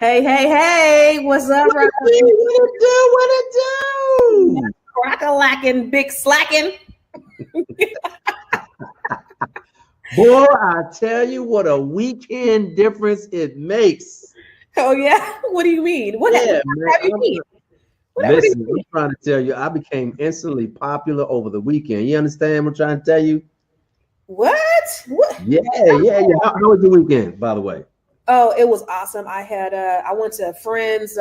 Hey, what's up, What Robert? it do? What it do? Crack-a-lackin', big slacking. Boy, I tell you what a weekend difference it makes. Oh, yeah? What do you mean? What Yeah, have man. you mean? Whatever do Listen, you I'm mean? trying to tell you, I became instantly popular over the weekend. You understand what I'm trying to tell you? What? Yeah. How was your weekend, by the way? Oh, it was awesome. I went to a friend's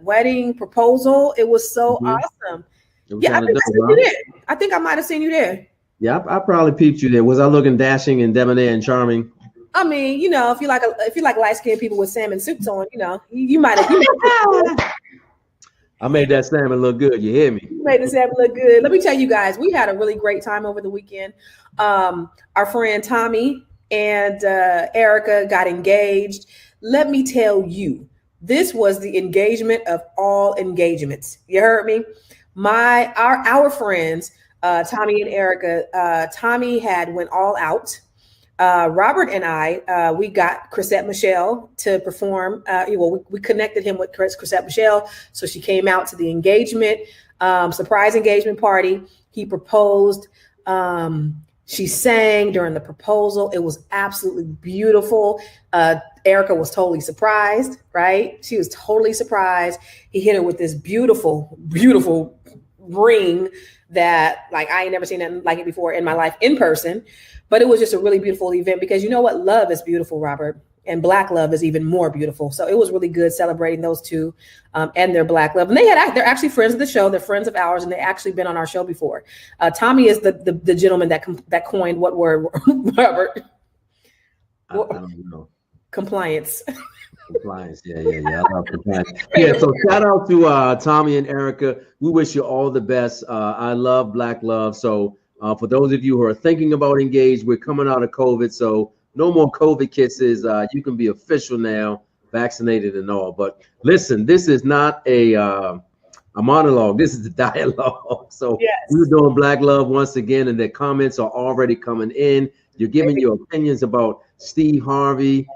wedding proposal. It was so Mhm. awesome. It was Yeah, I kind of think dope, I seen you huh? there. I think I might have seen you there. Yeah, I probably peeped you there. Was I looking dashing and debonair and charming? I mean, if you like light skinned people with salmon suits on, you might have I made that salmon look good. You hear me? you made the salmon look good. Let me tell you guys, we had a really great time over the weekend. Our friend Tommy and Erica got engaged. Let me tell you, this was the engagement of all engagements. You heard me? Our friends, Tommy and Erica. Tommy had went all out. Robert and I, we got Chrisette Michelle to perform. We connected him with Chrisette Michelle, so she came out to the engagement, surprise engagement party. He proposed. She sang during the proposal. It was absolutely beautiful. Erica was totally surprised, right? She was totally surprised. He hit her with this beautiful, beautiful ring that, like, I ain't never seen nothing like it before in my life in person. But it was just a really beautiful event because you know what? Love is beautiful, Robert. And Black love is even more beautiful. So it was really good celebrating those two and their Black love. And they're actually friends of the show. They're friends of ours, and they've actually been on our show before. Tommy is the gentleman that coined what word, Robert? I don't know. Compliance. Compliance, yeah. I love compliance. Yeah, so shout out to Tommy and Erica. We wish you all the best. I love Black love. So for those of you who are thinking about engaged, we're coming out of COVID, so no more COVID kisses. You can be official now, vaccinated and all. But listen, this is not a monologue. This is a dialogue. So we're Yes. doing Black love once again, and the comments are already coming in. You're giving your opinions about Steve Harvey.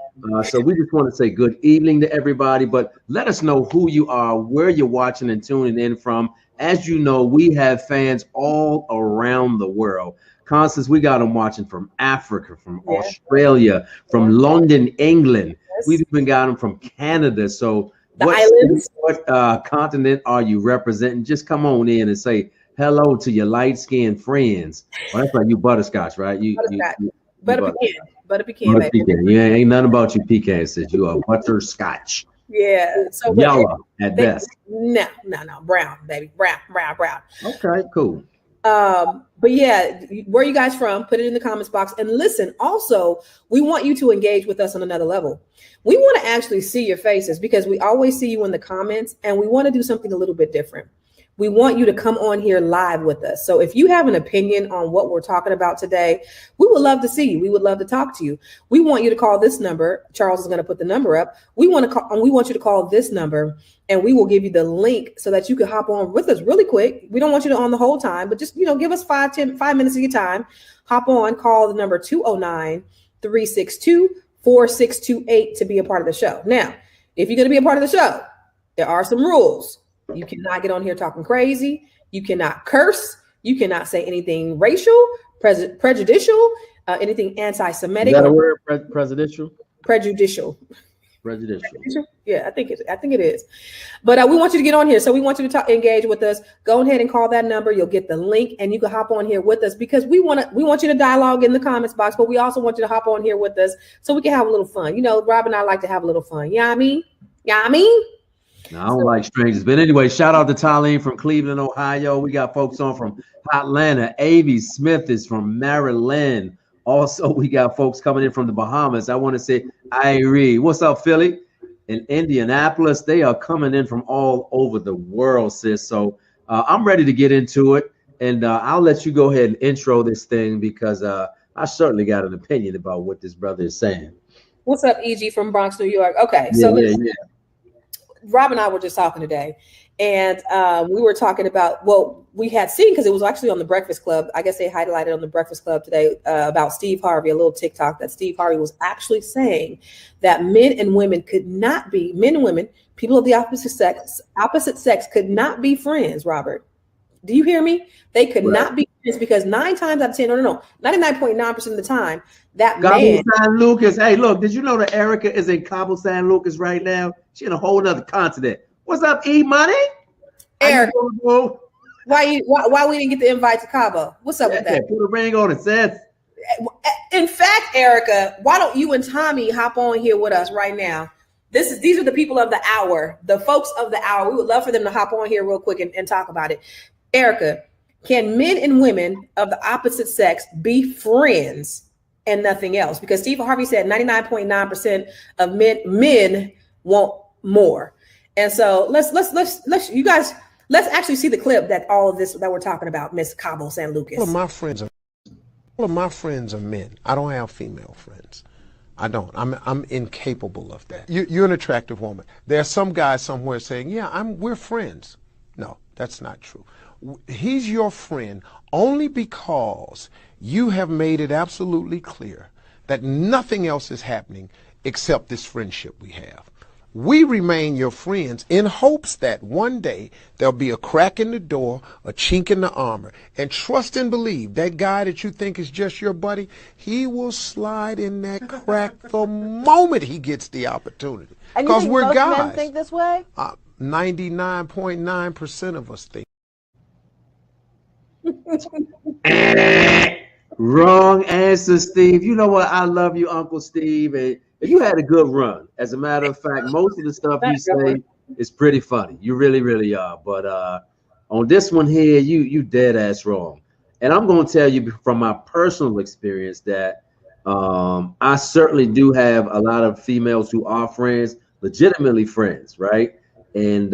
So we just want to say good evening to everybody, but let us know who you are, where you're watching and tuning in from. As you know, we have fans all around the world. Constance, we got them watching from Africa, from Australia, from London, England. We've even got them from Canada. So The islands. what continent are you representing? Just come on in and say hello to your light-skinned friends. Well, that's like you butterscotch, right? You Butter pecan, butter baby. pecan. Yeah, ain't nothing about you pecans. Says you are butterscotch. Yeah. So Yellow at best. No. Brown, baby. Brown. Okay, cool. But yeah, where are you guys from? Put it in the comments box. And listen, also, we want you to engage with us on another level. We want to actually see your faces because we always see you in the comments, and we want to do something a little bit different. We want you to come on here live with us. So if you have an opinion on what we're talking about today, we would love to see you. We would love to talk to you. We want you to call this number. Charles is going to put the number up. We want you to call this number, and we will give you the link so that you can hop on with us really quick. We don't want you to on the whole time, but just, give us 5 minutes of your time. Hop on, call the number 209-362-4628 to be a part of the show. Now, if you're going to be a part of the show, there are some rules. You cannot get on here talking crazy. You cannot curse. You cannot say anything racial, prejudicial, anything anti-Semitic. Is that a word? Presidential? Prejudicial. Prejudicial. Yeah, I think it is. But we want you to get on here. So we want you to engage with us. Go ahead and call that number. You'll get the link, and you can hop on here with us because we want you to dialogue in the comments box, but we also want you to hop on here with us so we can have a little fun. Rob and I like to have a little fun. You know what I mean? No, I don't like strangers. But anyway, shout out to Talene from Cleveland, Ohio. We got folks on from Atlanta. Avi Smith is from Maryland. Also, we got folks coming in from the Bahamas. I want to say, Irie, what's up, Philly? In Indianapolis, they are coming in from all over the world, sis. So I'm ready to get into it. And I'll let you go ahead and intro this thing because I certainly got an opinion about what this brother is saying. What's up, EG from Bronx, New York? Okay, Yeah. Rob and I were just talking today, and we were talking about, well, we had seen, because it was actually on the Breakfast Club. I guess they highlighted on the Breakfast Club today about Steve Harvey, a little TikTok that Steve Harvey was actually saying that men and women, people of the opposite sex could not be friends, Robert. Do you hear me? They could not be friends because 9 times out of 10, no, 99.9% of the time, that Cabo man. San Lucas. Hey, look, did you know that Erica is in Cabo San Lucas right now? She's in a whole other continent. What's up, E Money? Eric, why we didn't get the invite to Cabo? What's up with that? Put a ring on it, sis. In fact, Erica, why don't you and Tommy hop on here with us right now? These are the people of the hour, the folks of the hour. We would love for them to hop on here real quick and talk about it. Erica, can men and women of the opposite sex be friends and nothing else? Because Steve Harvey said 99.9% of men want more. And so let's you guys, let's actually see the clip that all of this that we're talking about, Miss Cabo San Lucas. All of my friends are men. I don't have female friends. I don't. I'm incapable of that. You're an attractive woman. There's some guy somewhere saying, yeah, we're friends. No, that's not true. He's your friend only because you have made it absolutely clear that nothing else is happening except this friendship we have. We remain your friends in hopes that one day there'll be a crack in the door, a chink in the armor, and trust and believe that guy that you think is just your buddy, he will slide in that crack the moment he gets the opportunity. Because we're guys. Men think this way? 99.9% of us think. Wrong answer, Steve. You know what? I love you, Uncle Steve, and you had a good run. As a matter of fact, most of the stuff you say is pretty funny. You really, really are. But on this one here, you dead ass wrong. And I'm going to tell you from my personal experience that I certainly do have a lot of females who are friends, legitimately friends, right? And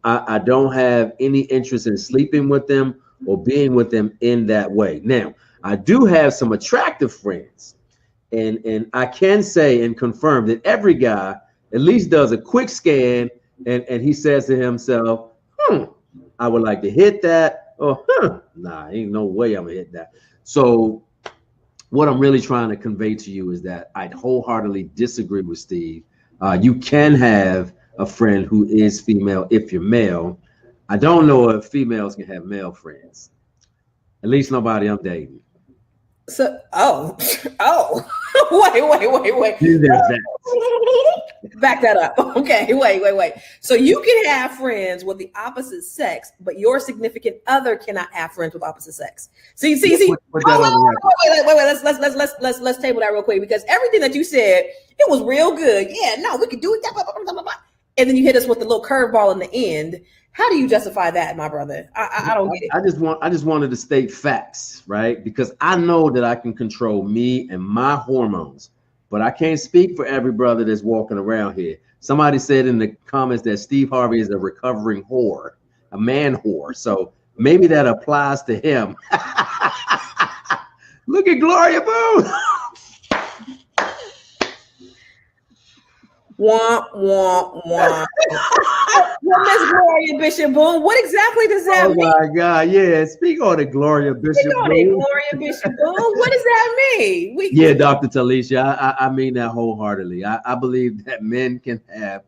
I don't have any interest in sleeping with them or being with them in that way. Now, I do have some attractive friends. And I can say and confirm that every guy at least does a quick scan and he says to himself, I would like to hit that. Or, nah, ain't no way I'm gonna hit that. So what I'm really trying to convey to you is that I wholeheartedly disagree with Steve. You can have a friend who is female if you're male. I don't know if females can have male friends. At least nobody I'm dating. So, wait. Back that up. Okay, wait. So you can have friends with the opposite sex, but your significant other cannot have friends with opposite sex. See. Wait. Let's table that real quick, because everything that you said, it was real good. Yeah, no, we could do it. And then you hit us with the little curveball in the end. How do you justify that, my brother? I don't get it. I just wanted to state facts, right? Because I know that I can control me and my hormones, but I can't speak for every brother that's walking around here. Somebody said in the comments that Steve Harvey is a recovering whore, a man whore. So maybe that applies to him. Look at Gloria Boone. Wah. Well, Miss Gloria Bishop Boone, what exactly does that mean? Oh my God, yeah. Speak on it, Gloria Bishop Boone. Gloria Bishop Boone. What does that mean? Yeah, Dr. Talisha, I mean that wholeheartedly. I believe that men can have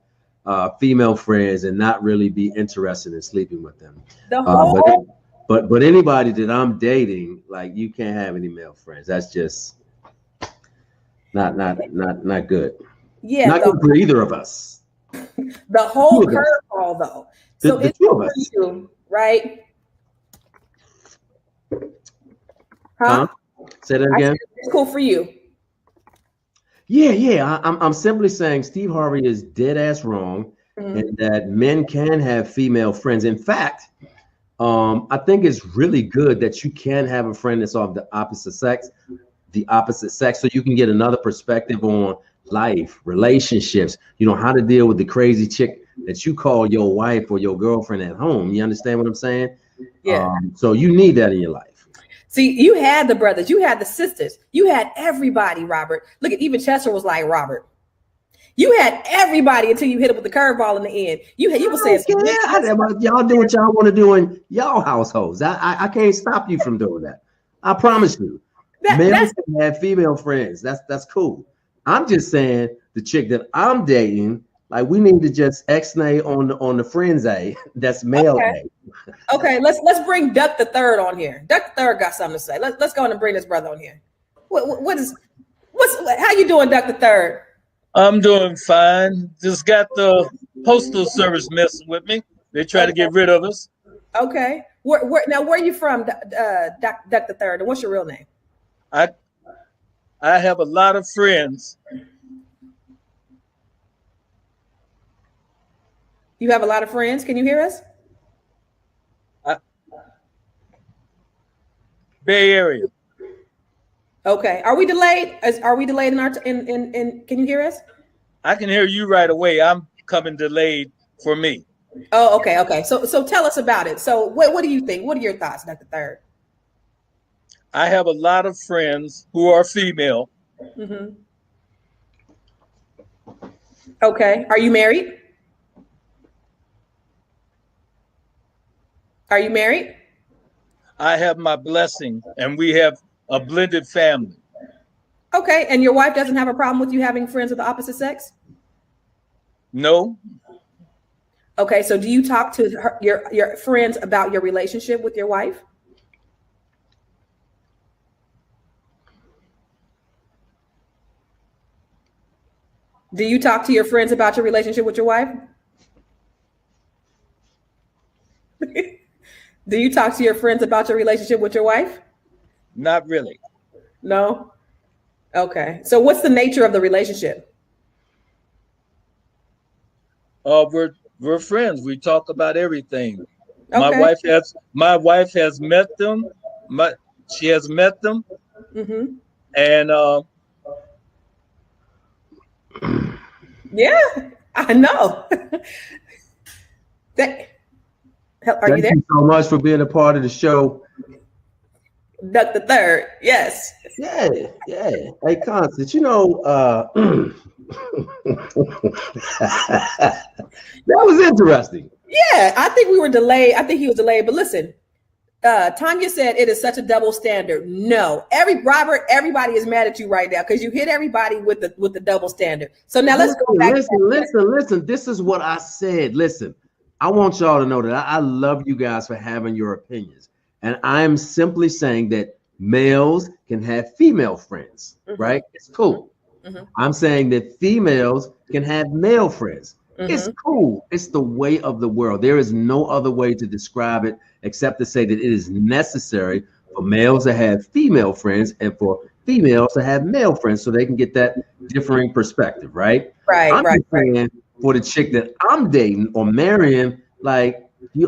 female friends and not really be interested in sleeping with them. But anybody that I'm dating, like, you can't have any male friends. That's just not good. Yeah, not good for either of us. The whole curveball, though. So the it's two of for us, you, right? Huh? Say that again. It's cool for you. Yeah. I'm simply saying Steve Harvey is dead ass wrong, and that men can have female friends. In fact, I think it's really good that you can have a friend that's of the opposite sex, so you can get another perspective on life, relationships, how to deal with the crazy chick that you call your wife or your girlfriend at home. You understand what I'm saying? Yeah. So you need that in your life. See, you had the brothers, you had the sisters, you had everybody, Robert. Look at, even Chester was like, Robert, You had everybody until you hit it with the curveball in the end. You were saying, y'all do what y'all want to do in y'all households. I can't stop you from doing that. I promise you. Males can have female friends. That's cool. I'm just saying the chick that I'm dating, like we need to just X-nay on the friends A. That's male A. Okay, let's bring Duck the Third on here. Duck the Third got something to say. Let's go on and bring this brother on here. How you doing, Duck the Third? I'm doing fine. Just got the postal service messing with me. They try to get rid of us. Okay. Where are you from, Duck the Third? And what's your real name? I have a lot of friends. You have a lot of friends. Can you hear us? Bay Area. Okay. Are we delayed? Are we delayed in our in? Can you hear us? I can hear you right away. I'm coming delayed for me. Oh, okay, okay. So tell us about it. So what do you think? What are your thoughts, Dr. Third? I have a lot of friends who are female. Mm-hmm. Okay. Are you married? Are you married? I have my blessing, and we have a blended family. Okay. And your wife doesn't have a problem with you having friends of the opposite sex? No. Okay. So do you talk to your friends about your relationship with your wife? Do you talk to your friends about your relationship with your wife? Do you talk to your friends about your relationship with your wife? Not really. No? Okay. So what's the nature of the relationship? We're friends. We talk about everything. Okay. My wife has met them. She has met them. Mm-hmm. And yeah, I know. Are you there? Thank you so much for being a part of the show. Duck the Third, yes. Yeah. Hey, Constance, you know, that was interesting. Yeah, I think we were delayed. I think he was delayed. But listen, Tanya said it is such a double standard. No, everybody is mad at you right now because you hit everybody with the double standard. So now let's go back. Listen. This is what I said. Listen, I want y'all to know that I love you guys for having your opinions. And I'm simply saying that males can have female friends, mm-hmm. right? It's cool. Mm-hmm. I'm saying that females can have male friends. Mm-hmm. It's cool. It's the way of the world. There is no other way to describe it except to say that it is necessary for males to have female friends and for females to have male friends so they can get that differing perspective, right? I'm saying for the chick that I'm dating or marrying, like,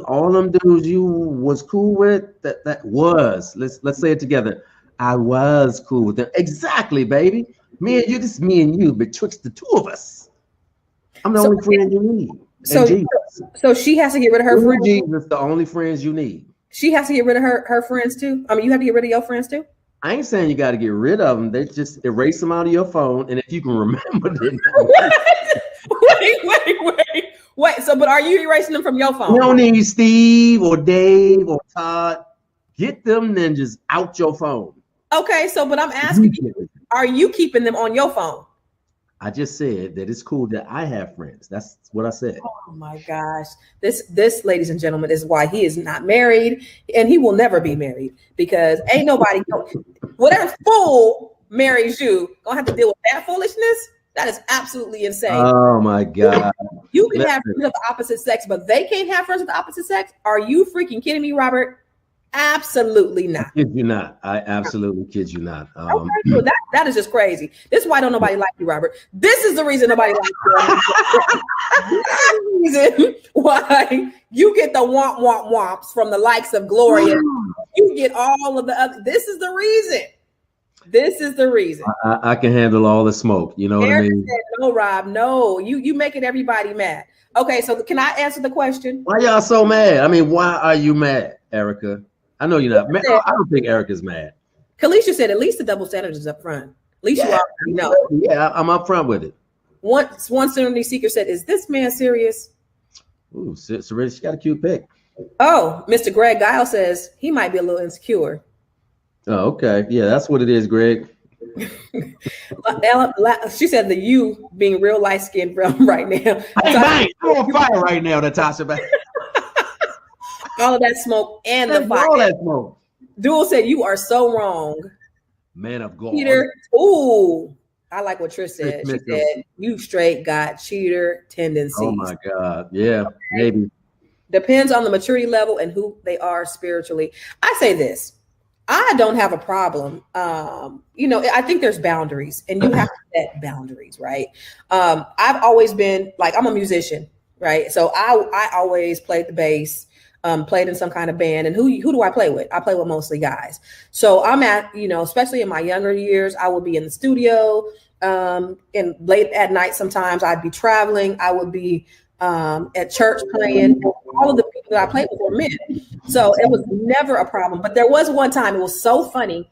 all them dudes you was cool with, let's say it together. I was cool with them. Exactly, baby. Me and you, this is me and you, betwixt the two of us. I'm the only friend you need. So she has to get rid of her friends. Jesus, the only friends you need. She has to get rid of her friends too. I mean, you have to get rid of your friends too. I ain't saying you got to get rid of them. They just erase them out of your phone, and if you can remember them. Wait. So, but are you erasing them from your phone? You don't need Steve or Dave or Todd. Get them ninjas out your phone. Okay, so but I'm asking you, are you keeping them on your phone? I just said that it's cool that I have friends. That's what I said. Oh my gosh. This, ladies and gentlemen, is why he is not married and he will never be married because ain't nobody, whatever fool marries you, gonna have to deal with that foolishness. That is absolutely insane. Oh my God. You can have friends of the opposite sex, but they can't have friends of the opposite sex. Are you freaking kidding me, Robert? Absolutely not. I kid you not. I absolutely kid you not. Okay, so that is just crazy. This is why don't nobody like you, Robert. This is the reason nobody likes you. This is the reason why you get the womps from the likes of Gloria. You get all of the other. This is the reason. This is the reason. I can handle all the smoke. You know what I mean? Said, no, Rob. No, you making everybody mad. Okay, so can I answer the question? Why y'all so mad? I mean, why are you mad, Erica? I know you're not. I don't think Erica's mad. Kalisha said at least the double standard is up front. At least you already know. Yeah, I'm up front with it. One Serenity Seeker said, "Is this man serious?" Ooh, Serenity, she got a cute pic. Oh, Mr. Greg Guile says he might be a little insecure. Oh, okay. Yeah, that's what it is, Greg. She said the you being real light skinned right now. Bang, I'm on fire right now, Natasha. All of that smoke and the fire. All that smoke. Dual said you are so wrong. Man of God. Peter, ooh, I like what Trish said. She said you straight got cheater tendencies. Oh my God. Yeah, maybe. Depends on the maturity level and who they are spiritually. I say this. I don't have a problem. I think there's boundaries and you have to set boundaries, right? I've always been like, I'm a musician, right? So I always played the bass, played in some kind of band. And who do I play with? I play with mostly guys. So I'm at, especially in my younger years, I would be in the studio and late at night. Sometimes I'd be traveling. I would be at church playing. All of the people that I played with were men. So it was never a problem. But there was one time, it was so funny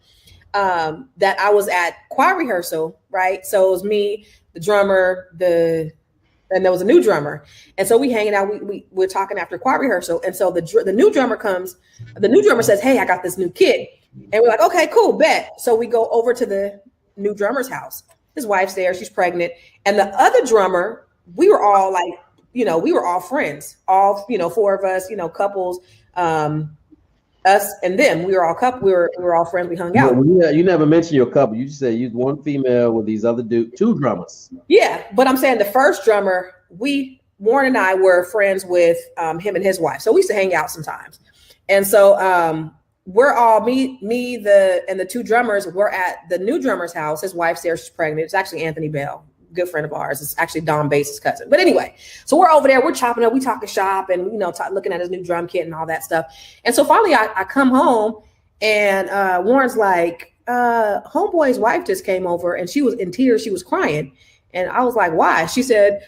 that I was at choir rehearsal, right? So it was me, the drummer, and there was a new drummer. And so we hanging out, we're talking after choir rehearsal. And so the new drummer comes, the new drummer says, "Hey, I got this new kid." And we're like, "Okay, cool, bet." So we go over to the new drummer's house. His wife's there, she's pregnant. And the other drummer, we were all like, we were all friends, all, four of us, couples, us and them. We were all we were all friends. We hung out. Well, you never mentioned your couple. You just said you one female with these other two drummers. Yeah, but I'm saying the first drummer, Warren and I were friends with him and his wife. So we used to hang out sometimes. And so we're all the two drummers were at the new drummer's house. His wife's there, she's pregnant. It's actually Anthony Bell, good friend of ours. It's actually Don Bass's cousin. But anyway, so we're over there, we're chopping up, we talking shop and, looking at his new drum kit and all that stuff. And so finally I come home and Warren's like, homeboy's wife just came over and she was in tears. She was crying. And I was like, why? She said,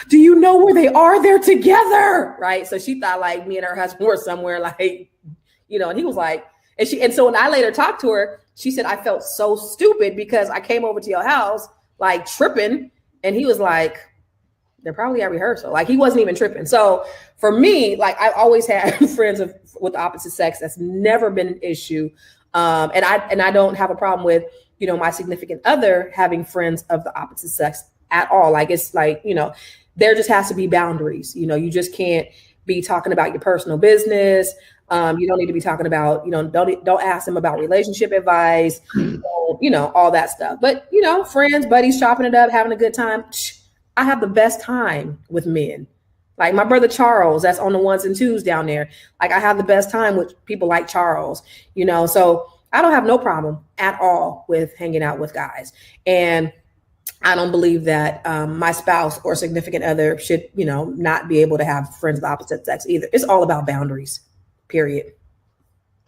"Do you know where they are? They're together." Right. So she thought like me and her husband were somewhere like, and he was like, and so when I later talked to her, she said, "I felt so stupid because I came over to your house like tripping." And he was like, "They're probably at rehearsal." Like he wasn't even tripping. So for me, like I've always had friends with the opposite sex. That's never been an issue. And I don't have a problem with, my significant other having friends of the opposite sex at all. Like it's like, there just has to be boundaries. You just can't be talking about your personal business. You don't need to be talking about, don't ask them about relationship advice, all that stuff. But, friends, buddies, chopping it up, having a good time. I have the best time with men. Like my brother Charles, that's on the ones and twos down there. Like I have the best time with people like Charles, so I don't have no problem at all with hanging out with guys. And I don't believe that my spouse or significant other should, not be able to have friends of the opposite sex either. It's all about boundaries. Period.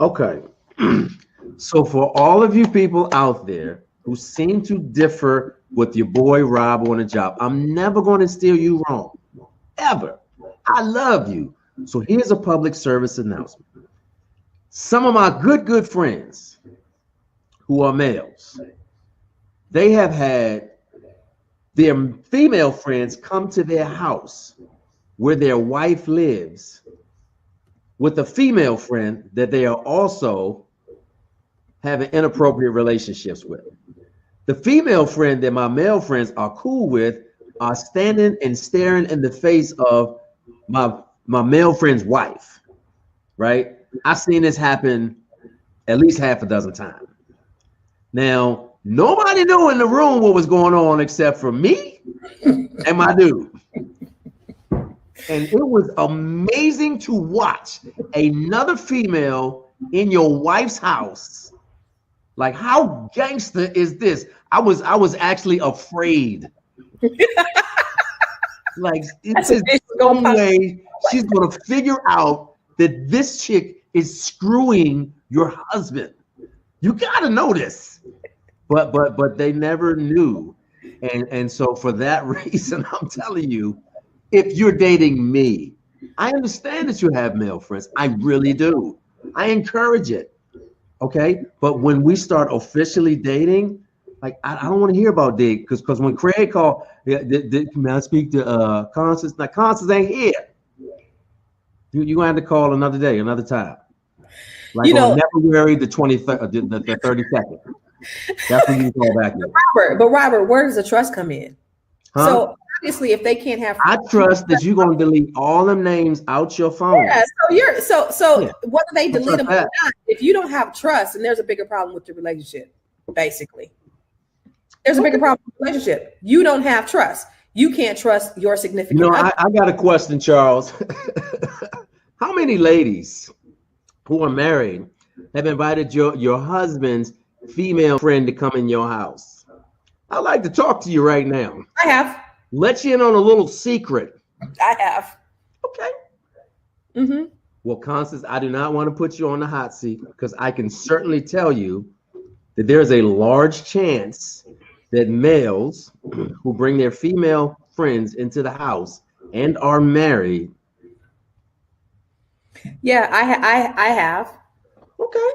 Okay. So for all of you people out there who seem to differ with your boy Rob on a job, I'm never going to steer you wrong. Ever. I love you. So here's a public service announcement. Some of my good friends who are males, they have had their female friends come to their house where their wife lives with a female friend that they are also having inappropriate relationships with. The female friend that my male friends are cool with are standing and staring in the face of my male friend's wife, right? I've seen this happen at least half a dozen times. Now, nobody knew in the room what was going on except for me and my dude. And it was amazing to watch another female in your wife's house. Like, how gangster is this? I was actually afraid. Like, it's some way she's gonna figure out that this chick is screwing your husband. You gotta know this. But they never knew. And so for that reason, I'm telling you, if you're dating me, I understand that you have male friends. I really do. I encourage it. Okay. But when we start officially dating, Like I don't want to hear about Dick because when Craig called, may I speak to Constance? Now Constance ain't here. You gonna have to call another day, another time. Like on February the 23rd, the 32nd. That's when you call back in. Robert, where does the trust come in? Huh? So obviously, if they can't have, I trust that you're gonna delete all them names out your phone. Yeah. So whether they delete them or not, if you don't have trust, then there's a bigger problem with the relationship. Basically, there's a bigger problem with the relationship. You don't have trust. You can't trust your significant other. I got a question, Charles. How many ladies who are married have invited your husband's female friend to come in your house? I'd like to talk to you right now. I have. Let you in on a little secret. I have. Okay. Mm-hmm. Well, Constance, I do not want to put you on the hot seat because I can certainly tell you that there's a large chance that males who bring their female friends into the house and are married. Yeah, I have. Okay.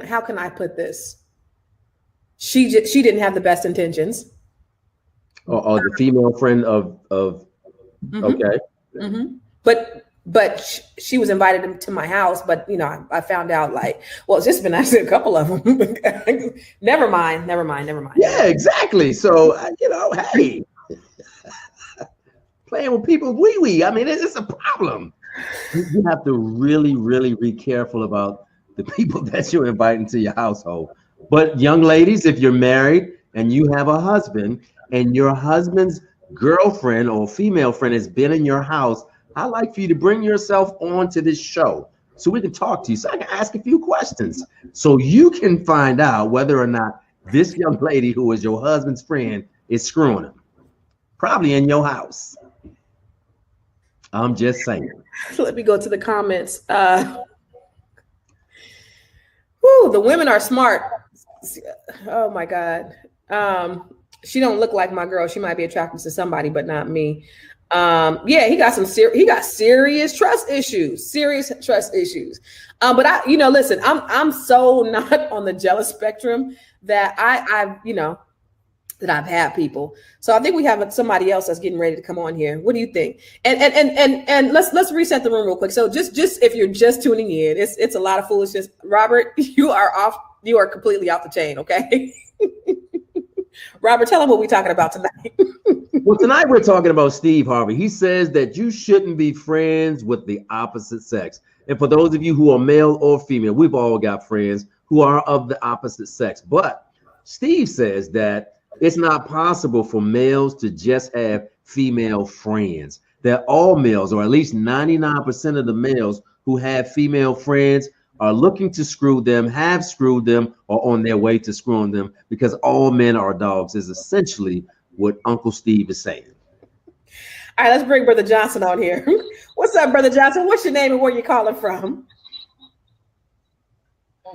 How can I put this? She didn't have the best intentions. Or the female friend of mm-hmm. Okay. Mm-hmm. But she was invited to my house, but I found out it's just been actually a couple of them. Never mind. Yeah, exactly. So hey, playing with people's wee-wee. I mean, it's a problem. You have to really, really be careful about the people that you invite into your household. But young ladies, if you're married and you have a husband and your husband's girlfriend or female friend has been in your house, I'd like for you to bring yourself on to this show so we can talk to you, so I can ask a few questions so you can find out whether or not this young lady who is your husband's friend is screwing him, probably in your house. I'm just saying. Let me go to the comments. The women are smart. Oh my God. She don't look like my girl. She might be attracted to somebody, but not me. He got serious trust issues. But listen, I'm so not on the jealous spectrum that that I've had people. So I think we have somebody else that's getting ready to come on here. What do you think? And let's reset the room real quick. So just if you're just tuning in, it's a lot of foolishness. Robert, you are completely off the chain. Okay. Robert, tell them what we're talking about tonight. Well, tonight we're talking about Steve Harvey. He says that you shouldn't be friends with the opposite sex. And for those of you who are male or female, we've all got friends who are of the opposite sex. But Steve says that it's not possible for males to just have female friends. That all males, or at least 99% of the males who have female friends, are looking to screw them, have screwed them, or on their way to screwing them, because all men are dogs is essentially what Uncle Steve is saying. All right, let's bring Brother Johnson on here. What's up, Brother Johnson? What's your name and where you calling from?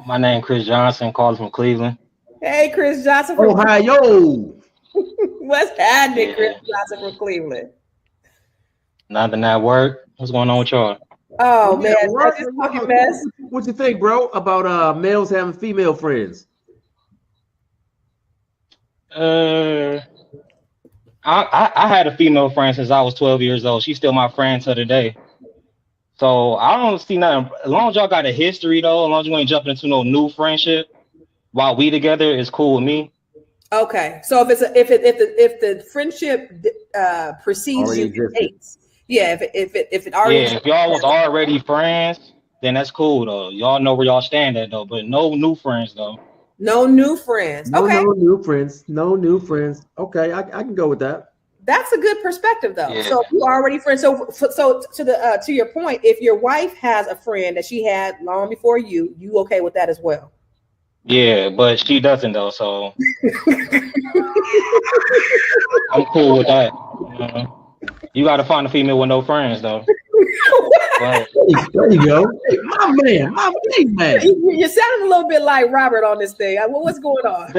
My name is Chris Johnson, calling from Cleveland. Hey, Chris Johnson from Ohio. What's happening, Chris Johnson from Cleveland? Nothing at work. What's going on with y'all? Oh man, that's just fucking mess. What you think, bro, about males having female friends? I had a female friend since I was 12 years old. She's still my friend to today. So I don't see nothing. As long as y'all got a history, though, as long as you ain't jumping into no new friendship while we together, it's cool with me. Okay, so if the friendship precedes you to dates. Yeah, if it already. Yeah, if y'all was already friends, then that's cool though. Y'all know where y'all stand at though, but no new friends though. No new friends. Okay. No new friends. No new friends. Okay, I can go with that. That's a good perspective though. Yeah. So you already friends. So to your point, if your wife has a friend that she had long before you okay with that as well? Yeah, but she doesn't though, so I'm cool with that. You got to find a female with no friends, though. There you go. Hey, my big man. You're sounding a little bit like Robert on this thing. What's going on?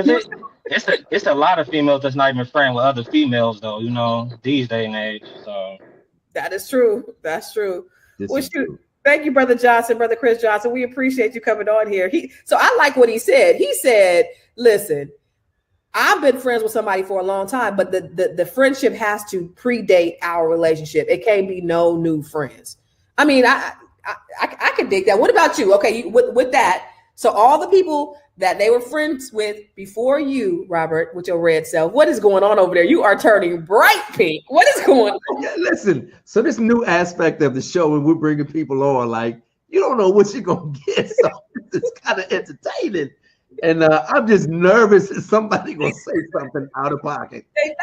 It's a lot of females that's not even friends with other females, though. These day and age. So that is true. That's true. Well, shoot. Thank you, Brother Johnson, Brother Chris Johnson. We appreciate you coming on here. So I like what he said. He said, listen, I've been friends with somebody for a long time, but the friendship has to predate our relationship. It can't be no new friends. I mean, I can dig that. What about you? Okay, with that, so all the people that they were friends with before you, Robert, with your red self, what is going on over there? You are turning bright pink. What is going on? Yeah, listen, so this new aspect of the show, when we're bringing people on, like, you don't know what you're going to get. So it's kind of entertaining. And I'm just nervous that somebody going to say something out of pocket. They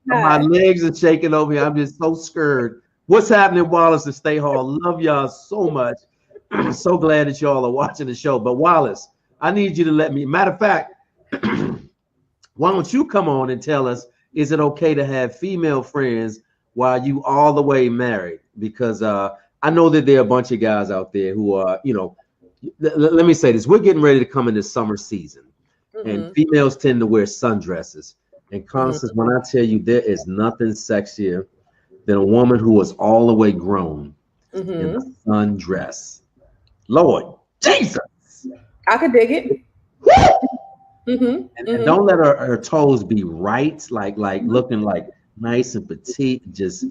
not. My legs are shaking over here. I'm just so scared. What's happening, Wallace and Stay Hall? Love y'all so much. I'm so glad that y'all are watching the show. But Wallace, I need you to let me. Matter of fact, why don't you come on and tell us, is it okay to have female friends while you all the way married? Because I know that there are a bunch of guys out there who are, you know, let me say this. We're getting ready to come into summer season, and females tend to wear sundresses. And Constance, when I tell you, there is nothing sexier than a woman who is all the way grown in a sundress. Lord Jesus. I could dig it. And don't let her toes be right, like looking like nice and petite. Just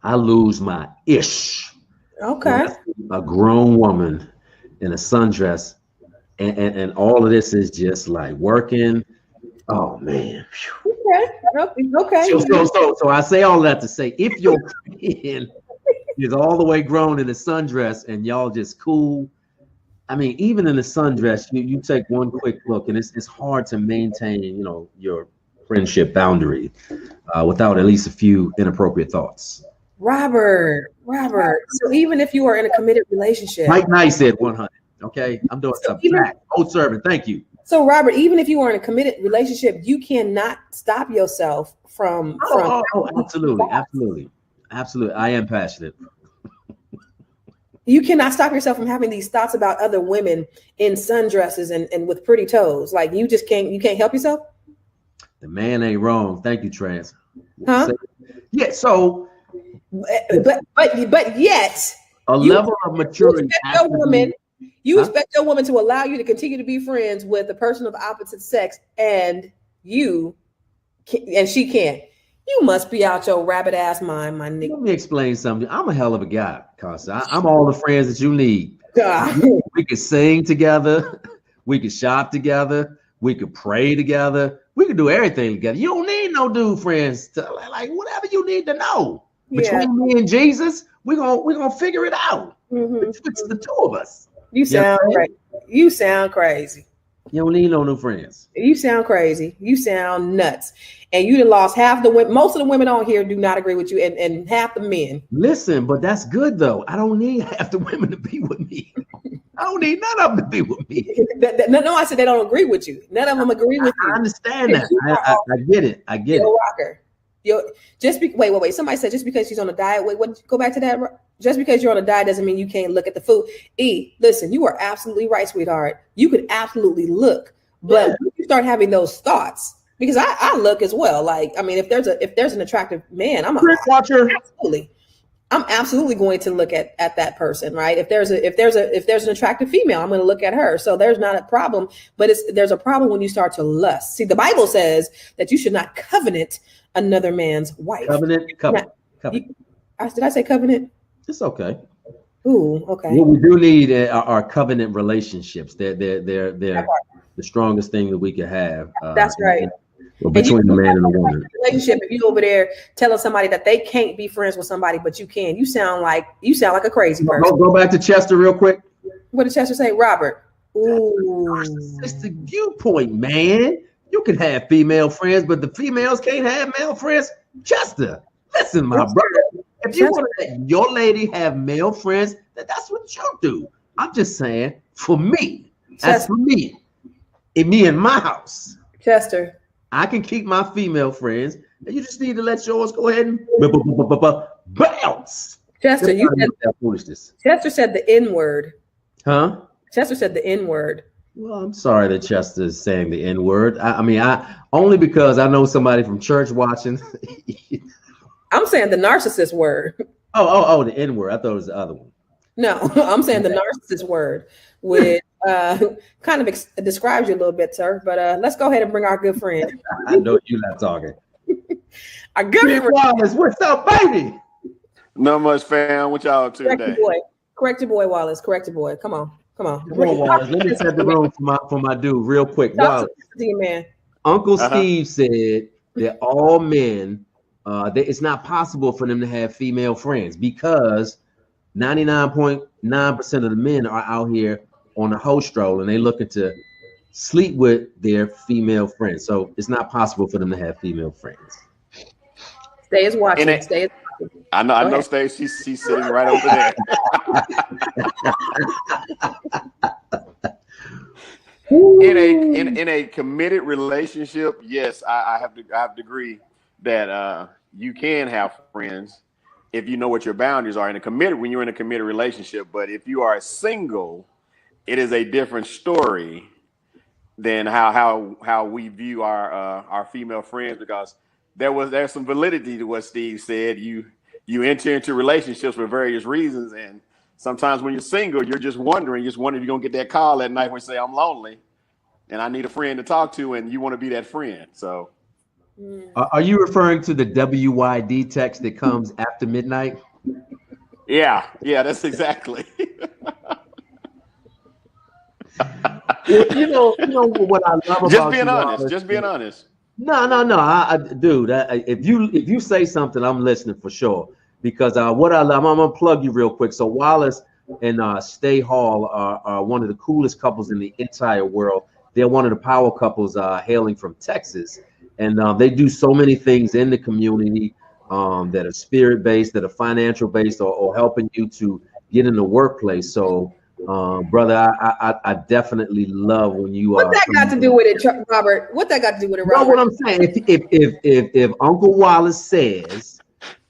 I lose my ish. Okay. A grown woman in a sundress, and all of this is just like working. Oh man. Okay. So I say all that to say, if your friend is all the way grown in a sundress and y'all just cool, I mean, even in a sundress, you take one quick look and it's hard to maintain, you know, your friendship boundary without at least a few inappropriate thoughts. Robert. So even if you are in a committed relationship, Mike Nice said 100. Okay, I'm doing something. Old servant, thank you. So Robert, even if you are in a committed relationship, you cannot stop yourself from. Absolutely. I am passionate. You cannot stop yourself from having these thoughts about other women in sundresses and with pretty toes. Like you can't help yourself. The man ain't wrong. Thank you, Trans. Huh? Yeah. So, but yet a level of maturity. You expect your woman to allow you to continue to be friends with a person of the opposite sex, and she can't. You must be out your rabbit ass mind, my nigga. Let me explain something. I'm a hell of a guy, Costa. I'm all the friends that you need. We could sing together. We could shop together. We could pray together. We could do everything together. You don't need no dude friends. Like whatever you need to know. Between me and Jesus, we're gonna figure it out. It's the two of us. You sound crazy. You sound crazy. You don't need no new friends. You sound crazy. You sound nuts. And you done lost half the women. Most of the women on here do not agree with you, and half the men. Listen, but that's good though. I don't need half the women to be with me. I don't need none of them to be with me. No, I said they don't agree with you. None of them agree with you. I understand that. I get it. I get it. Rocker. Wait. Somebody said just because she's on a diet. Go back to that. Just because you're on a diet doesn't mean you can't look at the food. Listen, you are absolutely right, sweetheart. You could absolutely look, but when you start having those thoughts, because I look as well. Like, I mean, if there's an attractive man, I'm absolutely going to look at that person, right? If there's an attractive female, I'm going to look at her. So there's not a problem, but there's a problem when you start to lust. See, the Bible says that you should not covenant another man's wife. Covenant. Did I say covenant? It's okay. Ooh, okay. What we do need are covenant relationships. They're the strongest thing that we could have. That's right. Between the man and the woman. Relationship. If you over there telling somebody that they can't be friends with somebody, but you can, you sound like a crazy person. Go back to Chester real quick. What did Chester say, Robert? Ooh, it's the viewpoint, man. You can have female friends, but the females can't have male friends. Chester, listen, my brother. If you want to let your lady have male friends, then that's what you do. I'm just saying, for me, that's for me. Me in my house. Chester. I can keep my female friends, and you just need to let yours go ahead and bounce. Chester, Chester said the N word. Huh? Chester said the N word. Well, I'm sorry that Chester is saying the N word. I mean, only because I know somebody from church watching. I'm saying the narcissist word. Oh, the N word. I thought it was the other one. No, I'm saying the narcissist word, which kind of describes you a little bit, sir. But let's go ahead and bring our good friend. I know you're not talking. Our good friend. Wallace, what's up, baby? Not much, fam. What y'all up to today? Correct your boy, Wallace. Correct your boy. Come on. Come on, Wallace. Let me set the room for my dude real quick. Wallace, man. Uncle Steve said that all men, it's not possible for them to have female friends because 99.9% of the men are out here on a hoe stroll and they looking to sleep with their female friends. So it's not possible for them to have female friends. Stay is watching. I know Stay. She's sitting right over there. In a committed relationship, yes, I have to agree that you can have friends if you know what your boundaries are. When you're in a committed relationship, but if you are single, it is a different story than how we view our female friends, because there's some validity to what Steve said. You enter into relationships for various reasons, and sometimes when you're single, you're just wondering if you're gonna get that call at night when you say, I'm lonely and I need a friend to talk to, and you want to be that friend. So are you referring to the WYD text that comes after midnight? Yeah, that's exactly. You know what I love about just being honest. No, dude. If you say something, I'm listening for sure. Because what I love, I'm gonna plug you real quick. So Wallace and Stay Hall are one of the coolest couples in the entire world. They're one of the power couples hailing from Texas, and they do so many things in the community that are spirit based, that are financial based, or helping you to get in the workplace. So. Brother, I definitely love when you. What that got to do with it, Robert? What that got to do with it, Robert? Well, what I'm saying, if Uncle Wallace says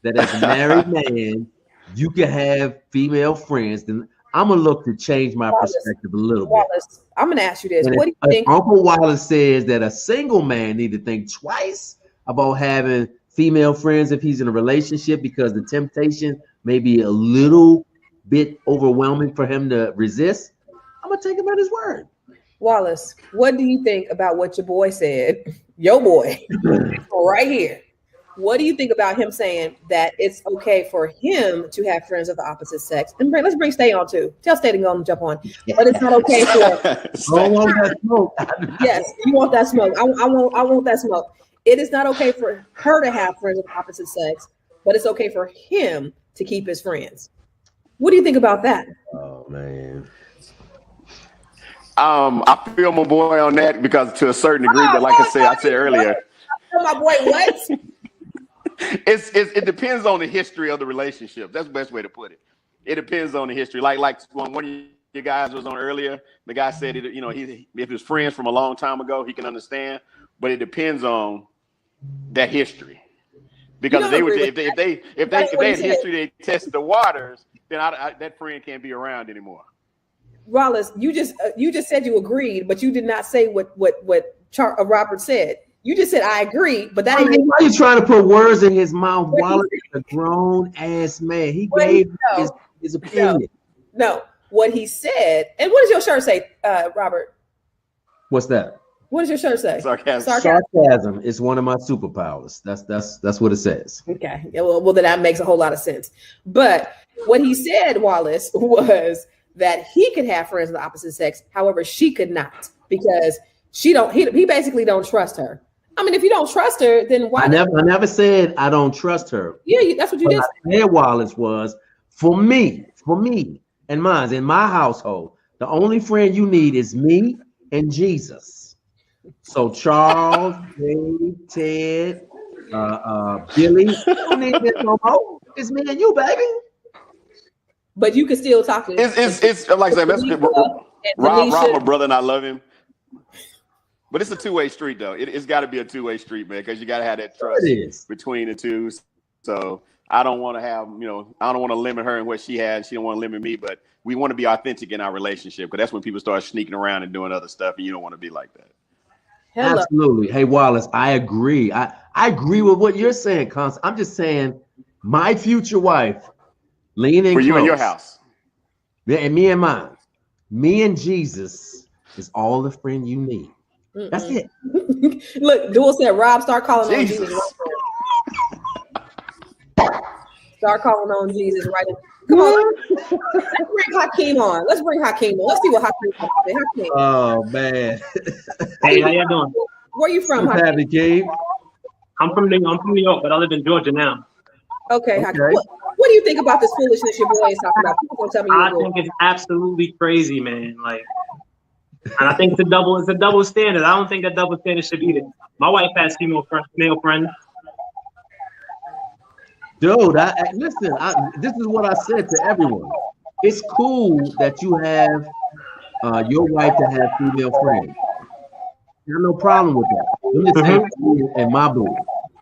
that as a married man you can have female friends, then I'm gonna look to change my perspective a little bit. Wallace, I'm gonna ask you this: what do you think? Uncle Wallace says that a single man need to think twice about having female friends if he's in a relationship, because the temptation may be a little bit overwhelming for him to resist. I'm gonna take him at his word. Wallace, what do you think about what your boy said? Your boy, right here. What do you think about him saying that it's okay for him to have friends of the opposite sex? And let's bring Stay on too. Tell Stay to go and jump on. But it's not okay for. I want that smoke. Yes, you want that smoke. I want that smoke. It is not okay for her to have friends of the opposite sex, but it's okay for him to keep his friends. What do you think about that? Oh man. I feel my boy on that, because to a certain degree, but like I said earlier. My boy, what? It depends on the history of the relationship. That's the best way to put it. It depends on the history. Like one of your guys was on earlier. The guy said if his friends from a long time ago, he can understand, but it depends on that history. Because if they had history, they tested the waters, then that friend can't be around anymore. Wallace, you just said you agreed, but you did not say what Robert said. You just said I agree, but that ain't. Why are you trying to put words in his mouth? Wallace is a grown ass man. He gave his opinion. No, what he said, and what does your shirt say, Robert? What's that? What does your shirt say? Sarcasm is one of my superpowers. That's what it says. Okay. Yeah, well, then that makes a whole lot of sense. But what he said, Wallace, was that he could have friends of the opposite sex. However, she could not, because he basically don't trust her. I mean, if you don't trust her, then why? I never said I don't trust her. Yeah, that's what you did. Say. Wallace was for me and mine in my household. The only friend you need is me and Jesus. So Charles, Dave, Ted, Billy, don't need this no more. It's me and you, baby. But you can still talk to him. It's like I said, that's good. Rob, my brother, and I love him. But it's a two-way street, though. It's got to be a two-way street, man, because you got to have that trust between the two. So I don't want to I don't want to limit her in what she has. She don't want to limit me, but we want to be authentic in our relationship, because that's when people start sneaking around and doing other stuff, and you don't want to be like that. Hello. Absolutely. Hey, Wallace, I agree. I agree with what you're saying, Constance. I'm just saying my future wife, lean in For you close. and your house. Yeah, and me and mine. Me and Jesus is all the friend you need. That's it. Look, Dual said, Rob, start calling on Jesus. Jesus. Start calling on Jesus right now. Come on, let's bring Hakeem on. Let's see what Hakeem has to say. Hakeem. Oh man. Hey, how y'all doing? Where you from, What's Hakeem? happening, Gabe? I'm from New York, but I live in Georgia now. Okay, Hakeem. What do you think about this foolishness your boy is talking about? People gonna tell me I think it's absolutely crazy, man. Like, and I think it's a double standard. I don't think a double standard should be there. My wife has male friends. Dude, listen, this is what I said to everyone. It's cool that you have your wife to have female friends. I have no problem with that. I'm just saying, me and my boo,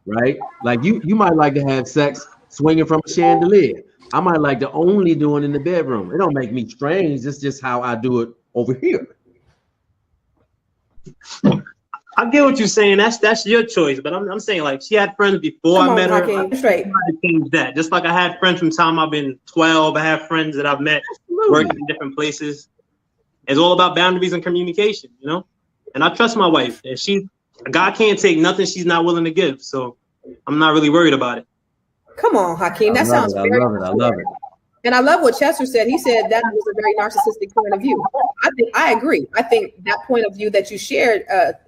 right? Like you might like to have sex swinging from a chandelier. I might like to only do it in the bedroom. It don't make me strange. It's just how I do it over here. I get what you're saying. That's your choice, but I'm saying, like, she had friends before I met her. I straight. try to change that. Just like I had friends from the time I've been 12. I have friends that I've met working in different places. It's all about boundaries and communication, you know. And I trust my wife. And God can't take nothing she's not willing to give. So I'm not really worried about it. Come on, Hakeem. That sounds I love it. And I love what Chester said. He said that was a very narcissistic point of view. I agree. I think that point of view that you shared,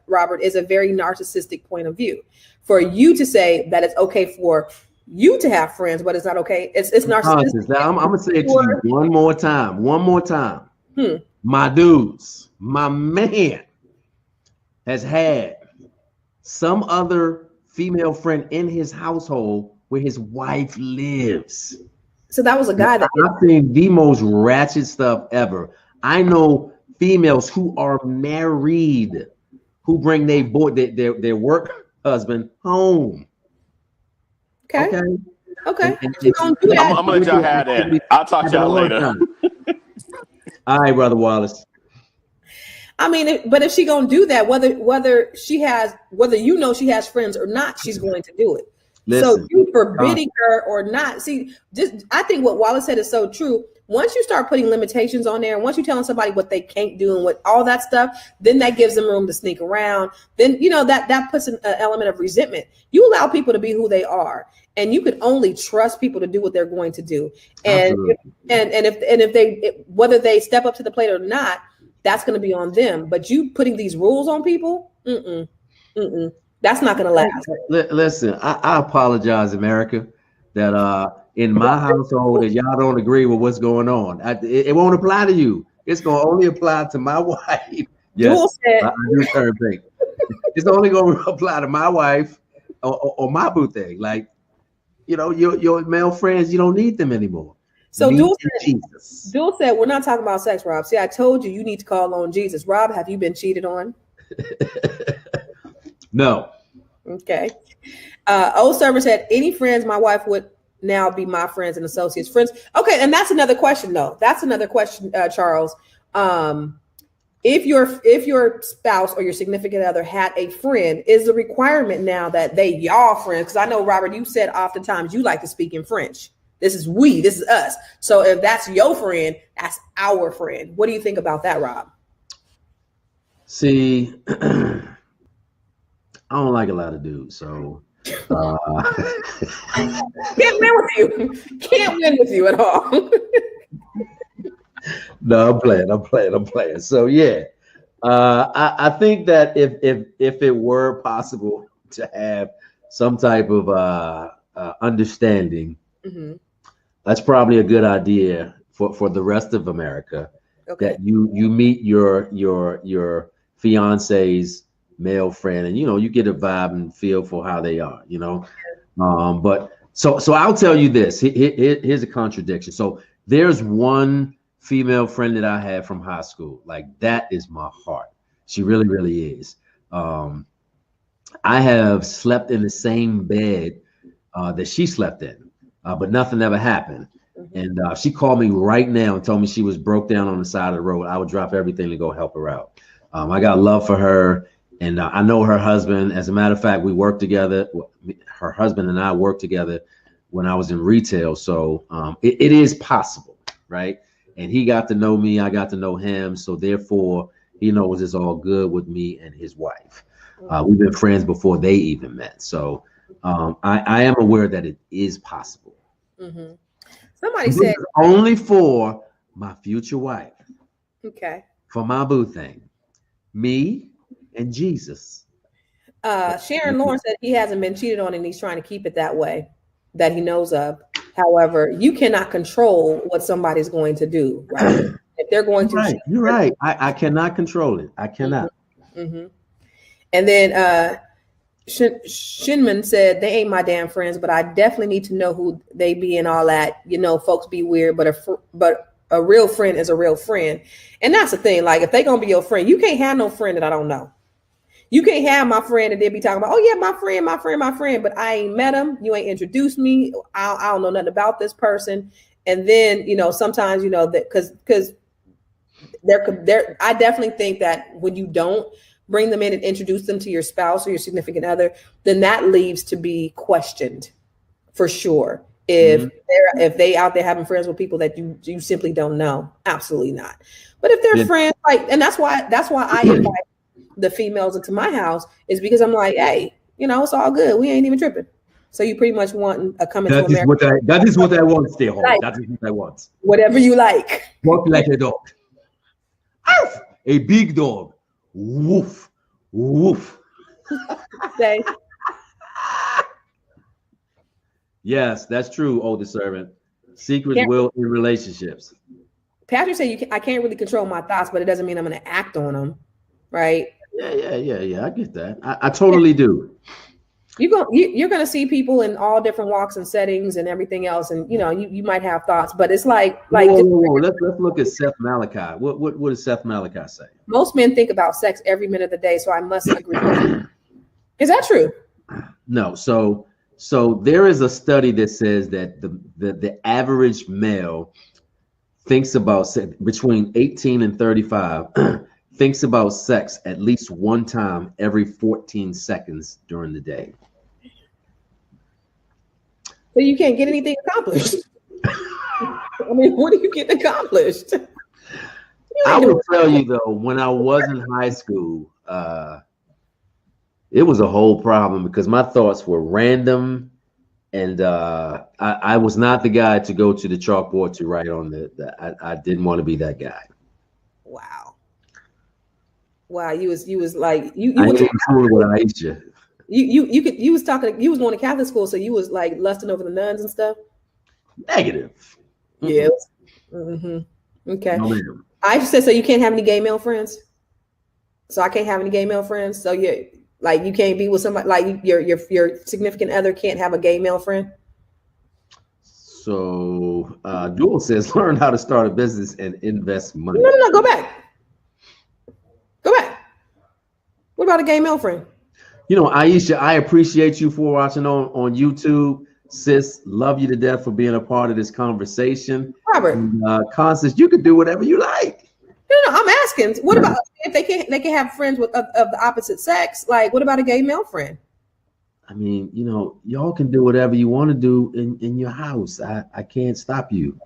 Robert, is a very narcissistic point of view. For you to say that it's okay for you to have friends, but it's not okay. It's narcissistic. I'm gonna say it to you one more time. My dudes, my man has had some other female friend in his household where his wife lives. So that was a guy that I've seen the most ratchet stuff ever. I know females who are married who bring their work husband home. Okay. And I'm gonna let y'all have that. I'll talk to y'all later. All right, Brother Wallace. I mean, but if she gonna do that, whether you know she has friends or not, she's going to do it. Listen, so you forbidding her or not. See, I think what Wallace said is so true. Once you start putting limitations on there, and once you're telling somebody what they can't do and what all that stuff, then that gives them room to sneak around. Then, you know, that puts an element of resentment. You allow people to be who they are, and you can only trust people to do what they're going to do. And if they whether they step up to the plate or not, that's going to be on them. But you putting these rules on people, that's not going to last. Listen, I apologize, America, that in my household that y'all don't agree with what's going on. It won't apply to you. It's going to only apply to my wife. Yes, I do certain things. It's only going to apply to my wife or my boo thing. Like, you know, your male friends, you don't need them anymore. So Dual said, we're not talking about sex, Rob. See, I told you need to call on Jesus. Rob, have you been cheated on? No. Okay. Old server said, any friends my wife would now be my friends and associates. Friends. Okay, and that's another question, though. That's another question, Charles. If your spouse or your significant other had a friend, is the requirement now that they y'all friends? Because I know, Robert, you said oftentimes you like to speak in French. This is we, this is us. So if that's your friend, that's our friend. What do you think about that, Rob? See, I don't like a lot of dudes, so can't win with you. Can't win with you at all. No, I'm playing. So yeah, I think that if it were possible to have some type of understanding, that's probably a good idea for the rest of America. Okay. That you meet your fiance's male friend, and you get a vibe and feel for how they are, but so I'll tell you this. Here's a contradiction. So there's one female friend that I had from high school. Like, that is my heart. She really, really is. I have slept in the same bed that she slept in, but nothing ever happened. And she called me right now and told me she was broke down on the side of the road. I would drop everything to go help her out. I got love for her, and I know her husband. As a matter of fact, we work together. Her husband and I work together when I was in retail. So it is possible, right? And he got to know me, I got to know him. So therefore, he knows it's all good with me and his wife. We've been friends before they even met. So I am aware that it is possible. Mm-hmm. Somebody said only for my future wife. Okay. For my boo thing. Me and Jesus. Sharon Lawrence said he hasn't been cheated on and he's trying to keep it that way that he knows of. However, you cannot control what somebody's going to do. Right? If they're going to cheat, you're right. I cannot control it. I cannot. Mm-hmm. And then Shinman said, they ain't my damn friends, but I definitely need to know who they be and all that. You know, folks be weird, but a real friend is a real friend. And that's the thing. Like, if they gonna be your friend, you can't have no friend that I don't know. You can't have my friend and they be talking about, oh yeah, my friend, but I ain't met him. You ain't introduced me. I don't know nothing about this person. And then, you know, sometimes, you know, that because I definitely think that when you don't bring them in and introduce them to your spouse or your significant other, then that leaves to be questioned for sure. If they out there having friends with people that you simply don't know, absolutely not. But if they're friends, like, and that's why I invite the females into my house, is because I'm like, hey, you know, it's all good. We ain't even tripping. So you pretty much want a coming to America. That is what I want, stay home. Like, that is what I want. Whatever you like. Walk like a dog. A big dog. Woof. Woof. Say. Yes, that's true, oldest servant. Secrets will in relationships. Patrick said I can't really control my thoughts, but it doesn't mean I'm going to act on them, right? Yeah. I get that. I totally do. You're going to see people in all different walks and settings and everything else, and you know you might have thoughts, but it's like whoa. Let's look at Seth Malachi. What does Seth Malachi say? Most men think about sex every minute of the day, so I must agree with you. Is that true? No. So there is a study that says that the average male thinks about sex between 18 and 35 thinks about sex at least one time every 14 seconds during the day. So you can't get anything accomplished. I mean, what do you get accomplished? I will tell you though, when I was in high school, it was a whole problem because my thoughts were random, and I was not the guy to go to the chalkboard to write on I didn't want to be that guy. Wow, you was like you I ain't fooling with Aisha. You was going to Catholic school, so you was like lusting over the nuns and stuff. Negative. Yeah. Okay. No, I said so. You can't have any gay male friends. So I can't have any gay male friends. So you can't be with somebody like your significant other can't have a gay male friend. So Dual says learn how to start a business and invest money. No. Go back. What about a gay male friend? You know, Aisha, I appreciate you for watching on YouTube. Sis, love you to death for being a part of this conversation. Robert. And, Constance, you can do whatever you like. No, I'm asking. What about if they can have friends of the opposite sex? Like, what about a gay male friend? I mean, you know, y'all can do whatever you want to do in your house. I can't stop you.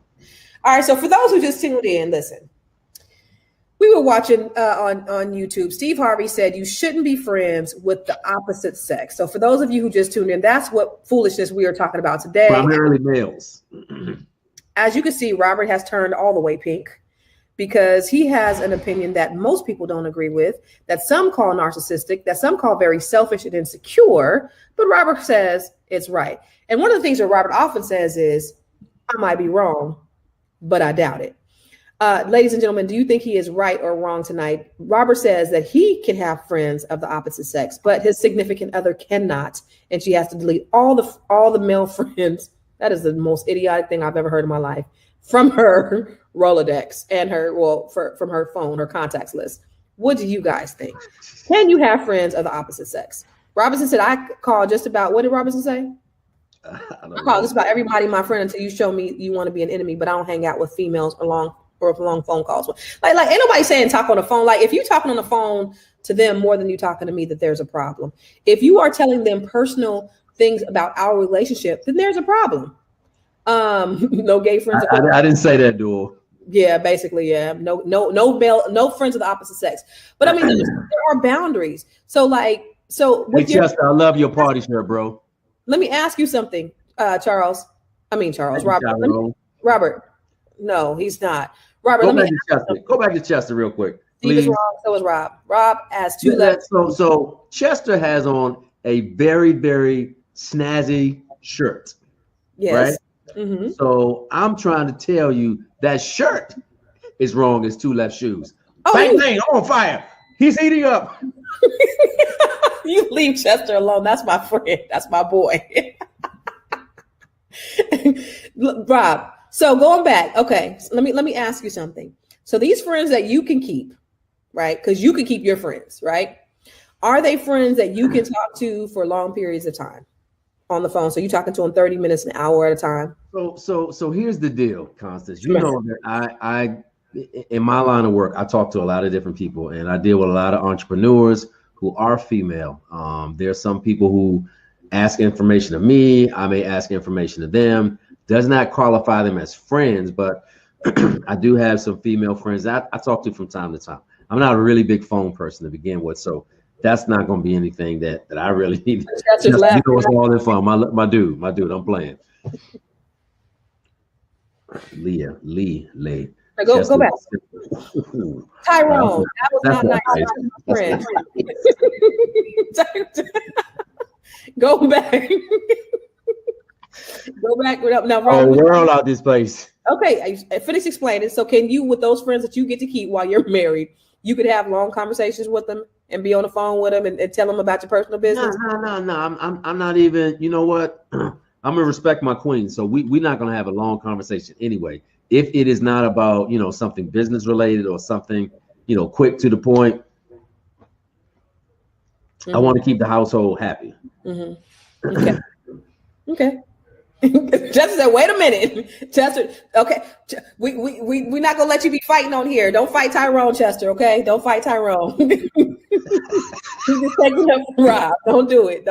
All right. So for those who just tuned in, listen. We were watching on YouTube. Steve Harvey said you shouldn't be friends with the opposite sex. So for those of you who just tuned in, that's what foolishness we are talking about today. Primarily males. As you can see, Robert has turned all the way pink because he has an opinion that most people don't agree with, that some call narcissistic, that some call very selfish and insecure. But Robert says it's right. And one of the things that Robert often says is, I might be wrong, but I doubt it. Ladies and gentlemen, do you think he is right or wrong tonight? Robert says that he can have friends of the opposite sex, but his significant other cannot, and she has to delete all the male friends. That is the most idiotic thing I've ever heard in my life from her Rolodex and from her phone, her contacts list. What do you guys think? Can you have friends of the opposite sex? Robinson said, I call just about, what did Robinson say? I call just about everybody my friend until you show me you want to be an enemy, but I don't hang out with females for long phone calls. Like ain't nobody saying talk on the phone. Like if you talking on the phone to them more than you talking to me, that there's a problem. If you are telling them personal things about our relationship, then there's a problem. No gay friends. I didn't say that, dude. Yeah, basically, yeah. No friends of the opposite sex. But I mean, there are boundaries. So Hey, Chester, I love your party shirt, bro. Let me ask you something, Charles. Robert. No, he's not. Robert, Go back to Chester real quick. Steve is wrong, so is Rob. Rob has two left. So Chester has on a very, very snazzy shirt. Yes. Right? Mm-hmm. So I'm trying to tell you that shirt is wrong as two left shoes. Oh, bang, bang, on fire. He's heating up. You leave Chester alone. That's my friend. That's my boy. Rob. So going back, okay. So let me ask you something. So these friends that you can keep, right? Because you can keep your friends, right? Are they friends that you can talk to for long periods of time on the phone? So you're talking to them 30 minutes, an hour at a time. So here's the deal, Constance. You know that I in my line of work, I talk to a lot of different people, and I deal with a lot of entrepreneurs who are female. There's some people who ask information of me. I may ask information to them. Does not qualify them as friends, but I do have some female friends that I talk to from time to time. I'm not a really big phone person to begin with, so that's not going to be anything that I really need. It's all in fun. My dude, I'm playing. Lee. Go back. Tyrone, that was not nice. Friend. Go back. Go back. Now, Ron, world out this place. Okay, I finished explaining. So, can you, with those friends that you get to keep while you're married, you could have long conversations with them and be on the phone with them and tell them about your personal business? No. I'm not even. You know what? I'm gonna respect my queen, so we're not gonna have a long conversation anyway. If it is not about something business related or something quick to the point, I want to keep the household happy. Mm-hmm. Okay. Chester said, "Wait a minute, Chester. Okay, we're not gonna let you be fighting on here. Don't fight Tyrone, Chester. Okay, don't fight Tyrone. He's just taking up for Rob. Don't do it.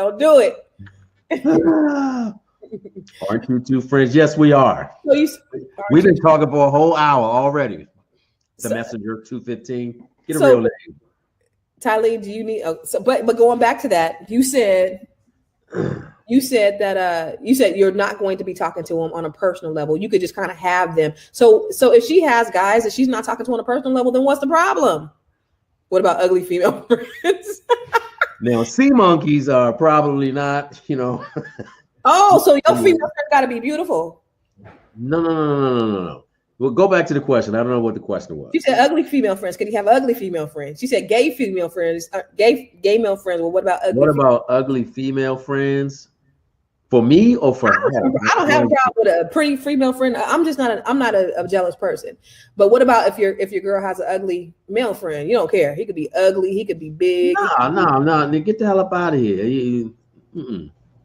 Aren't you two friends? Yes, we are. We've been talking for a whole hour already. The messenger 215. Get a real name. Tylee, do you need? But going back to that, you said that you're not going to be talking to them on a personal level. You could just kind of have them. So if she has guys that she's not talking to on a personal level, then what's the problem? What about ugly female friends? Now, sea monkeys are probably not, Oh, so your female friend got to be beautiful. No. Well, go back to the question. I don't know what the question was. She said ugly female friends. Can you have ugly female friends? She said gay female friends, gay male friends. Well, what about ugly? What about ugly female friends? For me or for her? I don't have a problem with a pretty female friend. I'm not a jealous person. But what about if your girl has an ugly male friend? You don't care. He could be ugly. He could be big. No. Get the hell up out of here.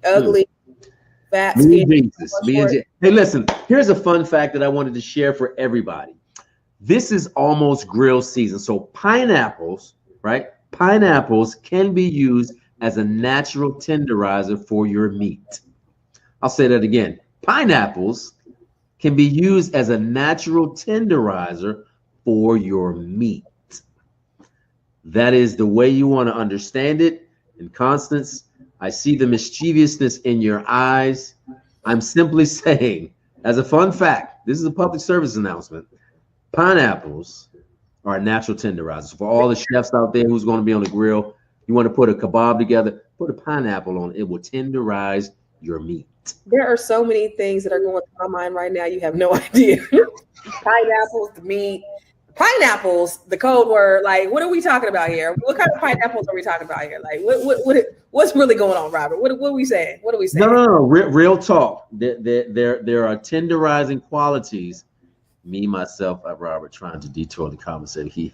Ugly. Fat, me and Jesus. Hey, listen, here's a fun fact that I wanted to share for everybody. This is almost grill season. So pineapples, right? Pineapples can be used as a natural tenderizer for your meat. I'll say that again. Pineapples can be used as a natural tenderizer for your meat. That is the way you want to understand it. And Constance, I see the mischievousness in your eyes. I'm simply saying, as a fun fact, this is a public service announcement. Pineapples are natural tenderizers. For all the chefs out there who's going to be on the grill, you want to put a kebab together, put a pineapple on it. It will tenderize your meat. There are so many things that are going through my mind right now. You have no idea. Pineapples, the meat. Pineapples, the code word. Like, what are we talking about here? What kind of pineapples are we talking about here? Like, what's really going on, Robert? What are we saying? What are we saying? No. Real talk. There are tenderizing qualities. Me, myself, Robert, trying to detour the conversation.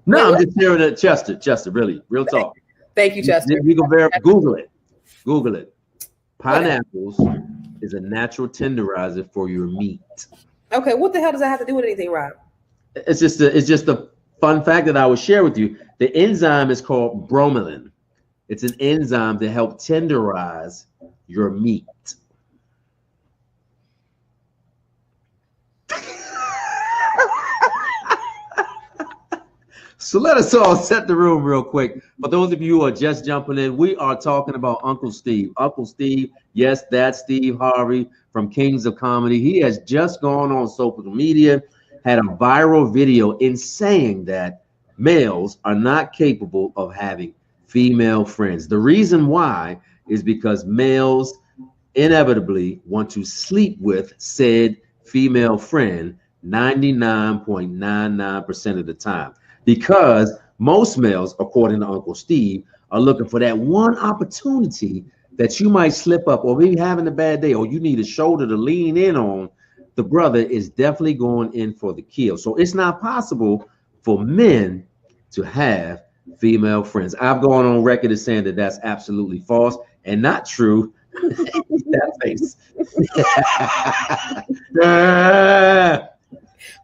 No, I'm just hearing it, Chester. Really, real talk. Thank you, Chester. You can verify. Google it. Pineapples is a natural tenderizer for your meat. Okay, what the hell does that have to do with anything, Rob? It's just a fun fact that I will share with you. The enzyme is called bromelain. It's an enzyme to help tenderize your meat. So let us all set the room real quick. For those of you who are just jumping in, we are talking about Uncle Steve. Uncle Steve, yes, that's Steve Harvey from Kings of Comedy. He has just gone on social media, had a viral video in saying that males are not capable of having female friends. The reason why is because males inevitably want to sleep with said female friend 99.99% of the time. Because most males, according to Uncle Steve, are looking for that one opportunity that you might slip up, or maybe having a bad day, or you need a shoulder to lean in on. The brother is definitely going in for the kill. So it's not possible for men to have female friends. I've gone on record as saying that that's absolutely false and not true. That face.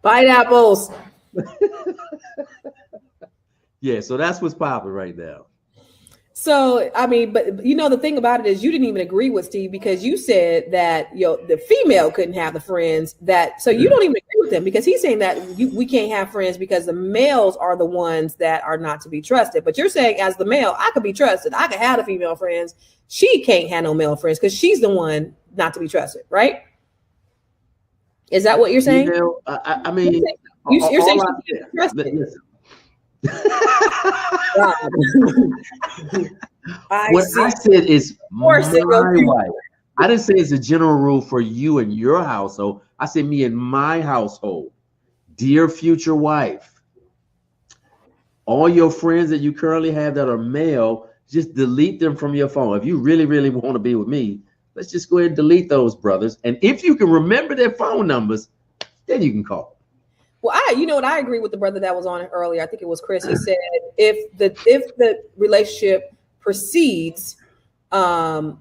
Pineapples. Yeah, so that's what's popping right now. So, I mean, but you know, the thing about it is you didn't even agree with Steve, because you said that the female couldn't have the friends that, so you don't even agree with him, because he's saying that we can't have friends because the males are the ones that are not to be trusted. But you're saying as the male, I could be trusted. I could have the female friends. She can't have no male friends because she's the one not to be trusted, right? Is that what you're saying? Female, I mean, you're saying she can't be trusted. I said is my wife. I didn't say it's a general rule for you and your household. I said me and my household. Dear future wife, all your friends that you currently have that are male, just delete them from your phone. If you really, really want to be with me, let's just go ahead and delete those brothers. And if you can remember their phone numbers, then you can call. Well, I agree with the brother that was on it earlier. I think it was Chris. He said if the relationship precedes the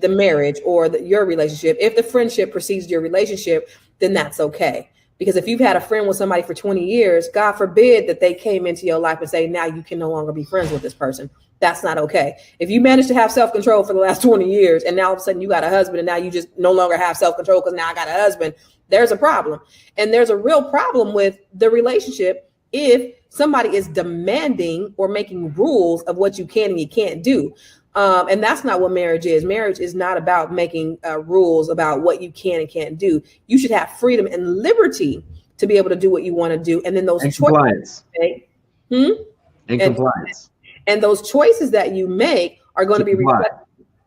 marriage or your relationship, if the friendship precedes your relationship, then that's okay. Because if you've had a friend with somebody for 20 years, God forbid that they came into your life and say, now you can no longer be friends with this person. That's not okay. If you managed to have self-control for the last 20 years and now all of a sudden you got a husband and now you just no longer have self-control because now I got a husband, there's a problem. And there's a real problem with the relationship if somebody is demanding or making rules of what you can and you can't do. And that's not what marriage is. Marriage is not about making rules about what you can and can't do. You should have freedom and liberty to be able to do what you want to do. And then those choices. And compliance. And those choices that you make are going to be reflective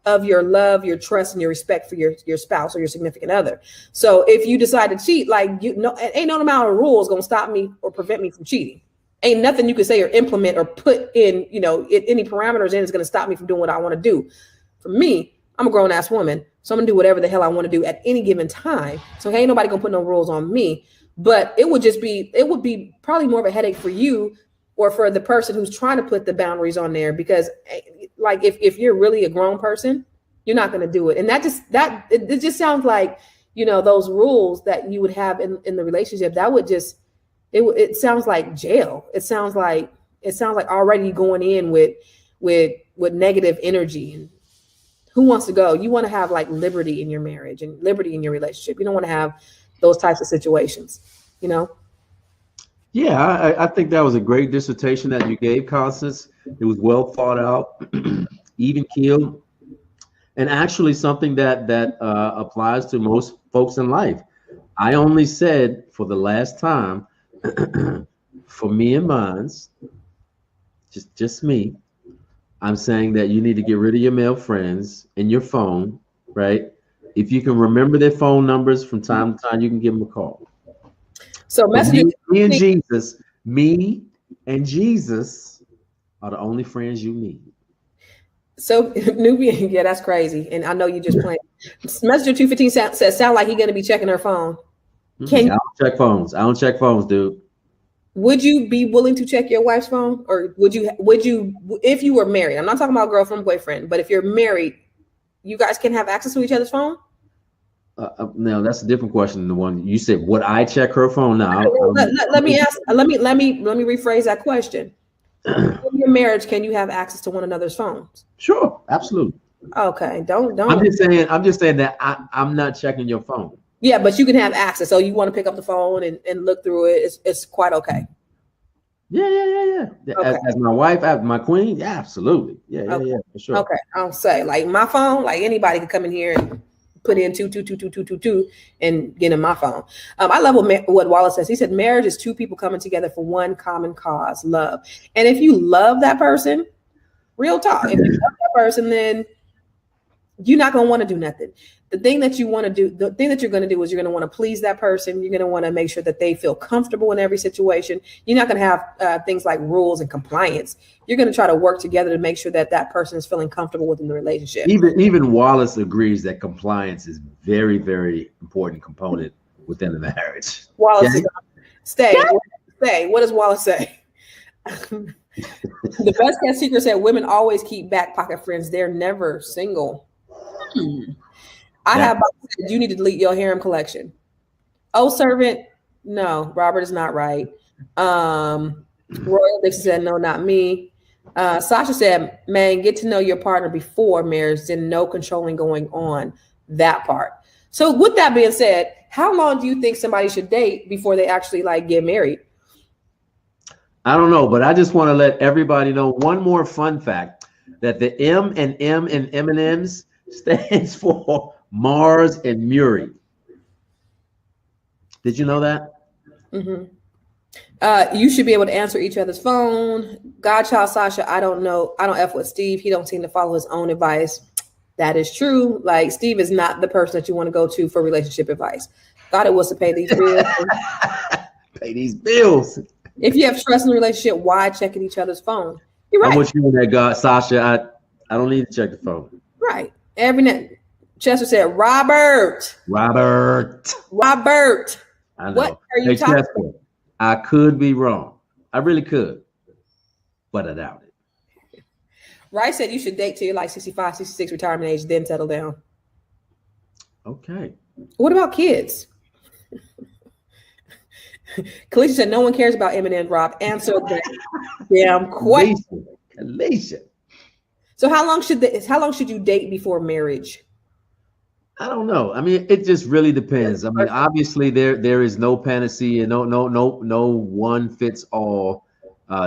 of your love, your trust, and your respect for your spouse or your significant other. So if you decide to cheat, ain't no amount of rules going to stop me or prevent me from cheating. Ain't nothing you can say or implement or put in, any parameters in is going to stop me from doing what I want to do. For me, I'm a grown ass woman, so I'm gonna do whatever the hell I want to do at any given time. So ain't nobody gonna put no rules on me. But it would be probably more of a headache for you or for the person who's trying to put the boundaries on there, because like if you're really a grown person, you're not going to do it. And it just sounds like, those rules that you would have in the relationship, that would just, it sounds like jail. It sounds like already going in with negative energy. And who wants to go? You want to have like liberty in your marriage and liberty in your relationship. You don't want to have those types of situations, Yeah, I think that was a great dissertation that you gave, Constance. It was well thought out, even keeled, and actually something that applies to most folks in life. I only said for the last time, for me and mine's, just me, I'm saying that you need to get rid of your male friends in your phone, right? If you can remember their phone numbers from time to time, you can give them a call. So me and Jesus are the only friends you need. So Nubian, yeah, that's crazy. And I know you just playing. Messenger 215 says sound like he's gonna be checking her phone. I don't check phones. I don't check phones, dude. Would you be willing to check your wife's phone, or would you if you were married? I'm not talking about girlfriend, boyfriend, but if you're married, you guys can have access to each other's phone. No, that's a different question than the one you said. Would I check her phone? No. Let me rephrase that question. In your marriage, can you have access to one another's phones? Sure, absolutely. Okay, don't. I'm just saying that I'm not checking your phone. Yeah, but you can have access. So you want to pick up the phone and look through it. It's quite okay. Yeah. Okay. As my wife, as my queen, yeah, absolutely. Yeah, for sure. Okay, I'll say like my phone, like anybody can come in here and put in 2222222 and get in my phone. I love what Wallace says. He said marriage is two people coming together for one common cause, love. And if you love that person, real talk, if you love that person, then you're not going to want to do nothing. The thing that you want to do, the thing that you're going to do is you're going to want to please that person. You're going to want to make sure that they feel comfortable in every situation. You're not going to have things like rules and compliance. You're going to try to work together to make sure that that person is feeling comfortable within the relationship. Even Wallace agrees that compliance is very, very important component within the marriage. Wallace, stay. What does Wallace say? The best kept secret said women always keep back pocket friends. They're never single. I have said you need to delete your harem collection. Oh, servant, no, Robert is not right. Royal Dixon said no, not me. Sasha said, man, get to know your partner before marriage, then no controlling going on. That part. So with that being said, how long do you think somebody should date before they actually like get married? I don't know, but I just want to let everybody know one more fun fact, that the M in M&M's stands for Mars and Muri. Did you know that? Mm-hmm. You should be able to answer each other's phone. Godchild Sasha, I don't know. I don't F with Steve. He don't seem to follow his own advice. That is true. Like Steve is not the person that you want to go to for relationship advice. Thought it was to pay these bills. Pay these bills. If you have trust in the relationship, why checking each other's phone? You're right. I'm with you on that, God, Sasha. I don't need to check the phone. Right. Every night. Chester said, Robert. I know. What are you talking about? I could be wrong. I really could, but I doubt it. Rice said you should date till you're like 65, 66 retirement age, then settle down. Okay. What about kids? Kalisha said no one cares about Eminem, Rob. Answer the damn question. Kalisha. So how long should you date before marriage? I don't know. I mean, it just really depends. I mean, obviously there is no panacea, no one fits all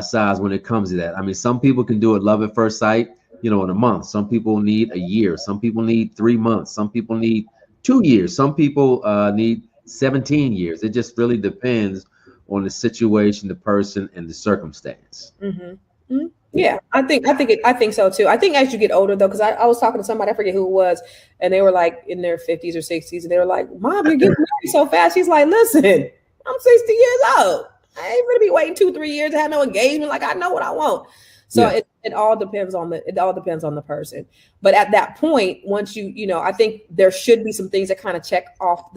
size when it comes to that. I mean, some people can do it love at first sight, in a month. Some people need a year. Some people need 3 months. Some people need 2 years. Some people need 17 years. It just really depends on the situation, the person, and the circumstance. Mm-hmm. Mm-hmm. Yeah, I think so too. I think as you get older though, because I was talking to somebody, I forget who it was, and they were like in their 50s or 60s, and they were like, "Mom, you're getting married so fast." She's like, "Listen, I'm 60 years old. I ain't gonna be waiting 2-3 years to have no engagement. Like I know what I want." So yeah. It all depends on the person. But at that point, once I think there should be some things that kind of check off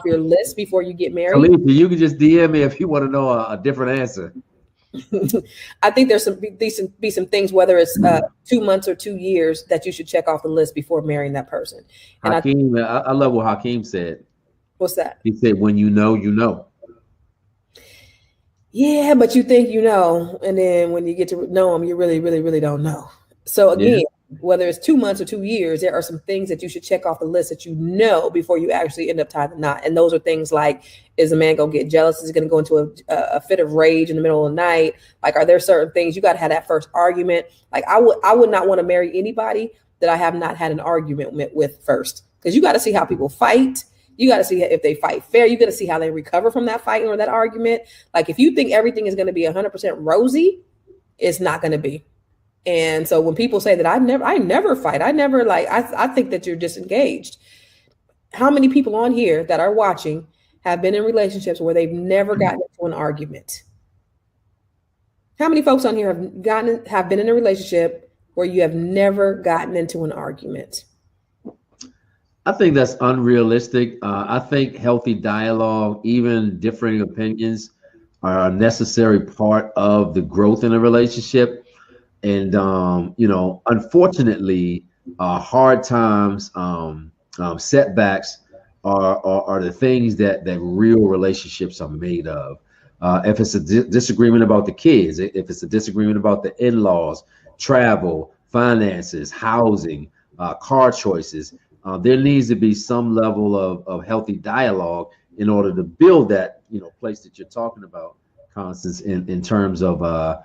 your list before you get married. Alicia, you can just DM me if you want to know a different answer. I think there's some things, whether it's 2 months or 2 years, that you should check off the list before marrying that person. And Hakeem, I love what Hakeem said. What's that? He said, when you know, you know. Yeah, but you think you know, and then when you get to know them, you really, really, really don't know. So again, whether it's 2 months or 2 years, there are some things that you should check off the list that you know before you actually end up tying the knot. And those are things like, is a man going to get jealous? Is he going to go into a fit of rage in the middle of the night? Like, are there certain things you got to have that first argument? Like, I would not want to marry anybody that I have not had an argument with first, because you got to see how people fight. You got to see if they fight fair. You got to see how they recover from that fight or that argument. Like, if you think everything is going to be 100% rosy, it's not going to be. And so when people say that I never fight, I think that you're disengaged. How many people on here that are watching have been in relationships where they've never gotten into an argument? How many folks on here have been in a relationship where you have never gotten into an argument? I think that's unrealistic. I think healthy dialogue, even differing opinions, are a necessary part of the growth in a relationship. And, unfortunately, hard times, setbacks are the things that real relationships are made of. If it's a disagreement about the kids, if it's a disagreement about the in-laws, travel, finances, housing, car choices. There needs to be some level of healthy dialogue in order to build that, place that you're talking about, Constance, in terms of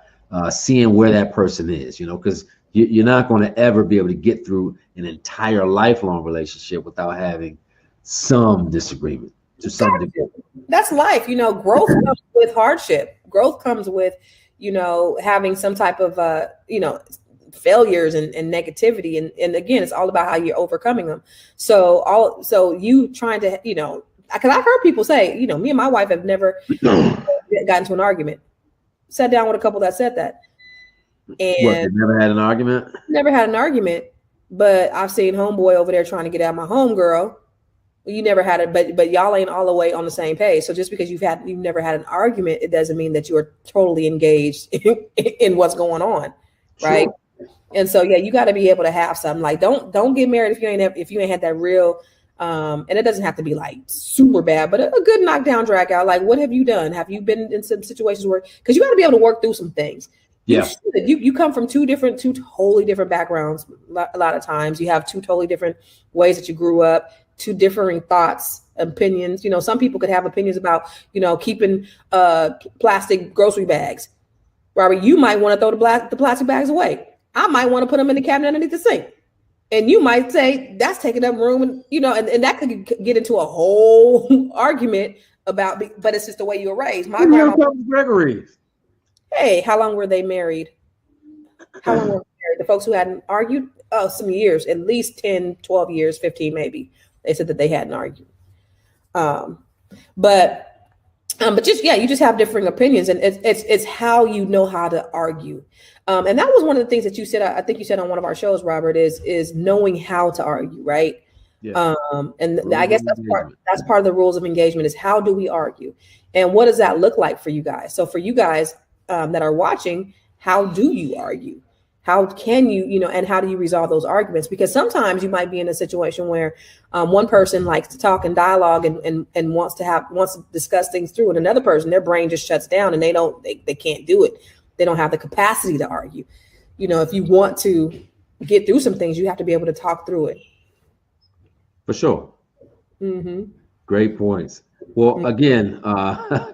seeing where that person is, because you're not going to ever be able to get through an entire lifelong relationship without having some disagreement to some degree. That's life. Growth comes with hardship. Growth comes with, having some type of, failures and negativity. And again, it's all about how you're overcoming them. So you trying to, because I've heard people say, me and my wife have never gotten into an argument. Sat down with a couple that said that. And they never had an argument? Never had an argument, but I've seen homeboy over there trying to get at my homegirl. You never had it, but y'all ain't all the way on the same page. So just because you've never had an argument, it doesn't mean that you're totally engaged in what's going on, right? Sure. And so you got to be able to have something. Like don't get married if you ain't had that real. And it doesn't have to be like super bad, but a good knockdown drag out. Like, what have you done? Have you been in some situations where, because you got to be able to work through some things. Yeah. You come from two totally different backgrounds. A lot of times you have two totally different ways that you grew up, two differing thoughts, opinions. Some people could have opinions about, keeping plastic grocery bags. Robert, you might want to throw the plastic bags away. I might want to put them in the cabinet underneath the sink. And you might say that's taking up room, and that could get into a whole argument about, but it's just the way you were raised. My grandma, Gregory. Hey, how long were they married? The folks who hadn't argued? Oh, some years, at least 10, 12 years, 15 maybe. They said that they hadn't argued. But just, you just have differing opinions, and it's how you know how to argue. And that was one of the things that you said, I think you said on one of our shows, Robert, is knowing how to argue, right? Yeah. And I guess that's part of the rules of engagement is how do we argue? And what does that look like for you guys? So for you guys that are watching, how do you argue? How can you, and how do you resolve those arguments? Because sometimes you might be in a situation where one person likes to talk and dialogue and wants to discuss things through, and another person, their brain just shuts down and they can't do it. They don't have the capacity to argue. If you want to get through some things, you have to be able to talk through it. For sure. Mm-hmm. Great points. Well, again,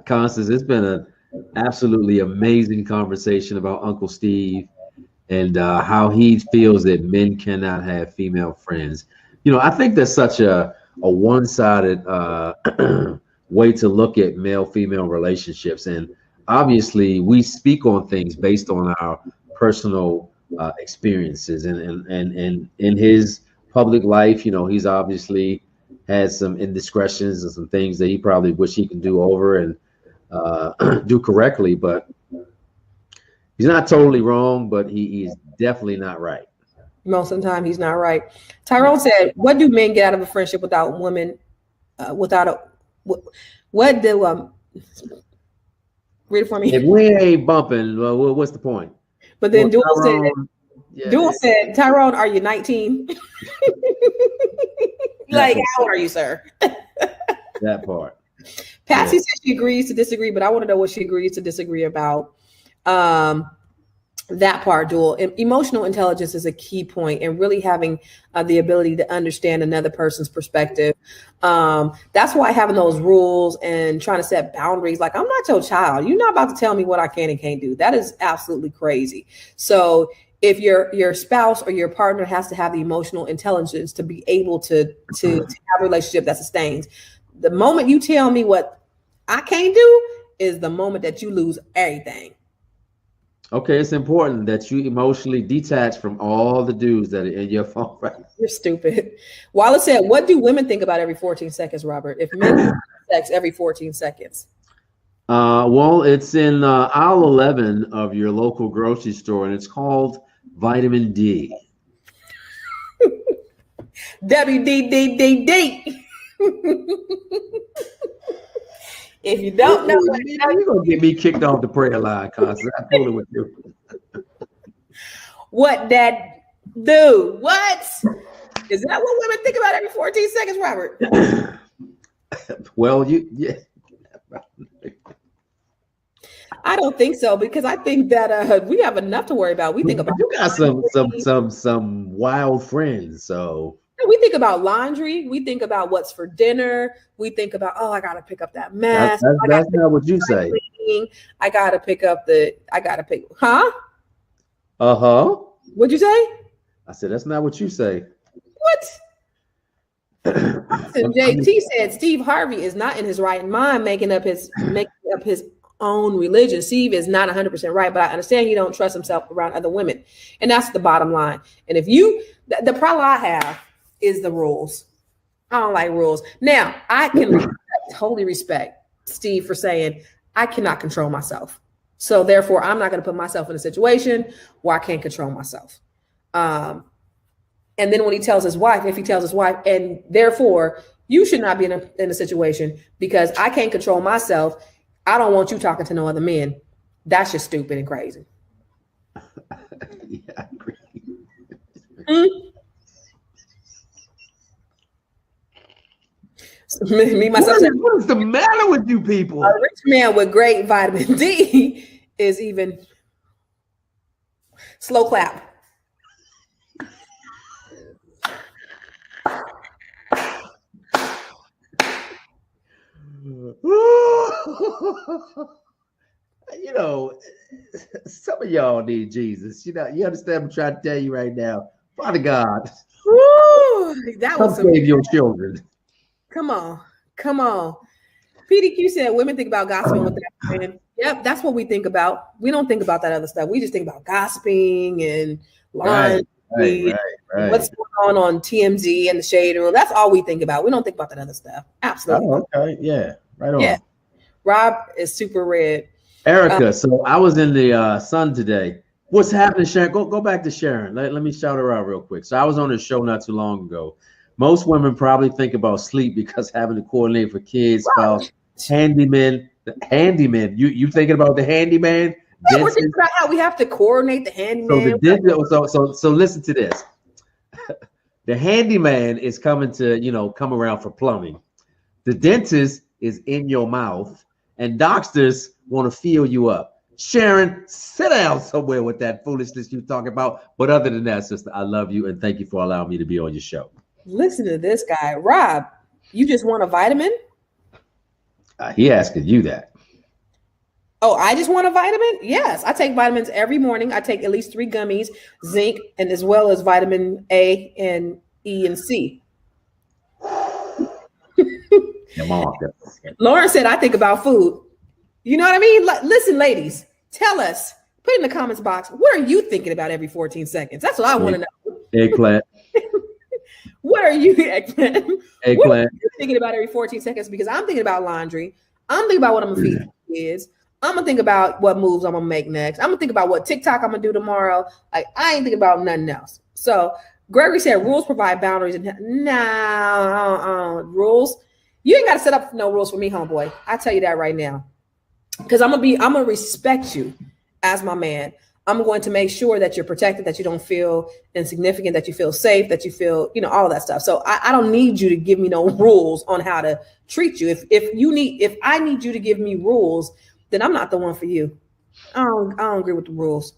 Constance, it's been an absolutely amazing conversation about Uncle Steve and how he feels that men cannot have female friends. I think that's such a one-sided way to look at male-female relationships. And obviously, we speak on things based on our personal experiences. And in his public life, he's obviously had some indiscretions and some things that he probably wish he could do over and do correctly. But he's not totally wrong, but he is definitely not right. Most of the time, he's not right. Tyrone said, "What do men get out of a friendship without women? What do read it for me? If we ain't bumping, well, what's the point?" But then Dual said, "Tyrone, are you 19?" Like, how old are you, sir? That part. Patsy said she agrees to disagree, but I want to know what she agrees to disagree about. That part, Dual. Emotional intelligence is a key point, and really having the ability to understand another person's perspective. That's why having those rules and trying to set boundaries, like, I'm not your child. You're not about to tell me what I can and can't do. That is absolutely crazy. So if your spouse or your partner has to have the emotional intelligence to be able to have a relationship that sustains. The moment you tell me what I can't do is the moment that you lose everything. Okay, it's important that you emotionally detach from all the dudes that are in your phone right now. You're stupid. Wallace said, "What do women think about every 14 seconds, Robert? If men have sex every 14 seconds?" Well, it's in aisle 11 of your local grocery store, and it's called vitamin D. WDDDD. If you don't know, you're gonna get me kicked off the prayer line, Constance. I'm fooling with you. What that do? What is that? What women think about every 14 seconds, Robert? Well, yeah. I don't think so, because I think that we have enough to worry about. We think about you got some wild friends, so we think about laundry. We think about what's for dinner. We think about, I gotta pick up that mess. that's not what you say. I gotta pick huh? Uh-huh. What'd you say? I said that's not what you say. What? JT said Steve Harvey is not in his right mind making up his own religion. Steve is not 100% right, but I understand he don't trust himself around other women. And that's the bottom line. And if the problem I have is the rules. I don't like rules. Now, I can totally respect Steve for saying I cannot control myself. So therefore, I'm not going to put myself in a situation where I can't control myself. And then when he tells his wife, and therefore you should not be in a situation because I can't control myself. I don't want you talking to no other men. That's just stupid and crazy. Yeah, I agree. Me myself. What is the matter with you people? A rich man with great vitamin D is even slow clap. Some of y'all need Jesus. You understand what I'm trying to tell you right now. Father God, that was save your children. Come on. PDQ said women think about gossiping with their friend. Yep, that's what we think about. We don't think about that other stuff. We just think about gossiping and lying. Right. What's going on TMZ and the shade room. That's all we think about. We don't think about that other stuff. Absolutely. Oh, okay. Yeah. Right on. Yeah. Rob is super red. Erica, so I was in the Sun today. What's happening, Sharon? Go back to Sharon. Let me shout her out real quick. So I was on a show not too long ago. Most women probably think about sleep because having to coordinate for kids, spouse, handyman. You thinking about the handyman? Yeah, we're thinking about how we have to coordinate the handyman. So listen to this. The handyman is coming to come around for plumbing. The dentist is in your mouth, and doctors want to feel you up. Sharon, sit down somewhere with that foolishness you talking about. But other than that, sister, I love you and thank you for allowing me to be on your show. Listen to this guy, Rob. You just want a vitamin? He asking you that. Oh, I just want a vitamin? Yes, I take vitamins every morning. I take at least 3 gummies, zinc, and as well as vitamin A and E and C. Lauren said, I think about food. You know what I mean? Listen, ladies, tell us. Put in the comments box, what are you thinking about every 14 seconds? That's what I want to know. Eggplant. What are you, Eggplant? Eggplant. What are you thinking about every 14 seconds? Because I'm thinking about laundry. I'm thinking about what I'm going to feed my kids. I'm going to think about what moves I'm going to make next. I'm going to think about what TikTok I'm going to do tomorrow. Like, I ain't thinking about nothing else. So Gregory said rules provide boundaries. Rules. You ain't got to set up no rules for me, homeboy. I tell you that right now. Because I'm going to respect you as my man. I'm going to make sure that you're protected, that you don't feel insignificant, that you feel safe, that you feel, all of that stuff. So I don't need you to give me no rules on how to treat you. If I need you to give me rules, then I'm not the one for you. I don't agree with the rules.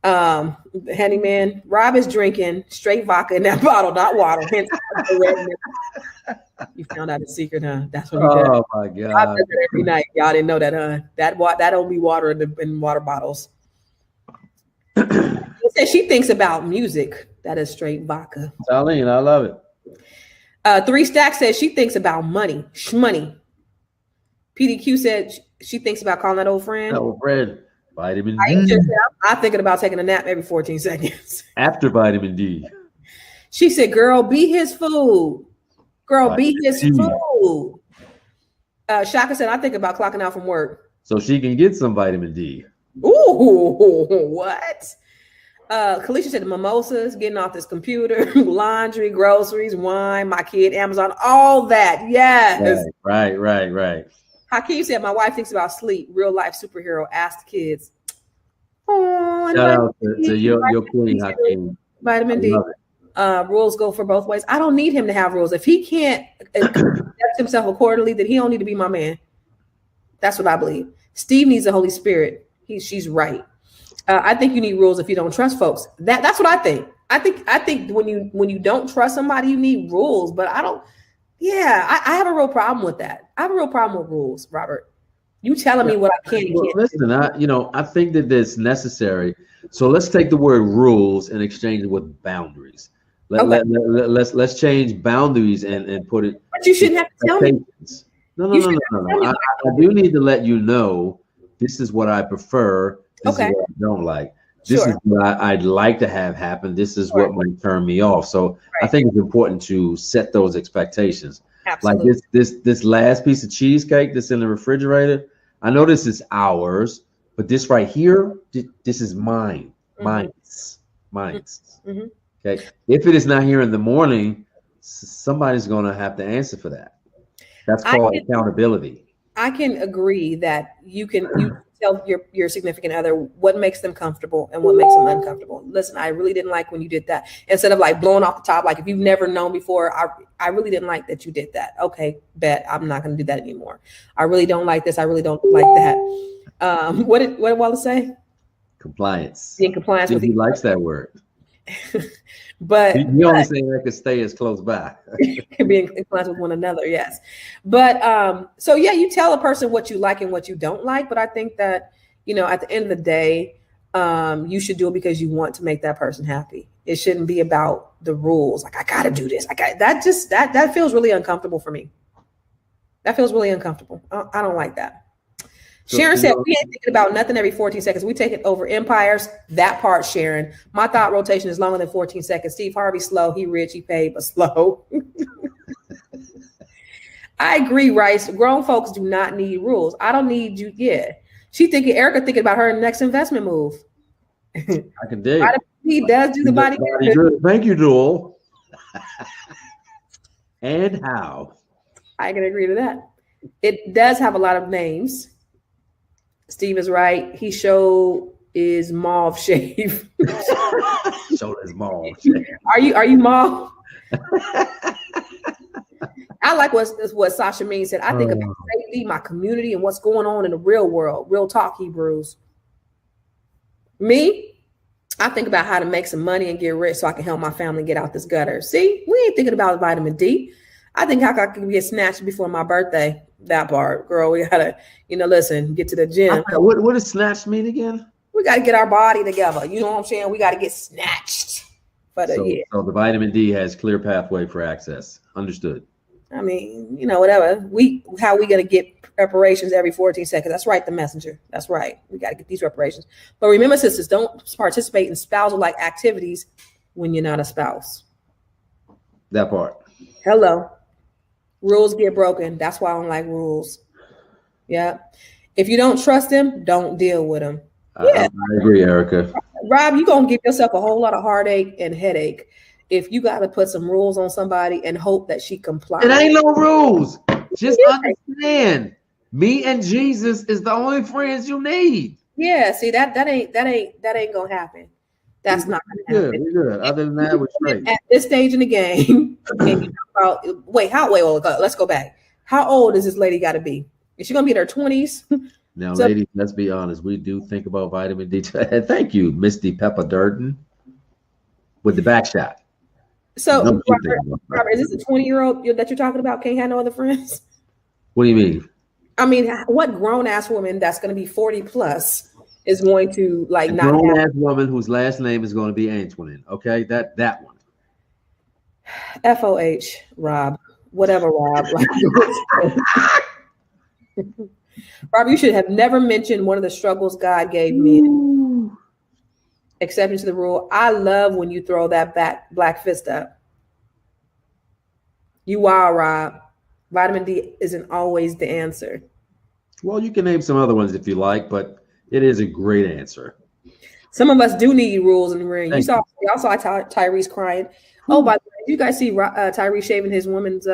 Handyman, Rob is drinking straight vodka in that bottle, not water. Hence, you found out the secret, huh? That's what he did. Oh my God! Rob does it every night. Y'all didn't know that, huh? That don't be water in water bottles. She said she thinks about music. That is straight vodka. Darlene, I love it. 3 Stack says she thinks about money. Shmoney. PDQ said she thinks about calling that old friend. Old friend. Vitamin D. D. I'm thinking about taking a nap every 14 seconds. After vitamin D. She said, girl, be his food. Girl, vitamin be his D. Food. Shaka said, I think about clocking out from work. So she can get some vitamin D. Ooh, what? Kalisha said mimosas, getting off this computer, laundry, groceries, wine, my kid, Amazon, all that. Yes. Right. Hakeem said, my wife thinks about sleep, real life superhero, ask the kids. Oh, shout out to your queen, Hakeem. Vitamin D. Rules go for both ways. I don't need him to have rules. If he can't conduct himself accordingly, then he don't need to be my man. That's what I believe. Steve needs the Holy Spirit. She's right. I think you need rules if you don't trust folks. That's what I think. I think when you don't trust somebody, you need rules. But I don't. Yeah, I have a real problem with that. I have a real problem with rules, Robert. You telling me what I can and can't. Listen, I think that that's necessary. So let's take the word rules and exchange it with boundaries. Let's change boundaries and put it. But you shouldn't have to tell me. No. I do need to let you know this is what I prefer. This is what I don't like. This is what I'd like to have happen. This is what might turn me off. So I think it's important to set those expectations. Absolutely. Like this last piece of cheesecake that's in the refrigerator. I know this is ours, but this right here, this is mine. Mine's. Mm-hmm. Okay. If it is not here in the morning, somebody's going to have to answer for that. That's called accountability. I can agree that you tell your significant other what makes them comfortable and what makes them uncomfortable. Listen, I really didn't like when you did that. Instead of like blowing off the top, like if you've never known before, I really didn't like that you did that. Okay, bet I'm not going to do that anymore. I really don't like this. I really don't like that. What did Wallace say? Compliance. Being compliance with he likes that word. But you only say I could stay as close by. Being in compliance with one another, yes. But so yeah, you tell a person what you like and what you don't like. But I think that, at the end of the day, you should do it because you want to make that person happy. It shouldn't be about the rules. Like, I gotta do this. That feels really uncomfortable for me. That feels really uncomfortable. I don't like that. Sharon said, we ain't thinking about nothing every 14 seconds. We take it over empires. That part, Sharon. My thought rotation is longer than 14 seconds. Steve Harvey, slow. He rich, he paid, but slow. I agree, Rice. Grown folks do not need rules. I don't need you. Yeah. Erica thinking about her next investment move. I can dig. He does do the body. Thank you, Joel. And how? I can agree to that. It does have a lot of names. Steve is right. He is mauve shave. Show is mauve shave. Are you mauve? I like what Sasha Mean said. I think about safety, my community, and what's going on in the real world. Real talk, Hebrews. Me, I think about how to make some money and get rich so I can help my family get out this gutter. See, we ain't thinking about vitamin D. I think how I can get snatched before my birthday. That part, girl, we gotta, listen, get to the gym. What does snatch mean again? We gotta get our body together. You know what I'm saying? We gotta get snatched for the year. So the vitamin D has clear pathway for access. Understood. I mean, whatever. How we gonna get reparations every 14 seconds? That's right, the messenger. That's right. We gotta get these reparations. But remember, sisters, don't participate in spousal-like activities when you're not a spouse. That part. Hello. Rules get broken. That's why I don't like rules. Yeah. If you don't trust them, don't deal with them. Yeah. I agree, Erica. Rob, you're going to give yourself a whole lot of heartache and headache if you got to put some rules on somebody and hope that she complies. It ain't no rules. Just understand. Me and Jesus is the only friends you need. Yeah. See, that ain't going to happen. That's not going to happen. We're good. Other than that, we're straight. At this stage in the game, let's go back. How old is this lady got to be? Is she going to be in her 20s? Now, ladies, let's be honest. We do think about vitamin D. Thank you, Misty Pepper Durden, with the back shot. So, Robert, is this a 20-year-old that you're talking about? Can't have no other friends? What do you mean? I mean, what grown-ass woman that's going to be 40 plus is going to not have a grown-ass woman whose last name is going to be Antoine. Okay, that one. FOH, Rob. Whatever, Rob. Rob, you should have never mentioned one of the struggles God gave me. Exception to the rule. I love when you throw that black fist up. You wild, Rob. Vitamin D isn't always the answer. Well, you can name some other ones if you like, but it is a great answer. Some of us do need rules in the ring. Y'all saw Tyrese crying. Oh, by the way, did you guys see Tyrese shaving his woman's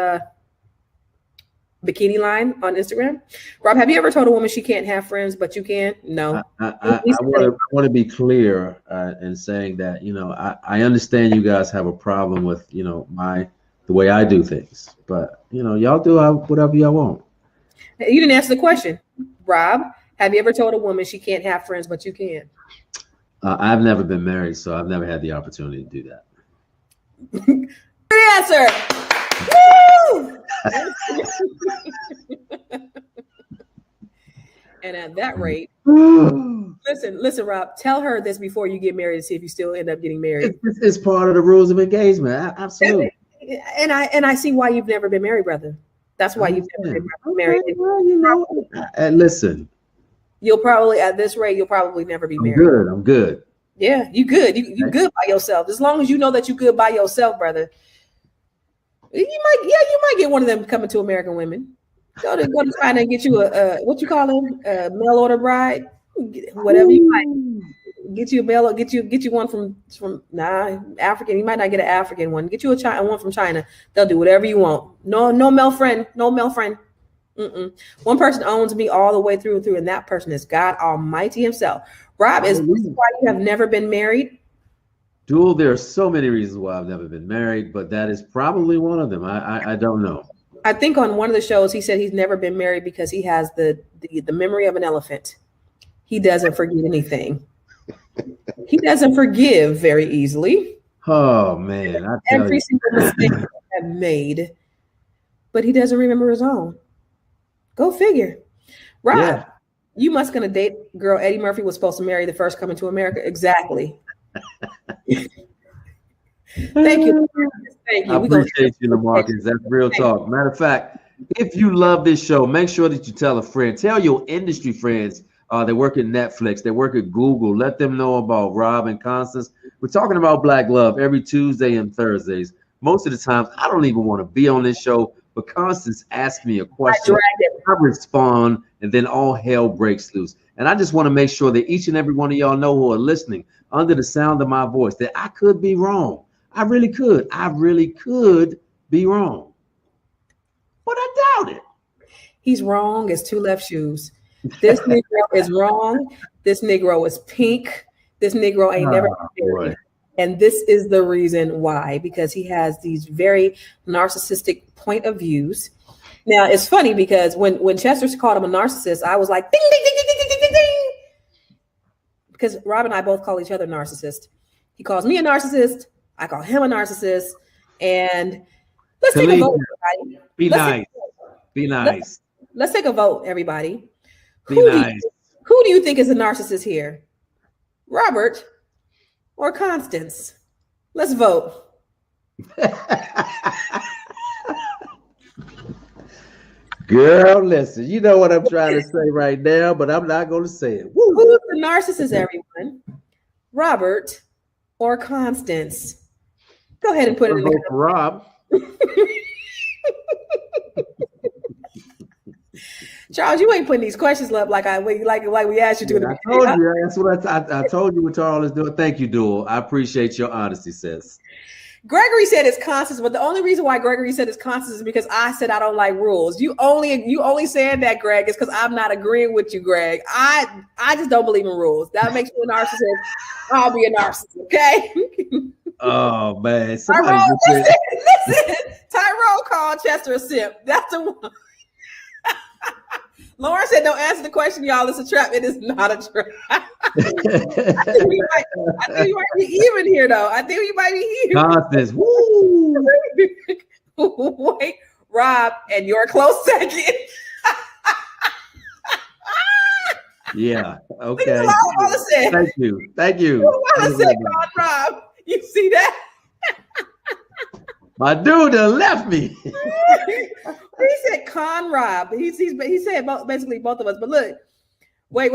bikini line on Instagram? Rob, have you ever told a woman she can't have friends, but you can? No. I want to be clear in saying that, I understand you guys have a problem with, the way I do things, but, y'all do whatever y'all want. You didn't answer the question, Rob. Have you ever told a woman she can't have friends, but you can? I've never been married, so I've never had the opportunity to do that. Good answer. Woo! And at that rate, listen, Rob, tell her this before you get married to see if you still end up getting married. It's part of the rules of engagement. Absolutely. And I see why you've never been married, brother. That's why you've never been married. Well, you know, and listen, you'll probably, at this rate, you'll probably never be married. I'm good. Yeah, you good. You good by yourself. As long as you know that you good by yourself, brother. You might get one of them coming to American Women. Go to China and get you a what you call them, a mail order bride, whatever you might get you a mail, get you one from African. You might not get an African one. Get you one from China. They'll do whatever you want. No male friend. One person owns me all the way through and through, and that person is God Almighty Himself. Rob, is this why you have never been married? Dual, there are so many reasons why I've never been married, but that is probably one of them. I don't know. I think on one of the shows he said he's never been married because he has the memory of an elephant. He doesn't forget anything. He doesn't forgive very easily. Oh man, every single mistake he has made, but he doesn't remember his own. Go figure. Rob, yeah. You must gonna date girl Eddie Murphy was supposed to marry the first coming to America. Exactly. Thank you. Thank you. I appreciate you, LaMarcus. That's real talk. Matter of fact, if you love this show, make sure that you tell a friend. Tell your industry friends. They work at Netflix. They work at Google. Let them know about Rob and Constance. We're talking about Black love every Tuesday and Thursdays. Most of the times, I don't even want to be on this show, but Constance asks me a question. I respond, and then all hell breaks loose. And I just want to make sure that each and every one of y'all know who are listening under the sound of my voice that I could be wrong. I really could. I really could be wrong. But I doubt it. He's wrong as two left shoes. This Negro is wrong. This Negro is pink. This Negro ain't never been married. And this is the reason why, because he has these very narcissistic point of views. Now, it's funny because when Chester called him a narcissist, I was like, ding, ding, ding, ding, ding, ding, ding. Because Rob and I both call each other narcissist. He calls me a narcissist. I call him a narcissist. And let's take a vote, everybody. Be nice. Let's take a vote, everybody. Who do you think is a narcissist here? Robert or Constance? Let's vote. Girl, listen, you know what I'm trying to say right now, but I'm not going to say it. Woo. Who's the narcissist, everyone? Robert or Constance? Go ahead and put it in the Rob. Charles, you ain't putting these questions up like we asked you to. I told you. That's what I told you what Charles is doing. Thank you, Dual. I appreciate your honesty, sis. Gregory said it's Constance, but the only reason why Gregory said it's Constance is because I said I don't like rules. You only saying that, Greg, is because I'm not agreeing with you, Greg. I just don't believe in rules. That makes you a narcissist. I'll be a narcissist, okay? Oh man. Tyrone, listen. Tyrone called Chester a simp. That's the one. Lauren said, "Don't answer the question, y'all. It's a trap. It is not a trap." I think you might be even here, though. I think you might be here. Constance, woo! Wait, Rob, and your close second. Yeah. Okay. Thank you. Wallace said, Rob. You see that? My dude done left me. He said Con Rob. He said basically both of us. But look, wait.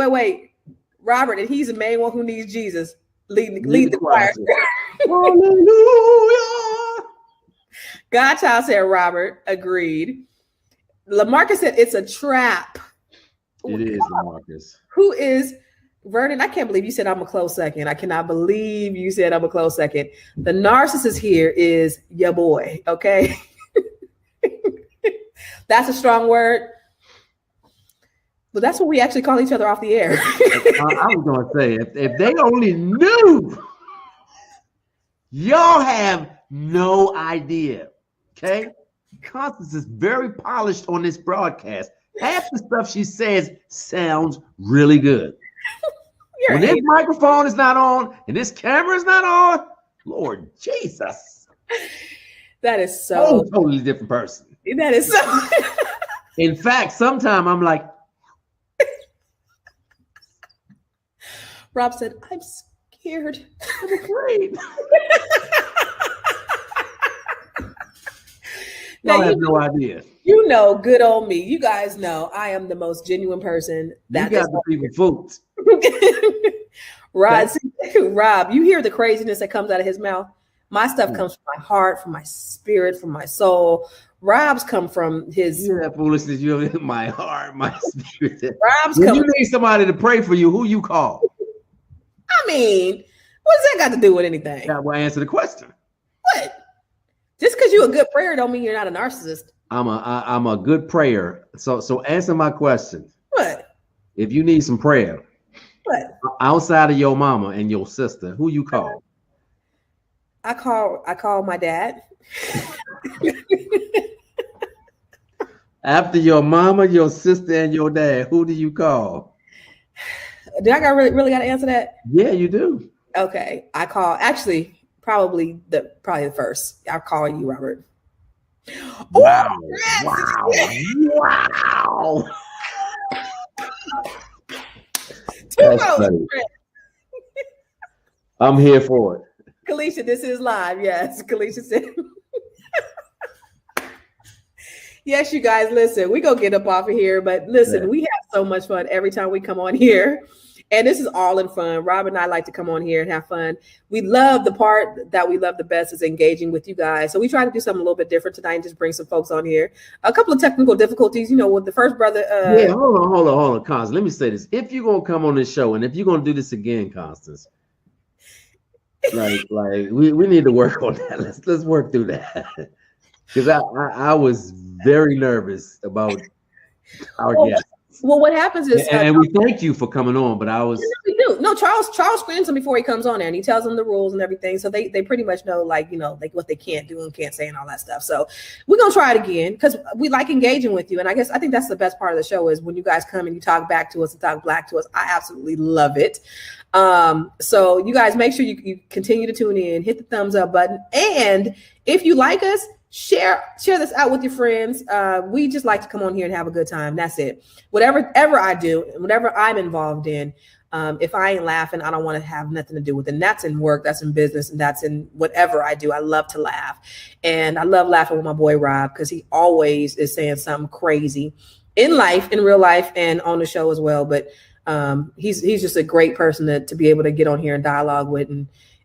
Robert, and he's the main one who needs Jesus. Lead the choir. Hallelujah. Godchild said Robert. Agreed. LaMarcus said it's a trap. It is LaMarcus. Who is Vernon? I can't believe you said I'm a close second. I cannot believe you said I'm a close second. The narcissist here is your boy, okay? That's a strong word. But that's what we actually call each other off the air. I was going to say, if they only knew, y'all have no idea, okay? Constance is very polished on this broadcast. Half the stuff she says sounds really good. When this microphone is not on and this camera is not on, Lord Jesus. That is so totally different person. That is so. In fact, sometimes I'm like, Rob said, I'm scared. I'm afraid. Now, I have no idea. You know, good old me. You guys know I am the most genuine person. That you got the people fooled. Rob, you hear the craziness that comes out of his mouth? My stuff comes from my heart, from my spirit, from my soul. Rob's come from his. Yeah, that foolishness. You have my heart, my spirit. Rob's when you need somebody to pray for you, who you call? I mean, what does that got to do with anything? That will answer the question. What? Just because you're a good prayer don't mean you're not a narcissist. I'm a good prayer. So answer my question. What? If you need some prayer, what? Outside of your mama and your sister, who you call? I call my dad. After your mama, your sister, and your dad, who do you call? Do I really got to answer that? Yeah, you do. Okay, I call probably the first. I'll call you, Robert. Wow! Ooh, wow! That's funny. I'm here for it. Kalisha, this is live. Yes, Kalisha said. Yes, you guys, listen, we go get up off of here, but listen, we have so much fun every time we come on here. And this is all in fun. Rob and I like to come on here and have fun. We love the part that we love the best is engaging with you guys. So we try to do something a little bit different tonight and just bring some folks on here. A couple of technical difficulties, with the first brother. Yeah, hold on, Constance. Let me say this. If you're going to come on this show and if you're going to do this again, Constance, like we need to work on that. Let's work through that. Because I was very nervous about our guest. Well, what happens is, and we thank you for coming on, but I was. We do. No, Charles screens them before he comes on there, and he tells them the rules and everything, so they pretty much know, like what they can't do and can't say and all that stuff. So we're gonna try it again because we like engaging with you, and I think that's the best part of the show is when you guys come and you talk back to us and talk black to us. I absolutely love it. So you guys make sure you continue to tune in, hit the thumbs up button, and if you like us, share this out with your friends. We just like to come on here and have a good time. That's it. Whatever I do, whatever I'm involved in, if I ain't laughing, I don't want to have nothing to do with it. And that's in work, that's in business, and that's in whatever I do. I love to laugh. And I love laughing with my boy Rob because he always is saying something crazy in life, in real life, and on the show as well. But he's just a great person to be able to get on here and dialogue with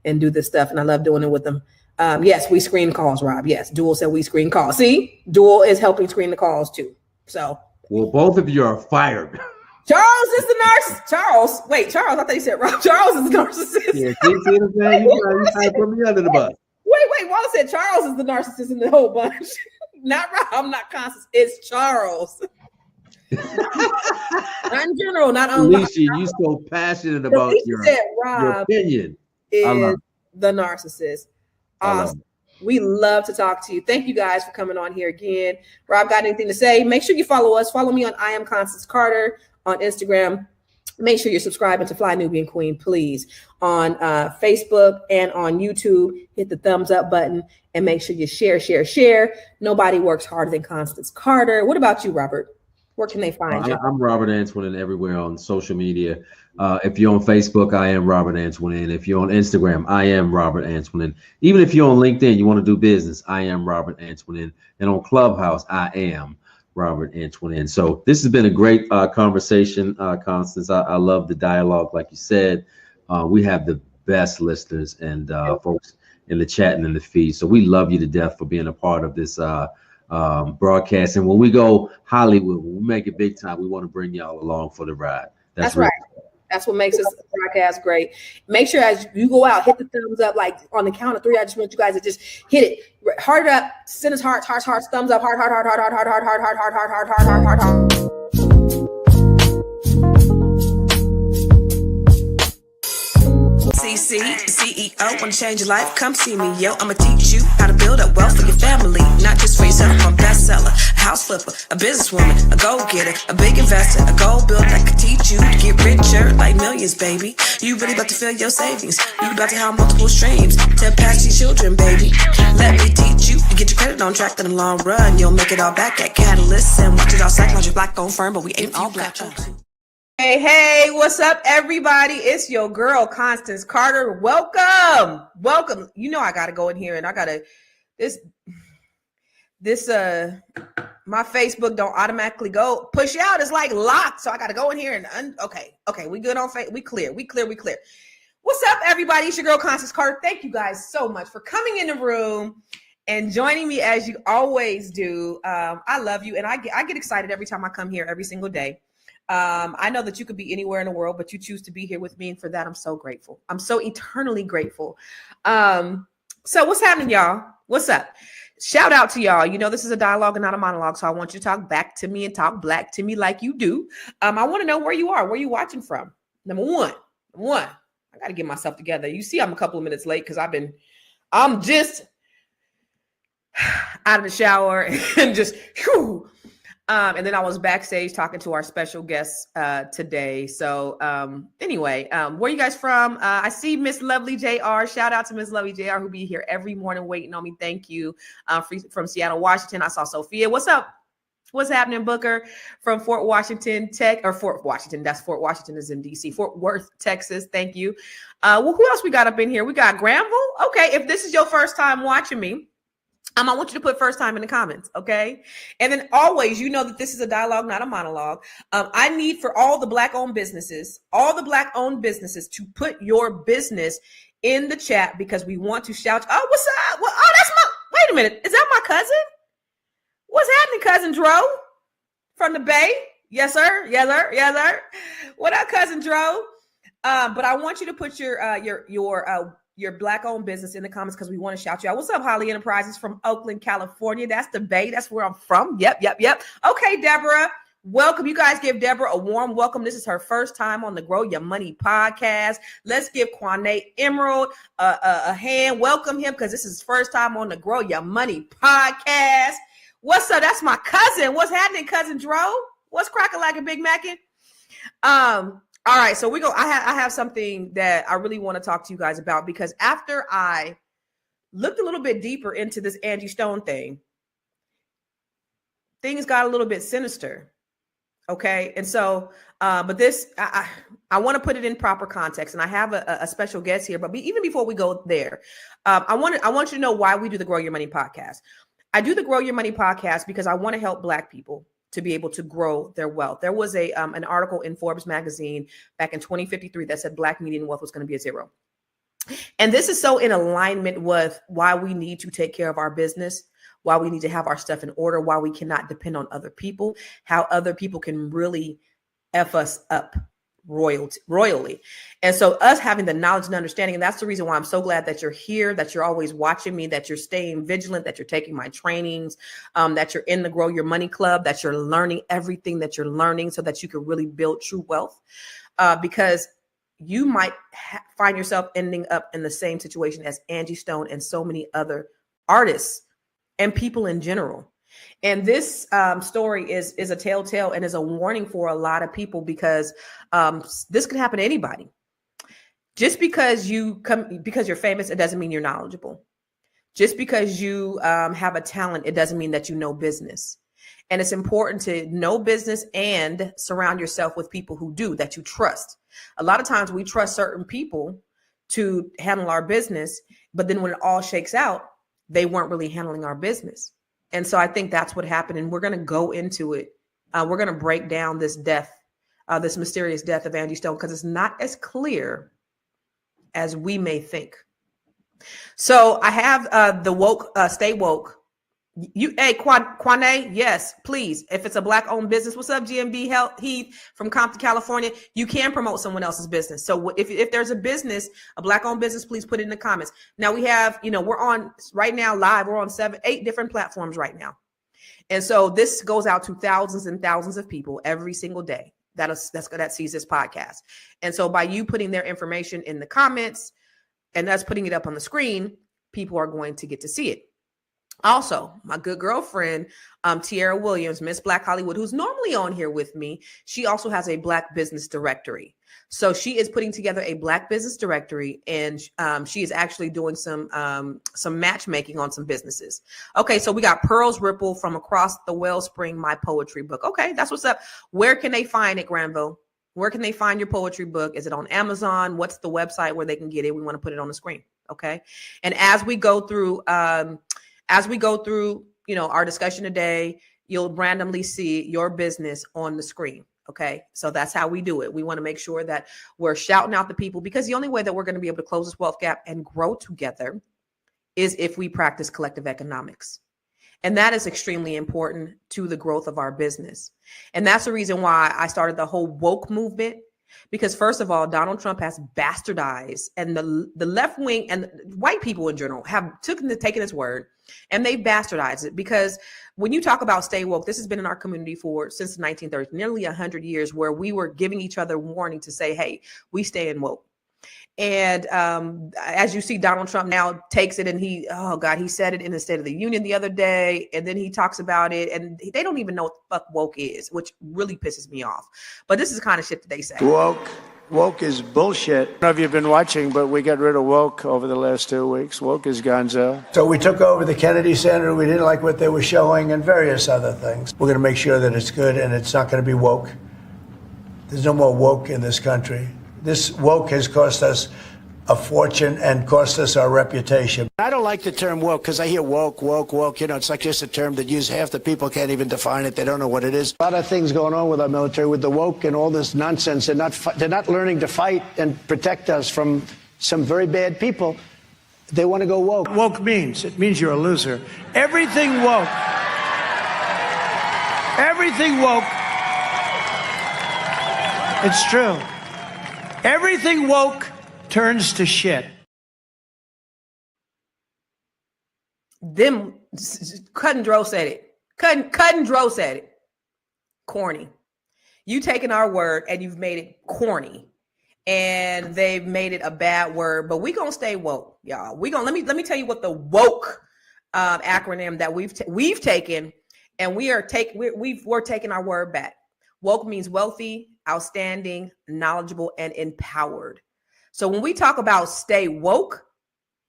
and do this stuff. And I love doing it with him. Yes, we screen calls, Rob. Yes, Dual said we screen calls. See, Dual is helping screen the calls too. So, well, both of you are fired. Charles is the narcissist. Charles, I thought you said Rob. Charles is the narcissist. Yeah, see what I'm saying? You trying to put me under the bus. Wait. Wallace said Charles is the narcissist in the whole bunch. Not Rob. I'm not Constance. It's Charles. Not in general. Not on. Alicia, you so passionate about your opinion. Is the narcissist. Awesome. We love to talk to you. Thank you guys for coming on here again. Rob, got anything to say? Make sure you follow us. Follow me on I Am Constance Carter on Instagram. Make sure you're subscribing to Fly Nubian Queen, please. On Facebook and on YouTube, hit the thumbs up button and make sure you share. Nobody works harder than Constance Carter. What about you, Robert? Where can they find you? I'm Robert Antoine everywhere on social media. If you're on Facebook, I am Robert Antoine. If you're on Instagram, I am Robert Antoine. Even if you're on LinkedIn, you want to do business, I am Robert Antoine. And on Clubhouse, I am Robert Antoine. So this has been a great conversation, Constance. I love the dialogue. Like you said, we have the best listeners and folks in the chat and in the feed. So we love you to death for being a part of this broadcast. And when we go Hollywood, when we make it big time, we want to bring y'all along for the ride. That's right. That's what makes this broadcast great. Make sure as you go out, hit the thumbs up, like on the count of 3. I just want you guys to just hit it. Heart up, send us hearts, thumbs up, heart. see, CEO, wanna change your life? Come see me, yo. I'ma teach you how to build up wealth for your family, not just for yourself. I'm a bestseller, a house flipper, a businesswoman, a go-getter, a big investor, a goal builder that can teach you to get richer like millions, baby. You really about to fill your savings. You about to have multiple streams to pass your children, baby. Let me teach you to get your credit on track in the long run. You'll make it all back at Catalyst and watch it all psychology black on firm, but we ain't all black. Hey, what's up, everybody? It's your girl, Constance Carter. Welcome. You know I gotta go in here and I gotta my Facebook don't automatically go push out. It's like locked, so I gotta go in here and okay. We good on Facebook. We clear. What's up, everybody? It's your girl, Constance Carter. Thank you guys so much for coming in the room and joining me as you always do. I love you, and I get excited every time I come here every single day. I know that you could be anywhere in the world, but you choose to be here with me. And for that, I'm so grateful. I'm so eternally grateful. So what's happening, y'all? What's up? Shout out to y'all. You know, this is a dialogue and not a monologue. So I want you to talk back to me and talk black to me like you do. I want to know where you are, where you watching from. Number one, I got to get myself together. You see, I'm a couple of minutes late because I'm just out of the shower and just, whew. And then I was backstage talking to our special guests today. So anyway, where you guys from? I see Miss Lovely JR. Shout out to Miss Lovely JR who be here every morning waiting on me. Thank you. From Seattle, Washington. I saw Sophia. What's up? What's happening, Booker? From Fort Washington, Fort Washington. That's Fort Washington is in DC. Fort Worth, Texas. Thank you. Well, who else we got up in here? We got Granville. Okay, if this is your first time watching me, I want you to put first time in the comments, okay? And then always, you know that this is a dialogue, not a monologue. I need for all the Black-owned businesses to put your business in the chat because we want to shout. Oh, what's up? Well, wait a minute. Is that my cousin? What's happening, Cousin Dro? From the Bay? Yes, sir. Yes, sir. What up, Cousin Dro? But I want you to put your Black-owned business in the comments because we want to shout you out. What's up, Holly Enterprises from Oakland, California? That's the Bay. That's where I'm from. Yep. Okay, Deborah, welcome. You guys give Deborah a warm welcome. This is her first time on the Grow Your Money podcast. Let's give Quane Emerald a hand. Welcome him because this is his first time on the Grow Your Money podcast. What's up? That's my cousin. What's happening, Cousin Dro? What's cracking like a Big Mackin'? All right, so I have something that I really want to talk to you guys about because after I looked a little bit deeper into this Angie Stone thing, things got a little bit sinister. Okay, and so, but this I want to put it in proper context, and I have a special guest here. But even before we go there, I want you to know why we do the Grow Your Money podcast. I do the Grow Your Money podcast because I want to help Black people to be able to grow their wealth. There was an article in Forbes magazine back in 2053 that said Black median wealth was going to be at 0. And this is so in alignment with why we need to take care of our business, why we need to have our stuff in order, why we cannot depend on other people, how other people can really F us up royally. And so us having the knowledge and understanding, and that's the reason why I'm so glad that you're here, that you're always watching me, that you're staying vigilant, that you're taking my trainings, that you're in the Grow Your Money Club, that you're learning everything that you're learning so that you can really build true wealth. Because you might find yourself ending up in the same situation as Angie Stone and so many other artists and people in general. And this story is a telltale and is a warning for a lot of people because this could happen to anybody. Just because because you're famous, it doesn't mean you're knowledgeable. Just because you have a talent, it doesn't mean that you know business. And it's important to know business and surround yourself with people who do, that you trust. A lot of times we trust certain people to handle our business, but then when it all shakes out, they weren't really handling our business. And so I think that's what happened. And we're going to go into it. We're going to break down this death, this mysterious death of Angie Stone, because it's not as clear as we may think. So I have the woke, stay woke. Hey, Quane, yes, please. If it's a Black-owned business, what's up, GMB Heath from Compton, California? You can promote someone else's business. So if there's a business, a Black-owned business, please put it in the comments. Now we have, we're on right now live. We're on 8 different platforms right now. And so this goes out to thousands and thousands of people every single day that sees this podcast. And so by you putting their information in the comments, and us putting it up on the screen, people are going to get to see it. Also, my good girlfriend, Tiara Williams, Miss Black Hollywood, who's normally on here with me, she also has a Black business directory. So she is putting together a Black business directory, and she is actually doing some matchmaking on some businesses. Okay, so we got Pearls Ripple from Across the Wellspring, my poetry book. Okay, that's what's up. Where can they find it, Granville? Where can they find your poetry book? Is it on Amazon? What's the website where they can get it? We want to put it on the screen. Okay, and as we go through, our discussion today, you'll randomly see your business on the screen. Okay. So that's how we do it. We want to make sure that we're shouting out the people, because the only way that we're going to be able to close this wealth gap and grow together is if we practice collective economics. And that is extremely important to the growth of our business. And that's the reason why I started the whole woke movement. Because first of all, Donald Trump has bastardized, and the left wing and white people in general have taken his word and they bastardized it. Because when you talk about stay woke, this has been in our community since the 1930s, nearly 100 years, where we were giving each other warning to say, hey, we stay in woke. And as you see, Donald Trump now takes it, and he said it in the State of the Union the other day, and then he talks about it, and they don't even know what the fuck woke is, which really pisses me off. But this is the kind of shit that they say. Woke is bullshit. I don't know if you've been watching, but we got rid of woke over the last 2 weeks. Woke is gonzo. So we took over the Kennedy Center. We didn't like what they were showing and various other things. We're going to make sure that it's good, and it's not going to be woke. There's no more woke in this country. This woke has cost us a fortune and cost us our reputation. I don't like the term woke because I hear woke. It's like just a term that half the people can't even define it. They don't know what it is. A lot of things going on with our military, with the woke and all this nonsense. They're not learning to fight and protect us from some very bad people. They want to go woke. Woke means you're a loser. Everything woke. It's true. Everything woke turns to shit. Them Cut and Dro said it. Cut and Dro said it. Corny. You taken our word and you've made it corny, and they've made it a bad word. But we gonna stay woke, y'all. Let me tell you what the woke acronym that we've taken, and we're taking our word back. Woke means wealthy, outstanding, knowledgeable, and empowered. So when we talk about stay woke,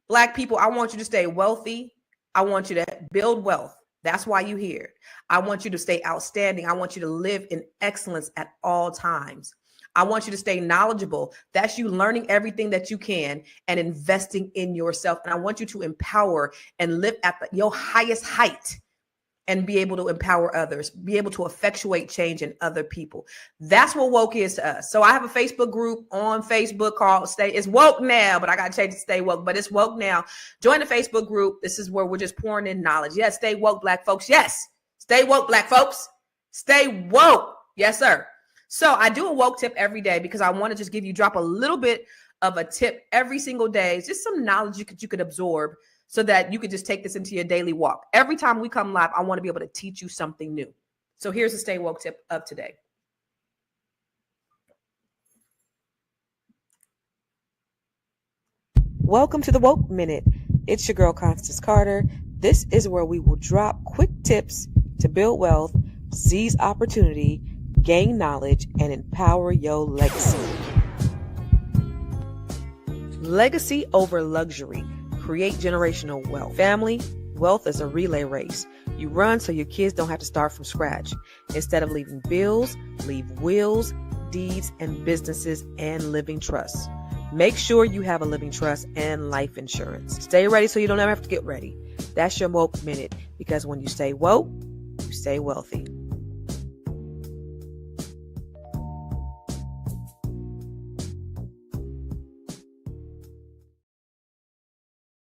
Black people, I want you to stay wealthy. I want you to build wealth. That's why you're here. I want you to stay outstanding. I want you to live in excellence at all times. I want you to stay knowledgeable. That's you learning everything that you can and investing in yourself. And I want you to empower and live at your highest height and be able to empower others, be able to effectuate change in other people. That's what woke is to us. So I have a Facebook group on Facebook called it's woke now, but I got to change it to stay woke, but it's woke now. Join the Facebook group. This is where we're just pouring in knowledge. Yes, stay woke, Black folks. Yes, stay woke, Black folks. Stay woke. Yes, sir. So I do a woke tip every day because I want to just drop a little bit of a tip every single day. It's just some knowledge you could absorb, so that you could just take this into your daily walk. Every time we come live, I want to be able to teach you something new. So here's the Stay Woke tip of today. Welcome to the Woke Minute. It's your girl, Constance Carter. This is where we will drop quick tips to build wealth, seize opportunity, gain knowledge, and empower your legacy. Legacy over luxury. Create generational wealth. Family, wealth is a relay race. You run so your kids don't have to start from scratch. Instead of leaving bills, leave wills, deeds, and businesses and living trusts. Make sure you have a living trust and life insurance. Stay ready so you don't ever have to get ready. That's your Woke Minute, because when you stay woke, you stay wealthy.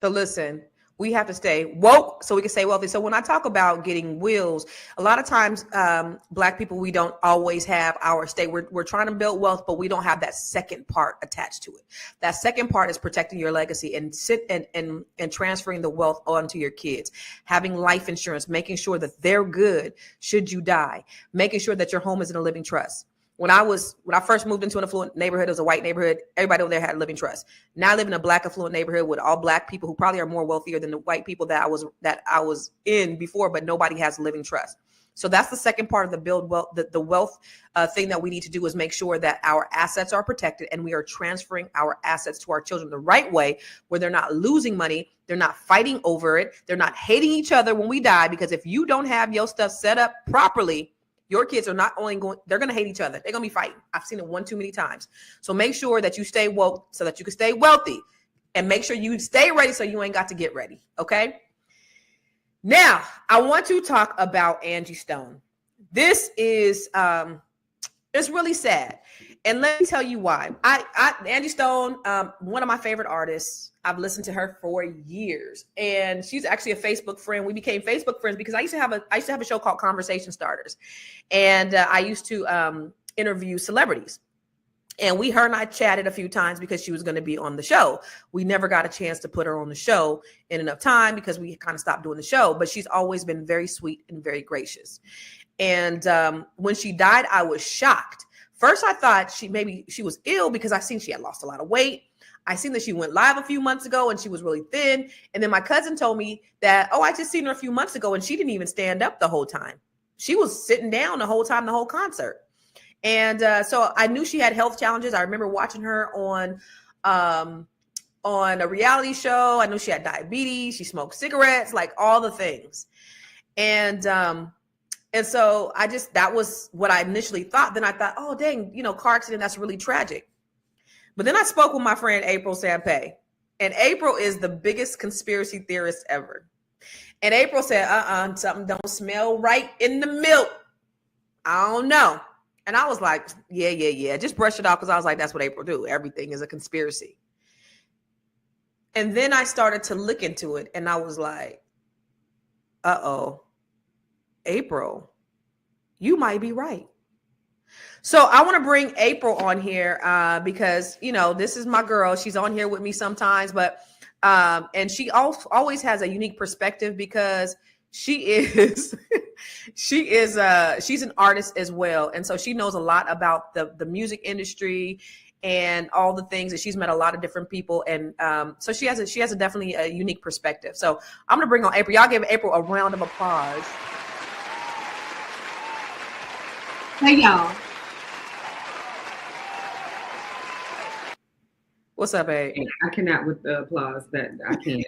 So listen, we have to stay woke so we can stay wealthy. So when I talk about getting wills, a lot of times, Black people, we don't always have our stay. We're trying to build wealth, but we don't have that second part attached to it. That second part is protecting your legacy and and transferring the wealth onto your kids, having life insurance, making sure that they're good should you die, making sure that your home is in a living trust. When I first moved into an affluent neighborhood, it was a white neighborhood. Everybody over there had a living trust. Now I live in a black affluent neighborhood with all black people who probably are more wealthier than the white people that I was in before, but nobody has a living trust. So that's the second part of the build wealth. The wealth thing that we need to do is make sure that our assets are protected and we are transferring our assets to our children the right way, where they're not losing money, they're not fighting over it, they're not hating each other when we die. Because if you don't have your stuff set up properly, your kids are not only they're going to hate each other. They're going to be fighting. I've seen it one too many times. So make sure that you stay woke so that you can stay wealthy, and make sure you stay ready so you ain't got to get ready. Okay. Now I want to talk about Angie Stone. This is, it's really sad. And let me tell you why. Angie Stone, one of my favorite artists. I've listened to her for years, and she's actually a Facebook friend. We became Facebook friends because I used to have a show called Conversation Starters, and I used to interview celebrities. And her and I chatted a few times because she was going to be on the show. We never got a chance to put her on the show in enough time because we kind of stopped doing the show. But she's always been very sweet and very gracious. And when she died, I was shocked. First, I thought she was ill because I seen she had lost a lot of weight. I seen that she went live a few months ago and she was really thin. And then my cousin told me that, I just seen her a few months ago and she didn't even stand up the whole time. She was sitting down the whole time, the whole concert. And so I knew she had health challenges. I remember watching her on a reality show. I knew she had diabetes. She smoked cigarettes, like all the things. And so that was what I initially thought. Then I thought, oh, dang, car accident, that's really tragic. But then I spoke with my friend, April Sampe, and April is the biggest conspiracy theorist ever. And April said, something don't smell right in the milk. I don't know. And I was like, yeah. Just brush it off, because I was like, that's what April do. Everything is a conspiracy. And then I started to look into it, and I was like, April, you might be right. So I want to bring April on here because, this is my girl. She's on here with me sometimes, but and she always has a unique perspective because she's an artist as well. And so she knows a lot about the music industry and all the things that she's met a lot of different people. And so she has definitely a unique perspective. So I'm going to bring on April. Y'all give April a round of applause. Hey, y'all. What's up, babe? I cannot with the applause. That I can't.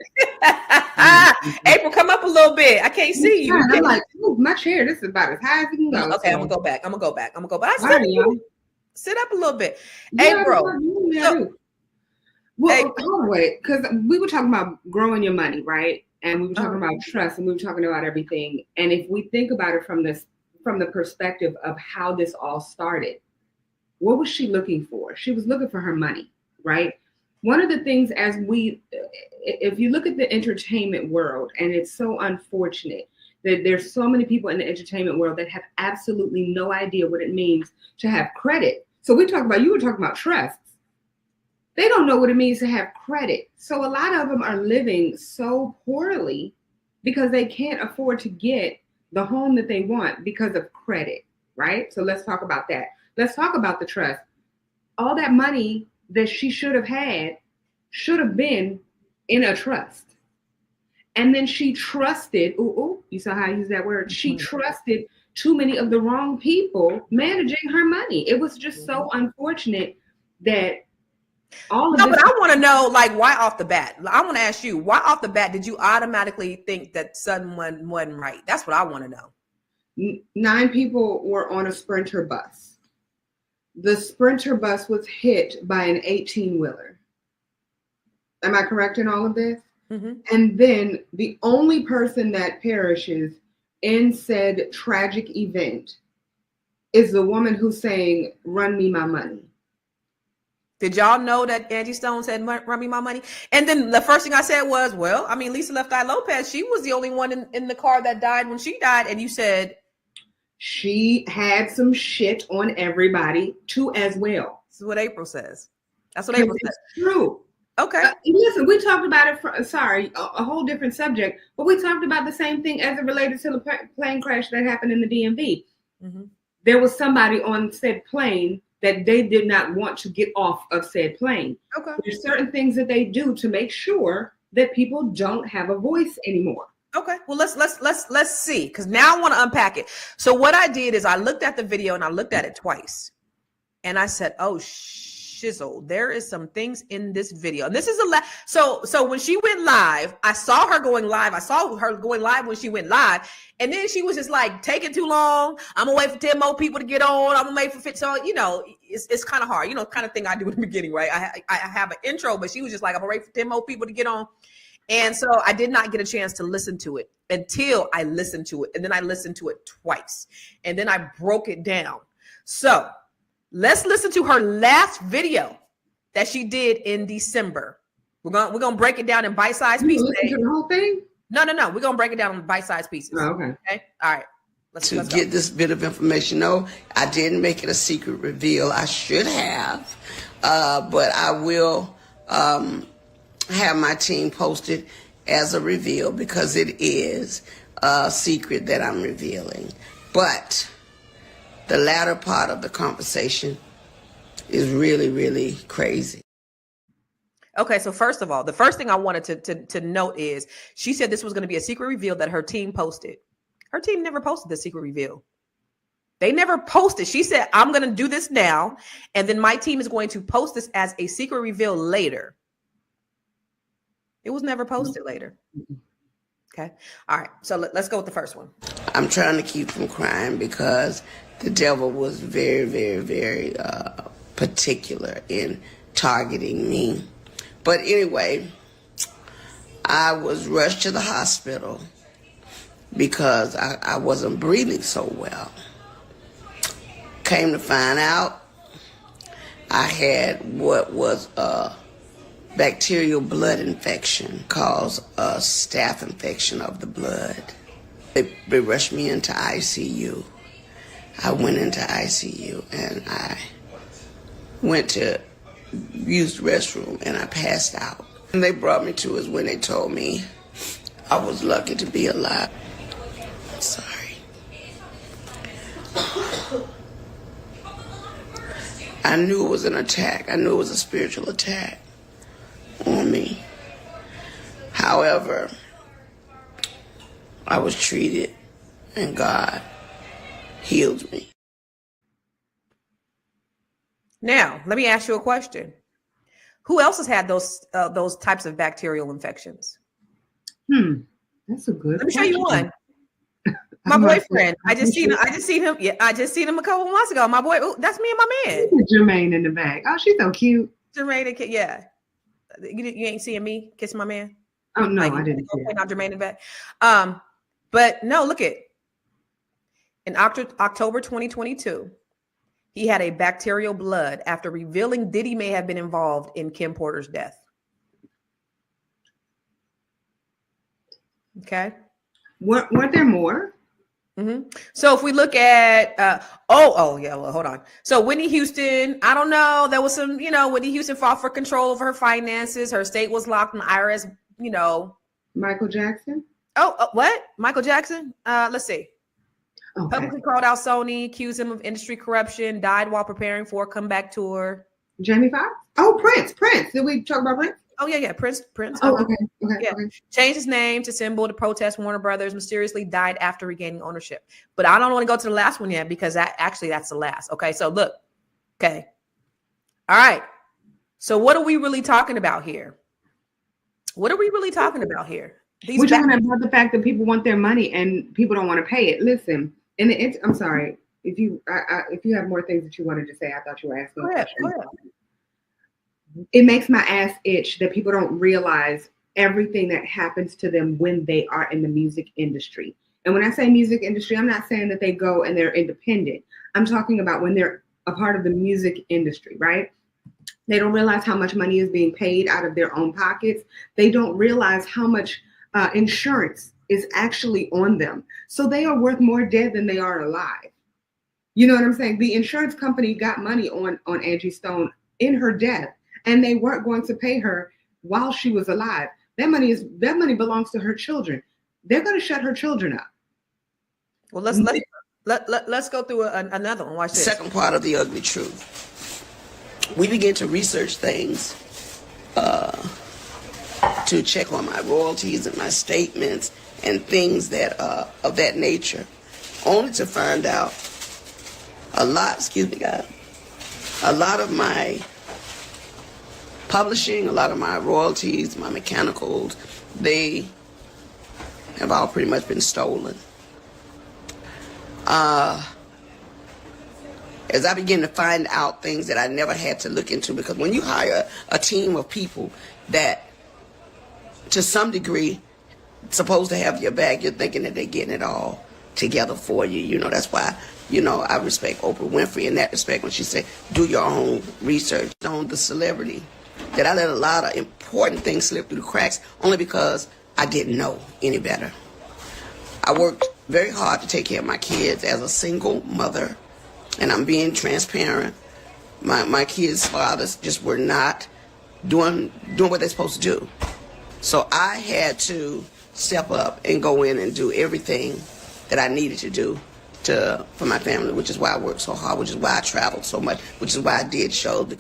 April, come up a little bit. I can't see you. I'm like, my chair. This is about as high as it can go. Okay, so. I'm gonna go back. But sit up a little bit. Yeah, April. Wait, because we were talking about growing your money, right? And we were talking about trust, and we were talking about everything. And if we think about it from the perspective of how this all started, what was she looking for? She was looking for her money. Right. One of the things if you look at the entertainment world, and it's so unfortunate that there's so many people in the entertainment world that have absolutely no idea what it means to have credit. So you were talking about trusts. They don't know what it means to have credit. So a lot of them are living so poorly because they can't afford to get the home that they want because of credit. Right. So let's talk about that. Let's talk about the trust. All that money that she should have been in a trust. And then she trusted, you saw how I use that word? She trusted too many of the wrong people managing her money. It was just so unfortunate that all of this. But I want to know, why off the bat? I want to ask you, why off the bat did you automatically think that someone wasn't right? That's what I want to know. 9 people were on a Sprinter bus. The Sprinter bus was hit by an 18-wheeler. Am I correct in all of this? Mm-hmm. And then the only person that perishes in said tragic event is the woman who's saying, "Run me my money." Did y'all know that Angie Stone said, "Run me my money"? And then the first thing I said was, Lisa Left Eye Lopez, she was the only one in the car that died when she died. And you said, she had some shit on everybody too as well. This is what April says. That's what April says. True. Okay. Listen, we talked about it a whole different subject, but we talked about the same thing as it related to the plane crash that happened in the DMV. Mm-hmm. there was somebody on said plane that they did not want to get off of said plane. Okay. There's certain things that they do to make sure that people don't have a voice anymore. Okay, well let's see, because now I want to unpack it. So what I did is I looked at the video and I looked at it twice, and I said, "Oh shizzle, there is some things in this video." And this is so when she went live, I saw her going live. I saw her going live when she went live, and then she was just like taking too long. I'm gonna wait for 10 more people to get on. I'm gonna wait for 50. So it's kind of hard, kind of thing I do in the beginning, right? I have an intro, but she was just like, I'm gonna wait for 10 more people to get on. And so I did not get a chance to listen to it until I listened to it. And then I listened to it twice. And then I broke it down. So let's listen to her last video that she did in December. We're gonna break it down in bite-sized pieces. Listen to the whole thing? No. We're gonna break it down in bite-sized pieces. Oh, okay. All right. Let's get this bit of information. No, I didn't make it a secret reveal. I should have, but I will have my team posted as a reveal because it is a secret that I'm revealing. But the latter part of the conversation is really, really crazy. Okay, so first of all, the first thing I wanted to note is she said this was going to be a secret reveal that her team posted. Her team never posted the secret reveal. They never posted. She said, I'm going to do this now, and then my team is going to post this as a secret reveal later. It was never posted later. Okay. All right. So let's go with the first one. I'm trying to keep from crying because the devil was very, very, very particular in targeting me. But anyway, I was rushed to the hospital because I wasn't breathing so well. Came to find out I had what was a bacterial blood infection, caused a staph infection of the blood. They rushed me into ICU. I went into ICU and I went to use the restroom and I passed out. And they brought me to is when they told me I was lucky to be alive. Sorry. I knew it was an attack. I knew it was a spiritual attack on me. However, I was treated and God healed me. Now, let me ask you a question. Who else has had those types of bacterial infections? That's a good. Let me show you one. My boyfriend. I just seen him. Yeah, I just seen him a couple months ago. My boy, that's me and my man. Jermaine in the back. Oh, she's so cute. Jermaine, yeah. You ain't seeing me kissing my man? Oh no, I didn't. Not Jermaine in the back. But no, look at in October 2022, he had a bacterial blood after revealing Diddy may have been involved in Kim Porter's death. Okay. Weren't there more? Mm-hmm. So if we look at, well, hold on. So Whitney Houston, I don't know. There was some, Whitney Houston fought for control over her finances. Her estate was locked in the IRS, Michael Jackson? What? Michael Jackson? Let's see. Okay. Publicly called out Sony, accused him of industry corruption, died while preparing for a comeback tour. Jamie Foxx? Oh, Prince. Did we talk about Prince? Oh, yeah. Prince. Oh, okay. Yeah. Okay. Changed his name to symbol to protest Warner Brothers, mysteriously died after regaining ownership. But I don't want to go to the last one yet because that's the last. Okay, so look. Okay. All right. So what are we really talking about here? We're talking about about the fact that people want their money and people don't want to pay it. Listen, I'm sorry. If you have more things that you wanted to say, I thought you were asking. Go ahead. It makes my ass itch that people don't realize everything that happens to them when they are in the music industry. And when I say music industry, I'm not saying that they go and they're independent. I'm talking about when they're a part of the music industry, right? They don't realize how much money is being paid out of their own pockets. They don't realize how much insurance is actually on them. So they are worth more dead than they are alive. You know what I'm saying? The insurance company got money on Angie Stone in her death, and they weren't going to pay her while she was alive. That money belongs to her children. They're going to shut her children up. Well, let's Let's go through another one. Watch this. Second part of the ugly truth. We begin to research things to check on my royalties and my statements and things that of that nature, only to find out a lot of my publishing, a lot of my royalties, my mechanicals, they have all pretty much been stolen. As I begin to find out things that I never had to look into, because when you hire a team of people that to some degree supposed to have your back, you're thinking that they're getting it all together for you. You know, that's why, you know, I respect Oprah Winfrey in that respect when she said, do your own research on the celebrity. That I let a lot of important things slip through the cracks only because I didn't know any better. I worked very hard to take care of my kids as a single mother, and I'm being transparent. My kids' fathers just were not doing what they're supposed to do. So I had to step up and go in and do everything that I needed to do for my family, which is why I worked so hard, which is why I traveled so much, which is why I did shows.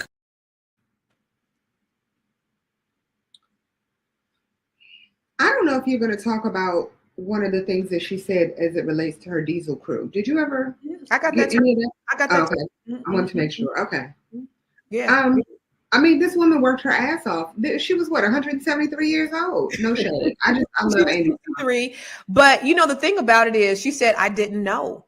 I don't know if you're going to talk about one of the things that she said as it relates to her diesel crew. Did you ever? I got get that. any of that? I got that. Okay. I wanted to make sure. Okay. Yeah. I mean, this woman worked her ass off. She was what, 173 years old? No shade. I love Amy. 63. But you know, the thing about it is, she said, I didn't know.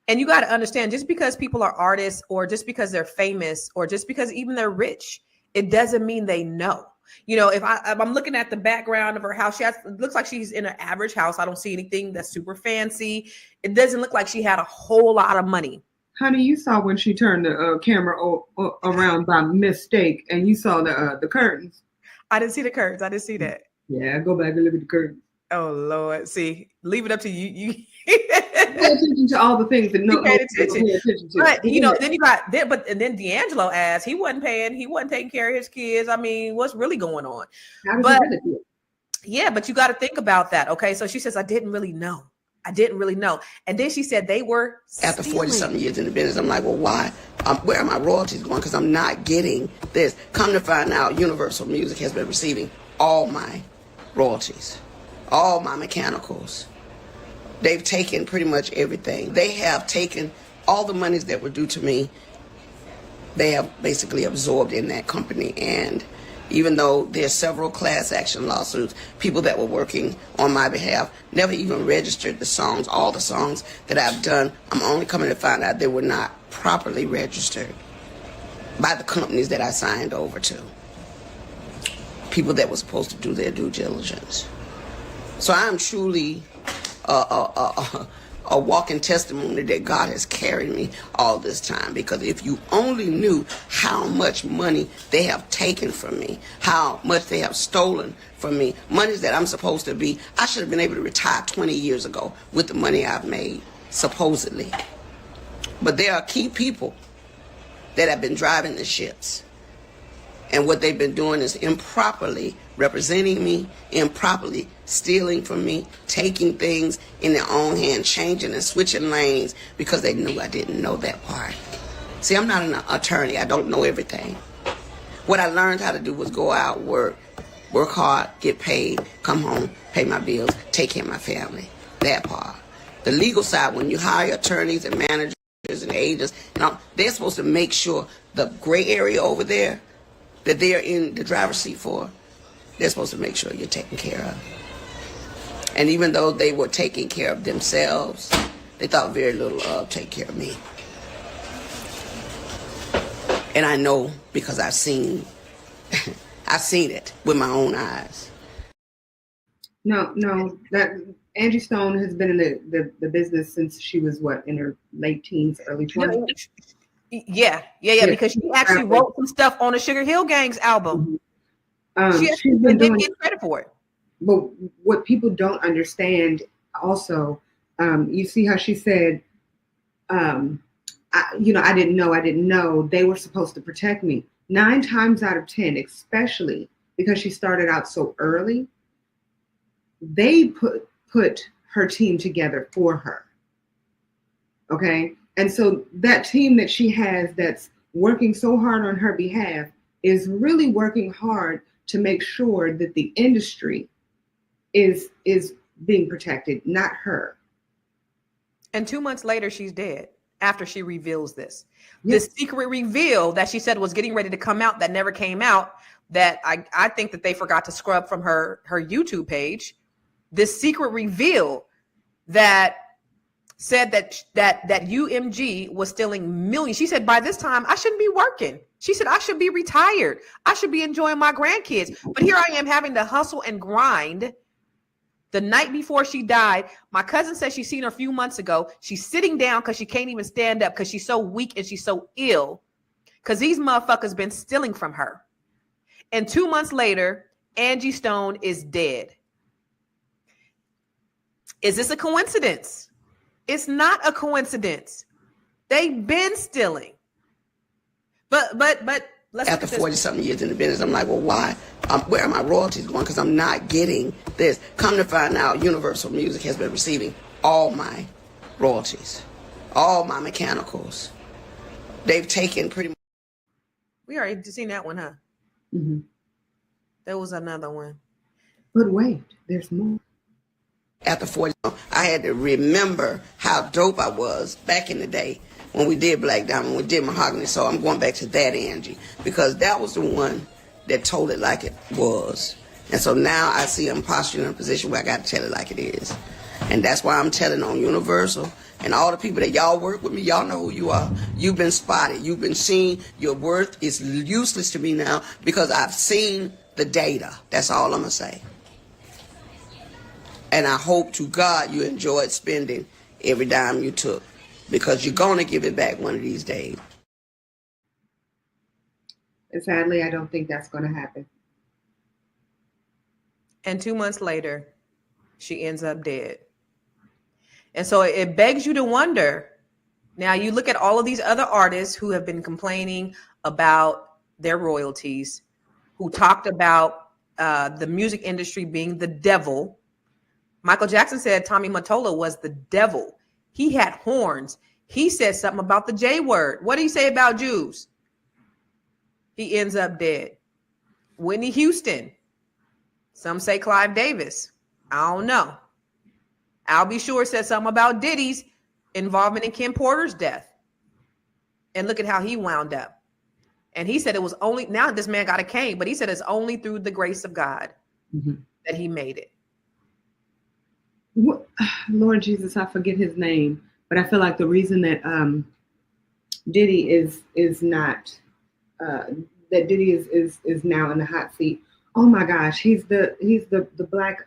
And you got to understand, just because people are artists, or just because they're famous, or just because even they're rich, it doesn't mean they know. You know, if I'm looking at the background of her house, it looks like she's in an average house. I don't see anything that's super fancy. It doesn't look like she had a whole lot of money. Honey, you saw when she turned the camera around by mistake, and you saw the curtains. I didn't see the curtains. I didn't see that. Yeah, go back and look at the curtains. Oh Lord, see, leave it up to you. You pay attention to all the things that no pay attention to. But you know, then you got then, and then D'Angelo asked, he wasn't paying, he wasn't taking care of his kids. I mean, what's really going on? But yeah, but you got to think about that. Okay, so she says, I didn't really know. And then she said they were after 40-something years in the business. I'm like, well, why? Where are my royalties going? Because I'm not getting this. Come to find out, Universal Music has been receiving all my royalties, all my mechanicals. They've taken pretty much everything. They have taken all the monies that were due to me. They have basically absorbed in that company. And even though there's several class action lawsuits, people that were working on my behalf never even registered the songs, all the songs that I've done. I'm only coming to find out they were not properly registered by the companies that I signed over to. People that were supposed to do their due diligence. So I'm truly a walking testimony that God has carried me all this time. Because if you only knew how much money they have taken from me, how much they have stolen from me, monies that I'm supposed to be, I should have been able to retire 20 years ago with the money I've made, supposedly. But there are key people that have been driving the ships. And what they've been doing is improperly representing me, improperly stealing from me, taking things in their own hand, changing and switching lanes because they knew I didn't know that part. See, I'm not an attorney. I don't know everything. What I learned how to do was go out, work hard, get paid, come home, pay my bills, take care of my family. That part. The legal side, when you hire attorneys and managers and agents, they're supposed to make sure the gray area over there that they're in the driver's seat for, they're supposed to make sure you're taken care of. And even though they were taking care of themselves, they thought very little of take care of me. And I know because I've seen it with my own eyes. No, that Angie Stone has been in the business since she was in her late teens, early 20s. Yeah, because she actually wrote some stuff on the Sugar Hill Gang's album. She didn't get credit for it. But what people don't understand also, you see how she said, I didn't know. They were supposed to protect me. 9 times out of 10, especially because she started out so early, they put her team together for her. Okay. And so that team that she has that's working so hard on her behalf is really working hard to make sure that the industry is being protected, not her. And 2 months later, she's dead after she reveals this. Yes. This secret reveal that she said was getting ready to come out that never came out, that I think that they forgot to scrub from her YouTube page. This secret reveal that said that UMG was stealing millions. She said, by this time, I shouldn't be working. She said, I should be retired. I should be enjoying my grandkids. But here I am having to hustle and grind. The night before she died, my cousin said she's seen her a few months ago. She's sitting down because she can't even stand up because she's so weak and she's so ill because these motherfuckers been stealing from her. And 2 months later, Angie Stone is dead. Is this a coincidence? It's not a coincidence. They've been stealing. But let's after 40-something years in the business, I'm like, well, why? Where are my royalties going? Because I'm not getting this. Come to find out, Universal Music has been receiving all my royalties, all my mechanicals. They've taken pretty much. We already seen that one, huh? Mm-hmm. There was another one. But wait, there's more. After 40, I had to remember how dope I was back in the day when we did Black Diamond, we did Mahogany. So I'm going back to that Angie, because that was the one that told it like it was. And so now I see I'm posturing in a position where I got to tell it like it is. And that's why I'm telling on Universal and all the people that y'all work with me. Y'all know who you are. You've been spotted. You've been seen. Your worth is useless to me now because I've seen the data. That's all I'm going to say. And I hope to God you enjoyed spending every dime you took, because you're going to give it back one of these days. And sadly, I don't think that's going to happen. And 2 months later, she ends up dead. And so it begs you to wonder. Now, you look at all of these other artists who have been complaining about their royalties, who talked about the music industry being the devil. Michael Jackson said Tommy Mottola was the devil. He had horns. He said something about the J word. What did he say about Jews? He ends up dead. Whitney Houston. Some say Clive Davis. I don't know. Al B. Sure said something about Diddy's involvement in Kim Porter's death. And look at how he wound up. And he said it was only, now this man got a cane, but he said it's only through the grace of God that he made it. Lord Jesus, I forget his name, but I feel like the reason that Diddy is not that Diddy is now in the hot seat. Oh my gosh, he's the black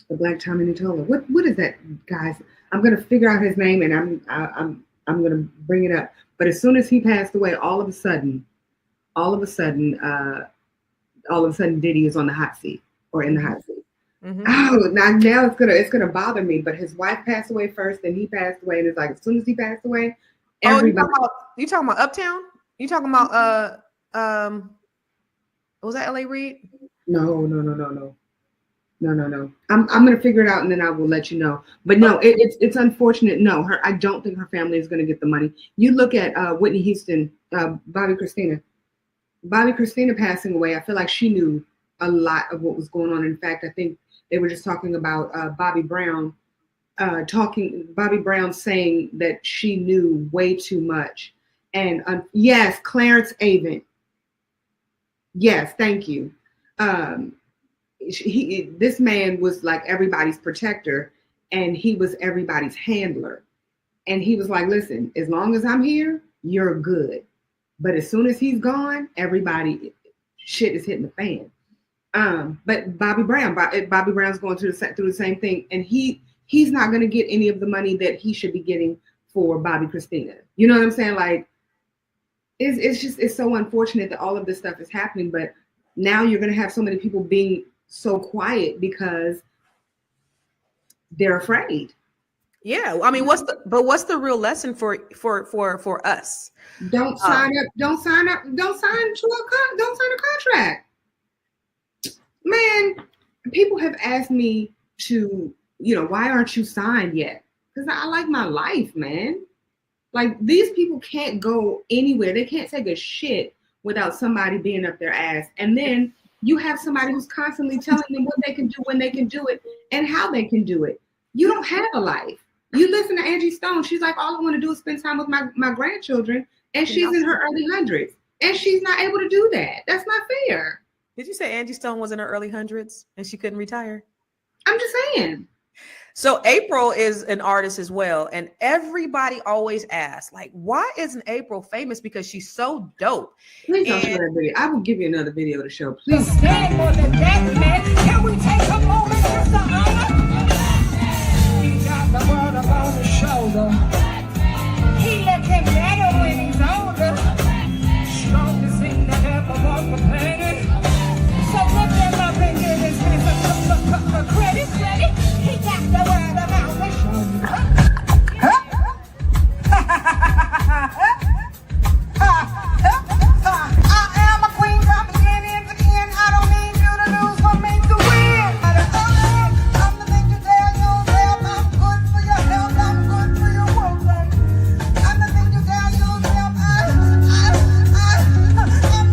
the black Tommy Mottola. What is that, guys? I'm gonna figure out his name and I'm gonna bring it up. But as soon as he passed away, all of a sudden, Diddy is on the hot seat or in the hot seat. Mm-hmm. Oh, now it's gonna bother me. But his wife passed away first, and he passed away, and it's like as soon as he passed away, everybody. Oh, you talking about Uptown? You talking about was that L.A. Reid? No. I'm gonna figure it out, and then I will let you know. But no, it's unfortunate. No, I don't think her family is gonna get the money. You look at Whitney Houston, Bobby Christina passing away. I feel like she knew a lot of what was going on. In fact, I think they were just talking about Bobby Brown saying that she knew way too much. And yes, Clarence Avant. Yes, thank you. This man was like everybody's protector, and he was everybody's handler. And he was like, listen, as long as I'm here, you're good. But as soon as he's gone, shit is hitting the fan. But Bobby Brown's going through the same thing, and he's not going to get any of the money that he should be getting for Bobby Christina. You know what I'm saying? Like, it's so unfortunate that all of this stuff is happening. But now you're going to have so many people being so quiet because they're afraid. Yeah, I mean, what's the real lesson for us? Don't sign a contract. Man, people have asked me to why aren't you signed yet? Because I like my life, man. Like, these people can't go anywhere. They can't take a shit without somebody being up their ass. And then you have somebody who's constantly telling them what they can do, when they can do it, and how they can do it. You don't have a life. You listen to Angie Stone. She's like, all I want to do is spend time with my grandchildren. And she's in her early hundreds. And she's not able to do that. That's not fair. Did you say Angie Stone was in her early hundreds and she couldn't retire? I'm just saying. So April is an artist as well. And everybody always asks, like, why isn't April famous? Because she's so dope. Please don't show that video. I will give you another video to show. Please. Stand on the deck, man. Can we take a moment just to honor? He got the world up on his shoulder. He looking better when he's older. Strongest thing that ever walked the planet. So lift him up and give his hands a credit. He got the world about his shoulder. I am a queen from beginning to end. I don't need you to lose for me to win. I'm the thing you tell yourself. I'm good for your health. I'm good for your work. I'm the thing you tell yourself. I'm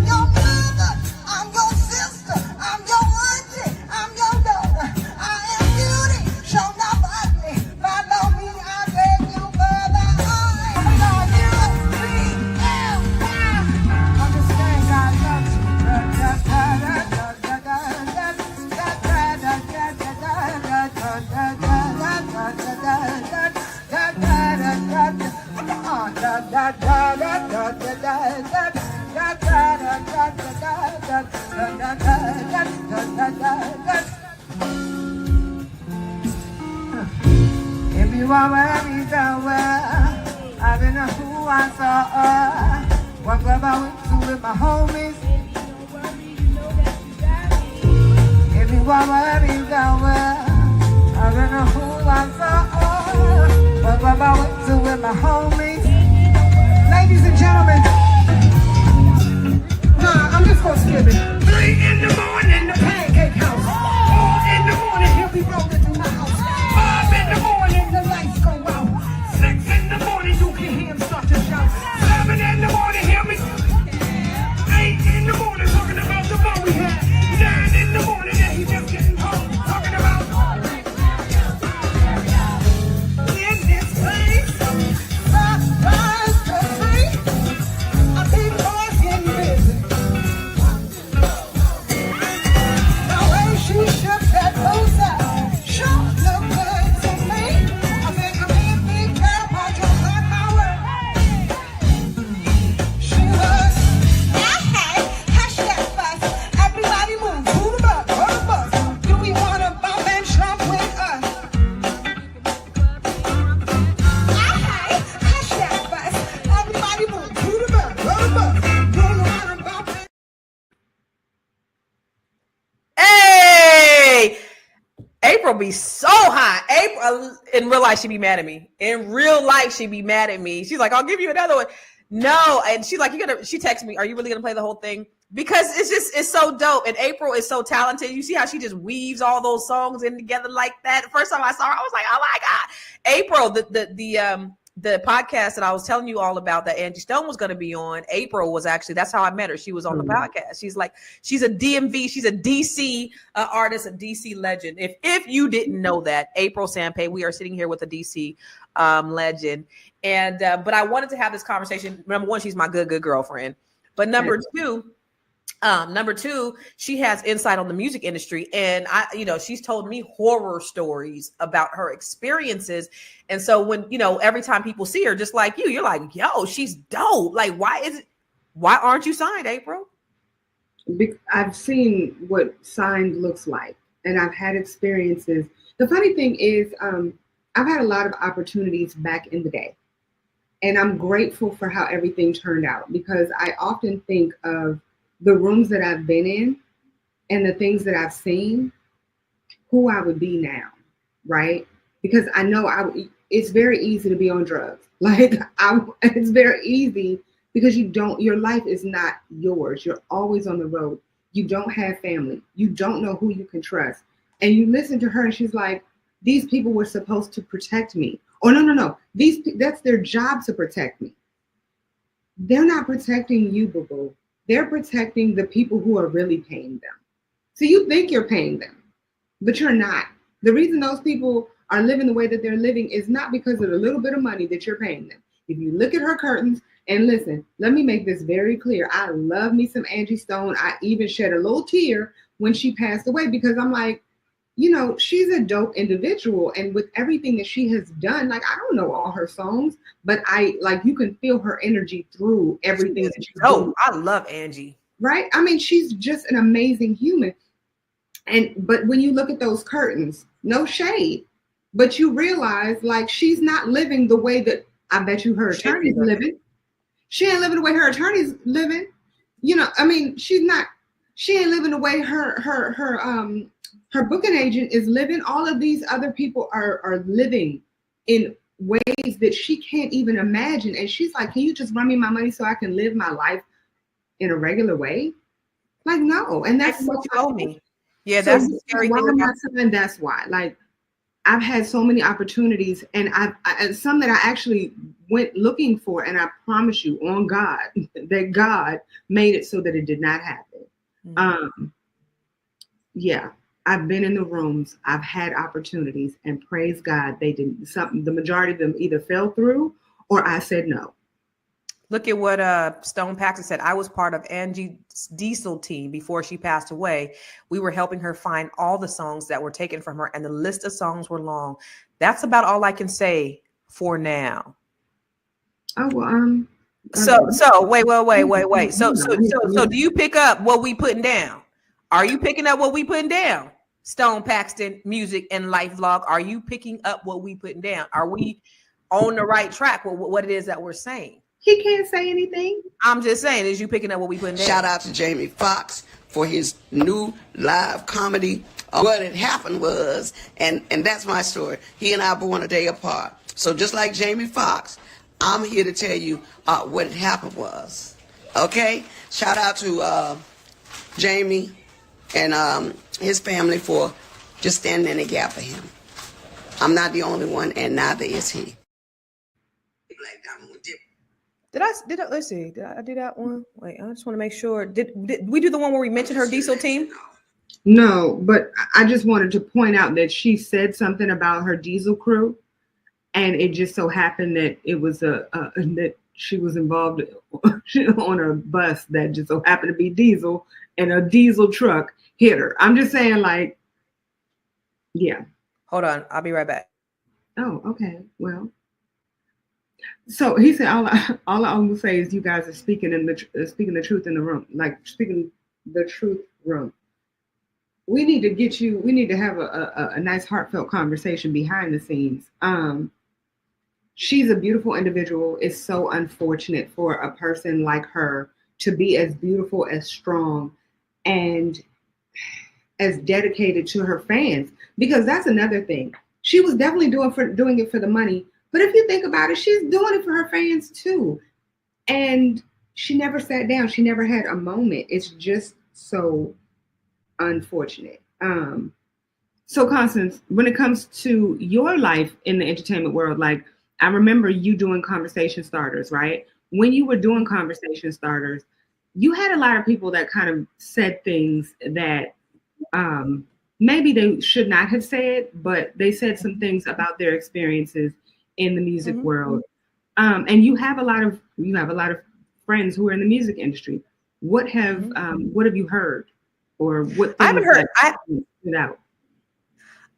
your mother. I'm your sister. I'm your auntie. I'm your daughter. I am beauty. Show not ugly. Follow me. I beg you further. I love you. Understand God loves you. If you are worried about where I don't know who I saw, what club I went to with my homies. If you are worried about where I don't know who I saw, what club I went to with my homies. Ladies and gentlemen, nah, I'm just gonna skip it. 3 in the morning, the pancake house. 4 in the morning, he'll be rolling through my house. 5 in the morning, the lights go out. 6 in the morning, you can hear him start to shout. 7 in the morning, hear me. 8 in the morning, talking about the fun we had. 9 in the morning, and he just getting home, talking about in this place. Surprise to see. I keep boys getting busy. The way she shook that boots out, sure look good to me. I think I'm in big girl, but just like my word. She was, hush that fuss. Everybody move, who the bus, who the bus? Do we wanna bump and trump with us? Hush that fuss. Everybody move, who the bus, who the bus? Do we wanna bump and Hey, April be so hot. April in real life, she be mad at me. In real life, she be mad at me. She's like, I'll give you another one. No, and she's like, she texted me, are you really gonna play the whole thing? Because it's so dope. And April is so talented. You see how she just weaves all those songs in together like that. The first time I saw her, I was like, oh my God. April, the podcast that I was telling you all about that Angie Stone was going to be on, April was actually, that's how I met her. She was on the podcast. She's like, she's a DMV, she's a DC artist, a DC legend. If you didn't know that, April Sampay, we are sitting here with a DC legend. And, but I wanted to have this conversation. Number one, she's my good girlfriend. But number two, she has insight on the music industry. And she's told me horror stories about her experiences. And so when, every time people see her, just like you're like, yo, she's dope. Like, why aren't you signed, April? I've seen what signed looks like, and I've had experiences. The funny thing is, I've had a lot of opportunities back in the day, and I'm grateful for how everything turned out, because I often think of the rooms that I've been in and the things that I've seen, who I would be now, right? Because I know it's very easy to be on drugs. It's very easy because your life is not yours. You're always on the road. You don't have family. You don't know who you can trust. And you listen to her and she's like, these people were supposed to protect me. Or no. That's their job to protect me. They're not protecting you, boo-boo. They're protecting the people who are really paying them. So you think you're paying them, but you're not. The reason those people are living the way that they're living is not because of the little bit of money that you're paying them. If you look at her curtains, and listen, let me make this very clear. I love me some Angie Stone. I even shed a little tear when she passed away because I'm like, you know, she's a dope individual. And with everything that she has done, like, I don't know all her songs, but you can feel her energy through everything that she's doing. I love Angie. Right? I mean, she's just an amazing human. But when you look at those curtains, no shade, but you realize like she's not living the way that I bet you her attorney's living. She ain't living the way her attorney's living. You know, I mean, she ain't living the way her booking agent is living. All of these other people are living in ways that she can't even imagine. And she's like, can you just run me my money so I can live my life in a regular way? Like, no. And that's what you owe me. Yeah, that's the scary thing about it. That's why. Like, I've had so many opportunities, and and some that I actually went looking for, and I promise you on God that God made it so that it did not happen. Mm-hmm. Yeah, I've been in the rooms, I've had opportunities, and praise God, they didn't. The majority of them either fell through or I said no. Look at what Stone Paxton said. I was part of Angie's Diesel team before she passed away. We were helping her find all the songs that were taken from her, and the list of songs were long. That's about all I can say for now. Oh, well, So wait. So do you pick up what we putting down? Are you picking up what we putting down? Stone Paxton Music and Life Vlog. Are you picking up what we putting down? Are we on the right track with what it is that we're saying? He can't say anything. I'm just saying, is you picking up what we putting down? Shout out to Jamie Foxx for his new live comedy. What had happened was, and that's my story. He and I born a day apart. So just like Jamie Foxx, I'm here to tell you what had happened was. Okay? Shout out to Jamie and his family for just standing in the gap for him. I'm not the only one, and neither is he. Let's see. Did I do that one? Wait, I just want to make sure. Did we do the one where we mentioned her Diesel team? No, but I just wanted to point out that she said something about her Diesel crew, and it just so happened that it was that she was involved on a bus that just so happened to be Diesel, and a Diesel truck hit her. I'm just saying, like, yeah. Hold on, I'll be right back. Oh, okay. Well. So he said, all I will say is you guys are speaking the truth in the room, like speaking the truth room. We need to have a nice heartfelt conversation behind the scenes. She's a beautiful individual. It's so unfortunate for a person like her to be as beautiful, as strong, and as dedicated to her fans, because that's another thing. She was definitely doing it for the money. But if you think about it, she's doing it for her fans too. And she never sat down. She never had a moment. It's just so unfortunate. So Constance, when it comes to your life in the entertainment world, like I remember you doing conversation starters, right? When you were doing conversation starters, you had a lot of people that kind of said things that maybe they should not have said, but they said some things about their experiences in the music world. And you have a lot of friends who are in the music industry. What have you heard, or what? I haven't heard.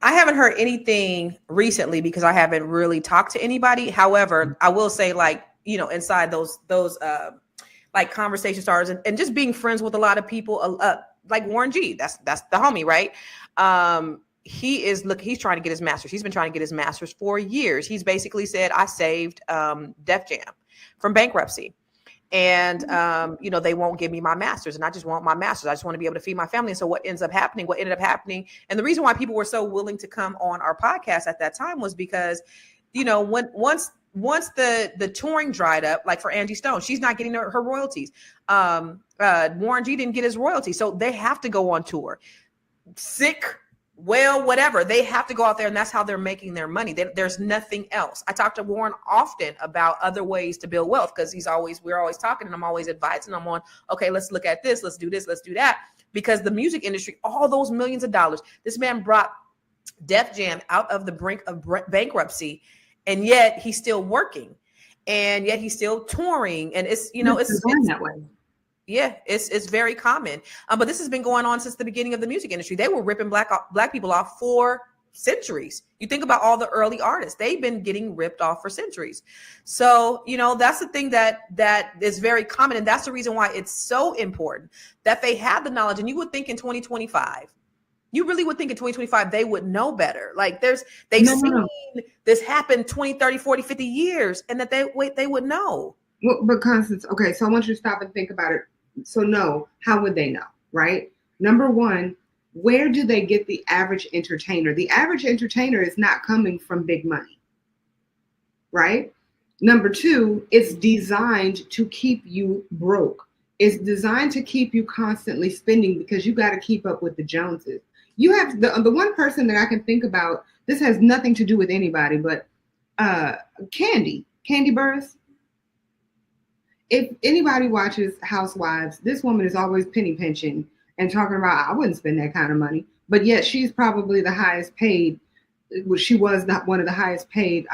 I haven't heard anything recently because I haven't really talked to anybody. However, I will say, like, you know, inside those like conversation starters and just being friends with a lot of people, like Warren G. That's the homie, right? He's trying to get his master's. He's been trying to get his master's for years. He's basically said, I saved Def Jam from bankruptcy. And, you know, they won't give me my master's, and I just want my master's. I just want to be able to feed my family. And so what ended up happening, and the reason why people were so willing to come on our podcast at that time was because, you know, once the touring dried up, like for Angie Stone, she's not getting her royalties. Warren G didn't get his royalties. So they have to go on tour. Sick well, whatever. They have to go out there, and that's how they're making their money. There's nothing else. I talk to Warren often about other ways to build wealth because we're always talking, and I'm always advising him on, okay, let's look at this, let's do this, let's do that. Because the music industry, all those millions of dollars, this man brought Def Jam out of the brink of bankruptcy, and yet he's still working, and yet he's still touring, and it's that way. Yeah, it's very common. But this has been going on since the beginning of the music industry. They were ripping black people off for centuries. You think about all the early artists, they've been getting ripped off for centuries. So, that's the thing that is very common. And that's the reason why it's so important that they have the knowledge. And you would think in 2025, you really would think in 2025, they would know better. Like they've seen this happen 20, 30, 40, 50 years, and that they would know. Well, because it's okay. So I want you to stop and think about it. So no, how would they know, right? Number one, where do they get the average entertainer? The average entertainer is not coming from big money, right? Number two, it's designed to keep you broke. It's designed to keep you constantly spending because you got to keep up with the Joneses. You have the one person that I can think about, this has nothing to do with anybody, but Candy Burris. If anybody watches Housewives, this woman is always penny pinching and talking about, I wouldn't spend that kind of money. But yet she's probably the highest paid. She was one of the highest paid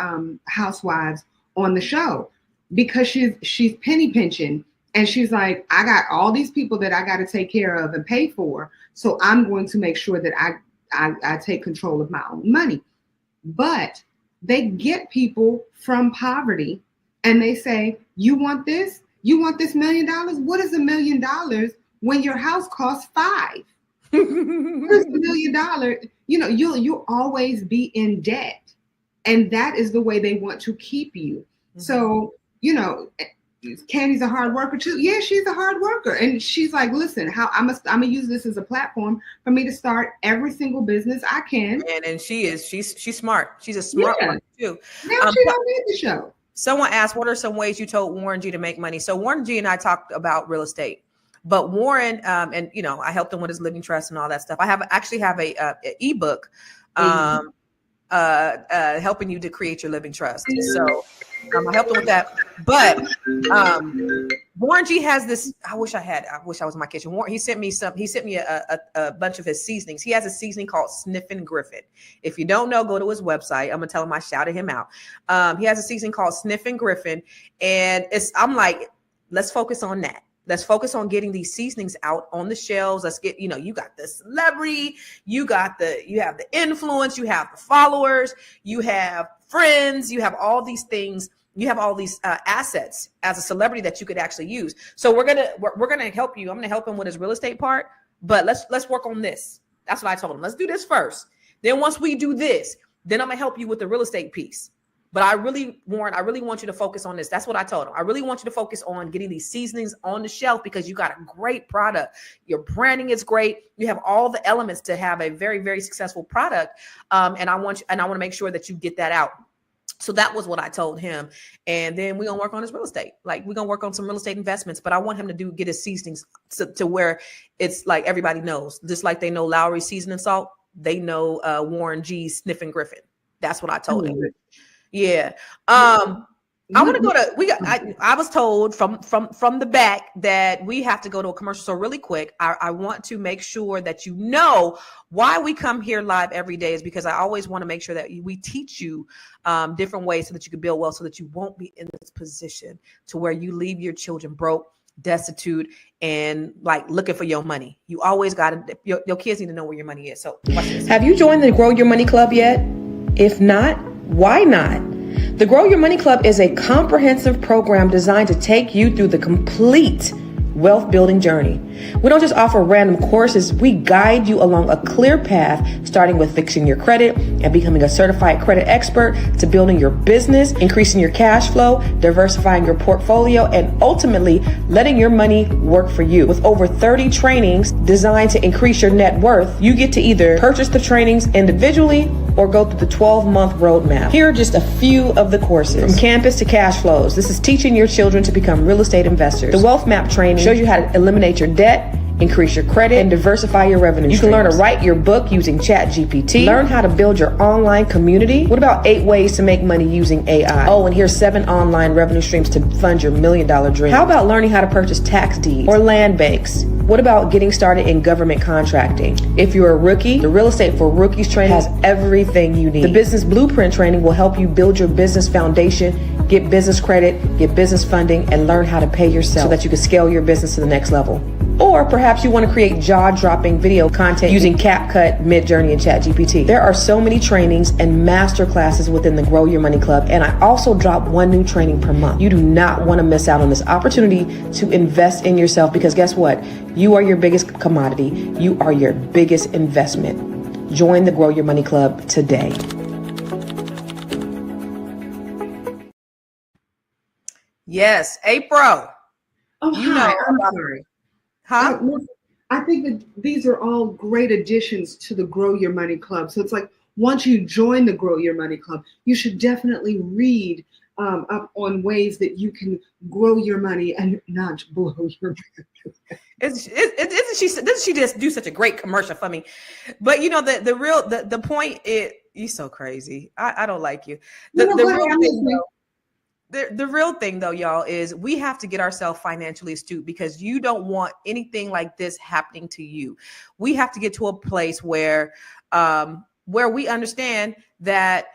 housewives on the show because she's penny pinching. And she's like, I got all these people that I got to take care of and pay for. So I'm going to make sure that I take control of my own money. But they get people from poverty and they say, you want this? You want this $1 million? What is $1 million when your house costs $5 million? What is $1 million? You'll always be in debt. And that is the way they want to keep you. Mm-hmm. So, Candy's a hard worker too. Yeah, she's a hard worker. And she's like, listen, I'm gonna use this as a platform for me to start every single business I can. And she's smart. She's a smart one too. Now she don't need the show. Someone asked, what are some ways you told Warren G to make money? So Warren G and I talked about real estate, but Warren, I helped him with his living trust and all that stuff. I actually have a ebook, helping you to create your living trust. So I helped him with that. But Warren G has this. I wish I was in my kitchen. He sent me a bunch of his seasonings. He has a seasoning called Sniffin' Griffin. If you don't know, go to his website. I'm gonna tell him I shouted him out. He has a seasoning called Sniffin' Griffin, and I'm like, let's focus on that. Let's focus on getting these seasonings out on the shelves. Let's get, you got the celebrity, you have the influence, you have the followers, you have friends, you have all these things, you have all these assets as a celebrity that you could actually use. So we're gonna help you. I'm gonna help him with his real estate part, but let's work on this. That's what I told him. Let's do this first. Then once we do this, then I'm gonna help you with the real estate piece. But Warren, I really want you to focus on this. That's what I told him. I really want you to focus on getting these seasonings on the shelf because you got a great product. Your branding is great. You have all the elements to have a very, very successful product. And I want to make sure that you get that out. So that was what I told him. And then we're going to work on his real estate. Like we're going to work on some real estate investments, but I want him to get his seasonings to where it's like everybody knows, just like they know Lowry's seasoning salt. They know Warren G's Sniffin' Griffin. That's what I told him. Yeah. I want to go to, I was told from the back that we have to go to a commercial. So really quick, I want to make sure that you know why we come here live every day is because I always want to make sure that we teach you different ways so that you can build wealth so that you won't be in this position to where you leave your children broke, destitute, and like looking for your money. You always got to, your kids need to know where your money is. So watch this. Have you joined the Grow Your Money Club yet? If not, why not? The Grow Your Money Club is a comprehensive program designed to take you through the complete wealth building journey. We don't just offer random courses, we guide you along a clear path, starting with fixing your credit and becoming a certified credit expert to building your business, increasing your cash flow, diversifying your portfolio, and ultimately letting your money work for you. With over 30 trainings designed to increase your net worth, you get to either purchase the trainings individually or go through the 12-month roadmap. Here are just a few of the courses. From campus to cash flows, this is teaching your children to become real estate investors. The Wealth Map training shows you how to eliminate your debt increase your credit, and diversify your revenue streams. You can learn to write your book using ChatGPT, learn how to build your online community. What about 8 ways to make money using AI? Oh, and here's 7 online revenue streams to fund your $1 million dream. How about learning how to purchase tax deeds or land banks? What about getting started in government contracting? If you're a rookie, the Real Estate for Rookies training has everything you need. The Business Blueprint training will help you build your business foundation, get business credit, get business funding, and learn how to pay yourself so that you can scale your business to the next level. Or perhaps you want to create jaw-dropping video content using CapCut, Midjourney, and ChatGPT. There are so many trainings and master classes within the Grow Your Money Club, and I also drop 1 new training per month. You do not want to miss out on this opportunity to invest in yourself, because guess what? You are your biggest commodity. You are your biggest investment. Join the Grow Your Money Club today. Yes, April. Oh, you hi. know I'm about sorry. Huh? I think that these are all great additions to the Grow Your Money Club. So it's like, once you join the Grow Your Money Club, you should definitely read up on ways that you can grow your money and not blow your money. Doesn't she just do such a great commercial for me? But you know, the point is, you're so crazy. I don't like you. The real thing though, y'all, is we have to get ourselves financially astute, because you don't want anything like this happening to you. We have to get to a place where we understand that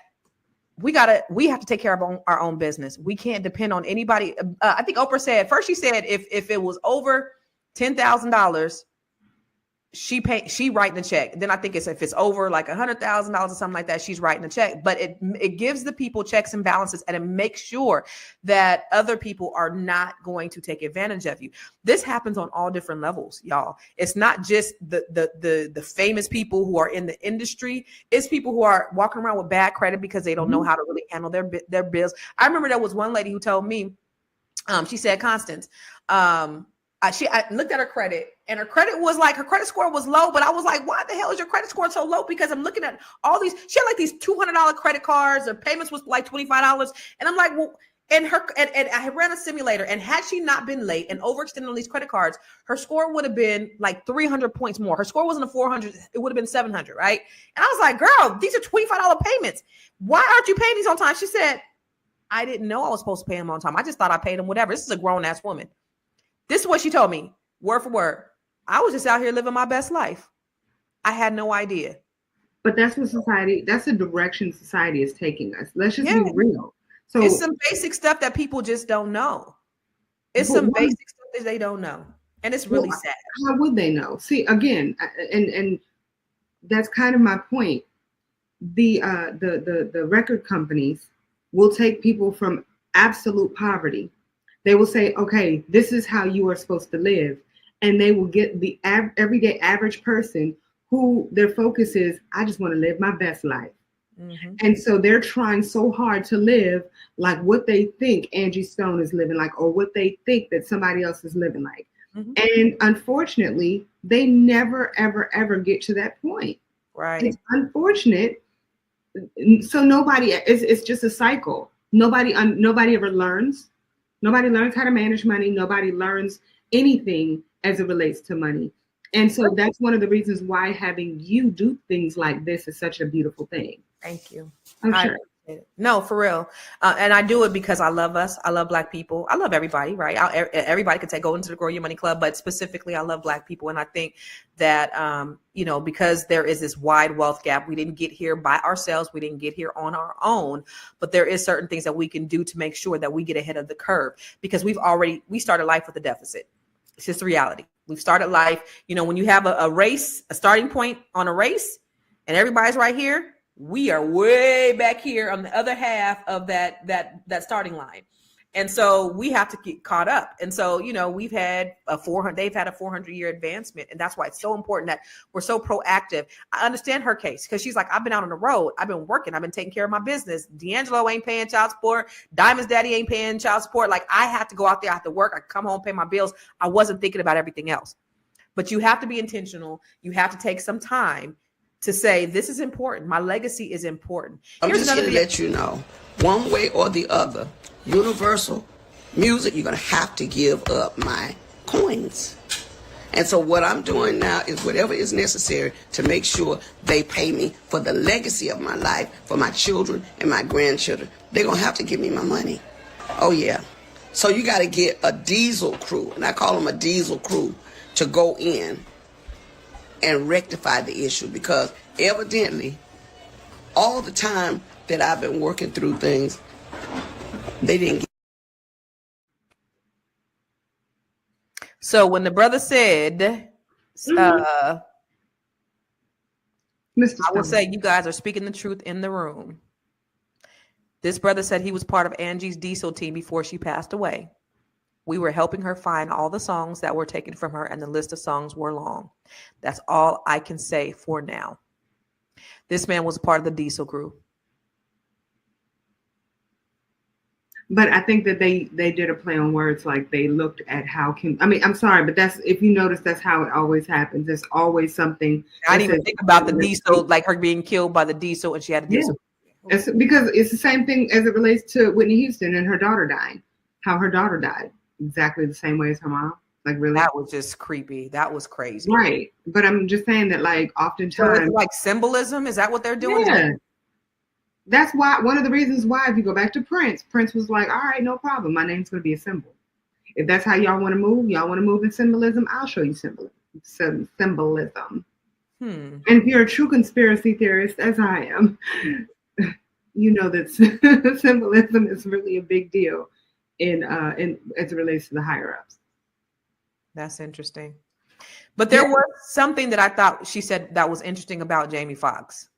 we have to take care of our own business. We can't depend on anybody. I think Oprah said, first she said, if it was over $10,000, she writing a check. Then I think if it's over like $100,000 or something like that, she's writing a check. But it gives the people checks and balances, and it makes sure that other people are not going to take advantage of you. This happens on all different levels, y'all. It's not just the famous people who are in the industry. It's people who are walking around with bad credit because they don't know how to really handle their bills. I remember there was one lady who told me, she said, Constance, I looked at her credit, and her credit score was low, but I was like, why the hell is your credit score so low? Because I'm looking at all these, she had like these $200 credit cards, her payments was like $25. And I'm like, well, and I ran a simulator, and had she not been late and overextended on these credit cards, her score would have been like 300 points more. Her score wasn't a 400, it would have been 700, right? And I was like, girl, these are $25 payments. Why aren't you paying these on time? She said, I didn't know I was supposed to pay them on time. I just thought I paid them whatever. This is a grown ass woman. This is what she told me, word for word. I was just out here living my best life. I had no idea. But that's what that's the direction society is taking us. Let's just be real. So it's some basic stuff that people just don't know. It's some basic stuff that they don't know. And it's really sad. How would they know? See, again, and that's kind of my point. The record companies will take people from absolute poverty. They will say, okay, this is how you are supposed to live. And they will get the everyday average person who their focus is, I just want to live my best life. Mm-hmm. And so they're trying so hard to live like what they think Angie Stone is living like, or what they think that somebody else is living like. Mm-hmm. And unfortunately, they never, ever, ever get to that point. Right. It's unfortunate. So it's just a cycle. Nobody ever learns. Nobody learns how to manage money. Nobody learns anything as it relates to money. And so that's one of the reasons why having you do things like this is such a beautiful thing. Thank you. I'm sure. No, for real. And I do it because I love us. I love Black people. I love everybody, right? Everybody could go into the Grow Your Money Club, but specifically I love Black people. And I think that, because there is this wide wealth gap, we didn't get here by ourselves. We didn't get here on our own, but there is certain things that we can do to make sure that we get ahead of the curve, because we started life with a deficit. It's just the reality. We've started life, when you have a race, a starting point on a race, and everybody's right here, we are way back here on the other half of that starting line. And so we have to get caught up. And so, they've had a 400-year advancement. And that's why it's so important that we're so proactive. I understand her case, because she's like, I've been out on the road. I've been working. I've been taking care of my business. D'Angelo ain't paying child support. Diamond's daddy ain't paying child support. Like, I have to go out there. I have to work. I come home, pay my bills. I wasn't thinking about everything else. But you have to be intentional. You have to take some time to say, this is important. My legacy is important. I'm just going to let you know, one way or the other, Universal Music, you're going to have to give up my coins. And so what I'm doing now is whatever is necessary to make sure they pay me for the legacy of my life, for my children and my grandchildren. They're going to have to give me my money. Oh, yeah. So you got to get a diesel crew, and I call them a diesel crew, to go in and rectify the issue, because evidently all the time that I've been working through things, they didn't get. So when the brother said, I will say you guys are speaking the truth in the room. This brother said he was part of Angie's diesel team before she passed away. We were helping her find all the songs that were taken from her, and the list of songs were long. That's all I can say for now. This man was a part of the diesel crew. But I think that they did a play on words, like they looked at how can, I mean, I'm sorry, but that's, if you notice, that's how it always happens. There's always something. I didn't even think about the diesel, like her being killed by the diesel, and she had a diesel. Yeah. It's because it's the same thing as it relates to Whitney Houston and her daughter dying, how her daughter died exactly the same way as her mom. Like, really? That was just creepy. That was crazy. Right. But I'm just saying that, like, oftentimes. So it's like symbolism? Is that what they're doing? Yeah. That's why, one of the reasons why, if you go back to Prince was like, all right, no problem. My name's going to be a symbol. If that's how y'all want to move in symbolism, I'll show you symbolism. And if you're a true conspiracy theorist, as I am, you know that symbolism is really a big deal in as it relates to the higher ups. That's interesting. But there was something that I thought she said that was interesting about Jamie Foxx.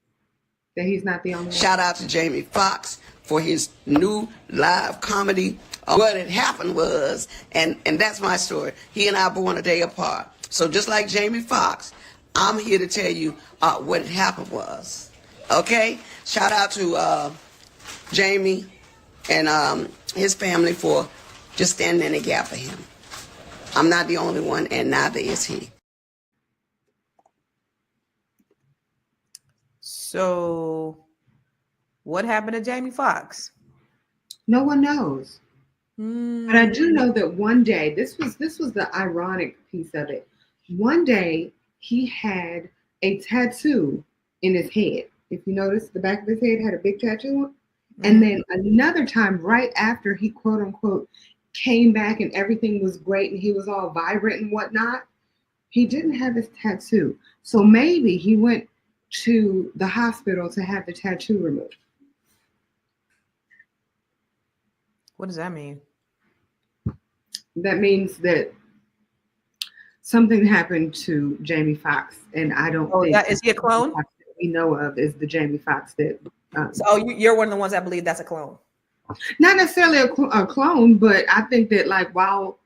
That he's not the only one. Shout out to Jamie Foxx for his new live comedy. What had happened was, and that's my story, he and I born a day apart. So just like Jamie Foxx, I'm here to tell you what had happened was. Okay? Shout out to Jamie and his family for just standing in the gap for him. I'm not the only one, and neither is he. So, what happened to Jamie Foxx? No one knows. But I do know that one day, this was the ironic piece of it. One day, he had a tattoo in his head. If you notice, the back of his head had a big tattoo. And then another time, right after he, quote unquote, came back and everything was great and he was all vibrant and whatnot, he didn't have his tattoo. So maybe he went to the hospital to have the tattoo removed. What does that mean? That means that something happened to Jamie Foxx, and I don't think is he a clone? That we know of is the Jamie Foxx that. So you're one of the ones that believe that's a clone. Not necessarily a clone, but I think that, like, while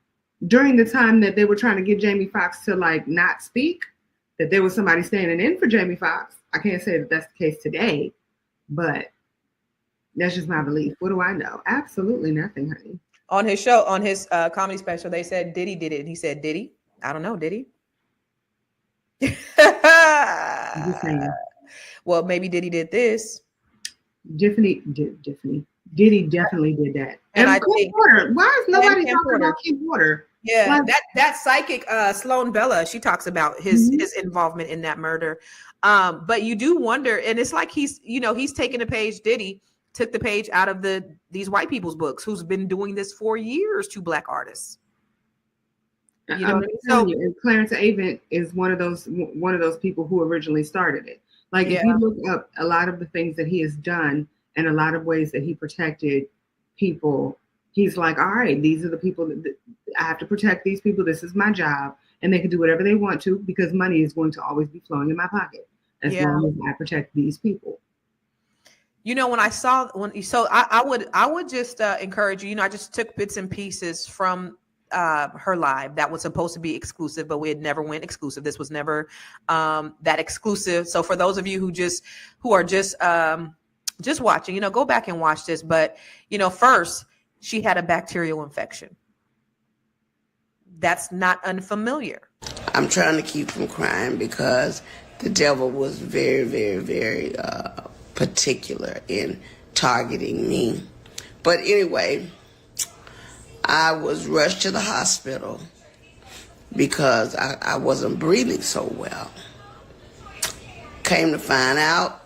during the time that they were trying to get Jamie Foxx to, like, not speak, that there was somebody standing in for Jamie Foxx. I can't say that that's the case today, but that's just my belief. What do I know? Absolutely nothing, honey. On his show, on his comedy special, they said Diddy did it, and he said, "Did he? I don't know, did he?" Well, maybe Diddy did this. Diddy definitely did that. And I think Porter. Why is nobody talking about Kim Porter? Yeah, that psychic Sloan Bella, she talks about his involvement in that murder. But you do wonder, and it's like he's taking a page. Diddy took the page out of these white people's books, who's been doing this for years to black artists. You know what I mean? So Clarence Avant is one of those people who originally started it. Like, if you look up a lot of the things that he has done and a lot of ways that he protected people, he's like, all right, these are the people that I have to protect. These people, this is my job, and they can do whatever they want to because money is going to always be flowing in my pocket as long as I protect these people. You know, I would just encourage you. I just took bits and pieces from her live that was supposed to be exclusive, but we had never went exclusive. This was never that exclusive. So for those of you who are just watching, go back and watch this. But first she had a bacterial infection. That's not unfamiliar. I'm trying to keep from crying because the devil was very, very, very particular in targeting me. But anyway, I was rushed to the hospital because I wasn't breathing so well. Came to find out,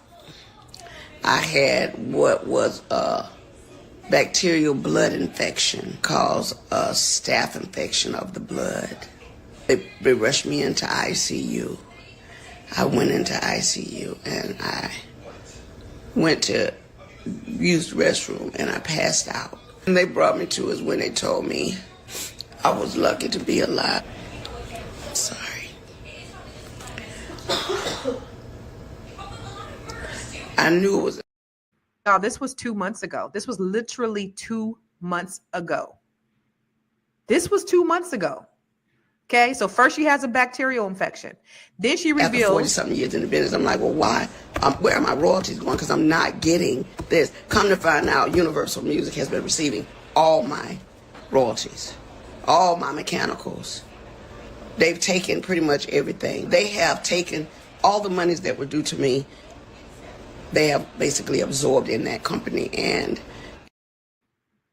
I had what was a bacterial blood infection, caused a staph infection of the blood. They rushed me into ICU. I went into ICU and I went to use the restroom and I passed out. And they brought me to is when they told me I was lucky to be alive. Sorry. I knew it was. Now, this was 2 months ago. This was literally 2 months ago. This was 2 months ago. Okay, so first she has a bacterial infection. Then she reveals. After 40-something years in the business, I'm like, well, why? Where are my royalties going? Because I'm not getting this. Come to find out, Universal Music has been receiving all my royalties, all my mechanicals. They've taken pretty much everything. They have taken all the monies that were due to me. They have basically absorbed in that company. And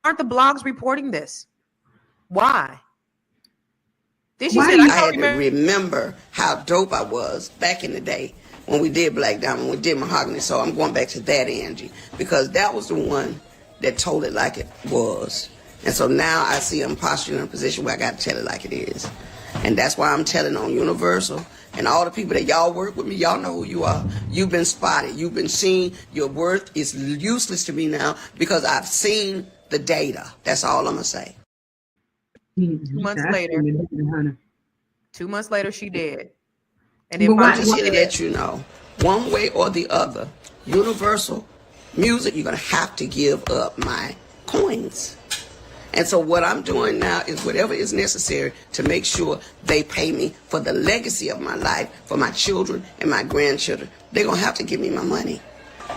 aren't the blogs reporting this? Why? Then she said, I had to remember how dope I was back in the day when we did Black Diamond, when we did Mahogany. So I'm going back to that, Angie, because that was the one that told it like it was. And so now I see I'm posturing in a position where I got to tell it like it is. And that's why I'm telling on Universal and all the people that y'all work with me. Y'all know who you are. You've been spotted. You've been seen. Your worth is useless to me now because I've seen the data. That's all I'm going to say. 2 months later, 2 months later, she did. And then I just here to let you know, one way or the other, Universal Music, you're going to have to give up my coins. And so what I'm doing now is whatever is necessary to make sure they pay me for the legacy of my life, for my children and my grandchildren. They're going to have to give me my money.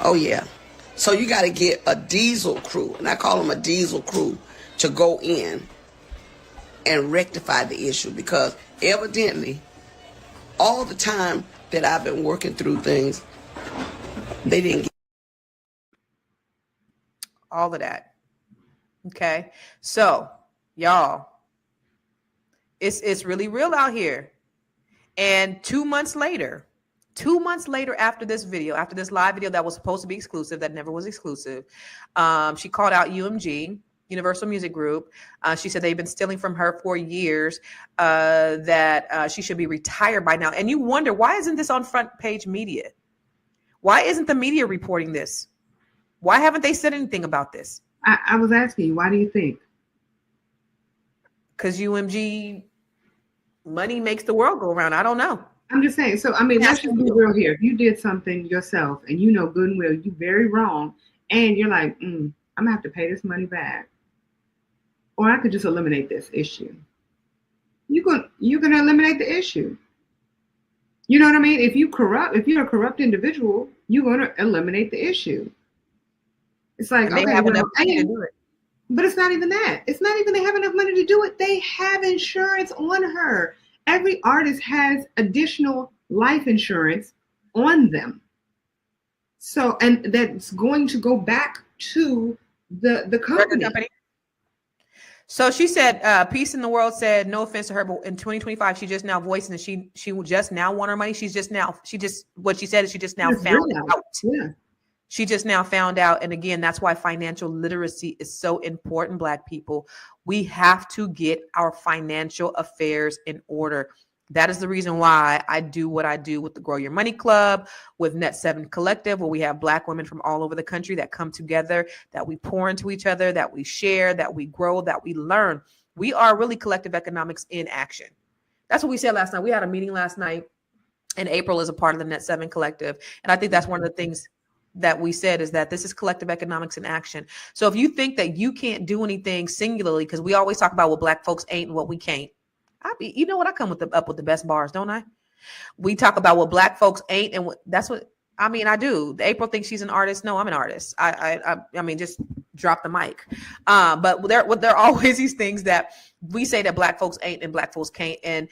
Oh, yeah. So you got to get a diesel crew, and I call them a diesel crew, to go in and rectify the issue, because evidently all the time that I've been working through things, they didn't get all of that. Okay, so y'all, it's really real out here. And 2 months later after this video, after this live video that was supposed to be exclusive, that never was exclusive, she called out UMG, Universal Music Group. She said they've been stealing from her for years, that she should be retired by now. And you wonder, why isn't this on front page media? Why isn't the media reporting this? Why haven't they said anything about this? I was asking you, why do you think? Because UMG money makes the world go around. I don't know. I'm just saying. So, I mean, let's just be real here. If you did something yourself and you know good and well, you're very wrong, and you're like, I'm going to have to pay this money back, or I could just eliminate this issue. You're going to eliminate the issue. You know what I mean? If you're a corrupt individual, you're going to eliminate the issue. It's like, they have enough money to do it. But it's not even that. It's not even they have enough money to do it. They have insurance on her. Every artist has additional life insurance on them. So, and that's going to go back to the company. So she said, Peace in the World said, no offense to her, but in 2025, she just now voicing that she will just now want her money. What she said is she just now found out. Yeah. She just now found out. And again, that's why financial literacy is so important, Black people. We have to get our financial affairs in order. That is the reason why I do what I do with the Grow Your Money Club, with Net 7 Collective, where we have Black women from all over the country that come together, that we pour into each other, that we share, that we grow, that we learn. We are really collective economics in action. That's what we said last night. We had a meeting last night, and April is a part of the Net 7 Collective. And I think that's one of the things that we said is that this is collective economics in action. So if you think that you can't do anything singularly, because we always talk about what Black folks ain't and what we can't. You know what? I come up with the best bars, don't I? We talk about what Black folks ain't, and that's what I mean. I do. April thinks she's an artist. No, I'm an artist. I mean, just drop the mic. But there are always these things that we say that Black folks ain't and Black folks can't, and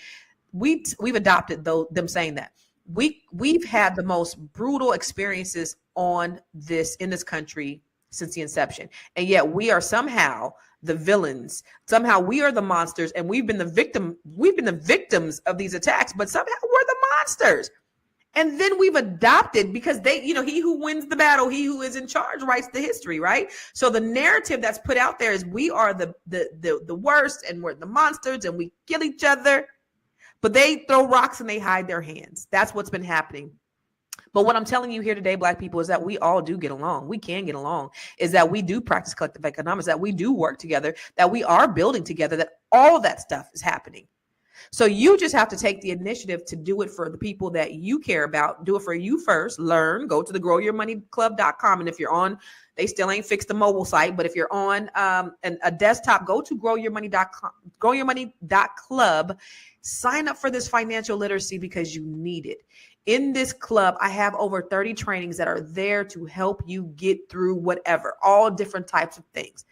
we've adopted them saying that. We've had the most brutal experiences in this country since the inception. And yet we are somehow the villains. Somehow we are the monsters, and we've been the victims of these attacks, but somehow we're the monsters. And then we've adopted, because he who wins the battle, he who is in charge writes the history, right? So the narrative that's put out there is we are the worst, and we're the monsters, and we kill each other. But they throw rocks and they hide their hands. That's what's been happening. But what I'm telling you here today, Black people, is that we all do get along. We can get along. Is that we do practice collective economics, that we do work together, that we are building together, that all that stuff is happening. So you just have to take the initiative to do it for the people that you care about. Do it for you first. Learn. Go to the growyourmoneyclub.com. And if you're on, they still ain't fixed the mobile site, but if you're on a desktop, go to growyourmoney.com, growyourmoney.club. Sign up for this financial literacy because you need it. In this club, I have over 30 trainings that are there to help you get through whatever, all different types of things.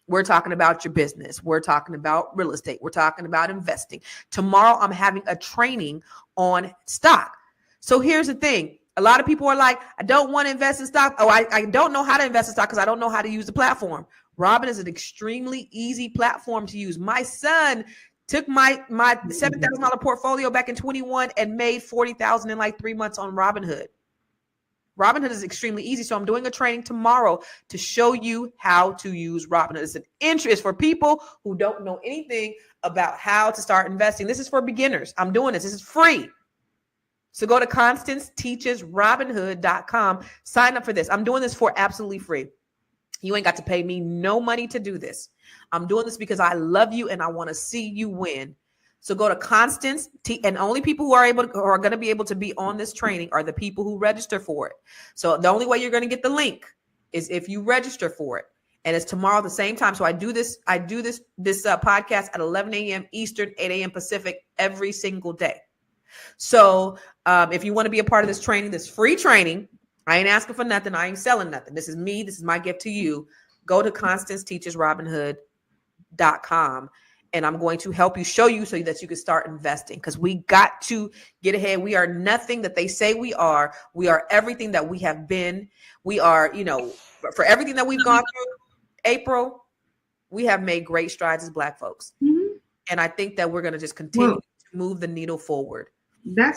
We're talking about your business. We're talking about real estate. We're talking about investing. Tomorrow, I'm having a training on stock. So here's the thing. A lot of people are like, I don't want to invest in stock. Oh, I don't know how to invest in stock because I don't know how to use the platform. Robin is an extremely easy platform to use. My son took my $7,000 portfolio back in 21 and made $40,000 in like 3 months on Robinhood. Robinhood is extremely easy. So I'm doing a training tomorrow to show you how to use Robinhood. It's an interest for people who don't know anything about how to start investing. This is for beginners. I'm doing this. This is free. So go to ConstanceTeachesRobinhood.com. Sign up for this. I'm doing this for absolutely free. You ain't got to pay me no money to do this. I'm doing this because I love you and I want to see you win. So go to Constance, and only people who are going to be able to be on this training are the people who register for it. So the only way you're going to get the link is if you register for it. And it's tomorrow at the same time. So I do this podcast at 11 a.m. Eastern, 8 a.m. Pacific every single day. So if you want to be a part of this training, this free training, I ain't asking for nothing. I ain't selling nothing. This is me. This is my gift to you. Go to ConstanceTeachesRobinhood.com. And I'm going to help you, show you so that you can start investing, because we got to get ahead. We are nothing that they say we are. We are everything that we have been. We are, for everything that we've gone through, April, we have made great strides as Black folks. Mm-hmm. And I think that we're going to just continue to move the needle forward. I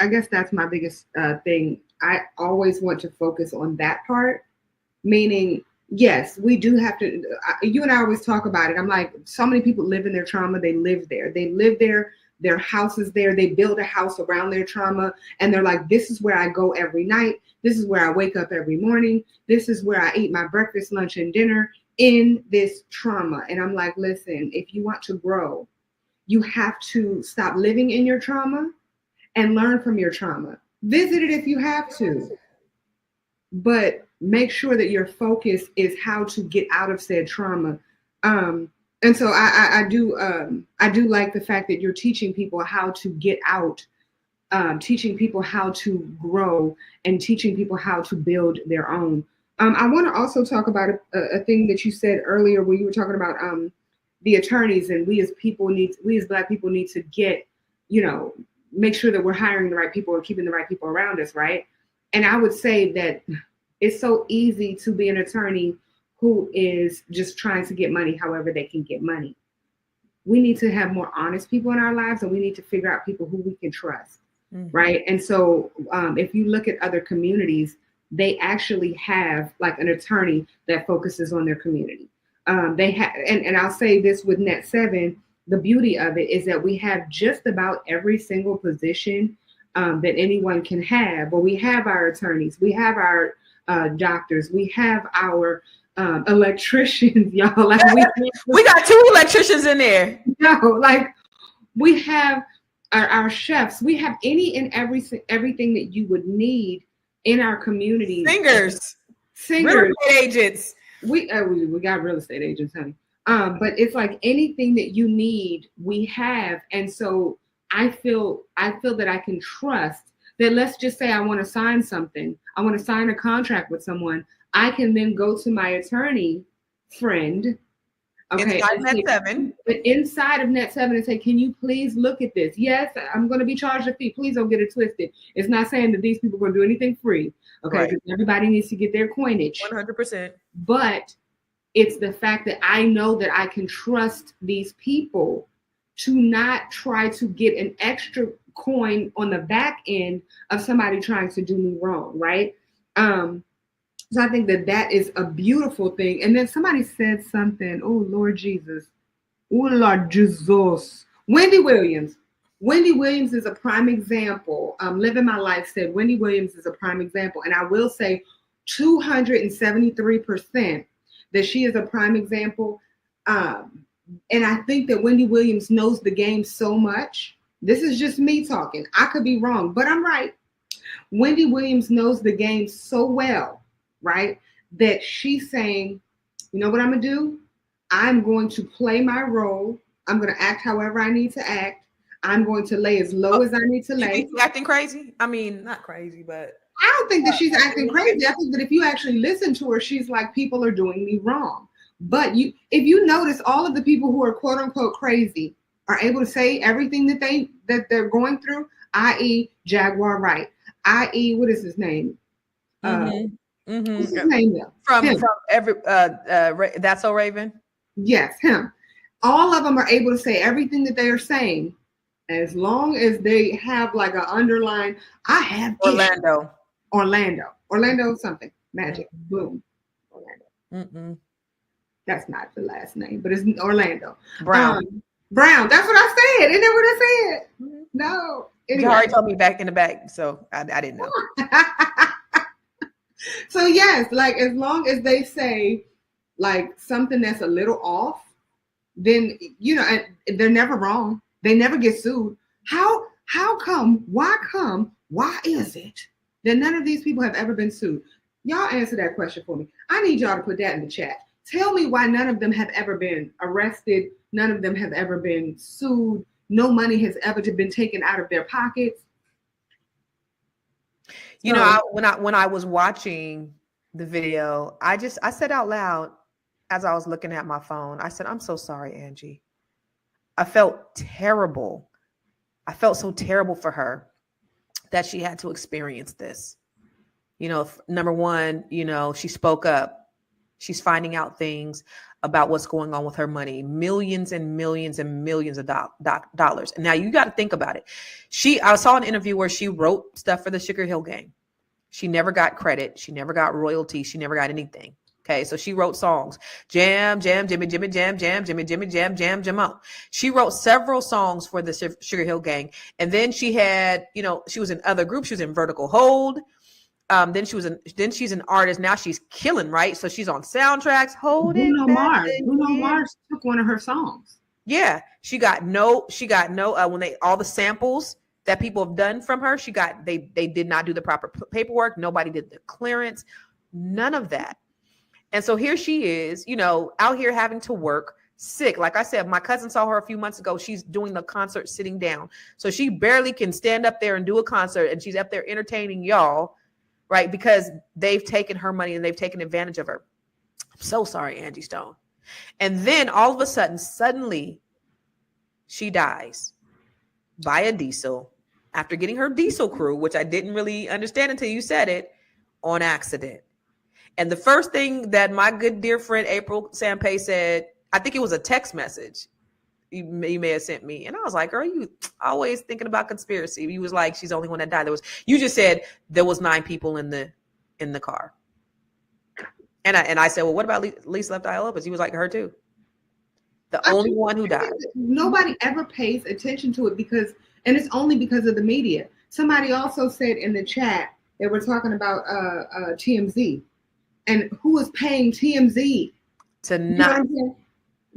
guess that's my biggest thing. I always want to focus on that part, meaning, yes, we do have to. You and I always talk about it. I'm like, so many people live in their trauma. They live there. They live there. Their house is there. They build a house around their trauma. And they're like, this is where I go every night. This is where I wake up every morning. This is where I eat my breakfast, lunch, and dinner in this trauma. And I'm like, listen, if you want to grow, you have to stop living in your trauma and learn from your trauma. Visit it if you have to. But make sure that your focus is how to get out of said trauma. And so I do like the fact that you're teaching people how to get out, teaching people how to grow, and teaching people how to build their own. I want to also talk about a thing that you said earlier where you were talking about the attorneys, and we as Black people need to get, make sure that we're hiring the right people or keeping the right people around us, right? And I would say that it's so easy to be an attorney who is just trying to get money however they can get money. We need to have more honest people in our lives, and we need to figure out people who we can trust, right? And so if you look at other communities, they actually have like an attorney that focuses on their community. They have, and I'll say this with Net 7, the beauty of it is that we have just about every single position that anyone can have. But we have our attorneys, we have our doctors, we have our electricians, y'all. Like we got 2 electricians in there. No, like we have our chefs. We have any and everything that you would need in our community. Singers, real estate agents. We got real estate agents, honey. But it's like anything that you need, we have. And so I feel that I can trust that. Let's just say I want to sign something. I want to sign a contract with someone. I can then go to my attorney friend Okay. Inside Net 7. Inside of Net 7 and say, can you please look at this? Yes, I'm going to be charged a fee. Please don't get it twisted. It's not saying that these people are going to do anything free. Okay. Right. Everybody needs to get their coinage. 100%. But it's the fact that I know that I can trust these people to not try to get an extra coin on the back end of somebody trying to do me wrong, right? So I think that is a beautiful thing. And then somebody said something, oh, Lord Jesus. Oh, Lord Jesus. Wendy Williams. Wendy Williams is a prime example. Living My Life said Wendy Williams is a prime example. And I will say 273% that she is a prime example. And I think that Wendy Williams knows the game so much. This is just me talking. I could be wrong, but I'm right. Wendy Williams knows the game so well, right? That she's saying, you know what I'm going to do? I'm going to play my role. I'm going to act however I need to act. I'm going to lay as low as I need to lay. She's acting crazy? I mean, not crazy, but. I don't think that she's acting crazy. I think that if you actually listen to her, she's like, people are doing me wrong. But if you notice, all of the people who are quote unquote crazy are able to say everything that they're going through, i.e. Jaguar Wright, i.e. what is his name? What's his name though? From every That's So Raven? Yes, him. All of them are able to say everything that they are saying as long as they have like an underline. I have Orlando something. Magic. Boom. Orlando. That's not the last name, but it's Orlando. Brown. Brown. That's what I said. Isn't that what I said? No. Anyway. You already told me back in the back, so I didn't know. So yes, like as long as they say like something that's a little off, then and they're never wrong. They never get sued. How come? Why is it that none of these people have ever been sued? Y'all answer that question for me. I need y'all to put that in the chat. Tell me why none of them have ever been arrested. None of them have ever been sued. No money has ever been taken out of their pockets. You know, when I was watching the video, I said out loud as I was looking at my phone, I said, I'm so sorry, Angie. I felt terrible. I felt so terrible for her that she had to experience this. Number one, she spoke up. She's finding out things about what's going on with her money, millions and millions and millions of dollars. And now you got to think about it. I saw an interview where she wrote stuff for the Sugar Hill Gang. She never got credit. She never got royalties. She never got anything. Okay. So she wrote songs. Jam, jam, Jimmy, Jimmy, jam, jam, Jimmy, Jimmy, jam, jam, jam. She wrote several songs for the Sugar Hill Gang. And then she had, she was in other groups. She was in Vertical Hold. Then she's an artist. Now she's killing, right? So she's on soundtracks. Bruno Mars took one of her songs. Yeah. She got no, when all the samples that people have done from her, they did not do the proper paperwork. Nobody did the clearance, none of that. And so here she is, out here having to work, sick. Like I said, my cousin saw her a few months ago. She's doing the concert sitting down. So she barely can stand up there and do a concert, and she's up there entertaining y'all. Right, because they've taken her money and they've taken advantage of her. I'm so sorry, Angie Stone. And then all of a sudden, suddenly, she dies by a diesel after getting her diesel crew, which I didn't really understand until you said it, on accident. And the first thing that my good dear friend April Sampay said, I think it was a text message you may have sent me. And I was like, girl, you always thinking about conspiracy. He was like, she's the only one that died. You just said there was 9 people in the car. And I said, well, what about Lisa Left Eye Lopez? He was like, her too. The only one who died. Nobody ever pays attention to it and it's only because of the media. Somebody also said in the chat, they were talking about TMZ and who is paying TMZ to not.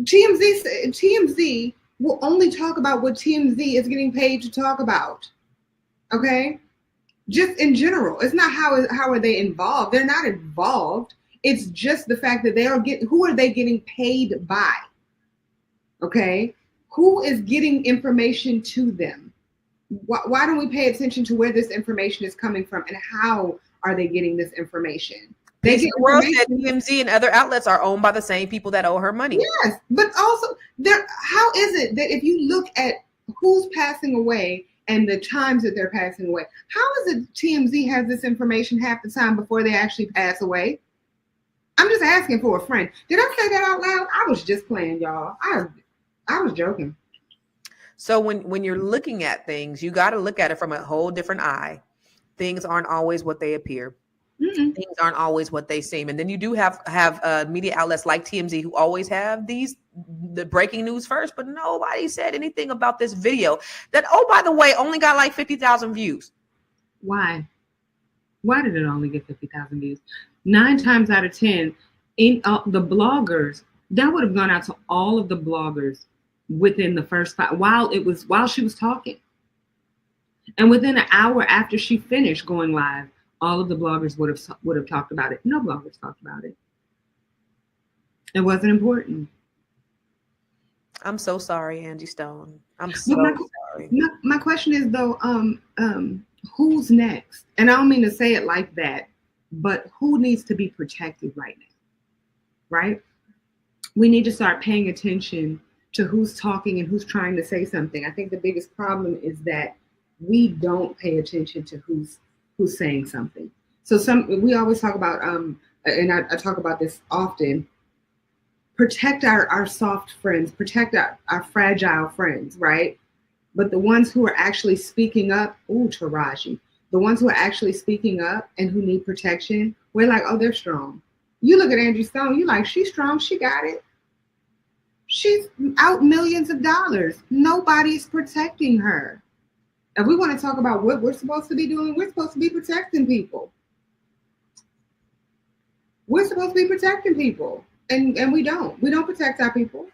TMZ will only talk about what TMZ is getting paid to talk about. Okay? Just in general. It's not how are they involved. They're not involved. It's just the fact that who are they getting paid by? Okay? Who is getting information to them? Why don't we pay attention to where this information is coming from and how are they getting this information? They Peace get of the World said information. TMZ and other outlets are owned by the same people that owe her money. Yes, but also there. How is it that if you look at who's passing away and the times that they're passing away, how is it TMZ has this information half the time before they actually pass away? I'm just asking for a friend. Did I say that out loud? I was just playing, y'all. I was joking. So when you're looking at things, you got to look at it from a whole different eye. Things aren't always what they appear. Mm-mm. Things aren't always what they seem. And then you do have media outlets like TMZ who always have the breaking news first, but nobody said anything about this video that, oh, by the way, only got like 50,000 views. Why? Why did it only get 50,000 views? 9 times out of 10, in the bloggers, that would have gone out to all of the bloggers within the first 5 while she was talking. And within an hour after she finished going live, all of the bloggers would have talked about it. No bloggers talked about it. It wasn't important. I'm so sorry, Angie Stone. I'm so sorry. My question is though, who's next? And I don't mean to say it like that, but who needs to be protected right now? Right? We need to start paying attention to who's talking and who's trying to say something. I think the biggest problem is that we don't pay attention to who's saying something. So we always talk about, and I talk about this often, protect our soft friends, protect our fragile friends, right? But the ones who are actually speaking up, Taraji, the ones who are actually speaking up and who need protection, we're like, oh, they're strong. You look at Angie Stone, you like, she's strong, she got it. She's out millions of dollars. Nobody's protecting her. If we want to talk about what we're supposed to be doing, we're supposed to be protecting people. We're supposed to be protecting people. And we don't. We don't protect our people.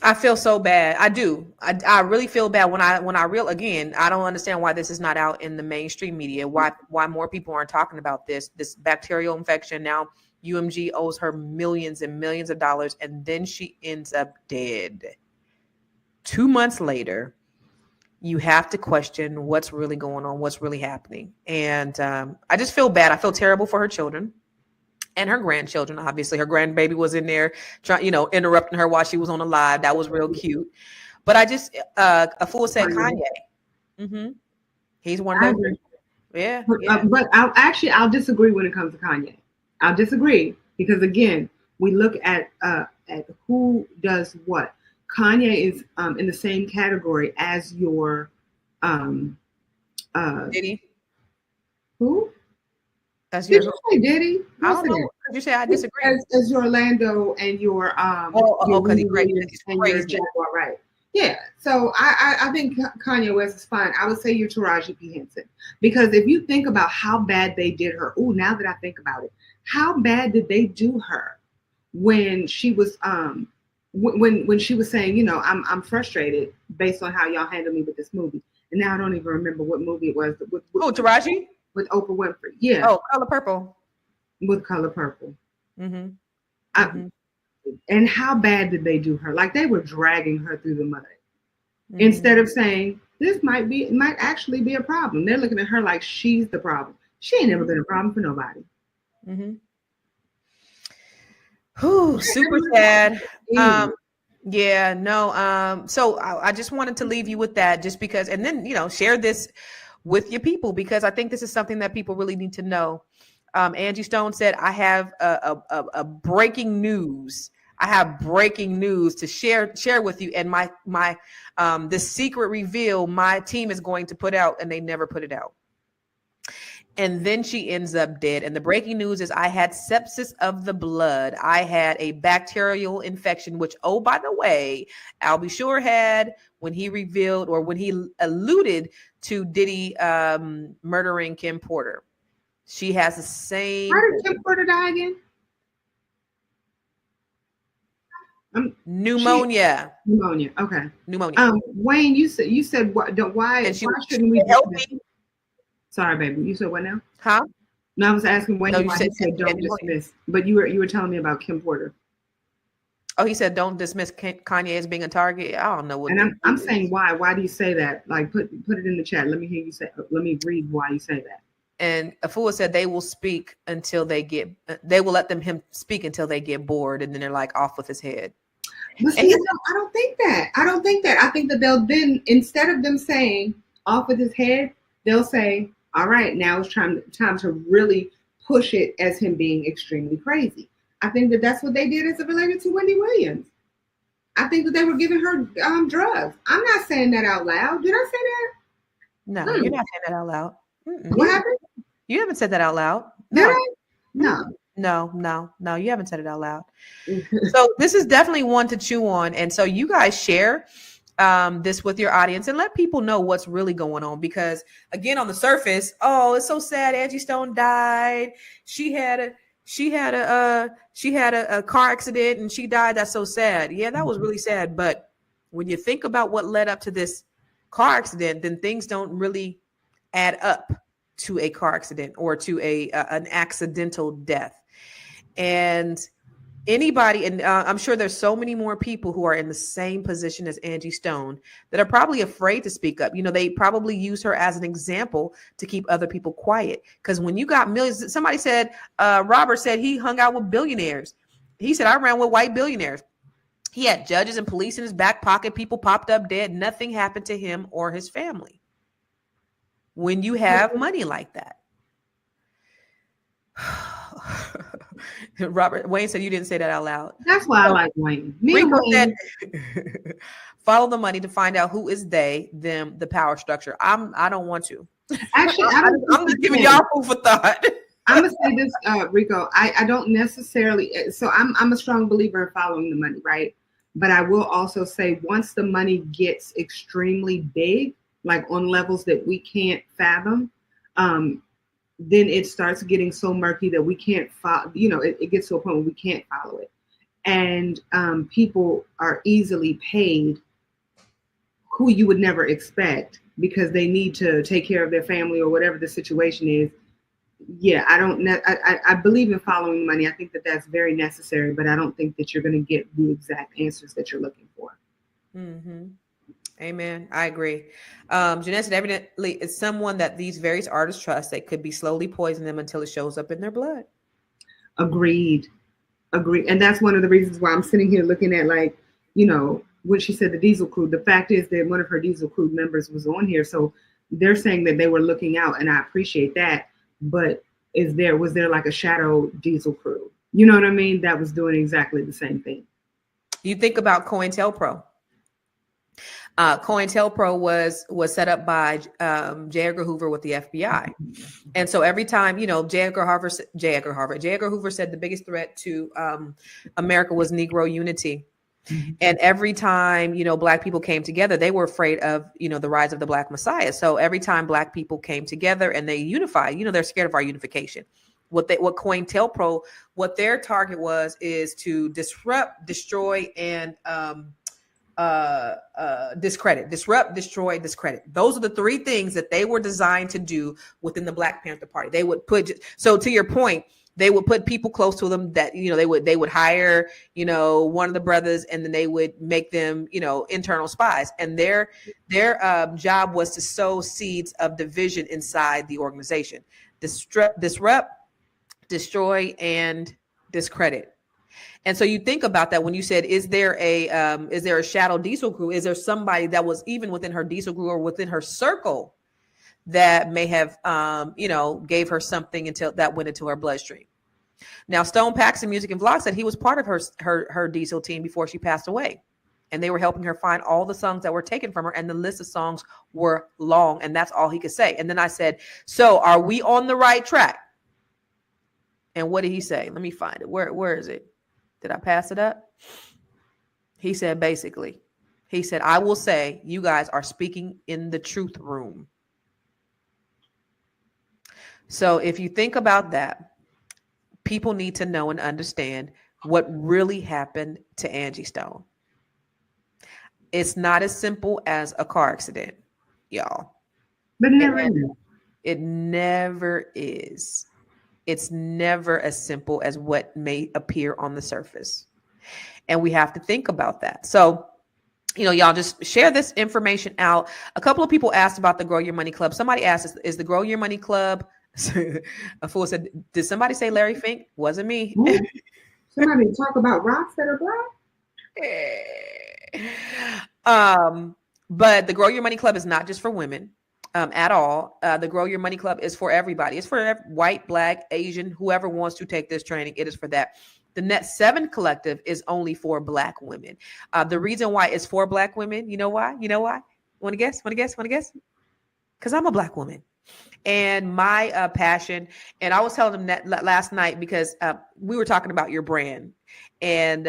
I feel so bad. I do. I really feel bad when I again, I don't understand why this is not out in the mainstream media. Why more people aren't talking about this bacterial infection. Now UMG owes her millions and millions of dollars, and then she ends up dead. 2 months later, you have to question what's really going on, what's really happening. And I just feel bad. I feel terrible for her children and her grandchildren. Obviously, her grandbaby was in there, interrupting her while she was on a live. That was real cute. But I just, a fool said Kanye. Mm-hmm. He's one of those. Yeah. But I'll disagree when it comes to Kanye. I'll disagree because, again, we look at who does what. Kanye is in the same category as your Diddy. Who? As Did you say Diddy? I don't know. You say I disagree. As your Orlando and your because he's crazy. Jaguar, right? Yeah. So I think Kanye West is fine. I would say you're Taraji P. Henson because if you think about how bad they did her. Now that I think about it, how bad did they do her when she was when she was saying, I'm frustrated based on how y'all handled me with this movie. And now I don't even remember what movie it was. Taraji? With Oprah Winfrey. Yeah. Oh, Color Purple. With Color Purple. Mm-hmm. And how bad did they do her? Like they were dragging her through the mud. Mm-hmm. Instead of saying, this might actually be a problem. They're looking at her like she's the problem. She ain't never been a problem for nobody. Mm-hmm. Whew, super sad. Yeah, no. So I just wanted to leave you with that just because, and then, share this with your people because I think this is something that people really need to know. Angie Stone said, I have a breaking news. I have breaking news to share with you. And my the secret reveal my team is going to put out, and they never put it out. And then she ends up dead. And the breaking news is I had sepsis of the blood. I had a bacterial infection, which, oh, by the way, Albie Shore had when he revealed or when he alluded to Diddy murdering Kim Porter. She has the same. How did Kim Porter die again? Pneumonia. Pneumonia. Okay. Pneumonia. Wayne, you said why shouldn't we dismiss? Sorry, baby. You said what now? Huh? No, I was asking Wayne. No, you said don't dismiss. But you were telling me about Kim Porter. Oh, he said don't dismiss Kanye as being a target. I don't know what. And I'm saying why. Why do you say that? Like put it in the chat. Let me hear you say. Let me read why you say that. And Afua said they will speak until they will let him speak until they get bored, and then they're like off with his head. But see, I don't think that. I think that they'll then, instead of them saying off with his head, they'll say, all right, now it's time to really push it as him being extremely crazy. I think that that's what they did as it related to Wendy Williams. I think that they were giving her drugs. I'm not saying that out loud. Did I say that? No, you're not saying that out loud. What happened? You haven't said that out loud. Did I? No. No, you haven't said it out loud. So this is definitely one to chew on. And so you guys share this with your audience and let people know what's really going on. Because again, on the surface, oh, it's so sad. Angie Stone died. She had a car accident and she died. That's so sad. Yeah, that was really sad. But when you think about what led up to this car accident, then things don't really add up to a car accident or to an accidental death. And anybody, and I'm sure there's so many more people who are in the same position as Angie Stone that are probably afraid to speak up. You know, they probably use her as an example to keep other people quiet. Because when you got millions, somebody said, Robert said he hung out with billionaires. He said, I ran with white billionaires. He had judges and police in his back pocket. People popped up dead. Nothing happened to him or his family. When you have money like that. Robert Wayne said you didn't say that out loud. That's why I like Wayne. Rico said, follow the money to find out who is they, them, the power structure. I don't want to. Actually, I'm just giving y'all food for thought. I'm gonna say this, Rico. I don't necessarily. So I'm a strong believer in following the money, right? But I will also say once the money gets extremely big, like on levels that we can't fathom, then it starts getting so murky that we can't follow, it gets to a point where we can't follow it. And people are easily paid who you would never expect because they need to take care of their family or whatever the situation is. Yeah, I believe in following money. I think that that's very necessary, but I don't think that you're going to get the exact answers that you're looking for. Mm-hmm. Amen. I agree. Jeanette said evidently it's someone that these various artists trust. They could be slowly poisoning them until it shows up in their blood. Agreed. And that's one of the reasons why I'm sitting here looking at when she said the Diesel Crew, the fact is that one of her Diesel Crew members was on here. So they're saying that they were looking out, and I appreciate that. But was there like a shadow Diesel Crew? You know what I mean? That was doing exactly the same thing. You think about COINTELPRO. COINTELPRO was set up by J. Edgar Hoover with the FBI. And so every time, J. Edgar Hoover said the biggest threat to America was Negro unity. And every time, Black people came together, they were afraid of, the rise of the Black Messiah. So every time Black people came together and they unified, they're scared of our unification. What COINTELPRO, what their target is to disrupt, destroy, and discredit. Disrupt, destroy, discredit. Those are the three things that they were designed to do within the Black Panther Party. They would so to your point, they would put people close to them that, they would hire, one of the brothers, and then they would make them, internal spies. And their job was to sow seeds of division inside the organization. Disrupt, destroy, and discredit. And so you think about that when you said, is there a shadow Diesel Crew? Is there somebody that was even within her Diesel Crew or within her circle that may have, gave her something until that went into her bloodstream? Now, Stone Paxton Music and Vlog said he was part of her Diesel team before she passed away. And they were helping her find all the songs that were taken from her. And the list of songs were long. And that's all he could say. And then I said, so are we on the right track? And what did he say? Let me find it. Where is it? Did I pass it up? He said, I will say you guys are speaking in the truth room. So if you think about that, people need to know and understand what really happened to Angie Stone. It's not as simple as a car accident, y'all. But it never is. It's never as simple as what may appear on the surface. And we have to think about that. So, y'all just share this information out. A couple of people asked about the Grow Your Money Club. Somebody asked, is the Grow Your Money Club A fool said, "Did somebody say Larry Fink? Wasn't me." Somebody talk about rocks that are black. But the Grow Your Money Club is not just for women at all. The Grow Your Money Club is for everybody. It's for white, black, Asian, whoever wants to take this training. It is for that. The Net 7 Collective is only for Black women. The reason why it's for Black women, you know why? You know why? Want to guess? Want to guess? Want to guess? Because I'm a Black woman. And my passion, and I was telling them that last night because we were talking about your brand. And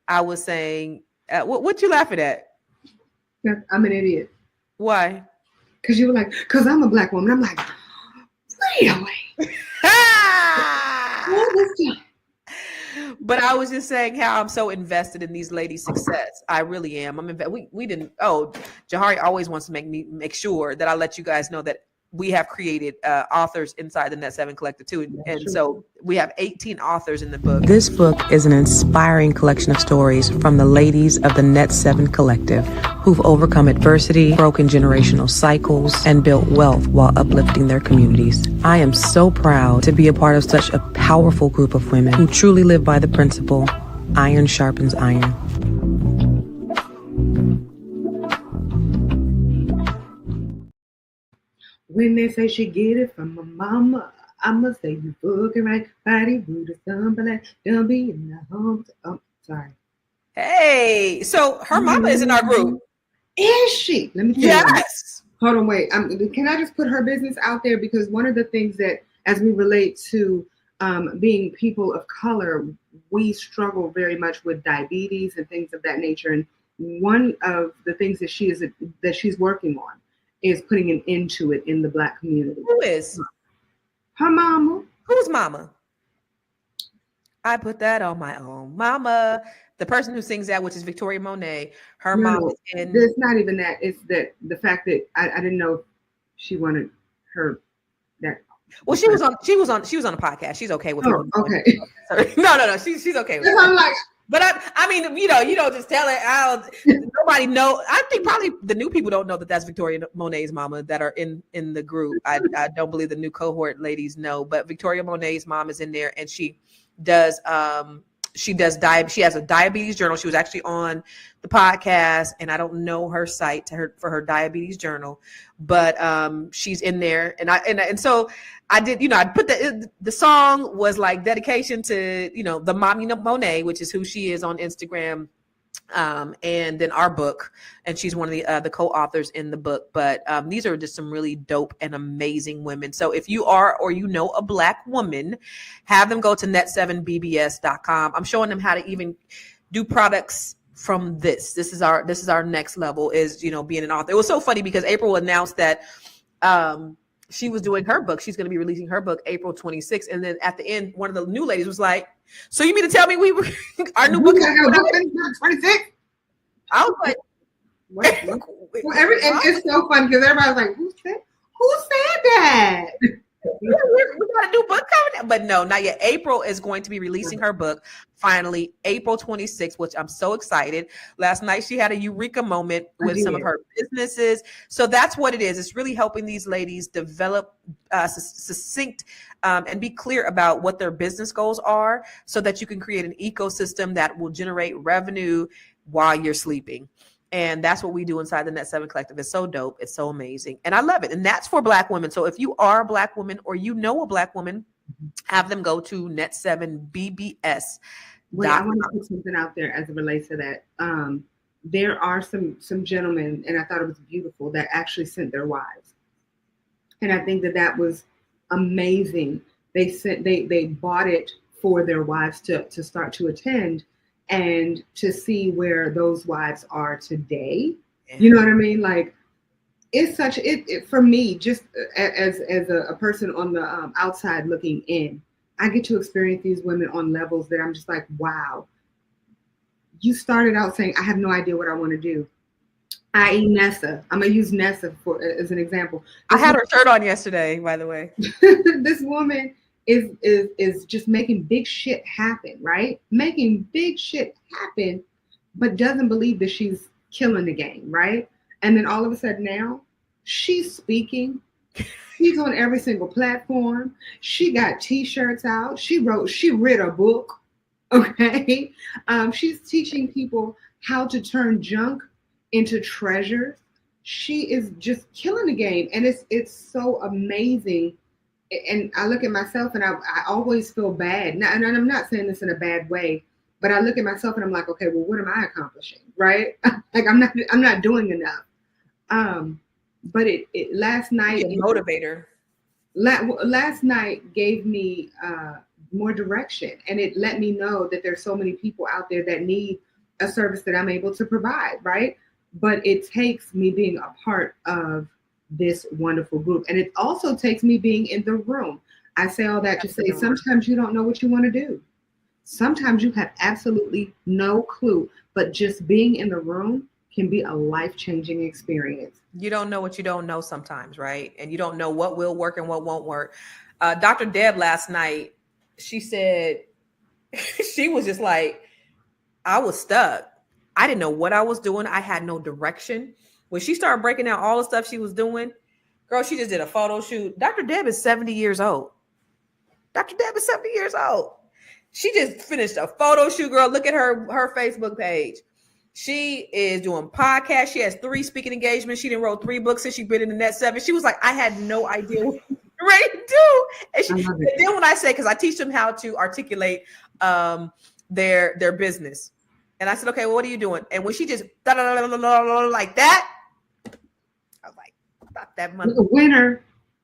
I was saying, what you laughing at? I'm an idiot. Why? Because you were like, because I'm a Black woman. I'm like, wait a minute. But I was just saying how I'm so invested in these ladies' success. I really am. We didn't. Oh, Jahari always wants to make sure that I let you guys know that we have created authors inside the Net 7 Collective too. And so we have 18 authors in the book. This book is an inspiring collection of stories from the ladies of the Net 7 Collective who've overcome adversity, broken generational cycles, and built wealth while uplifting their communities. I am so proud to be a part of such a powerful group of women who truly live by the principle, iron sharpens iron. When they say she get it from my mama, I'ma say you fucking right. Body rude as somebody, don't be in the home. Oh, sorry. Hey, so her mama is in our group. Is she? Let me tell you. Yes. Hold on, wait. Can I just put her business out there? Because one of the things that, as we relate to being people of color, we struggle very much with diabetes and things of that nature. And one of the things that she's working on is putting an end to it in the Black community. Who is? Her mama. Who's mama? I put that on my own. Mama, the person who sings that, which is Victoria Monet, her mom is in. It's not even that. It's that the fact that I didn't know she wanted her that. Well, she was on a podcast. She's okay with it. Okay. No. She's okay with it. I'm like, but I mean, you don't just tell it. Nobody know. I think probably the new people don't know that that's Victoria Monet's mama that are in the group. I don't believe the new cohort ladies know, but Victoria Monet's mom is in there, and she has a diabetes journal. She was actually on the podcast, and I don't know her site for her diabetes journal, but she's in there, and so I did, I put the song was like dedication to, the mommy Monet, which is who she is on Instagram. And then our book, and she's one of the co-authors in the book. But these are just some really dope and amazing women. So if you are or a Black woman, have them go to net7bbs.com. I'm showing them how to even do products from this. This is our next level is, being an author. It was so funny because April announced that she was doing her book. She's going to be releasing her book April 26th. And then at the end, one of the new ladies was like, so you mean to tell me our new book is 26? I was like, what? And it's so funny because everybody's like, who said that? we got a new book coming out. But no, not yet. April is going to be releasing her book finally, April 26th, which I'm so excited. Last night she had a eureka moment with some of her businesses. So that's what it is. It's really helping these ladies develop succinct and be clear about what their business goals are so that you can create an ecosystem that will generate revenue while you're sleeping. And that's what we do inside the Net 7 Collective. It's so dope. It's so amazing. And I love it. And that's for Black women. So if you are a Black woman or a Black woman, have them go to net7bbs. Wait, I want to put something out there as it relates to that. There are some gentlemen, and I thought it was beautiful, that actually sent their wives. And I think that was amazing. They bought it for their wives to start to attend and to see where those wives are today. Yeah. You know what I mean? Like, it's such it for me, just as a person on the outside looking in, I get to experience these women on levels that I'm just like, wow. You started out saying, I have no idea what I want to do. I.e. Nessa. I'm gonna use Nessa as an example. I had her shirt on yesterday, by the way. This woman is just making big shit happen, right? Making big shit happen, but doesn't believe that she's killing the game, right? And then all of a sudden now, she's speaking She's on every single platform. She got T-shirts out. She read a book. Okay. She's teaching people how to turn junk into treasure. She is just killing the game. And it's so amazing. And I look at myself and I always feel bad. Now, and I'm not saying this in a bad way, but I look at myself and I'm like, okay, well, what am I accomplishing? Right? Like I'm not doing enough. But it last night, motivator. Last night gave me more direction, and it let me know that there's so many people out there that need a service that I'm able to provide, right? But it takes me being a part of this wonderful group, and it also takes me being in the room. I say all that to say sometimes you don't know what you want to do. Sometimes you have absolutely no clue, but just being in the room can be a life-changing experience. You don't know what you don't know sometimes, right? And you don't know what will work and what won't work. Dr. Deb last night, she said, she was just like, I was stuck. I didn't know what I was doing. I had no direction. When she started breaking down all the stuff she was doing, girl, she just did a photo shoot. Dr. Deb is 70 years old. Dr. Deb is 70 years old. She just finished a photo shoot, girl. Look at her Facebook page. She is doing podcasts. She has 3 speaking engagements. She done wrote 3 books since she's been in the net 7. She was like, I had no idea what ready to do. And then when I say, because I teach them how to articulate their business. And I said, okay, well, what are you doing? And when she just like that, I was like, stop that money.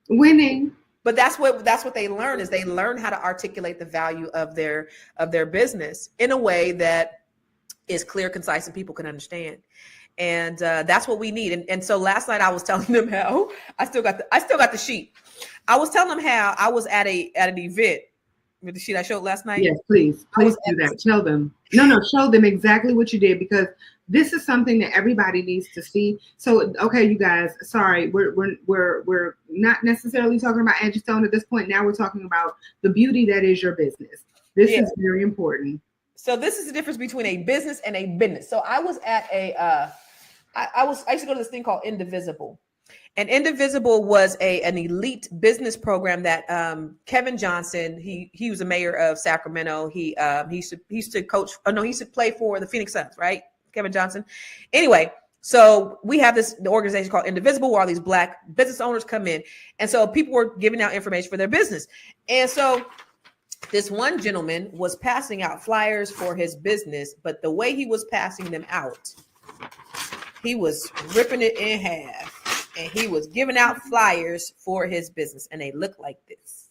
Winning. But that's what they learn is they learn how to articulate the value of their business in a way that is clear, concise, and people can understand. And that's what we need. And so last night I was telling them how I still got the sheet. I was telling them how I was at an event with the sheet I showed last night. Yes, please do that. Tell them. No, show them exactly what you did, because this is something that everybody needs to see. So, okay, you guys, sorry, we're not necessarily talking about Angie Stone at this point. Now we're talking about the beauty that is your business. This is very important. So this is the difference between a business and a business. So I was at I used to go to this thing called Indivisible. And Indivisible was an elite business program that Kevin Johnson, he was the mayor of Sacramento. He used to coach. Oh no, he used to play for the Phoenix Suns, right? Kevin Johnson. Anyway, so we have the organization called Indivisible, where all these Black business owners come in, and so people were giving out information for their business. And so this one gentleman was passing out flyers for his business, but the way he was passing them out, he was ripping it in half, and he was giving out flyers for his business, and they look like this.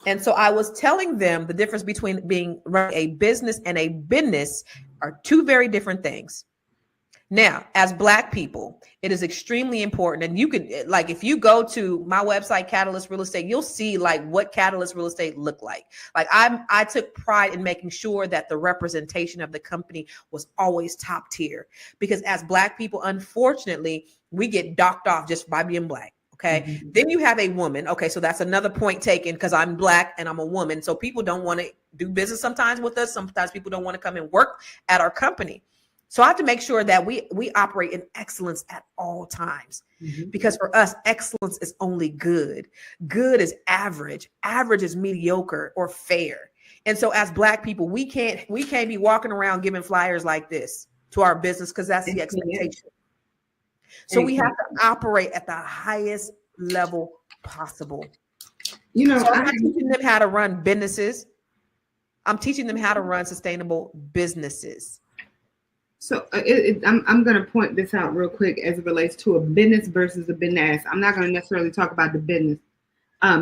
And so I was telling them the difference between being a business and a business are 2 very different things. Now, as Black people, it is extremely important. And you can, like, if you go to my website, Catalyst Real Estate, you'll see like what Catalyst Real Estate looked like. Like I took pride in making sure that the representation of the company was always top tier, because as Black people, unfortunately, we get docked off just by being Black. Okay. Mm-hmm. Then you have a woman. Okay. So that's another point taken, because I'm Black and I'm a woman. So people don't want to do business sometimes with us. Sometimes people don't want to come and work at our company. So I have to make sure that we operate in excellence at all times, mm-hmm. because for us, excellence is only good. Good is average. Average is mediocre or fair. And so as Black people, we can't be walking around giving flyers like this to our business, because that's the expectation. So we have to operate at the highest level possible. You know, so I'm teaching them how to run businesses. I'm teaching them how to run sustainable businesses. So I'm going to point this out real quick as it relates to a business versus a business. I'm not going to necessarily talk about the business,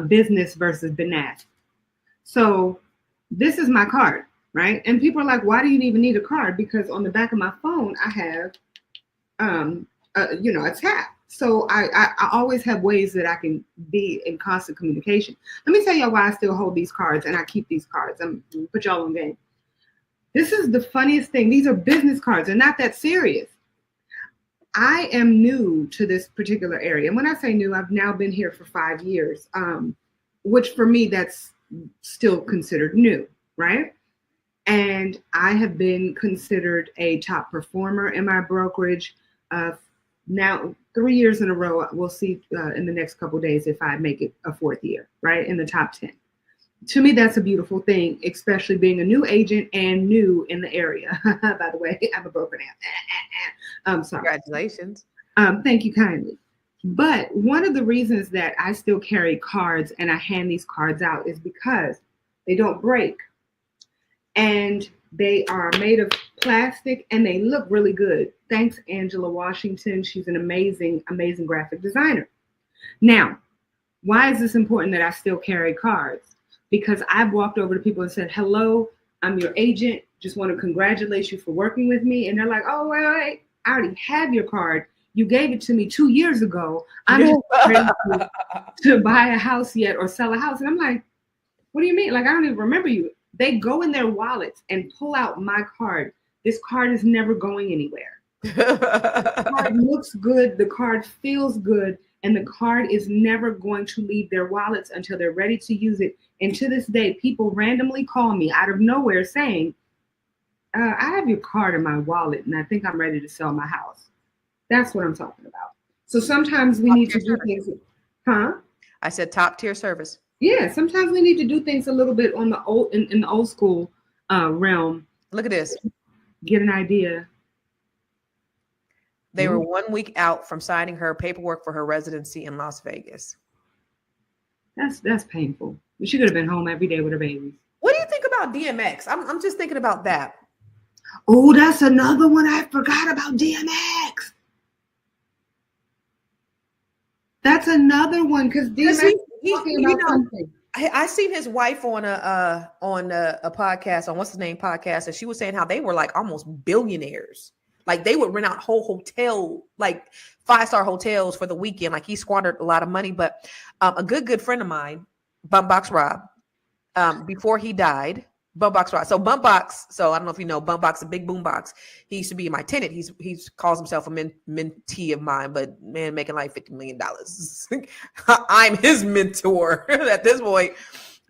business versus business. So this is my card, right? And people are like, why do you even need a card? Because on the back of my phone, I have, a tab. So I always have ways that I can be in constant communication. Let me tell y'all why I still hold these cards and I keep these cards. I'm going to put y'all on game. This is the funniest thing. These are business cards. They're not that serious. I am new to this particular area. And when I say new, I've now been here for 5 years, which for me, that's still considered new, right? And I have been considered a top performer in my brokerage. Now, 3 years in a row. We'll see in the next couple of days if I make it a 4th year, right, in the top 10. To me, that's a beautiful thing, especially being a new agent and new in the area. By the way, I'm a broker now. Sorry. Congratulations. Thank you kindly. But one of the reasons that I still carry cards and I hand these cards out is because they don't break. And they are made of plastic and they look really good. Thanks, Angela Washington. She's an amazing, amazing graphic designer. Now, why is this important that I still carry cards? Because I've walked over to people and said, hello, I'm your agent. Just want to congratulate you for working with me. And they're like, oh, wait, I already have your card. You gave it to me 2 years ago. I'm just ready to buy a house yet or sell a house. And I'm like, what do you mean? Like, I don't even remember you. They go in their wallets and pull out my card. This card is never going anywhere. The card looks good. The card feels good. And the card is never going to leave their wallets until they're ready to use it. And to this day, people randomly call me out of nowhere saying, I have your card in my wallet and I think I'm ready to sell my house. That's what I'm talking about. So sometimes we need to do things. Huh? I said top tier service. Yeah, sometimes we need to do things a little bit on the old in the old school realm. Look at this. Get an idea. They were 1 week out from signing her paperwork for her residency in Las Vegas. That's painful. She could have been home every day with her babies. What do you think about DMX? I'm just thinking about that. Oh, that's another one I forgot about, DMX. That's another one because DMX talking about something. I seen his wife on a podcast, on what's his name podcast, and she was saying how they were like almost billionaires. Like they would rent out whole hotel, like 5-star hotels for the weekend. Like he squandered a lot of money. But a good friend of mine, Bumpbox Rob, before he died, Bumpbox Rob. So Bumpbox, so I don't know if you know, Bumpbox, a big boombox. He used to be my tenant. He calls himself a mentee of mine, but man, making like $50 million. I'm his mentor at this point.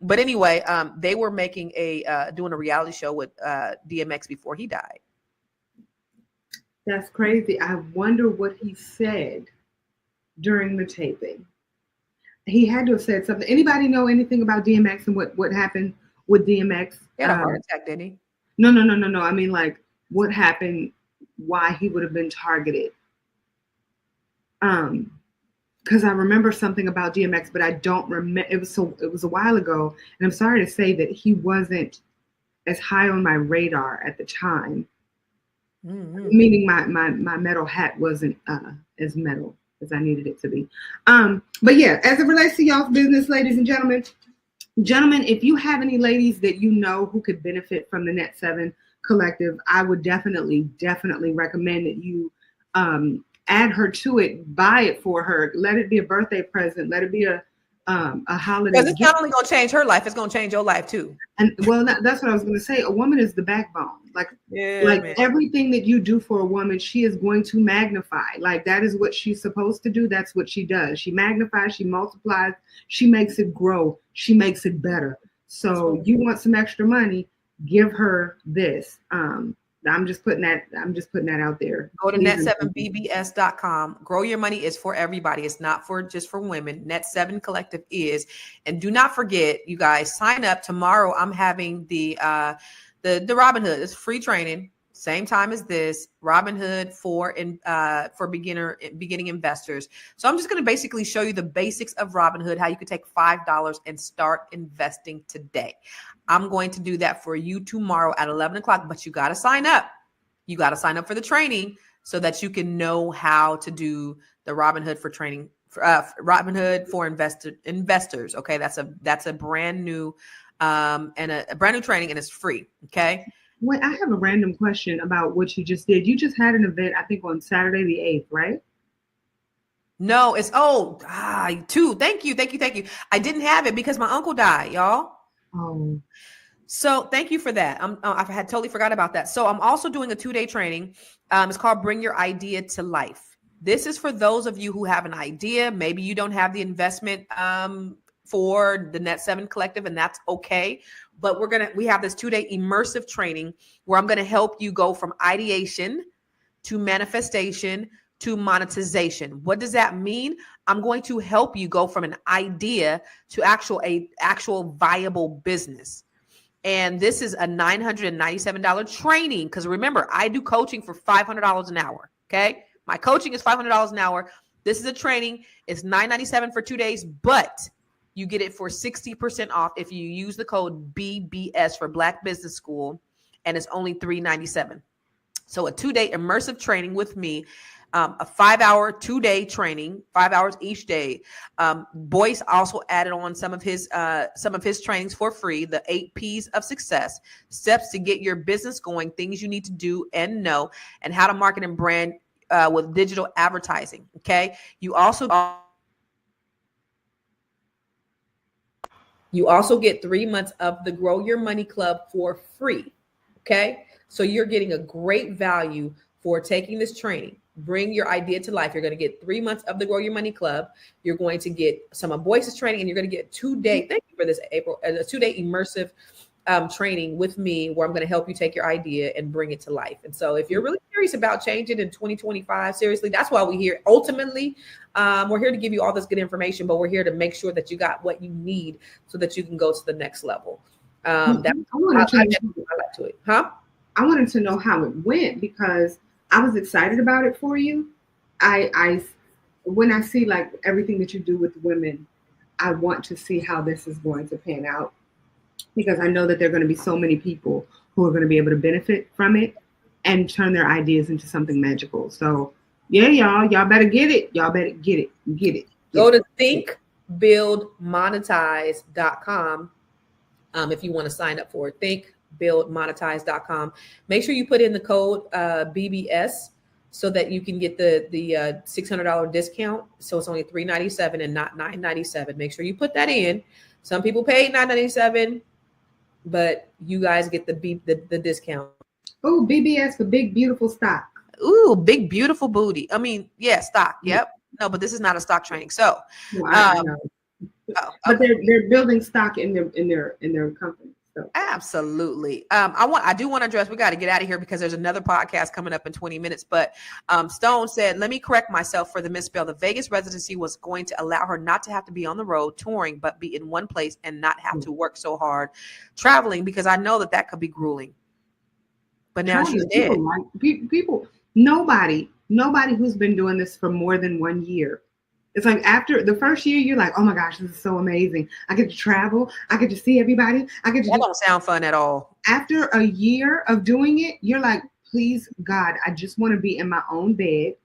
But anyway, they were making doing a reality show with DMX before he died. That's crazy. I wonder what he said during the taping. He had to have said something. Anybody know anything about DMX and what happened with DMX? He had a heart attack, didn't he? No. I mean, like, what happened? Why he would have been targeted? Because I remember something about DMX, but I don't remember. It was a while ago, and I'm sorry to say that he wasn't as high on my radar at the time. Mm-hmm. Meaning my metal hat wasn't as metal as I needed it to be. But yeah, as it relates to y'all's business, ladies and gentlemen, if you have any ladies that you know who could benefit from the Net 7 Collective, I would definitely recommend that you add her to it, buy it for her, let it be a birthday present, let it be a holiday. Because it's not only going to change her life, it's going to change your life too. And well, that's what I was going to say. A woman is the backbone. Like everything that you do for a woman, she is going to magnify. Like that is what she's supposed to do. That's what she does. She magnifies, she multiplies, she makes it grow, she makes it better. So you want some extra money, give her this. I'm just putting that out there. Go to net7bbs.com. Grow Your Money is for everybody. It's not for just for women. Net 7 Collective is. And do not forget, you guys, sign up tomorrow. I'm having the Robinhood. It's free training. Same time as this. Robinhood for beginning investors. So I'm just going to basically show you the basics of Robinhood, how you can take $5 and start investing today. I'm going to do that for you tomorrow at 11 o'clock, but you got to sign up. You got to sign up for the training so that you can know how to do the Robinhood for training, Robinhood for investors. Okay. That's a brand new, and a brand new training, and it's free. Okay. Wait, I have a random question about what you just did. You just had an event, I think on Saturday the 8th, right? No, it's two. Thank you. I didn't have it because my uncle died, y'all. Oh. So thank you for that. I had totally forgot about that. So I'm also doing a 2-day training. It's called Bring Your Idea to Life. This is for those of you who have an idea. Maybe you don't have the investment for the Net 7 Collective, and that's okay. But we have this 2-day immersive training where I'm going to help you go from ideation to manifestation to monetization. What does that mean? I'm going to help you go from an idea to actual viable business. And this is a $997 training, because remember, I do coaching for $500 an hour. Okay, my coaching is $500 an hour. This is a training. It's $997 for 2 days, but you get it for 60% off if you use the code BBS for Black Business School, and it's only $397. So a 2-day immersive training with me, a 5-hour 2-day training, 5 hours each day. Boyce also added on some of his trainings for free, the 8 P's of success, steps to get your business going, things you need to do and know, and how to market and brand with digital advertising. Okay. You also get 3 months of the Grow Your Money Club for free. Okay. So you're getting a great value for taking this training. Bring your idea to life. You're going to get 3 months of the Grow Your Money Club. You're going to get some of Boyce's training, and you're going to get 2-day, thank you for this, April, a 2-day immersive training with me, where I'm going to help you take your idea and bring it to life. And so if you're really curious about changing in 2025, seriously, that's why we're here. Ultimately, we're here to give you all this good information, but we're here to make sure that you got what you need so that you can go to the next level. I wanted to know how it went, because I was excited about it for you. When I see like everything that you do with women, I want to see how this is going to pan out, because I know that there are going to be so many people who are going to be able to benefit from it and turn their ideas into something magical. So yeah, y'all better get it. Y'all better get it. Go to thinkbuildmonetize.com if you want to sign up for it. thinkbuildmonetize.com. Make sure you put in the code BBS so that you can get the $600 discount. So it's only $397 and not $997. Make sure you put that in. Some people paid $997, but you guys get the discount. Oh, BBS for big beautiful stock. Ooh, big beautiful booty. I mean, yeah, stock. Yep. No, but this is not a stock training. So, but they're building stock in their company. So. Absolutely. I do want to address, we got to get out of here because there's another podcast coming up in 20 minutes. But Stone said, let me correct myself for the misspell. The Vegas residency was going to allow her not to have to be on the road touring, but be in one place and not have to work so hard traveling, because I know that could be grueling. But now she's dead. People, nobody who's been doing this for more than 1 year. It's like after the first year, you're like, oh my gosh, this is so amazing. I get to travel. I get to see everybody. That don't sound fun at all. After a year of doing it, you're like, please, God, I just want to be in my own bed.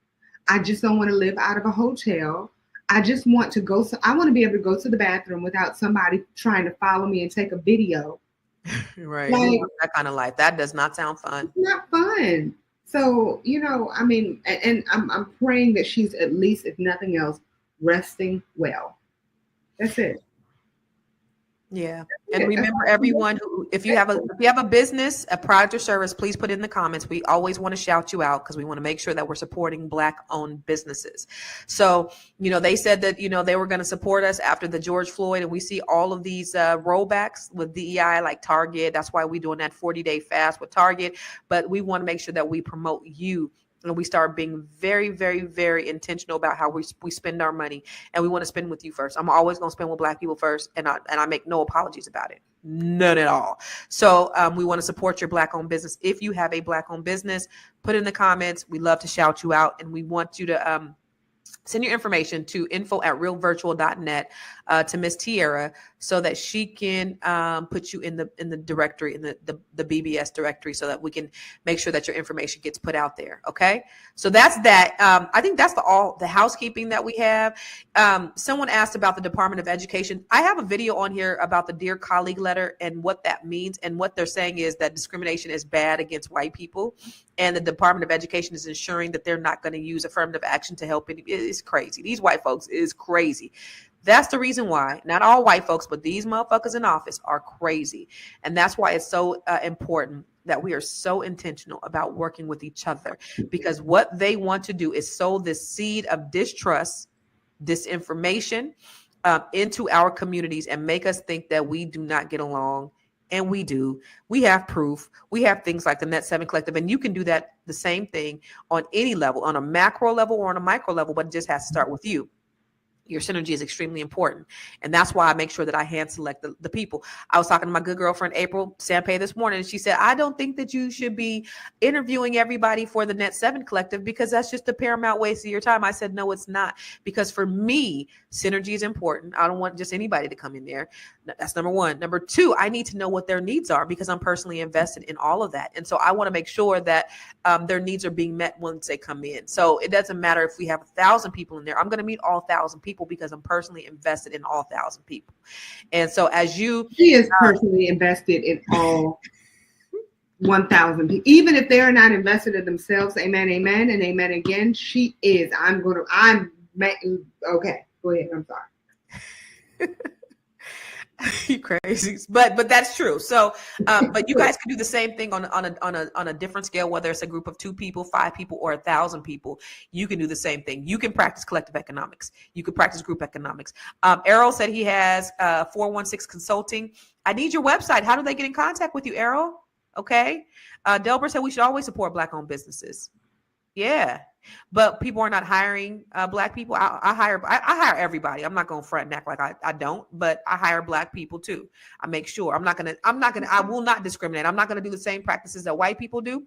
I just don't want to live out of a hotel. I just want to go. I want to be able to go to the bathroom without somebody trying to follow me and take a video. Right. Like, that kind of life. That does not sound fun. It's not fun. So, I mean, and I'm praying that she's at least, if nothing else, resting well. That's it. Yeah. And remember, everyone who, if you have a business, a product or service, please put in the comments. We always want to shout you out because we want to make sure that we're supporting Black-owned businesses. So, they said that, they were going to support us after the George Floyd, and we see all of these rollbacks with DEI, like Target. That's why we're doing that 40-day fast with Target. But we want to make sure that we promote you. And we start being very, very, very intentional about how we spend our money. And we want to spend with you first. I'm always going to spend with Black people first. And I make no apologies about it. None at all. So we want to support your Black-owned business. If you have a Black-owned business, put in the comments. We love to shout you out. And we want you to send your information to info@realvirtual.net to Miss Tierra, so that she can put you in the directory, in the BBS directory, so that we can make sure that your information gets put out there. Okay. So that's that. I think that's all the housekeeping that we have. Someone asked about the Department of Education. I have a video on here about the Dear Colleague letter and what that means. And what they're saying is that discrimination is bad against white people. And the Department of Education is ensuring that they're not going to use affirmative action to help any. It's crazy. These white folks is crazy. That's the reason why, not all white folks, but these motherfuckers in office are crazy. And that's why it's so important that we are so intentional about working with each other, because what they want to do is sow this seed of distrust, disinformation into our communities and make us think that we do not get along And we do. We have proof. We have things like the Net 7 Collective. And you can do that, the same thing on any level, on a macro level or on a micro level, but it just has to start with you. Your synergy is extremely important. And that's why I make sure that I hand select the people. I was talking to my good girlfriend, April Sampay, this morning, and she said, I don't think that you should be interviewing everybody for the Net 7 Collective because that's just a paramount waste of your time. I said, no, it's not. Because for me, synergy is important. I don't want just anybody to come in there. That's number one. Number two, I need to know what their needs are because I'm personally invested in all of that. And so I want to make sure that their needs are being met once they come in. So it doesn't matter if we have 1,000 people in there. I'm going to meet all 1,000 people because I'm personally invested in all 1,000 people. And so as she is personally invested in all 1,000 people, even if they're not invested in themselves. Amen, amen, and amen again. She is. Okay. Go ahead. I'm sorry. You crazy, but that's true. So, but you guys can do the same thing on a different scale, whether it's a group of 2 people, 5 people, or 1,000 people. You can do the same thing. You can practice collective economics. You can practice group economics. Errol said he has 416 Consulting. I need your website. How do they get in contact with you, Errol? Okay. Delbert said we should always support Black-owned businesses. Yeah. But people are not hiring Black people. I hire everybody. I'm not going to front and act like I don't, but I hire Black people too. I make sure I will not discriminate. I'm not going to do the same practices that white people do,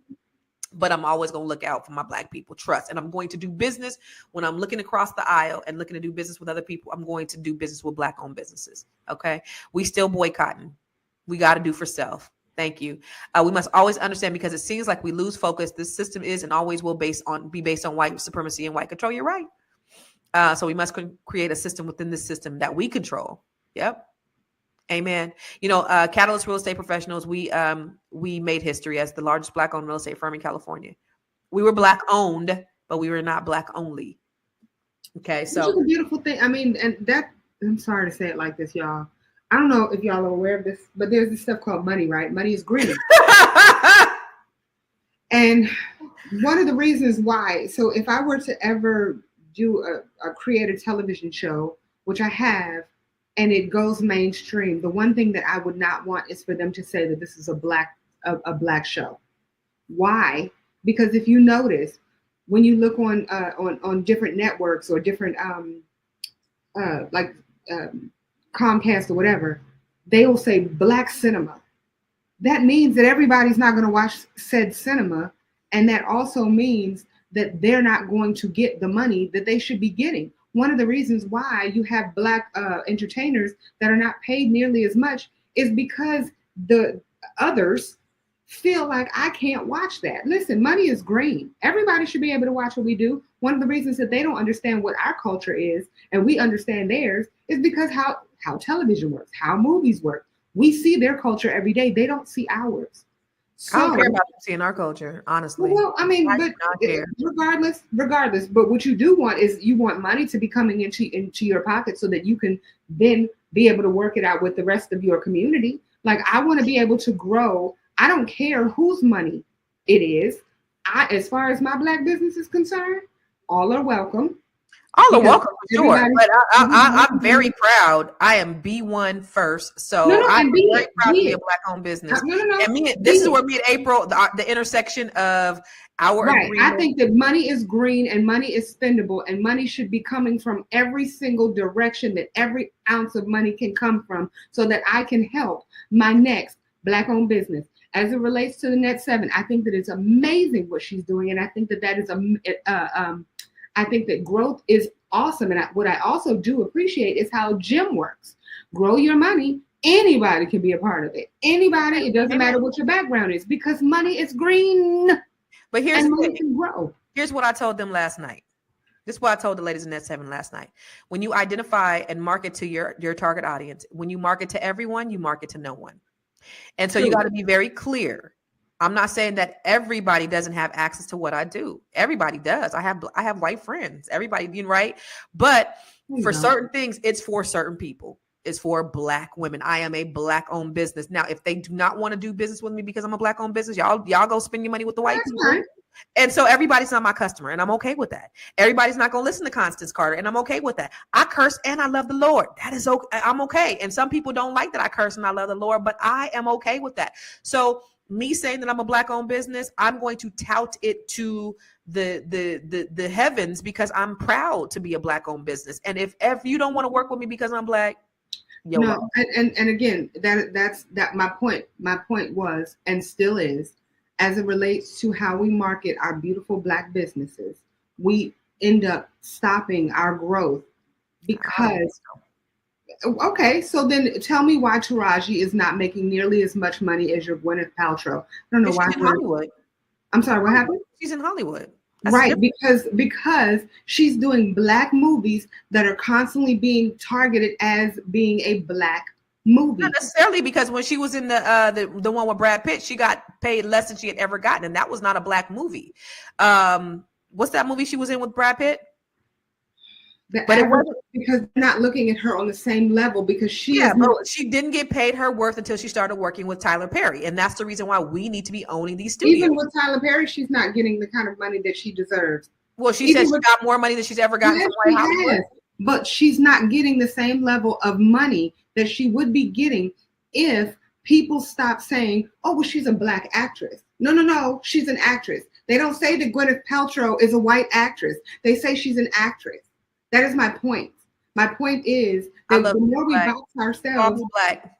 but I'm always going to look out for my Black people. Trust. And I'm going to do business when I'm looking across the aisle and looking to do business with other people. I'm going to do business with Black owned businesses. Okay. We still boycotting. We got to do for self. Thank you. We must always understand, because it seems like we lose focus. This system is and always will be based on white supremacy and white control. You're right. So we must create a system within this system that we control. Yep. Amen. Catalyst Real Estate Professionals, we made history as the largest Black-owned real estate firm in California. We were Black-owned, but we were not Black-only. Okay, so it's a beautiful thing. I mean, and that, I'm sorry to say it like this, y'all. I don't know if y'all are aware of this, but there's this stuff called money, right? Money is green. And one of the reasons why, so if I were to ever do create a television show, which I have, and it goes mainstream, the one thing that I would not want is for them to say that this is a black show. Why? Because if you notice, when you look on different networks or different Comcast or whatever, they will say Black cinema. That means that everybody's not going to watch said cinema. And that also means that they're not going to get the money that they should be getting. One of the reasons why you have Black entertainers that are not paid nearly as much is because the others feel like I can't watch that. Listen, money is green. Everybody should be able to watch what we do. One of the reasons that they don't understand what our culture is and we understand theirs is because how television works, how movies work. We see their culture every day. They don't see ours. So, I don't care about seeing our culture, honestly. Well, I mean, but regardless, but what you do want is you want money to be coming into your pocket so that you can then be able to work it out with the rest of your community. Like, I want to be able to grow. I don't care whose money it is. As far as my Black business is concerned, all are welcome. All are welcome, for sure. But I'm very proud. I am B1 first. So I'm very proud to be a Black-owned business. And this is where me and April, the intersection of our agreement. I think that money is green and money is spendable, and money should be coming from every single direction that every ounce of money can come from, so that I can help my next Black-owned business. As it relates to the Net 7, I think that it's amazing what she's doing, and I think that is I think that growth is awesome. And what I also do appreciate is how Jim works. Grow your money. Anybody can be a part of it. Anybody. It doesn't matter what your background is, because money is green. But here's the thing. Can grow. Here's what I told them last night. This is what I told the ladies in Net 7 last night. When you identify and market to your target audience, when you market to everyone, you market to no one. And so you got to be very clear. I'm not saying that everybody doesn't have access to what I do. Everybody does. I have white friends. Everybody, right? But for certain things, it's for certain people. It's for Black women. I am a Black-owned business. Now, if they do not want to do business with me because I'm a Black-owned business, y'all go spend your money with the white people. And so everybody's not my customer, and I'm okay with that. Everybody's not going to listen to Constance Carter, and I'm okay with that. I curse and I love the Lord. That is okay. I'm okay. And some people don't like that I curse and I love the Lord, but I am okay with that. So me saying that I'm a Black-owned business, I'm going to tout it to the heavens because I'm proud to be a Black-owned business. And if you don't want to work with me because I'm Black, no. And again, that's my point. My point was and still is, as it relates to how we market our beautiful Black businesses, we end up stopping our growth because. Okay, so then tell me why Taraji is not making nearly as much money as your Gwyneth Paltrow. I don't know why. She's in Hollywood. I'm sorry, what happened? She's in Hollywood. That's right, because she's doing Black movies that are constantly being targeted as being a Black movie. Not necessarily, because when she was in the one with Brad Pitt, she got paid less than she had ever gotten, and that was not a Black movie. What's that movie she was in with Brad Pitt? But it wasn't, because they're not looking at her on the same level, because she didn't get paid her worth until she started working with Tyler Perry, and that's the reason why we need to be owning these studios. Even with Tyler Perry, she's not getting the kind of money that she deserves. Well, she said she got more money than she's ever gotten. Yes, but she's not getting the same level of money that she would be getting if people stop saying, "Oh, well, she's a Black actress." No, she's an actress. They don't say that Gwyneth Paltrow is a white actress. They say she's an actress. That is my point. My point is that the more we box ourselves, Black.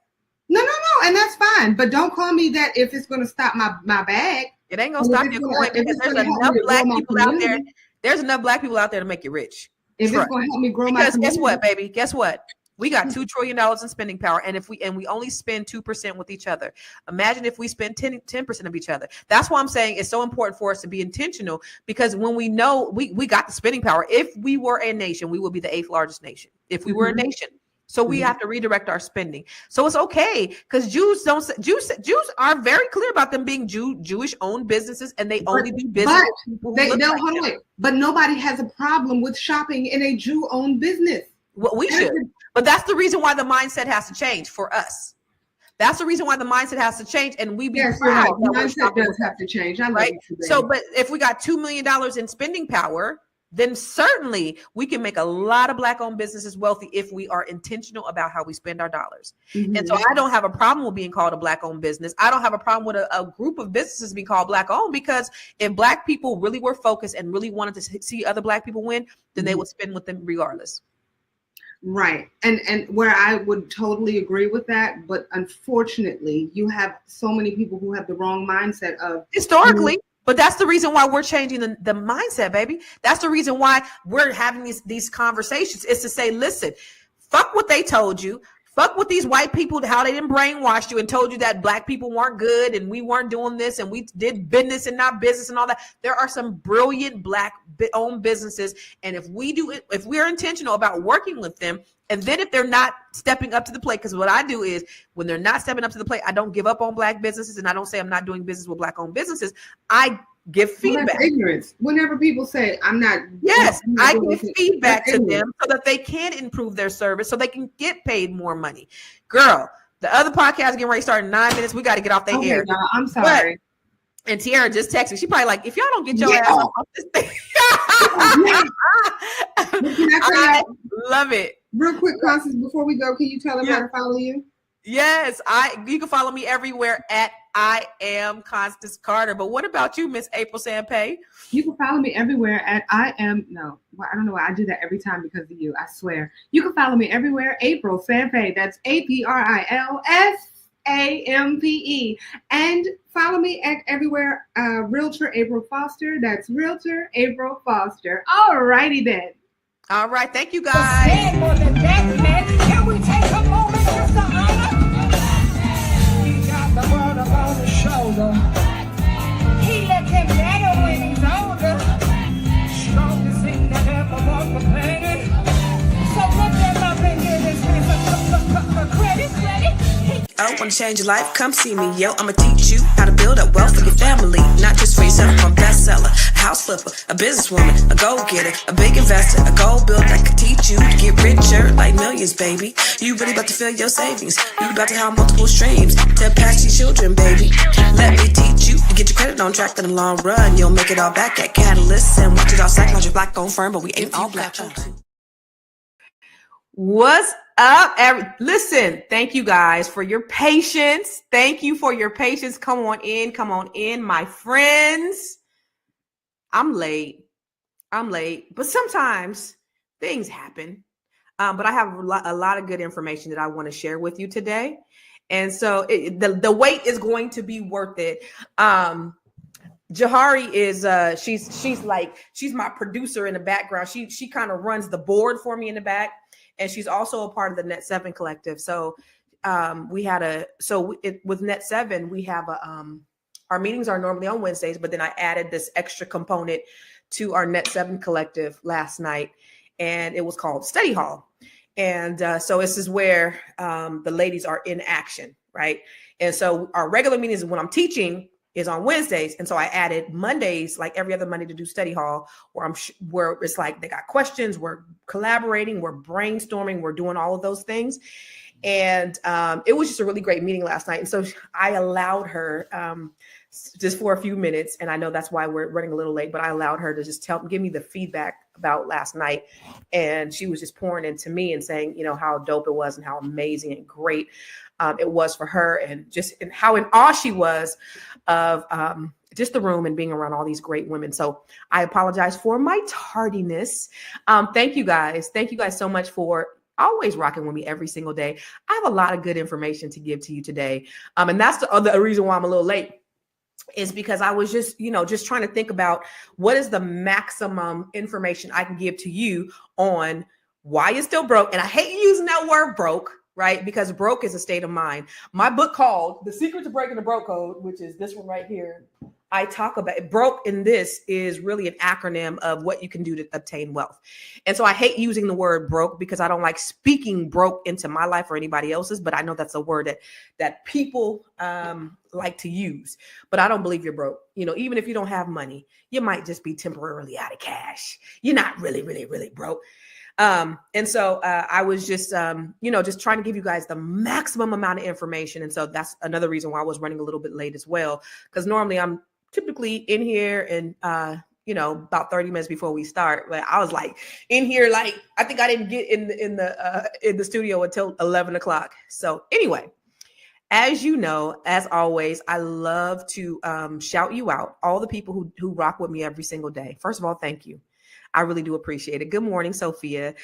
No, and that's fine. But don't call me that if it's going to stop my bag. It ain't gonna stop your coin, because there's enough Black people out there. There's enough Black people out there to make you rich. If it's going to help me grow my because guess what, baby? Guess what? We got $2 trillion in spending power, and we only spend 2% with each other. Imagine if we spend 10% of each other. That's why I'm saying it's so important for us to be intentional, because when we know we got the spending power, if we were a nation, we would be the 8th largest nation. If we were a nation. So we have to redirect our spending. So it's okay, because Jews are very clear about them being Jewish owned businesses, and they only do business. But nobody has a problem with shopping in a Jew owned business. Well, we should. But that's the reason why the mindset has to change for us. That's the reason why the mindset has to change, and we be proud. The mindset does have to change. Right. So, but if we got $2 million in spending power, then certainly we can make a lot of Black-owned businesses wealthy if we are intentional about how we spend our dollars. Mm-hmm. And so I don't have a problem with being called a Black-owned business. I don't have a problem with a group of businesses being called Black-owned, because if Black people really were focused and really wanted to see other Black people win, then they would spend with them regardless. Right. And where I would totally agree with that, but unfortunately, you have so many people who have the wrong mindset of historically. But that's the reason why we're changing the mindset, baby. That's the reason why we're having these conversations, is to say, listen, fuck what they told you. Fuck with these white people, how they didn't brainwash you and told you that Black people weren't good and we weren't doing this and we did business and not business and all that. There are some brilliant Black-owned businesses. And if we do it, if we're intentional about working with them, and then if they're not stepping up to the plate, because what I do is when they're not stepping up to the plate, I don't give up on Black businesses, and I don't say I'm not doing business with Black-owned businesses. I give feedback. That's ignorance. Whenever people say I'm not, I give feedback to them so that they can improve their service, so they can get paid more money. Girl, the other podcast getting ready to start in 9 minutes. We got to get off their air. No, I'm sorry. And Tiara just texted me. She probably like, if y'all don't get your ass off this thing. I love it. Real quick, Constance, before we go, can you tell them how to follow you? Yes, you can follow me everywhere at I am Constance Carter. But what about you, Miss April Sampay? You can follow me everywhere at I don't know why I do that every time because of you. I swear. You can follow me everywhere, April Sampay. That's APRILSAMPE. And follow me at everywhere, Realtor April Foster. That's Realtor April Foster. All righty then. All right, thank you guys. Can we take a moment just to honor? He got the world up on his shoulder. He looking better when he's older. Strongest thing that ever walked the planet. So let them up and give this man some credit. Oh, wanna change your life? Come see me, yo. I'ma teach you how to build up wealth for your family, not just for yourself. I'm a bestseller, a house flipper, a businesswoman, a go-getter, a big investor, a gold builder that can teach you to get richer like millions, baby. You really about to fill your savings. You about to have multiple streams to pass your children, baby. Let me teach you to get get your credit on track in the long run. You'll make it all back at Catalyst and watch it all psychology black on firm, but we ain't all black. What's up? Listen, thank you guys for your patience. Thank you for your patience. Come on in, my friends. I'm late, but sometimes things happen. But I have a lot of good information that I want to share with you today. And so the wait is going to be worth it. Jahari is she's my producer in the background. She kind of runs the board for me in the back, and she's also a part of the Net 7 collective. So with Net 7 we have our meetings are normally on Wednesdays, but then I added this extra component to our Net 7 collective last night, and it was called Study Hall. And so this is where the ladies are in action, right? And so our regular meetings when I'm teaching is on Wednesdays. And so I added Mondays, like every other Monday, to do Study Hall, where it's like they got questions, we're collaborating, we're brainstorming, we're doing all of those things. And it was just a really great meeting last night. And so I allowed her just for a few minutes, and I know that's why we're running a little late, but I allowed her to just give me the feedback about last night. And she was just pouring into me and saying, how dope it was and how amazing and great it was for her, and how in awe she was of just the room and being around all these great women. So I apologize for my tardiness. Thank you guys. Thank you guys so much for always rocking with me every single day. I have a lot of good information to give to you today. And that's the other reason why I'm a little late, is because I was just trying to think about what is the maximum information I can give to you on why you're still broke. And I hate using that word broke, right? Because broke is a state of mind. My book called The Secret to Breaking the Broke Code, which is this one right here, I talk about it. Broke in this is really an acronym of what you can do to obtain wealth. And so I hate using the word broke because I don't like speaking broke into my life or anybody else's, but I know that's a word that people like to use. But I don't believe you're broke. Even if you don't have money, you might just be temporarily out of cash. You're not really, really, really broke. And so I was just trying to give you guys the maximum amount of information. And so that's another reason why I was running a little bit late as well, because normally I'm typically in here and, about 30 minutes before we start, but I was like in here, like, I think I didn't get in the studio until 11 o'clock. So anyway, as you know, as always, I love to shout you out, all the people who rock with me every single day. First of all, thank you. I really do appreciate it. Good morning, Sophia.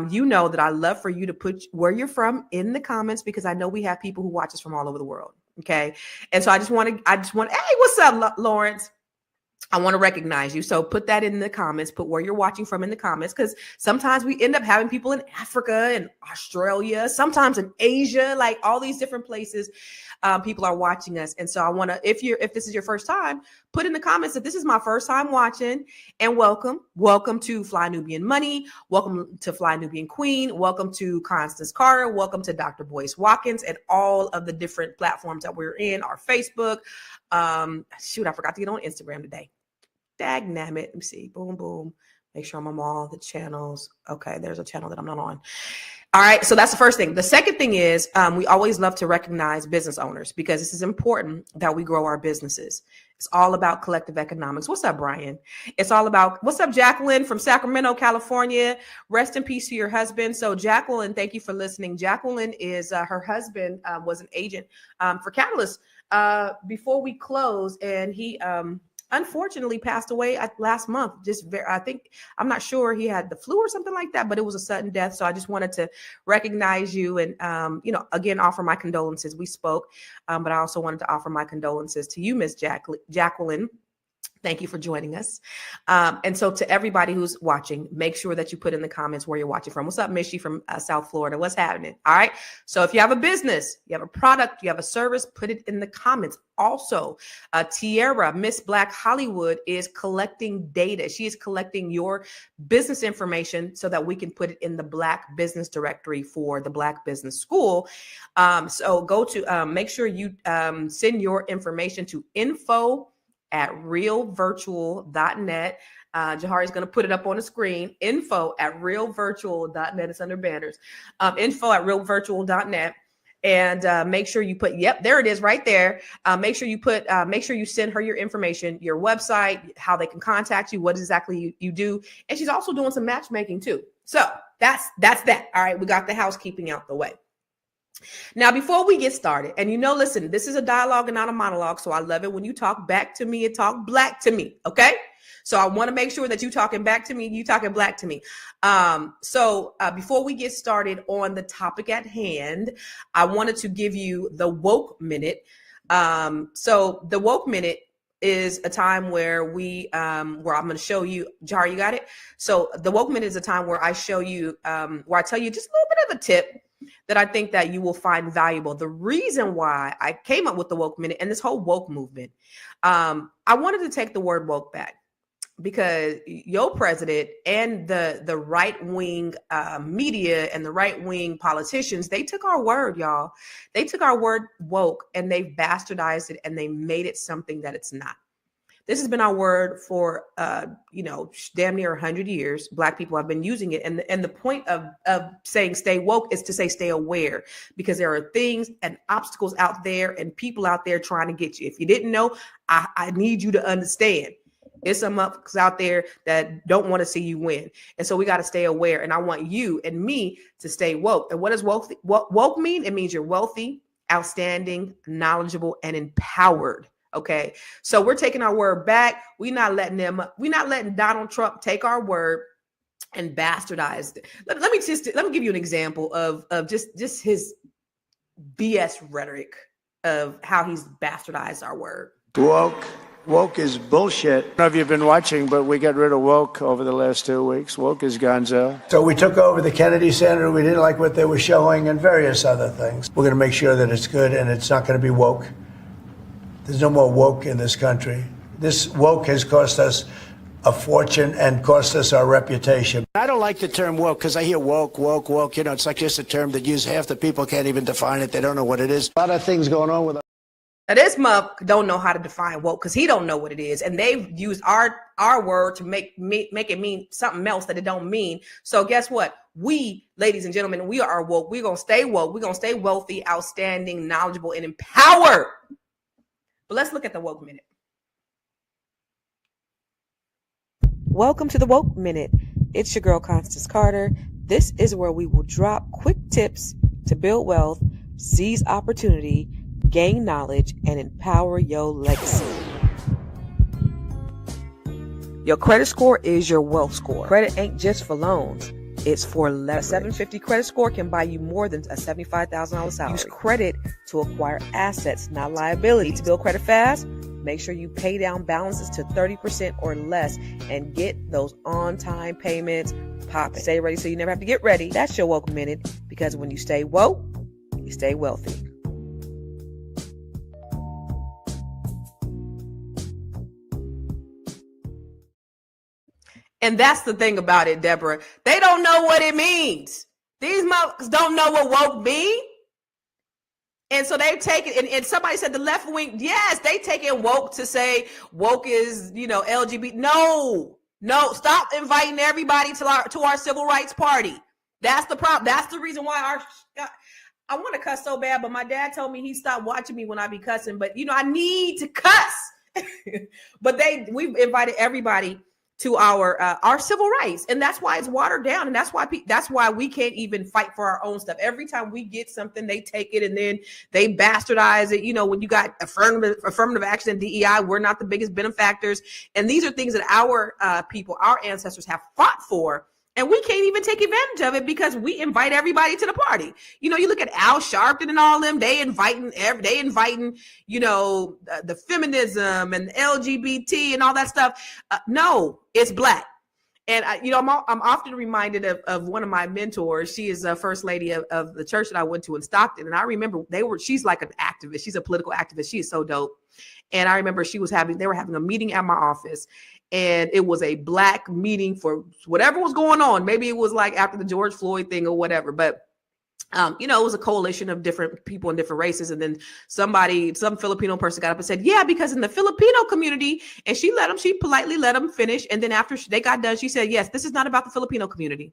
You know that I love for you to put where you're from in the comments, because I know we have people who watch us from all over the world. Okay. And so I just want, hey, what's up, Lawrence? I want to recognize you. So put that in the comments, put where you're watching from in the comments, because sometimes we end up having people in Africa and Australia, sometimes in Asia, like all these different places. People are watching us. And so I want to, if this is your first time, put in the comments that this is my first time watching, and welcome to Fly Nubian Money. Welcome to Fly Nubian Queen. Welcome to Constance Carter. Welcome to Dr. Boyce Watkins and all of the different platforms that we're in, our Facebook. I forgot to get on Instagram today. Dagnammit. Let me see. Boom, boom. Make sure I'm on all the channels. Okay. There's a channel that I'm not on. All right. So that's the first thing. The second thing is we always love to recognize business owners, because this is important that we grow our businesses. It's all about collective economics. What's up, Brian? It's all about, what's up, Jacqueline from Sacramento, California? Rest in peace to your husband. So Jacqueline, thank you for listening. Jacqueline is her husband was an agent for Catalyst before we close, and he unfortunately passed away last month. I'm not sure, he had the flu or something like that, but it was a sudden death. So I just wanted to recognize you and, again, offer my condolences. We spoke, but I also wanted to offer my condolences to you, Miss Jacqueline. Thank you for joining us. And so to everybody who's watching, make sure that you put in the comments where you're watching from. What's up, Mishy from South Florida? What's happening? All right. So if you have a business, you have a product, you have a service, put it in the comments. Also, Tierra, Miss Black Hollywood, is collecting data. She is collecting your business information so that we can put it in the Black Business Directory for the Black Business School. So go to, make sure you send your information to info@realvirtual.net. Jahari's going to put it up on the screen. info@realvirtual.net. It's under banners. Info@realvirtual.net. And make sure you put, yep, there it is right there. Make sure you send her your information, your website, how they can contact you, what exactly you do. And she's also doing some matchmaking too. So that's that. All right. We got the housekeeping out the way. Now, before we get started, and listen, this is a dialogue and not a monologue. So I love it when you talk back to me and talk black to me. Okay. So I want to make sure that you talking back to me, you talking black to me. So before we get started on the topic at hand, I wanted to give you the woke minute. So the woke minute is a time where where I'm going to show you, Jar, you got it? So the woke minute is a time where I show you, where I tell you just a little bit of a tip that I think that you will find valuable. The reason why I came up with the woke minute and this whole woke movement, I wanted to take the word woke back. Because your president and the right-wing media and the right-wing politicians, they took our word, y'all. They took our word woke and they bastardized it and they made it something that it's not. This has been our word for, damn near 100 years. Black people have been using it. And the point of saying stay woke is to say stay aware, because there are things and obstacles out there and people out there trying to get you. If you didn't know, I need you to understand. There's some motherfuckers out there that don't want to see you win. And so we got to stay aware. And I want you and me to stay woke. And what does woke mean? It means you're wealthy, outstanding, knowledgeable, and empowered. Okay. So we're taking our word back. We're not letting Donald Trump take our word and bastardize it. Let me give you an example of just his BS rhetoric of how he's bastardized our word. Woke is bullshit. I don't know if you've been watching, but we got rid of woke over the last 2 weeks. Woke is gonzo. So we took over the Kennedy Center. We didn't like what they were showing and various other things. We're going to make sure that it's good and it's not going to be woke. There's no more woke in this country. This woke has cost us a fortune and cost us our reputation. I don't like the term woke because I hear woke. It's like just a term that half the people can't even define it. They don't know what it is. A lot of things going on with Now, this muck don't know how to define woke because he don't know what it is. And they've used our word to make it mean something else that it don't mean. So guess what? We, ladies and gentlemen, we are woke. We're going to stay woke. We're going to stay wealthy, outstanding, knowledgeable, and empowered. But let's look at the woke minute. Welcome to the woke minute. It's your girl, Constance Carter. This is where we will drop quick tips to build wealth, seize opportunity, gain knowledge, and empower your legacy. Your credit score is your wealth score. Credit ain't just for loans. It's for leverage. A 750 credit score can buy you more than a $75,000 salary. Use credit to acquire assets, not liabilities. To build credit fast, make sure you pay down balances to 30% or less and get those on-time payments popping. Stay ready so you never have to get ready. That's your woke minute, because when you stay woke, you stay wealthy. And that's the thing about it, Deborah. They don't know what it means. These motherfuckers don't know what woke mean. And so they take it, and somebody said the left wing, yes, they take it woke to say woke is, LGBT. No, stop inviting everybody to our civil rights party. That's the problem. That's the reason why I want to cuss so bad, but my dad told me he stopped watching me when I be cussing. But I need to cuss. But we've invited everybody to our civil rights, and that's why it's watered down, and that's why we can't even fight for our own stuff. Every time we get something, they take it and then they bastardize it. When you got affirmative action and DEI, we're not the biggest benefactors, and these are things that our people, our ancestors, have fought for. And we can't even take advantage of it because we invite everybody to the party. You look at Al Sharpton and all them, they inviting, the feminism and the LGBT and all that stuff. No, it's black. And I'm often reminded of one of my mentors. She is a first lady of the church that I went to in Stockton. And I remember she's like an activist. She's a political activist. She is so dope. And I remember they were having a meeting at my office, and it was a black meeting for whatever was going on. Maybe it was like after the George Floyd thing or whatever, but it was a coalition of different people in different races. And then some Filipino person got up and said, yeah, because in the Filipino community, and she politely let them finish. And then after they got done, she said, yes, this is not about the Filipino community.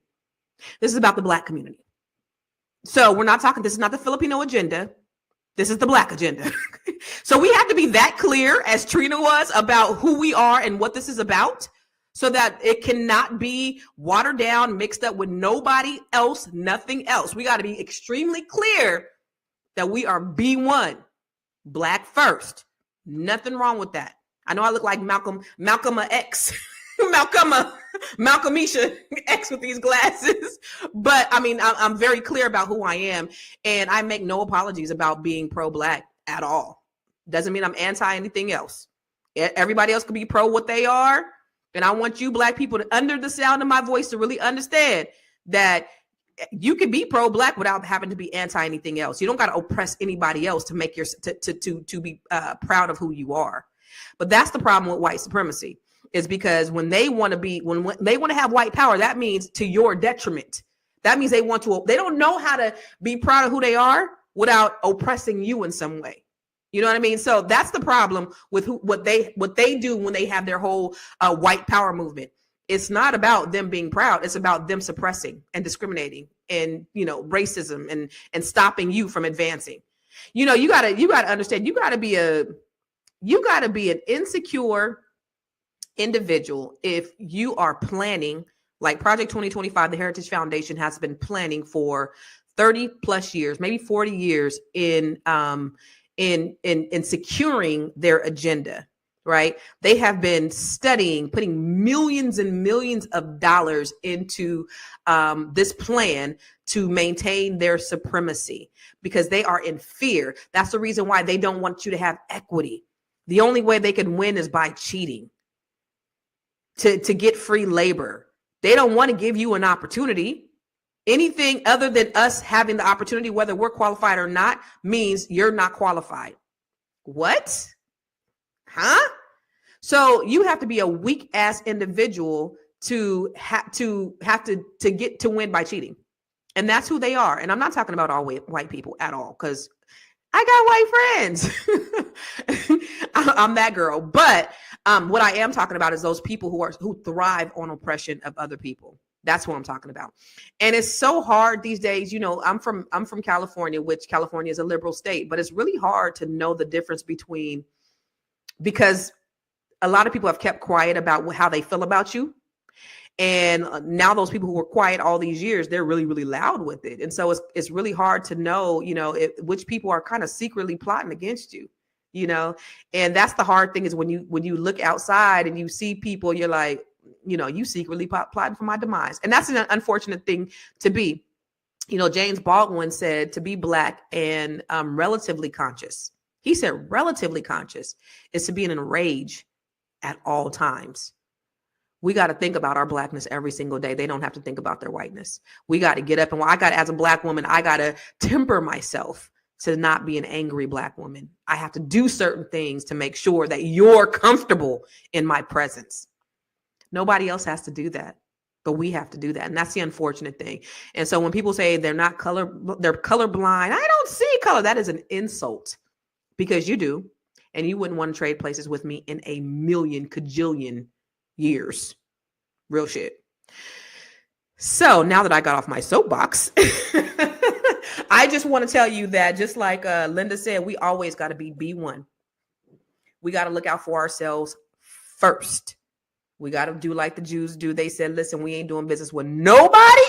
This is about the black community. So we're not talking, this is not the Filipino agenda. This is the Black agenda. So we have to be that clear, as Trina was, about who we are and what this is about, so that it cannot be watered down, mixed up with nobody else, nothing else. We got to be extremely clear that we are B1, Black first. Nothing wrong with that. I know I look like Malcolm X, Malcolmisha X with these glasses, but I mean, I'm very clear about who I am, and I make no apologies about being pro-Black at all. Doesn't mean I'm anti anything else. Everybody else could be pro what they are, and I want you Black people to, under the sound of my voice, to really understand that you can be pro-Black without having to be anti anything else. You don't got to oppress anybody else to make your to be proud of who you are. But that's the problem with white supremacy, is because when they want to be, when they want to have white power, that means to your detriment. That means they don't know how to be proud of who they are without oppressing you in some way. You know what I mean? So that's the problem with what they do when they have their whole white power movement. It's not about them being proud. It's about them suppressing and discriminating and, racism and stopping you from advancing. You gotta understand, you gotta be an insecure individual if you are planning, like Project 2025, the Heritage Foundation has been planning for 30 plus years, maybe 40 years in securing their agenda. Right? They have been studying, putting millions and millions of dollars into this plan to maintain their supremacy, because they are in fear. That's the reason why they don't want you to have equity. The only way they can win is by cheating to get free labor. They don't want to give you an opportunity. Anything other than us having the opportunity, whether we're qualified or not, means you're not qualified. What? Huh? So you have to be a weak ass individual to have to get to win by cheating. And that's who they are. And I'm not talking about all white people at all, because I got white friends. I'm that girl. But what I am talking about is those people who thrive on oppression of other people. That's what I'm talking about. And it's so hard these days. I'm from California, which California is a liberal state, but it's really hard to know the difference because a lot of people have kept quiet about how they feel about you. And now those people who were quiet all these years, they're really, really loud with it. And so it's really hard to know, which people are kind of secretly plotting against you, and that's the hard thing, is when you look outside and you see people, you're like, you secretly plotting for my demise. And that's an unfortunate thing to be. James Baldwin said to be Black and relatively conscious. He said relatively conscious is to be in a rage at all times. We got to think about our Blackness every single day. They don't have to think about their whiteness. We got to get up, and as a Black woman, I got to temper myself to not be an angry Black woman. I have to do certain things to make sure that you're comfortable in my presence. Nobody else has to do that, but we have to do that. And that's the unfortunate thing. And so when people say they're colorblind, I don't see color. That is an insult, because you do. And you wouldn't want to trade places with me in a million kajillion years. Real shit. So now that I got off my soapbox, I just want to tell you that, just like Linda said, we always got to be B1. We got to look out for ourselves first. We got to do like the Jews do. They said, listen, we ain't doing business with nobody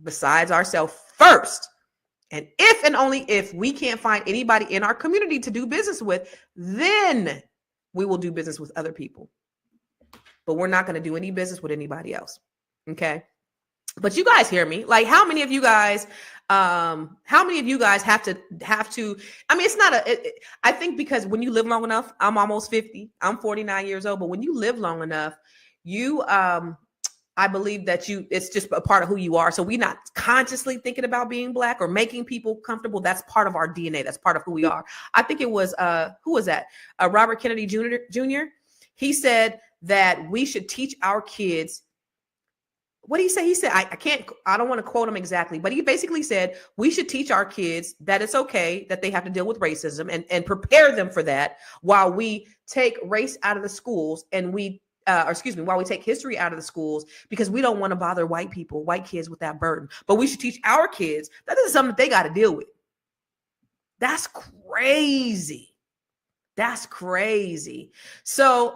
besides ourselves first. And if and only if we can't find anybody in our community to do business with, then we will do business with other people. But we're not going to do any business with anybody else. Okay. But you guys hear me? Like, how many of you guys have to, I mean, it's not I think because when you live long enough, I'm almost 50, I'm 49 years old, but when you live long enough, I believe that it's just a part of who you are. So we're not consciously thinking about being Black or making people comfortable. That's part of our DNA. That's part of who we are. I think it was, who was that? Robert Kennedy Jr. He said that we should teach our kids. What did he say? He said, I don't want to quote him exactly, but he basically said we should teach our kids that it's okay that they have to deal with racism and prepare them for that, while we take race out of the schools and we why we take history out of the schools, because we don't want to bother white kids with that burden. But we should teach our kids that this is something that they got to deal with. That's crazy. That's crazy. So,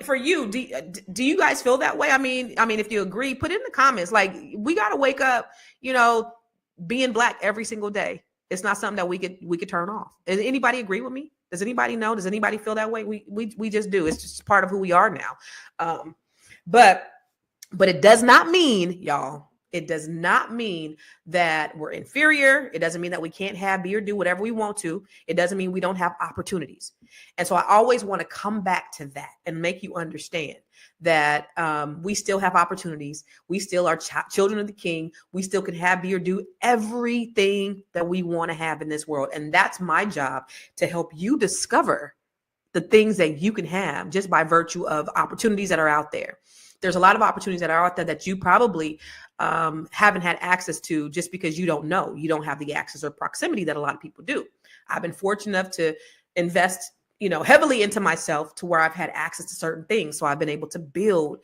for you, do you guys feel that way? I mean, if you agree, put it in the comments. Like, we got to wake up, being Black every single day. It's not something that we could turn off. Does anybody agree with me? Does anybody know? Does anybody feel that way? We just do. It's just part of who we are now. But it does not mean, y'all, it does not mean that we're inferior. It doesn't mean that we can't have, be, or do whatever we want to. It doesn't mean we don't have opportunities. And so I always want to come back to that and make you understand that we still have opportunities. We still are children of the King. We still can have, be, or do everything that we want to have in this world. And that's my job, to help you discover the things that you can have just by virtue of opportunities that are out there. There's a lot of opportunities that are out there that you probably haven't had access to just because you don't know. You don't have the access or proximity that a lot of people do. I've been fortunate enough to invest, heavily into myself to where I've had access to certain things. So I've been able to build,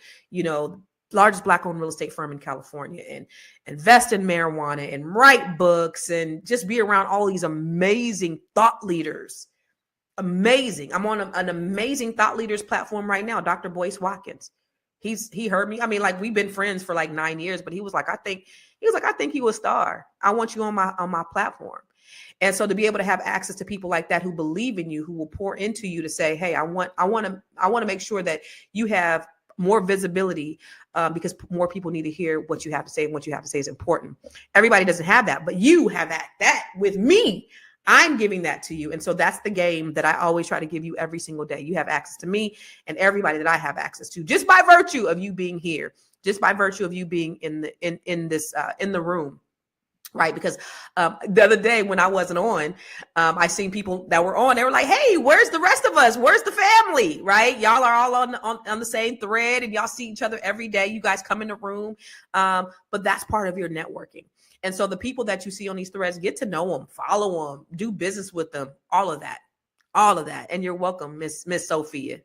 largest Black-owned real estate firm in California, and invest in marijuana and write books and just be around all these amazing thought leaders. Amazing. I'm on an amazing thought leaders platform right now, Dr. Boyce Watkins. He heard me. I mean, like, we've been friends for like 9 years, but he was like, I think you a star. I want you on my platform. And so to be able to have access to people like that who believe in you, who will pour into you to say, hey, I want to make sure that you have more visibility, because more people need to hear what you have to say, and what you have to say is important. Everybody doesn't have that, but you have that with me. I'm giving that to you. And so that's the game that I always try to give you every single day. You have access to me and everybody that I have access to, just by virtue of you being here, just by virtue of you being in the room. Right. Because the other day when I wasn't on, I seen people that were on. They were like, hey, where's the rest of us? Where's the family? Right. Y'all are all on the same thread, and y'all see each other every day. You guys come in the room. But that's part of your networking. And so the people that you see on these threads, get to know them, follow them, do business with them, all of that. And you're welcome, Miss Sophia.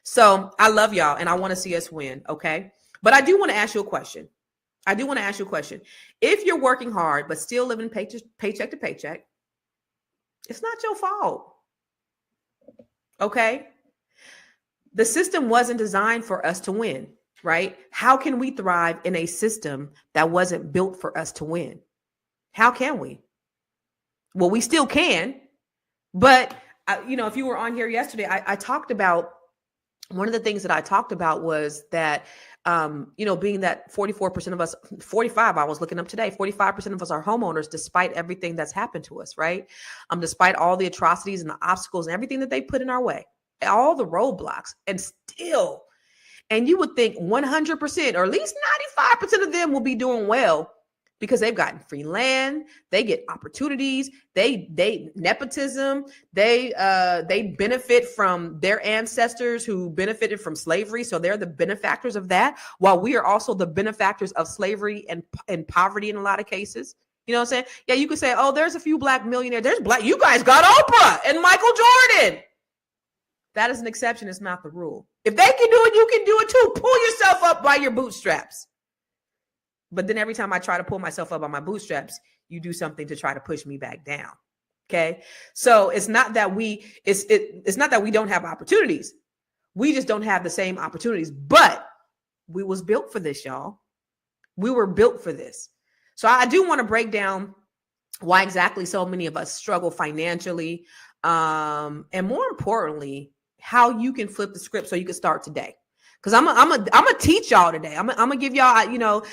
So I love y'all, and I want to see us win. Okay. But I do want to ask you a question. If you're working hard, but still living paycheck to paycheck, it's not your fault. Okay. The system wasn't designed for us to win. Right? How can we thrive in a system that wasn't built for us to win? How can we? Well, we still can. But, if you were on here yesterday, I talked about, one of the things that I talked about was that, being that 44% of us, 45, I was looking up today, 45% of us are homeowners, despite everything that's happened to us, right? Despite all the atrocities and the obstacles and everything that they put in our way, all the roadblocks, and still. And you would think 100%, or at least 95% of them will be doing well, because they've gotten free land, they get opportunities, they nepotism, they benefit from their ancestors who benefited from slavery, so they're the benefactors of that, while we are also the benefactors of slavery and poverty in a lot of cases. You know what I'm saying? Yeah, you could say, oh, there's a few Black millionaires. You guys got Oprah and Michael Jordan. That is an exception. It's not the rule. If they can do it, you can do it too. Pull yourself up by your bootstraps. But then every time I try to pull myself up by my bootstraps, you do something to try to push me back down. Okay. So it's not that it's not that we don't have opportunities. We just don't have the same opportunities, but we was built for this, y'all. We were built for this. So I do want to break down why exactly so many of us struggle financially. And more importantly, how you can flip the script so you can start today. Because I'm gonna teach y'all today. I'm gonna give y'all,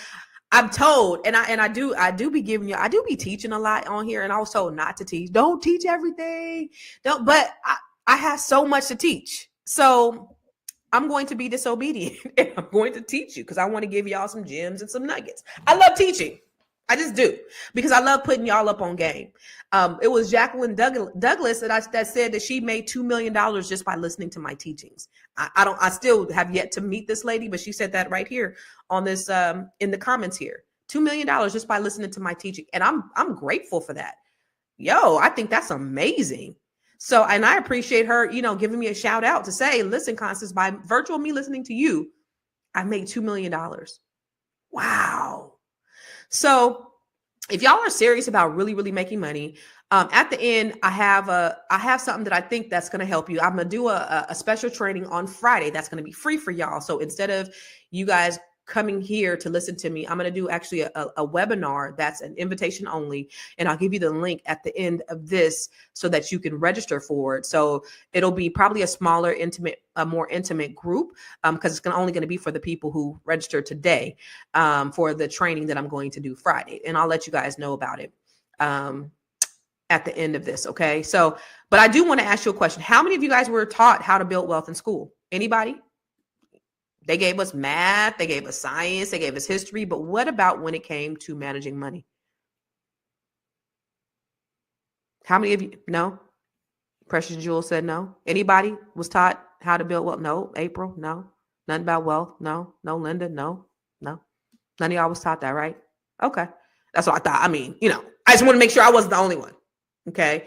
I'm told, and I do be teaching a lot on here, and I was told not to teach. Don't teach everything. But I have so much to teach. So I'm going to be disobedient and I'm going to teach you, because I want to give y'all some gems and some nuggets. I love teaching. I just do, because I love putting y'all up on game. It was Jacqueline Douglas that said that she made $2 million just by listening to my teachings. I still have yet to meet this lady, but she said that right here on this, in the comments here, $2 million just by listening to my teaching. And I'm grateful for that. Yo, I think that's amazing. So, and I appreciate her, giving me a shout out to say, listen, Constance, by virtual me listening to you, I made $2 million. Wow. So if y'all are serious about really, really making money, at the end, I have something that I think that's going to help you. I'm going to do a special training on Friday. That's going to be free for y'all. So instead of you guys coming here to listen to me, I'm going to do actually a webinar that's an invitation only. And I'll give you the link at the end of this so that you can register for it. So it'll be probably a smaller, more intimate group because it's only going to be for the people who registered today for the training that I'm going to do Friday. And I'll let you guys know about it at the end of this. Okay. So, but I do want to ask you a question. How many of you guys were taught how to build wealth in school? Anybody? They gave us math, they gave us science, they gave us history, but what about when it came to managing money? How many of you? No? Precious Jewel said no. Anybody was taught how to build wealth? No. April? No. Nothing about wealth? No. No. Linda? No. No. None of y'all was taught that, right? Okay. That's what I thought. I mean, I just want to make sure I wasn't the only one. Okay.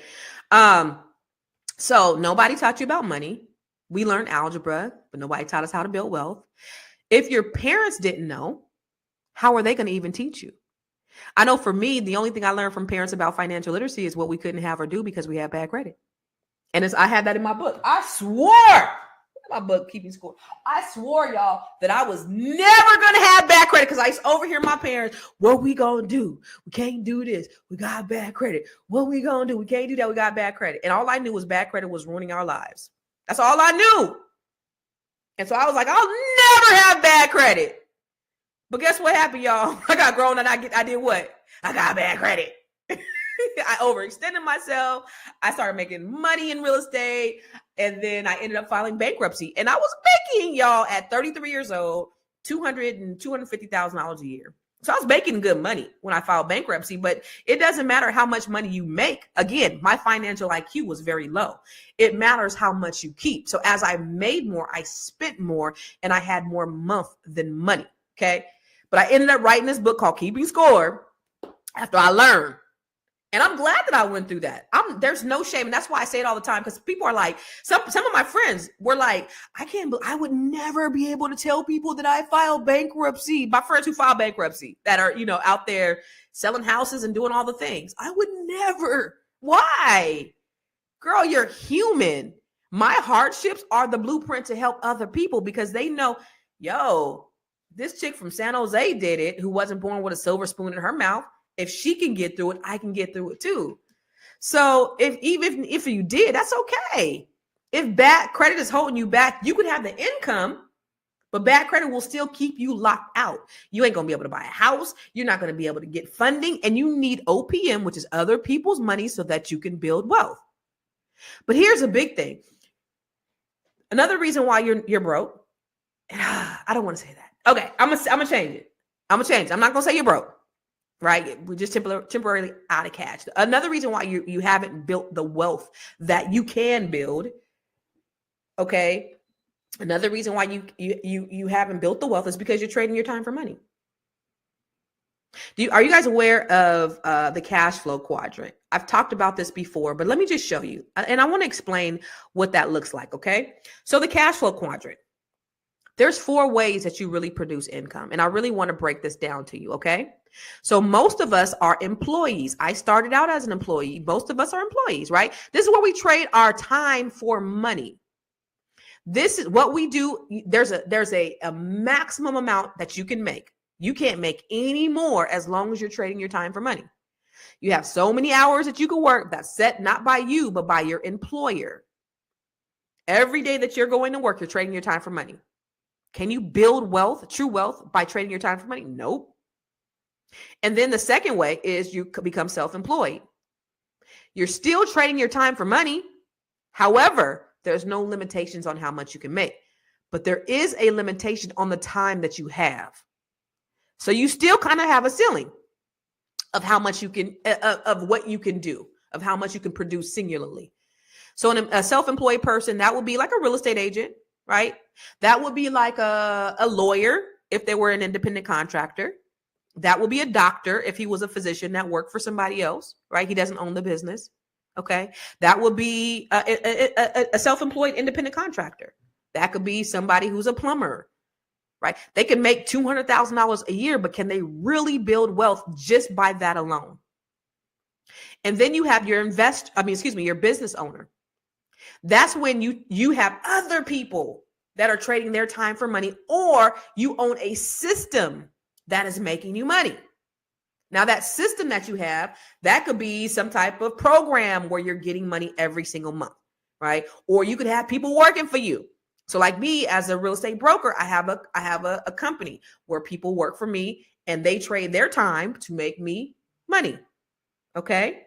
So nobody taught you about money. We learned algebra, but nobody taught us how to build wealth. If your parents didn't know, how are they going to even teach you? I know for me, the only thing I learned from parents about financial literacy is what we couldn't have or do because we had bad credit. And I had that in my book. I swore, my book, Keeping Score. I swore, y'all, that I was never going to have bad credit because I used to overhear my parents, what we going to do? We can't do this. We got bad credit. What we going to do? We can't do that. We got bad credit. And all I knew was bad credit was ruining our lives. That's all I knew. And so I was like, I'll never have bad credit. But guess what happened, y'all? I got grown and I did what? I got bad credit. I overextended myself. I started making money in real estate. And then I ended up filing bankruptcy. And I was making, y'all, at 33 years old, $200,000 and $250,000 a year. So I was making good money when I filed bankruptcy, but it doesn't matter how much money you make. Again, my financial IQ was very low. It matters how much you keep. So as I made more, I spent more, and I had more month than money. Okay. But I ended up writing this book called Keeping Score after I learned. And I'm glad that I went through that. There's no shame. And that's why I say it all the time, because people are like, some of my friends were like, I would never be able to tell people that I filed bankruptcy. My friends who filed bankruptcy that are, out there selling houses and doing all the things. I would never. Why? Girl, you're human. My hardships are the blueprint to help other people because they know, this chick from San Jose did it who wasn't born with a silver spoon in her mouth. If she can get through it, I can get through it too. So if you did, that's okay. If bad credit is holding you back, you can have the income, but bad credit will still keep you locked out. You ain't going to be able to buy a house. You're not going to be able to get funding, and you need OPM, which is other people's money, so that you can build wealth. But here's a big thing. Another reason why you're broke. I don't want to say that. Okay, I'm gonna change it. I'm not gonna say you're broke. Right? We're just temporarily out of cash. Another reason why you haven't built the wealth that you can build. Okay. Another reason why you haven't built the wealth is because you're trading your time for money. Are you guys aware of the cash flow quadrant? I've talked about this before, but let me just show you. And I want to explain what that looks like. Okay. So the cash flow quadrant, there's 4 ways that you really produce income. And I really want to break this down to you. Okay. So most of us are employees. I started out as an employee. Most of us are employees, right? This is where we trade our time for money. This is what we do. There's a maximum amount that you can make. You can't make any more as long as you're trading your time for money. You have so many hours that you can work that's set not by you, but by your employer. Every day that you're going to work, you're trading your time for money. Can you build wealth, true wealth, by trading your time for money? Nope. And then the second way is you become self-employed. You're still trading your time for money. However, there's no limitations on how much you can make, but there is a limitation on the time that you have. So you still kind of have a ceiling of how much you can, of what you can do, of how much you can produce singularly. So a self-employed person, that would be like a real estate agent, right? That would be like a lawyer if they were an independent contractor. That would be a doctor if he was a physician that worked for somebody else, right? He doesn't own the business. Okay. That would be a self-employed independent contractor. That could be somebody who's a plumber, right? They can make $200,000 a year, but can they really build wealth just by that alone? And then you have your your business owner. That's when you have other people that are trading their time for money, or you own a system that is making you money. Now, that system that you have, that could be some type of program where you're getting money every single month, right? Or you could have people working for you. So like me as a real estate broker, I have a company where people work for me and they trade their time to make me money. Okay.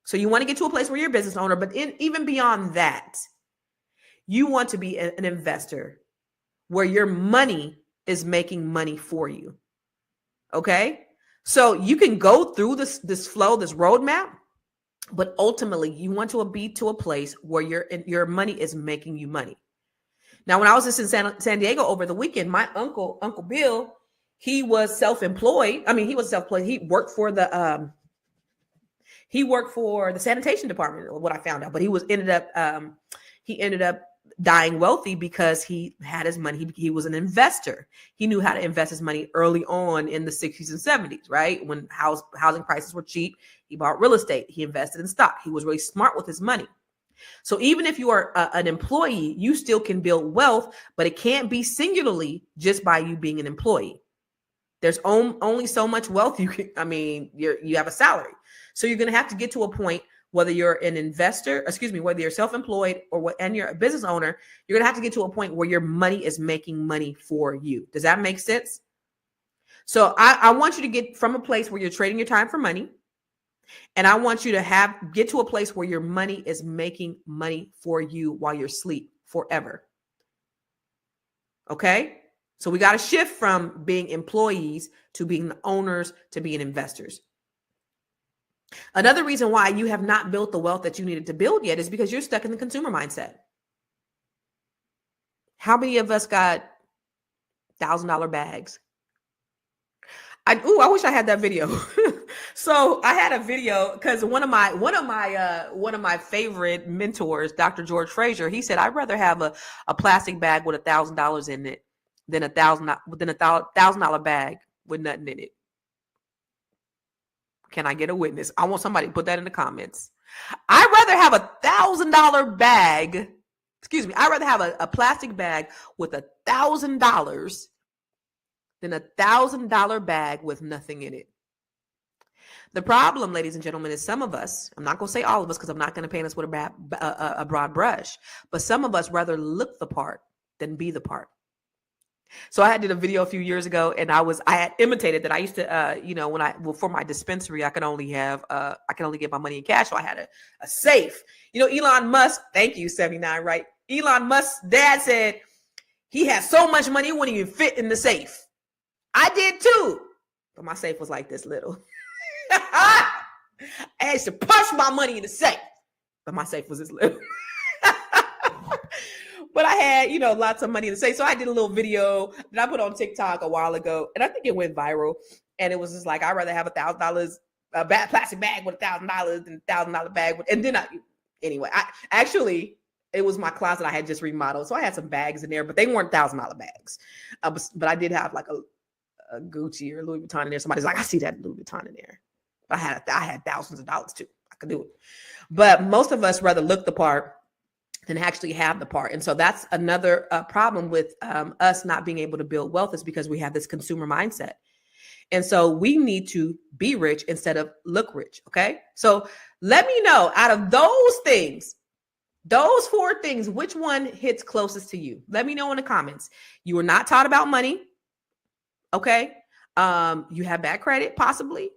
So you want to get to a place where you're a business owner, but even beyond that, you want to be an investor where your money is making money for you. Okay. So you can go through this flow, this roadmap, but ultimately you want to be to a place where your money is making you money. Now, when I was just in San Diego over the weekend, my Uncle Bill, he was self-employed. I mean, he was self-employed. He worked for the sanitation department, what I found out, but he ended up dying wealthy because he had his money. He was an investor. He knew how to invest his money early on in the 60s and 70s, right? When housing prices were cheap, he bought real estate. He invested in stock. He was really smart with his money. So even if you are an employee, you still can build wealth, but it can't be singularly just by you being an employee. There's only so much wealth you have a salary. So you're going to have to get to a point, whether you're an investor, whether you're self-employed and you're a business owner, you're going to have to get to a point where your money is making money for you. Does that make sense? So I want you to get from a place where you're trading your time for money. And I want you to get to a place where your money is making money for you while you're asleep forever. Okay. So we got to shift from being employees to being the owners to being investors. Another reason why you have not built the wealth that you needed to build yet is because you're stuck in the consumer mindset. How many of us got $1,000 bags? I wish I had that video. So I had a video because one of my favorite mentors, Dr. George Fraser, he said, I'd rather have a plastic bag with $1,000 in it than a $1,000 bag with nothing in it. Can I get a witness? I want somebody to put that in the comments. I'd rather have $1,000 bag. I'd rather have a plastic bag with $1,000 than $1,000 bag with nothing in it. The problem, ladies and gentlemen, is some of us, I'm not going to say all of us because I'm not going to paint us with a broad brush, but some of us rather look the part than be the part. So I did a video a few years ago and I had imitated that. I used to, for my dispensary, I can only get my money in cash. So I had a safe, Elon Musk, thank you, 79, right? Elon Musk's dad said he had so much money, it wouldn't even fit in the safe. I did too, but my safe was like this little. I used to punch my money in the safe, but my safe was this little. But I had, lots of money in the safe. So I did a little video that I put on TikTok a while ago, and I think it went viral. And it was just like, I'd rather have $1,000, a plastic bag with $1,000 than $1,000 bag. And then it was my closet I had just remodeled. So I had some bags in there, but they weren't $1,000 bags. But I did have like a Gucci or Louis Vuitton in there. Somebody's like, I see that Louis Vuitton in there. But I had thousands of dollars too. I could do it. But most of us rather look the part than actually have the part. And so that's another problem with us not being able to build wealth, is because we have this consumer mindset. And so we need to be rich instead of look rich. Okay. So let me know, out of those things, those 4 things, which one hits closest to you? Let me know in the comments. You were not taught about money. Okay. You have bad credit, possibly.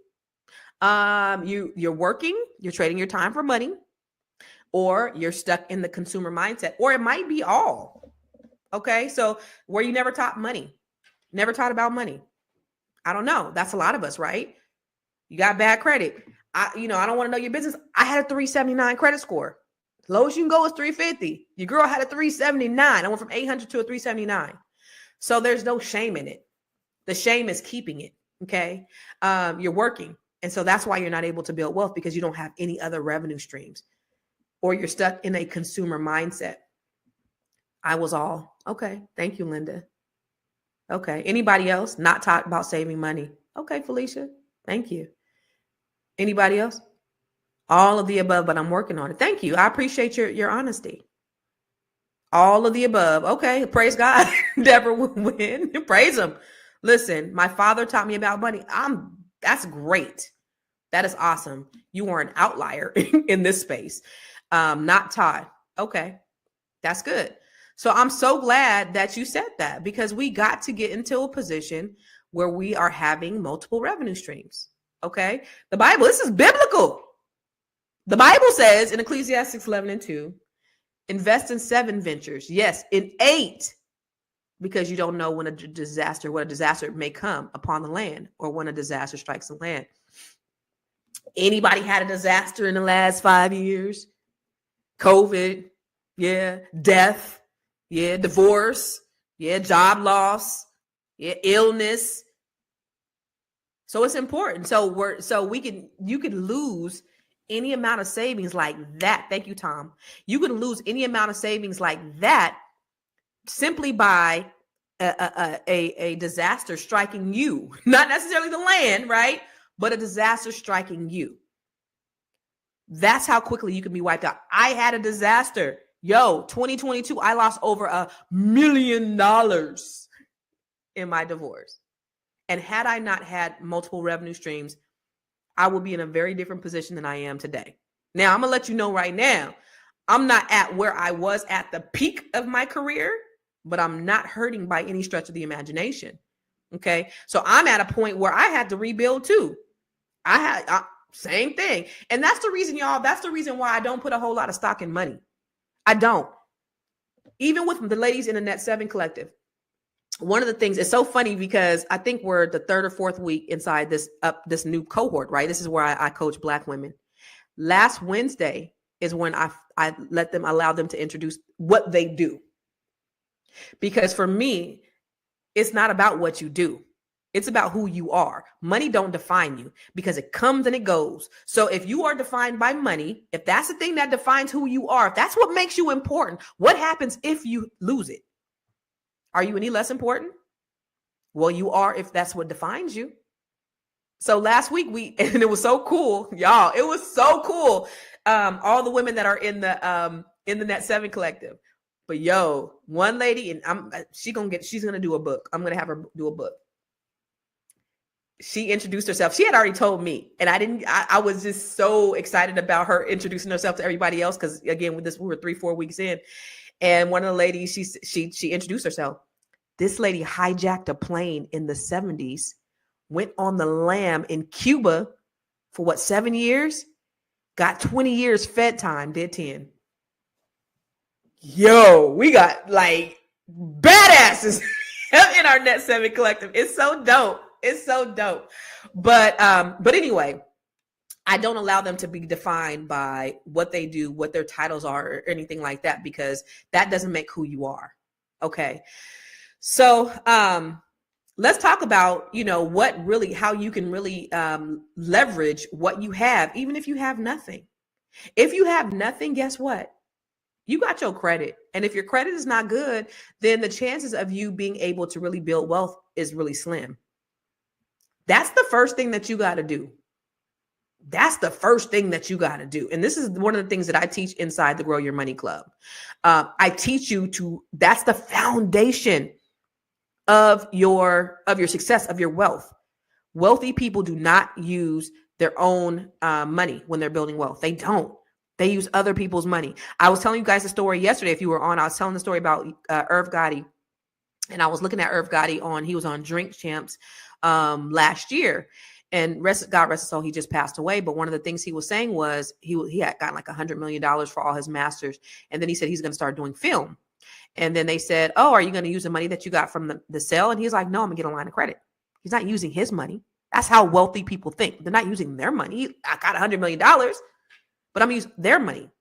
You're working, you're trading your time for money, or you're stuck in the consumer mindset, or it might be all. Okay. So where you never taught about money. I don't know. That's a lot of us, right? You got bad credit. I don't want to know your business. I had a 379 credit score. As low as you can go is 350. Your girl had a 379. I went from 800 to a 379. So there's no shame in it. The shame is keeping it. Okay. You're working. And so that's why you're not able to build wealth, because you don't have any other revenue streams, or you're stuck in a consumer mindset. I was all, okay, thank you, Linda. Okay, anybody else not talk about saving money? Okay, Felicia, thank you. Anybody else? All of the above, but I'm working on it. Thank you. I appreciate your honesty. All of the above. Okay, praise God. Deborah will win. Praise him. Listen, my father taught me about money. That's great. That is awesome. You are an outlier in this space. Not taught. Okay, that's good. So I'm so glad that you said that, because we got to get into a position where we are having multiple revenue streams. Okay, the Bible, this is biblical. The Bible says in Ecclesiastes 11:2, invest in 7 ventures. Yes, in 8, because you don't know when a disaster may come upon the land, or when a disaster strikes the land. Anybody had a disaster in the last 5 years? COVID, yeah. Death, yeah. Divorce, yeah. Job loss, yeah. Illness. So it's important. You could lose any amount of savings like that. Thank you, Tom. You can lose any amount of savings like that simply by a disaster striking you. Not necessarily the land, right? But a disaster striking you. That's how quickly you can be wiped out. I had a disaster. 2022, I lost over $1 million in my divorce. And had I not had multiple revenue streams, I would be in a very different position than I am today. Now, I'm going to let you know right now, I'm not at where I was at the peak of my career, but I'm not hurting by any stretch of the imagination. Okay. So I'm at a point where I had to rebuild too. Same thing. And that's the reason, y'all, that's the reason why I don't put a whole lot of stock in money. I don't. Even with the ladies in the Net 7 Collective, one of the things, it's so funny because I think we're the 3rd or 4th week inside this new cohort, right? This is where I coach Black women. Last Wednesday is when I allow them to introduce what they do. Because for me, it's not about what you do. It's about who you are. Money don't define you, because it comes and it goes. So if you are defined by money, if that's the thing that defines who you are, if that's what makes you important, what happens if you lose it? Are you any less important? Well, you are, if that's what defines you. So last week and it was so cool, y'all. It was so cool. All the women that are in the Net 7 Collective. But one lady, and she's gonna do a book. I'm gonna have her do a book. She introduced herself. She had already told me, and I was just so excited about her introducing herself to everybody else, because again, we were 3-4 weeks in. And one of the ladies, she introduced herself. This lady hijacked a plane in the 70s, went on the lam in Cuba for 7 years, got 20 years Fed time, did 10. We got like badasses in our Net 7 Collective. It's so dope. It's so dope. But anyway, I don't allow them to be defined by what they do, what their titles are, or anything like that, because that doesn't make who you are. Okay. So let's talk about, how you can really leverage what you have, even if you have nothing. If you have nothing, guess what? You got your credit. And if your credit is not good, then the chances of you being able to really build wealth is really slim. That's the first thing that you got to do. That's the first thing that you got to do. And this is one of the things that I teach inside the Grow Your Money Club. I teach you that's the foundation of your success, of your wealth. Wealthy people do not use their own money when they're building wealth. They don't. They use other people's money. I was telling you guys a story yesterday. If you were on, I was telling the story about Irv Gotti. And I was looking at Irv Gotti he was on Drink Champs last year. And God rest his soul, he just passed away. But one of the things he was saying was he had gotten like $100 million for all his masters. And then he said he's going to start doing film. And then they said, oh, are you going to use the money that you got from the sale? And he's like, no, I'm going to get a line of credit. He's not using his money. That's how wealthy people think. They're not using their money. I got $100 million, but I'm going to use their money,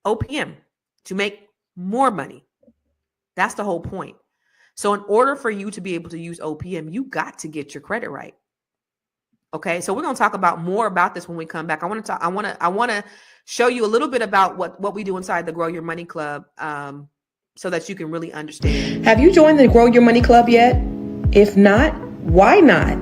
OPM, to make more money. That's the whole point. So in order for you to be able to use OPM, you got to get your credit right. Okay, so we're going to talk about more about this when we come back. I want to show you a little bit about what we do inside the Grow Your Money Club, so that you can really understand. Have you joined the Grow Your Money Club yet? If not, why not?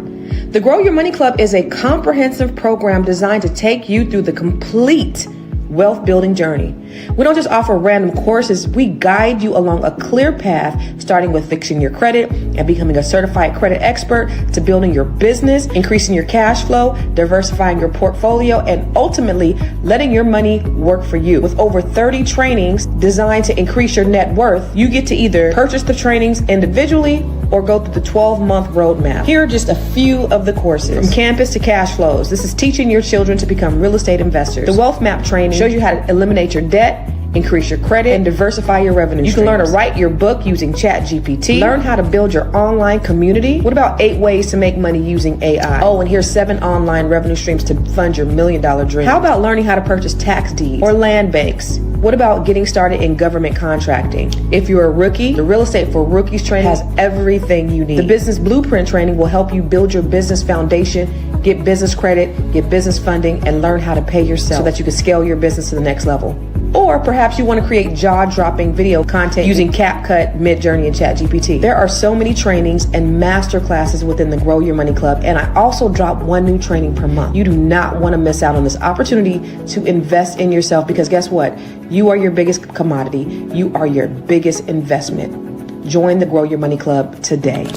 The Grow Your Money Club is a comprehensive program designed to take you through the complete wealth building journey. We don't just offer random courses, we guide you along a clear path, starting with fixing your credit and becoming a certified credit expert, to building your business, increasing your cash flow, diversifying your portfolio, and ultimately letting your money work for you. With over 30 trainings designed to increase your net worth, you get to either purchase the trainings individually or go through the 12-month roadmap. Here are just a few of the courses. From campus to cash flows, this is teaching your children to become real estate investors. The wealth map training shows you how to eliminate your debt, increase your credit, and diversify your revenue. You can learn to write your book using ChatGPT. Learn how to build your online community. What about 8 ways to make money using AI? Oh, and here's 7 online revenue streams to fund your $1 million dream. How about learning how to purchase tax deeds or land banks? What about getting started in government contracting? If you're a rookie, the Real Estate for Rookies training has everything you need. The Business Blueprint training will help you build your business foundation, get business credit, get business funding, and learn how to pay yourself so that you can scale your business to the next level. Or perhaps you want to create jaw-dropping video content using CapCut, Midjourney, and ChatGPT. There are so many trainings and master classes within the Grow Your Money Club, and I also drop 1 new training per month. You do not want to miss out on this opportunity to invest in yourself, because guess what? You are your biggest commodity. You are your biggest investment. Join the Grow Your Money Club today.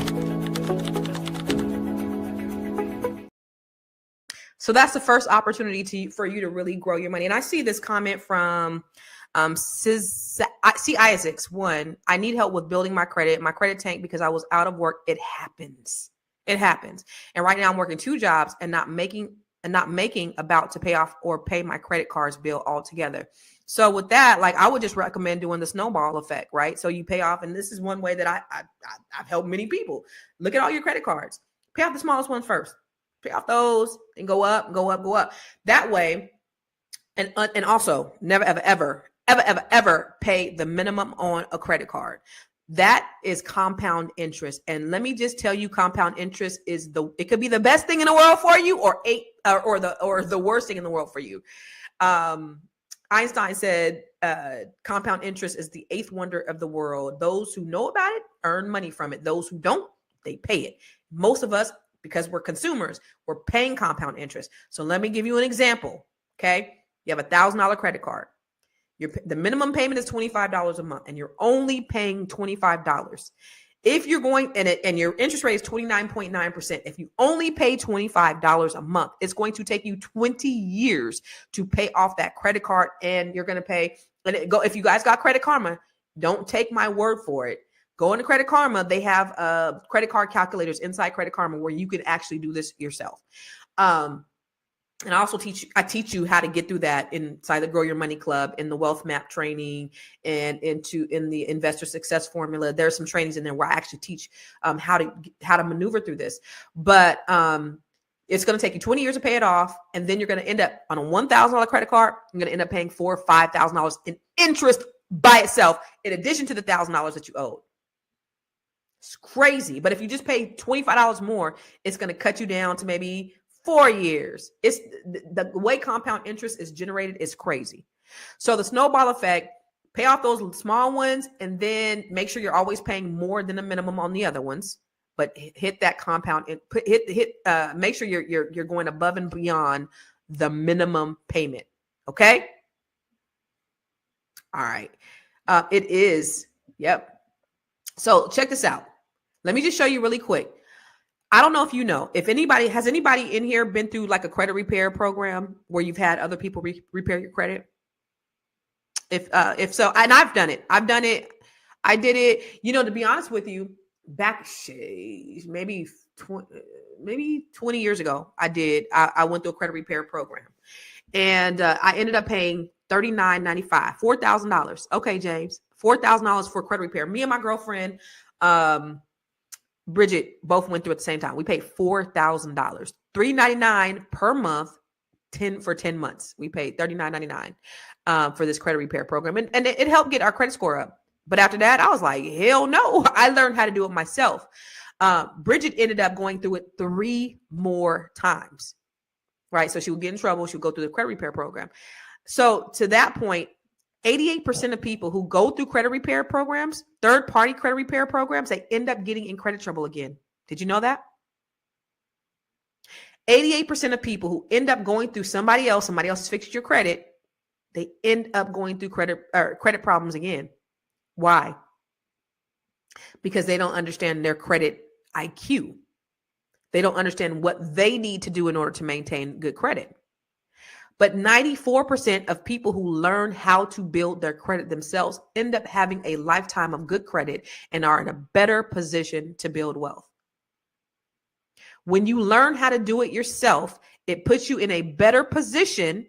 So that's the first opportunity for you to really grow your money. And I see this comment from Isaacs. 1, I need help with building my credit. My credit tanked because I was out of work. It happens. It happens. And right now I'm working 2 jobs and not making about to pay off or pay my credit cards bill altogether. So with that, like, I would just recommend doing the snowball effect, right? So you pay off, and this is one way that I've helped many people. Look at all your credit cards. Pay off the smallest ones first. Pay off those and go up, go up, go up. That way, and also never, ever pay the minimum on a credit card. That is compound interest. And let me just tell you, compound interest it could be the best thing in the world for you, or the worst thing in the world for you. Einstein said, compound interest is the 8th wonder of the world. Those who know about it earn money from it. Those who don't, they pay it. Most of us, because we're consumers, we're paying compound interest. So let me give you an example. Okay. You have a $1,000 credit card. The minimum payment is $25 a month, and you're only paying $25. If you're going and your interest rate is 29.9%, if you only pay $25 a month, it's going to take you 20 years to pay off that credit card. And you're going to pay, if you guys got Credit Karma, don't take my word for it. Go into Credit Karma. They have credit card calculators inside Credit Karma where you can actually do this yourself. And I also teach you how to get through that inside the Grow Your Money Club, in the Wealth Map training, and in the Investor Success Formula. There's some trainings in there where I actually teach how to maneuver through this. But it's going to take you 20 years to pay it off, and then you're going to end up on a $1,000 credit card. You're going to end up paying $4,000 or $5,000 in interest by itself, in addition to the $1,000 that you owed. It's crazy. But if you just pay $25 more, it's going to cut you down to maybe 4 years. It's the way compound interest is generated is crazy. So the snowball effect, pay off those small ones, and then make sure you're always paying more than the minimum on the other ones. But hit that compound. Make sure you're going above and beyond the minimum payment. Okay. All right. It is. Yep. So check this out. Let me just show you really quick. I don't know if you know, has anybody in here been through like a credit repair program where you've had other people repair your credit? If so, and I've done it. I did it, to be honest with you, back maybe 20 years ago, I went through a credit repair program, and I ended up paying $39.95, $4,000. Okay, James, $4,000 for credit repair. Me and my girlfriend, Bridget, both went through at the same time. We paid $4,000, $399 per month, for 10 months. We paid $39.99 for this credit repair program, and it helped get our credit score up. But after that, I was like, hell no. I learned how to do it myself. Bridget ended up going through it 3 more times, right? So she would get in trouble. She would go through the credit repair program. So to that point, 88% of people who go through credit repair programs, third-party credit repair programs, they end up getting in credit trouble again. Did you know that? 88% of people who end up going through somebody else fixed your credit, they end up going through credit problems again. Why? Because they don't understand their credit IQ. They don't understand what they need to do in order to maintain good credit. But 94% of people who learn how to build their credit themselves end up having a lifetime of good credit and are in a better position to build wealth. When you learn how to do it yourself, it puts you in a better position,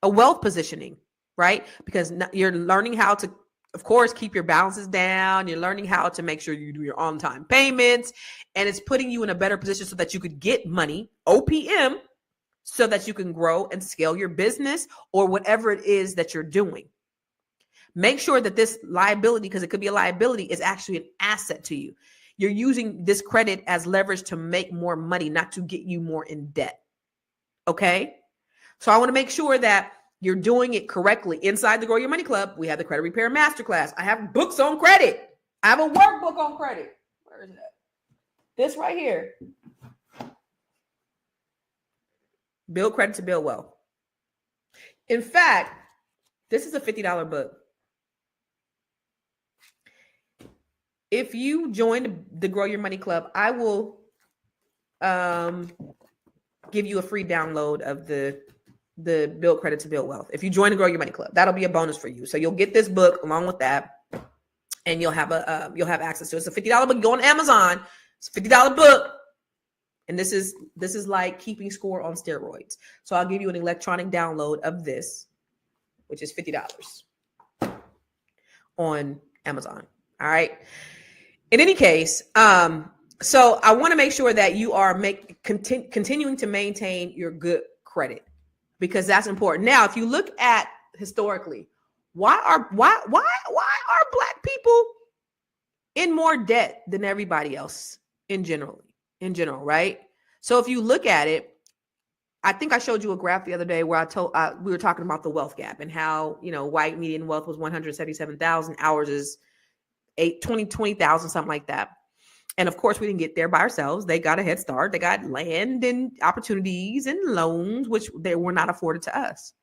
a wealth positioning, right? Because you're learning how to, of course, keep your balances down. You're learning how to make sure you do your on-time payments, and it's putting you in a better position so that you could get money, OPM, so that you can grow and scale your business or whatever it is that you're doing. Make sure that this liability, because it could be a liability, is actually an asset to you. You're using this credit as leverage to make more money, not to get you more in debt. Okay? So I want to make sure that you're doing it correctly. Inside the Grow Your Money Club, we have the Credit Repair Masterclass. I have books on credit. I have a workbook on credit. Where is that? This right here. Build credit to build wealth. In fact, this is a $50 book. If you join the Grow Your Money Club, I will give you a free download of the Build Credit to Build Wealth. If you join the Grow Your Money Club, that'll be a bonus for you. So you'll get this book along with that, and you'll have access to it. It's a $50 book. Go on Amazon. It's a $50 book. And this is like keeping score on steroids. So I'll give you an electronic download of this, which is $50 on Amazon. All right. In any case, so I want to make sure that you are continuing to maintain your good credit, because that's important. Now, if you look at historically, why are Black people in more debt than everybody else in general, right? So if you look at it, I think I showed you a graph the other day where we were talking about the wealth gap and how, white median wealth was 177,000. Ours is 20,000, something like that. And of course, we didn't get there by ourselves. They got a head start. They got land and opportunities and loans, which they were not afforded to us.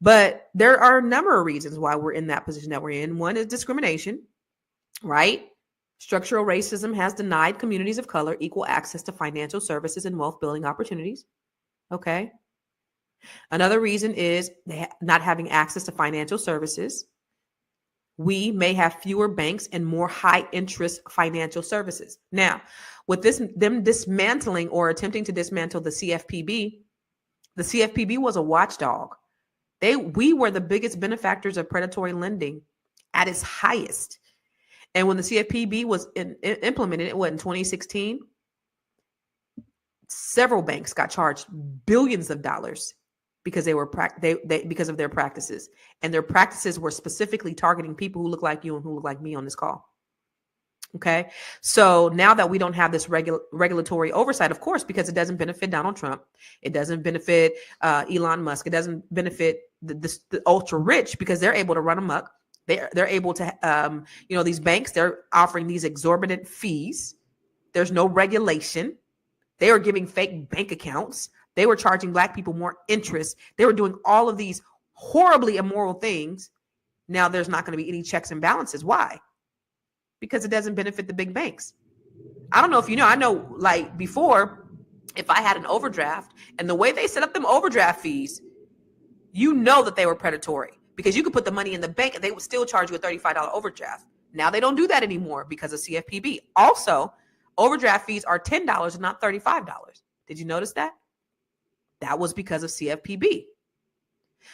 But there are a number of reasons why we're in that position that we're in. One is discrimination, right? Structural racism has denied communities of color equal access to financial services and wealth building opportunities. Okay. Another reason is not having access to financial services. We may have fewer banks and more high interest financial services. Now, with them dismantling or attempting to dismantle the CFPB was a watchdog. We were the biggest benefactors of predatory lending at its highest. And when the CFPB was implemented, it was in 2016, several banks got charged billions of dollars because because of their practices, and their practices were specifically targeting people who look like you and who look like me on this call. Okay. So now that we don't have this regulatory oversight, of course, because it doesn't benefit Donald Trump, it doesn't benefit Elon Musk, it doesn't benefit the ultra rich, because they're able to run amok. They're able to, these banks, they're offering these exorbitant fees. There's no regulation. They are giving fake bank accounts. They were charging Black people more interest. They were doing all of these horribly immoral things. Now there's not going to be any checks and balances. Why? Because it doesn't benefit the big banks. I don't know if you know, I know, like, before, if I had an overdraft and the way they set up them overdraft fees, that they were predatory, because you could put the money in the bank and they would still charge you a $35 overdraft. Now they don't do that anymore because of CFPB. Also, overdraft fees are $10 and not $35. Did you notice that? That was because of CFPB.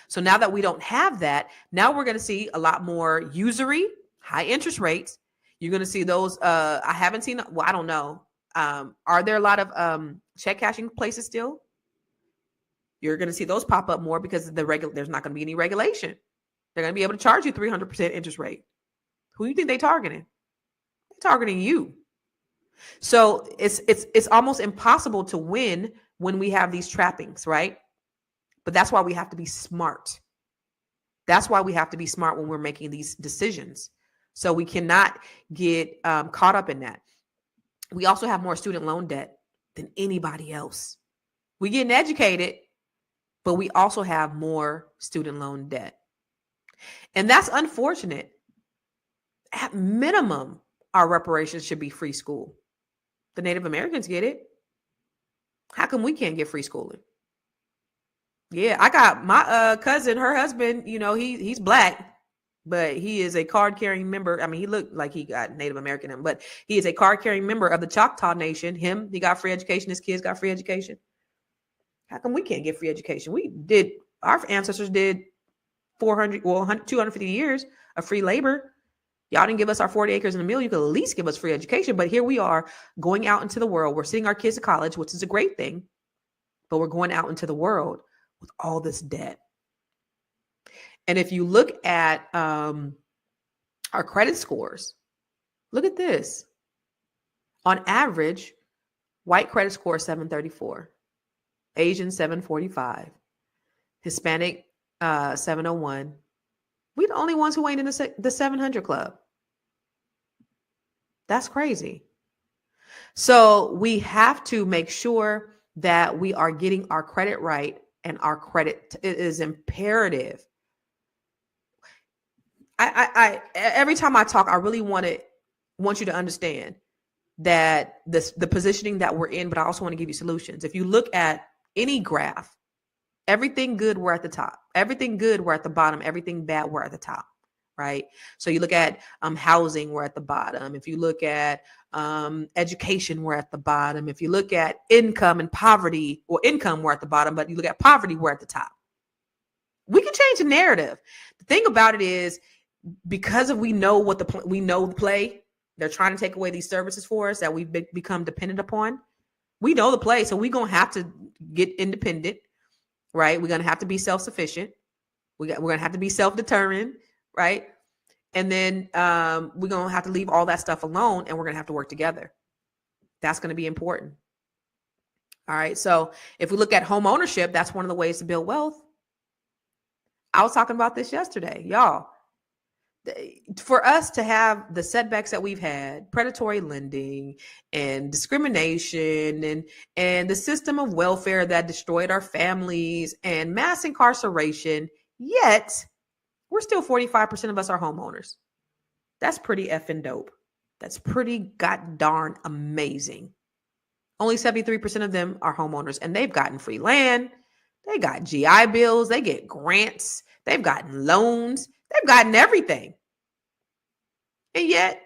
So now that we don't have that, now we're going to see a lot more usury, high interest rates. You're going to see those. I haven't seen, well, I don't know. Are there a lot of check cashing places still? You're going to see those pop up more because there's not going to be any regulation. They're going to be able to charge you 300% interest rate. Who do you think they're targeting? They're targeting you. So it's almost impossible to win when we have these trappings, right? But that's why we have to be smart. That's why we have to be smart when we're making these decisions. So we cannot get caught up in that. We also have more student loan debt than anybody else. We're getting educated, but we also have more student loan debt. And that's unfortunate. At minimum, our reparations should be free school. The Native Americans get it. How come we can't get free schooling? Yeah, I got my cousin, her husband, he's black, but he is a card-carrying member. I mean, he looked like he got Native American in him, but he is a card-carrying member of the Choctaw Nation. He got free education. His kids got free education. How come we can't get free education? Our ancestors did 250 years of free labor. Y'all didn't give us our 40 acres and a mill. You could at least give us free education. But here we are going out into the world. We're sending our kids to college, which is a great thing. But we're going out into the world with all this debt. And if you look at our credit scores, look at this. On average, white credit score 734, Asian 745, Hispanic 701. We're the only ones who ain't in the 700 club. That's crazy. So we have to make sure that we are getting our credit right, and our credit is imperative. I every time I talk, I really want you to understand that the positioning that we're in, but I also want to give you solutions. If you look at any graph, everything good, we're at the top. Everything good, we're at the bottom. Everything bad, we're at the top, right? So you look at housing, we're at the bottom. If you look at education, we're at the bottom. If you look at income and poverty, or income, we're at the bottom. But you look at poverty, we're at the top. We can change the narrative. The thing about it is, because we know the play, they're trying to take away these services for us that we've become dependent upon. We know the play, so we're gonna have to get independent. Right? We're going to have to be self-sufficient. We're going to have to be self-determined, right? And then we're going to have to leave all that stuff alone, and we're going to have to work together. That's going to be important. All right. So if we look at home ownership, that's one of the ways to build wealth. I was talking about this yesterday, y'all. For us to have the setbacks that we've had, predatory lending and discrimination and the system of welfare that destroyed our families and mass incarceration, yet we're still 45% of us are homeowners. That's pretty effing dope. That's pretty god darn amazing. Only 73% of them are homeowners, and they've gotten free land. They got GI bills. They get grants. They've gotten loans. They've gotten everything. And yet,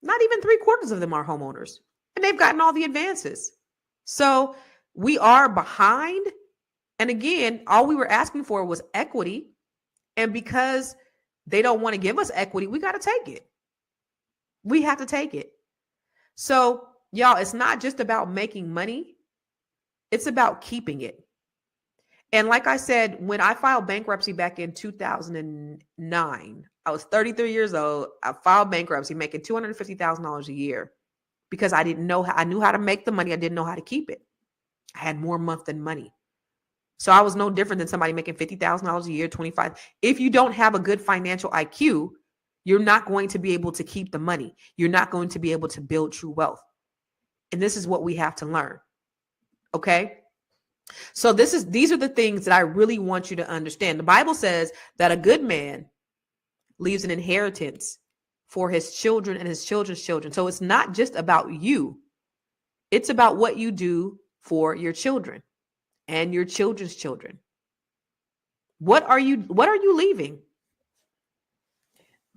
not even 3/4 of them are homeowners. And they've gotten all the advances. So we are behind. And again, all we were asking for was equity. And because they don't want to give us equity, we got to take it. We have to take it. So, y'all, it's not just about making money. It's about keeping it. And like I said, when I filed bankruptcy back in 2009, I was 33 years old. I filed bankruptcy, making $250,000 a year because I didn't know how. I knew how to make the money. I didn't know how to keep it. I had more month than money. So I was no different than somebody making $50,000 a year, 25. If you don't have a good financial IQ, you're not going to be able to keep the money. You're not going to be able to build true wealth. And this is what we have to learn. Okay? So these are the things that I really want you to understand. The Bible says that a good man leaves an inheritance for his children and his children's children. So it's not just about you. It's about what you do for your children and your children's children. What are you leaving?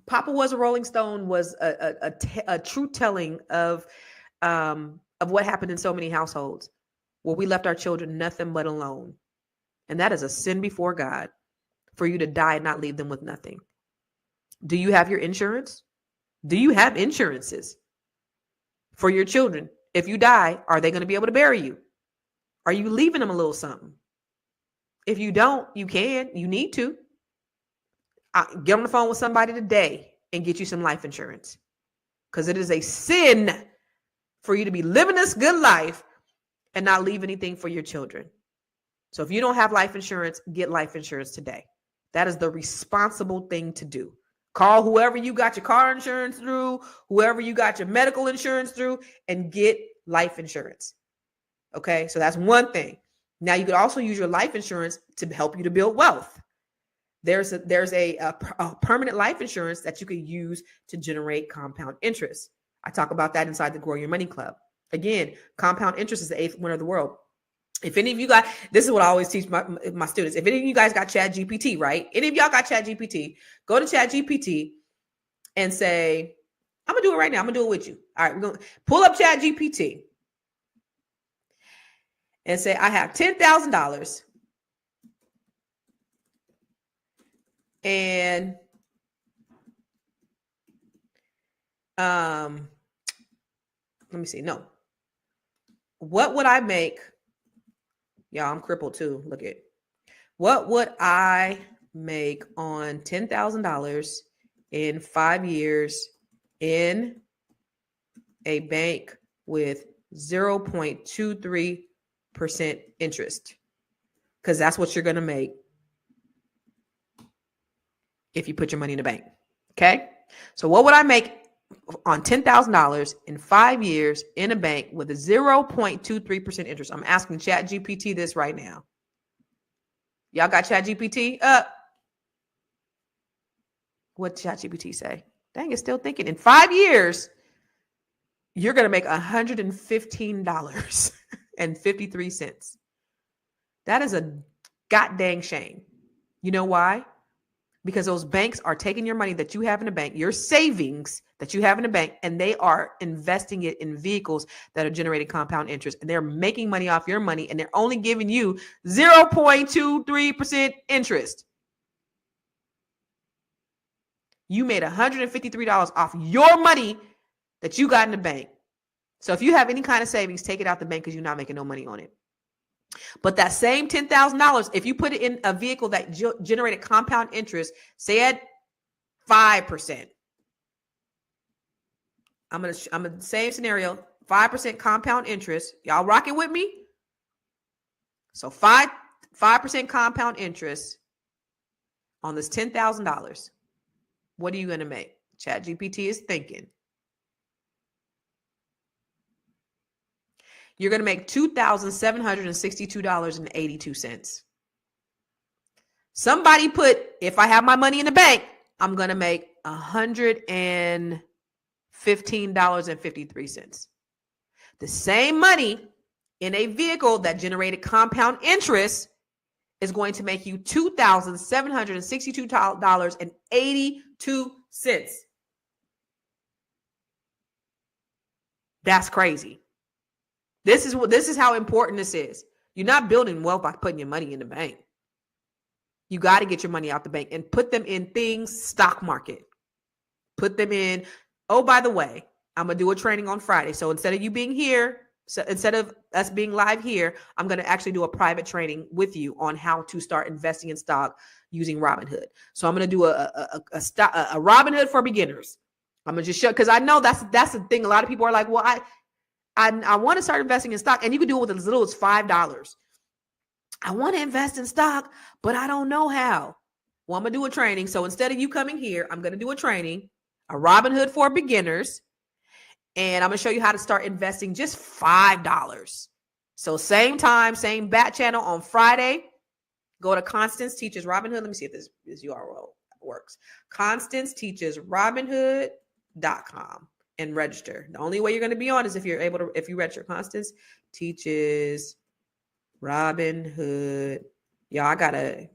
Papa Was a Rolling Stone was a true telling of what happened in so many households where we left our children nothing but alone. And that is a sin before God, for you to die and not leave them with nothing. Do you have your insurance? Do you have insurances for your children? If you die, are they going to be able to bury you? Are you leaving them a little something? If you don't, you need to. Get on the phone with somebody today and get you some life insurance, because it is a sin for you to be living this good life and not leave anything for your children. So if you don't have life insurance, get life insurance today. That is the responsible thing to do. Call whoever you got your car insurance through, whoever you got your medical insurance through, and get life insurance. Okay, so that's one thing. Now you could also use your life insurance to help you to build wealth. There's a permanent life insurance that you could use to generate compound interest. I talk about that inside the Grow Your Money Club. Again, compound interest is the 8th wonder of the world. If any of you guys, this is what I always teach my students. If any of you guys got Chat GPT, right? Any of y'all got Chat GPT, go to Chat GPT and say, I'm going to do it right now. I'm going to do it with you. All right, we're going to pull up Chat GPT and say, I have $10,000 and let me see. No. What would I make? Yeah, I'm crippled too. Look at what would I make on $10,000 in 5 years in a bank with 0.23% interest? Because that's what you're going to make if you put your money in the bank. Okay. So what would I make on $10,000 in 5 years in a bank with a 0.23% interest? I'm asking Chat GPT this right now. Y'all got Chat GPT up? What Chat GPT say? Dang, it's still thinking. In 5 years, you're going to make $115.53. That is a goddamn shame. You know why? Because those banks are taking your money that you have in the bank, your savings that you have in the bank, and they are investing it in vehicles that are generating compound interest. And they're making money off your money, and they're only giving you 0.23% interest. You made $153 off your money that you got in the bank. So if you have any kind of savings, take it out the bank because you're not making no money on it. But that same $10,000, if you put it in a vehicle that generated compound interest, say at 5%. I'm in the same scenario, 5% compound interest. Y'all rocking with me? So 5% compound interest on this $10,000. What are you going to make? Chat GPT is thinking. You're going to make $2,762.82. Somebody put, if I have my money in the bank, I'm going to make $115.53. The same money in a vehicle that generated compound interest is going to make you $2,762.82. That's crazy. This is how important this is. You're not building wealth by putting your money in the bank. You got to get your money out the bank and put them in things, stock market. Put them in. Oh, by the way, I'm going to do a training on Friday. So instead of you being here, instead of us being live here, I'm going to actually do a private training with you on how to start investing in stock using Robinhood. So I'm going to do a Robinhood for beginners. I'm going to just show, because I know that's the thing. A lot of people are like, well, I want to start investing in stock, and you can do it with as little as $5. I want to invest in stock, but I don't know how. Well, I'm going to do a training. So instead of you coming here, I'm going to do a training, a Robinhood for beginners, and I'm going to show you how to start investing just $5. So same time, same bat channel on Friday. Go to Constance Teaches Robinhood. Let me see if this URL works. Constance Teaches Robinhood.com. and register. The only way you're going to be on is if you register. Constance Teaches Robinhood. Yeah, I gotta,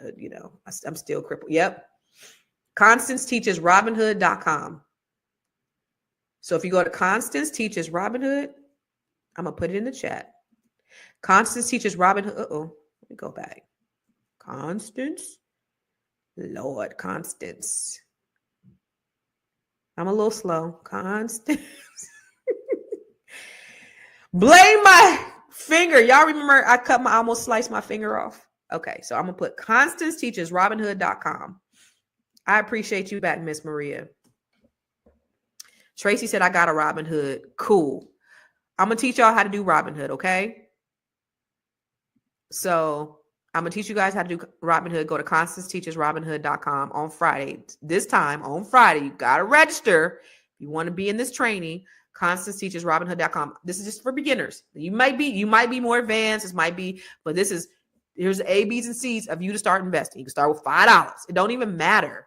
I'm still crippled. Yep. Constance Teaches Robinhood.com. So if you go to Constance Teaches Robinhood, I'm going to put it in the chat. Constance Teaches Robinhood. Let me go back. Constance. Lord, Constance. I'm a little slow. Constance. Blame my finger. Y'all remember I almost sliced my finger off. Okay, so I'm going to put Constance Teaches Robinhood.com. I appreciate you back, Miss Maria. Tracy said, I got a Robinhood. Cool. I'm going to teach y'all how to do Robinhood, okay? So I'm going to teach you guys how to do Robinhood. Go to ConstanceTeachesRobinhood.com on Friday. This time on Friday, you got to register. If you want to be in this training, ConstanceTeachesRobinhood.com. This is just for beginners. You might be more advanced. But here's the A, B's, and C's of you to start investing. You can start with $5. It don't even matter.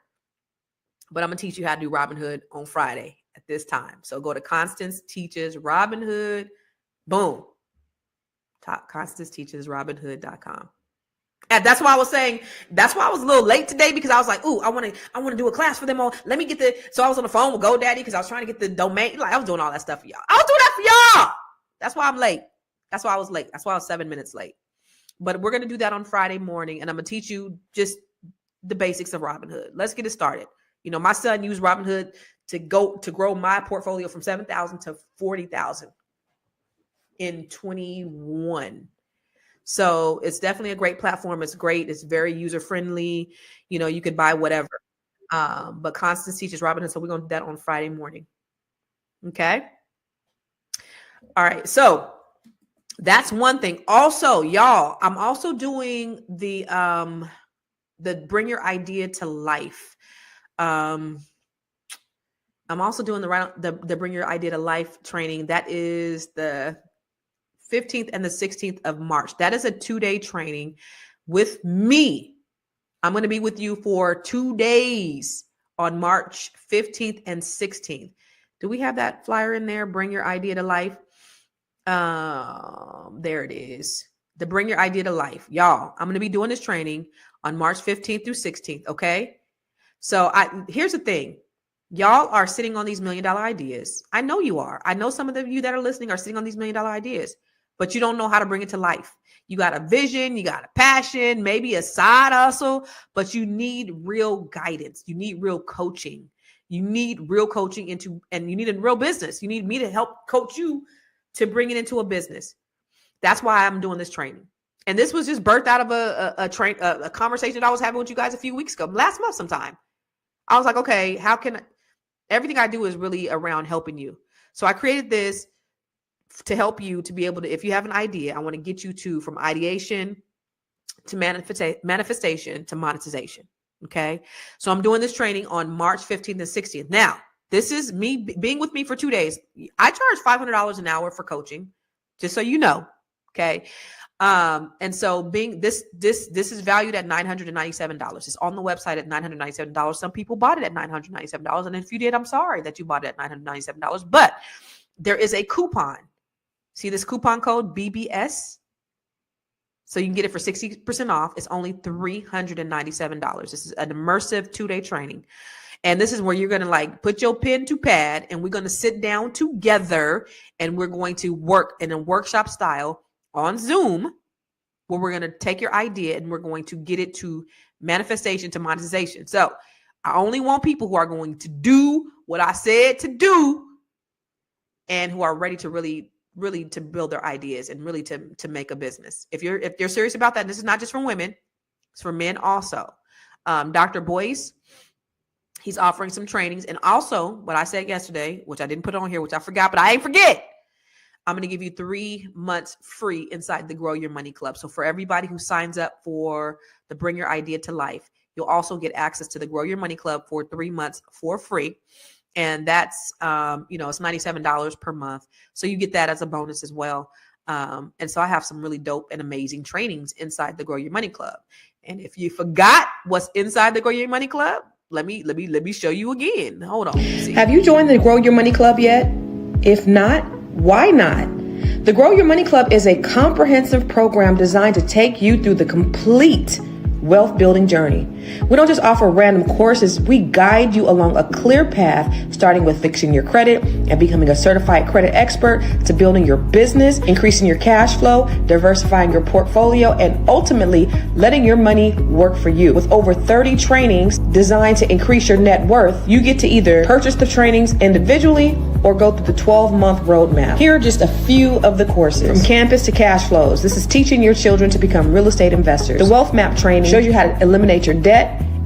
But I'm going to teach you how to do Robinhood on Friday at this time. So go to Constance Teaches Robinhood. Boom. ConstanceTeachesRobinhood.com. And that's why I was saying, that's why I was a little late today, because I was like, ooh, I want to do a class for them all. Let me get so I was on the phone with GoDaddy because I was trying to get the domain. Like, I was doing all that stuff for y'all. I was doing that for y'all. That's why I'm late. That's why I was late. That's why I was 7 minutes late. But we're going to do that on Friday morning. And I'm going to teach you just the basics of Robinhood. Let's get it started. You know, my son used Robinhood to grow my portfolio from 7,000 to 40,000 in 21. So it's definitely a great platform. It's great. It's very user friendly. You know, you could buy whatever. But Constance Teaches Robinhood. So we're going to do that on Friday morning. Okay. All right. So that's one thing. Also, y'all, I'm also doing the Bring Your Idea to Life. I'm also doing the Bring Your Idea to Life training. That is the 15th and the 16th of March. That is a 2-day training with me. I'm going to be with you for 2 days on March 15th and 16th. Do we have that flyer in there? Bring Your Idea to Life. There it is. The Bring Your Idea to Life. Y'all, I'm going to be doing this training on March 15th through 16th. Okay. So here's the thing. Y'all are sitting on these $1 million ideas. I know you are. I know some of you that are listening are sitting on these $1 million ideas, but you don't know how to bring it to life. You got a vision, you got a passion, maybe a side hustle, but you need real guidance. You need real coaching. You need real coaching and you need a real business. You need me to help coach you to bring it into a business. That's why I'm doing this training. And this was just birthed out of a conversation that I was having with you guys a few weeks ago, last month sometime. I was like, okay, everything I do is really around helping you. So I created this to help you to be able to, if you have an idea, I want to get you from ideation to manifestation to monetization. Okay. So I'm doing this training on March 15th and 16th. Now, this is me being with me for 2 days. I charge $500 an hour for coaching, just so you know. Okay. And so this is valued at $997. It's on the website at $997. Some people bought it at $997. And if you did, I'm sorry that you bought it at $997, but there is a coupon. See this coupon code BBS? So you can get it for 60% off. It's only $397. This is an immersive 2-day training. And this is where you're going to put your pen to pad and we're going to sit down together and we're going to work in a workshop style on Zoom, where we're going to take your idea and we're going to get it to manifestation, to monetization. So I only want people who are going to do what I said to do and who are ready to really to build their ideas and really to make a business. If you're serious about that, this is not just for women, it's for men also. Dr. Boyce, he's offering some trainings. And also what I said yesterday, which I didn't put on here, which I forgot, but I ain't forget. I'm going to give you 3 months free inside the Grow Your Money Club. So for everybody who signs up for the Bring Your Idea to Life, you'll also get access to the Grow Your Money Club for 3 months for free. And that's, it's $97 per month. So you get that as a bonus as well. And so I have some really dope and amazing trainings inside the Grow Your Money Club. And if you forgot what's inside the Grow Your Money Club, let me show you again. Hold on. Have you joined the Grow Your Money Club yet? If not, why not? The Grow Your Money Club is a comprehensive program designed to take you through the complete wealth building journey. We don't just offer random courses, we guide you along a clear path, starting with fixing your credit and becoming a certified credit expert, to building your business, increasing your cash flow, diversifying your portfolio, and ultimately letting your money work for you. With over 30 trainings designed to increase your net worth, you get to either purchase the trainings individually or go through the 12-month roadmap. Here are just a few of the courses. From campus to cash flows, this is teaching your children to become real estate investors. The Wealth Map training shows you how to eliminate your debt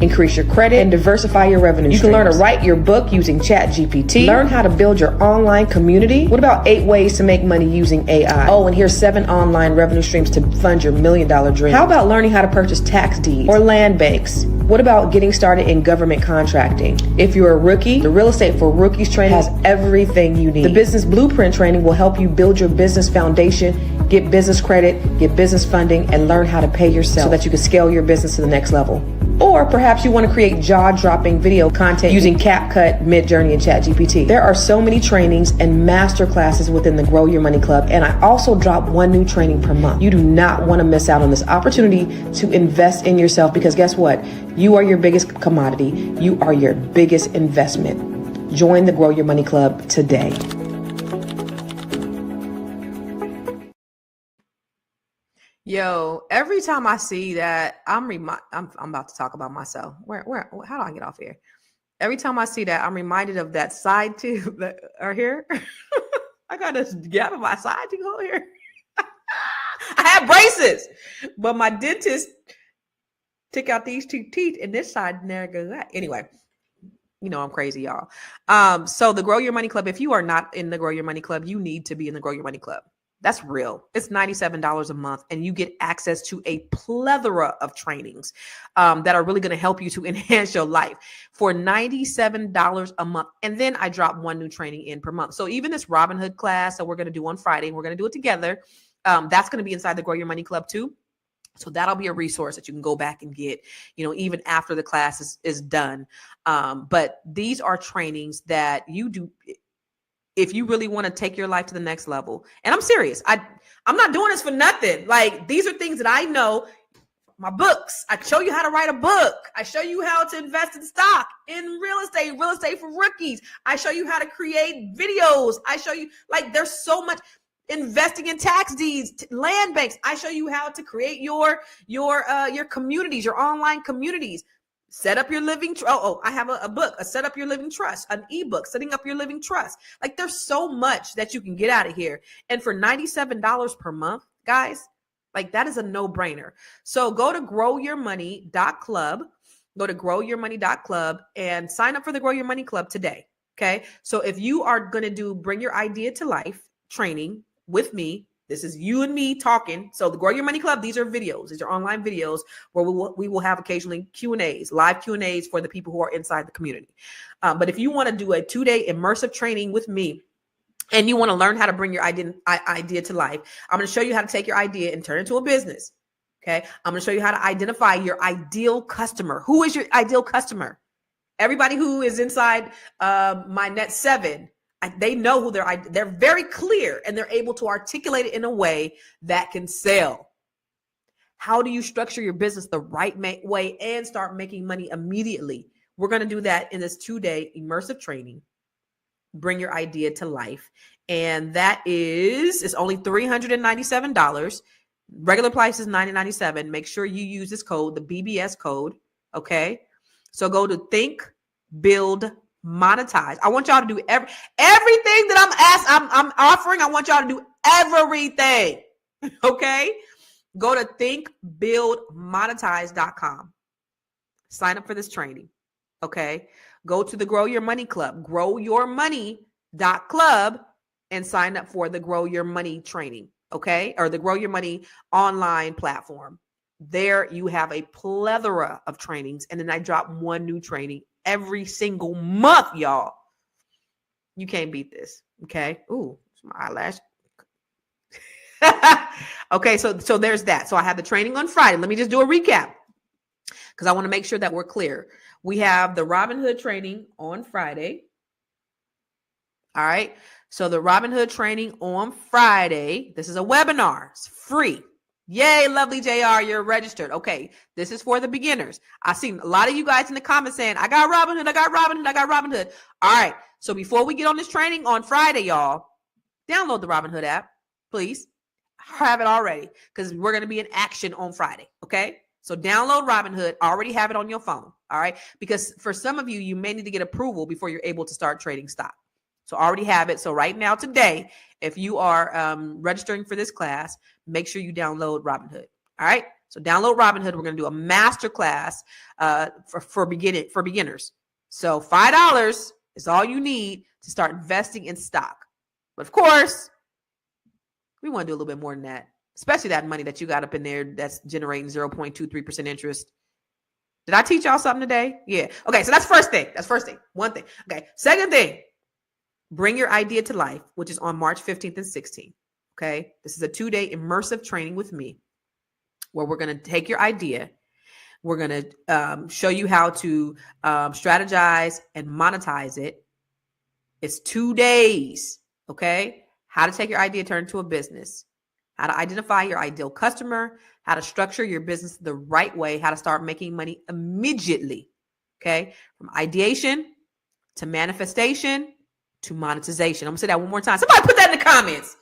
increase your credit, and diversify your revenue streams. You can learn to write your book using ChatGPT, learn how to build your online community. What about 8 ways to make money using AI? Oh, and here's 7 online revenue streams to fund your $1 million dream. How about learning how to purchase tax deeds or land banks? What about getting started in government contracting? If you're a rookie, the Real Estate for Rookies training has everything you need. The Business Blueprint training will help you build your business foundation, get business credit, get business funding, and learn how to pay yourself so that you can scale your business to the next level. Or perhaps you want to create jaw-dropping video content using CapCut, Midjourney, and ChatGPT. There are so many trainings and master classes within the Grow Your Money Club, and I also drop 1 new training per month. You do not want to miss out on this opportunity to invest in yourself, because guess what? You are your biggest commodity. You are your biggest investment. Join the Grow Your Money Club today. Yo, every time I see that, I'm about to talk about myself. How do I get off here? Every time I see that, I'm reminded of that side tooth that are here. I got this gap in my side tooth over here. I have braces, but my dentist took out these 2 teeth, and this side never goes out. Anyway, you know I'm crazy, y'all. So the Grow Your Money Club, if you are not in the Grow Your Money Club, you need to be in the Grow Your Money Club. That's real. It's $97 a month, and you get access to a plethora of trainings that are really going to help you to enhance your life for $97 a month. And then I drop 1 new training in per month. So even this Robinhood class that we're going to do on Friday, and we're going to do it together, that's going to be inside the Grow Your Money Club too. So that'll be a resource that you can go back and get, even after the class is done. But these are trainings that you do if you really want to take your life to the next level. And I'm serious. I'm not doing this for nothing. Like, these are things that I know. My books, I show you how to write a book. I show you how to invest in stock, in real estate for rookies. I show you how to create videos. I show you, like, there's so much. Investing in tax deeds, land banks. I show you how to create your communities, your online communities. Set up your living. I have a book, a Set Up Your Living Trust, an ebook, Setting Up Your Living Trust. Like, there's so much that you can get out of here. And for $97 per month, guys, like, that is a no-brainer. So go to growyourmoney.club. Go to growyourmoney.club and sign up for the Grow Your Money Club today. Okay. So if you are going to do Bring Your Idea to Life training with me, this is you and me talking. So the Grow Your Money Club, these are videos. These are online videos where we will have occasionally Q&As, live Q&As for the people who are inside the community. But if you want to do a 2-day immersive training with me, and you want to learn how to bring your idea to life, I'm going to show you how to take your idea and turn it into a business. Okay. I'm going to show you how to identify your ideal customer. Who is your ideal customer? Everybody who is inside my Net 7, they know who they're very clear, and they're able to articulate it in a way that can sell. How do you structure your business the right way and start making money immediately? We're going to do that in this 2-day immersive training. Bring Your Idea to Life. And that it's only $397. Regular price is $997. Make sure you use this code, the BBS code. Okay. So go to Think, Build, Monetize. I want y'all to do everything that I'm offering. I want y'all to do everything. Okay. Go to thinkbuildmonetize.com. Sign up for this training. Okay. Go to the Grow Your Money Club, growyourmoney.club, and sign up for the Grow Your Money training. Okay. Or the Grow Your Money online platform. There you have a plethora of trainings. And then I drop 1 new training every single month, y'all. You can't beat this. Okay. Ooh, it's my eyelash. Okay. So there's that. So I have the training on Friday. Let me just do a recap, because I want to make sure that we're clear. We have the Robinhood training on Friday. All right. So the Robinhood training on Friday, this is a webinar. It's free. Yay, lovely JR, you're registered. Okay, this is for the beginners. I've seen a lot of you guys in the comments saying, I got Robinhood. All right, so before we get on this training on Friday, y'all, download the Robinhood app, please. Have it already, because we're going to be in action on Friday, okay? So download Robinhood, already have it on your phone, all right? Because for some of you, you may need to get approval before you're able to start trading stock. So already have it. So right now, today, if you are registering for this class, make sure you download Robinhood. All right. So download Robinhood. We're going to do a masterclass for beginners. So $5 is all you need to start investing in stock. But of course, we want to do a little bit more than that, especially that money that you got up in there that's generating 0.23% interest. Did I teach y'all something today? Yeah. Okay, so that's first thing. One thing. Okay, second thing, bring your idea to life, which is on March 15th and 16th. Okay, this is a 2-day immersive training with me where we're going to take your idea. We're going to show you how to strategize and monetize it. It's 2 days. Okay, how to take your idea, turn it into a business, how to identify your ideal customer, how to structure your business the right way, how to start making money immediately. Okay, from ideation to manifestation to monetization. I'm going to say that one more time. Somebody put that in the comments.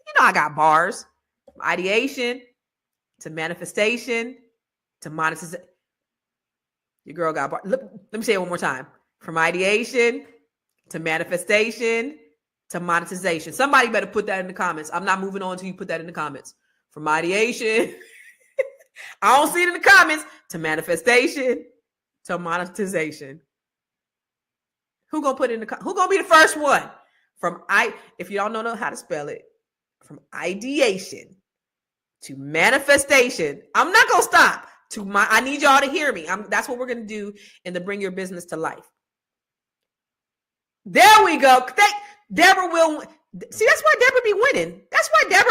You know I got bars. From ideation to manifestation to monetization. Your girl got bars. Let me say it one more time. From ideation to manifestation to monetization. Somebody better put that in the comments. I'm not moving on until you put that in the comments. From ideation, I don't see it in the comments, to manifestation to monetization. Who gonna put it in the who gonna be the first one? If you don't know how to spell it, from ideation to manifestation. I'm not gonna stop. I need y'all to hear me. That's what we're gonna do in the Bring Your Business to Life. There we go. Deborah will see. That's why Deborah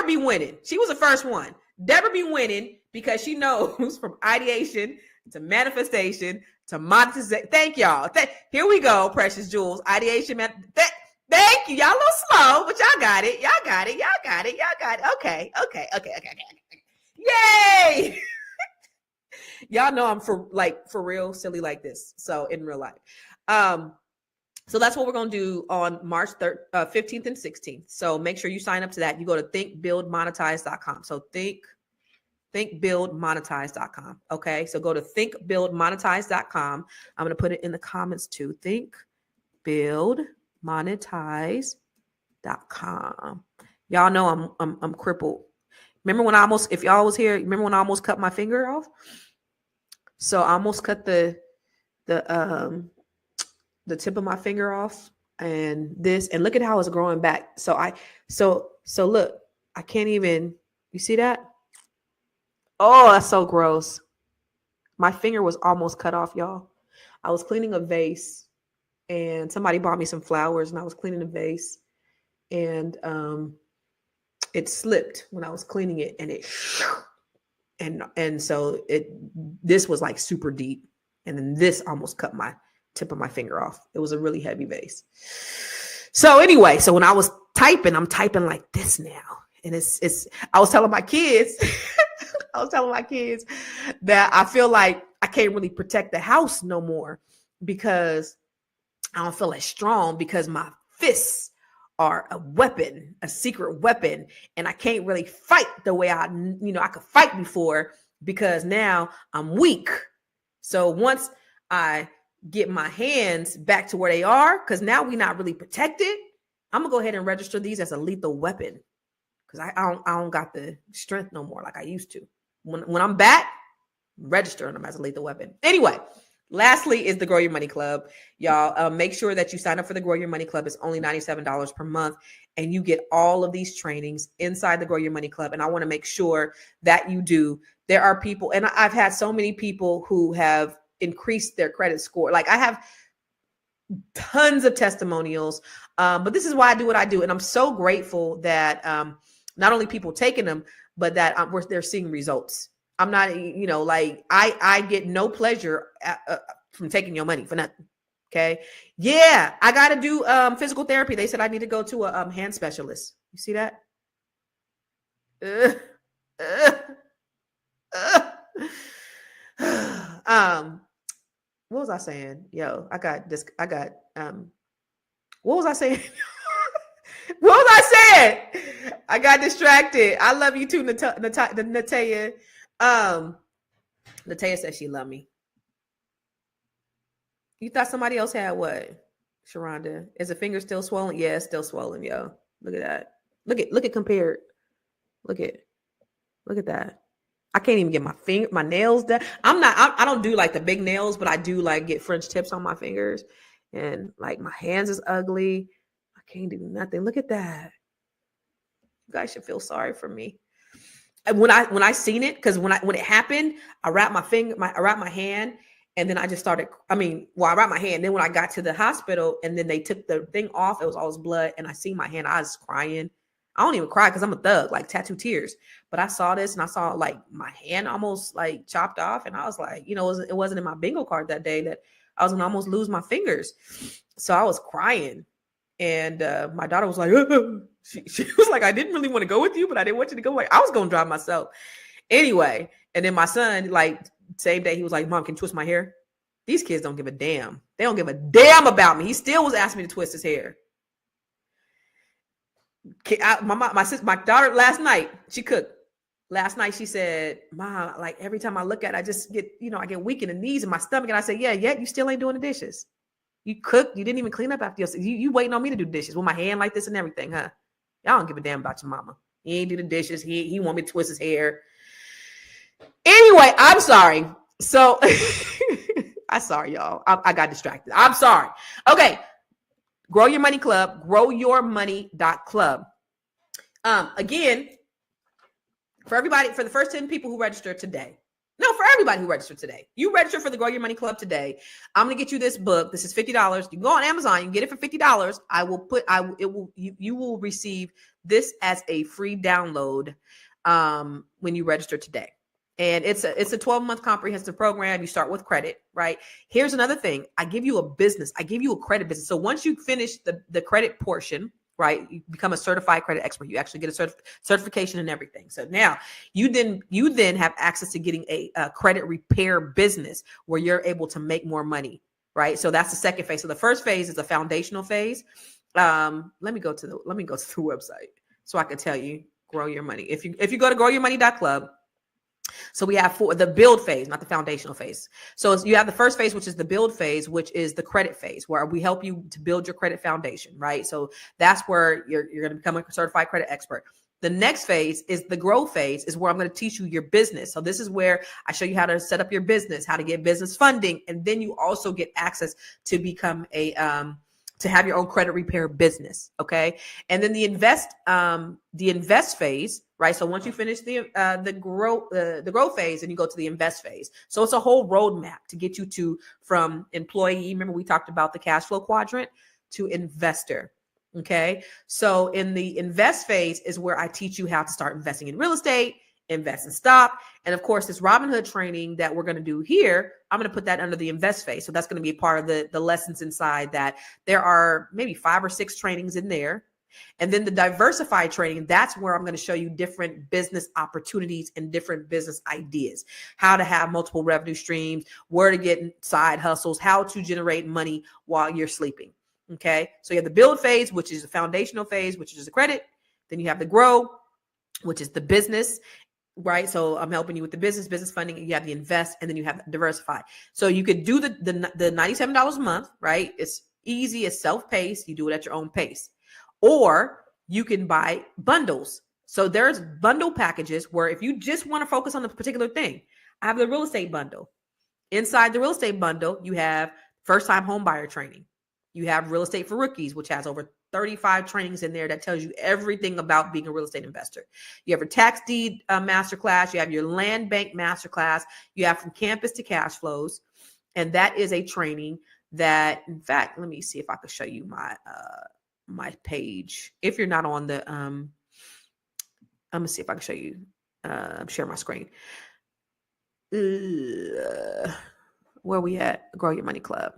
be winning. She was the first one. Deborah be winning because she knows from ideation to manifestation to monetization. Thank y'all. Here we go, precious jewels. Ideation, thank you. Y'all a little slow, but y'all got it. Okay. Yay! Y'all know I'm for real silly like this. So in real life. So that's what we're going to do on March 15th and 16th. So make sure you sign up to that. You go to thinkbuildmonetize.com. So thinkbuildmonetize.com. Okay. So go to thinkbuildmonetize.com. I'm going to put it in the comments too. Thinkbuildmonetize.com. Y'all know I'm crippled. Remember when if y'all was here, remember when I almost cut my finger off? So I almost cut the tip of my finger off and look at how it's growing back. So look, I can't even, you see that? Oh, that's so gross. My finger was almost cut off, y'all. I was cleaning a vase and somebody bought me some flowers and I was cleaning a vase and it slipped when I was cleaning it and so this was like super deep. And then this almost cut my tip of my finger off. It was a really heavy vase. So anyway, so when I was typing, I'm typing like this now. And I was telling my kids, that I feel like I can't really protect the house no more because I don't feel as strong because my fists are a weapon, a secret weapon. And I can't really fight the way I could fight before because now I'm weak. So once I get my hands back to where they are, because now we're not really protected, I'm gonna go ahead and register these as a lethal weapon because I don't got the strength no more like I used to. When I'm back, I'm registering them as a lethal weapon. Anyway, lastly is the Grow Your Money Club. Y'all make sure that you sign up for the Grow Your Money Club. It's only $97 per month and you get all of these trainings inside the Grow Your Money Club. And I want to make sure that you do. There are people, and I've had so many people who have increased their credit score. Like I have tons of testimonials, but this is why I do what I do. And I'm so grateful that not only people taking them, but that they're seeing results. I'm not, I get no pleasure from taking your money for nothing. Okay. Yeah. I got to do physical therapy. They said I need to go to a hand specialist. You see that? What was I saying? What was I saying? What was I saying? I got distracted. I love you too, Natia. Natia said she loved me. You thought somebody else had what? Sharonda, is the finger still swollen? Yeah, it's still swollen, yo. Look at that. Look at compared. Look at that. I can't even get my nails done. I don't do like the big nails, but I do like get French tips on my fingers, and like my hands is ugly. I can't do nothing. Look at that. You guys should feel sorry for me. And when I seen it, because when it happened, I wrapped my hand, and then I just started. I wrapped my hand. Then when I got to the hospital, and then they took the thing off, it was all this blood, and I see my hand. I was crying. I don't even cry because I'm a thug, like tattoo tears. But I saw this, and I saw like my hand almost like chopped off, and I was like, it wasn't in my bingo card that day that I was gonna almost lose my fingers. So I was crying, and my daughter was like, she was like, I didn't really want to go with you, but I didn't want you to go. Like, I was gonna drive myself anyway. And then my son, like same day, he was like, Mom, can you twist my hair? These kids don't give a damn. They don't give a damn about me. He still was asking me to twist his hair. My daughter last night, she cooked. Last night she said, Mom, like every time I look at it, I just get, I get weak in the knees and my stomach. And I said, yeah, you still ain't doing the dishes. You cooked. You didn't even clean up after yourself. You waiting on me to do dishes with my hand like this and everything, huh? Y'all don't give a damn about your mama. He ain't do the dishes. He want me to twist his hair. Anyway, I'm sorry. So I'm sorry, y'all. I got distracted. I'm sorry. Okay. Grow Your Money Club, growyourmoney.club. Again, for the first 10 people who register today. No, for everybody who registered today. You register for the Grow Your Money Club today. I'm going to get you this book. This is $50. You can go on Amazon. You can get it for $50. You will receive this as a free download when you register today. And it's a 12-month comprehensive program. You start with credit, right? Here's another thing. I give you a business. I give you a credit business. So once you finish the credit portion, right, you become a certified credit expert. You actually get a certification and everything. So now you then have access to getting a credit repair business where you're able to make more money, right? So that's the second phase. So the first phase is a foundational phase. Let me go to the website so I can tell you Grow Your Money. If you go to growyourmoney.club. So we have the build phase, not the foundational phase. So you have the first phase, which is the build phase, which is the credit phase, where we help you to build your credit foundation, right? So that's where you're going to become a certified credit expert. The next phase is the grow phase, is where I'm going to teach you your business. So this is where I show you how to set up your business, how to get business funding, and then you also get access to become to have your own credit repair business. Okay. And then the invest phase, right? So once you finish the grow phase and you go to the invest phase. So it's a whole roadmap to get you from employee. Remember, we talked about the cash flow quadrant to investor. Okay. So in the invest phase is where I teach you how to start investing in real estate, invest in stock. And of course, this Robinhood training that we're going to do here, I'm going to put that under the invest phase. So that's going to be a part of the lessons inside that. There are maybe 5 or 6 trainings in there. And then the diversified training, that's where I'm going to show you different business opportunities and different business ideas, how to have multiple revenue streams, where to get side hustles, how to generate money while you're sleeping. Okay. So you have the build phase, which is the foundational phase, which is the credit. Then you have the grow, which is the business. Right. So I'm helping you with the business funding, and you have the invest, and then you have diversify. So you could do the $97 a month, right? It's easy. It's self-paced. You do it at your own pace, or you can buy bundles. So there's bundle packages where if you just want to focus on a particular thing, I have the real estate bundle. Inside the real estate bundle, you have first time home buyer training. You have real estate for rookies, which has over 35 trainings in there that tells you everything about being a real estate investor. You have your tax deed masterclass. You have your land bank masterclass. You have from campus to cash flows. And that is a training that, in fact, let me see if I can show you my page. If you're not on the, I'm going to see if I can show you, share my screen. Where we at? Grow Your Money Club.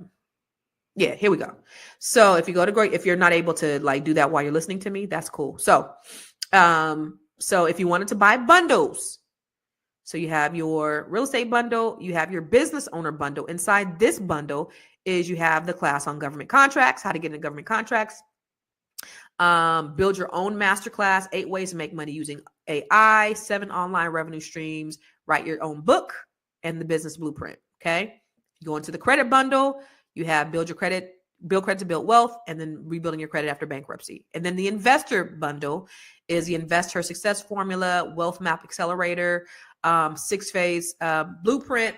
Yeah, here we go. So if you go to Grow, if you're not able to like do that while you're listening to me, that's cool. So, so if you wanted to buy bundles, so you have your real estate bundle, you have your business owner bundle. Inside this bundle is you have the class on government contracts, how to get into government contracts, build your own masterclass, 8 ways to make money using AI, 7 online revenue streams, write your own book, and the business blueprint. Okay. You go into the credit bundle. You have build credit to build wealth, and then rebuilding your credit after bankruptcy. And then the investor bundle is the Invest Her Success Formula, Wealth Map Accelerator, 6-phase blueprint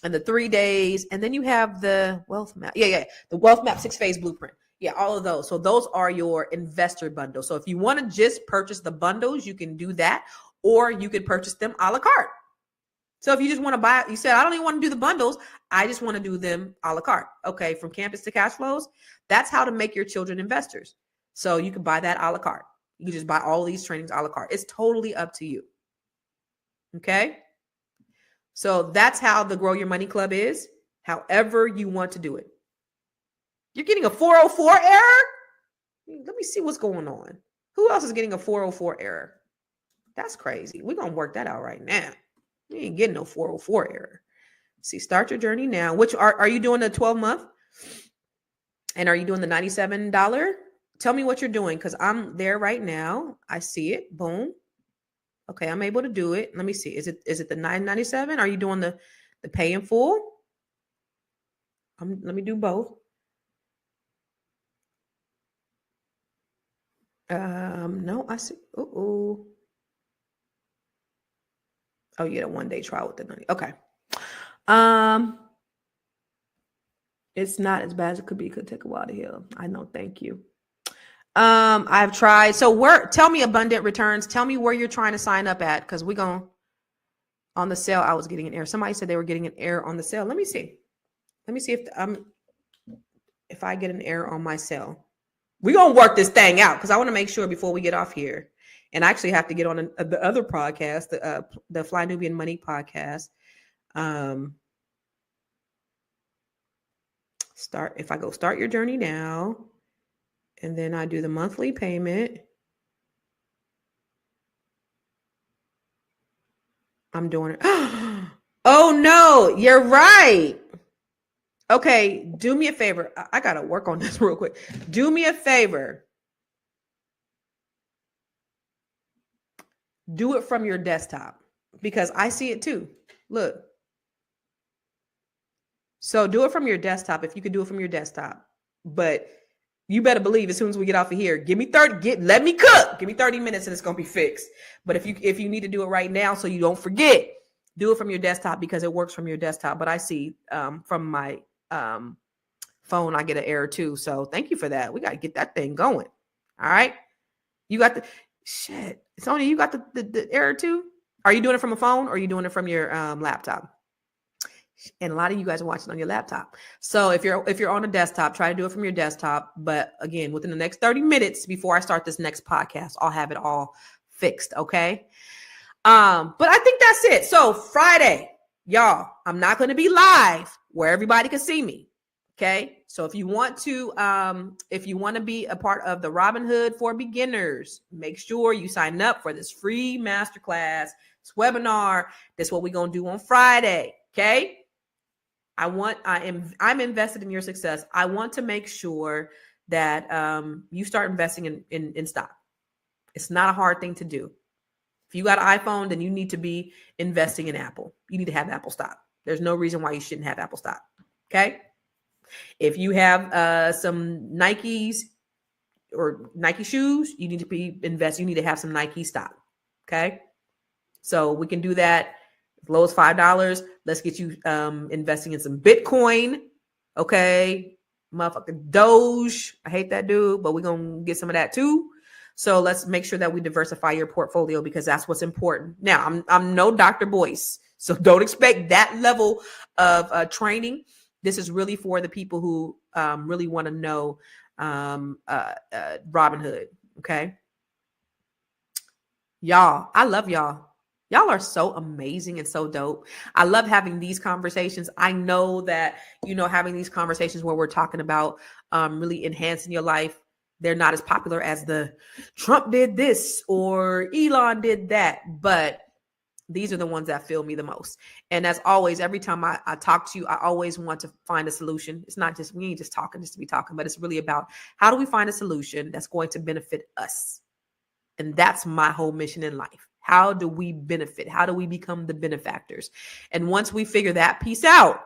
and the 3 days. And then you have the wealth map. The wealth map 6-phase blueprint. Yeah, all of those. So those are your investor bundles. So if you want to just purchase the bundles, you can do that, or you can purchase them a la carte. So if you just want to buy, you said, I don't even want to do the bundles. I just want to do them a la carte. Okay, from campus to cash flows. That's how to make your children investors. So you can buy that a la carte. You can just buy all these trainings a la carte. It's totally up to you. Okay. So that's how the Grow Your Money Club is, however you want to do it. You're getting a 404 error? Let me see what's going on. Who else is getting a 404 error? That's crazy. We're going to work that out right now. You ain't getting no 404 error. See, start your journey now. Which are you doing the 12-month? And are you doing the $97? Tell me what you're doing, because I'm there right now. I see it. Boom. Okay, I'm able to do it. Let me see. Is it the $9.97? Are you doing the pay in full? Let me do both. No, I see. Oh, you get a 1-day trial with the money. Okay. It's not as bad as it could be. It could take a while to heal. I know. Thank you. I've tried. So tell me abundant returns. Tell me where you're trying to sign up at, because we're going on the sale. I was getting an error. Somebody said they were getting an error on the sale. Let me see. If I get an error on my sale. We're going to work this thing out, because I want to make sure before we get off here. And I actually have to get on the other podcast, the Fly Nubian Money podcast. If I go start your journey now, and then I do the monthly payment, I'm doing it. Oh no, you're right. Okay, do me a favor. I got to work on this real quick. Do me a favor. Do it from your desktop, because I see it too. Look. So do it from your desktop if you can do it from your desktop. But you better believe as soon as we get off of here, let me cook. Give me 30 minutes and it's going to be fixed. But if you need to do it right now so you don't forget, do it from your desktop, because it works from your desktop. But I see from my phone, I get an error too. So thank you for that. We got to get that thing going. All right. You got it's only you got the error too. Are you doing it from a phone, or are you doing it from your laptop? And a lot of you guys are watching on your laptop. So if you're on a desktop, try to do it from your desktop. But again, within the next 30 minutes before I start this next podcast, I'll have it all fixed. Okay. But I think that's it. So Friday, y'all, I'm not going to be live where everybody can see me. Okay. So if you want to be a part of the Robinhood for beginners, make sure you sign up for this free masterclass, this webinar. That's what we're going to do on Friday. Okay. I'm invested in your success. I want to make sure that you start investing in stock. It's not a hard thing to do. If you got an iPhone, then you need to be investing in Apple. You need to have Apple stock. There's no reason why you shouldn't have Apple stock. Okay. If you have some Nikes or Nike shoes, you need to invest. You need to have some Nike stock. Okay. So we can do that. As low as $5. Let's get you investing in some Bitcoin. Okay. Motherfucking Doge. I hate that dude, but we're going to get some of that too. So let's make sure that we diversify your portfolio, because that's what's important. Now, I'm no Dr. Boyce, so don't expect that level of training. This is really for the people who really want to know Robinhood. Okay. Y'all, I love y'all. Y'all are so amazing and so dope. I love having these conversations. I know that, having these conversations where we're talking about really enhancing your life, they're not as popular as the Trump did this or Elon did that, but these are the ones that feel me the most. And as always, every time I talk to you, I always want to find a solution. It's not just, we ain't just talking just to be talking, but it's really about how do we find a solution that's going to benefit us? And that's my whole mission in life. How do we benefit? How do we become the benefactors? And once we figure that piece out,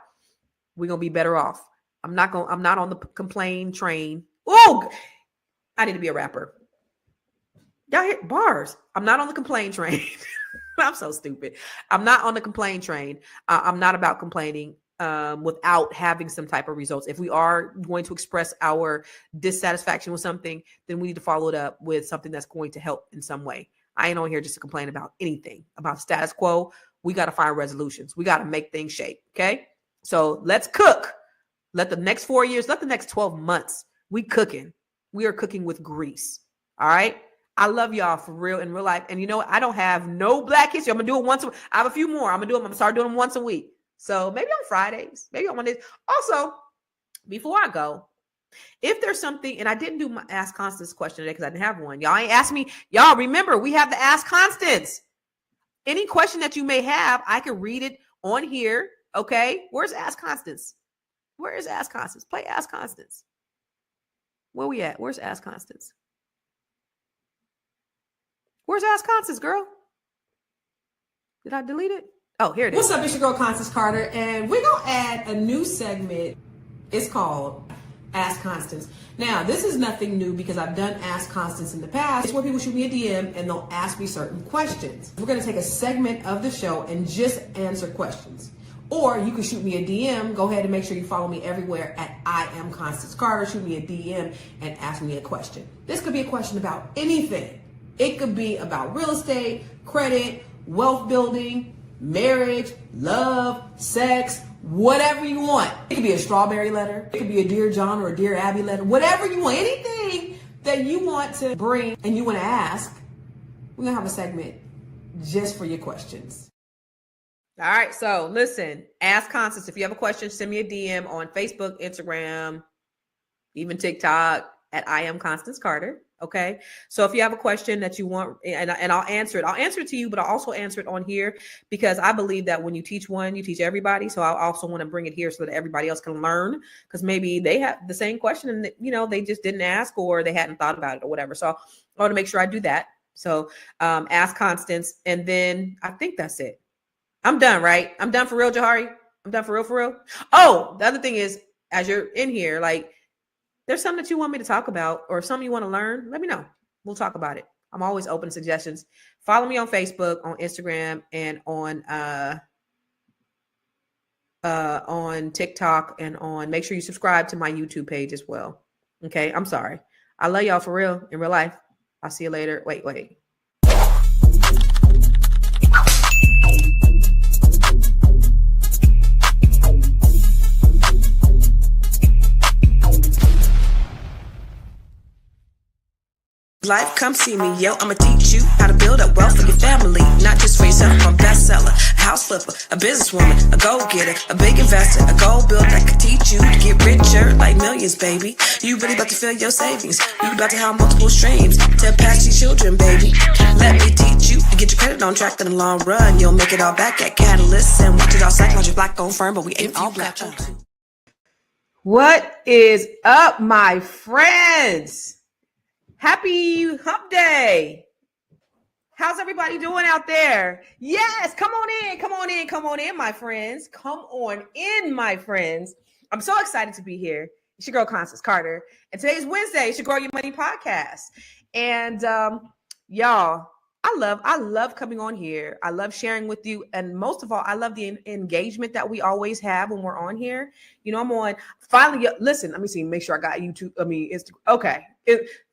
we're going to be better off. I'm not on the complain train. Oh, I need to be a rapper. Y'all hear bars. I'm not on the complaint train. I'm so stupid. I'm not on the complaint train. I'm not about complaining without having some type of results. If we are going to express our dissatisfaction with something, then we need to follow it up with something that's going to help in some way. I ain't on here just to complain about anything, about status quo. We got to find resolutions. We got to make things shake. Okay. So let's cook. Let the next 4 years, let the next 12 months, we cooking. We are cooking with grease. All right. I love y'all for real in real life. And you know what? I don't have no Black History. I'm going to do it once. I have a few more. I'm going to start doing them once a week. So maybe on Fridays, maybe on Mondays. Also, before I go, if there's something, and I didn't do my Ask Constance question today because I didn't have one. Y'all ain't asked me. Y'all remember, we have the Ask Constance. Any question that you may have, I can read it on here. Okay. Where's Ask Constance? Where is Ask Constance? Play Ask Constance. Where we at? Where's Ask Constance? Where's Ask Constance, girl? Did I delete it? Oh, here it is. What's up? It's your girl, Constance Carter, and we're going to add a new segment. It's called Ask Constance. Now, this is nothing new because I've done Ask Constance in the past. It's where people shoot me a DM and they'll ask me certain questions. We're going to take a segment of the show and just answer questions. Or you can shoot me a DM. Go ahead and make sure you follow me everywhere at I am Constance Carter. Shoot me a DM and ask me a question. This could be a question about anything. It could be about real estate, credit, wealth building, marriage, love, sex, whatever you want. It could be a strawberry letter. It could be a Dear John or a Dear Abby letter. Whatever you want. Anything that you want to bring and you want to ask, we're going to have a segment just for your questions. All right. So listen, Ask Constance. If you have a question, send me a DM on Facebook, Instagram, even TikTok at I am Constance Carter. Okay. So if you have a question that you want, and I'll answer it to you, but I'll also answer it on here because I believe that when you teach one, you teach everybody. So I also want to bring it here so that everybody else can learn because maybe they have the same question and, you know, they just didn't ask or they hadn't thought about it or whatever. So I want to make sure I do that. So Ask Constance. And then I think that's it. I'm done, right? I'm done for real, Jahari. I'm done for real. Oh, the other thing is, as you're in here, like, there's something that you want me to talk about or something you want to learn, let me know. We'll talk about it. I'm always open to suggestions. Follow me on Facebook, on Instagram, and on TikTok and make sure you subscribe to my YouTube page as well. Okay. I'm sorry. I love y'all for real in real life. I'll see you later. Wait. Life, come see me, yo. I'ma teach you how to build up wealth for your family, not just for yourself. I'm a bestseller, a house flipper, a businesswoman, a go-getter, a big investor, a gold builder that could teach you to get richer like millions, baby. You really about to fill your savings. You about to have multiple streams to pass your children, baby. Let me teach you to get your credit on track in the long run. You'll make it all back at Catalyst and watch it all psychology black on firm, but we ain't all black. What is up, my friends? Happy Hump Day. How's everybody doing out there? Yes, come on in, my friends. Come on in, my friends. I'm so excited to be here. It's your girl, Constance Carter. And today's Wednesday. It's your Grow Your Money podcast. And y'all, I love coming on here. I love sharing with you. And most of all, I love the engagement that we always have when we're on here. You know, I'm on finally. Listen, let me see, make sure I got YouTube. Instagram. Okay.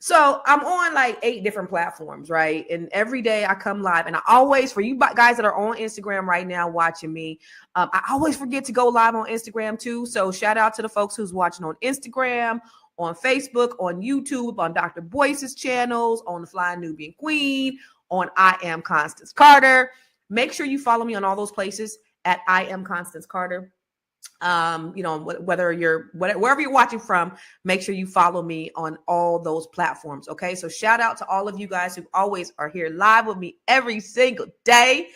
So I'm on like 8 different platforms, right? And every day I come live, and I always, for you guys that are on Instagram right now watching me, I always forget to go live on Instagram too. So shout out to the folks who's watching on Instagram, on Facebook, on YouTube, on Dr. Boyce's channels, on the Flying Nubian Queen, on I am Constance Carter. Make sure you follow me on all those places at I am Constance Carter. You know, wherever you're watching from, make sure you follow me on all those platforms. Okay. So shout out to all of you guys who always are here live with me every single day.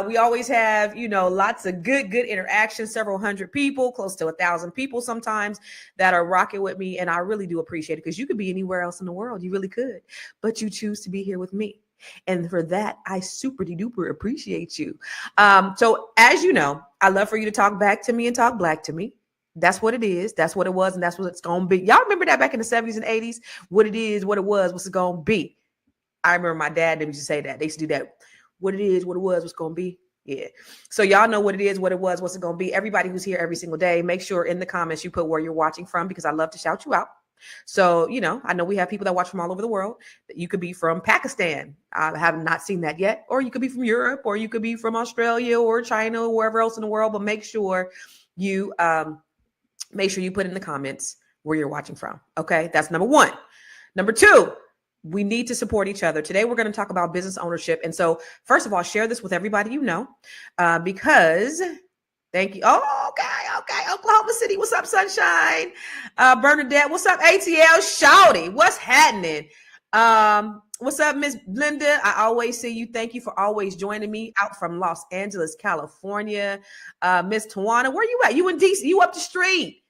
We always have, you know, lots of good interaction, several hundred people, close to 1,000 people sometimes that are rocking with me. And I really do appreciate it because you could be anywhere else in the world. You really could, but you choose to be here with me. And for that, I super duper appreciate you. So as you know, I love for you to talk back to me and talk black to me. That's what it is. That's what it was. And that's what it's going to be. Y'all remember that back in the 70s and 80s? What it is, what it was, what's it going to be. I remember my dad used to say that. They used to do that. What it is, what it was, what's going to be. Yeah. So y'all know what it is, what it was, what's it going to be. Everybody who's here every single day, make sure in the comments you put where you're watching from, because I love to shout you out. So, I know we have people that watch from all over the world. You could be from Pakistan. I have not seen that yet. Or you could be from Europe, or you could be from Australia or China or wherever else in the world. But make sure you put in the comments where you're watching from. Okay. That's number one. Number two, we need to support each other. Today, we're going to talk about business ownership. And so, first of all, share this with everybody you know, because thank you. Oh, okay. Oklahoma City. What's up, Sunshine? Bernadette. What's up, ATL? Shouty. What's happening? What's up, Miss Linda? I always see you. Thank you for always joining me out from Los Angeles, California. Miss Tawana, where you at? You in DC? You up the street?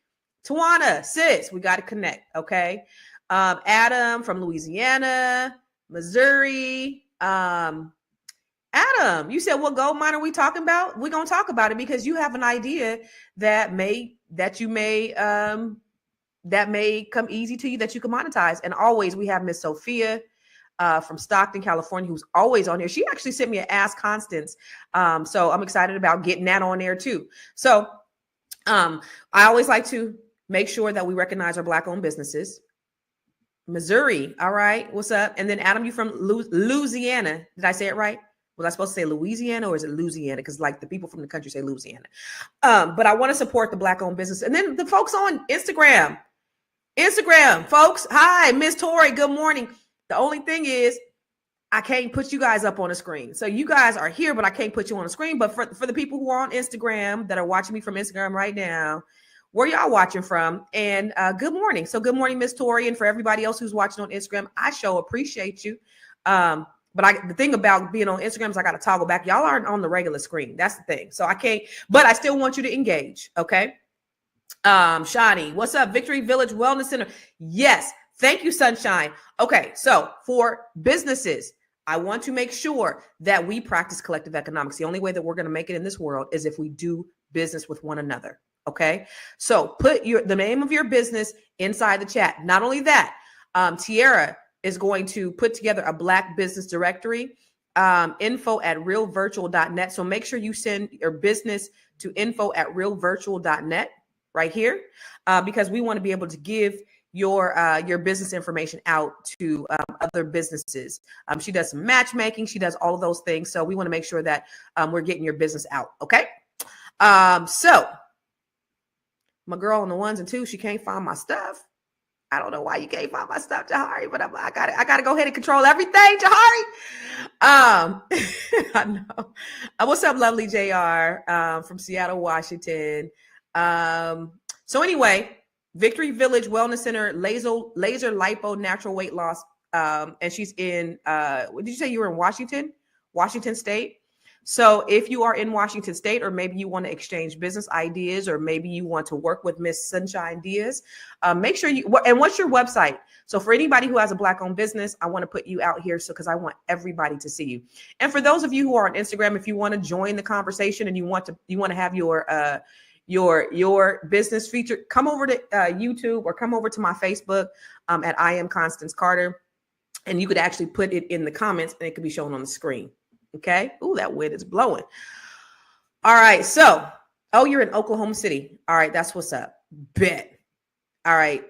Tawana, sis, we got to connect. Okay. Adam from Louisiana, Missouri. Adam, you said, what gold mine are we talking about? We're going to talk about it because you have an idea that may come easy to you, that you can monetize. And always we have Miss Sophia from Stockton, California, who's always on here. She actually sent me an Ask Constance. So I'm excited about getting that on there too. So I always like to make sure that we recognize our Black-owned businesses. Missouri. All right. What's up? And then Adam, you from Louisiana. Did I say it right? Was I supposed to say Louisiana or is it Louisiana? Because like the people from the country say Louisiana. But I want to support the Black-owned business. And then the folks on Instagram, folks. Hi, Miss Tori. Good morning. The only thing is I can't put you guys up on the screen. So you guys are here, but I can't put you on the screen. But for the people who are on Instagram that are watching me from Instagram right now, where y'all watching from? And good morning. So good morning, Miss Tori. And for everybody else who's watching on Instagram, I sure appreciate you. But the thing about being on Instagram is I got to toggle back. Y'all aren't on the regular screen. That's the thing. So I can't, but I still want you to engage. Okay. Shani, what's up? Victory Village Wellness Center. Yes. Thank you, Sunshine. Okay. So for businesses, I want to make sure that we practice collective economics. The only way that we're going to make it in this world is if we do business with one another. Okay. So put the name of your business inside the chat. Not only that, Tiara is going to put together a Black business directory, info@realvirtual.net. So make sure you send your business to info@realvirtual.net right here, because we want to be able to give your business information out to other businesses. She does some matchmaking. She does all of those things. So we want to make sure that we're getting your business out. Okay. So my girl on the ones and twos, she can't find my stuff. I don't know why you can't find my stuff, Jahari, but I got to go ahead and control everything, Jahari. I know. What's up, lovely JR from Seattle, Washington. So anyway, Victory Village Wellness Center, laser lipo, natural weight loss. And she's in, did you say you were in Washington State? So if you are in Washington State, or maybe you want to exchange business ideas, or maybe you want to work with Miss Sunshine Diaz, make sure and what's your website? So for anybody who has a Black-owned business, I want to put you out here because I want everybody to see you. And for those of you who are on Instagram, if you want to join the conversation and you want to have your business featured, come over to YouTube or come over to my Facebook at I Am Constance Carter, and you could actually put it in the comments and it could be shown on the screen. Okay. Ooh, that wind is blowing. All right. So, you're in Oklahoma City. All right. That's what's up. Bet. All right.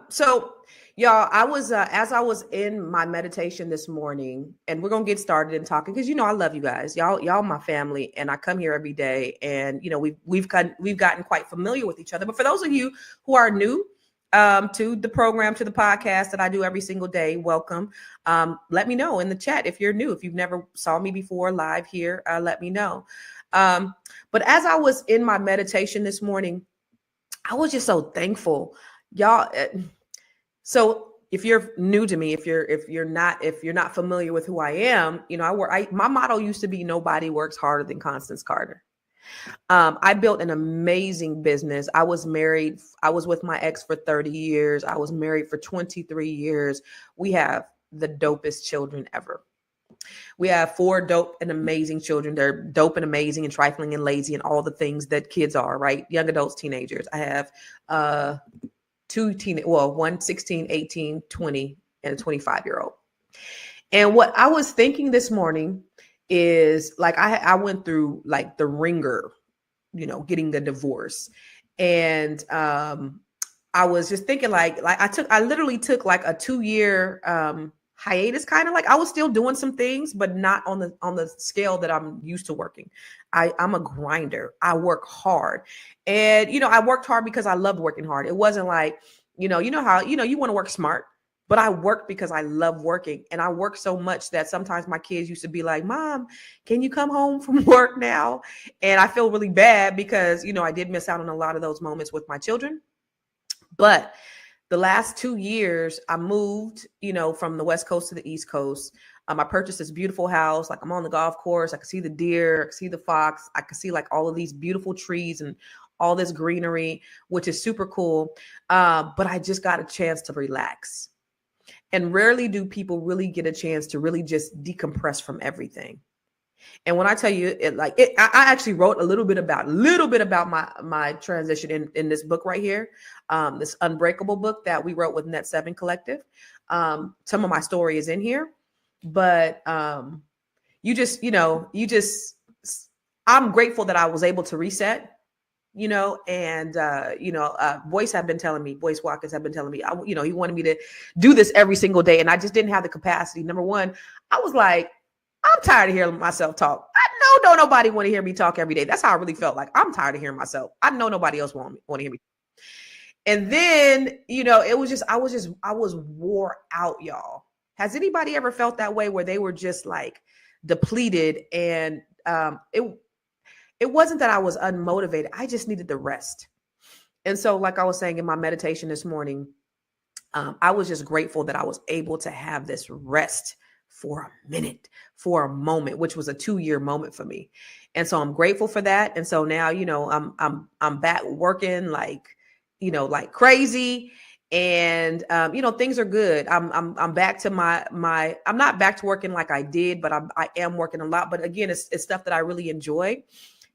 So y'all, I was, as I was in my meditation this morning, and we're going to get started and talking, because, I love you guys. Y'all my family, and I come here every day, and, we've gotten quite familiar with each other. But for those of you who are new, to the program, to the podcast that I do every single day, welcome. Let me know in the chat if you're new, if you've never saw me before live here, let me know. But as I was in my meditation this morning, I was just so thankful, y'all. So if you're new to me, if you're not familiar with who I am, my motto used to be nobody works harder than Constance Carter. I built an amazing business. I was married. I was with my ex for 30 years. I was married for 23 years. We have the dopest children ever. We have 4 dope and amazing children. They're dope and amazing and trifling and lazy and all the things that kids are, right? Young adults, teenagers. I have one 16, 18, 20, and a 25-year-old. And what I was thinking this morning is like, I went through like the ringer, getting the divorce. And I was just thinking like I literally took like a 2-year hiatus, kind of like I was still doing some things, but not on the scale that I'm used to working. I'm a grinder. I work hard. And, I worked hard because I loved working hard. It wasn't like, you know how, you want to work smart, but I worked because I love working. And I worked so much that sometimes my kids used to be like, Mom, can you come home from work now? And I feel really bad because, I did miss out on a lot of those moments with my children. But the last 2 years, I moved, from the West Coast to the East Coast. I purchased this beautiful house. Like, I'm on the golf course. I could see the deer. I could see the fox. I could see like all of these beautiful trees and all this greenery, which is super cool. But I just got a chance to relax. And rarely do people really get a chance to really just decompress from everything. And when I tell you I actually wrote a little bit about my transition in this book right here, this Unbreakable book that we wrote with Net 7 Collective. Some of my story is in here, but I'm grateful that I was able to reset. Boyce Watkins have been telling me, he wanted me to do this every single day. And I just didn't have the capacity. Number one, I was like, I'm tired of hearing myself talk. I know nobody want to hear me talk every day. That's how I really felt. Like, I'm tired of hearing myself. I know nobody else want to hear me. And then, it was just, I was wore out, y'all. Has anybody ever felt that way where they were just like depleted? And it wasn't that I was unmotivated. I just needed the rest. And so, like I was saying in my meditation this morning, I was just grateful that I was able to have this rest for a minute, for a moment, which was a 2-year moment for me. And so I'm grateful for that. And so now, I'm back working like crazy. And, things are good. I'm back to I'm not back to working like I did, but I am working a lot. But again, it's stuff that I really enjoy.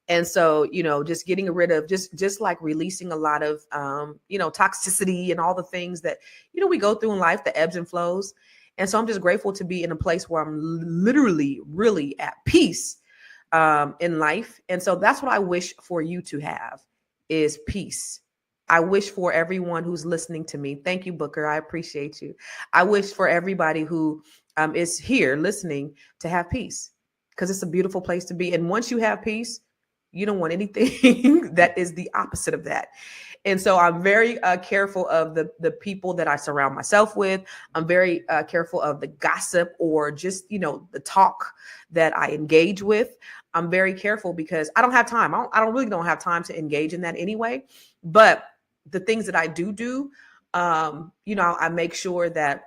And so, just getting rid of just like releasing a lot of, toxicity and all the things that, we go through in life, the ebbs and flows. And so I'm just grateful to be in a place where I'm literally really at peace in life. And so that's what I wish for you to have is peace. I wish for everyone who's listening to me. Thank you, Booker. I appreciate you. I wish for everybody who is here listening to have peace, because it's a beautiful place to be. And once you have peace, you don't want anything that is the opposite of that. And so I'm very careful of the people that I surround myself with. I'm very careful of the gossip or just, the talk that I engage with. I'm very careful because I don't have time. I don't have time to engage in that anyway. But the things that I do, I make sure that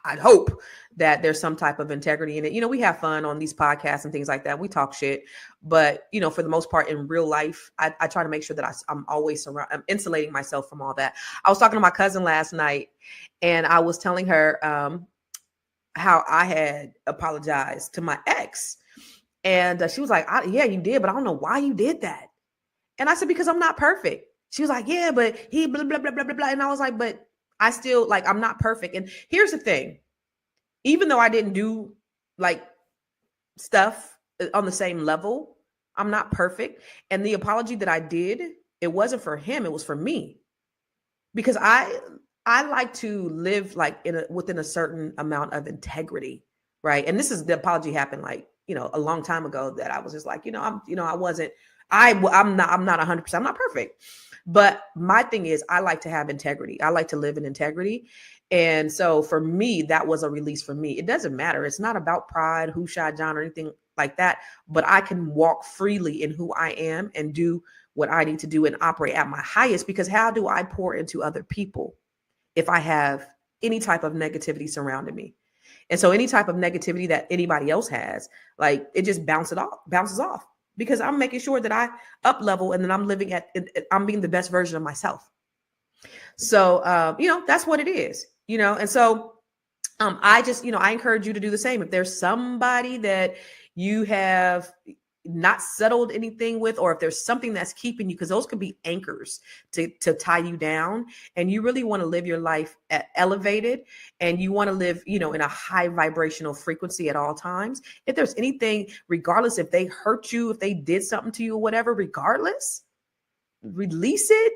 I hope that there's some type of integrity in it. We have fun on these podcasts and things like that. We talk shit, but for the most part in real life, I try to make sure that I'm always I'm insulating myself from all that. I was talking to my cousin last night and I was telling her how I had apologized to my ex. And she was like, yeah, you did, but I don't know why you did that. And I said, because I'm not perfect. She was like, yeah, but he blah, blah, blah, blah, blah, blah. And I was like, but I still I'm not perfect. And here's the thing. Even though I didn't do stuff on the same level, I'm not perfect. And the apology that I did, it wasn't for him. It was for me, because I like to live within a certain amount of integrity. Right. And the apology happened a long time ago that I was just like, I'm not 100%. I'm not perfect. But my thing is, I like to have integrity. I like to live in integrity. And so for me, that was a release for me. It doesn't matter. It's not about pride, who shot John or anything like that. But I can walk freely in who I am and do what I need to do and operate at my highest, because how do I pour into other people if I have any type of negativity surrounding me? And so any type of negativity that anybody else has, it just bounces off. Because I'm making sure that I up level and then I'm being the best version of myself. So, that's what it is, and so I just, I encourage you to do the same. If there's somebody that you have, not settled anything with, or if there's something that's keeping you, because those could be anchors to tie you down, and you really want to live your life elevated, and you want to live, you know, in a high vibrational frequency at all times. If there's anything, regardless if they hurt you, if they did something to you or whatever, regardless, release it,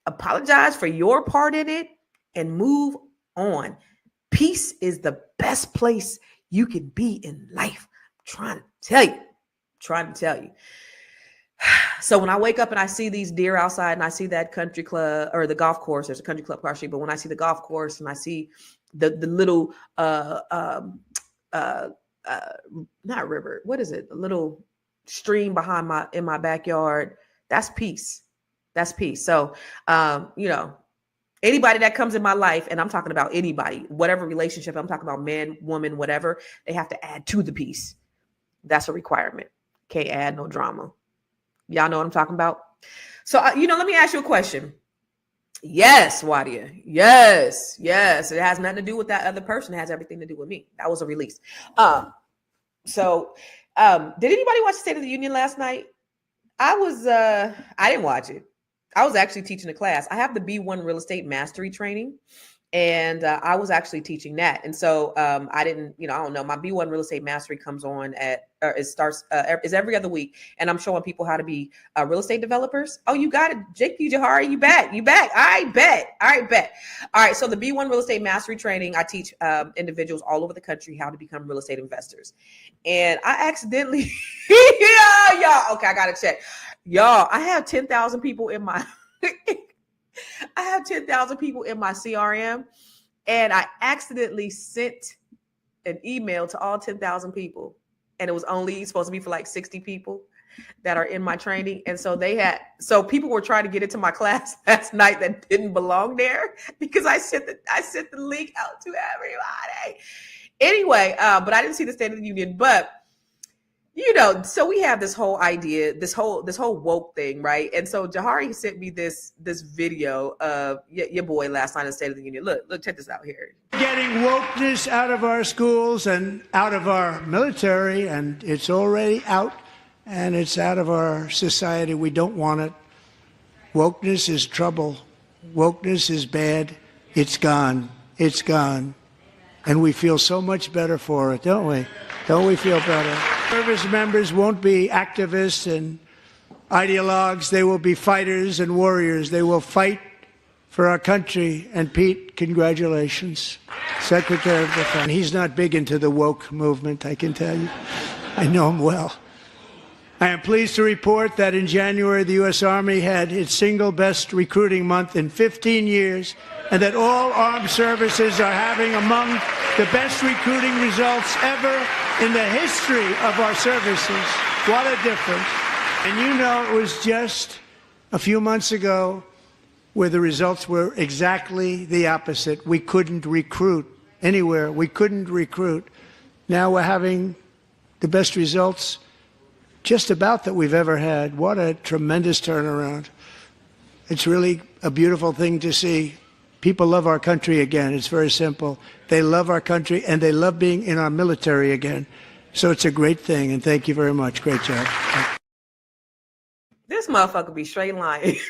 apologize for your part in it, and move on. Peace is the best place you can be in life. I'm trying to tell you. So when I wake up and I see these deer outside, and I see that country club or the golf course, there's a country club across the street, but when I see the golf course and I see the little not river, what is it? A little stream in my backyard, that's peace. That's peace. So you know, anybody that comes in my life, and I'm talking about anybody, whatever relationship, I'm talking about man, woman, whatever, they have to add to the peace. That's a requirement. Can't add no drama. Y'all know what I'm talking about? So, you know, let me ask you a question. Yes, Wadia. Yes. It has nothing to do with that other person. It has everything to do with me. That was a release. So did anybody watch the State of the Union last night? I didn't watch it. I was actually teaching a class. I have the B1 Real Estate Mastery Training, and I was actually teaching that. And so I didn't, you know, I don't know. My B1 Real Estate Mastery comes on is every other week, and I'm showing people how to be real estate developers. Oh, you got it, Jake Jahari. You back? I bet. All right. So the B1 Real Estate Mastery Training, I teach individuals all over the country how to become real estate investors. And I accidentally, y'all. Okay, I gotta check. Y'all, I have 10,000 people in my CRM, and I accidentally sent an email to all 10,000 people, and it was only supposed to be for like 60 people that are in my training. And so people were trying to get into my class last night that didn't belong there, because I sent the link out to everybody. Anyway, but I didn't see the State of the Union. But you know, so we have this whole idea, this whole woke thing, right? And so Jahari sent me this video of your boy last night in the State of the Union. Look, check this out here. Getting wokeness out of our schools and out of our military, and it's already out, and it's out of our society. We don't want it. Wokeness is trouble. Wokeness is bad. It's gone. It's gone. And we feel so much better for it, don't we? Don't we feel better? Service members won't be activists and ideologues. They will be fighters and warriors. They will fight for our country. And Pete, congratulations, Secretary of Defense. He's not big into the woke movement, I can tell you. I know him well. I am pleased to report that in January, the U.S. Army had its single best recruiting month in 15 years, and that all armed services are having among the best recruiting results ever in the history of our services. What a difference. And you know, it was just a few months ago where the results were exactly the opposite. We couldn't recruit anywhere. We couldn't recruit. Now we're having the best results just about that we've ever had. What a tremendous turnaround. It's really a beautiful thing to see. People love our country again. It's very simple. They love our country, and they love being in our military again. So it's a great thing, and thank you very much. Great job. This motherfucker be straight lying. He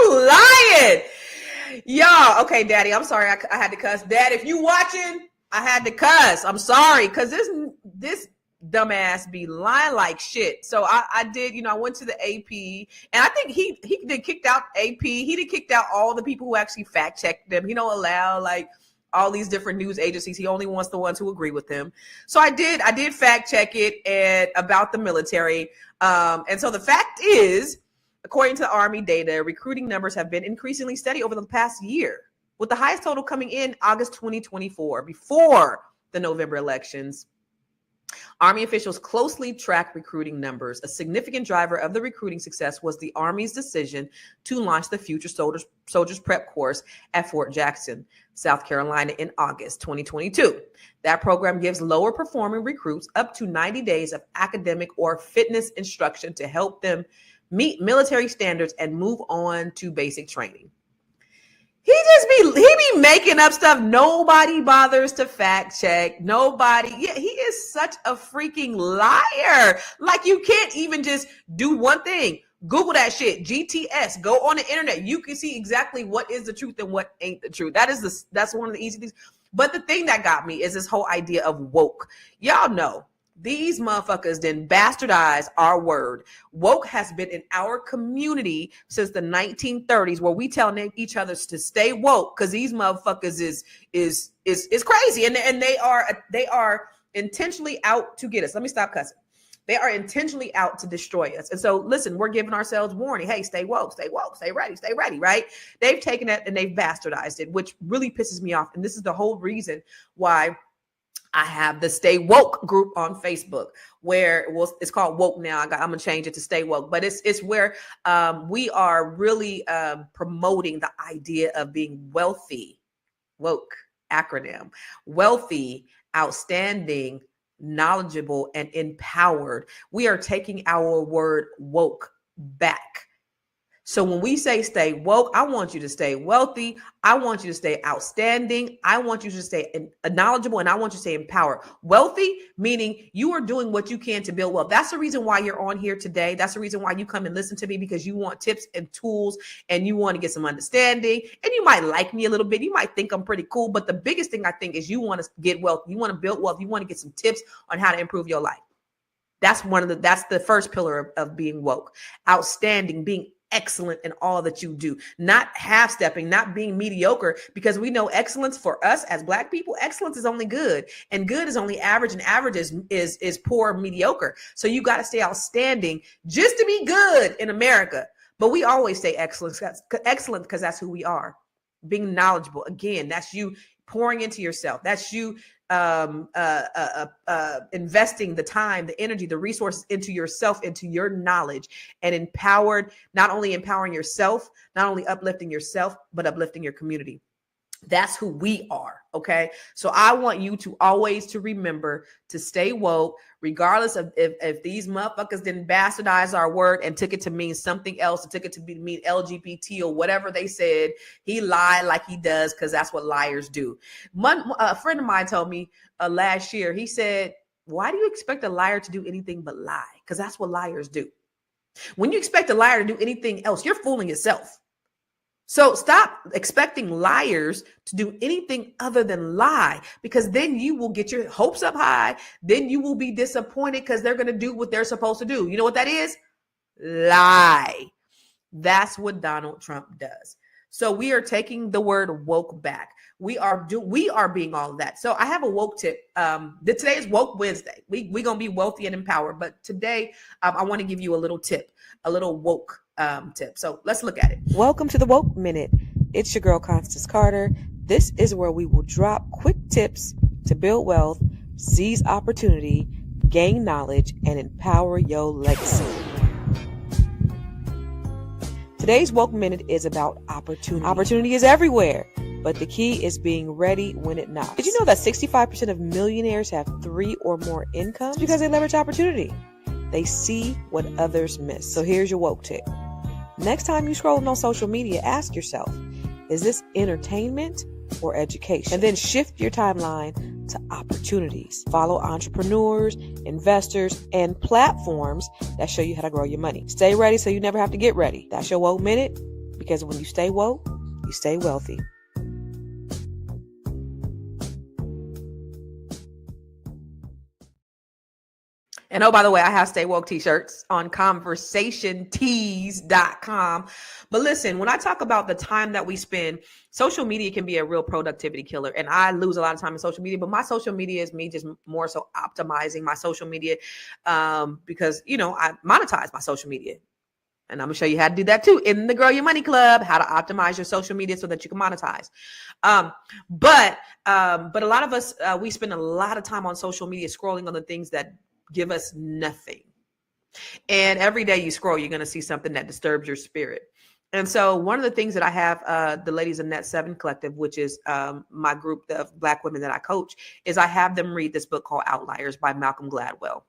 be lying. Y'all, okay, Daddy, I'm sorry I had to cuss. Dad, if you watching, I had to cuss. I'm sorry, because this dumbass be lying like shit. So I did, you know, I went to the AP, and I think he did kicked out AP. He did kicked out all the people who actually fact checked them. He don't allow like all these different news agencies. He only wants the ones who agree with him. So I did fact check it and about the military. And so the fact is, according to the Army data, recruiting numbers have been increasingly steady over the past year, with the highest total coming in August 2024, before the November elections. Army officials closely track recruiting numbers. A significant driver of the recruiting success was the Army's decision to launch the Future Soldiers Prep course at Fort Jackson, South Carolina in August 2022. That program gives lower performing recruits up to 90 days of academic or fitness instruction to help them meet military standards and move on to basic training. he be making up stuff. Nobody bothers to fact check. Nobody. Yeah, he is such a freaking liar. Like, you can't even just do one thing. Google that shit. GTS. Go on the internet. You can see exactly what is the truth and what ain't the truth. That's one of the easy things. But the thing that got me is this whole idea of woke. Y'all know these motherfuckers then bastardize our word. Woke has been in our community since the 1930s, where we tell each other to stay woke because these motherfuckers is crazy, and they are intentionally out to get us. Let me stop cussing. They are intentionally out to destroy us. And so, listen, we're giving ourselves warning. Hey, stay woke, stay ready, right? They've taken it and they've bastardized it, which really pisses me off. And this is the whole reason why I have the Stay Woke group on Facebook, where it's called Woke now. I'm going to change it to Stay Woke, but it's where we are really promoting the idea of being wealthy. Woke acronym. Wealthy, outstanding, knowledgeable, and empowered. We are taking our word woke back. So when we say stay woke, I want you to stay wealthy. I want you to stay outstanding. I want you to stay knowledgeable, and I want you to stay empowered. Wealthy, meaning you are doing what you can to build wealth. That's the reason why you're on here today. That's the reason why you come and listen to me, because you want tips and tools and you want to get some understanding. And you might like me a little bit. You might think I'm pretty cool. But the biggest thing I think is you want to get wealth. You want to build wealth. You want to get some tips on how to improve your life. That's the first pillar of being woke. Outstanding, being excellent in all that you do, not half-stepping, not being mediocre, because we know excellence for us as Black people, excellence is only good, and good is only average, and average is poor, mediocre. So you got to stay outstanding just to be good in America. But we always say excellent because that's who we are. Being knowledgeable, again, that's you pouring into yourself. That's you investing the time, the energy, the resources into yourself, into your knowledge, and empowered, not only empowering yourself, not only uplifting yourself, but uplifting your community. That's who we are. Okay. So I want you to always to remember to stay woke, regardless of if these motherfuckers didn't bastardize our word and took it to mean something else, and took it to mean LGBT or whatever they said. He lied like he does, because that's what liars do. A friend of mine told me last year, he said, why do you expect a liar to do anything but lie? Because that's what liars do. When you expect a liar to do anything else, you're fooling yourself. So stop expecting liars to do anything other than lie, because then you will get your hopes up high. Then you will be disappointed because they're going to do what they're supposed to do. You know what that is? Lie. That's what Donald Trump does. So we are taking the word woke back. We are being all of that. So I have a woke tip. Today is Woke Wednesday. We're going to be wealthy and empowered. But today I want to give you a little tip, a little woke tip. So let's look at it. Welcome to the Woke Minute. It's your girl, Constance Carter. This is where we will drop quick tips to build wealth, seize opportunity, gain knowledge, and empower your legacy. Today's Woke Minute is about opportunity. Opportunity is everywhere, but the key is being ready when it knocks. Did you know that 65% of millionaires have 3 or more incomes? It's because they leverage opportunity. They see what others miss. So here's your woke tip. Next time you're scrolling on social media, ask yourself, is this entertainment or education? And then shift your timeline to opportunities. Follow entrepreneurs, investors, and platforms that show you how to grow your money. Stay ready so you never have to get ready. That's your Woke Minute, because when you stay woke, you stay wealthy. And oh, by the way, I have Stay Woke t-shirts on conversationtees.com. But listen, when I talk about the time that we spend, social media can be a real productivity killer. And I lose a lot of time in social media, but my social media is me just more so optimizing my social media because, I monetize my social media. And I'm going to show you how to do that too in the Grow Your Money Club, how to optimize your social media so that you can monetize. But a lot of us, we spend a lot of time on social media scrolling on the things that give us nothing. And every day you scroll, you're going to see something that disturbs your spirit. And so one of the things that I have, the Ladies of Net 7 Collective, which is my group of Black women that I coach, is I have them read this book called Outliers by Malcolm Gladwell.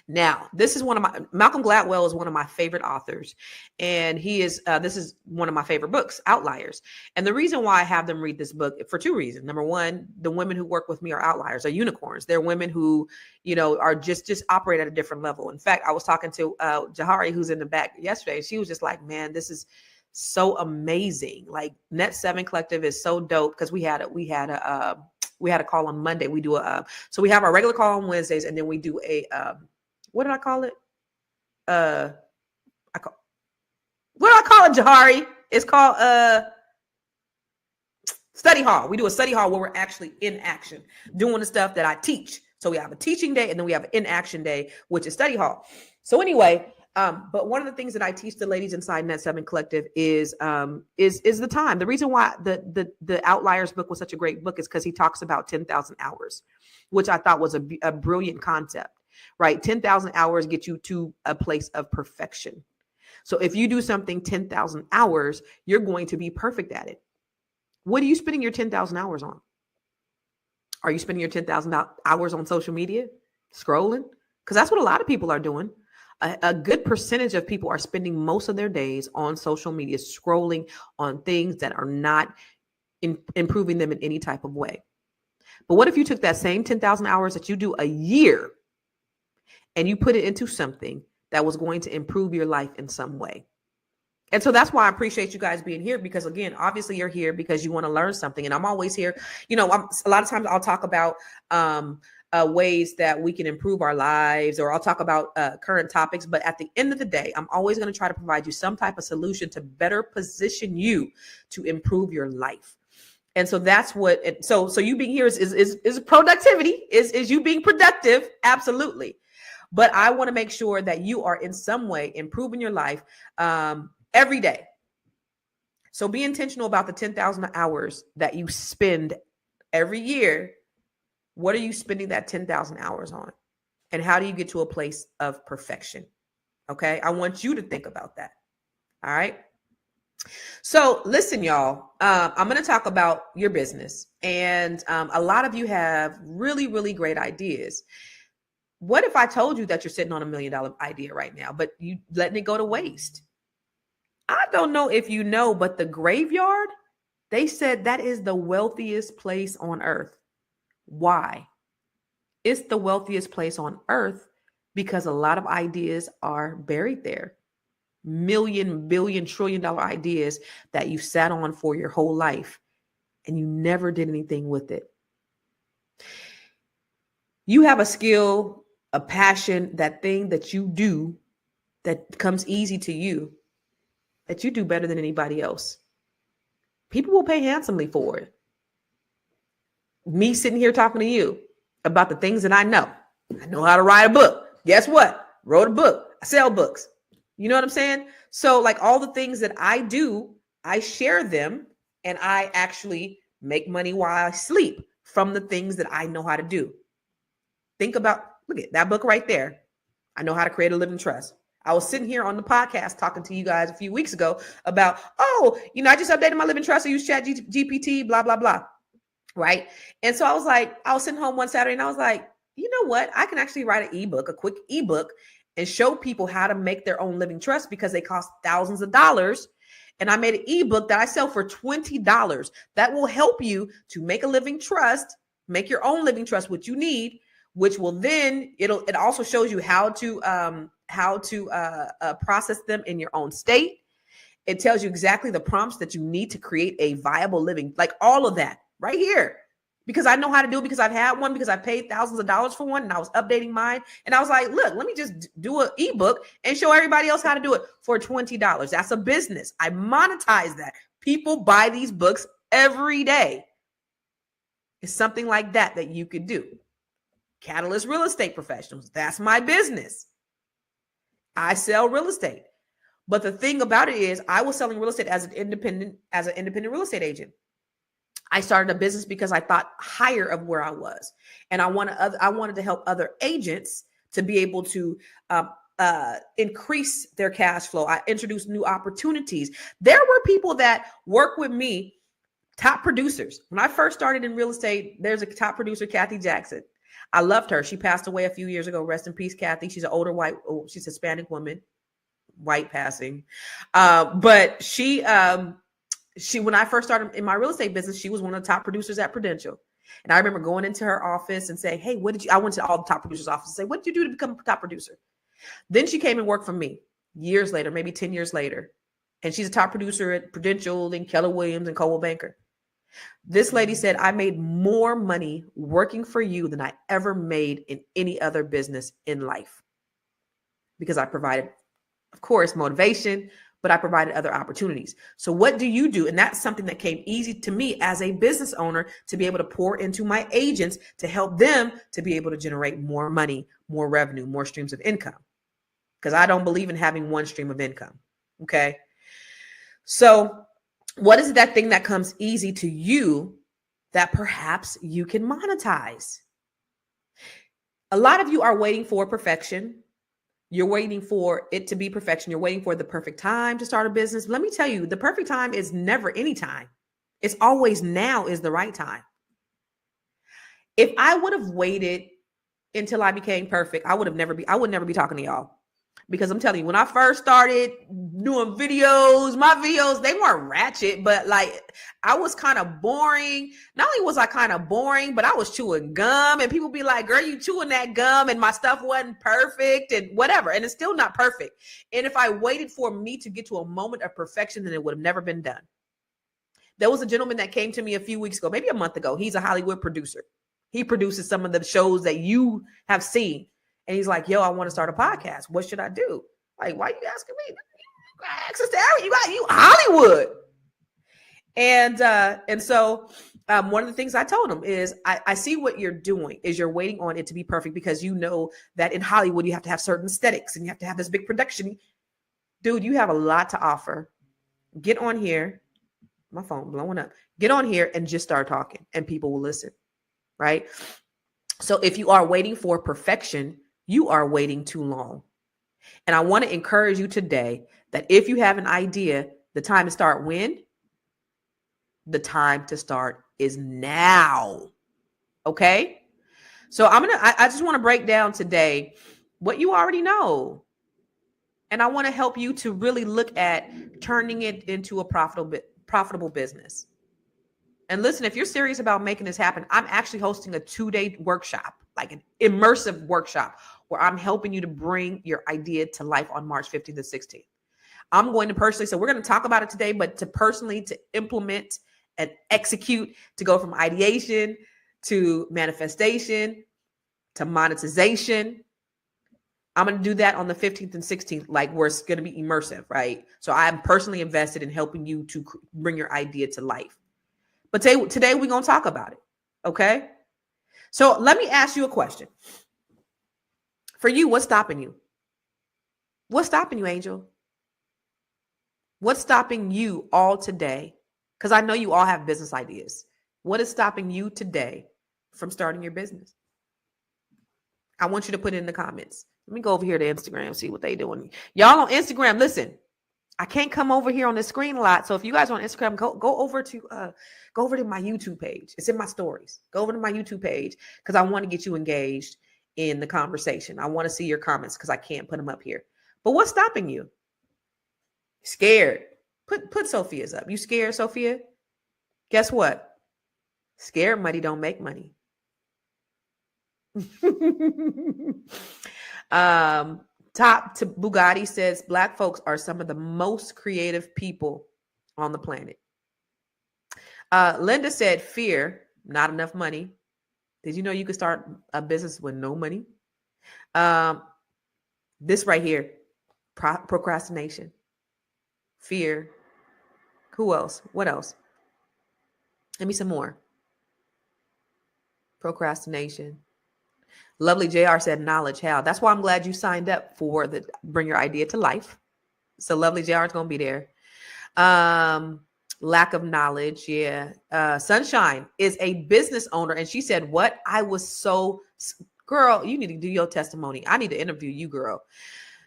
Now, this is Malcolm Gladwell is one of my favorite authors, and this is one of my favorite books, Outliers. And the reason why I have them read this book for two reasons. Number one, the women who work with me are outliers, are unicorns. They're women who, are just operate at a different level. In fact, I was talking to Jahari, who's in the back yesterday, and she was just like, man, this is so amazing. Like Net 7 Collective is so dope because we had a call on Monday. We do so we have our regular call on Wednesdays, and then we do a what did I call it? What do I call it, Jahari? It's called study hall. We do a study hall where we're actually in action doing the stuff that I teach. So we have a teaching day, and then we have an in action day, which is study hall. So anyway, but one of the things that I teach the ladies inside Net 7 Collective is the time. The reason why the Outliers book was such a great book is because he talks about 10,000 hours, which I thought was a brilliant concept, right? 10,000 hours get you to a place of perfection. So if you do something 10,000 hours, you're going to be perfect at it. What are you spending your 10,000 hours on? Are you spending your 10,000 hours on social media, scrolling? Because that's what a lot of people are doing. A good percentage of people are spending most of their days on social media, scrolling on things that are not improving them in any type of way. But what if you took that same 10,000 hours that you do a year and you put it into something that was going to improve your life in some way? And so that's why I appreciate you guys being here, because again, obviously you're here because you want to learn something. And I'm always here. A lot of times I'll talk about ways that we can improve our lives, or I'll talk about current topics. But at the end of the day, I'm always going to try to provide you some type of solution to better position you to improve your life. And so that's what, so you being here is productivity, is you being productive. Absolutely. But I want to make sure that you are in some way improving your life every day. So be intentional about the 10,000 hours that you spend every year. What are you spending that 10,000 hours on? And how do you get to a place of perfection? Okay. I want you to think about that. All right. So listen, y'all, I'm going to talk about your business. And a lot of you have really, really great ideas. What if I told you that you're sitting on $1 million idea right now, but you letting it go to waste? I don't know if you know, but the graveyard, they said that is the wealthiest place on earth. Why? It's the wealthiest place on earth because a lot of ideas are buried there. Million, billion, $1 trillion ideas that you sat on for your whole life and you never did anything with it. You have a skill, a passion, that thing that you do that comes easy to you, that you do better than anybody else. People will pay handsomely for it. Me sitting here talking to you about the things that I know. I know how to write a book. Guess what? Wrote a book. I sell books. You know what I'm saying? So like all the things that I do, I share them, and I actually make money while I sleep from the things that I know how to do. Think about, look at that book right there. I know how to create a living trust. I was sitting here on the podcast talking to you guys a few weeks ago about, I just updated my living trust. I use ChatGPT, blah, blah, blah. Right. And so I was sitting home one Saturday and I was like, you know what? I can actually write an ebook, a quick ebook, and show people how to make their own living trust because they cost thousands of dollars. And I made an ebook that I sell for $20 that will help you to make a living trust, make your own living trust, what you need, which will then it also shows you how to process them in your own state. It tells you exactly the prompts that you need to create a viable living, like all of that right here, because I know how to do it, because I've had one, because I paid thousands of dollars for one and I was updating mine. And I was like, look, let me just do an ebook and show everybody else how to do it for $20. That's a business. I monetize that. People buy these books every day. It's something like that you could do. Catalyst Real Estate Professionals. That's my business. I sell real estate. But the thing about it is I was selling real estate as an independent real estate agent. I started a business because I thought higher of where I was. And I wanted to help other agents to be able to increase their cash flow. I introduced new opportunities. There were people that work with me, top producers. When I first started in real estate, there's a top producer, Kathy Jackson. I loved her. She passed away a few years ago. Rest in peace, Kathy. She's an older she's a Hispanic woman, white passing. But she, when I first started in my real estate business, she was one of the top producers at Prudential. And I remember going into her office and saying, hey, I went to all the top producers' offices and say, what did you do to become a top producer? Then she came and worked for me years later, maybe 10 years later. And she's a top producer at Prudential and Keller Williams and Coldwell Banker. This lady said, I made more money working for you than I ever made in any other business in life. Because I provided, of course, motivation, but I provided other opportunities. So what do you do? And that's something that came easy to me as a business owner, to be able to pour into my agents to help them to be able to generate more money, more revenue, more streams of income. Because I don't believe in having one stream of income. Okay. So what is that thing that comes easy to you that perhaps you can monetize? A lot of you are waiting for perfection. You're waiting for it to be perfection. You're waiting for the perfect time to start a business. Let me tell you, the perfect time is never any time. It's always now is the right time. If I would have waited until I became perfect, I would never be talking to y'all. Because I'm telling you, when I first started doing videos, my videos, they weren't ratchet, but like I was kind of boring. Not only was I kind of boring, but I was chewing gum and people be like, girl, you chewing that gum and my stuff wasn't perfect and whatever. And it's still not perfect. And if I waited for me to get to a moment of perfection, then it would have never been done. There was a gentleman that came to me a few weeks ago, maybe a month ago. He's a Hollywood producer. He produces some of the shows that you have seen. And he's like, yo, I want to start a podcast. What should I do? Like, why are you asking me? You got access to everything. You Hollywood. And so one of the things I told him is I see what you're doing is you're waiting on it to be perfect because you know that in Hollywood, you have to have certain aesthetics and you have to have this big production. Dude, you have a lot to offer. Get on here. My phone blowing up. Get on here and just start talking and people will listen. Right? So if you are waiting for perfection, you are waiting too long. And I want to encourage you today that if you have an idea, the time to start when? The time to start is now. Okay? So I just want to break down today what you already know. And I want to help you to really look at turning it into a profitable business. And listen, if you're serious about making this happen, I'm actually hosting a 2-day workshop, like an immersive workshop where I'm helping you to bring your idea to life on March 15th and 16th. I'm going to personally, so we're going to talk about it today, but to implement and execute, to go from ideation to manifestation to monetization. I'm going to do that on the 15th and 16th, like where it's going to be immersive, right? So I'm personally invested in helping you to bring your idea to life. But today we're going to talk about it. Okay. So let me ask you a question. For you, what's stopping you? What's stopping you, Angel? What's stopping you all today? Because I know you all have business ideas. What is stopping you today from starting your business? I want you to put it in the comments. Let me go over here to Instagram, see what they doing. Y'all on Instagram, listen. I can't come over here on the screen a lot. So if you guys are on Instagram, go over to my YouTube page. It's in my stories. Go over to my YouTube page because I want to get you engaged in the conversation. I want to see your comments because I can't put them up here. But what's stopping you? Scared. Put Sophia's up. You scared, Sophia? Guess what? Scared money don't make money. Top to Bugatti says Black folks are some of the most creative people on the planet. Linda said fear, not enough money. Did you know you could start a business with no money? This right here, procrastination, fear. Who else? What else? Give me some more. Procrastination. Lovely JR said knowledge. How? That's why I'm glad you signed up for the Bring Your Idea to Life. So Lovely JR is going to be there. Lack of knowledge. Yeah. Sunshine is a business owner. And she said, what? I was so, girl, you need to do your testimony. I need to interview you, girl.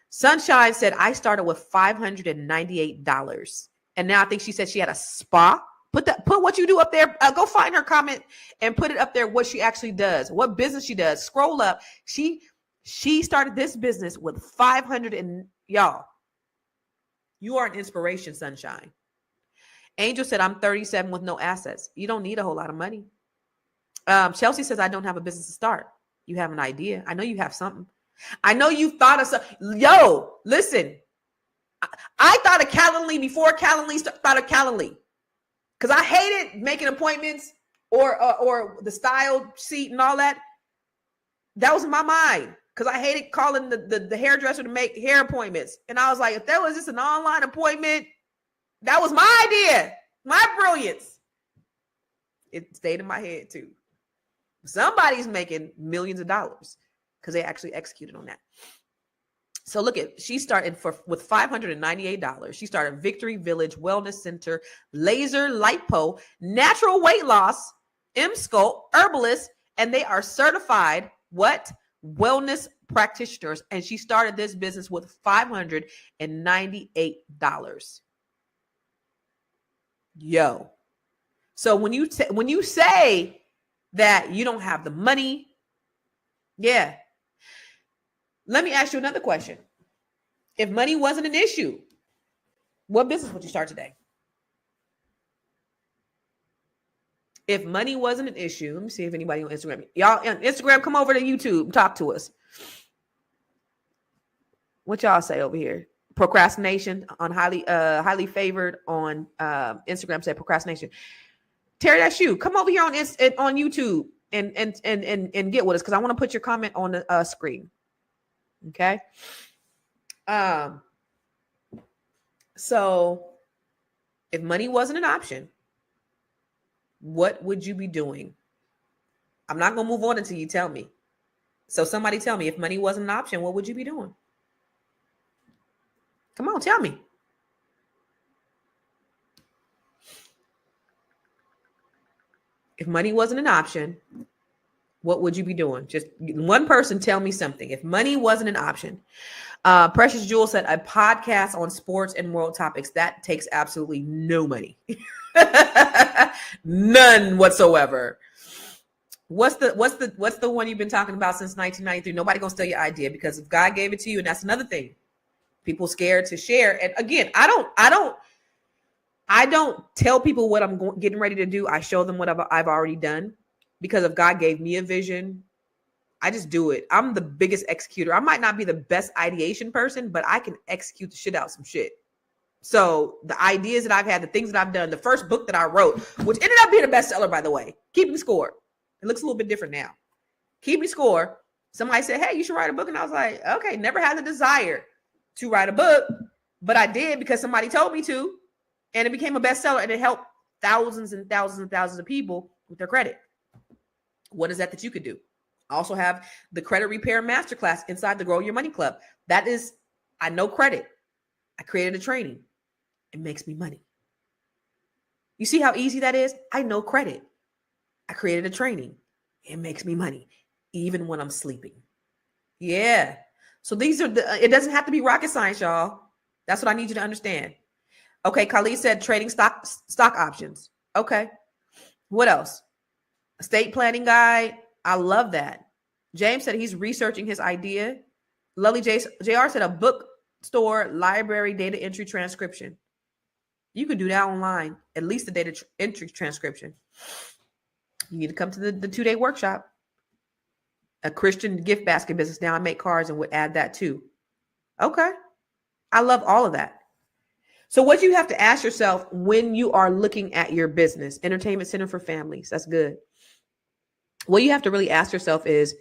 Sunshine said, I started with $598. And now I think she said she had a spa Put what you do up there. Go find her comment and put it up there. What she actually does, what business she does. Scroll up. She started this business with 500 and y'all. You are an inspiration, sunshine. Angel said, "I'm 37 with no assets." You don't need a whole lot of money. Chelsea says, "I don't have a business to start." You have an idea. I know you have something. I know you thought of something. Yo, listen. I thought of Calendly before Calendly thought of Calendly. Because I hated making appointments or the style sheet and all that. That was in my mind. Because I hated calling the hairdresser to make hair appointments. And I was like, if there was just an online appointment, that was my idea. My brilliance. It stayed in my head too. Somebody's making millions of dollars because they actually executed on that. So look at, she started with $598. She started Victory Village Wellness Center, Laser Lipo, Natural Weight Loss, M-Sculpt, Herbalist, and they are certified wellness practitioners. And she started this business with $598. Yo. So when you say that you don't have the money, yeah. Let me ask you another question. If money wasn't an issue, what business would you start today? If money wasn't an issue, let me see if anybody on Instagram. Y'all on Instagram, come over to YouTube and talk to us. What y'all say over here? Procrastination on highly favored on Instagram said procrastination. Terry, that's you. Come over here on YouTube and get with us because I want to put your comment on the screen. Okay. So if money wasn't an option, what would you be doing? I'm not going to move on until you tell me. So somebody tell me, if money wasn't an option, what would you be doing? Come on, tell me. If money wasn't an option, what would you be doing? Just one person tell me something. If money wasn't an option. Precious Jewel said a podcast on sports and world topics. That takes absolutely no money. None whatsoever. What's the one you've been talking about since 1993? Nobody gonna steal your idea because if God gave it to you, and that's another thing. People scared to share. And again, I don't tell people what I'm getting ready to do. I show them what I've already done. Because if God gave me a vision, I just do it. I'm the biggest executor. I might not be the best ideation person, but I can execute the shit out some shit. So the ideas that I've had, the things that I've done, the first book that I wrote, which ended up being a bestseller, by the way, Keeping Score. It looks a little bit different now. Keeping Score. Somebody said, hey, you should write a book. And I was like, okay, never had the desire to write a book, but I did because somebody told me to. And it became a bestseller and it helped thousands and thousands and thousands of people with their credit. What is that you could do? I also have the credit repair masterclass inside the Grow Your Money Club. That is, I know credit. I created a training. It makes me money. You see how easy that is? I know credit. I created a training. It makes me money, even when I'm sleeping. Yeah. So these are it doesn't have to be rocket science, y'all. That's what I need you to understand. Okay. Khalid said trading stock options. Okay. What else? Estate planning guide. I love that. James said he's researching his idea. Lovely JR said a bookstore, library, data entry transcription. You can do that online, at least the data entry transcription. You need to come to the 2-day workshop. A Christian gift basket business. Now I make cards and would add that too. Okay. I love all of that. So what you have to ask yourself when you are looking at your business, entertainment center for families, that's good. What you have to really ask yourself is,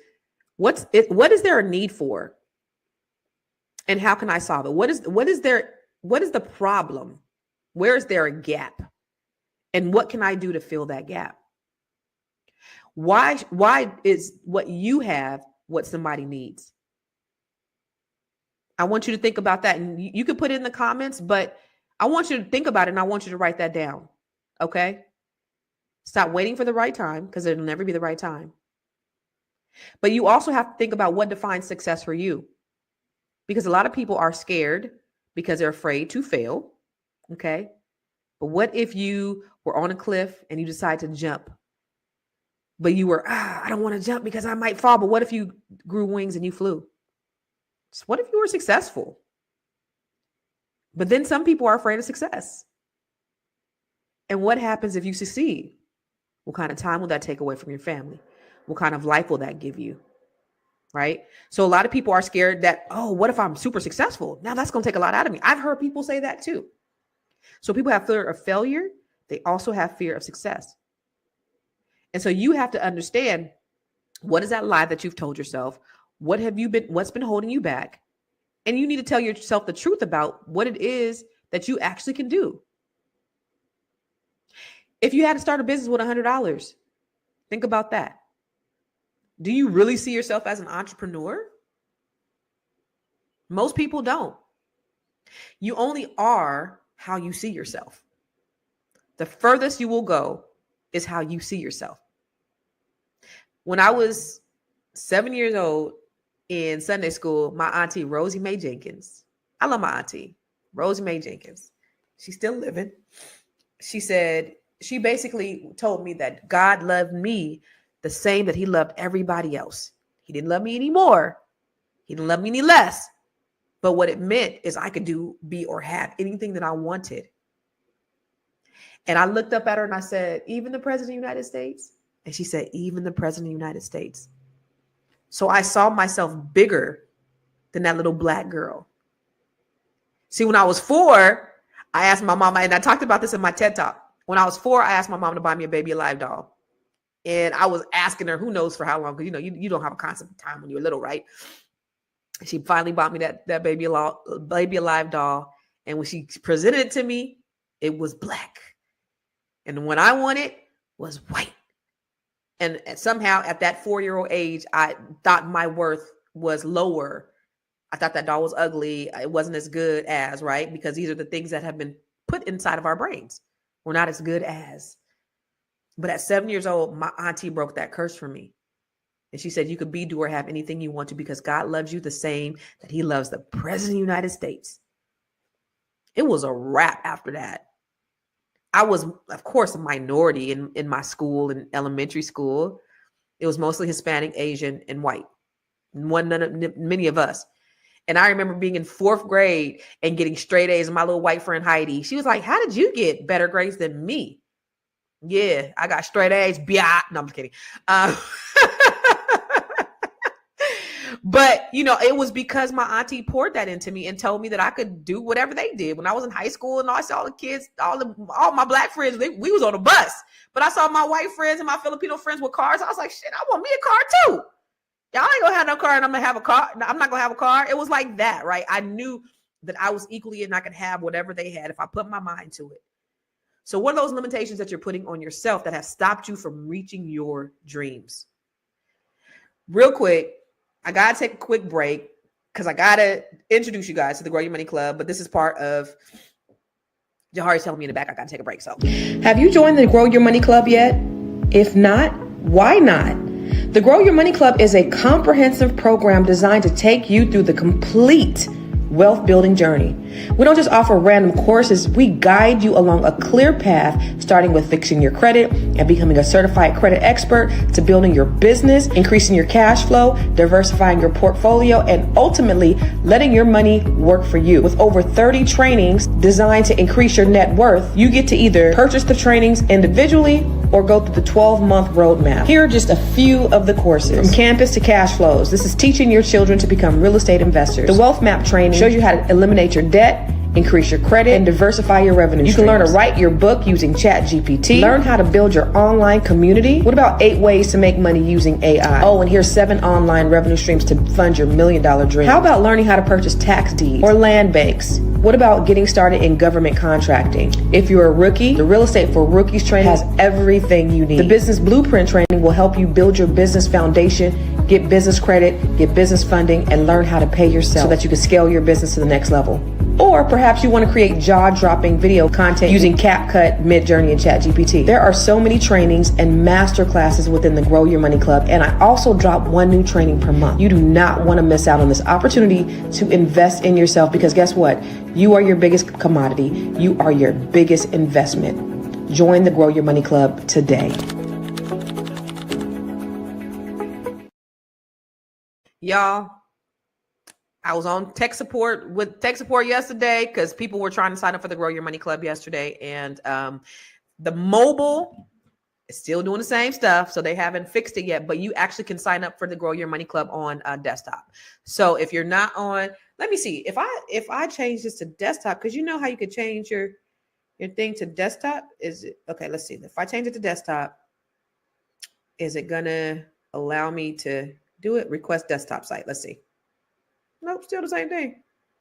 what is there a need for? And how can I solve it? What is the problem? Where is there a gap? And what can I do to fill that gap? Why is what you have what somebody needs? I want you to think about that. And you can put it in the comments, but I want you to think about it and I want you to write that down. Okay? Stop waiting for the right time because it'll never be the right time. But you also have to think about what defines success for you. Because a lot of people are scared because they're afraid to fail. Okay? But what if you were on a cliff and you decide to jump? But you were, I don't want to jump because I might fall. But what if you grew wings and you flew? So what if you were successful? But then some people are afraid of success. And what happens if you succeed? What kind of time will that take away from your family? What kind of life will that give you? Right? So a lot of people are scared that, oh, what if I'm super successful? Now that's going to take a lot out of me. I've heard people say that too. So people have fear of failure. They also have fear of success. And so you have to understand, what is that lie that you've told yourself? What's been holding you back? And you need to tell yourself the truth about what it is that you actually can do. If you had to start a business with $100, think about that. Do you really see yourself as an entrepreneur? Most people don't. You only are how you see yourself. The furthest you will go is how you see yourself. When I was 7 years old in Sunday school, my auntie, Rosie Mae Jenkins, I love my auntie, Rosie Mae Jenkins. She's still living. She basically told me that God loved me the same that he loved everybody else. He didn't love me any more. He didn't love me any less. But what it meant is I could do, be, or have anything that I wanted. And I looked up at her and I said, even the president of the United States? And she said, even the president of the United States. So I saw myself bigger than that little black girl. See, when I was 4, I asked my mom, and I talked about this in my TED Talk. When I was 4, I asked my mom to buy me a Baby Alive doll. And I was asking her, who knows for how long, because you don't have a concept of time when you're little, right? She finally bought me that Baby Alive doll. And when she presented it to me, it was black. And when I wanted was white. And somehow at that 4-year-old age, I thought my worth was lower. I thought that doll was ugly. It wasn't as good as, right? Because these are the things that have been put inside of our brains. We're not as good as. But at 7 years old, my auntie broke that curse for me. And she said, you could be, do, or have anything you want to because God loves you the same that he loves the president of the United States. It was a wrap after that. I was, of course, a minority in my school, in elementary school. It was mostly Hispanic, Asian, and white. Many of us. And I remember being in 4th grade and getting straight A's. And my little white friend Heidi, she was like, how did you get better grades than me? Yeah, I got straight A's. No, I'm just kidding. But, it was because my auntie poured that into me and told me that I could do whatever they did. When I was in high school and I saw the kids, all my black friends, we was on a bus. But I saw my white friends and my Filipino friends with cars. I was like, shit, I want me a car too. Y'all ain't gonna have no car and I'm gonna have a car. I'm not gonna have a car. It was like that, right? I knew that I was equally and I could have whatever they had if I put my mind to it. So what are those limitations that you're putting on yourself that have stopped you from reaching your dreams? Real quick, I got to take a quick break because I got to introduce you guys to the Grow Your Money Club, but this is part of Jahari's telling me in the back I got to take a break. So, have you joined the Grow Your Money Club yet? If not, why not? The Grow Your Money Club is a comprehensive program designed to take you through the complete wealth building journey. We don't just offer random courses, we guide you along a clear path, starting with fixing your credit and becoming a certified credit expert, to building your business, increasing your cash flow, diversifying your portfolio, and ultimately letting your money work for you. With over 30 trainings designed to increase your net worth, you get to either purchase the trainings individually or go through the 12-month roadmap. Here are just a few of the courses. From campus to cash flows, this is teaching your children to become real estate investors. The wealth map training shows you how to eliminate your debt, increase your credit, and diversify your revenue streams. You can learn to write your book using ChatGPT. Learn how to build your online community. What about 8 ways to make money using AI? Oh, and here's 7 online revenue streams to fund your $1 million dream. How about learning how to purchase tax deeds or land banks? What about getting started in government contracting? If you're a rookie, the Real Estate for Rookies training has everything you need. The Business Blueprint training will help you build your business foundation, get business credit, get business funding, and learn how to pay yourself so that you can scale your business to the next level. Or perhaps you want to create jaw-dropping video content using CapCut, Midjourney, and ChatGPT. There are so many trainings and master classes within the Grow Your Money Club, and I also drop one new training per month. You do not want to miss out on this opportunity to invest in yourself, because guess what? You are your biggest commodity. You are your biggest investment. Join the Grow Your Money Club today. Y'all, I was on tech support yesterday because people were trying to sign up for the Grow Your Money Club yesterday. And the mobile is still doing the same stuff. So they haven't fixed it yet, but you actually can sign up for the Grow Your Money Club on desktop. So if you're not on, let me see, if I change this to desktop, because you know how you could change your thing to desktop. Is it okay? Let's see. If I change it to desktop, is it gonna allow me to do it? Request desktop site. Let's see. Nope, still the same thing.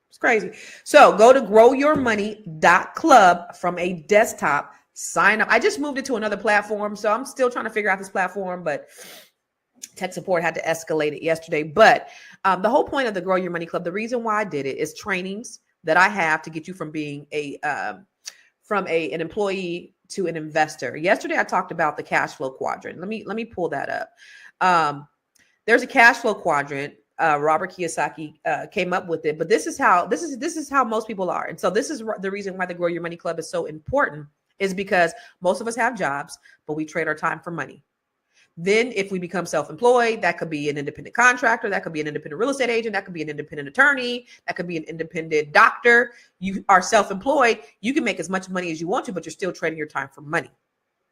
It's crazy. So go to growyourmoney.club from a desktop, sign up. I just moved it to another platform, so I'm still trying to figure out this platform, but tech support had to escalate it yesterday. But the whole point of the Grow Your Money Club, the reason why I did it is trainings that I have to get you from being an employee to an investor. Yesterday, I talked about the cash flow quadrant. Let me pull that up. There's a cash flow quadrant. Robert Kiyosaki came up with it, but this is how most people are. And so this is the reason why the Grow Your Money Club is so important, is because most of us have jobs, but we trade our time for money. Then if we become self-employed, that could be an independent contractor, that could be an independent real estate agent, that could be an independent attorney, that could be an independent doctor. You are self-employed. You can make as much money as you want to, but you're still trading your time for money.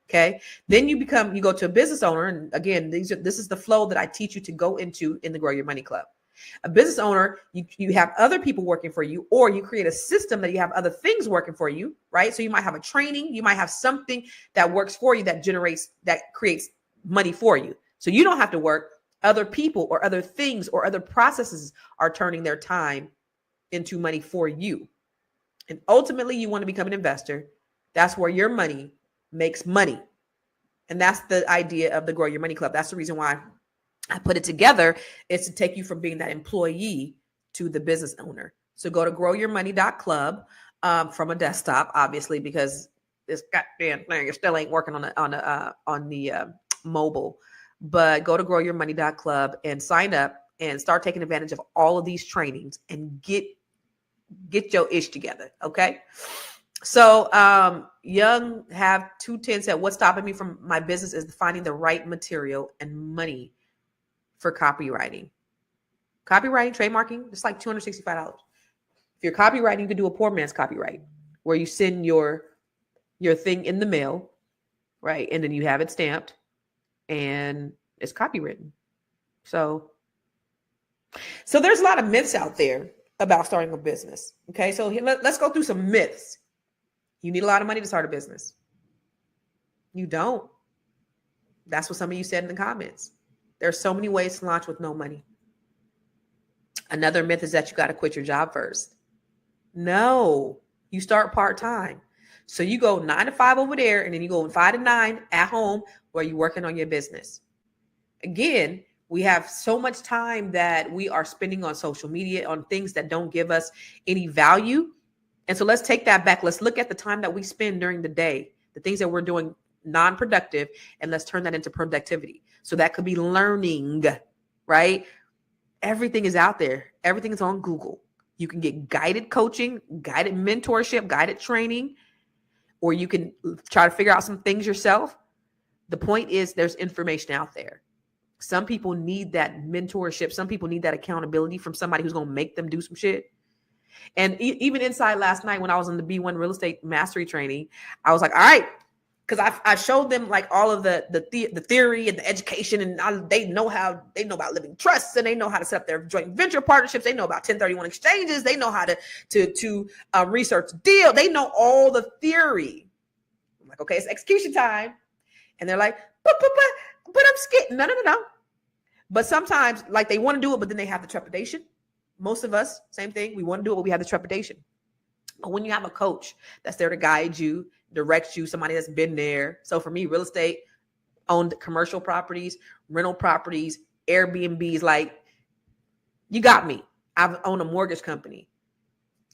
Okay. Then you go to a business owner. And again, this is the flow that I teach you to go into in the Grow Your Money Club. A business owner, you have other people working for you, or you create a system that you have other things working for you, right? So you might have a training, you might have something that works for you that creates money for you. So you don't have to work. Other people or other things or other processes are turning their time into money for you. And ultimately, you want to become an investor. That's where your money makes money. And that's the idea of the Grow Your Money Club. That's the reason why I put it together, is to take you from being that employee to the business owner. So go to growyourmoney.club from a desktop, obviously, because this goddamn thing still ain't working on the mobile. But go to growyourmoney.club and sign up and start taking advantage of all of these trainings and get your ish together. Okay. So Young have 210 said, what's stopping me from my business is finding the right material and money for copywriting. Copywriting, trademarking, it's like $265. If you're copywriting, you can do a poor man's copyright, where you send your thing in the mail, right? And then you have it stamped and it's copywritten. So there's a lot of myths out there about starting a business. Okay, so let's go through some myths. You need a lot of money to start a business. You don't. That's what some of you said in the comments. There's so many ways to launch with no money. Another myth is that you got to quit your job first. No, you start part-time. So you go 9 to 5 over there, and then you go 5 to 9 at home where you're working on your business. Again, we have so much time that we are spending on social media, on things that don't give us any value. And so let's take that back. Let's look at the time that we spend during the day, the things that we're doing non-productive, and let's turn that into productivity. So that could be learning, right? Everything is out there. Everything is on Google. You can get guided coaching, guided mentorship, guided training, or you can try to figure out some things yourself. The point is there's information out there. Some people need that mentorship. Some people need that accountability from somebody who's going to make them do some shit. And even inside last night when I was in the B1 real estate mastery training, I was like, all right, because I showed them like all of the theory and the education, and they know about living trusts, and they know how to set up their joint venture partnerships. They know about 1031 exchanges. They know how to research deal. They know all the theory. I'm like, okay, it's execution time. And they're like, but I'm scared. No. But sometimes like they want to do it, but then they have the trepidation. Most of us, same thing. We want to do it, but we have the trepidation. But when you have a coach that's there to guide you, direct you, somebody that's been there. So for me, real estate, owned commercial properties, rental properties, Airbnbs, like you got me. I've owned a mortgage company.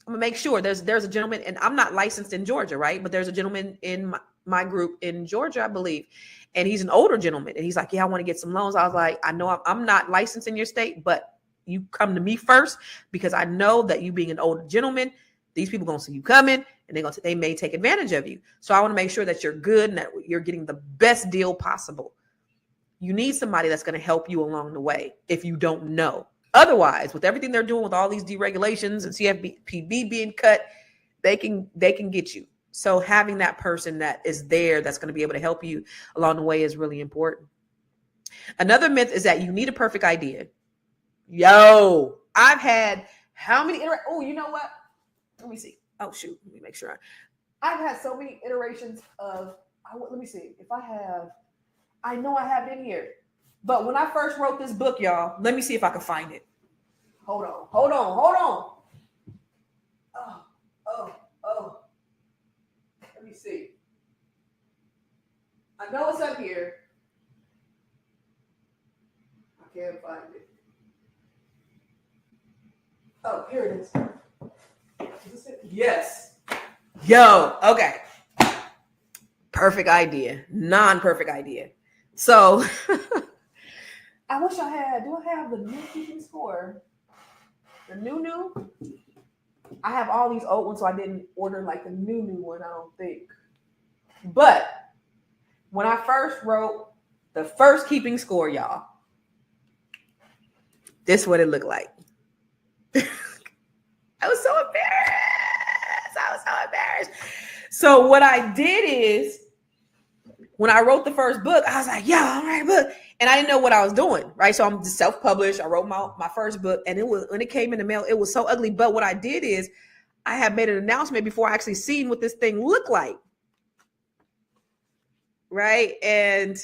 I'm gonna make sure there's a gentleman, and I'm not licensed in Georgia, right? But there's a gentleman in my group in Georgia, I believe, and he's an older gentleman, and he's like, yeah, I want to get some loans. I was like, I know I'm not licensed in your state, but you come to me first because I know that you being an older gentleman, these people gonna see you coming, and they may take advantage of you. So I want to make sure that you're good and that you're getting the best deal possible. You need somebody that's going to help you along the way if you don't know. Otherwise, with everything they're doing with all these deregulations and CFPB being cut, they can get you. So having that person that is there that's going to be able to help you along the way is really important. Another myth is that you need a perfect idea. Yo, I've had how many oh, you know what? Let me see. Oh, shoot. Let me make sure. I've had so many iterations of, let me see. If I know I have it in here. But when I first wrote this book, y'all, let me see if I can find it. Hold on. Oh. Let me see. I know it's up here. I can't find it. Oh, here it is. Is this it? Yes. Yo, okay. Perfect idea. Non-perfect idea. So I wish I had. Do I have the new keeping score? The new? I have all these old ones, so I didn't order like the new one, I don't think. But when I first wrote the first keeping score, y'all, this is what it looked like. I was so embarrassed. So what I did is, when I wrote the first book, I was like, yeah, I'm writing a book. And I didn't know what I was doing, right? So I'm just self-published. I wrote my first book, and when it came in the mail, it was so ugly. But what I did is I had made an announcement before I actually seen what this thing looked like, right? And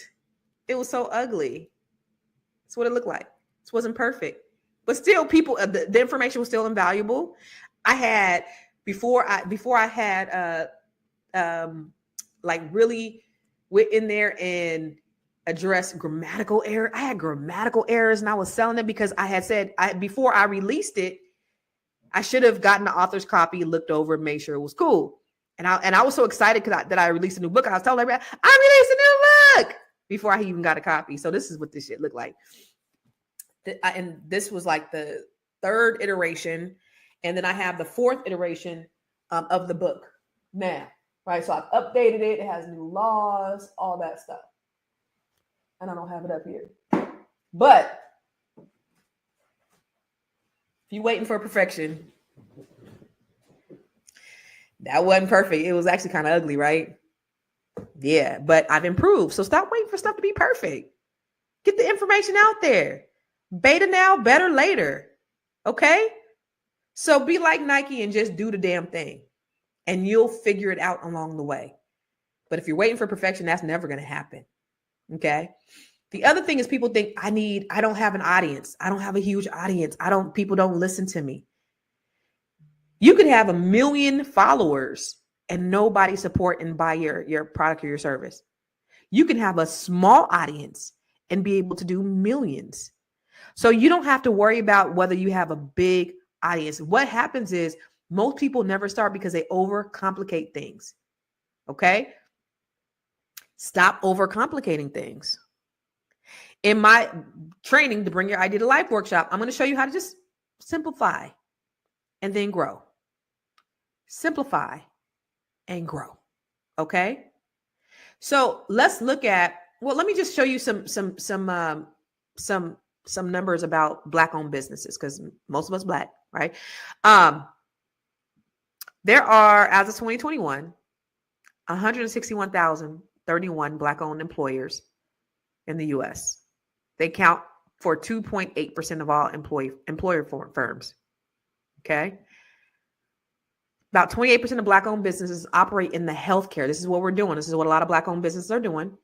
it was so ugly. That's what it looked like. This wasn't perfect. But still, people, the information was still invaluable. I had, before I had like really went in there and addressed grammatical error. I had grammatical errors, and I was selling it because I had said before I released it, I should have gotten the author's copy, looked over, and made sure it was cool. And I was so excited that I released a new book. I was telling everybody, I released a new book before I even got a copy. So this is what this shit looked like. And this was like the third iteration. And then I have the fourth iteration of the book now. Right, so I've updated it. It has new laws, all that stuff. And I don't have it up here. But if you're waiting for perfection, that wasn't perfect. It was actually kind of ugly, right? Yeah, but I've improved. So stop waiting for stuff to be perfect. Get the information out there. Beta now, better later. Okay? So be like Nike and just do the damn thing. And you'll figure it out along the way. But if you're waiting for perfection, that's never going to happen. Okay. The other thing is people think I don't have an audience. I don't have a huge audience. People don't listen to me. You could have 1 million followers and nobody support and buy your product or your service. You can have a small audience and be able to do millions. So you don't have to worry about whether you have a big audience. What happens is, most people never start because they overcomplicate things. Okay? Stop overcomplicating things. In my training, the Bring Your Idea to Life workshop, I'm going to show you how to just simplify and then grow. Simplify and grow. Okay? So let's look at, let me just show you some numbers about Black-owned businesses, because most of us Black, right? There are, as of 2021, 161,031 Black-owned employers in the U.S. They count for 2.8% of all employer firms. Okay? About 28% of Black-owned businesses operate in the healthcare. This is what we're doing. This is what a lot of Black-owned businesses are doing.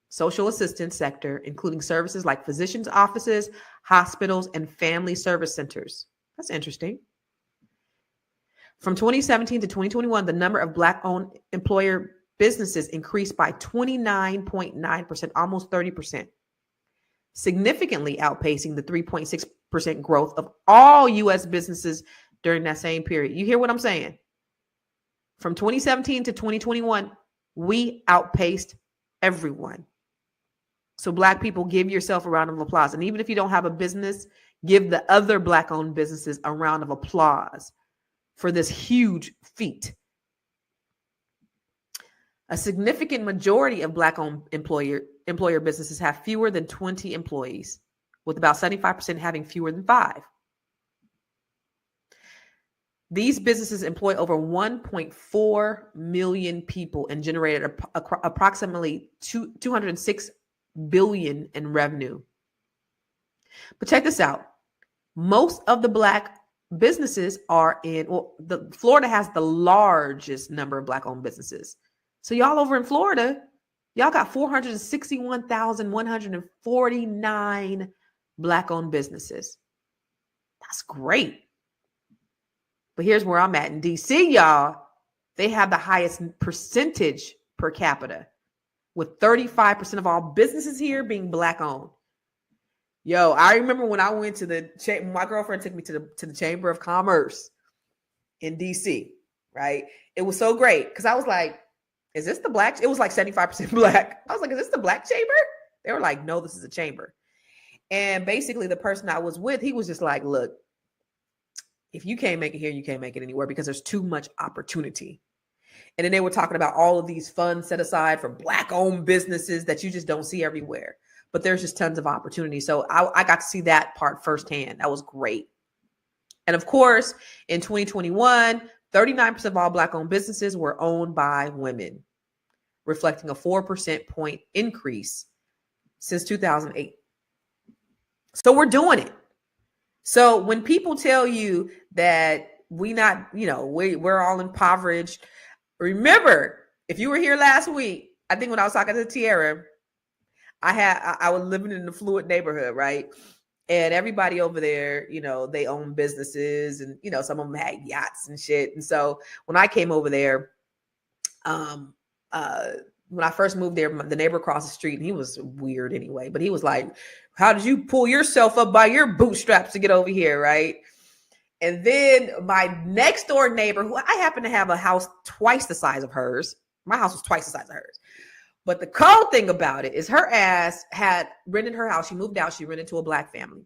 Social assistance sector, including services like physicians' offices, hospitals, and family service centers. That's interesting. From 2017 to 2021, the number of Black-owned employer businesses increased by 29.9%, almost 30%, significantly outpacing the 3.6% growth of all U.S. businesses during that same period. You hear what I'm saying? From 2017 to 2021, we outpaced everyone. So Black people, give yourself a round of applause. And even if you don't have a business, give the other Black-owned businesses a round of applause for this huge feat. A significant majority of Black-owned employer businesses have fewer than 20 employees, with about 75% having fewer than 5. These businesses employ over 1.4 million people and generated approximately $206 billion in revenue. But check this out. Most of the Black businesses are in, Florida has the largest number of Black-owned businesses. So y'all over in Florida, y'all got 461,149 Black-owned businesses. That's great. But here's where I'm at in DC, y'all. They have the highest percentage per capita, with 35% of all businesses here being Black-owned. Yo, I remember when I went to my girlfriend took me to the Chamber of Commerce in DC, right? It was so great because I was like, is this the Black? It was like 75% Black. I was like, is this the Black chamber? They were like, no, this is a chamber. And basically the person I was with, he was just like, look, if you can't make it here, you can't make it anywhere because there's too much opportunity. And then they were talking about all of these funds set aside for Black-owned businesses that you just don't see everywhere. But there's just tons of opportunity. So I got to see that part firsthand. That was great. And of course, in 2021, 39% of all Black-owned businesses were owned by women, reflecting a 4% point increase since 2008. So we're doing it. So when people tell you that we're all impoverished, remember, if you were here last week, I think when I was talking to Tiara, I was living in an affluent neighborhood, right? And everybody over there, they own businesses and, some of them had yachts and shit. And so when I came over there, when I first moved there, the neighbor across the street, and he was weird anyway, but he was like, how did you pull yourself up by your bootstraps to get over here, right? And then my next door neighbor, who I happen to have a house twice the size of hers. My house was twice the size of hers. But the cold thing about it is her ass had rented her house. She moved out. She rented to a Black family.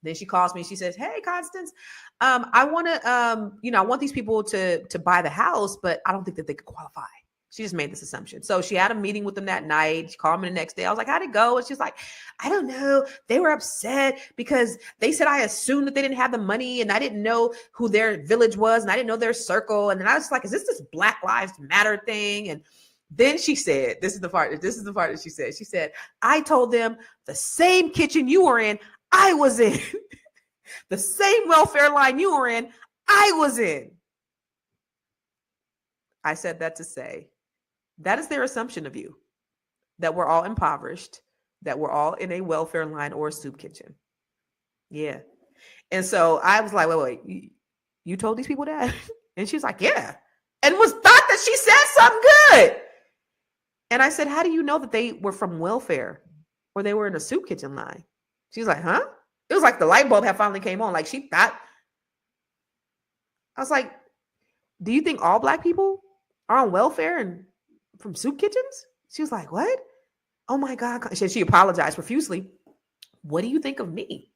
Then she calls me. She says, hey, Constance, I want to, I want these people to buy the house, but I don't think that they could qualify. She just made this assumption. So she had a meeting with them that night. She called me the next day. I was like, how'd it go? And she's like, I don't know. They were upset because they said I assumed that they didn't have the money and I didn't know who their village was and I didn't know their circle. And then I was like, is this Black Lives Matter thing? And then she said, this is the part that she said. She said, I told them the same kitchen you were in, I was in. The same welfare line you were in, I was in. I said that to say, that is their assumption of you, that we're all impoverished, that we're all in a welfare line or a soup kitchen. Yeah. And so I was like, wait, you told these people that? And she's like, yeah. And thought that she said something good. And I said, how do you know that they were from welfare or they were in a soup kitchen line? She's like, huh? It was like the light bulb had finally came on. Like she thought. I was like, do you think all Black people are on welfare and from soup kitchens? She was like, what? Oh my God. She apologized profusely. What do you think of me?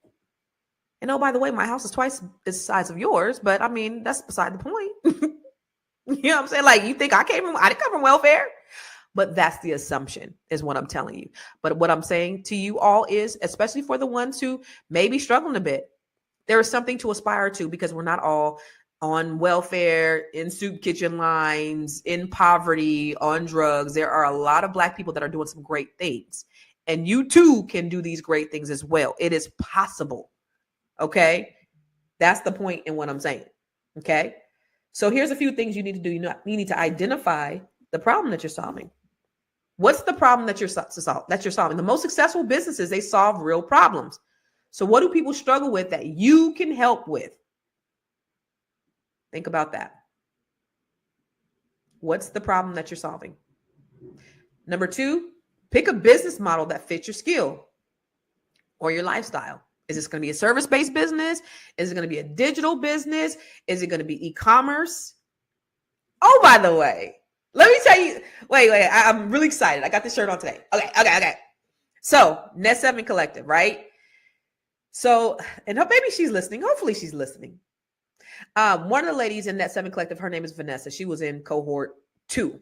And oh, by the way, my house is twice the size of yours, but I mean, that's beside the point. You know what I'm saying? Like, you think I didn't come from welfare? But that's the assumption is what I'm telling you. But what I'm saying to you all is, especially for the ones who may be struggling a bit, there is something to aspire to because we're not all on welfare, in soup kitchen lines, in poverty, on drugs. There are a lot of Black people that are doing some great things. And you too can do these great things as well. It is possible. Okay? That's the point in what I'm saying. Okay? So here's a few things you need to do. You need to identify the problem that you're solving. What's the problem that you're solving? The most successful businesses, they solve real problems. So what do people struggle with that you can help with? Think about that. What's the problem that you're solving? Number 2, pick a business model that fits your skill or your lifestyle. Is this going to be a service-based business? Is it going to be a digital business? Is it going to be e-commerce? Oh, by the way, let me tell you. Wait. I'm really excited. I got this shirt on today. Okay. So, Net 7 Collective, right? So, and maybe she's listening. Hopefully she's listening. One of the ladies in Net 7 Collective, her name is Vanessa. She was in cohort 2.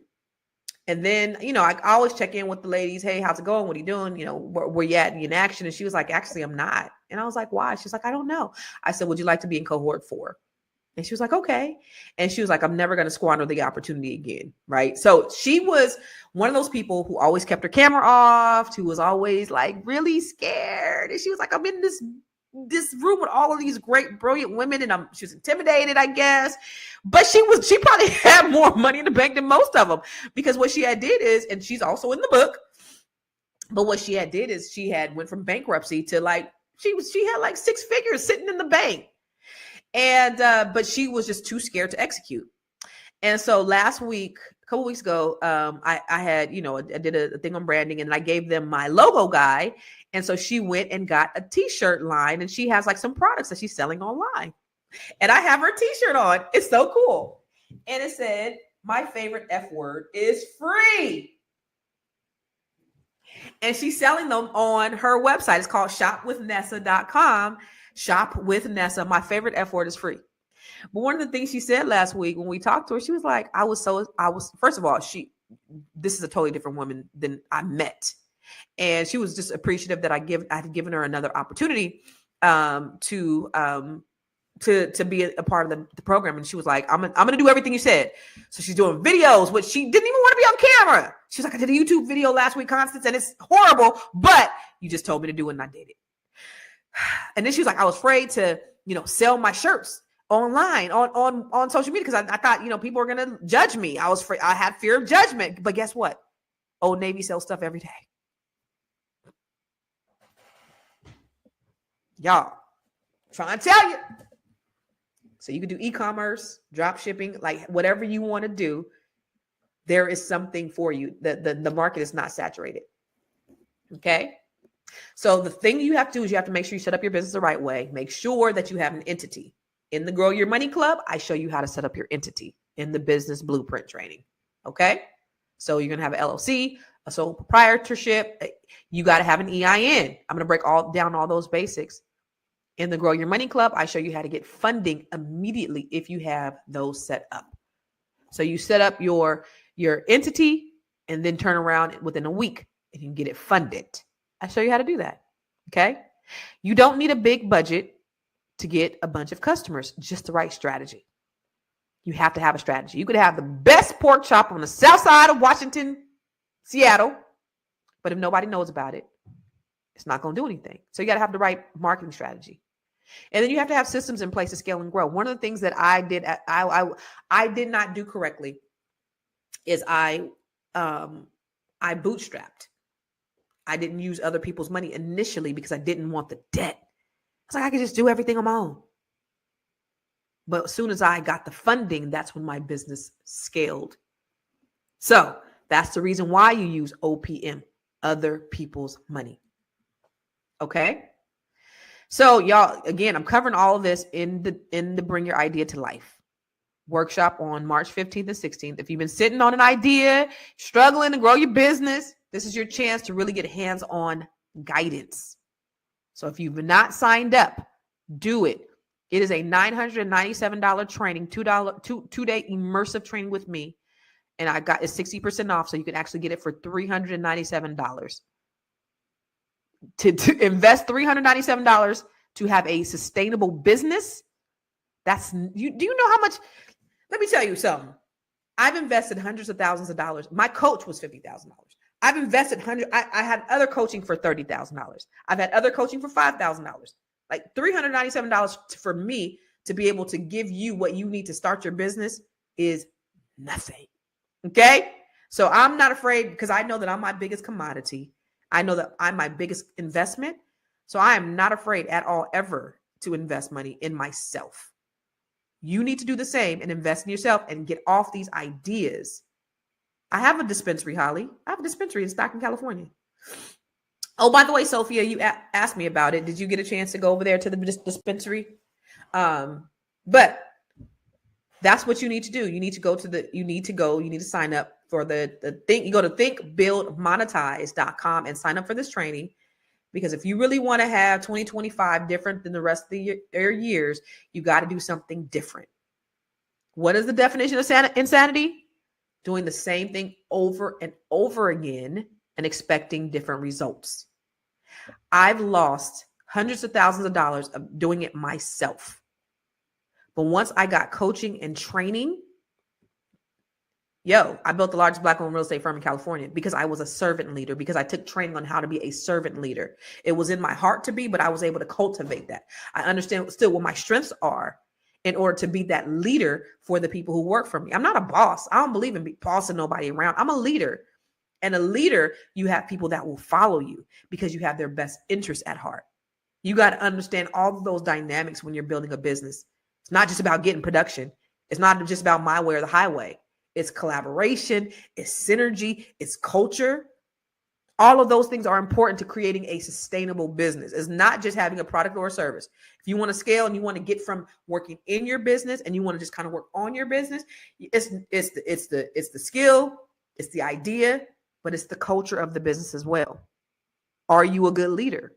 And then, I always check in with the ladies. Hey, how's it going? What are you doing? Where you at in action? And she was like, actually, I'm not. And I was like, why? She's like, I don't know. I said, would you like to be in cohort 4? And she was like, okay. And she was like, I'm never going to squander the opportunity again. Right. So she was one of those people who always kept her camera off, who was always like really scared. And she was like, I'm in this room with all of these great, brilliant women. And she was intimidated, I guess. But she probably had more money in the bank than most of them, because what she had did is, and she's also in the book, but what she had did is she had went from bankruptcy to like, she had like 6 figures sitting in the bank. And, but she was just too scared to execute. And so last week, a couple weeks ago, I had, I did a thing on branding, and I gave them my logo guide. And so she went and got a t-shirt line, and she has like some products that she's selling online. And I have her t-shirt on. It's so cool. And it said, my favorite F word is free. And she's selling them on her website. It's called shopwithnessa.com. Shop with Nessa. My favorite F word is free. But one of the things she said last week when we talked to her, she was like, first of all, this is a totally different woman than I met. And she was just appreciative that I had given her another opportunity to be a part of the program. And she was like, I'm going to do everything you said. So she's doing videos, which she didn't even want to be on camera. She's like, I did a YouTube video last week, Constance, and it's horrible, but you just told me to do it and I did it. And then she was like, I was afraid to, sell my shirts online on social media, because I thought, people were going to judge me. I was afraid. I had fear of judgment. But guess what? Old Navy sells stuff every day. Y'all, trying to tell you. So you can do e-commerce, drop shipping, like whatever you want to do. There is something for you. The market is not saturated. Okay. So the thing you have to do is you have to make sure you set up your business the right way. Make sure that you have an entity. In the Grow Your Money Club, I show you how to set up your entity in the business blueprint training. Okay. So you're going to have an LLC, a sole proprietorship. You got to have an EIN. I'm going to break down all those basics. In the Grow Your Money Club, I show you how to get funding immediately if you have those set up. So you set up your entity and then turn around within a week and you can get it funded. I show you how to do that. Okay. You don't need a big budget to get a bunch of customers, just the right strategy. You have to have a strategy. You could have the best pork chop on the south side of Washington, Seattle, but if nobody knows about it, it's not going to do anything. So you got to have the right marketing strategy. And then you have to have systems in place to scale and grow. One of the things that I did not do correctly is I bootstrapped. I didn't use other people's money initially because I didn't want the debt. I was like, I could just do everything on my own. But as soon as I got the funding, that's when my business scaled. So that's the reason why you use OPM, other people's money. Okay. So y'all, again, I'm covering all of this in the Bring Your Idea to Life workshop on March 15th and 16th. If you've been sitting on an idea, struggling to grow your business, this is your chance to really get hands-on guidance. So if you've not signed up, do it. It is a $997 training, two-day immersive training with me. And I got it 60% off. So you can actually get it for $397. To invest $397 to have a sustainable business. Do you know how much? Let me tell you something. I've invested hundreds of thousands of dollars. My coach was $50,000. I've invested hundreds. I had other coaching for $30,000. I've had other coaching for $5,000. Like $397 for me to be able to give you what you need to start your business is nothing. Okay. So I'm not afraid, because I know that I'm my biggest commodity. I know that I'm my biggest investment. So I am not afraid at all ever to invest money in myself. You need to do the same and invest in yourself and get off these ideas. I have a dispensary, Holly. I have a dispensary in Stockton, California. Oh, by the way, Sophia, you asked me about it. Did you get a chance to go over there to the dispensary? But that's what you need to do. You need to sign up for the thing. You go to thinkbuildmonetize.com and sign up for this training. Because if you really want to have 2025 different than the rest of the years, you got to do something different. What is the definition of insanity? Doing the same thing over and over again and expecting different results. I've lost hundreds of thousands of dollars of doing it myself. But once I got coaching and training, I built the largest Black-owned real estate firm in California because I was a servant leader, because I took training on how to be a servant leader. It was in my heart to be, but I was able to cultivate that. I understand still what my strengths are in order to be that leader for the people who work for me. I'm not a boss. I don't believe in bossing nobody around. I'm a leader. And a leader, you have people that will follow you because you have their best interests at heart. You got to understand all of those dynamics when you're building a business. It's not just about getting production. It's not just about my way or the highway. It's collaboration, it's synergy, it's culture. All of those things are important to creating a sustainable business. It's not just having a product or a service. If you want to scale and you want to get from working in your business and you want to just kind of work on your business, it's the skill, it's the idea, but it's the culture of the business as well. Are you a good leader?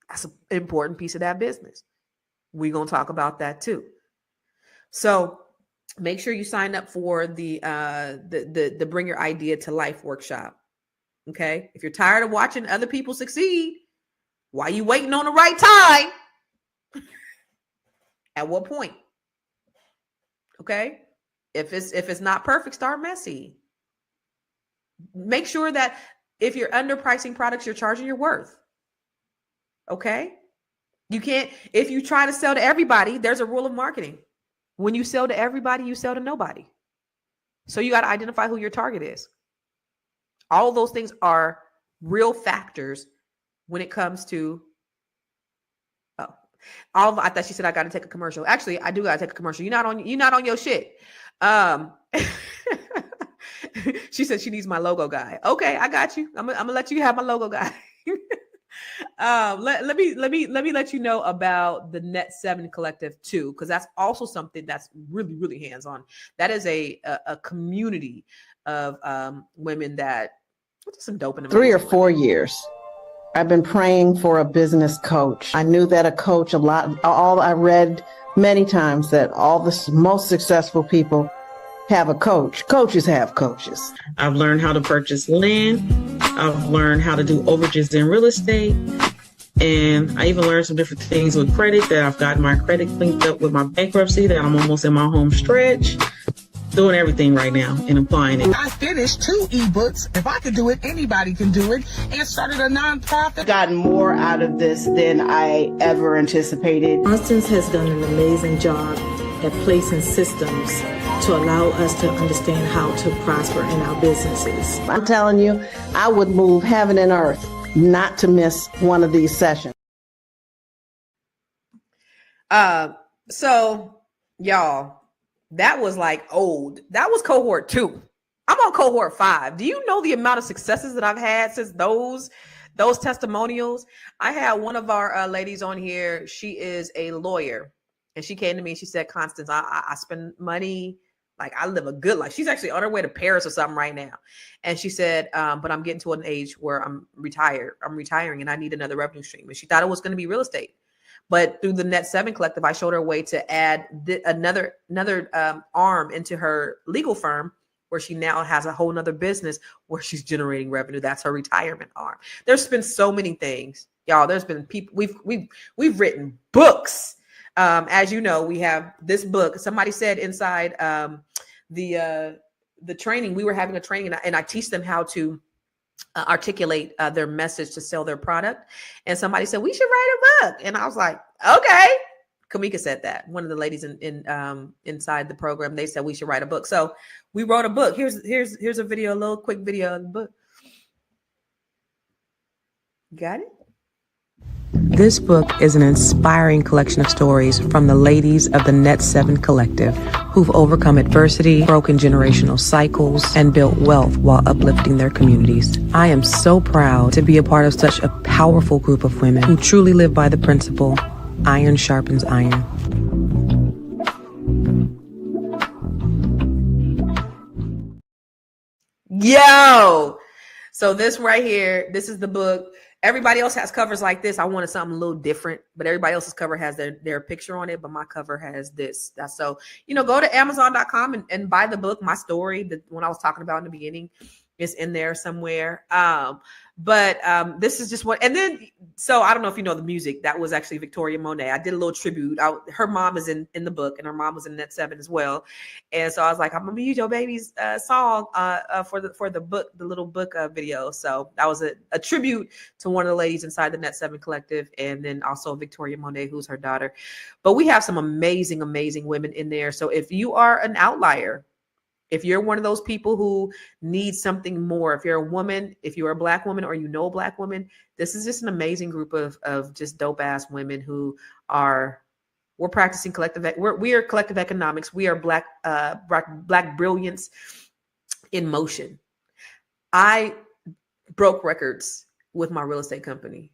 That's an important piece of that business. We're going to talk about that too. So make sure you sign up for the Bring Your Idea to Life workshop. Okay. If you're tired of watching other people succeed, why are you waiting on the right time? At what point? Okay. If it's not perfect, start messy. Make sure that if you're underpricing products, you're charging your worth. Okay. You can't, if you try to sell to everybody, there's a rule of marketing. When you sell to everybody, you sell to nobody. So you got to identify who your target is. All of those things are real factors when it comes to, I thought she said I got to take a commercial. Actually, I do got to take a commercial. You're not on your shit. She said she needs my logo guy. Okay, I got you. I'm gonna let you have my logo guy. Let me let you know about the Net 7 Collective too, because that's also something that's really, really hands-on. That is a community of women that some dope in 3 or 4 years. I've been praying for a business coach. I knew that a coach, I read many times that all the most successful people have a coach. Coaches have coaches. I've learned how to purchase land. I've learned how to do overages in real estate. And I even learned some different things with credit, that I've gotten my credit cleaned up with my bankruptcy, that I'm almost in my home stretch. Doing everything right now and applying it. I finished 2 ebooks. If I could do it, anybody can do it. And started a nonprofit. Gotten more out of this than I ever anticipated. Constance has done an amazing job at placing systems to allow us to understand how to prosper in our businesses. I'm telling you, I would move heaven and earth not to miss one of these sessions. So y'all, that was like old. That was cohort 2. I'm on cohort 5. Do you know the amount of successes that I've had since those testimonials? I had one of our ladies on here. She is a lawyer, and she came to me and she said, Constance, I spend money. Like, I live a good life. She's actually on her way to Paris or something right now. And she said, but I'm getting to an age where I'm retiring and I need another revenue stream. And she thought it was going to be real estate. But through the Net 7 Collective, I showed her a way to add another arm into her legal firm, where she now has a whole nother business where she's generating revenue. That's her retirement arm. There's been so many things, y'all. There's been people, we've written books. As you know, we have this book. Somebody said inside the training, we were having a training, and I teach them how to articulate their message to sell their product. And somebody said, we should write a book. And I was like, okay. Kamika said that. One of the ladies inside the program, they said we should write a book. So we wrote a book. Here's a video, a little quick video of the book. Got it? This book is an inspiring collection of stories from the ladies of the Net 7 Collective who've overcome adversity, broken generational cycles, and built wealth while uplifting their communities. I am so proud to be a part of such a powerful group of women who truly live by the principle, iron sharpens iron. Yo! So this right here, this is the book. Everybody else has covers like this. I wanted something a little different, but everybody else's cover has their picture on it, but my cover has this. That's so, go to Amazon.com and buy the book. My story, the one I was talking about in the beginning, is in there somewhere. But this is just what, and then, so I don't know if you know the music, that was actually Victoria Monet. I did a little tribute. Her mom is in the book, and her mom was in Net 7 as well. And so I was like, I'm gonna use your baby's song for the book, the little book video. So that was a tribute to one of the ladies inside the Net 7 Collective, and then also Victoria Monet, who's her daughter. But we have some amazing, amazing women in there. So if you are an outlier, if you're one of those people who need something more, if you're a woman, if you're a Black woman or you know a Black woman, this is just an amazing group of just dope ass women who we're practicing we are collective economics. We are Black brilliance in motion. I broke records with my real estate company.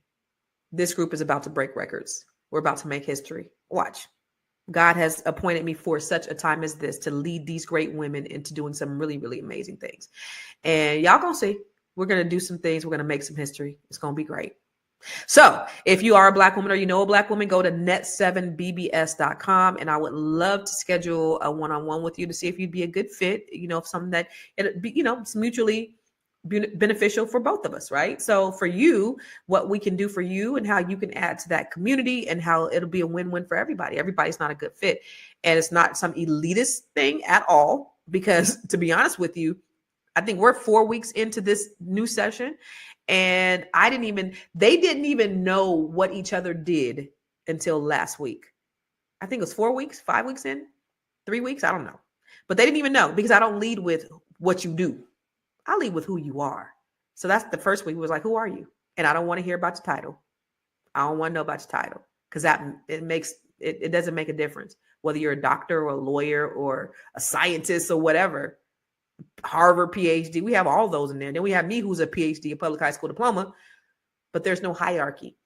This group is about to break records. We're about to make history. Watch. God has appointed me for such a time as this to lead these great women into doing some really, really amazing things. And y'all gonna see, we're going to do some things. We're going to make some history. It's going to be great. So if you are a Black woman or you know a Black woman, go to net7bbs.com. And I would love to schedule a one-on-one with you to see if you'd be a good fit, something that it'd be, it's mutually beneficial for both of us, right? So for you, what we can do for you and how you can add to that community and how it'll be a win-win for everybody. Everybody's not a good fit. And it's not some elitist thing at all, because to be honest with you, I think we're 4 weeks into this new session, and they didn't even know what each other did until last week. I think it was 4 weeks, 5 weeks in, 3 weeks. I don't know, but they didn't even know, because I don't lead with what you do. I lead with who you are. So that's the first week was like, who are you? And I don't want to hear about your title. I don't want to know about your title, because it doesn't make a difference whether you're a doctor or a lawyer or a scientist or whatever. Harvard PhD, we have all those in there. Then we have me, who's a PhD, a public high school diploma, but there's no hierarchy.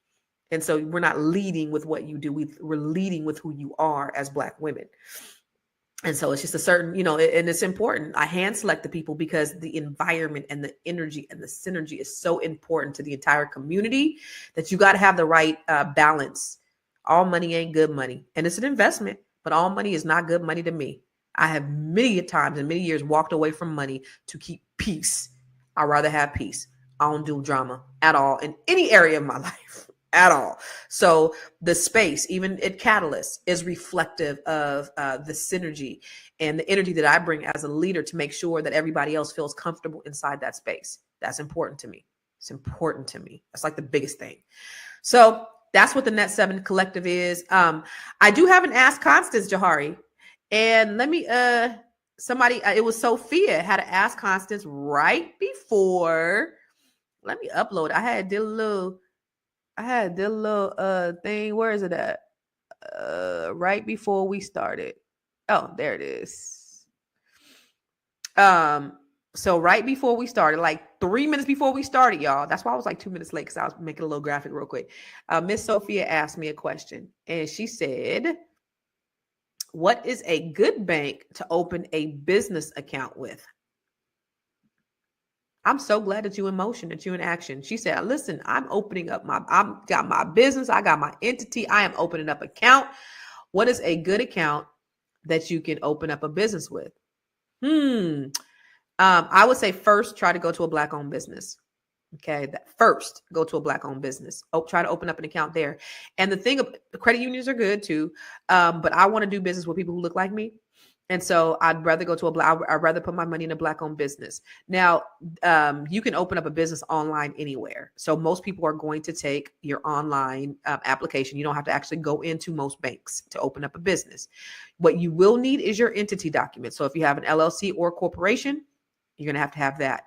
And so we're not leading with what you do. We're leading with who you are as Black women. And so it's just a certain, and it's important. I hand select the people because the environment and the energy and the synergy is so important to the entire community that you got to have the right balance. All money ain't good money. And it's an investment, but all money is not good money to me. I have many times in many years walked away from money to keep peace. I'd rather have peace. I don't do drama at all in any area of my life. At all. So the space, even at Catalyst, is reflective of the synergy and the energy that I bring as a leader to make sure that everybody else feels comfortable inside that space. That's important to me. It's important to me. That's like the biggest thing. So that's what the Net 7 Collective is. I do have an Ask Constance, Jahari. And let me, it was Sophia had to Ask Constance right before. Let me upload. I had a little thing. Where is it at? Right before we started. Oh, there it is. So right before we started, like 3 minutes before we started, y'all. That's why I was like 2 minutes late, because I was making a little graphic real quick. Miss Sophia asked me a question, and she said, what is a good bank to open a business account with? I'm so glad that you in motion, that you in action. She said, listen, I've got my business. I got my entity. I am opening up account. What is a good account that you can open up a business with? I would say first, try to go to a Black owned business. Okay. First, go to a Black owned business. Try to open up an account there. And the thing, credit unions are good too. But I want to do business with people who look like me. And so I'd rather go to I'd rather put my money in a Black owned business. Now, you can open up a business online anywhere. So most people are going to take your online application. You don't have to actually go into most banks to open up a business. What you will need is your entity document. So if you have an LLC or a corporation, you're going to have that.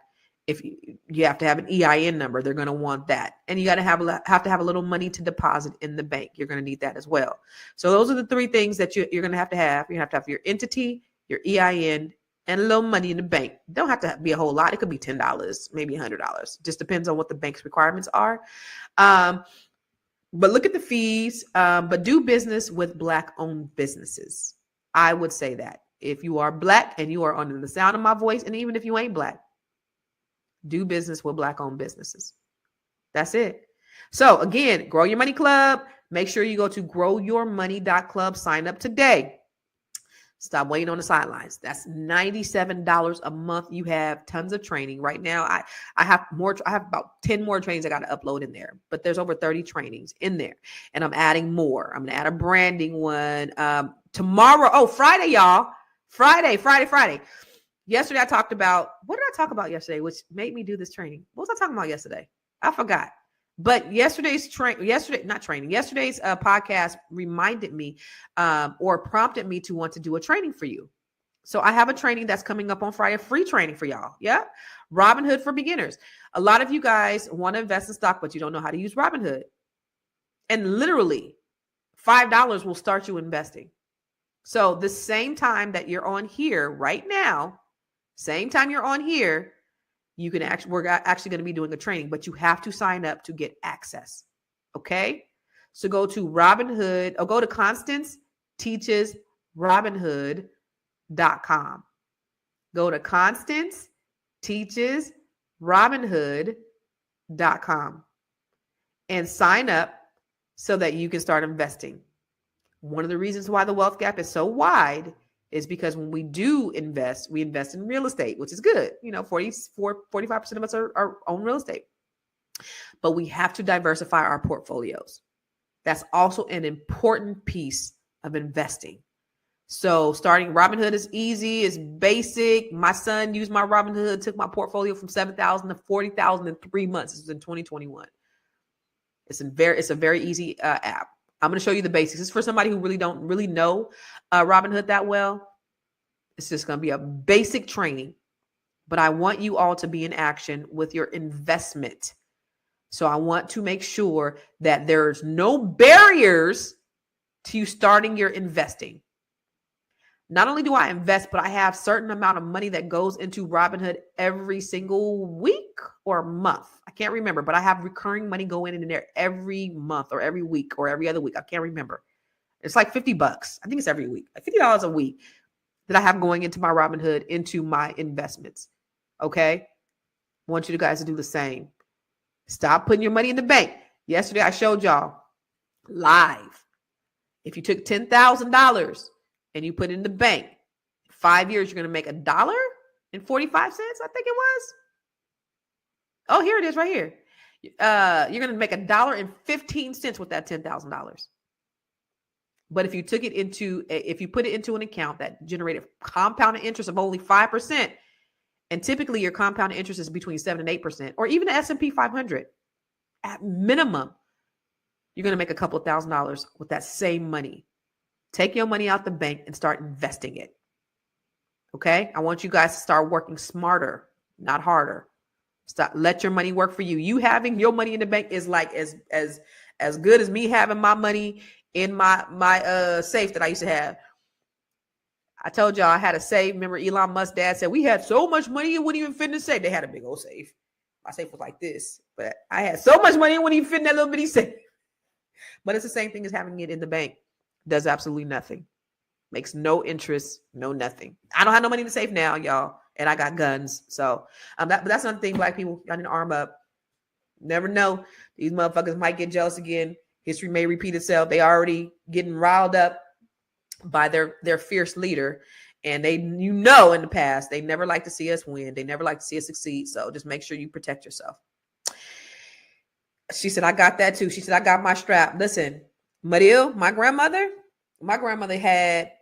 If you have to have an EIN number, they're going to want that. And you got to have to have a little money to deposit in the bank. You're going to need that as well. So those are the 3 things that you're going to have to have. You have to have your entity, your EIN, and a little money in the bank. Don't have to be a whole lot. It could be $10, maybe $100. Just depends on what the bank's requirements are. But look at the fees, but do business with Black-owned businesses. I would say that. If you are Black and you are under the sound of my voice, and even if you ain't Black, do business with Black-owned businesses. That's it. So again, Grow Your Money Club. Make sure you go to growyourmoney.club. Sign up today. Stop waiting on the sidelines. That's $97 a month. You have tons of training right now. I have about 10 more trainings I got to upload in there, but there's over 30 trainings in there, and I'm adding more. I'm going to add a branding one tomorrow. Oh, Friday, y'all. Friday. Yesterday, I talked about, what did I talk about yesterday, which made me do this training? What was I talking about yesterday? I forgot. But yesterday's podcast reminded me or prompted me to want to do a training for you. So I have a training that's coming up on Friday, a free training for y'all. Yeah. Robinhood for beginners. A lot of you guys want to invest in stock, but you don't know how to use Robinhood. And literally $5 will start you investing. So the same time that you're on here right now, same time you're on here, we're actually going to be doing a training, but you have to sign up to get access. Okay. So go to Robinhood or go to Constance Teaches Robinhood.com. Go to Constance Teaches Robinhood.com and sign up so that you can start investing. One of the reasons why the wealth gap is so wide is because when we do invest, we invest in real estate, which is good. 45% of us are own real estate. But we have to diversify our portfolios. That's also an important piece of investing. So starting Robinhood is easy, it's basic. My son used my Robinhood, took my portfolio from 7,000 to 40,000 in 3 months. This was in 2021. It's a very easy app. I'm going to show you the basics. This is for somebody who really don't know Robinhood that well. It's just going to be a basic training, but I want you all to be in action with your investment. So I want to make sure that there's no barriers to you starting your investing. Not only do I invest, but I have a certain amount of money that goes into Robinhood every single week or month. I can't remember, but I have recurring money going in there every month or every week or every other week. I can't remember. It's like $50. I think it's every week, like $50 a week that I have going into my Robinhood, into my investments. Okay. I want you guys to do the same. Stop putting your money in the bank. Yesterday, I showed y'all live. If you took $10,000 and you put it in the bank, 5 years, you're going to make $1.45, I think it was. Oh, here it is right here. You're going to make $1.15 with that $10,000. But if you put it into an account that generated compounded interest of only 5%, and typically your compounded interest is between 7 and 8%, or even the S&P 500, at minimum, you're going to make a couple of $1,000s with that same money. Take your money out the bank and start investing it. Okay? I want you guys to start working smarter, not harder. Let your money work for you. You having your money in the bank is like as good as me having my money in my safe that I used to have. I told y'all I had a safe. Remember Elon Musk's dad said we had so much money it wouldn't even fit in the safe. They had a big old safe. My safe was like this, but I had so much money it wouldn't even fit in that little bitty safe. But it's the same thing as having it in the bank. Does absolutely nothing. Makes no interest, no nothing. I don't have no money in the safe now, y'all. And I got guns. So but that's another thing, Black people, y'all need to arm up. Never know. These motherfuckers might get jealous again. History may repeat itself. They already getting riled up by their fierce leader. And in the past, they never like to see us win. They never like to see us succeed. So just make sure you protect yourself. She said, I got that too. She said, I got my strap. Listen, Maril, my grandmother had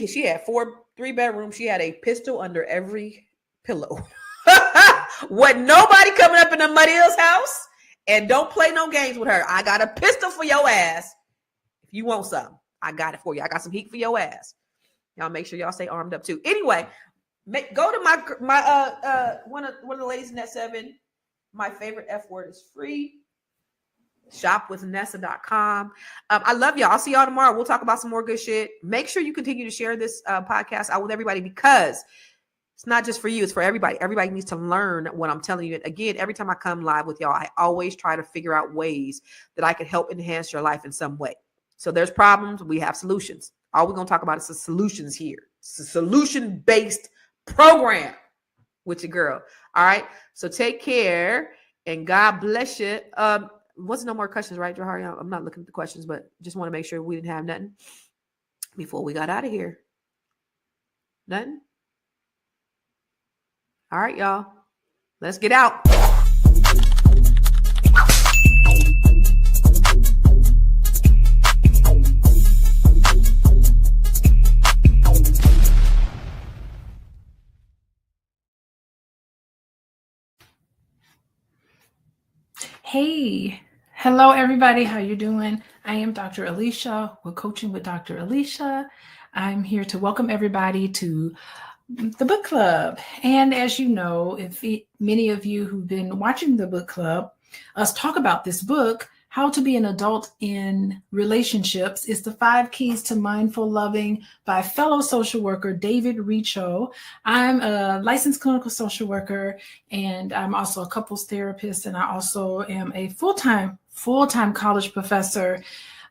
she had 3 bedrooms. She had a pistol under every pillow. Wasn't nobody coming up in the Maril's house, and don't play no games with her. I got a pistol for your ass. If you want something, I got it for you. I got some heat for your ass. Y'all make sure y'all stay armed up too. Anyway, Go to my one of the ladies in that 7. My favorite F word is free. Shopwithnessa.com. I love y'all. I'll see y'all tomorrow. We'll talk about some more good shit. Make sure you continue to share this podcast out with everybody, because it's not just for you, it's for everybody. Everybody needs to learn what I'm telling you. And again, every time I come live with y'all, I always try to figure out ways that I can help enhance your life in some way. So there's problems, we have solutions. All we're going to talk about is the solutions here. It's a solution-based program with your girl. All right. So take care and God bless you. Wasn't no more questions, right, Jahari? I'm not looking at the questions, but just want to make sure we didn't have nothing before we got out of here. Nothing? All right, y'all. Let's get out. Hey, hello everybody. How you doing? I am Dr. Alicia with Coaching with Dr. Alicia. I'm here to welcome everybody to the book club. And as you know, many of you who've been watching the book club, us talk about this book, How to Be an Adult in Relationships, is the 5 Keys to Mindful Loving by fellow social worker David Richo. I'm a licensed clinical social worker, and I'm also a couples therapist, and I also am a full-time college professor.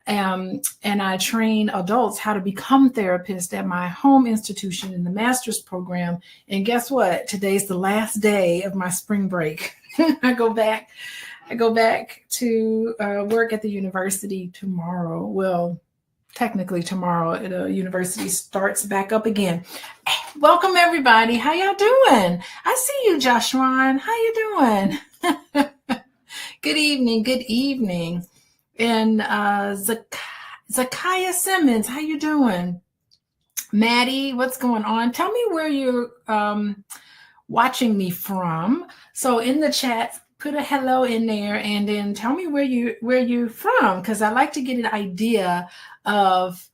And I train adults how to become therapists at my home institution in the master's program. And guess what? Today's the last day of my spring break. I go back to work at the university tomorrow. Well, technically tomorrow, the university starts back up again. Welcome everybody. How y'all doing? I see you, Joshua. How you doing? Good evening. And Zakiah Simmons, how you doing? Maddie, what's going on? Tell me where you're watching me from. So in the chat, put a hello in there, and then tell me where you're from, because I like to get an idea of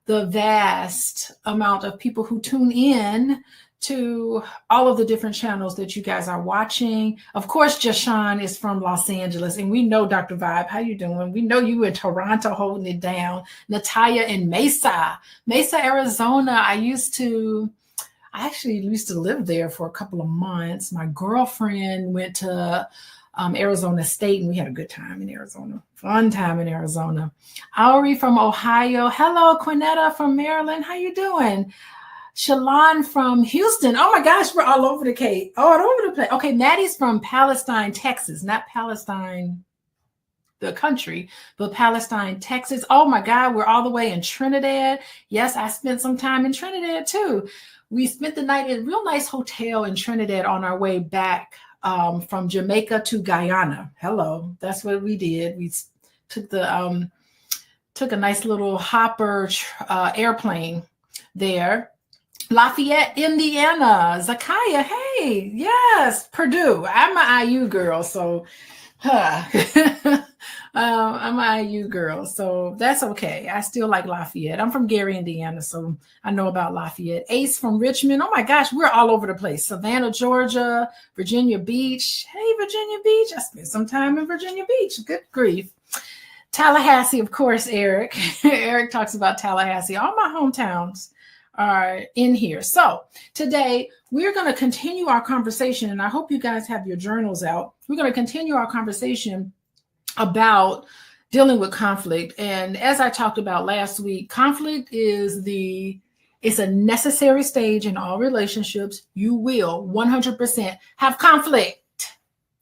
the vast amount of people who tune in to all of the different channels that you guys are watching. Of course, Jashawn is from Los Angeles, and we know Dr. Vibe. How you doing? We know you in Toronto holding it down. Natalia in Mesa, Arizona. I actually used to live there for a couple of months. My girlfriend went to Arizona State, and we had a good time in Arizona. Fun time in Arizona. Auri from Ohio. Hello, Quinetta from Maryland. How you doing? Shalon from Houston. Oh my gosh, we're all over the place. Okay, Maddie's from Palestine, Texas. Not Palestine, the country, but Palestine, Texas. Oh my God, we're all the way in Trinidad. Yes, I spent some time in Trinidad too. We spent the night in a real nice hotel in Trinidad on our way back from Jamaica to Guyana. Hello, that's what we did. We took a nice little hopper airplane there. Lafayette, Indiana. Zakiah, hey, yes, Purdue. I'm an IU girl, so I'm an IU girl, so that's okay. I still like Lafayette. I'm from Gary, Indiana, so I know about Lafayette. Ace from Richmond. Oh my gosh, we're all over the place. Savannah, Georgia, Virginia Beach. Hey, Virginia Beach. I spent some time in Virginia Beach. Good grief. Tallahassee, of course, Eric. Eric talks about Tallahassee. All my hometowns are in here. So today we're going to continue our conversation, and I hope you guys have your journals out. We're going to continue our conversation about dealing with conflict. And as I talked about last week, conflict is a necessary stage in all relationships. You will 100% have conflict,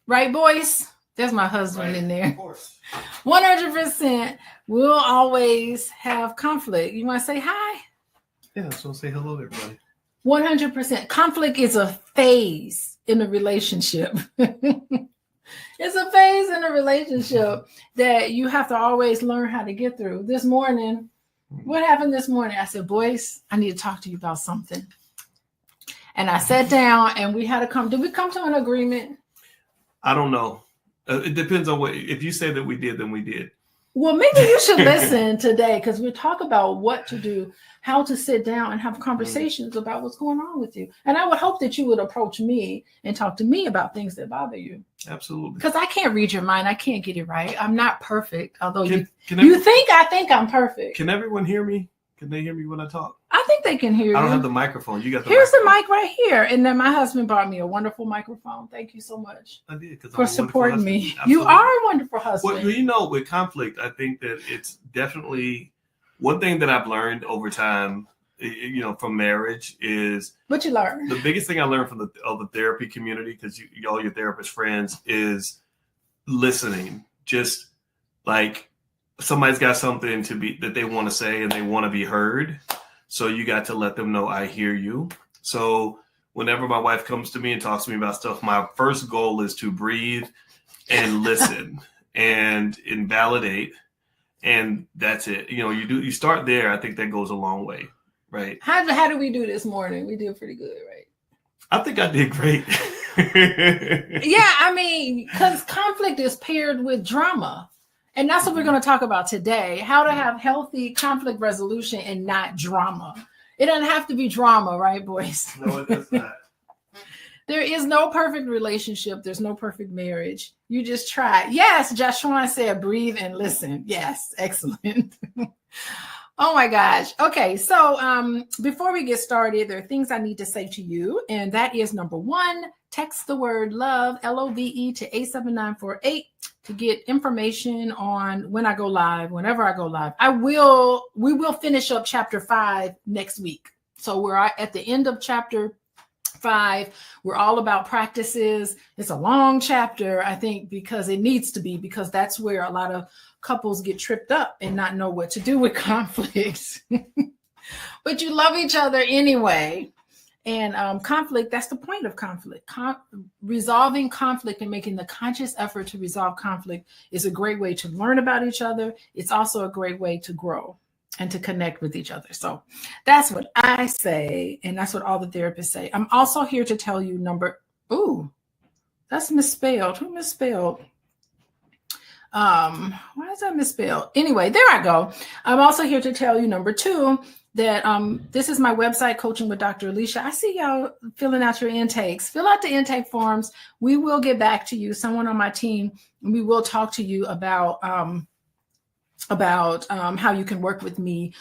right, boys? There's my husband in there. Of course. 100% will always have conflict. You want to say hi? Yeah, so say hello to everybody. 100%. Conflict is a phase in a relationship. It's a phase in a relationship that you have to always learn how to get through. This morning, what happened this morning? I said, boys, I need to talk to you about something. And I sat down and we had to did we come to an agreement? I don't know. It depends on if you say that we did, then we did. Well, maybe you should listen today because we talk about what to do, how to sit down and have conversations about what's going on with you. And I would hope that you would approach me and talk to me about things that bother you. Absolutely. Because I can't read your mind. I can't get it right. I'm not perfect. Although you I think I'm perfect. Can everyone hear me? Can they hear me when I talk? I think they can hear you. I don't have the microphone. You got the Here's the mic right here. And then my husband bought me a wonderful microphone. Thank you so much. I did, for supporting me. Absolutely. You are a wonderful husband. Well, you know, with conflict, I think that it's definitely one thing that I've learned over time, you know, from marriage is what you learn. The biggest thing I learned from the therapy community, because all your therapist friends, is listening. Just like somebody's got something that they want to say and they want to be heard. So you got to let them know I hear you. So whenever my wife comes to me and talks to me about stuff, my first goal is to breathe and listen and invalidate. And that's it. You know, you start there. I think that goes a long way. Right. How do we do this morning? We did pretty good, right? I think I did great. Yeah, I mean, because conflict is paired with drama. And that's what we're going to talk about today, how to have healthy conflict resolution and not drama. It doesn't have to be drama, right, boys? No, it does not. There is no perfect relationship. There's no perfect marriage. You just try. Yes, Joshua said breathe and listen. Yes, excellent. Oh my gosh. Okay, so before we get started, there are things I need to say to you. And that is number one, text the word love, LOVE, to 87948 to get information on when I go live, whenever I go live. We will finish up chapter 5 next week. So we're at the end of chapter 5. We're all about practices. It's a long chapter, I think, because it needs to be, because that's where a lot of couples get tripped up and not know what to do with conflicts. But you love each other anyway. And conflict, that's the point of conflict. Resolving conflict and making the conscious effort to resolve conflict is a great way to learn about each other. It's also a great way to grow and to connect with each other. So that's what I say. And that's what all the therapists say. I'm also here to tell you that's misspelled. Who misspelled? Why is that misspelled? Anyway, there I go. I'm also here to tell you, number 2, that this is my website, Coaching with Dr. Alicia. I see y'all filling out your intakes. Fill out the intake forms. We will get back to you, someone on my team, and we will talk to you about how you can work with me,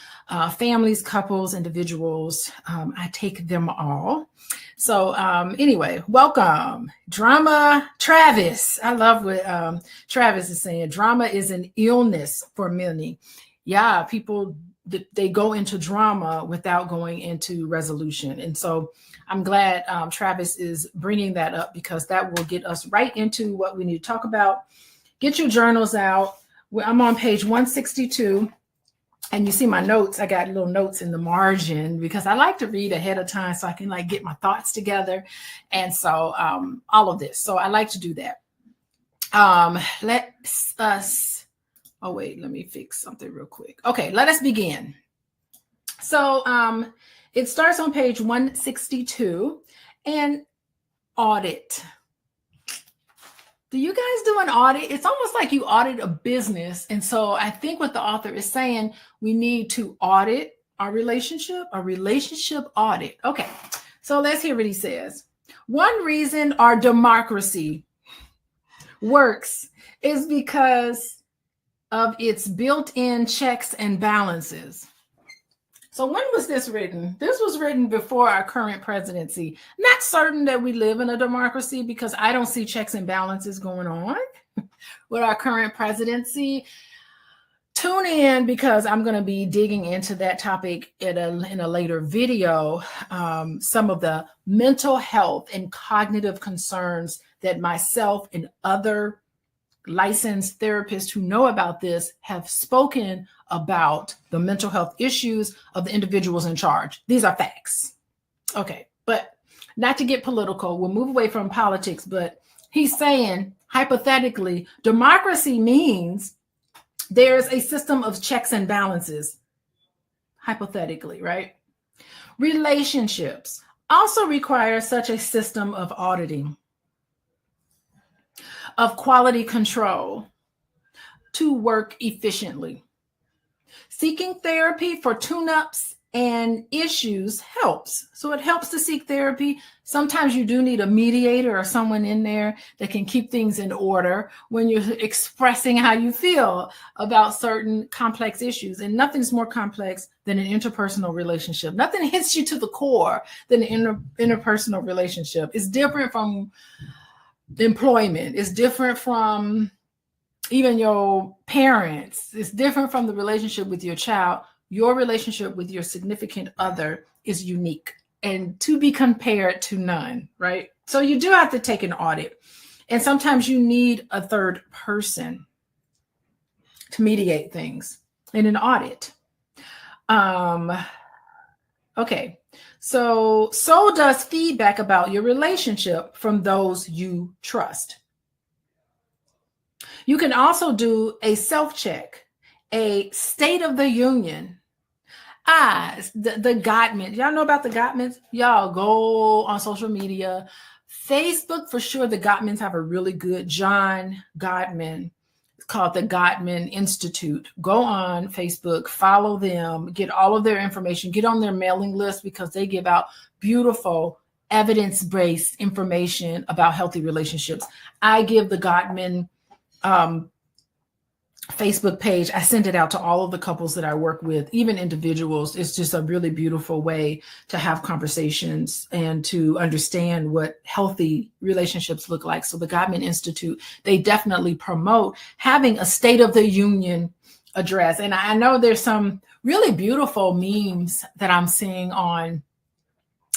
families, couples, individuals. I take them all. So anyway, welcome. Drama, Travis. I love what Travis is saying. Drama is an illness for many. Yeah, people, they go into drama without going into resolution. And so I'm glad Travis is bringing that up, because that will get us right into what we need to talk about. Get your journals out. I'm on page 162. And you see my notes. I got little notes in the margin because I like to read ahead of time so I can get my thoughts together. And so all of this. So I like to do that. Let me fix something real quick. Okay, let us begin. So it starts on page 162, and audit. Do you guys do an audit? It's almost like you audit a business. And so I think what the author is saying, we need to audit our relationship, a relationship audit. Okay, so let's hear what he says. One reason our democracy works is because of its built-in checks and balances. So when was this written? This was written before our current presidency. Not certain that we live in a democracy, because I don't see checks and balances going on with our current presidency. Tune in, because I'm going to be digging into that topic in a later video. Some of the mental health and cognitive concerns that myself and other licensed therapists who know about this have spoken about, the mental health issues of the individuals in charge. These are facts. Okay, but not to get political, we'll move away from politics, but he's saying, hypothetically, democracy means there's a system of checks and balances, hypothetically, right? Relationships also require such a system of auditing, of quality control, to work efficiently. Seeking therapy for tune-ups and issues helps. So it helps to seek therapy. Sometimes you do need a mediator or someone in there that can keep things in order when you're expressing how you feel about certain complex issues. And nothing's more complex than an interpersonal relationship. Nothing hits you to the core than an interpersonal relationship. It's different from employment. It's different from even your parents. It's different from the relationship with your child. Your relationship with your significant other is unique and to be compared to none, right? So you do have to take an audit. And sometimes you need a third person to mediate things in an audit. Okay, so does feedback about your relationship from those you trust. You can also do a self-check, a state of the union. The Gottmans. Y'all know about the Gottmans? Y'all go on social media. Facebook, for sure, the Gottmans have a really good John Gottman. It's called the Gottman Institute. Go on Facebook, follow them, get all of their information, get on their mailing list because they give out beautiful evidence-based information about healthy relationships. I give the Gottman Facebook page. I send it out to all of the couples that I work with, even individuals. It's just a really beautiful way to have conversations and to understand what healthy relationships look like. So the Gottman Institute, they definitely promote having a State of the Union address. And I know there's some really beautiful memes that I'm seeing on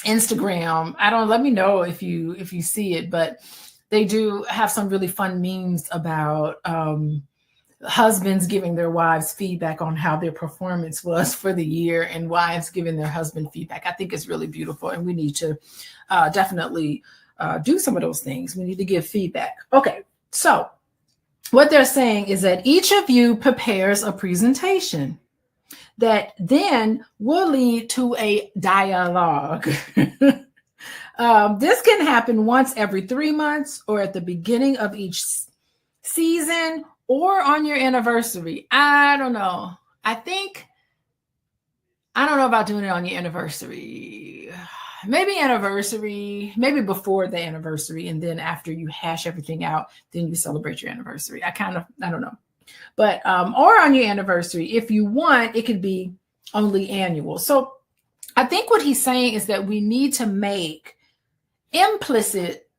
Instagram. Let me know if you see it, but they do have some really fun memes about husbands giving their wives feedback on how their performance was for the year and wives giving their husband feedback. I think it's really beautiful, and we need to definitely do some of those things. We need to give feedback. Okay, so what they're saying is that each of you prepares a presentation that then will lead to a dialogue. This can happen once every 3 months or at the beginning of each season or on your anniversary. I don't know. I don't know about doing it on your anniversary. Maybe anniversary, maybe before the anniversary. And then after you hash everything out, then you celebrate your anniversary. I don't know. But, or on your anniversary, if you want, it could be only annual. So I think what he's saying is that we need to make implicit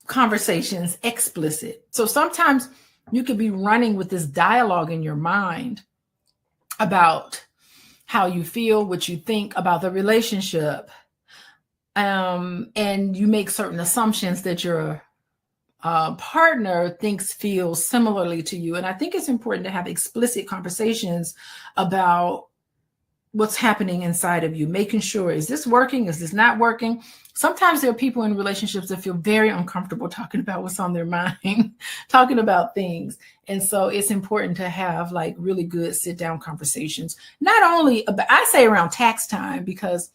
conversations explicit. So sometimes you could be running with this dialogue in your mind about how you feel, what you think about the relationship. And you make certain assumptions that your partner feels similarly to you. And I think it's important to have explicit conversations about what's happening inside of you, making sure, is this working? Is this not working? Sometimes there are people in relationships that feel very uncomfortable talking about what's on their mind, talking about things. And so it's important to have like really good sit down conversations. Not only, but I say around tax time, because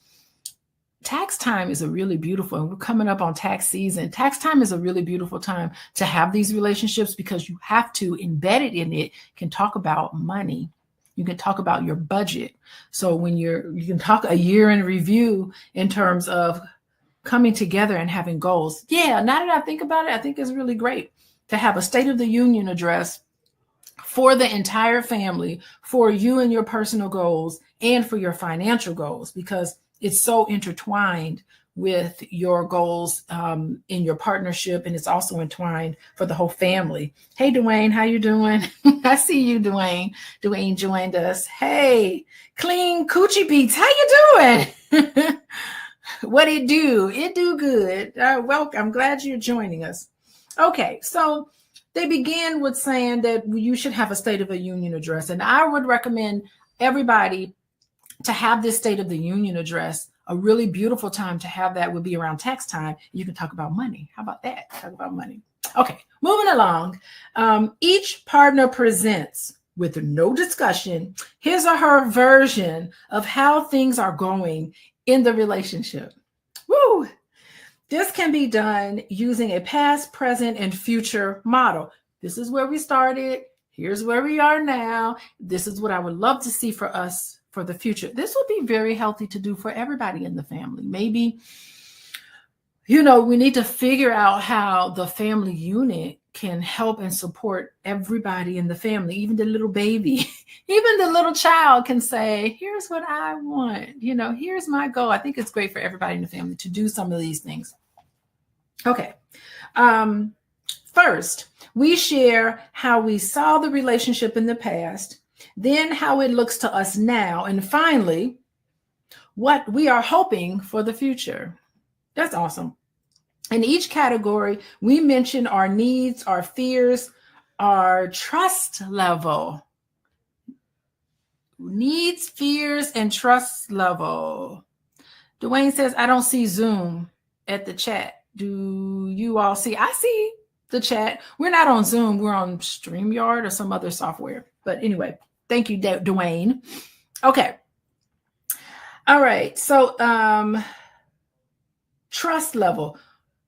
tax time is a really beautiful, and we're coming up on tax season. Tax time is a really beautiful time to have these relationships because you have to embed it in it, can talk about money. You can talk about your budget. So when you can talk a year in review in terms of coming together and having goals. Yeah, now that I think about it, I think it's really great to have a State of the Union address for the entire family, for you and your personal goals and for your financial goals, because it's so intertwined with your goals in your partnership, and it's also entwined for the whole family. Hey, Dwayne, how you doing? I see you, Dwayne. Dwayne joined us. Hey, Clean Coochie Beats, how you doing? What it do? It do good. Welcome. I'm glad you're joining us. Okay, so they began with saying that you should have a State of the Union address, and I would recommend everybody to have this State of the Union address. A really beautiful time to have that would be around tax time. You can talk about money. How about that? Talk about money. Okay, moving along. Each partner presents with no discussion his or her version of how things are going in the relationship. Woo! This can be done using a past, present, and future model. This is where we started. Here's where we are now. This is what I would love to see for us for the future. This would be very healthy to do for everybody in the family. Maybe, we need to figure out how the family unit can help and support everybody in the family, even the little baby, even the little child can say, here's what I want, here's my goal. I think it's great for everybody in the family to do some of these things. Okay. First, we share how we saw the relationship in the past, then how it looks to us now, and finally, what we are hoping for the future. That's awesome. In each category, we mention our needs, our fears, our trust level. Needs, fears, and trust level. Dwayne says, I don't see Zoom at the chat. Do you all see? I see the chat. We're not on Zoom. We're on StreamYard or some other software. But anyway, thank you, Dwayne. Okay. All right. So trust level.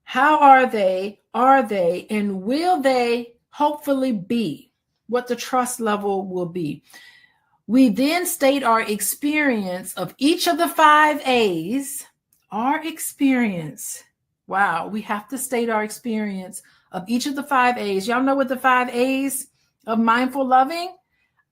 How are they, and will they hopefully be what the trust level will be? We then state our experience of each of the 5 A's, our experience. Wow, we have to state our experience of each of the 5 A's. Y'all know what the 5 A's of mindful loving?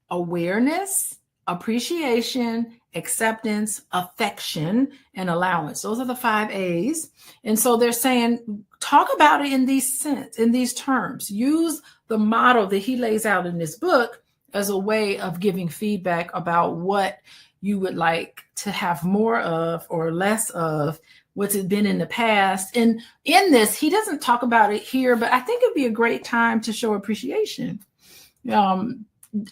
Awareness, appreciation, acceptance, affection, and allowance. Those are the 5 A's. And so they're saying, talk about it in these terms. Use the model that he lays out in this book as a way of giving feedback about what you would like to have more of or less of, what's it been in the past. And in this, he doesn't talk about it here, but I think it'd be a great time to show appreciation.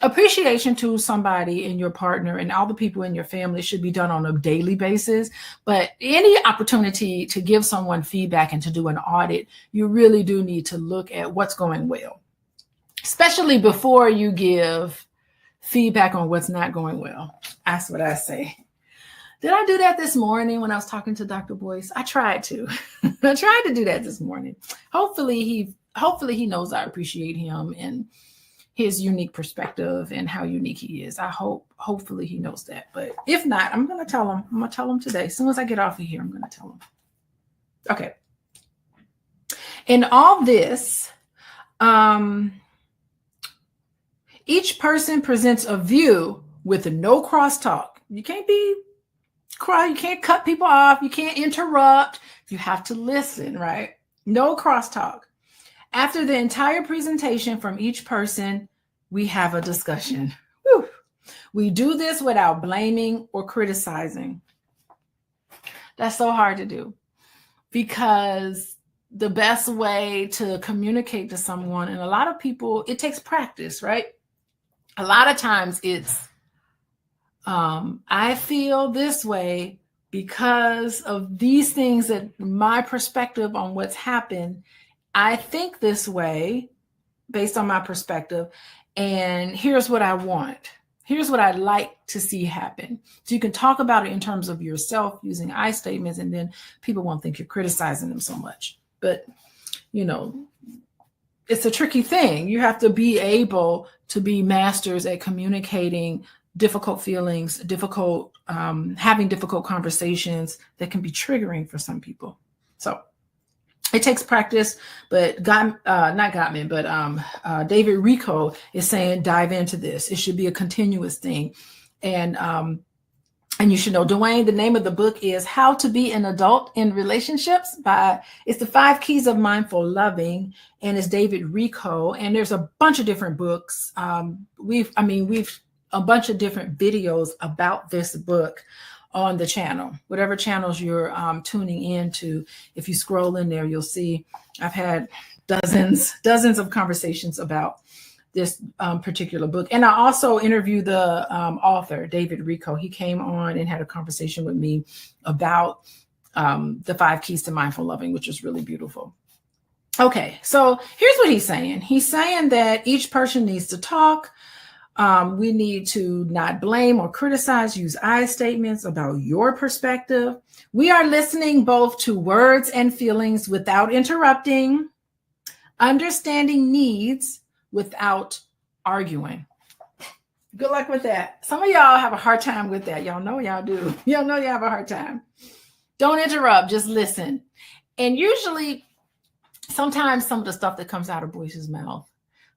Appreciation to somebody in your partner and all the people in your family should be done on a daily basis. But any opportunity to give someone feedback and to do an audit, you really do need to look at what's going well, especially before you give feedback on what's not going well. That's what I say. Did I do that this morning when I was talking to Dr. Boyce? I tried to. I tried to do that this morning. Hopefully he knows I appreciate him and his unique perspective and how unique he is. Hopefully he knows that. But if not, I'm going to tell him. I'm going to tell him today. As soon as I get off of here, I'm going to tell him. Okay. In all this, each person presents a view with no crosstalk. You can't cut people off. You can't interrupt. You have to listen, right? No crosstalk. After the entire presentation from each person, we have a discussion. Whew. We do this without blaming or criticizing. That's so hard to do because the best way to communicate to someone, and a lot of people, it takes practice, right? A lot of times it's, I feel this way because of these things that my perspective on what's happened. I think this way based on my perspective, and here's what I want. Here's what I'd like to see happen. So you can talk about it in terms of yourself using I statements, and then people won't think you're criticizing them so much. But, it's a tricky thing. You have to be able to be masters at communicating difficult feelings, having difficult conversations that can be triggering for some people. So it takes practice, but David Rico is saying, dive into this. It should be a continuous thing. And you should know, Dwayne, the name of the book is How to Be an Adult in Relationships it's the 5 Keys of Mindful Loving, and it's David Rico. And there's a bunch of different books. We've a bunch of different videos about this book on the channel, whatever channels you're tuning into. If you scroll in there, you'll see I've had dozens of conversations about this particular book. And I also interviewed the author, David Rico. He came on and had a conversation with me about the 5 Keys to Mindful Loving, which is really beautiful. Okay, so here's what he's saying. He's saying that each person needs to talk. We need to not blame or criticize, use I statements about your perspective. We are listening both to words and feelings without interrupting, understanding needs without arguing. Good luck with that. Some of y'all have a hard time with that. Y'all know y'all do. Y'all know you have a hard time. Don't interrupt. Just listen. And usually, sometimes some of the stuff that comes out of Boyce's mouth,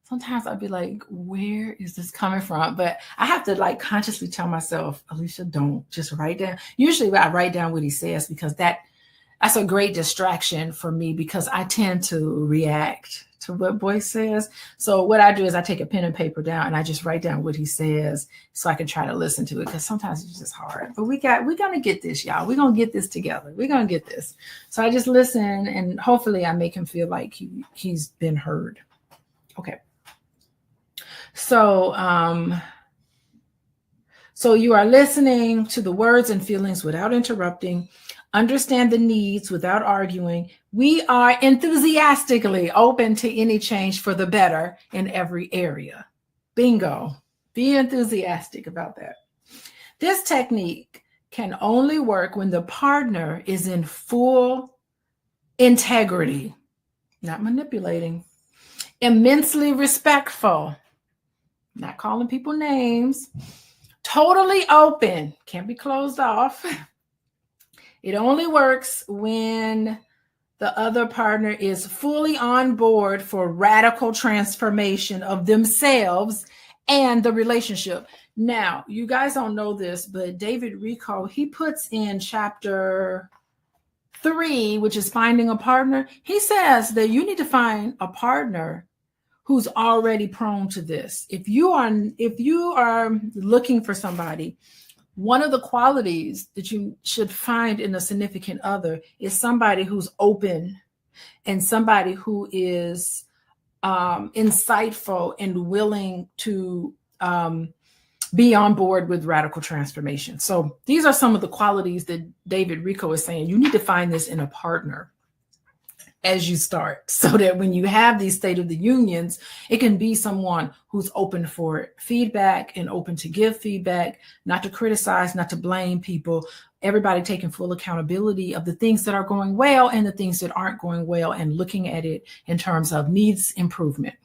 sometimes I'd be like, where is this coming from? But I have to like consciously tell myself, Alicia, don't. Just write down. Usually I write down what he says because that's a great distraction for me because I tend to react to what Boyce says. So what I do is I take a pen and paper down and I just write down what he says so I can try to listen to it because sometimes it's just hard. But we're going to get this, y'all. We're going to get this together. We're going to get this. So I just listen and hopefully I make him feel like he's been heard. Okay. So you are listening to the words and feelings without interrupting. Understand the needs without arguing. We are enthusiastically open to any change for the better in every area. Bingo. Be enthusiastic about that. This technique can only work when the partner is in full integrity, not manipulating, immensely respectful, not calling people names, totally open, can't be closed off. It only works when the other partner is fully on board for radical transformation of themselves and the relationship. Now, you guys don't know this, but David Rico, he puts in chapter 3, which is finding a partner. He says that you need to find a partner who's already prone to this. If you are looking for somebody, one of the qualities that you should find in a significant other is somebody who's open and somebody who is insightful and willing to be on board with radical transformation. So these are some of the qualities that David Rico is saying. You need to find this in a partner as you start, so that when you have these State of the Unions, it can be someone who's open for feedback and open to give feedback, not to criticize, not to blame people, everybody taking full accountability of the things that are going well and the things that aren't going well, and looking at it in terms of needs improvement,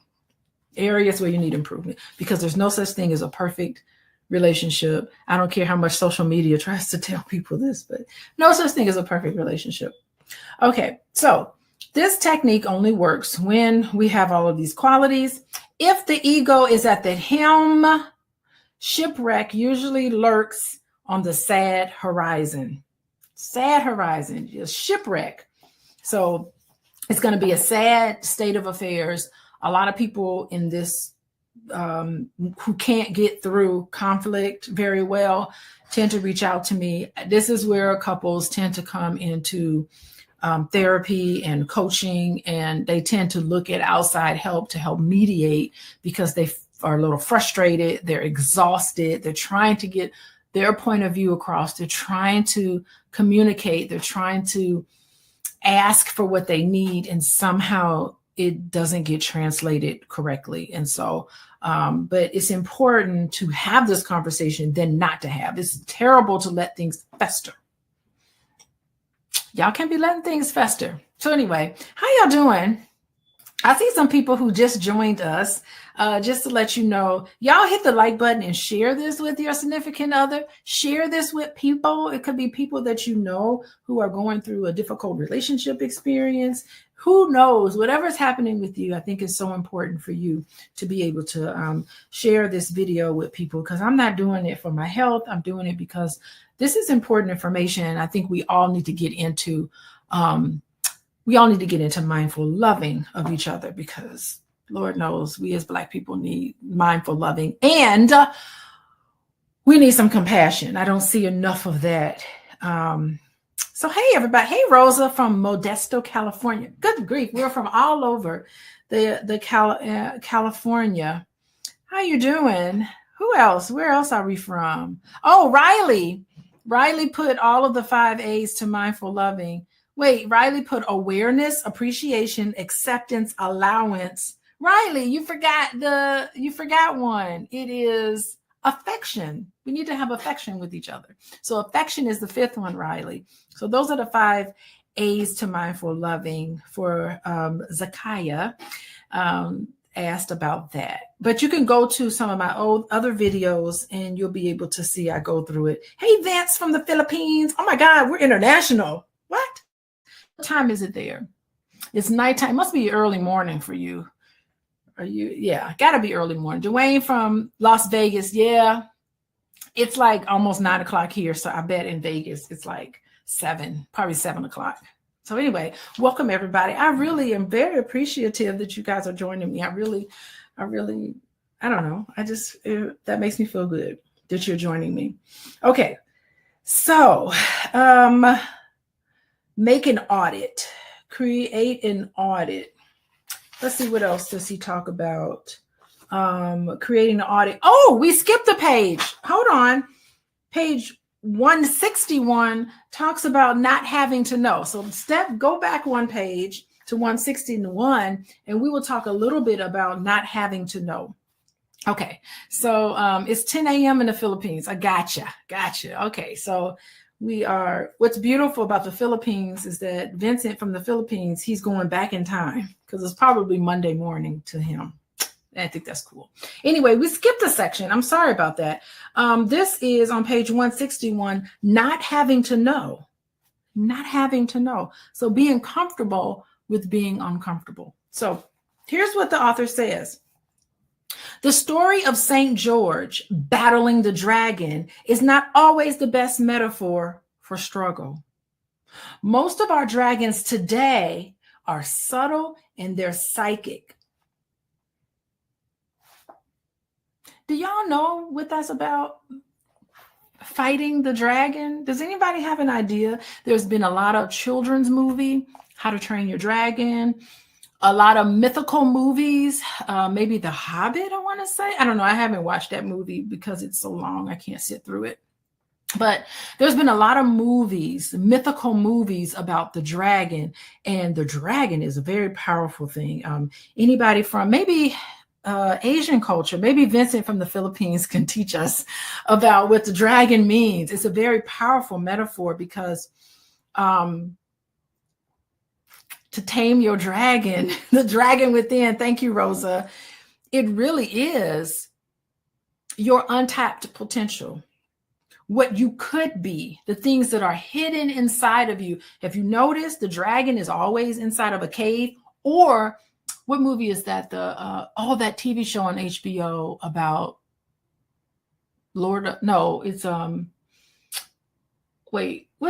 areas where you need improvement, because there's no such thing as a perfect relationship. I don't care how much social media tries to tell people this, but no such thing as a perfect relationship. Okay, so this technique only works when we have all of these qualities. If the ego is at the helm, shipwreck usually lurks on the sad horizon. Sad horizon, just shipwreck. So it's going to be a sad state of affairs. A lot of people in this who can't get through conflict very well tend to reach out to me. This is where couples tend to come into therapy and coaching, and they tend to look at outside help to help mediate because they are a little frustrated, they're exhausted, they're trying to get their point of view across, they're trying to communicate, they're trying to ask for what they need, and somehow it doesn't get translated correctly. And so, but it's important to have this conversation than not to have. It's terrible to let things fester. Y'all can't be letting things fester. So anyway, how y'all doing? I see some people who just joined us. Just to let you know, y'all hit the like button and share this with your significant other. Share this with people. It could be people that you know who are going through a difficult relationship experience. Who knows? Whatever's happening with you, I think is so important for you to be able to share this video with people, because I'm not doing it for my health. I'm doing it because this is important information. And I think we all need to get into mindful loving of each other, because Lord knows we as Black people need mindful loving, and we need some compassion. I don't see enough of that. So hey, everybody. Hey, Rosa from Modesto, California. Good grief. We're from all over California. How you doing? Who else? Where else are we from? Oh, Riley. Riley put all of the 5 A's to mindful loving. Wait, Riley put awareness, appreciation, acceptance, allowance. Riley, you forgot one. It is affection. We need to have affection with each other. So affection is the 5th one, Riley. So those are the 5 A's to mindful loving for Zakiah. asked about that. But you can go to some of my other videos and you'll be able to see I go through it. Hey, Vince from the Philippines. Oh my God, we're international. What time is it there? It's nighttime. It must be early morning for you. Are you? Yeah, gotta be early morning. Dwayne from Las Vegas. Yeah, it's like almost 9 o'clock here. So I bet in Vegas it's like 7, probably 7 o'clock. So anyway, welcome everybody. I really am very appreciative that you guys are joining me. I don't know. That makes me feel good that you're joining me. Okay. So, make an audit, create an audit. Let's see, what else does he talk about? Creating an audit. Oh, we skipped a page. Hold on. Page 161 talks about not having to know. So go back one page to 161 and we will talk a little bit about not having to know. Okay. So it's 10 a.m. in the Philippines. I gotcha. Okay. So what's beautiful about the Philippines is that Vincent from the Philippines, he's going back in time because it's probably Monday morning to him. I think that's cool. Anyway, we skipped a section. I'm sorry about that. This is on page 161, not having to know. Not having to know. So being comfortable with being uncomfortable. So here's what the author says. The story of St. George battling the dragon is not always the best metaphor for struggle. Most of our dragons today are subtle and they're psychic. Do y'all know what that's about? Fighting the dragon? Does anybody have an idea? There's been a lot of children's movie, How to Train Your Dragon, a lot of mythical movies, maybe The Hobbit, I want to say. I don't know. I haven't watched that movie because it's so long. I can't sit through it. But there's been a lot of movies, mythical movies about the dragon. And the dragon is a very powerful thing. Anybody from maybe Asian culture, maybe Vincent from the Philippines can teach us about what the dragon means. It's a very powerful metaphor because to tame your dragon, the dragon within, thank you, Rosa, it really is your untapped potential, what you could be, the things that are hidden inside of you. If you notice, the dragon is always inside of a cave. Or what movie is that? That TV show on HBO about what's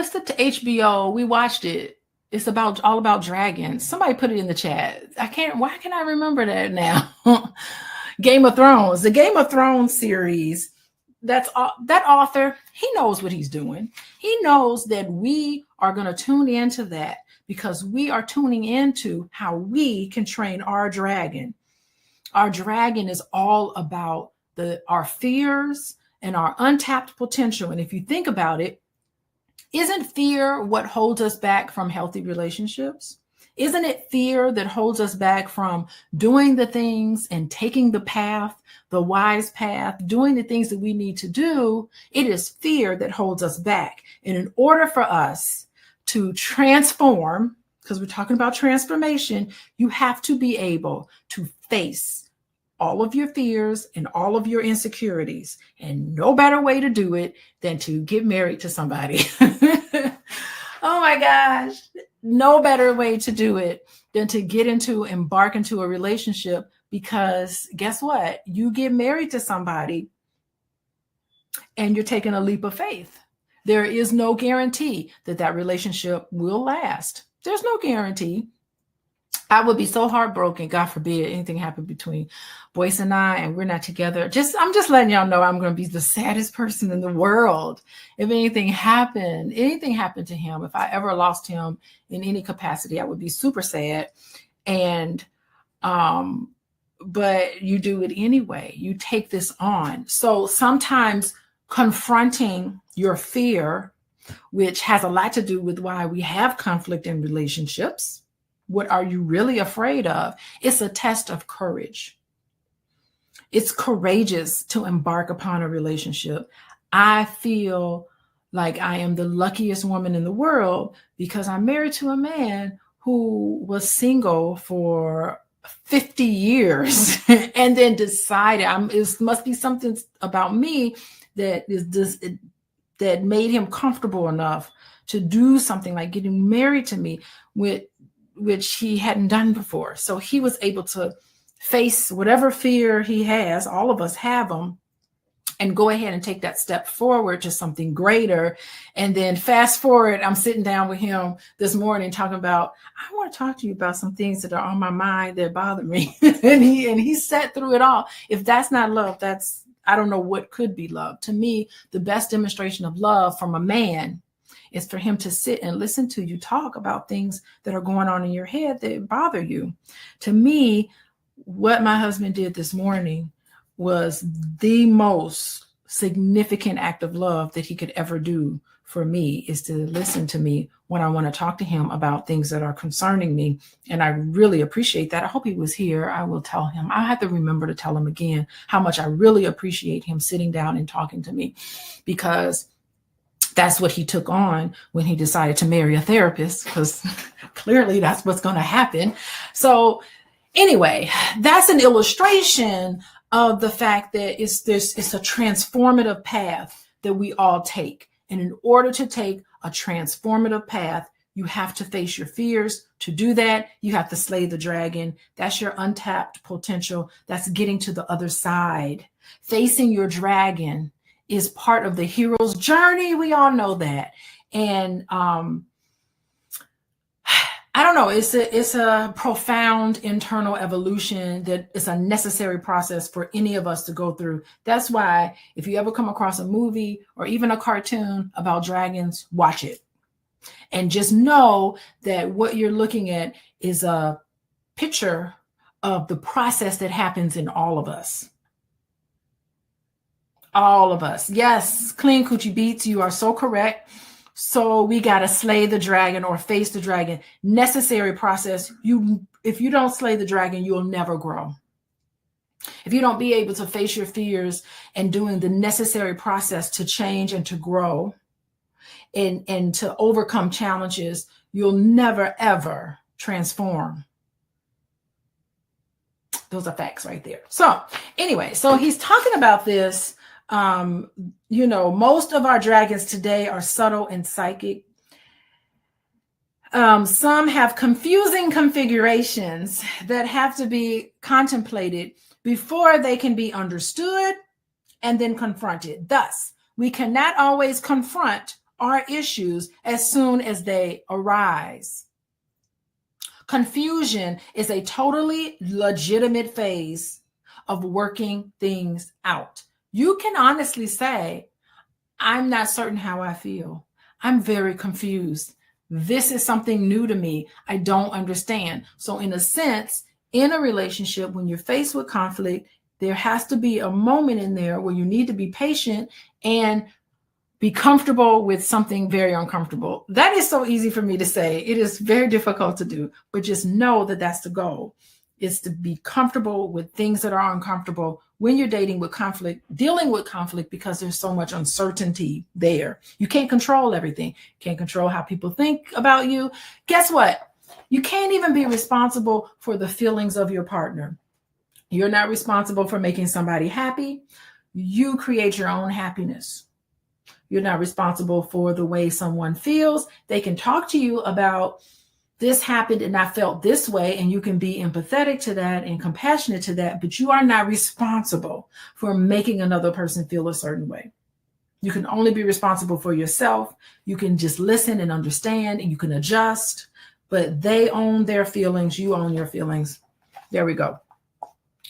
the HBO? We watched it. It's all about dragons. Somebody put it in the chat. Why can I remember that now? Game of Thrones, the Game of Thrones series. That author, he knows what he's doing. He knows that we are going to tune into that because we are tuning into how we can train our dragon. Our dragon is all about our fears and our untapped potential. And if you think about it, isn't fear what holds us back from healthy relationships? Isn't it fear that holds us back from doing the things and taking the path, the wise path, doing the things that we need to do? It is fear that holds us back. And in order for us to transform, because we're talking about transformation, you have to be able to face all of your fears and all of your insecurities. And no better way to do it than to get married to somebody. Oh my gosh. No better way to do it than to embark into a relationship, because guess what? You get married to somebody and you're taking a leap of faith. There is no guarantee that relationship will last. There's no guarantee. I would be so heartbroken, God forbid anything happened between Boyce and I and we're not together. I'm just letting y'all know I'm going to be the saddest person in the world if anything happened to him. If I ever lost him in any capacity, I would be super sad. And but you do it anyway. You take this on. So sometimes confronting your fear, which has a lot to do with why we have conflict in relationships. What are you really afraid of? It's a test of courage. It's courageous to embark upon a relationship. I feel like I am the luckiest woman in the world because I'm married to a man who was single for 50 years and then decided it must be something about me that that made him comfortable enough to do something like getting married to me, which he hadn't done before. So he was able to face whatever fear he has, all of us have them, and go ahead and take that step forward to something greater. And then fast forward, I'm sitting down with him this morning talking about, I want to talk to you about some things that are on my mind that bother me. and he sat through it all. If that's not love, I don't know what could be love. To me, the best demonstration of love from a man is for him to sit and listen to you talk about things that are going on in your head that bother you. To me, what my husband did this morning was the most significant act of love that he could ever do for me, is to listen to me when I want to talk to him about things that are concerning me. And I really appreciate that. I hope he was here. I will tell him. I have to remember to tell him again how much I really appreciate him sitting down and talking to me, because that's what he took on when he decided to marry a therapist, because clearly that's what's going to happen. So anyway, that's an illustration of the fact that it's a transformative path that we all take. And in order to take a transformative path, you have to face your fears. To do that, you have to slay the dragon. That's your untapped potential. That's getting to the other side. Facing your dragon is part of the hero's journey. We all know that. And I don't know, it's a profound internal evolution that is a necessary process for any of us to go through. That's why if you ever come across a movie or even a cartoon about dragons, watch it. And just know that what you're looking at is a picture of the process that happens in all of us. All of us. Yes, Clean Coochie Beats, you are so correct. So we got to slay the dragon or face the dragon. Necessary process. If you don't slay the dragon, you'll never grow. If you don't be able to face your fears and doing the necessary process to change and to grow and to overcome challenges, you'll never, ever transform. Those are facts right there. So anyway, so he's talking about this. Most of our dragons today are subtle and psychic. Some have confusing configurations that have to be contemplated before they can be understood and then confronted. Thus, we cannot always confront our issues as soon as they arise. Confusion is a totally legitimate phase of working things out. You can honestly say, I'm not certain how I feel. I'm very confused. This is something new to me. I don't understand. So in a sense, in a relationship, when you're faced with conflict, there has to be a moment in there where you need to be patient and be comfortable with something very uncomfortable. That is so easy for me to say. It is very difficult to do, but just know that that's the goal, is to be comfortable with things that are uncomfortable when you're dealing with conflict, because there's so much uncertainty there. You can't control everything. Can't control how people think about you. Guess what? You can't even be responsible for the feelings of your partner. You're not responsible for making somebody happy. You create your own happiness. You're not responsible for the way someone feels. They can talk to you about this happened and I felt this way, and you can be empathetic to that and compassionate to that, but you are not responsible for making another person feel a certain way. You can only be responsible for yourself. You can just listen and understand, and you can adjust, but they own their feelings. You own your feelings. There we go.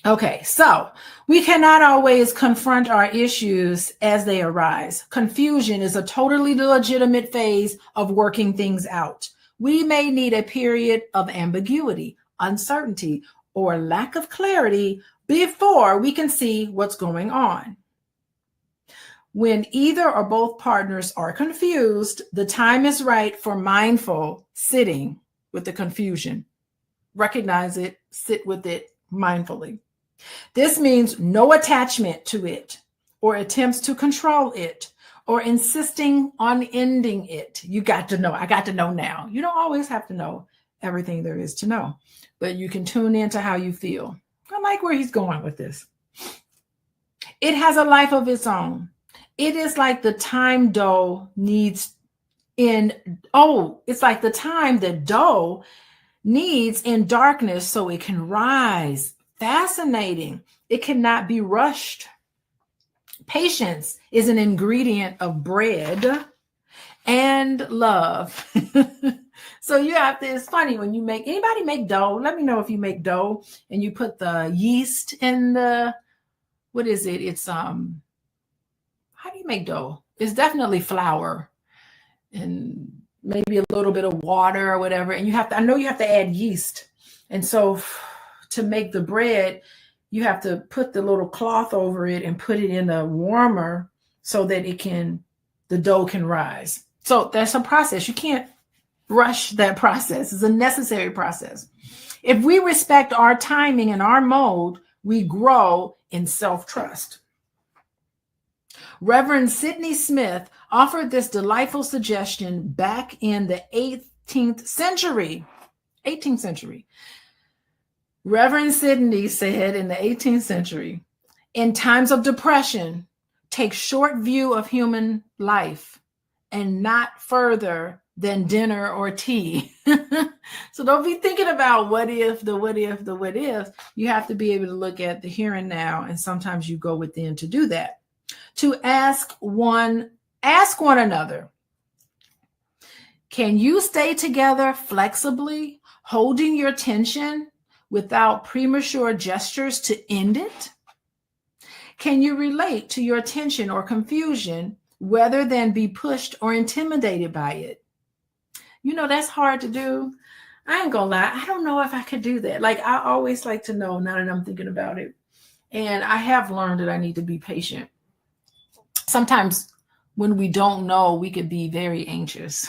Okay, so we cannot always confront our issues as they arise. Confusion is a totally legitimate phase of working things out. We may need a period of ambiguity, uncertainty, or lack of clarity before we can see what's going on. When either or both partners are confused, the time is right for mindful sitting with the confusion. Recognize it, sit with it mindfully. This means no attachment to it or attempts to control it or insisting on ending it. You got to know. I got to know now. You don't always have to know everything there is to know, but you can tune into how you feel. I like where he's going with this. It has a life of its own. It is like the time dough needs it's like the time that dough needs in darkness so it can rise. Fascinating. It cannot be rushed. Patience is an ingredient of bread and love. So you have to, it's funny when you anybody make dough? Let me know if you make dough and you put the yeast in what is it? It's, how do you make dough? It's definitely flour and maybe a little bit of water or whatever. And I know you have to add yeast. And so to make the bread, you have to put the little cloth over it and put it in a warmer so that the dough can rise. So that's a process. You can't rush that process. It's a necessary process. If we respect our timing and our mode, we grow in self-trust. Reverend Sidney Smith offered this delightful suggestion back in the 18th century. Reverend Sidney said in the 18th century, in times of depression, take short view of human life and not further than dinner or tea. So don't be thinking about what if. You have to be able to look at the here and now. And sometimes you go within to do that. To ask one another, can you stay together flexibly, holding your tension without premature gestures to end it? Can you relate to your tension or confusion rather than be pushed or intimidated by it? You know, that's hard to do. I ain't gonna lie. I don't know if I could do that. Like, I always like to know now that I'm thinking about it. And I have learned that I need to be patient. Sometimes when we don't know, we could be very anxious.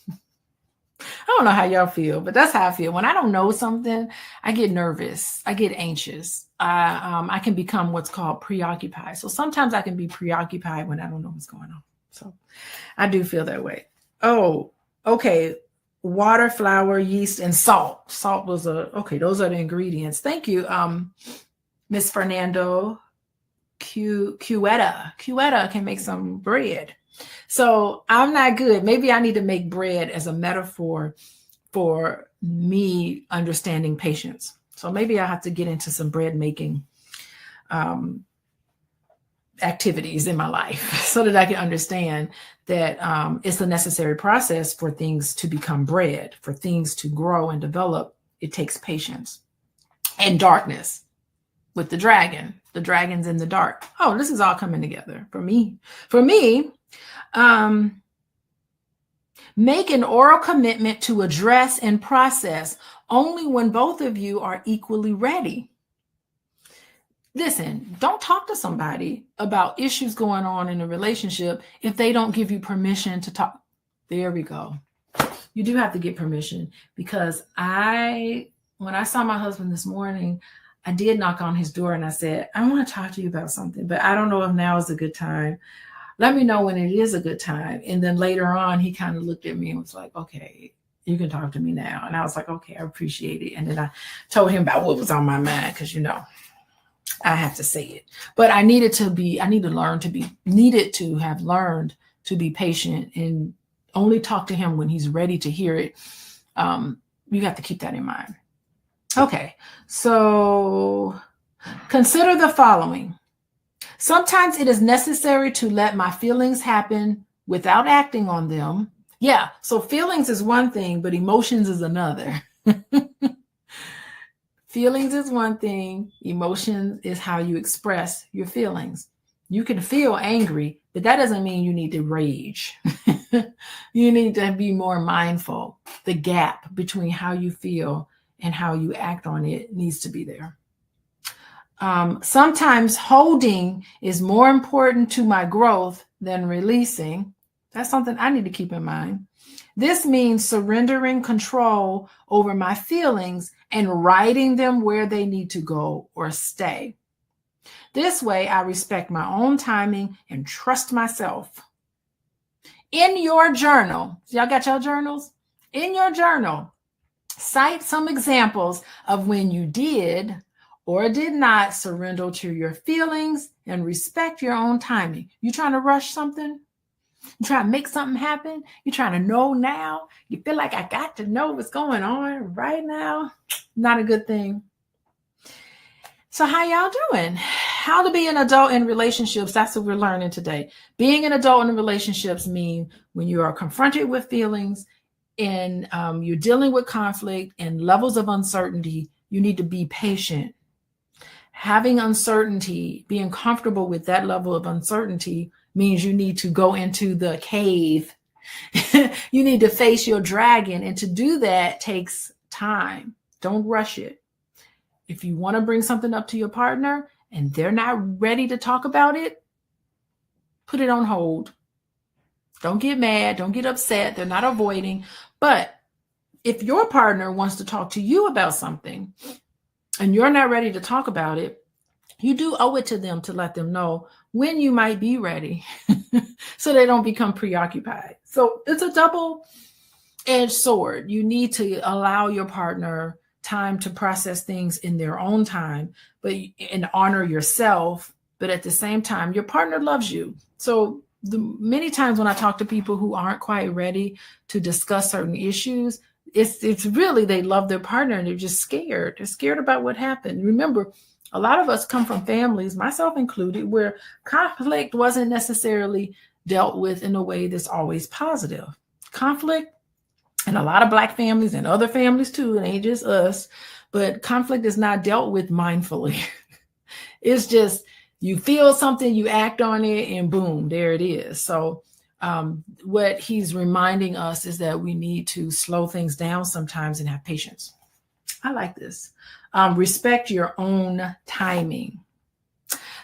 I don't know how y'all feel, but that's how I feel. When I don't know something, I get nervous. I get anxious. I can become what's called preoccupied. So sometimes I can be preoccupied when I don't know what's going on. So I do feel that way. Oh, okay. Water, flour, yeast, and salt. Salt was okay. Those are the ingredients. Thank you, Miss Fernando. Cueta can make some bread. So I'm not good. Maybe I need to make bread as a metaphor for me understanding patience. So maybe I have to get into some bread making activities in my life so that I can understand that it's a necessary process for things to become bread, for things to grow and develop. It takes patience and darkness with the dragon. The dragon's in the dark. Oh, this is all coming together for me. Make an oral commitment to address and process only when both of you are equally ready. Listen, don't talk to somebody about issues going on in a relationship if they don't give you permission to talk. There we go. You do have to get permission, because when I saw my husband this morning, I did knock on his door and I said, I want to talk to you about something, but I don't know if now is a good time. Let me know when it is a good time. And then later on, he kind of looked at me and was like, okay, you can talk to me now. And I was like, okay, I appreciate it. And then I told him about what was on my mind, because, you know, I have to say it. But I needed to have learned to be patient and only talk to him when he's ready to hear it. You have to keep that in mind. Okay, so consider the following. Sometimes it is necessary to let my feelings happen without acting on them. Yeah, so feelings is one thing, but emotions is another. Feelings is one thing. Emotion is how you express your feelings. You can feel angry, but that doesn't mean you need to rage. You need to be more mindful. The gap between how you feel and how you act on it needs to be there. Sometimes holding is more important to my growth than releasing. That's something I need to keep in mind. This means surrendering control over my feelings and writing them where they need to go or stay. This way, I respect my own timing and trust myself. In your journal, y'all got your journals? In your journal, Cite some examples of when you did or did not surrender to your feelings and respect your own timing. You trying to rush something? You trying to make something happen? You trying to know now? You feel like I got to know what's going on right now? Not a good thing. So how y'all doing? How to be an adult in relationships. That's what we're learning today. Being an adult in relationships means when you are confronted with feelings and you're dealing with conflict and levels of uncertainty, you need to be patient. Having uncertainty, being comfortable with that level of uncertainty means you need to go into the cave. You need to face your dragon. And to do that takes time. Don't rush it. If you want to bring something up to your partner and they're not ready to talk about it, put it on hold. Don't get mad. Don't get upset. They're not avoiding. But if your partner wants to talk to you about something and you're not ready to talk about it, you do owe it to them to let them know when you might be ready so they don't become preoccupied. So it's a double-edged sword. You need to allow your partner time to process things in their own time, and honor yourself. But at the same time, your partner loves you. So many times when I talk to people who aren't quite ready to discuss certain issues, it's really they love their partner and they're just scared. They're scared about what happened. Remember, a lot of us come from families, myself included, where conflict wasn't necessarily dealt with in a way that's always positive. Conflict, and a lot of Black families and other families too, it ain't just us, but conflict is not dealt with mindfully. It's just you feel something, you act on it, and boom, there it is. So what he's reminding us is that we need to slow things down sometimes and have patience. I like this. Respect your own timing.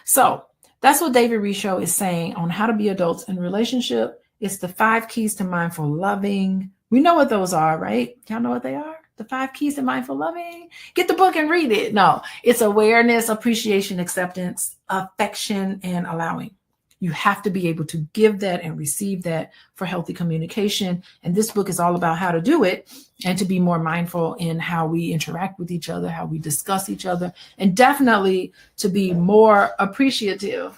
So that's what David Risho is saying on how to be adults in relationship. It's the 5 keys to mindful loving. We know what those are, right? Y'all know what they are? The 5 keys to mindful loving. Get the book and read it. No, it's awareness, appreciation, acceptance, affection, and allowing. You have to be able to give that and receive that for healthy communication. And this book is all about how to do it and to be more mindful in how we interact with each other, how we discuss each other, and definitely to be more appreciative.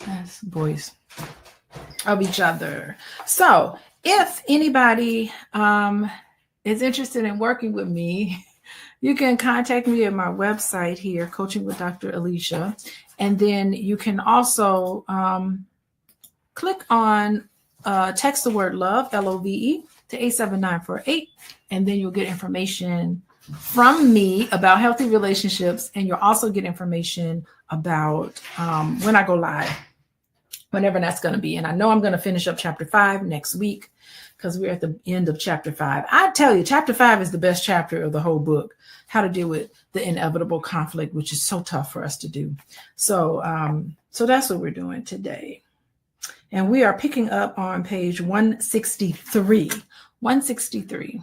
Yes, boys. Of each other. So if anybody is interested in working with me, you can contact me at my website here, Coaching with Dr. Alicia. And then you can also click on text the word love, LOVE, to 87948. And then you'll get information from me about healthy relationships. And you'll also get information about when I go live, whenever that's going to be. And I know I'm going to finish up chapter 5 next week because we're at the end of chapter 5. I tell you, chapter 5 is the best chapter of the whole book, how to deal with the inevitable conflict, which is so tough for us to do. So, so that's what we're doing today. And we are picking up on page 163. 163.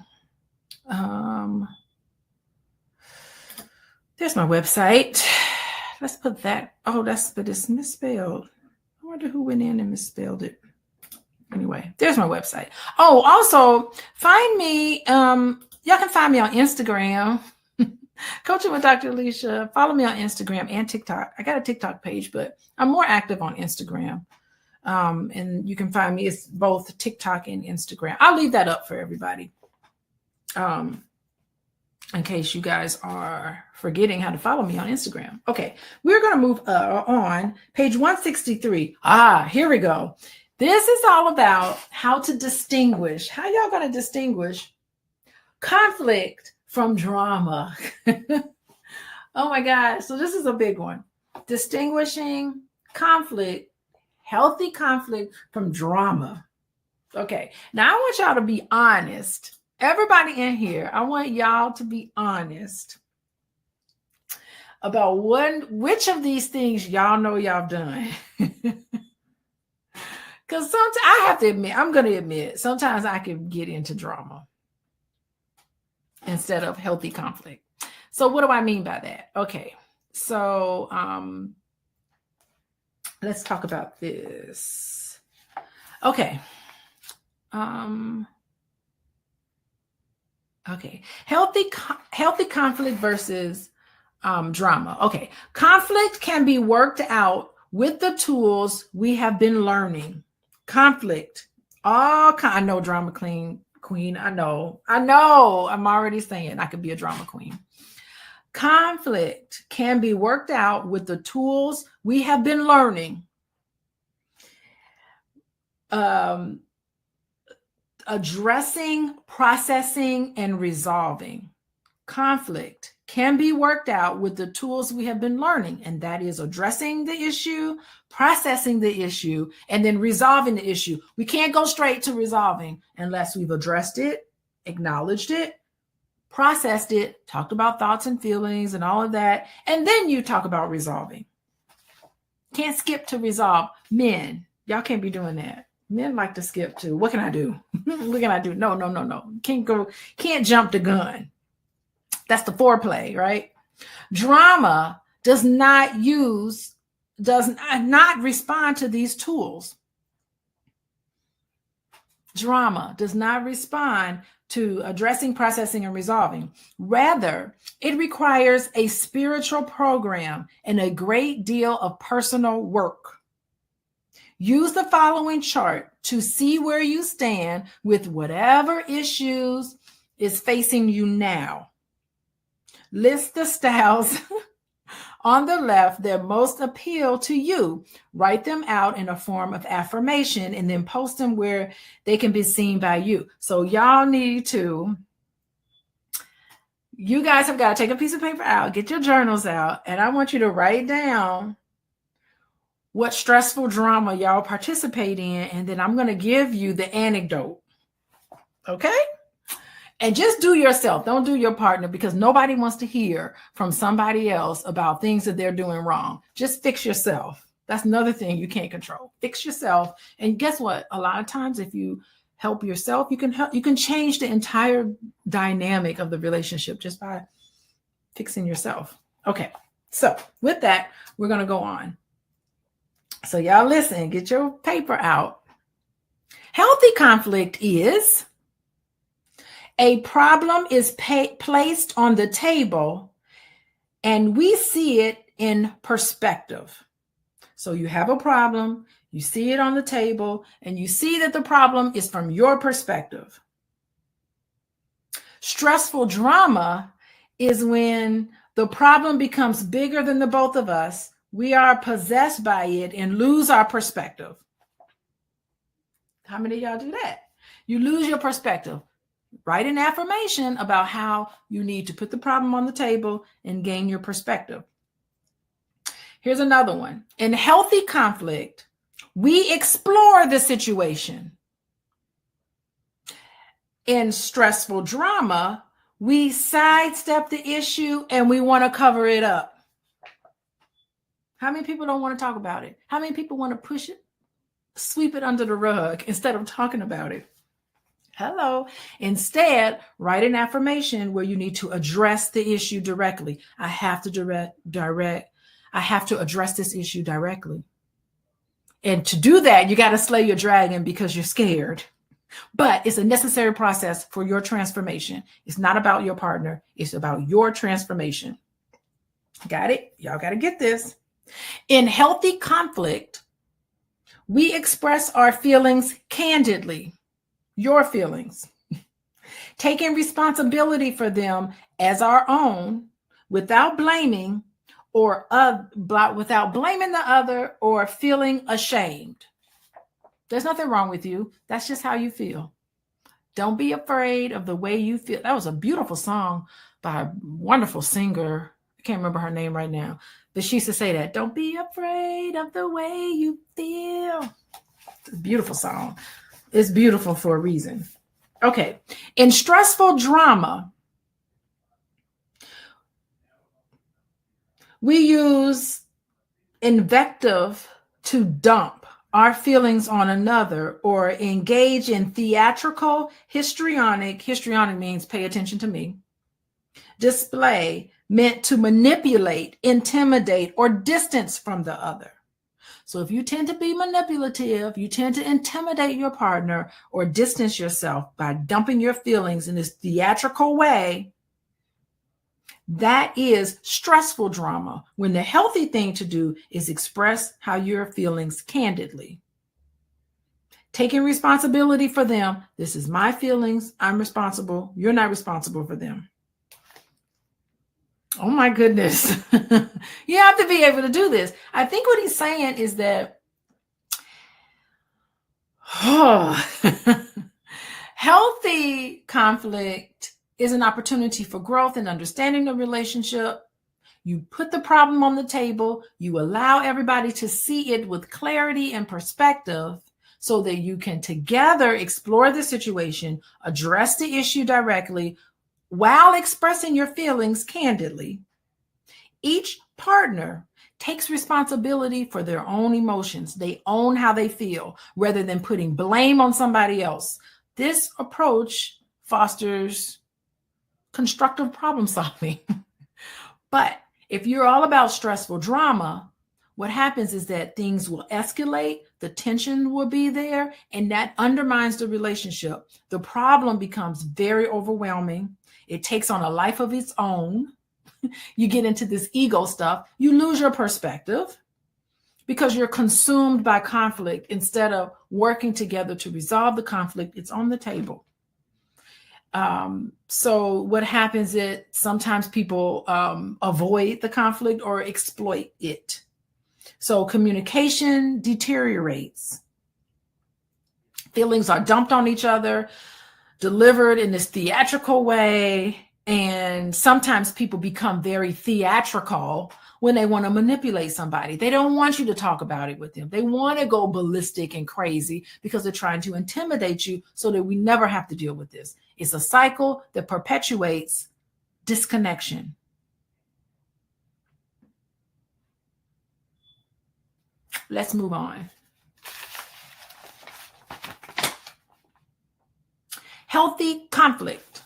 There's my website. Let's put that. Oh, but it's misspelled. I wonder who went in and misspelled it. Anyway, there's my website. Oh, also find me. Y'all can find me on Instagram, Coaching with Dr. Alicia. Follow me on Instagram and TikTok. I got a TikTok page, but I'm more active on Instagram. And you can find me. It's both TikTok and Instagram. I'll leave that up for everybody. In case you guys are forgetting how to follow me on Instagram. Okay, we're going to move on. Page 163. Here we go. This is all about how to distinguish. How y'all going to distinguish conflict from drama? Oh my gosh. So this is a big one. Distinguishing conflict, healthy conflict from drama. Okay, now I want y'all to be honest. Everybody in here, I want y'all to be honest about which of these things y'all know y'all done. Because sometimes I have to admit, I'm going to admit, sometimes I can get into drama instead of healthy conflict. So what do I mean by that? Okay, so let's talk about this. Okay. Okay. Healthy conflict versus drama. Okay. Conflict can be worked out with the tools we have been learning. Conflict. I know drama queen. I know. I'm already saying I could be a drama queen. Conflict can be worked out with the tools we have been learning. Addressing, processing, and resolving. Conflict can be worked out with the tools we have been learning, and that is addressing the issue, processing the issue, and then resolving the issue. We can't go straight to resolving unless we've addressed it, acknowledged it, processed it, talked about thoughts and feelings and all of that, and then you talk about resolving. Can't skip to resolve. Men, y'all can't be doing that. Men like to skip too. What can I do? What can I do? No. Can't jump the gun. That's the foreplay, right? Drama does not respond to these tools. Drama does not respond to addressing, processing, and resolving. Rather, it requires a spiritual program and a great deal of personal work. Use the following chart to see where you stand with whatever issues is facing you now. List the styles on the left that most appeal to you. Write them out in a form of affirmation and then post them where they can be seen by you. So you guys have got to take a piece of paper out, get your journals out, and I want you to write down what stressful drama y'all participate in, and then I'm going to give you the anecdote. Okay? And just do yourself. Don't do your partner, because nobody wants to hear from somebody else about things that they're doing wrong. Just fix yourself. That's another thing you can't control. Fix yourself. And guess what? A lot of times if you help yourself, you can change the entire dynamic of the relationship just by fixing yourself. Okay. So with that, we're going to go on. So y'all listen, get your paper out. Healthy conflict is a problem is placed on the table and we see it in perspective. So you have a problem, you see it on the table, and you see that the problem is from your perspective. Stressful drama is when the problem becomes bigger than the both of us. We are possessed by it and lose our perspective. How many of y'all do that? You lose your perspective. Write an affirmation about how you need to put the problem on the table and gain your perspective. Here's another one. In healthy conflict, we explore the situation. In stressful drama, we sidestep the issue and we want to cover it up. How many people don't want to talk about it? How many people want to push it, sweep it under the rug instead of talking about it? Hello. Instead, write an affirmation where you need to address the issue directly. I have to address this issue directly. And to do that, you got to slay your dragon because you're scared. But it's a necessary process for your transformation. It's not about your partner. It's about your transformation. Got it? Y'all got to get this. In healthy conflict, we express our feelings candidly. Your feelings, taking responsibility for them as our own without blaming without blaming the other or feeling ashamed. There's nothing wrong with you. That's just how you feel. Don't be afraid of the way you feel. That was a beautiful song by a wonderful singer. I can't remember her name right now, but she used to say that. Don't be afraid of the way you feel. It's a beautiful song. It's beautiful for a reason. Okay. In stressful drama, we use invective to dump our feelings on another or engage in theatrical, histrionic means pay attention to me, display meant to manipulate, intimidate, or distance from the other. So if you tend to be manipulative, you tend to intimidate your partner or distance yourself by dumping your feelings in this theatrical way, that is stressful drama, when the healthy thing to do is express how you're feeling candidly. Taking responsibility for them. This is my feelings. I'm responsible. You're not responsible for them. Oh my goodness. You have to be able to do this. I think what he's saying is that healthy conflict is an opportunity for growth and understanding the relationship. You put the problem on the table. You allow everybody to see it with clarity and perspective so that you can together explore the situation, address the issue directly while expressing your feelings candidly. Each partner takes responsibility for their own emotions. They own how they feel rather than putting blame on somebody else. This approach fosters constructive problem solving. But if you're all about stressful drama, what happens is that things will escalate, the tension will be there, and that undermines the relationship. The problem becomes very overwhelming. It takes on a life of its own. You get into this ego stuff. You lose your perspective because you're consumed by conflict instead of working together to resolve the conflict. It's on the table. So what happens is sometimes people avoid the conflict or exploit it. So communication deteriorates. Feelings are dumped on each other, delivered in this theatrical way. And sometimes people become very theatrical when they want to manipulate somebody. They don't want you to talk about it with them. They want to go ballistic and crazy because they're trying to intimidate you so that we never have to deal with this. It's a cycle that perpetuates disconnection. Let's move on. Healthy conflict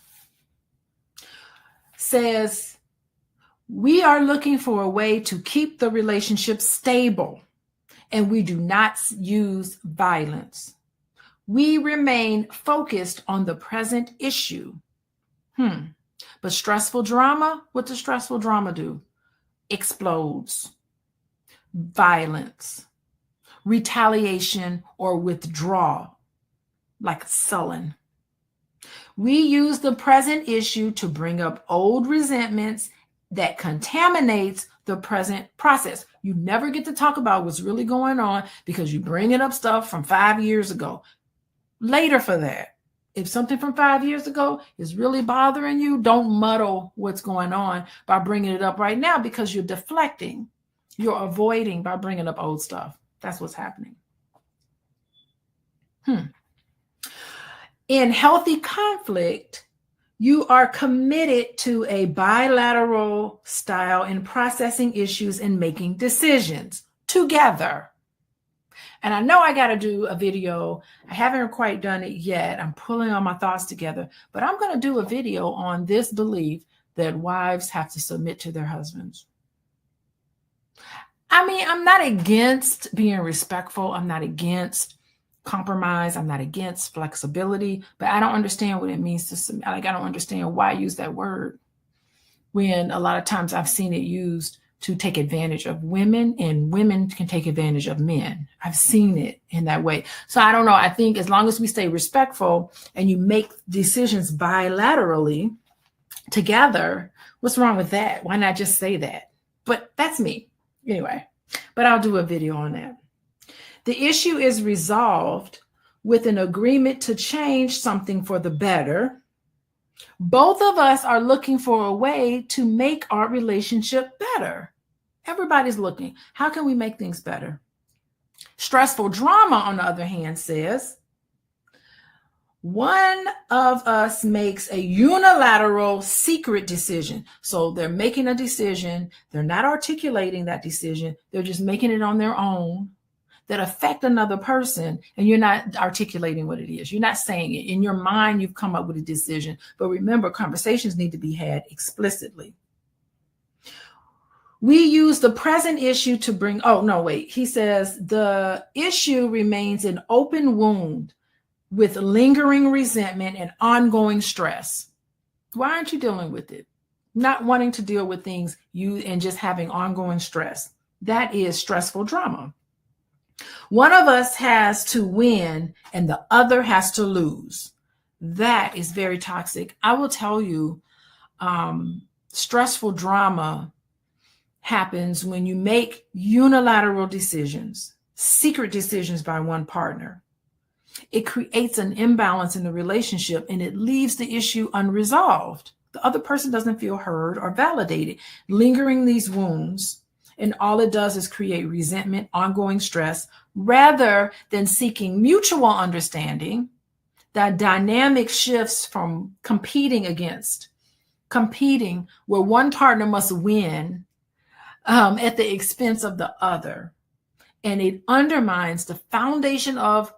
says we are looking for a way to keep the relationship stable, and we do not use violence. We remain focused on the present issue. But stressful drama, what does stressful drama do? Explodes. Violence, retaliation, or withdrawal, like sullen. We use the present issue to bring up old resentments that contaminates the present process. You never get to talk about what's really going on because you're bringing up stuff from 5 years ago. Later for that. If something from 5 years ago is really bothering you, don't muddle what's going on by bringing it up right now because you're deflecting. You're avoiding by bringing up old stuff. That's what's happening. In healthy conflict, you are committed to a bilateral style in processing issues and making decisions together. And I know I got to do a video. I haven't quite done it yet. I'm pulling all my thoughts together, but I'm going to do a video on this belief that wives have to submit to their husbands. I mean, I'm not against being respectful. I'm not against compromise. I'm not against flexibility, but I don't understand what it means to submit. Like, I don't understand why I use that word when a lot of times I've seen it used to take advantage of women, and women can take advantage of men. I've seen it in that way. So I don't know. I think as long as we stay respectful and you make decisions bilaterally together, what's wrong with that? Why not just say that? But that's me. Anyway, but I'll do a video on that. The issue is resolved with an agreement to change something for the better. Both of us are looking for a way to make our relationship better. Everybody's looking. How can we make things better? Stressful drama, on the other hand, says one of us makes a unilateral secret decision. So they're making a decision. They're not articulating that decision. They're just making it on their own that affect another person. And you're not articulating what it is. You're not saying it. In your mind, you've come up with a decision. But remember, conversations need to be had explicitly. We use the present issue to bring, oh, no, wait. He says the issue remains an open wound with lingering resentment and ongoing stress. Why aren't you dealing with it? Not wanting to deal with things and just having ongoing stress. That is stressful drama. One of us has to win and the other has to lose. That is very toxic. I will tell you, stressful drama happens when you make unilateral decisions, secret decisions by one partner. It creates an imbalance in the relationship and it leaves the issue unresolved. The other person doesn't feel heard or validated, lingering these wounds. And all it does is create resentment, ongoing stress, rather than seeking mutual understanding. That dynamic shifts from competing where one partner must win at the expense of the other. And it undermines the foundation of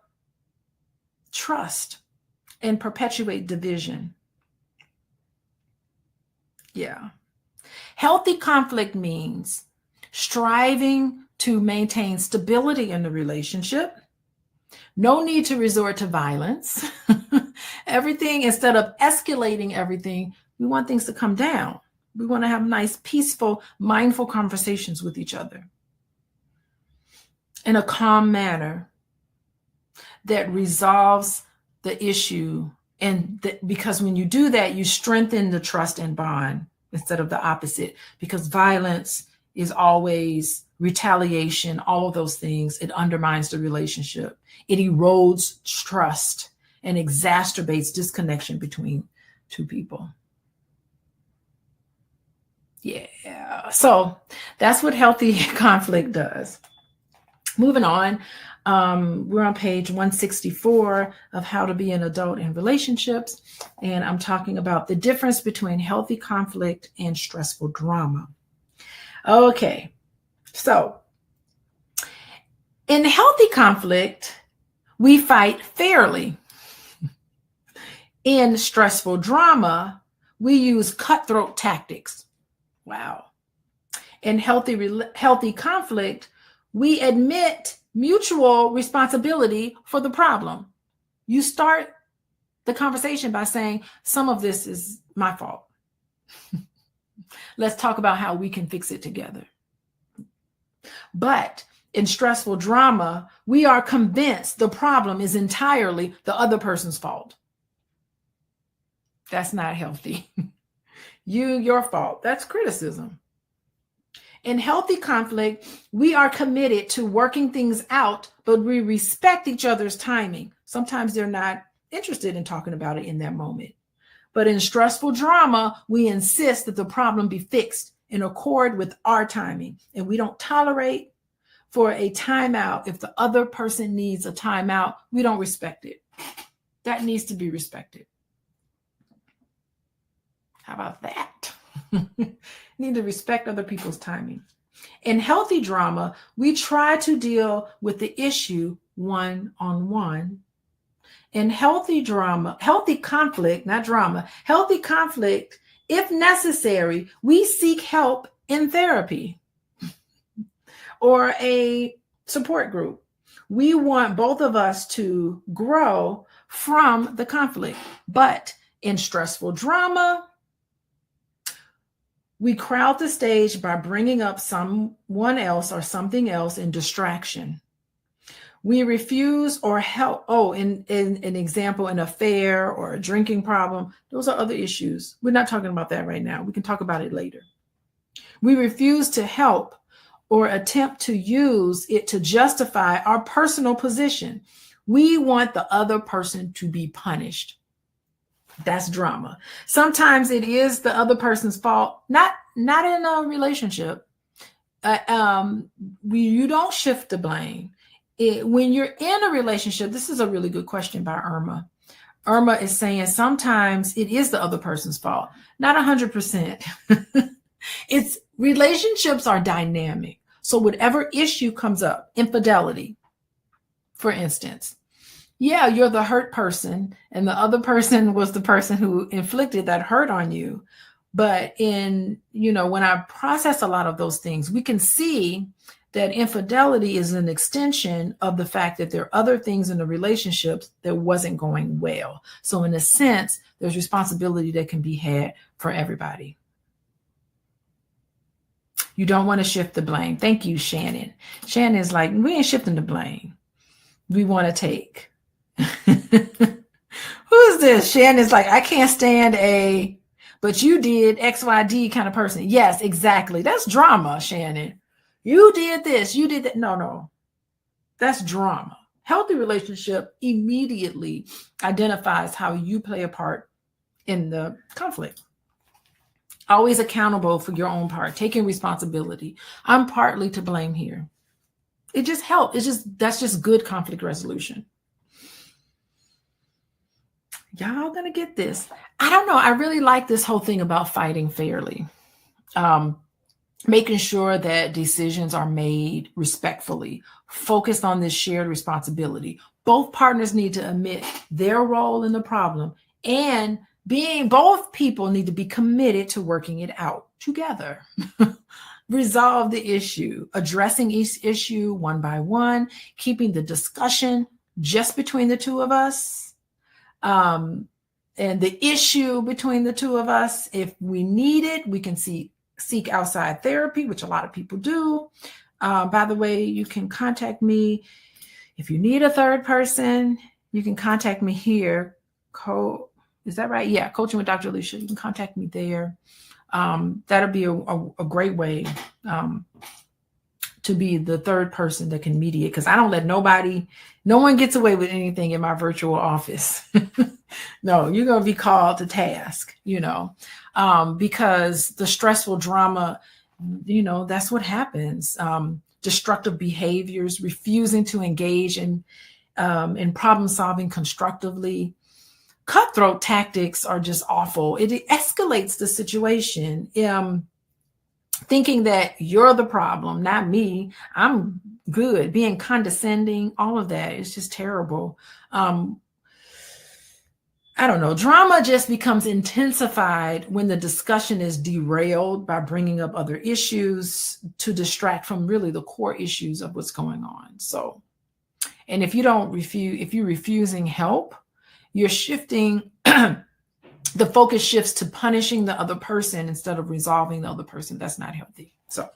trust and perpetuate division. Yeah. Healthy conflict means striving to maintain stability in the relationship. No need to resort to violence. Everything, instead of escalating everything, we want things to come down. We want to have nice, peaceful, mindful conversations with each other in a calm manner that resolves the issue. And because when you do that, you strengthen the trust and bond instead of the opposite, because violence is always retaliation, all of those things. It undermines the relationship. It erodes trust and exacerbates disconnection between two people. Yeah, so that's what healthy conflict does. Moving on, we're on page 164 of How to Be an Adult in Relationships, and I'm talking about the difference between healthy conflict and stressful drama. Okay, so in healthy conflict, we fight fairly. In stressful drama, we use cutthroat tactics. Wow. In healthy conflict, we admit mutual responsibility for the problem. You start the conversation by saying, some of this is my fault. Let's talk about how we can fix it together. But in stressful drama, we are convinced the problem is entirely the other person's fault. That's not healthy. Your fault. That's criticism. In healthy conflict, we are committed to working things out, but we respect each other's timing. Sometimes they're not interested in talking about it in that moment. But in stressful drama, we insist that the problem be fixed in accord with our timing. And we don't tolerate for a timeout. If the other person needs a timeout, we don't respect it. That needs to be respected. How about that? Need to respect other people's timing. In healthy drama, we try to deal with the issue one-on-one. In healthy conflict, if necessary, we seek help in therapy or a support group. We want both of us to grow from the conflict. But in stressful drama, we crowd the stage by bringing up someone else or something else in distraction. We refuse or help. In an example, an affair or a drinking problem. Those are other issues. We're not talking about that right now. We can talk about it later. We refuse to help or attempt to use it to justify our personal position. We want the other person to be punished. That's drama. Sometimes it is the other person's fault, not in a relationship. You don't shift the blame. When you're in a relationship, this is a really good question by Irma. Irma is saying sometimes it is the other person's fault, not 100%. It's relationships are dynamic. So whatever issue comes up, infidelity, for instance, yeah, you're the hurt person and the other person was the person who inflicted that hurt on you. But when I process a lot of those things, we can see that infidelity is an extension of the fact that there are other things in the relationships that wasn't going well. So in a sense, there's responsibility that can be had for everybody. You don't want to shift the blame. Thank you, Shannon. Shannon is like, we ain't shifting the blame. We want to take. Who is this? Shannon's like, I can't stand but you did XYD kind of person. Yes, exactly. That's drama, Shannon. You did this, you did that. No. That's drama. Healthy relationship immediately identifies how you play a part in the conflict. Always accountable for your own part, taking responsibility. I'm partly to blame here. It just helps. That's just good conflict resolution. Y'all gonna get this. I don't know. I really like this whole thing about fighting fairly. Making sure that decisions are made respectfully, focused on this shared responsibility. Both partners need to admit their role in the problem, and both people need to be committed to working it out together. Resolve the issue, addressing each issue one by one, keeping the discussion just between the two of us. And the issue between the two of us, if we need it, we can seek outside therapy, which a lot of people do. By the way, you can contact me if you need a third person. You can contact me here. Is that right? Yeah, Coaching with Dr. Alicia. You can contact me there. That'll be a great way to be the third person that can mediate, because I don't let no one gets away with anything in my virtual office. No, you're going to be called to task, because the stressful drama, that's what happens. Destructive behaviors, refusing to engage in problem solving constructively. Cutthroat tactics are just awful. It escalates the situation. Thinking that you're the problem, not me. I'm good. Being condescending, all of that is just terrible. I don't know. Drama just becomes intensified when the discussion is derailed by bringing up other issues to distract from really the core issues of what's going on. So, and if you're refusing help, you're shifting, the focus shifts to punishing the other person instead of resolving the other person. That's not healthy. So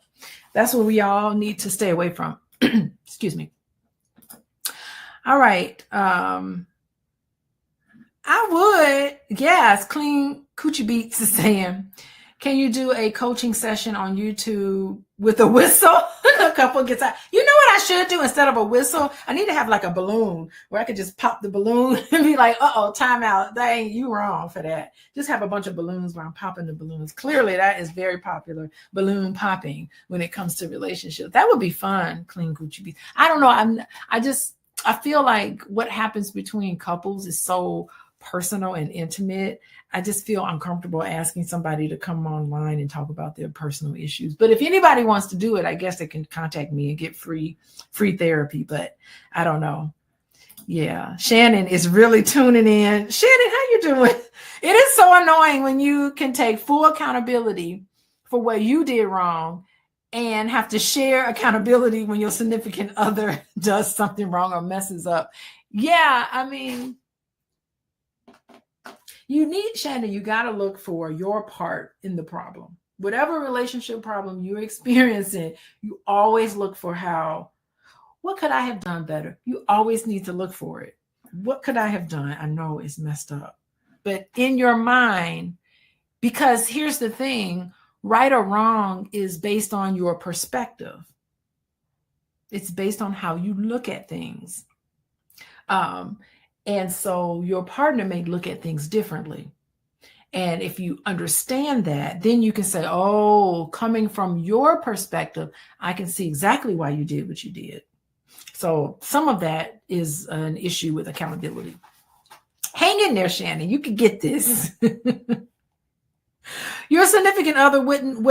that's what we all need to stay away from. Excuse me. All right. I would, yes, Clean Coochie Beats is saying, can you do a coaching session on YouTube with a whistle? A couple gets out. You know what I should do instead of a whistle? I need to have like a balloon where I could just pop the balloon and be like, time out. Dang, you wrong for that. Just have a bunch of balloons where I'm popping the balloons. Clearly, that is very popular, balloon popping, when it comes to relationships. That would be fun, Clean Coochie Beats. I don't know. I feel like what happens between couples is so personal and intimate. I just feel uncomfortable asking somebody to come online and talk about their personal issues. But if anybody wants to do it, I guess they can contact me and get free therapy. But I don't know. Yeah. Shannon is really tuning in. Shannon, how you doing? It is so annoying when you can take full accountability for what you did wrong and have to share accountability when your significant other does something wrong or messes up. Yeah. I mean, Shannon, you got to look for your part in the problem. Whatever relationship problem you're experiencing, you always look for what could I have done better? You always need to look for it. What could I have done? I know it's messed up. But in your mind, because here's the thing, right or wrong is based on your perspective. It's based on how you look at things. And so your partner may look at things differently. And if you understand that, then you can say, coming from your perspective, I can see exactly why you did what you did. So some of that is an issue with accountability. Hang in there, Shannon. You can get this. Your significant other wouldn't,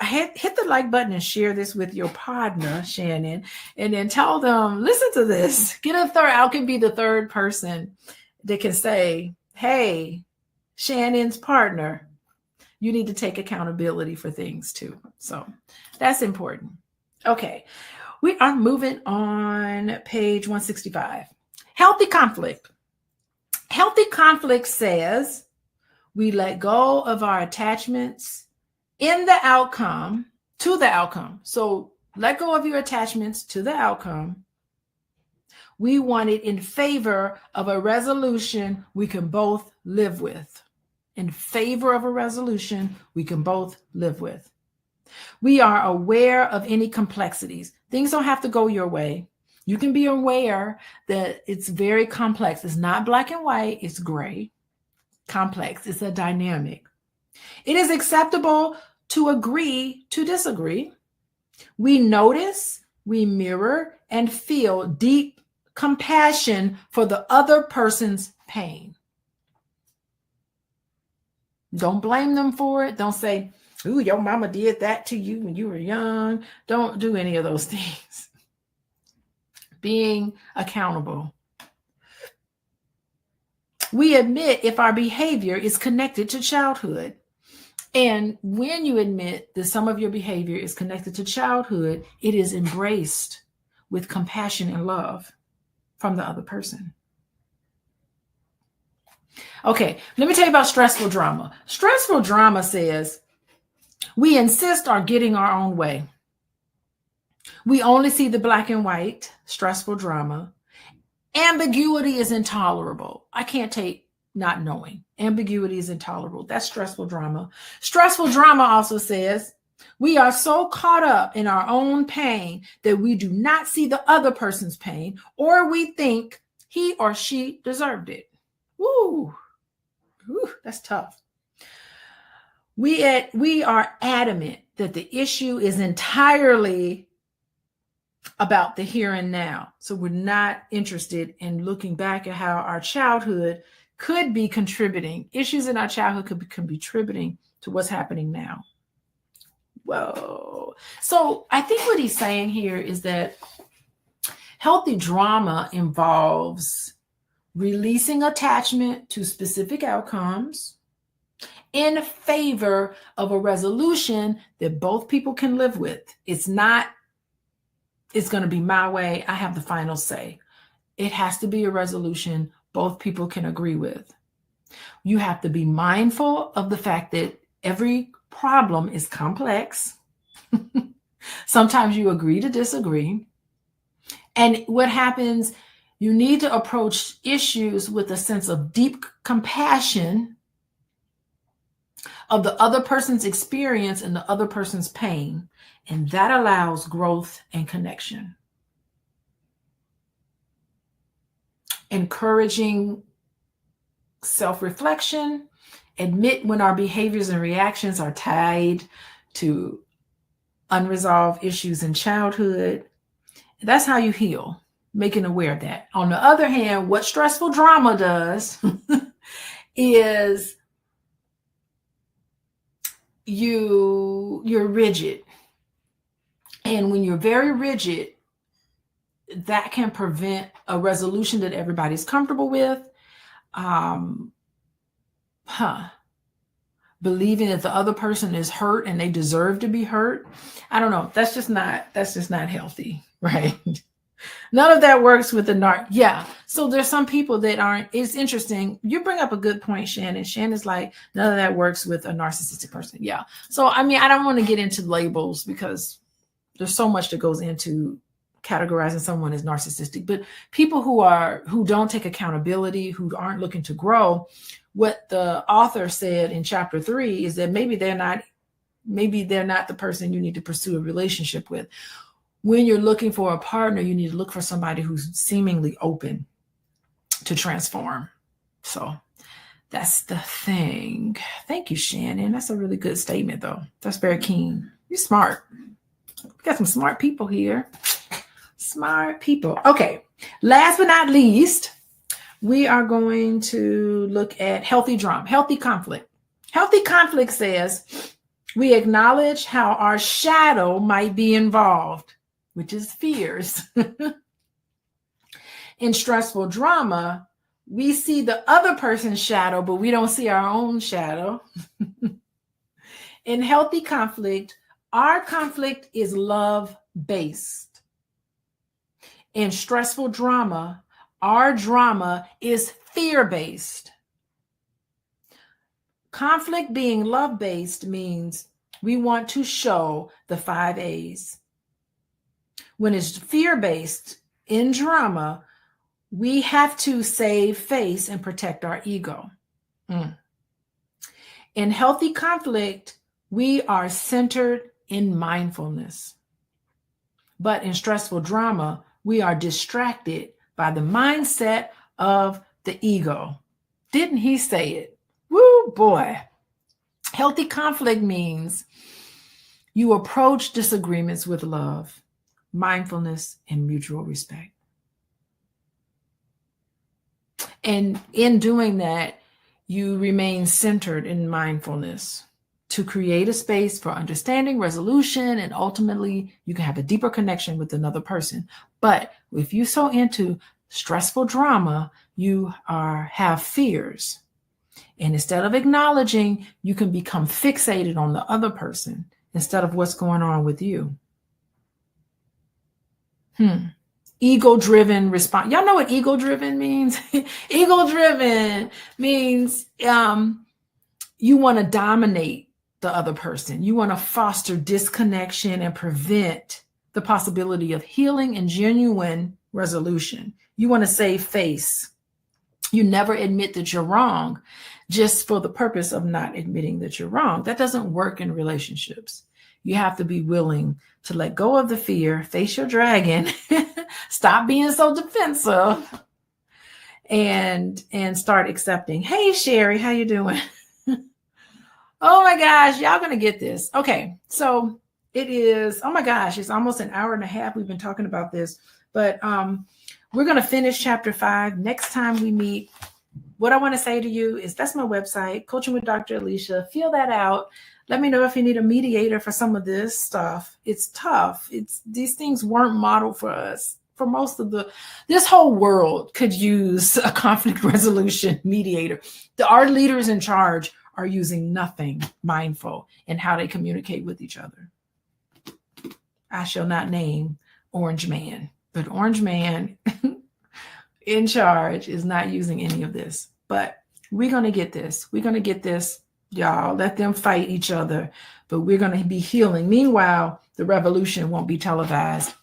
hit the like button and share this with your partner, Shannon, and then tell them, listen to this. I can be the third person that can say, hey, Shannon's partner, you need to take accountability for things too. So that's important. Okay. We are moving on. Page 165. Healthy conflict. Healthy conflict says we let go of our attachments in the outcome to the outcome. So let go of your attachments to the outcome. We want it in favor of a resolution we can both live with. In favor of a resolution we can both live with. We are aware of any complexities. Things don't have to go your way. You can be aware that it's very complex. It's not black and white, it's gray. Complex, it's a dynamic. It is acceptable to agree to disagree. We notice, we mirror, and feel deep compassion for the other person's pain. Don't blame them for it. Don't say, ooh, your mama did that to you when you were young. Don't do any of those things. Being accountable. We admit if our behavior is connected to childhood. And when you admit that some of your behavior is connected to childhood, it is embraced with compassion and love from the other person. Okay, let me tell you about stressful drama. Stressful drama says we insist on getting our own way. We only see the black and white. Stressful drama. Ambiguity is intolerable. I can't take not knowing. Ambiguity is intolerable. That's stressful drama. Stressful drama also says we are so caught up in our own pain that we do not see the other person's pain, or we think he or she deserved it. Woo, that's tough. We are adamant that the issue is entirely about the here and now. So we're not interested in looking back at how our childhood could be contributing. Issues in our childhood could be contributing to what's happening now. Whoa. So I think what he's saying here is that healthy drama involves releasing attachment to specific outcomes in favor of a resolution that both people can live with. It's not, it's going to be my way, I have the final say. It has to be a resolution both people can agree with. You have to be mindful of the fact that every problem is complex. Sometimes you agree to disagree. And what happens, you need to approach issues with a sense of deep compassion of the other person's experience and the other person's pain. And that allows growth and connection. Encouraging self-reflection, admit when our behaviors and reactions are tied to unresolved issues in childhood. That's how you heal, making aware of that. On the other hand, what stressful drama does is you're rigid. And when you're very rigid, that can prevent a resolution that everybody's comfortable with. Believing that the other person is hurt and they deserve to be hurt. I don't know. That's just not healthy, right? None of that works with the Yeah. So there's some people that aren't. It's interesting. You bring up a good point, Shannon. Shannon's like, none of that works with a narcissistic person. Yeah. So, I mean, I don't want to get into labels because there's so much that goes into categorizing someone as narcissistic, but people who don't take accountability, who aren't looking to grow, what the author said in chapter 3 is that maybe they're not the person you need to pursue a relationship with. When you're looking for a partner, you need to look for somebody who's seemingly open to transform. So that's the thing. Thank you, Shannon. That's a really good statement, though. That's very keen. You're smart. We got some smart people here. Smart people. Okay. Last but not least, we are going to look at healthy drama, healthy conflict. Healthy conflict says we acknowledge how our shadow might be involved, which is fears. In stressful drama, we see the other person's shadow, but we don't see our own shadow. In healthy conflict, our conflict is love-based. In stressful drama, our drama is fear-based. Conflict being love-based means we want to show the 5 A's. When it's fear-based in drama, we have to save face and protect our ego. In healthy conflict, we are centered in mindfulness. But in stressful drama, we are distracted by the mindset of the ego. Didn't he say it? Woo, boy. Healthy conflict means you approach disagreements with love, mindfulness, and mutual respect. And in doing that, you remain centered in mindfulness to create a space for understanding, resolution, and ultimately you can have a deeper connection with another person. But if you're so into stressful drama, you have fears. And instead of acknowledging, you can become fixated on the other person instead of what's going on with you. Ego-driven response. Y'all know what ego-driven means? Ego-driven means you want to dominate the other person. You want to foster disconnection and prevent the possibility of healing and genuine resolution. You want to save face. You never admit that you're wrong just for the purpose of not admitting that you're wrong. That doesn't work in relationships. You have to be willing to let go of the fear, face your dragon, stop being so defensive, and start accepting. Hey, Sherry, how you doing? Oh my gosh, y'all gonna get this. Okay, so it is, oh my gosh, it's almost an hour and a half. We've been talking about this, but we're gonna finish chapter 5. Next time we meet, what I wanna say to you is that's my website, Coaching with Dr. Alicia. Fill that out. Let me know if you need a mediator for some of this stuff. It's tough. These things weren't modeled for us. For most of this whole world could use a conflict resolution mediator. Our leaders in charge are using nothing mindful in how they communicate with each other. I shall not name Orange Man, but Orange Man in charge is not using any of this. But we're going to get this. We're going to get this. Y'all, let them fight each other, but we're going to be healing. Meanwhile, the revolution won't be televised.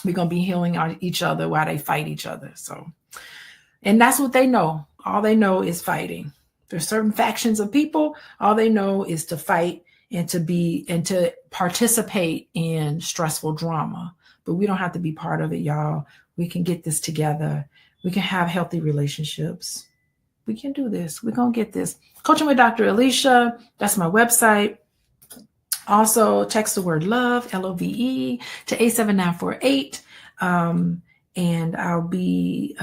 We're going to be healing each other while they fight each other. So, and that's what they know. All they know is fighting. There's certain factions of people. All they know is to fight and to participate in stressful drama. But we don't have to be part of it, y'all. We can get this together. We can have healthy relationships. We can do this. We're going to get this. Coaching with Dr. Alicia. That's my website. Also, text the word love, LOVE, to 87948. And I'll be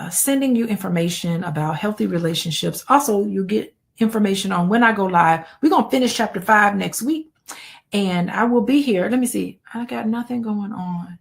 sending you information about healthy relationships. Also, you'll get information on when I go live. We're going to finish chapter 5 next week. And I will be here. Let me see. I got nothing going on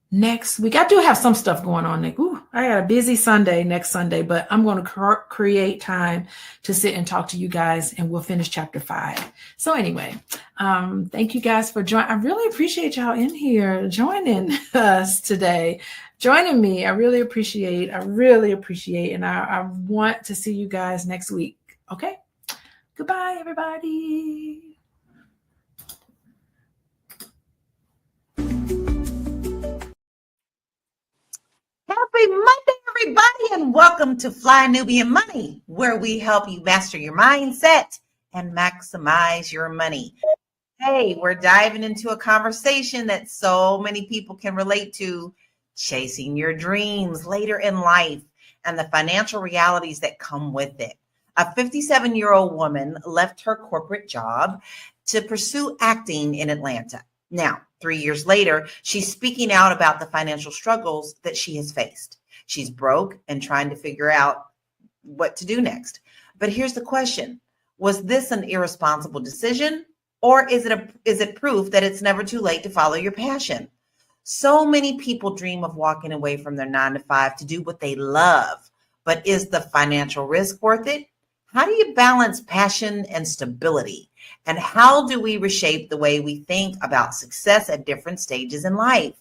next week. I do have some stuff going on next. I got a busy Sunday next Sunday, but I'm going to create time to sit and talk to you guys, and we'll finish chapter 5. So anyway, thank you guys for joining. I really appreciate y'all in here joining us today, joining me. I really appreciate, and I want to see you guys next week. Okay. Goodbye, everybody. Happy Monday, everybody, and welcome to Fly Nubian Money, where we help you master your mindset and maximize your money. Hey, we're diving into a conversation that so many people can relate to, chasing your dreams later in life and the financial realities that come with it. A 57-year-old woman left her corporate job to pursue acting in Atlanta. Now, 3 years later, she's speaking out about the financial struggles that she has faced. She's broke and trying to figure out what to do next. But here's the question. Was this an irresponsible decision, or is it proof that it's never too late to follow your passion? So many people dream of walking away from their 9 to 5 to do what they love, but is the financial risk worth it? How do you balance passion and stability? And how do we reshape the way we think about success at different stages in life?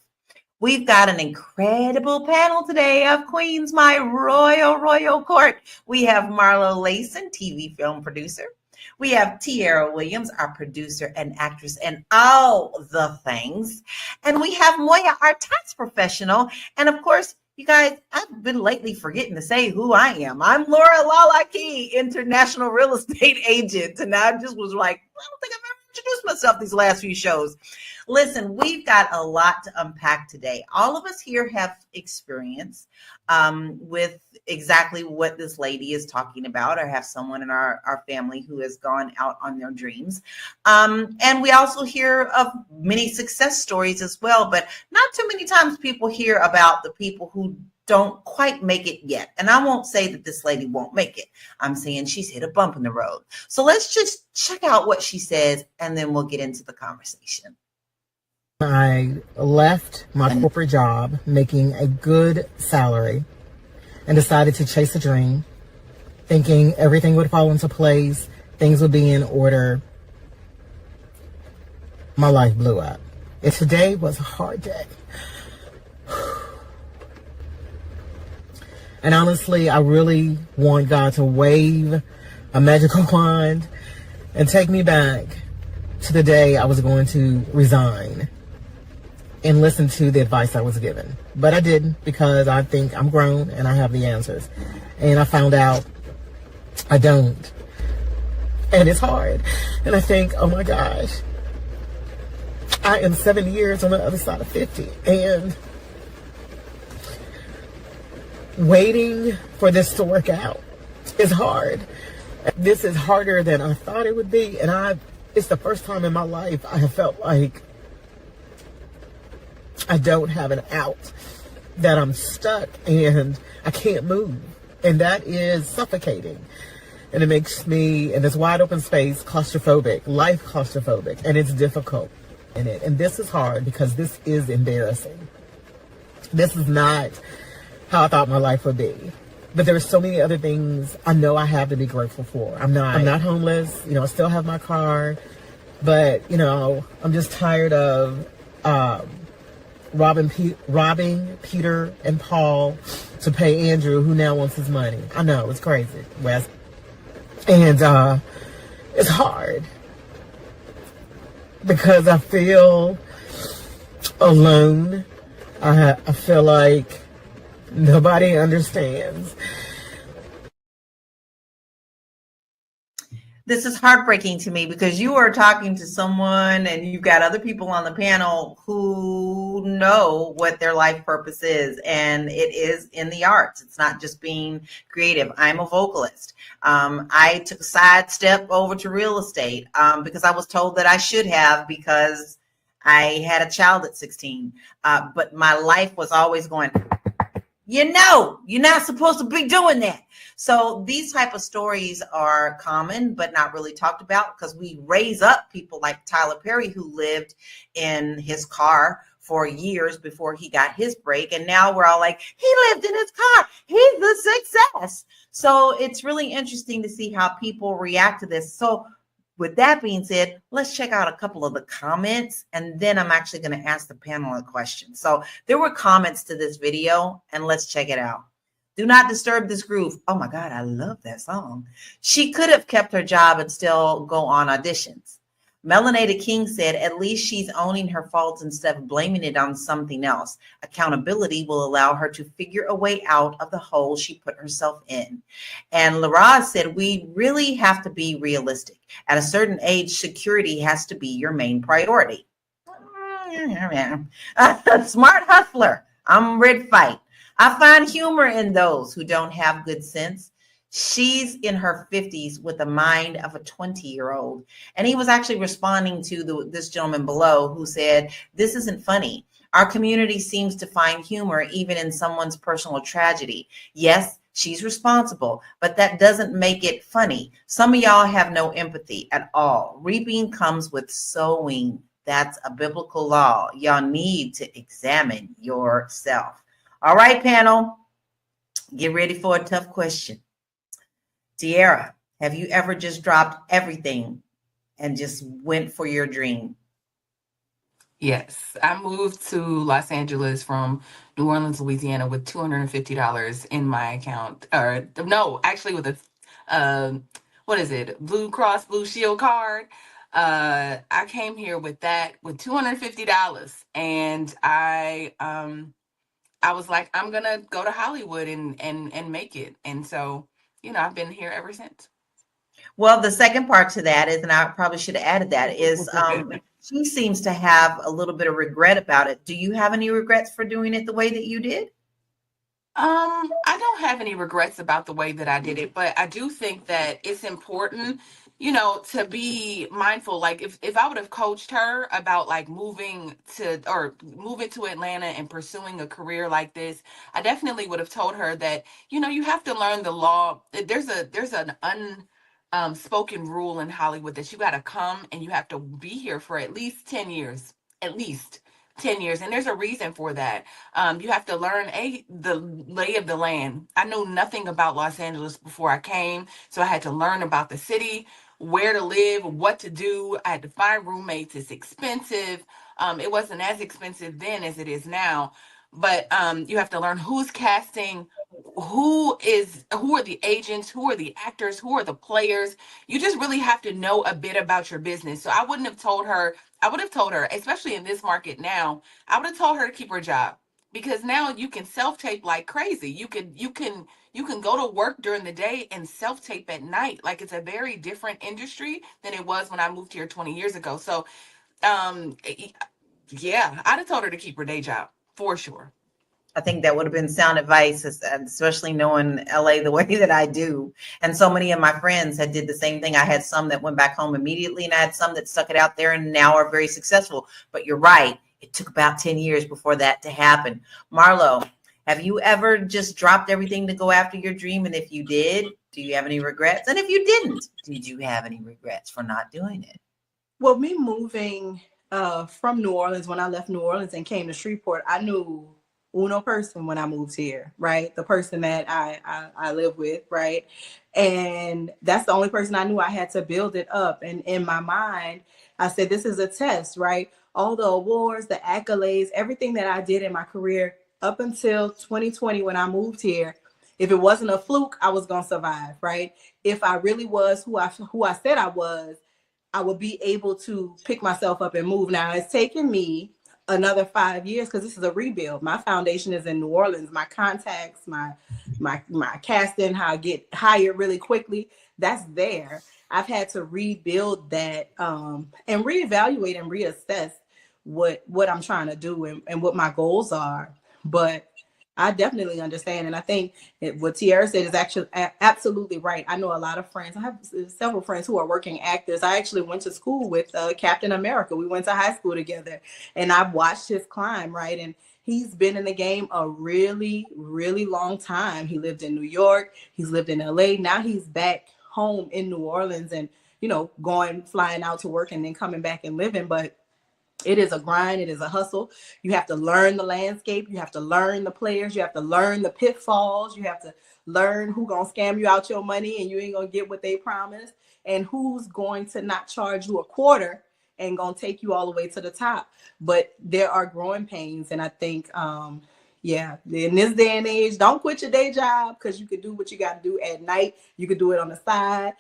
We've got an incredible panel today of queens, my royal court. We have Marlo Layson, TV film producer. We have Tiara Williams, our producer and actress and all the things. And we have Moya, our tax professional. And of course, you guys, I've been lately forgetting to say who I am. I'm Laura Lalaki, international real estate agent. And I just was like, I don't think I've ever introduced myself these last few shows. Listen, we've got a lot to unpack today. All of us here have experience with exactly what this lady is talking about, or have someone in our family who has gone out on their dreams. And we also hear of many success stories as well, but not too many times people hear about the people who don't quite make it yet. And I won't say that this lady won't make it. I'm saying she's hit a bump in the road. So let's just check out what she says, and then we'll get into the conversation. I left my corporate job making a good salary and decided to chase a dream, thinking everything would fall into place, things would be in order. My life blew up. And today was a hard day. And honestly, I really want God to wave a magical wand and take me back to the day I was going to resign and listen to the advice I was given. But I didn't, because I think I'm grown and I have the answers. And I found out I don't. And it's hard. And I think, oh my gosh, I am 7 years on the other side of 50. And waiting for this to work out is hard. This is harder than I thought it would be. And it's the first time in my life I have felt like I don't have an out, that I'm stuck and I can't move. And that is suffocating. And it makes me, in this wide open space, claustrophobic, life claustrophobic. And it's difficult in it. And this is hard because this is embarrassing. This is not how I thought my life would be. But there are so many other things I know I have to be grateful for. I'm not homeless. You know, I still have my car. But, you know, I'm just tired of robbing Peter and Paul to pay Andrew, who now wants his money. I know, it's crazy, Wes. And it's hard because I feel alone. I feel like nobody understands. This is heartbreaking to me, because you are talking to someone and you've got other people on the panel who know what their life purpose is, and it is in the arts. It's not just being creative. I'm a vocalist. I took a sidestep over to real estate because I was told that I should have, because I had a child at 16. But my life was always going, you know, you're not supposed to be doing that. So these type of stories are common, but not really talked about, because we raise up people like Tyler Perry, who lived in his car for years before he got his break. And now we're all like, he lived in his car. He's the success. So it's really interesting to see how people react to this. So with that being said, let's check out a couple of the comments, and then I'm actually going to ask the panel a question. So there were comments to this video, and let's check it out. Do not disturb this groove. Oh my God, I love that song. She could have kept her job and still go on auditions. Melanated King said, at least she's owning her faults instead of blaming it on something else. Accountability will allow her to figure a way out of the hole she put herself in. And Laraz said, we really have to be realistic. At a certain age, security has to be your main priority. Smart hustler. I'm ready to fight. I find humor in those who don't have good sense. She's in her 50s with the mind of a 20-year-old. And he was actually responding to this gentleman below who said, this isn't funny. Our community seems to find humor even in someone's personal tragedy. Yes, she's responsible, but that doesn't make it funny. Some of y'all have no empathy at all. Reaping comes with sowing. That's a biblical law. Y'all need to examine yourself. All right, panel, get ready for a tough question. Tiara, Have you ever just dropped everything and just went for your dream? Yes, I moved to Los Angeles from New Orleans, Louisiana, with $250 in my account. Or no, actually, with a what is it? Blue Cross Blue Shield card. I came here with that with $250, and I was like, I'm gonna go to Hollywood and make it. And so, I've been here ever since. Well, the second part to that is, and I probably should have added that, is she seems to have a little bit of regret about it. Do you have any regrets for doing it the way that you did? I don't have any regrets about the way that I did it, but I do think that it's important, to be mindful. Like if I would have coached her about like moving to Atlanta and pursuing a career like this, I definitely would have told her that, you have to learn the law. There's an spoken rule in Hollywood that you got to come and you have to be here for at least 10 years, at least 10 years. And there's a reason for that. You have to learn the lay of the land. I knew nothing about Los Angeles before I came, so I had to learn about the city, where to live, what to do. I had to find roommates. It's expensive. It wasn't as expensive then as it is now, but you have to learn who's casting, who are the agents, who are the actors, who are the players. You just really have to know a bit about your business. So I would have told her, especially in this market now, I would have told her to keep her job, because now you can self-tape like crazy. You can go to work during the day and self-tape at night. Like, it's a very different industry than it was when I moved here 20 years ago. So yeah, I'd have told her to keep her day job for sure. I think that would have been sound advice, especially knowing LA the way that I do. And so many of my friends had did the same thing. I had some that went back home immediately, and I had some that stuck it out there and now are very successful. But you're right. It took about 10 years before that to happen. Marlo, have you ever just dropped everything to go after your dream? And if you did, do you have any regrets? And if you didn't, did you have any regrets for not doing it? Well, me moving from New Orleans, when I left New Orleans and came to Shreveport, I knew uno person when I moved here, right? The person that I live with, right? And that's the only person I knew. I had to build it up. And in my mind, I said, this is a test, right? All the awards, the accolades, everything that I did in my career up until 2020 when I moved here, if it wasn't a fluke, I was going to survive, right? If I really was who I said I was, I would be able to pick myself up and move. Now, it's taken me another 5 years because this is a rebuild. My foundation is in New Orleans. My contacts, my casting, how I get hired really quickly, that's there. I've had to rebuild that and reevaluate and reassess what I'm trying to do and what my goals are. But I definitely understand. And I think what Tiara said is actually absolutely right. I know a lot of friends. I have several friends who are working actors. I actually went to school with Captain America. We went to high school together, and I've watched his climb, right? And he's been in the game a really, really long time. He lived in New York. He's lived in LA. Now he's back home in New Orleans and, flying out to work and then coming back and living. But it is a grind. It is a hustle. You have to learn the landscape. You have to learn the players. You have to learn the pitfalls. You have to learn who's going to scam you out your money and you ain't going to get what they promised, and who's going to not charge you a quarter and going to take you all the way to the top. But there are growing pains. And I think, in this day and age, don't quit your day job, because you can do what you got to do at night. You can do it on the side.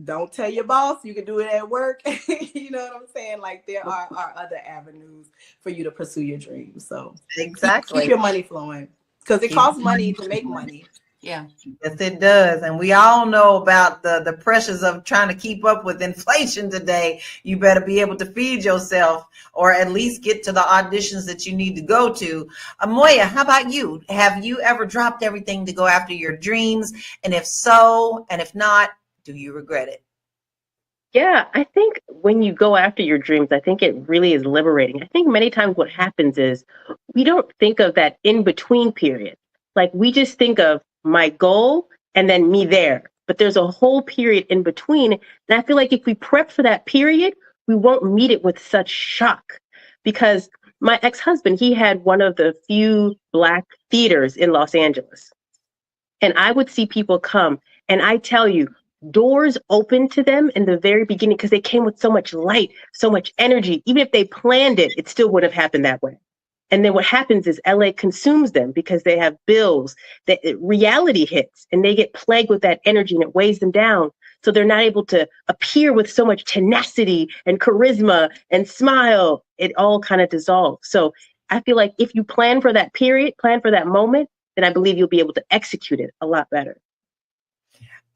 Don't tell your boss. You can do it at work. You know what I'm saying? Like, there are other avenues for you to pursue your dreams. So exactly, keep your money flowing, because it costs money to make money. Yeah. Yes, it does. And we all know about the pressures of trying to keep up with inflation today. You better be able to feed yourself, or at least get to the auditions that you need to go to. Moya, how about you? Have you ever dropped everything to go after your dreams? And if so, and if not, do you regret it? Yeah, I think when you go after your dreams, I think it really is liberating. I think many times what happens is we don't think of that in-between period. Like, we just think of my goal and then me there. But there's a whole period in between. And I feel like if we prep for that period, we won't meet it with such shock. Because my ex-husband, he had one of the few Black theaters in Los Angeles. And I would see people come, and I tell you, doors open to them in the very beginning because they came with so much light, so much energy. Even if they planned it, it still would have happened that way. And then what happens is LA consumes them because they have bills, that reality hits and they get plagued with that energy and it weighs them down. So they're not able to appear with so much tenacity and charisma and smile. It all kind of dissolves. So I feel like if you plan for that period, plan for that moment, then I believe you'll be able to execute it a lot better.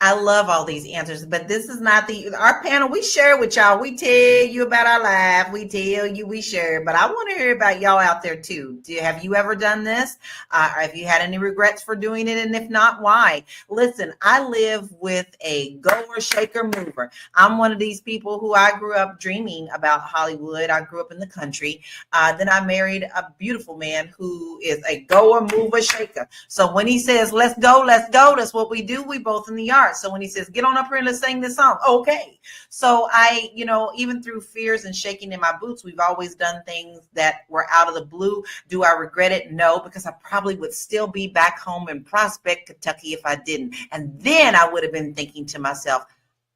I love all these answers, but this is not our panel. We share with y'all. We tell you about our life. We tell you, we share, but I want to hear about y'all out there too. Have you ever done this? Have you had any regrets for doing it? And if not, why? Listen, I live with a goer, shaker, mover. I'm one of these people who I grew up dreaming about Hollywood. I grew up in the country. Then I married a beautiful man who is a goer, mover, shaker. So when he says, let's go, that's what we do. We both in the yard. So when he says, get on up here and let's sing this song. Okay. So I, even through fears and shaking in my boots, we've always done things that were out of the blue. Do I regret it? No, because I probably would still be back home in Prospect, Kentucky if I didn't. And then I would have been thinking to myself,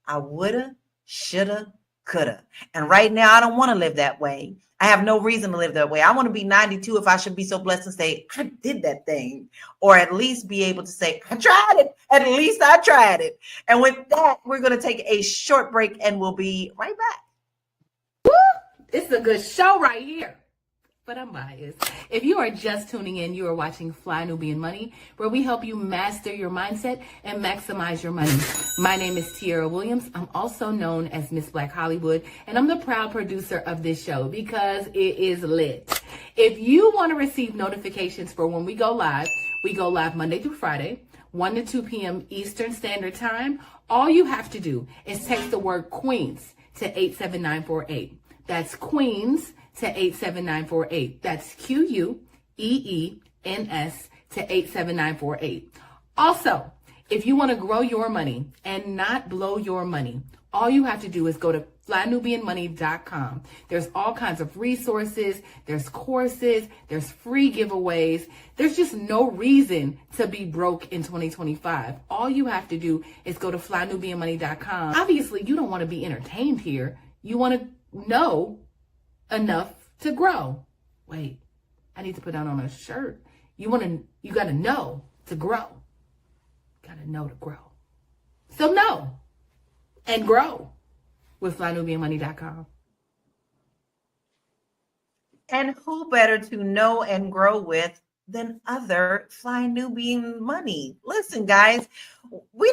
I woulda, shoulda, coulda. And right now I don't want to live that way. I have no reason to live that way. I want to be 92 if I should be so blessed and say, I did that thing. Or at least be able to say, I tried it. At least I tried it. And with that, we're going to take a short break and we'll be right back. Woo! It's a good show right here. But I'm biased. If you are just tuning in, you are watching Fly Nubian Money, where we help you master your mindset and maximize your money. My name is Tiara Williams. I'm also known as Miss Black Hollywood, and I'm the proud producer of this show because it is lit. If you want to receive notifications for when we go live Monday through Friday, 1 to 2 p.m. Eastern Standard Time. All you have to do is text the word Queens to 87948. That's Queens to 87948. That's QUEENS to 87948. Also, if you want to grow your money and not blow your money, all you have to do is go to flynubianmoney.com. There's all kinds of resources, there's courses, there's free giveaways. There's just no reason to be broke in 2025. All you have to do is go to flynubianmoney.com. Obviously, you don't want to be entertained here. You want to know enough to grow. Wait, I need to put that on a shirt. You got to know to grow. Got to know to grow. So know and grow with flynubianmoney.com. And who better to know and grow with than other Fly Nubian Money? Listen, guys, we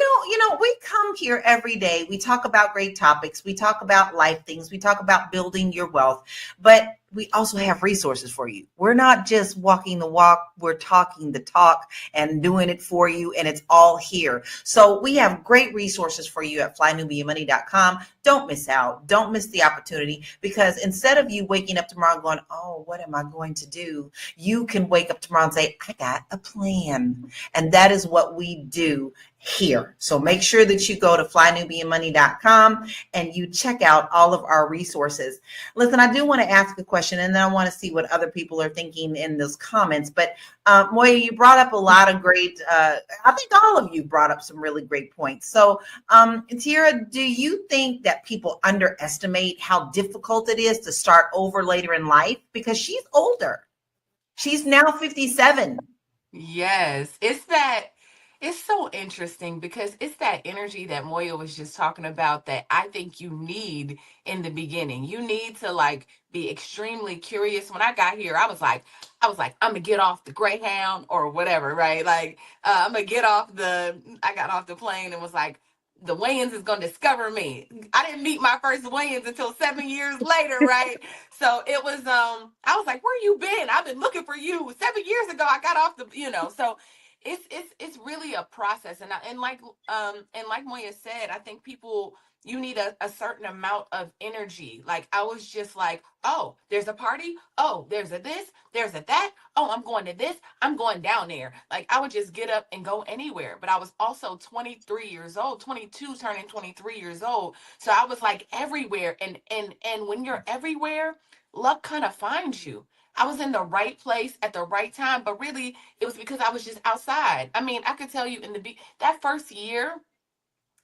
come here every day. We talk about great topics. We talk about life things. We talk about building your wealth, but we also have resources for you. We're not just walking the walk. We're talking the talk and doing it for you. And it's all here. So we have great resources for you at flynubianmoney.com. Don't miss out. Don't miss the opportunity, because instead of you waking up tomorrow going, oh, what am I going to do? You can wake up tomorrow and say, I got a plan. And that is what we do here. So make sure that you go to flynubianmoney.com and you check out all of our resources. Listen, I do want to ask a question, and then I want to see what other people are thinking in those comments. But Moya, you brought up a lot of great, I think all of you brought up some really great points. So Tiara, do you think that people underestimate how difficult it is to start over later in life? Because she's older. She's now 57. Yes, it's so interesting because it's that energy that Moya was just talking about that I think you need in the beginning. You need to be extremely curious. When I got here, I was like, I'm gonna get off the Greyhound or whatever, right? I'm gonna I got off the plane and was like, the Wayans is gonna discover me. I didn't meet my first Wayans until 7 years later, right? So it was, I was like, where you been? I've been looking for you. 7 years ago, I got off so it's really a process. And like Moya said, I think you need a certain amount of energy. I was just like, oh, there's a party. Oh, there's a this, there's a that. Oh, I'm going to this. I'm going down there. I would just get up and go anywhere. But I was also 23 years old, 22 turning 23 years old. So I was everywhere. And when you're everywhere, luck kind of finds you. I was in the right place at the right time, but really it was because I was just outside. I mean, I could tell you that first year,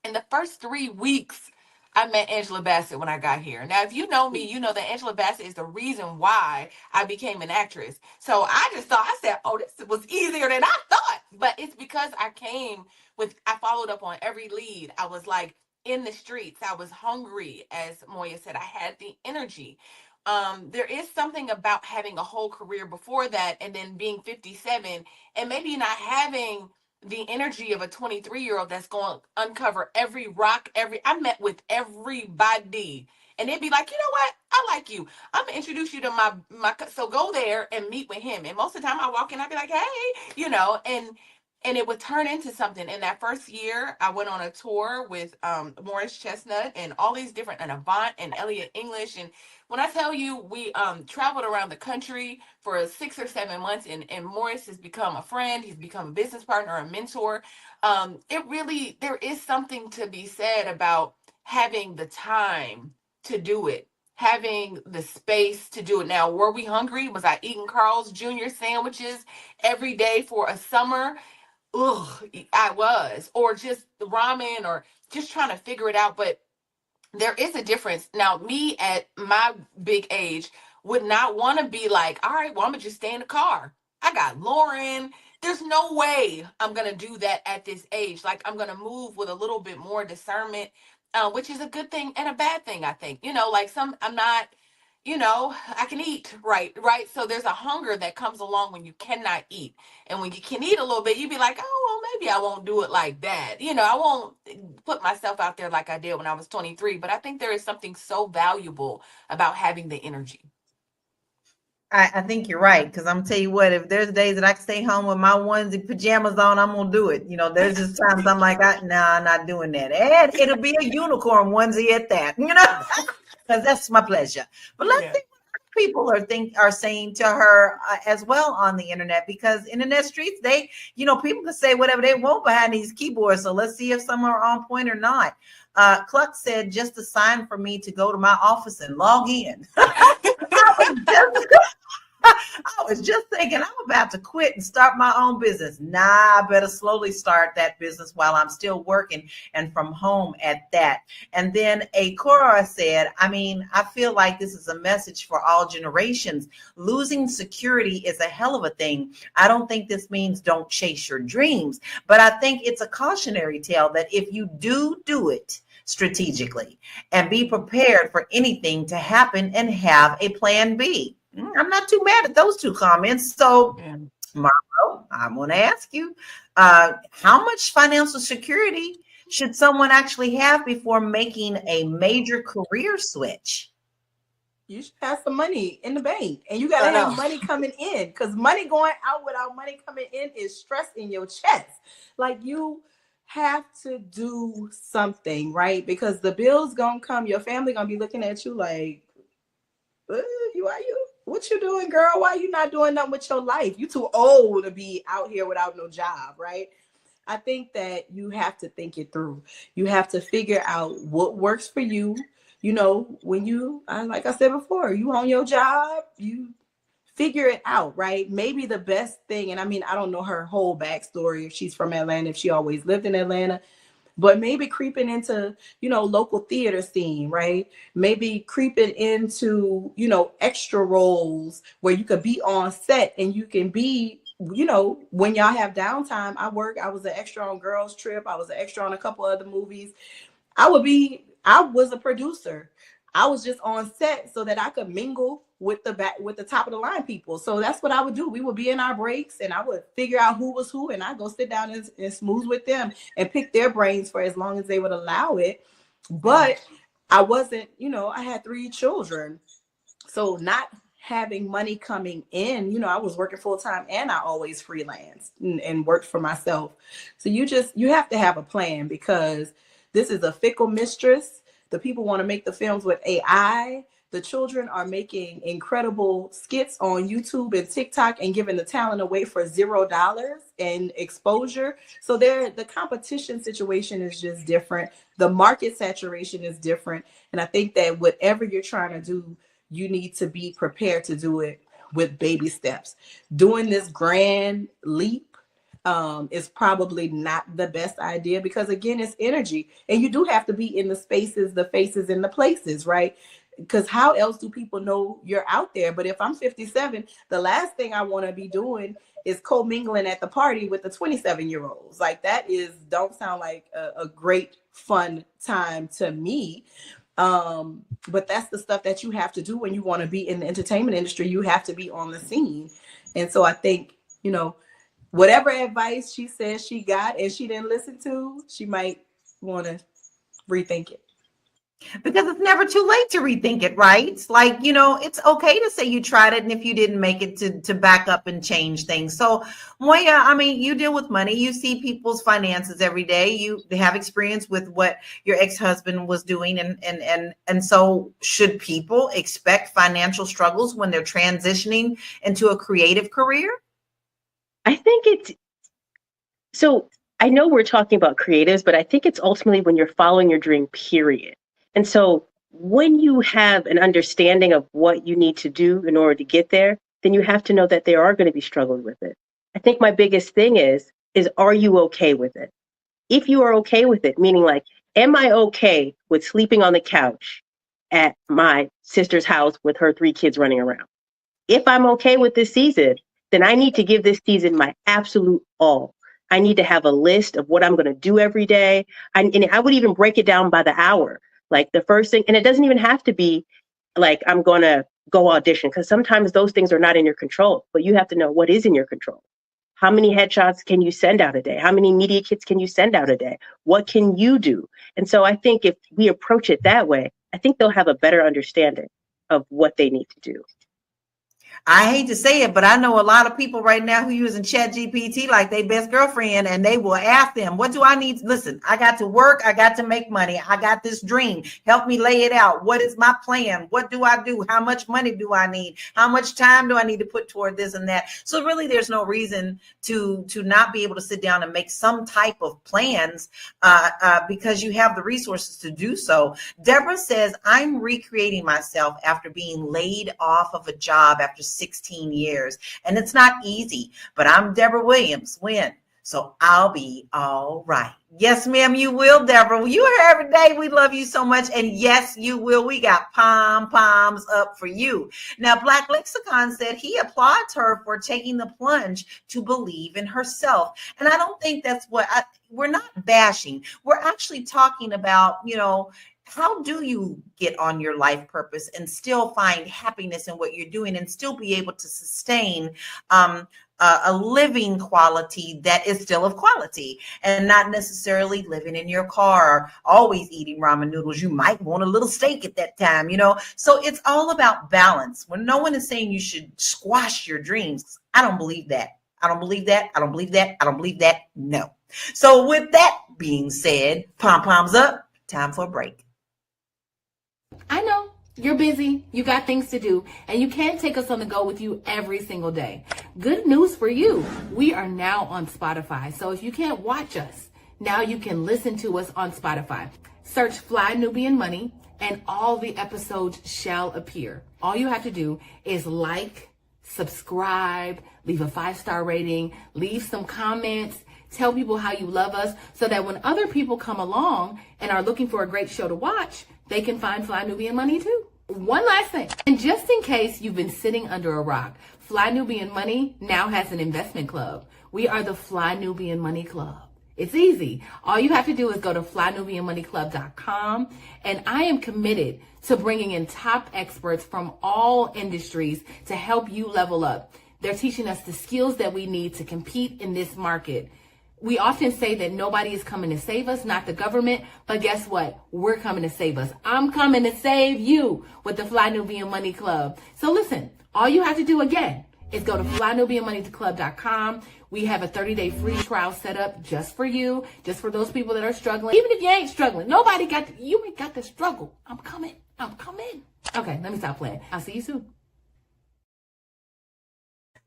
In the first 3 weeks, I met Angela Bassett when I got here. Now, if you know me, you know that Angela Bassett is the reason why I became an actress. So I just thought, I said, oh, this was easier than I thought. But it's because I followed up on every lead. I was like in the streets. I was hungry, as Moya said. I had the energy. There is something about having a whole career before that and then being 57 and maybe not having the energy of a 23-year-old that's going to uncover every rock, I met with everybody. And they'd be like, you know what? I like you. I'm going to introduce you to so go there and meet with him. And most of the time I walk in, I'd be like, hey, and it would turn into something. In that first year, I went on a tour with Morris Chestnut and all these different, and Avant and Elliot English. And when I tell you, we traveled around the country for 6 or 7 months, and Morris has become a friend. He's become a business partner, a mentor. There is something to be said about having the time to do it, having the space to do it. Now, were we hungry? Was I eating Carl's Jr. sandwiches every day for a summer? Ugh, I was. Or just ramen, or just trying to figure it out. But there is a difference. Now, me at my big age would not want to be like, all right, well, I'm going to just stay in the car. I got Lauren. There's no way I'm going to do that at this age. Like, I'm going to move with a little bit more discernment, which is a good thing and a bad thing, I think. I'm not, I can eat, right? So there's a hunger that comes along when you cannot eat. And when you can eat a little bit, you'd be like, oh, well, maybe I won't do it like that. I won't put myself out there like I did when I was 23. But I think there is something so valuable about having the energy. I think you're right, because I'm gonna tell you what, if there's days that I can stay home with my onesie pajamas on, I'm gonna do it. There's just times I'm like, nah, I'm not doing that, and it'll be a unicorn onesie at that, because that's my pleasure. But let's see what people are saying to her as well on the internet, because internet streets, people can say whatever they want behind these keyboards. So let's see if some are on point or not. Cluck said, just a sign for me to go to my office and log in. I was just thinking I'm about to quit and start my own business. Nah, I better slowly start that business while I'm still working and from home at that. And then Cora said, I feel like this is a message for all generations. Losing security is a hell of a thing. I don't think this means don't chase your dreams, but I think it's a cautionary tale that if you do it strategically and be prepared for anything to happen and have a plan B. I'm not too mad at those two comments. So, Marlo, I'm going to ask you, how much financial security should someone actually have before making a major career switch? You should have some money in the bank, and you got to have money coming in, because money going out without money coming in is stress in your chest. Like, you have to do something, right? Because the bills going to come. Your family going to be looking at you like, what you doing, girl? Why you not doing nothing with your life? You too old to be out here without no job, right? I think that you have to think it through. You have to figure out what works for you. When like I said before, you on your job, you figure it out, right? Maybe the best thing, and I don't know her whole backstory, if she's from Atlanta, if she always lived in Atlanta, but maybe creeping into, local theater scene, right? Maybe creeping into, extra roles where you could be on set and you can be, when y'all have downtime. I was an extra on Girls Trip. I was an extra on a couple other movies. I was a producer. I was just on set so that I could mingle with the top of the line people. So that's what I would do. We would be in our breaks and I would figure out who was who, and I'd go sit down and smooth with them and pick their brains for as long as they would allow it. But I wasn't, I had 3 children. So not having money coming in, I was working full time and I always freelanced and worked for myself. So you have to have a plan, because this is a fickle mistress. The people want to make the films with AI. The children are making incredible skits on YouTube and TikTok and giving the talent away for $0 and exposure. So the competition situation is just different. The market saturation is different. And I think that whatever you're trying to do, you need to be prepared to do it with baby steps. Doing this grand leap is probably not the best idea, because again, it's energy, and you do have to be in the spaces, the faces, and the places, right? Because how else do people know you're out there? But if I'm 57, the last thing I want to be doing is co-mingling at the party with the 27-year-olds. Like, that don't sound like a great fun time to me. But that's the stuff that you have to do when you want to be in the entertainment industry. You have to be on the scene. And so I think, whatever advice she says she got and she didn't listen to, she might want to rethink it. Because it's never too late to rethink it, right? Like, it's okay to say you tried it, and if you didn't make it, to back up and change things. So, Moya, I mean, you deal with money. You see people's finances every day. They have experience with what your ex-husband was doing, and so should people expect financial struggles when they're transitioning into a creative career? I think so I know we're talking about creatives, but I think it's ultimately when you're following your dream, period. And so when you have an understanding of what you need to do in order to get there, then you have to know that there are going to be struggles with it. I think my biggest thing is are you okay with it? If you are okay with it, meaning like, am I okay with sleeping on the couch at my sister's house with her 3 kids running around? If I'm okay with this season, then I need to give this season my absolute all. I need to have a list of what I'm going to do every day. And I would even break it down by the hour. Like, the first thing, and it doesn't even have to be like, I'm going to go audition, because sometimes those things are not in your control, but you have to know what is in your control. How many headshots can you send out a day? How many media kits can you send out a day? What can you do? And so I think if we approach it that way, I think they'll have a better understanding of what they need to do. I hate to say it, but I know a lot of people right now who using ChatGPT like they best girlfriend, and they will ask them, what do I need? Listen, I got to work. I got to make money. I got this dream. Help me lay it out. What is my plan? What do I do? How much money do I need? How much time do I need to put toward this and that? So really, there's no reason to not be able to sit down and make some type of plans because you have the resources to do so. Deborah says, I'm recreating myself after being laid off of a job after 16 years. And it's not easy, but I'm Deborah Williams. So I'll be all right. Yes, ma'am, you will, Deborah. You are here every day. We love you so much. And yes, you will. We got palms up for you. Now, Black Lexicon said he applauds her for taking the plunge to believe in herself. And I don't think that's we're not bashing. We're actually talking about, how do you get on your life purpose and still find happiness in what you're doing and still be able to sustain a living quality that is still of quality, and not necessarily living in your car, always eating ramen noodles. You might want a little steak at that time, So it's all about balance. When no one is saying you should squash your dreams, I don't believe that. I don't believe that. I don't believe that. I don't believe that. No. So with that being said, pom-poms up, time for a break. I know you're busy, you got things to do, and you can't take us on the go with you every single day. Good news for you. We are now on Spotify. So if you can't watch us, now you can listen to us on Spotify. Search Fly Nubian Money and all the episodes shall appear. All you have to do is like, subscribe, leave a 5-star rating, leave some comments, tell people how you love us so that when other people come along and are looking for a great show to watch, they can find Fly Nubian Money too. One last thing, and just in case you've been sitting under a rock, Fly Nubian Money now has an investment club. We are the Fly Nubian Money Club. It's easy. All you have to do is go to flynubianmoneyclub.com, and I am committed to bringing in top experts from all industries to help you level up. They're teaching us the skills that we need to compete in this market. We often say that nobody is coming to save us, not the government, but guess what? We're coming to save us. I'm coming to save you with the Fly Nubian Money Club. So listen, all you have to do again is go to flynubianmoneyclub.com. We have a 30-day free trial set up just for you, just for those people that are struggling. Even if you ain't struggling, you ain't got to struggle. I'm coming. Okay, let me stop playing. I'll see you soon.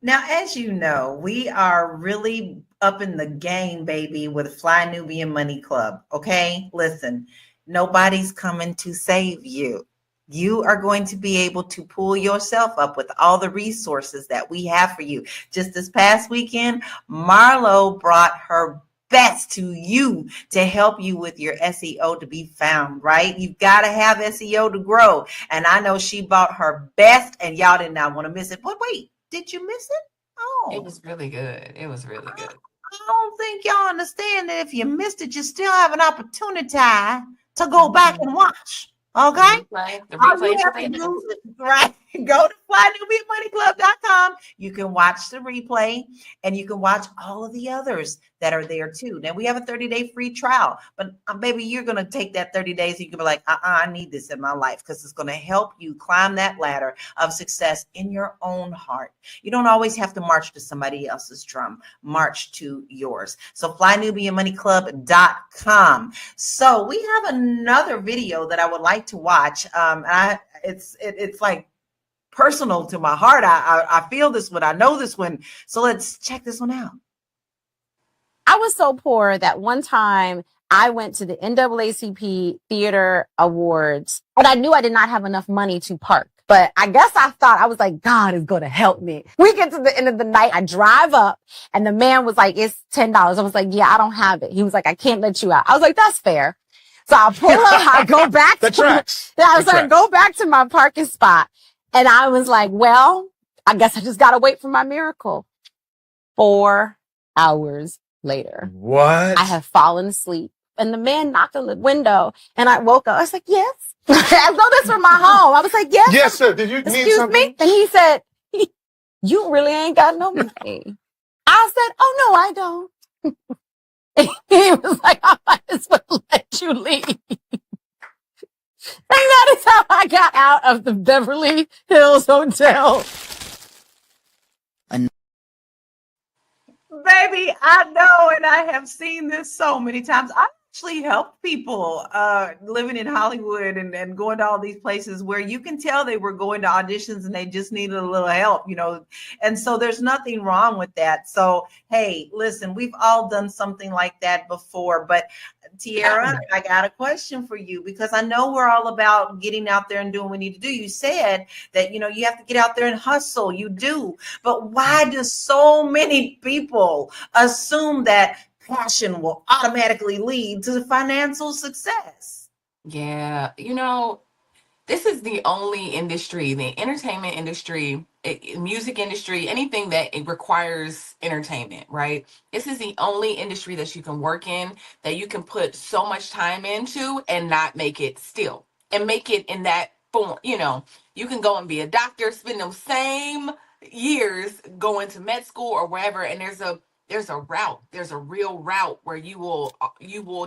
Now, as you know, we are really up in the game, baby, with Fly Nubian Money Club. Okay, listen, nobody's coming to save you. You are going to be able to pull yourself up with all the resources that we have for you. Just this past weekend, Marlo brought her best to you to help you with your SEO to be found, right? You've got to have SEO to grow. And I know she bought her best, and y'all did not want to miss it. But wait, did you miss it? Oh, It was really good. It was really good. I don't think y'all understand that if you missed it, you still have an opportunity to go back and watch. Okay? The All you replay is have to available. do is go to flynubianmoneyclub.com. You can watch the replay and you can watch all of the others that are there too. Now we have a 30-day free trial, but baby, you're going to take that 30 days. You can be like, I need this in my life because it's going to help you climb that ladder of success in your own heart. You don't always have to march to somebody else's drum. March to yours. So flynubianmoneyclub.com. So we have another video that I would like to watch. It's like personal to my heart. I feel this one. I know this one. So let's check this one out. I was so poor that one time I went to the NAACP Theater Awards and I knew I did not have enough money to park. But I guess I thought, I was like, God is going to help me. We get to the end of the night. I drive up and the man was like, it's $10. I was like, yeah, I don't have it. He was like, I can't let you out. I was like, that's fair. So I pull up, I go back. The tracks. I go back to my parking spot and I was like, well, I guess I just got to wait for my miracle. 4 hours later. What? I have fallen asleep and the man knocked on the window and I woke up. I was like, yes. As though this were my home. I was like, yes. Yes, sir. Did you need Excuse something? me? And he said, you really ain't got no money. I said, oh, no, I don't. He was like, I might as well let you leave. And that is how I got out of the Beverly Hills Hotel. Baby, I know, and I have seen this so many times. I actually help people living in Hollywood and going to all these places where you can tell they were going to auditions and they just needed a little help, and so there's nothing wrong with that. So, hey, listen, we've all done something like that before, but Tiara, I got a question for you because I know we're all about getting out there and doing what we need to do. You said that, you have to get out there and hustle. You do. But why do so many people assume that passion will automatically lead to financial success? Yeah. This is the only industry, the entertainment industry, music industry, anything that it requires entertainment, right? This is the only industry that you can work in, that you can put so much time into and not make it still and make it in that form. You can go and be a doctor, spend those same years going to med school or wherever, and there's a route, there's a real route where you will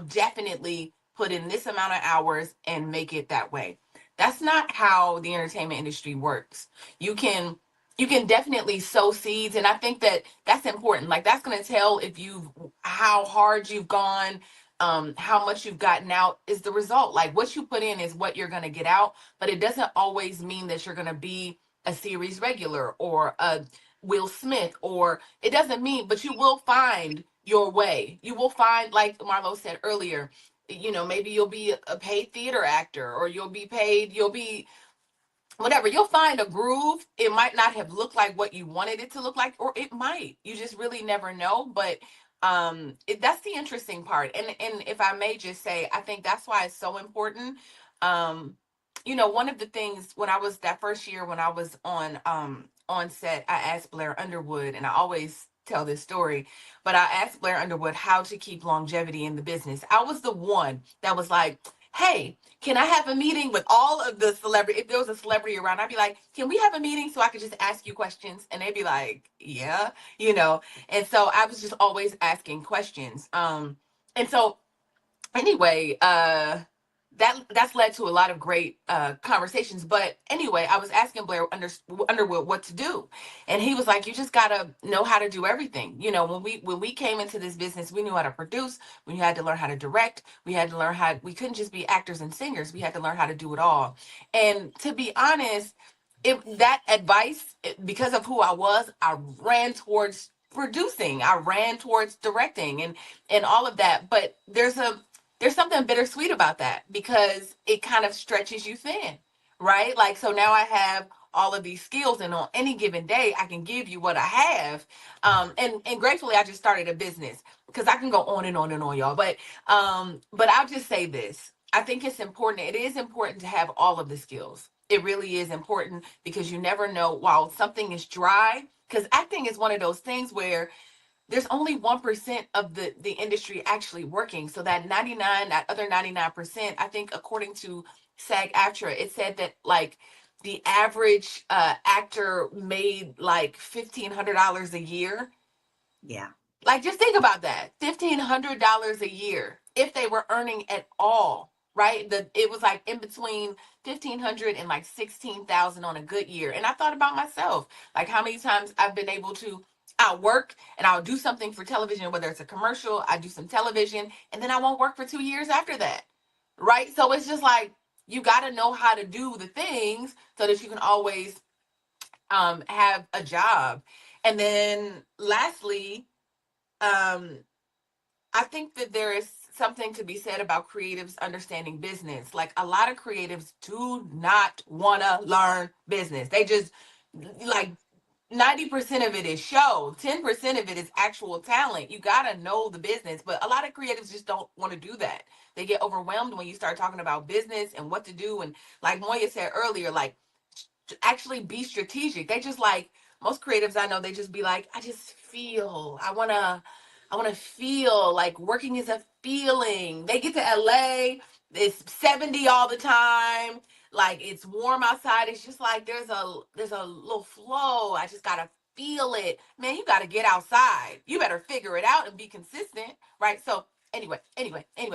definitely put in this amount of hours and make it that way. That's not how the entertainment industry works. You can definitely sow seeds, and I think that that's important. Like, that's going to tell how hard you've gone, how much you've gotten out is the result. Like, what you put in is what you're going to get out, but it doesn't always mean that you're going to be a series regular or a Will Smith, or it doesn't mean, but you will find your way. You will find, like Marlo said earlier, maybe you'll be a paid theater actor, or you'll be whatever. You'll find a groove. It might not have looked like what you wanted it to look like, or it might. You just really never know. But that's the interesting part. And if I may just say, I think that's why it's so important. One of the things when I was that first year when I was on set, I asked Blair Underwood, and I always tell this story, but I asked Blair Underwood how to keep longevity in the business. I was the one that was like, hey, can I have a meeting with all of the celebrity? If there was a celebrity around, I'd be like, can we have a meeting so I could just ask you questions? And they'd be like, yeah, And so I was just always asking questions. And so anyway, that's led to a lot of great conversations. But anyway, I was asking Blair Underwood what to do, and he was like, "You just gotta know how to do everything." When we came into this business, we knew how to produce. We had to learn how to direct. We had to learn how. We couldn't just be actors and singers. We had to learn how to do it all. And to be honest, that advice, because of who I was, I ran towards producing. I ran towards directing and all of that. But there's something bittersweet about that, because it kind of stretches you thin, right? Like, so now I have all of these skills, and on any given day I can give you what I have. And gratefully I just started a business, because I can go on and on and on, y'all. But I'll just say this. I think it's important. It is important to have all of the skills. It really is important, because you never know, while something is dry, because acting is one of those things where there's only 1% of the industry actually working. So that other 99%, I think according to SAG-AFTRA, it said that like the average actor made like $1,500 a year. Yeah. Like, just think about that. $1,500 a year, if they were earning at all, right? It was like in between 1,500 and like 16,000 on a good year. And I thought about myself, like how many times I've been able to, I'll work and I'll do something for television, whether it's a commercial, I do some television, and then I won't work for 2 years after that, right? So it's just like, you got to know how to do the things so that you can always have a job. And then lastly, I think that there is something to be said about creatives understanding business. Like, a lot of creatives do not want to learn business. They just, like, 90% of it is show, 10% of it is actual talent. You got to know the business, but a lot of creatives just don't want to do that. They get overwhelmed when you start talking about business and what to do. And like Moya said earlier, like, actually be strategic. They just, like, most creatives I know, they just be like, I just feel, I want to feel like working is a feeling. They get to LA, it's 70 all the time. Like, it's warm outside. It's just like there's a little flow. I just gotta feel it. Man, you gotta get outside. You better figure it out and be consistent, right? So anyway,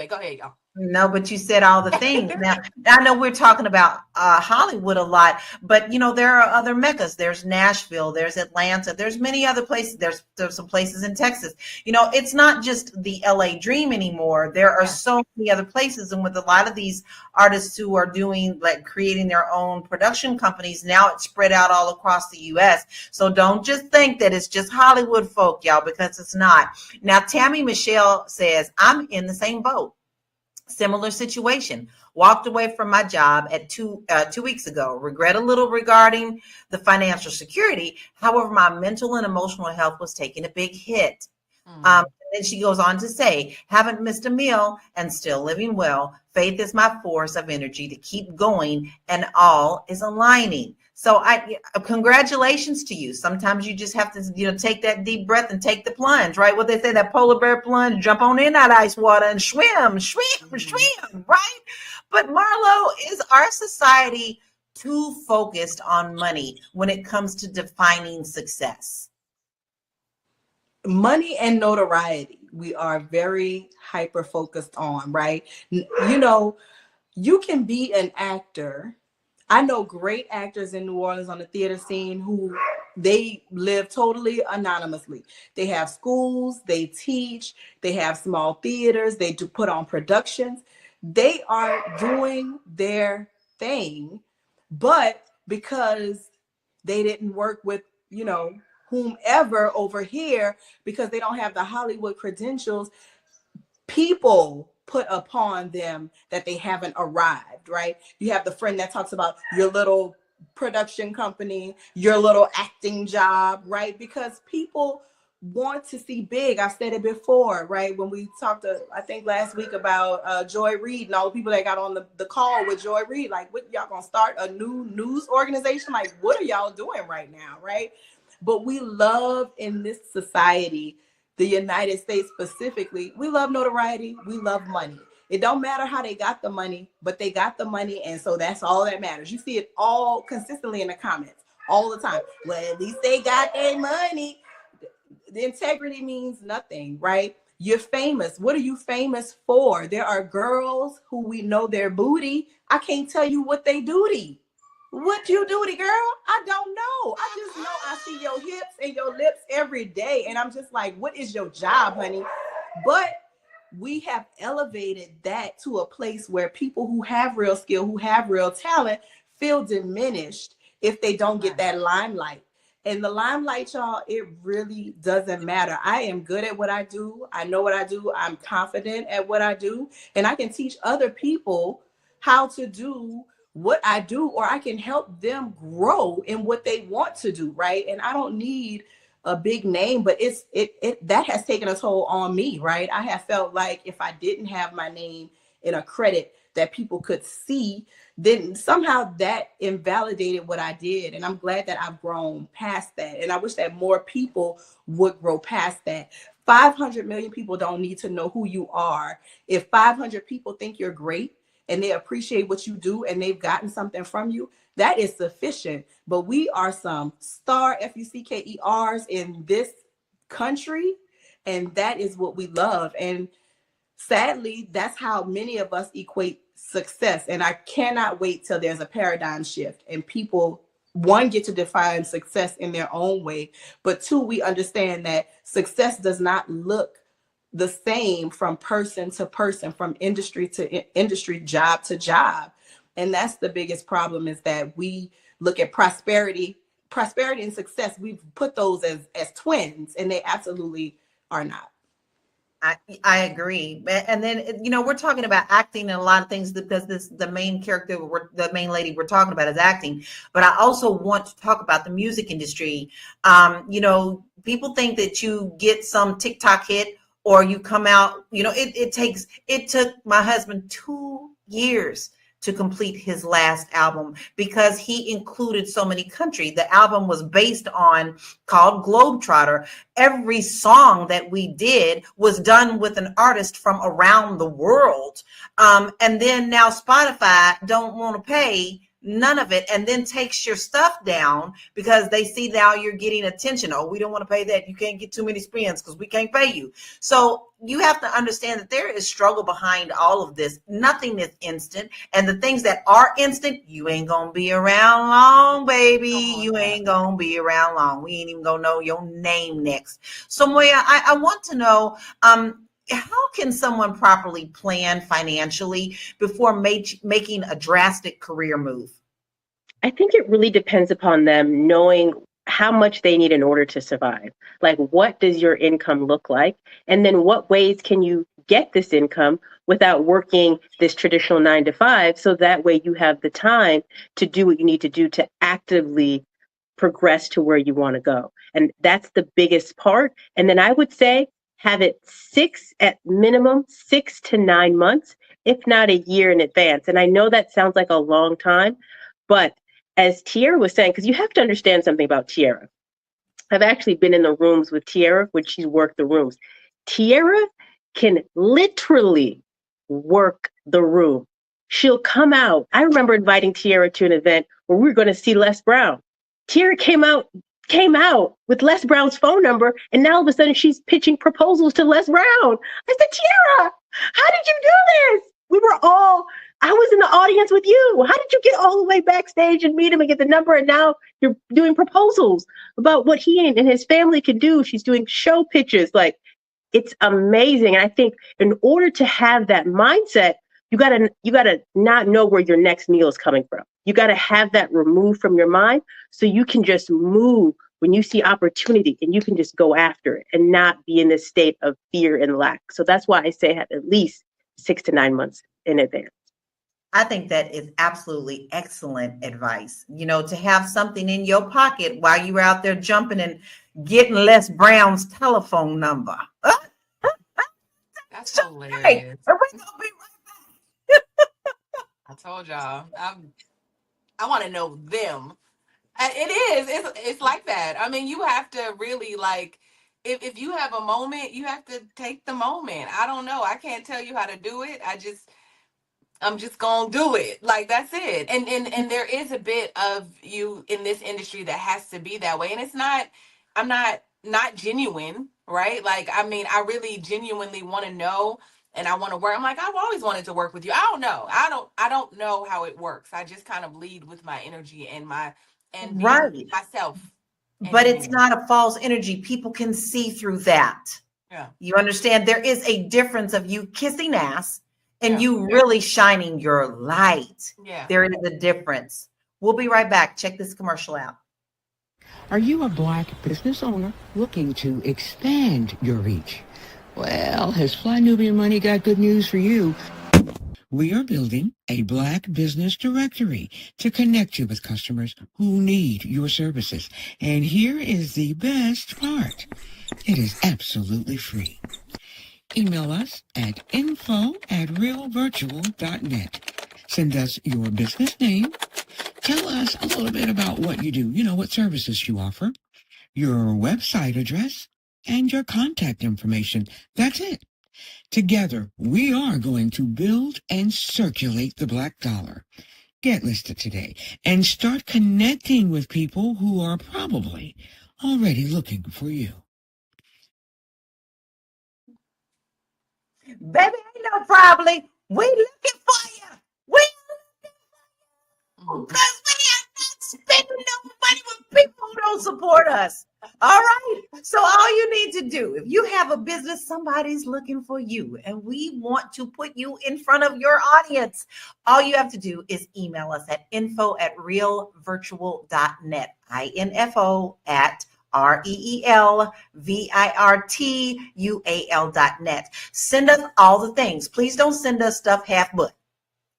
go ahead, y'all. No, but you said all the things. Now, I know we're talking about Hollywood a lot, but there are other meccas. There's Nashville, there's Atlanta, there's many other places. There's some places in Texas. It's not just the LA dream anymore. There are so many other places, and with a lot of these artists who are doing, like, creating their own production companies, now it's spread out all across the US. So don't just think that it's just Hollywood folk, y'all, because it's not. Now, Tammy Michelle says, I'm in the same boat. Similar situation. Walked away from my job at 2 weeks ago. Regret a little regarding the financial security. However, my mental and emotional health was taking a big hit. And then she goes on to say, haven't missed a meal and still living well. Faith is my force of energy to keep going, and all is aligning. So congratulations to you. Sometimes you just have to, take that deep breath and take the plunge, right? What they say, that polar bear plunge, jump on in that ice water and swim, right? But Marlo, is our society too focused on money when it comes to defining success? Money and notoriety, we are very hyper focused on, right? You can be an actor. I know great actors in New Orleans on the theater scene who they live totally anonymously. They have schools, they teach, they have small theaters, they do put on productions. They are doing their thing, but because they didn't work with, whomever over here, because they don't have the Hollywood credentials, people put upon them that they haven't arrived, right? You have the friend that talks about your little production company, your little acting job, right? Because people want to see big. I've said it before, right? When we talked, I think last week, about Joy Reid and all the people that got on the call with Joy Reid, like, what, y'all gonna start a new news organization? Like, what are y'all doing right now, right? But we love, in this society, the United States specifically, we love notoriety, we love money. It don't matter how they got the money, but they got the money, and so that's all that matters. You see it all consistently in the comments all the time. Well, at least they got their money. The integrity means nothing, right? You're famous. What are you famous for? There are girls who we know their booty. I can't tell you what they duty. What you duty, girl? I don't know. I just know I see your hips and your lips every day, and I'm just like, what is your job, honey? But we have elevated that to a place where people who have real skill, who have real talent, feel diminished if they don't get that limelight. And the limelight, y'all, it really doesn't matter. I am good at what I do. I know what I do. I'm confident at what I do. And I can teach other people how to do what I do, or I can help them grow in what they want to do, right? And I don't need a big name, but it that has taken a toll on me, right? I have felt like if I didn't have my name in a credit that people could see, then somehow that invalidated what I did. And I'm glad that I've grown past that. And I wish that more people would grow past that. 500 million people don't need to know who you are. If 500 people think you're great and they appreciate what you do and they've gotten something from you, that is sufficient. But we are some star FUCKERs in this country, and that is what we love. And sadly, that's how many of us equate success. And I cannot wait till there's a paradigm shift and people, one, get to define success in their own way, but two, we understand that success does not look the same from person to person, from industry to industry, job to job. And that's the biggest problem, is that we look at prosperity and success. We've put those as twins, and they absolutely are not. I agree. And then, we're talking about acting and a lot of things, because the main character, the main lady we're talking about is acting. But I also want to talk about the music industry. People think that you get some TikTok hit or you come out, it took my husband 2 years to complete his last album because he included so many countries. The album was based on, called Globetrotter. Every song that we did was done with an artist from around the world. And then now Spotify don't want to pay none of it, and then takes your stuff down because they see now you're getting attention. Oh, we don't want to pay that. You can't get too many spins because we can't pay you. So you have to understand that there is struggle behind all of this. Nothing is instant. And the things that are instant, you ain't going to be around long, baby. You ain't going to be around long. We ain't even going to know your name next. So Moya, I want to know, how can someone properly plan financially before making a drastic career move? I think it really depends upon them knowing how much they need in order to survive. Like, what does your income look like? And then what ways can you get this income without working this traditional 9 to 5? So that way you have the time to do what you need to do to actively progress to where you want to go. And that's the biggest part. And then I would say, have it at minimum 6 to 9 months, if not a year in advance. And I know that sounds like a long time, but as Tiara was saying, because you have to understand something about Tiara. I've actually been in the rooms with Tiara when she's worked the rooms. Tiara can literally work the room. She'll come out. I remember inviting Tiara to an event where we were going to see Les Brown. Tiara came out with Les Brown's phone number, and now all of a sudden she's pitching proposals to Les Brown. I said, Tiara, how did you do this? I was in the audience with you. How did you get all the way backstage and meet him and get the number? And now you're doing proposals about what he and his family can do. She's doing show pitches. Like, it's amazing. And I think in order to have that mindset, you gotta not know where your next meal is coming from. You gotta have that removed from your mind so you can just move when you see opportunity and you can just go after it and not be in this state of fear and lack. So that's why I say have at least 6 to 9 months in advance. I think that is absolutely excellent advice. To have something in your pocket while you're out there jumping and getting Les Brown's telephone number. That's hilarious. Hey, we're gonna be right back. I told y'all, I want to know them. It's like that. I mean, you have to really, like, if you have a moment, you have to take the moment. I don't know. I can't tell you how to do it. I'm just gonna do it. Like, that's it. And there is a bit of you in this industry that has to be that way. And I'm not genuine, right? Like, I mean, I really genuinely want to know, and I want to work. I'm like, I've always wanted to work with you. I don't know. I don't know how it works. I just kind of lead with my energy and being myself. But it's not a false energy. People can see through that. Yeah. You understand? There is a difference of you kissing ass and you really shining your light. Yeah. There is a difference. We'll be right back. Check this commercial out. Are you a Black business owner looking to expand your reach? Well, has Fly Nubian Money got good news for you? We are building a Black business directory to connect you with customers who need your services. And here is the best part. It is absolutely free. Email us at info@realvirtual.net. Send us your business name. Tell us a little bit about what you do, what services you offer, your website address, and your contact information. That's it. Together, we are going to build and circulate the Black dollar. Get listed today and start connecting with people who are probably already looking for you. Baby, ain't no problem. We looking for you. We because we are not spending no money with people who don't support us. All right. So all you need to do, if you have a business, somebody's looking for you, and we want to put you in front of your audience. All you have to do is email us at info@realvirtual.net. INFO at REELVIRTUAL.net. Send us all the things. Please don't send us stuff half-butt.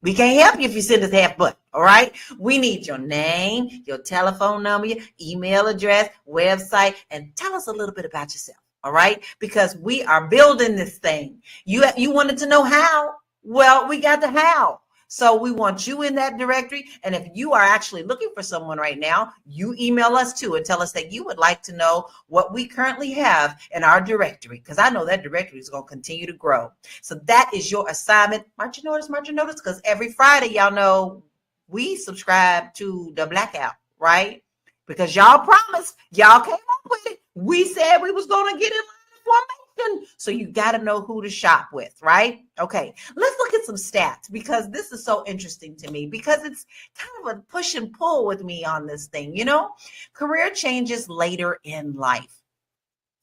We can't help you if you send us half-butt, all right? We need your name, your telephone number, your email address, website, and tell us a little bit about yourself, all right? Because we are building this thing. You wanted to know how? Well, we got the how. So we want you in that directory. And if you are actually looking for someone right now, you email us too and tell us that you would like to know what we currently have in our directory, because I know that directory is going to continue to grow. So that is your assignment. March your notice, because every Friday, y'all know we subscribe to the Blackout, right? Because y'all promised, y'all came up with it. We said we was going to get in line formation. So you got to know who to shop with, right? Okay, let's look at some stats, because this is so interesting to me, because it's kind of a push and pull with me on this thing, career changes later in life.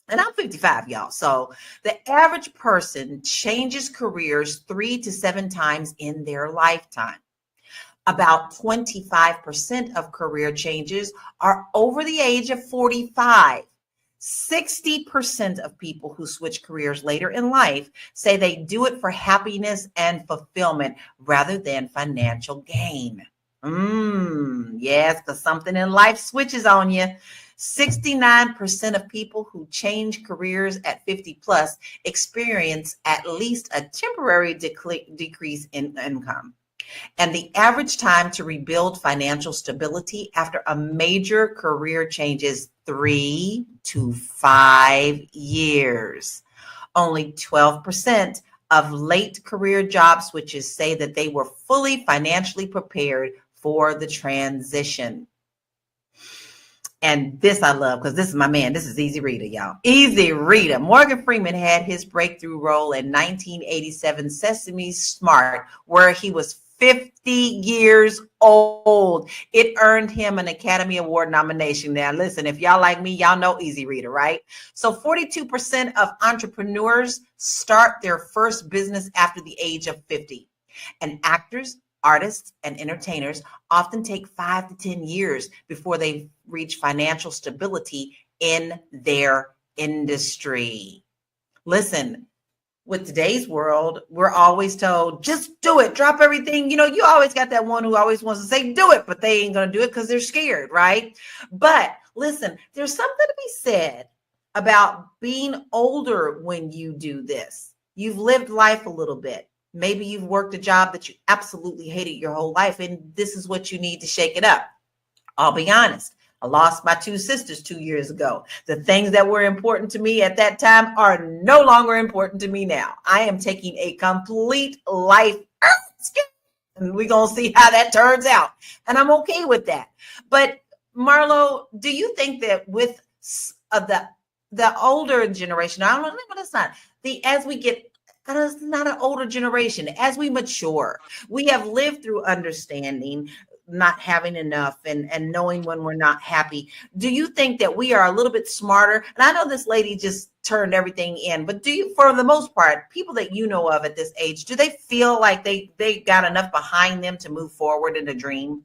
And I'm 55, y'all. So the average person changes careers 3 to 7 times in their lifetime. About 25% of career changes are over the age of 45. 60% of people who switch careers later in life say they do it for happiness and fulfillment rather than financial gain. Yes, because something in life switches on you. 69% of people who change careers at 50 plus experience at least a temporary decrease in income. And the average time to rebuild financial stability after a major career change is 3 to 5 years. Only 12% of late career job switches say that they were fully financially prepared for the transition. And this I love, because this is my man. This is Easy Reader, y'all. Easy Reader. Morgan Freeman had his breakthrough role in 1987 Sesame Smart, where he was 50 years old. It earned him an Academy Award nomination. Now, listen, if y'all like me, y'all know Easy Reader, right? So 42% of entrepreneurs start their first business after the age of 50. And actors, artists, and entertainers often take 5 to 10 years before they reach financial stability in their industry. Listen, with today's world, we're always told, just do it, drop everything. You always got that one who always wants to say, do it, but they ain't going to do it because they're scared, right? But listen, there's something to be said about being older when you do this. You've lived life a little bit. Maybe you've worked a job that you absolutely hated your whole life, and this is what you need to shake it up. I'll be honest. I lost my 2 sisters 2 years ago. The things that were important to me at that time are no longer important to me now. I am taking a complete life and we're going to see how that turns out. And I'm okay with that. But Marlo, do you think that with the older generation, I don't know, but it's not, as we get, it's not an older generation, as we mature, we have lived through understanding not having enough and knowing when we're not happy. Do you think that we are a little bit smarter? And I know this lady just turned everything in, but do you, for the most part, people that you know of at this age, do they feel like they got enough behind them to move forward in a dream?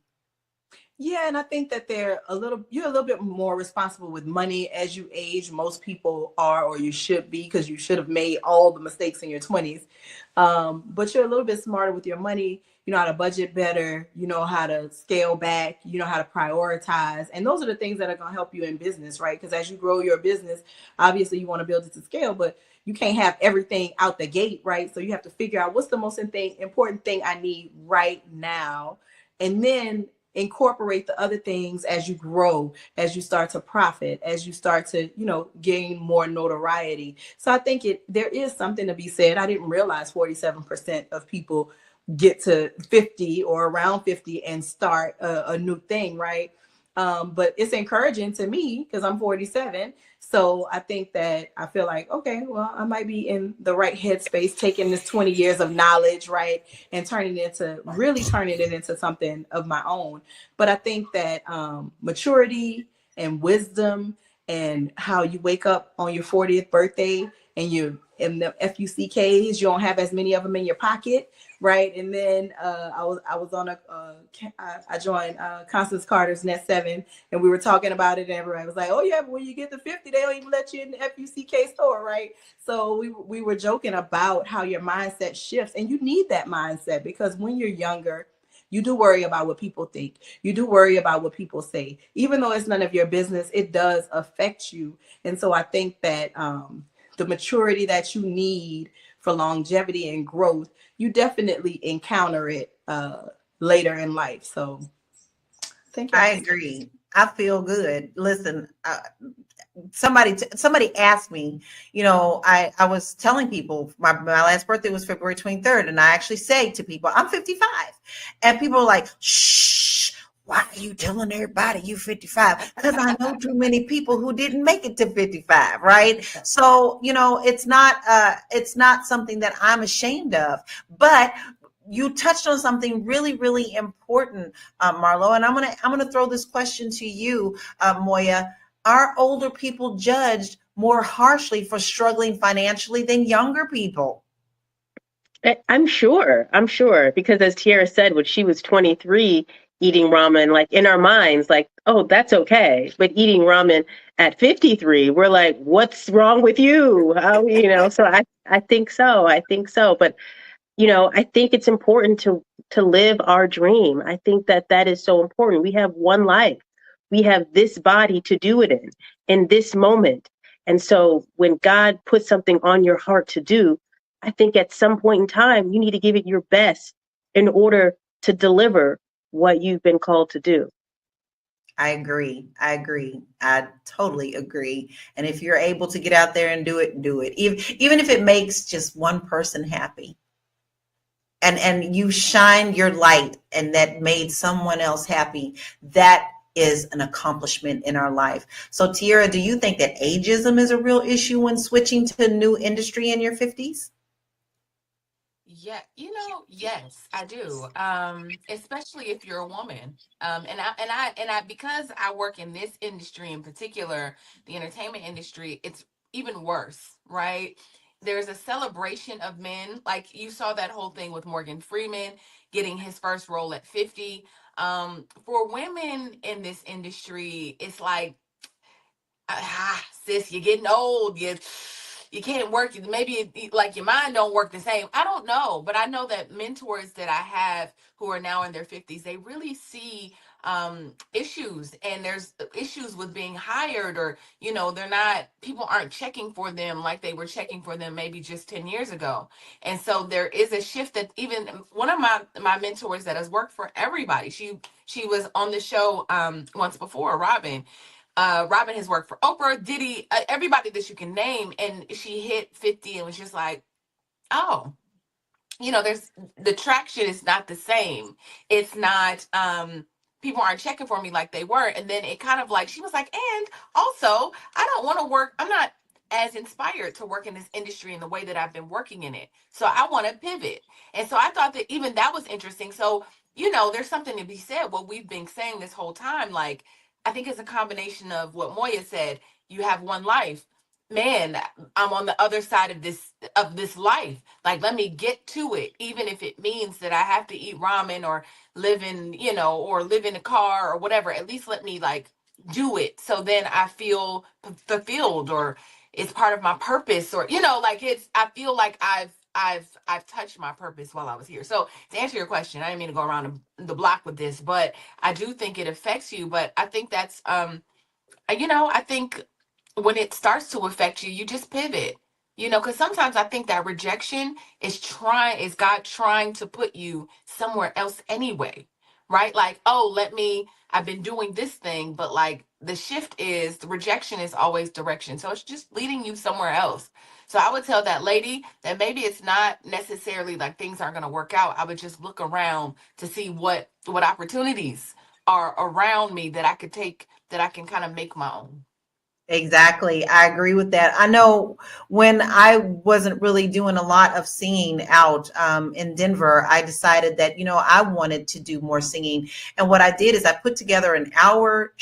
Yeah, and I think that you're a little bit more responsible with money as you age. Most people are, or you should be, because you should have made all the mistakes in your 20s. But you're a little bit smarter with your money. You know how to budget better. You know how to scale back. You know how to prioritize. And those are the things that are going to help you in business, right? Because as you grow your business, obviously you want to build it to scale, but you can't have everything out the gate, right? So you have to figure out what's the most important thing I need right now. And then incorporate the other things as you grow, as you start to profit, as you start to, gain more notoriety. So I think there is something to be said. I didn't realize 47% of people get to 50 or around 50 and start a new thing, right? But it's encouraging to me because I'm 47. So I think that I feel like, okay, well, I might be in the right headspace, taking this 20 years of knowledge, right, and turning it into something of my own. But I think that maturity and wisdom and how you wake up on your 40th birthday and you in the FUCKs, you don't have as many of them in your pocket, right? And then I joined Constance Carter's Net 7, and we were talking about it, and everybody was like, "Oh yeah, but when you get to 50, they don't even let you in the FUCK store, right?" So we were joking about how your mindset shifts, and you need that mindset because when you're younger, you do worry about what people think. You do worry about what people say, even though it's none of your business. It does affect you, and so I think that the maturity that you need for longevity and growth, you definitely encounter it later in life. So I agree. I feel good. Listen, somebody asked me, I was telling people my last birthday was February 23rd, and I actually say to people, I'm 55. And people are like, shh, why are you telling everybody you 55? Because I know too many people who didn't make it to 55, right? So, it's not something that I'm ashamed of, but you touched on something really, really important, Marlo, and I'm gonna throw this question to you, Moya. Are older people judged more harshly for struggling financially than younger people? I'm sure, because as Tiara said, when she was 23, eating ramen, like in our minds, like, oh, that's okay. But eating ramen at 53, we're like, what's wrong with you? So I think so. I think so. But I think it's important to live our dream. I think that is so important. We have one life. We have this body to do it in this moment. And so when God puts something on your heart to do, I think at some point in time, you need to give it your best in order to deliver what you've been called to do. I agree. I totally agree. And if you're able to get out there and do it, do it. Even if it makes just one person happy. And you shine your light and that made someone else happy, that is an accomplishment in our life. So Tiara, do you think that ageism is a real issue when switching to a new industry in your 50s? Yeah, yes, I do. Especially if you're a woman. And I because I work in this industry in particular, the entertainment industry, it's even worse, right? There's a celebration of men. Like you saw that whole thing with Morgan Freeman getting his first role at 50. For women in this industry, it's like, sis, you're getting old. You can't work. Maybe like your mind don't work the same. I don't know, but I know that mentors that I have who are now in their 50s, they really see issues, and there's issues with being hired, or they're not, people aren't checking for them like they were checking for them maybe just 10 years ago. And so there is a shift that even one of my mentors that has worked for everybody, she was on the show once before, Robin has worked for Oprah, Diddy, everybody that you can name. And she hit 50 and was just like, oh, there's the traction is not the same. It's not, people aren't checking for me like they were. And then it kind of like, she was like, and also, I don't want to work. I'm not as inspired to work in this industry in the way that I've been working in it. So I want to pivot. And so I thought that even that was interesting. So, there's something to be said. What we've been saying this whole time, like, I think it's a combination of what Moya said. You have one life. man, I'm on the other side of this life. Like, let me get to it, even if it means that I have to eat ramen or live in, or live in a car or whatever. At least let me like do it, so then I feel fulfilled, or it's part of my purpose, or like I feel like I've touched my purpose while I was here. So to answer your question, I didn't mean to go around the block with this, but I do think it affects you. But I think that's I think when it starts to affect you, you just pivot. Because sometimes I think that rejection is God trying to put you somewhere else anyway, right? Like, oh, I've been doing this thing, but like the rejection is always direction. So it's just leading you somewhere else. So I would tell that lady that maybe it's not necessarily like things aren't going to work out. I would just look around to see what opportunities are around me that I could take, that I can kind of make my own. Exactly. I agree with that. I know when I wasn't really doing a lot of singing out in Denver, I decided that, I wanted to do more singing. And what I did is I put together an hour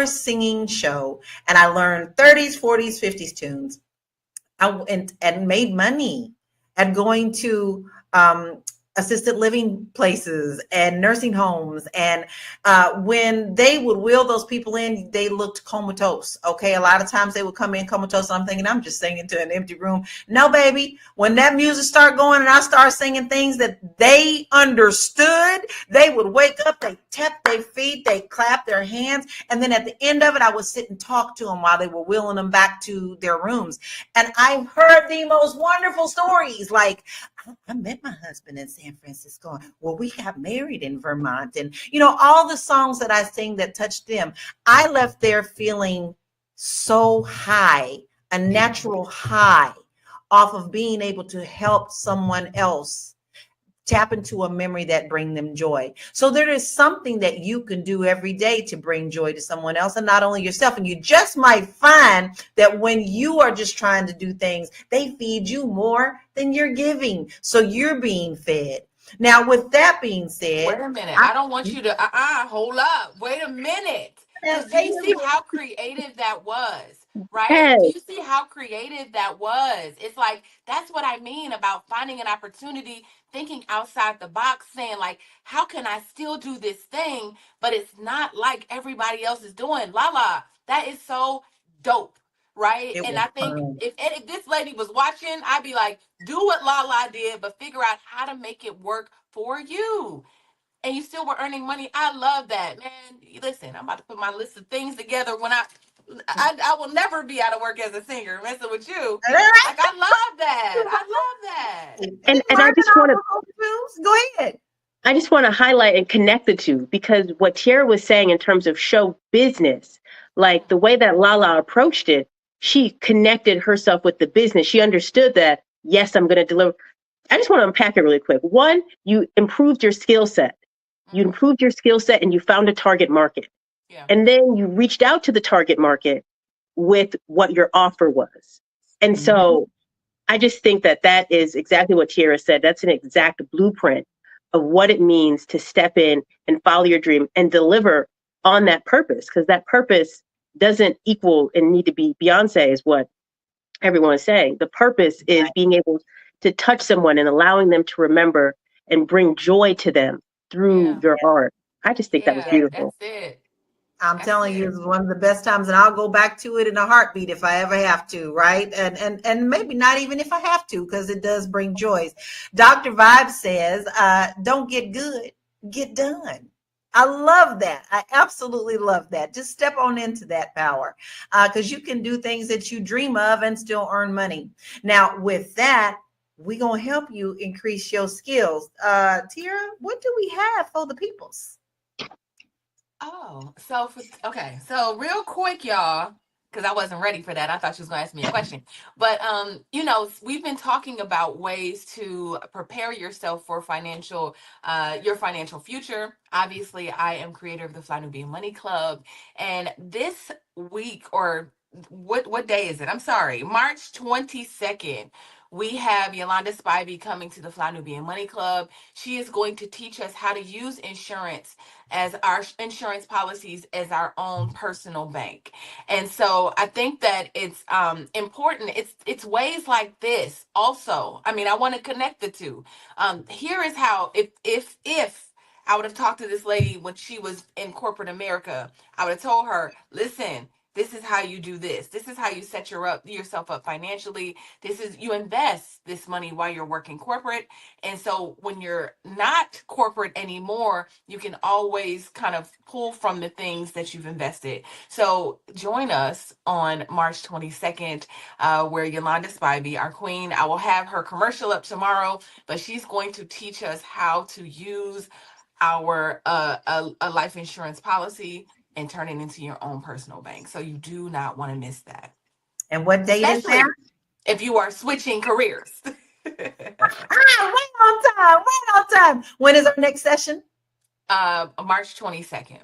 singing show, and I learned 30s, 40s, 50s tunes. And made money at going to assisted living places and nursing homes. And when they would wheel those people in, they looked comatose. Okay. A lot of times they would come in comatose, and I'm thinking, I'm just singing to an empty room. No, baby. When that music started going and I started singing things that they understood, they would wake up, they tap their feet, they clap their hands. And then at the end of it, I would sit and talk to them while they were wheeling them back to their rooms. And I've heard the most wonderful stories. Like, I met my husband in San Francisco. Well, we got married in Vermont. And, all the songs that I sing that touched them, I left there feeling so high, a natural high off of being able to help someone else tap into a memory that bring them joy. So there is something that you can do every day to bring joy to someone else, and not only yourself. And you just might find that when you are just trying to do things, they feed you more than you're giving. So you're being fed. Now, with that being said, wait a minute. I don't want you to hold up. Wait a minute. Do you see how creative that was? Right? Yes. Do you see how creative that was? It's like, that's what I mean about finding an opportunity, thinking outside the box, saying like, how can I still do this thing, but it's not like everybody else is doing? Lala, that is so dope. Right? And I think if this lady was watching, I'd be like, do what Lala did, but figure out how to make it work for you. And you still were earning money. I love that, man. Listen, I'm about to put my list of things together when I will never be out of work as a singer messing with you. Like, I love that. I love that. And I just want to go ahead. I just want to highlight and connect the two, because what Tiara was saying in terms of show business, like the way that Lala approached it, she connected herself with the business. She understood that, yes, I'm going to deliver. I just want to unpack it really quick. One, you improved your skill set. You improved your skill set and you found a target market. Yeah. And then you reached out to the target market with what your offer was. And so I just think that that is exactly what Tiara said. That's an exact blueprint of what it means to step in and follow your dream and deliver on that purpose, because that purpose doesn't equal and need to be Beyonce, is what everyone is saying. The purpose is being able to touch someone and allowing them to remember and bring joy to them through your art. I just think that was beautiful. That's it. I'm telling you, it's one of the best times, and I'll go back to it in a heartbeat if I ever have to, right? And maybe not even if I have to, because it does bring joys. Dr. Vibe says, don't get good, get done. I love that. I absolutely love that. Just step on into that power, because you can do things that you dream of and still earn money. Now, with that, we're going to help you increase your skills. Tiara, what do we have for the peoples? Oh, so so real quick, y'all, because I wasn't ready for that. I thought she was going to ask me a question. But we've been talking about ways to prepare yourself for your financial future. Obviously, I am creator of the Fly Nubian Money Club, and this week, or what day is it? I'm sorry, March 22nd. we have Yolanda Spivey coming to the Fly Nubian Money Club. She is going to teach us how to use insurance as our insurance policies as our own personal bank. And so I think that it's important. It's ways like this also. I mean, I want to connect the two. Here is how, if I would have talked to this lady when she was in corporate America, I would have told her, listen, this is how you do this. This is how you set yourself up financially. This is, you invest this money while you're working corporate. And so when you're not corporate anymore, you can always kind of pull from the things that you've invested. So join us on March 22nd, where Yolanda Spivey, our queen, I will have her commercial up tomorrow, but she's going to teach us how to use our a life insurance policy and turn it into your own personal bank. So you do not want to miss that. And what date is that? If you are switching careers. Right on time. When is our next session? March 22nd.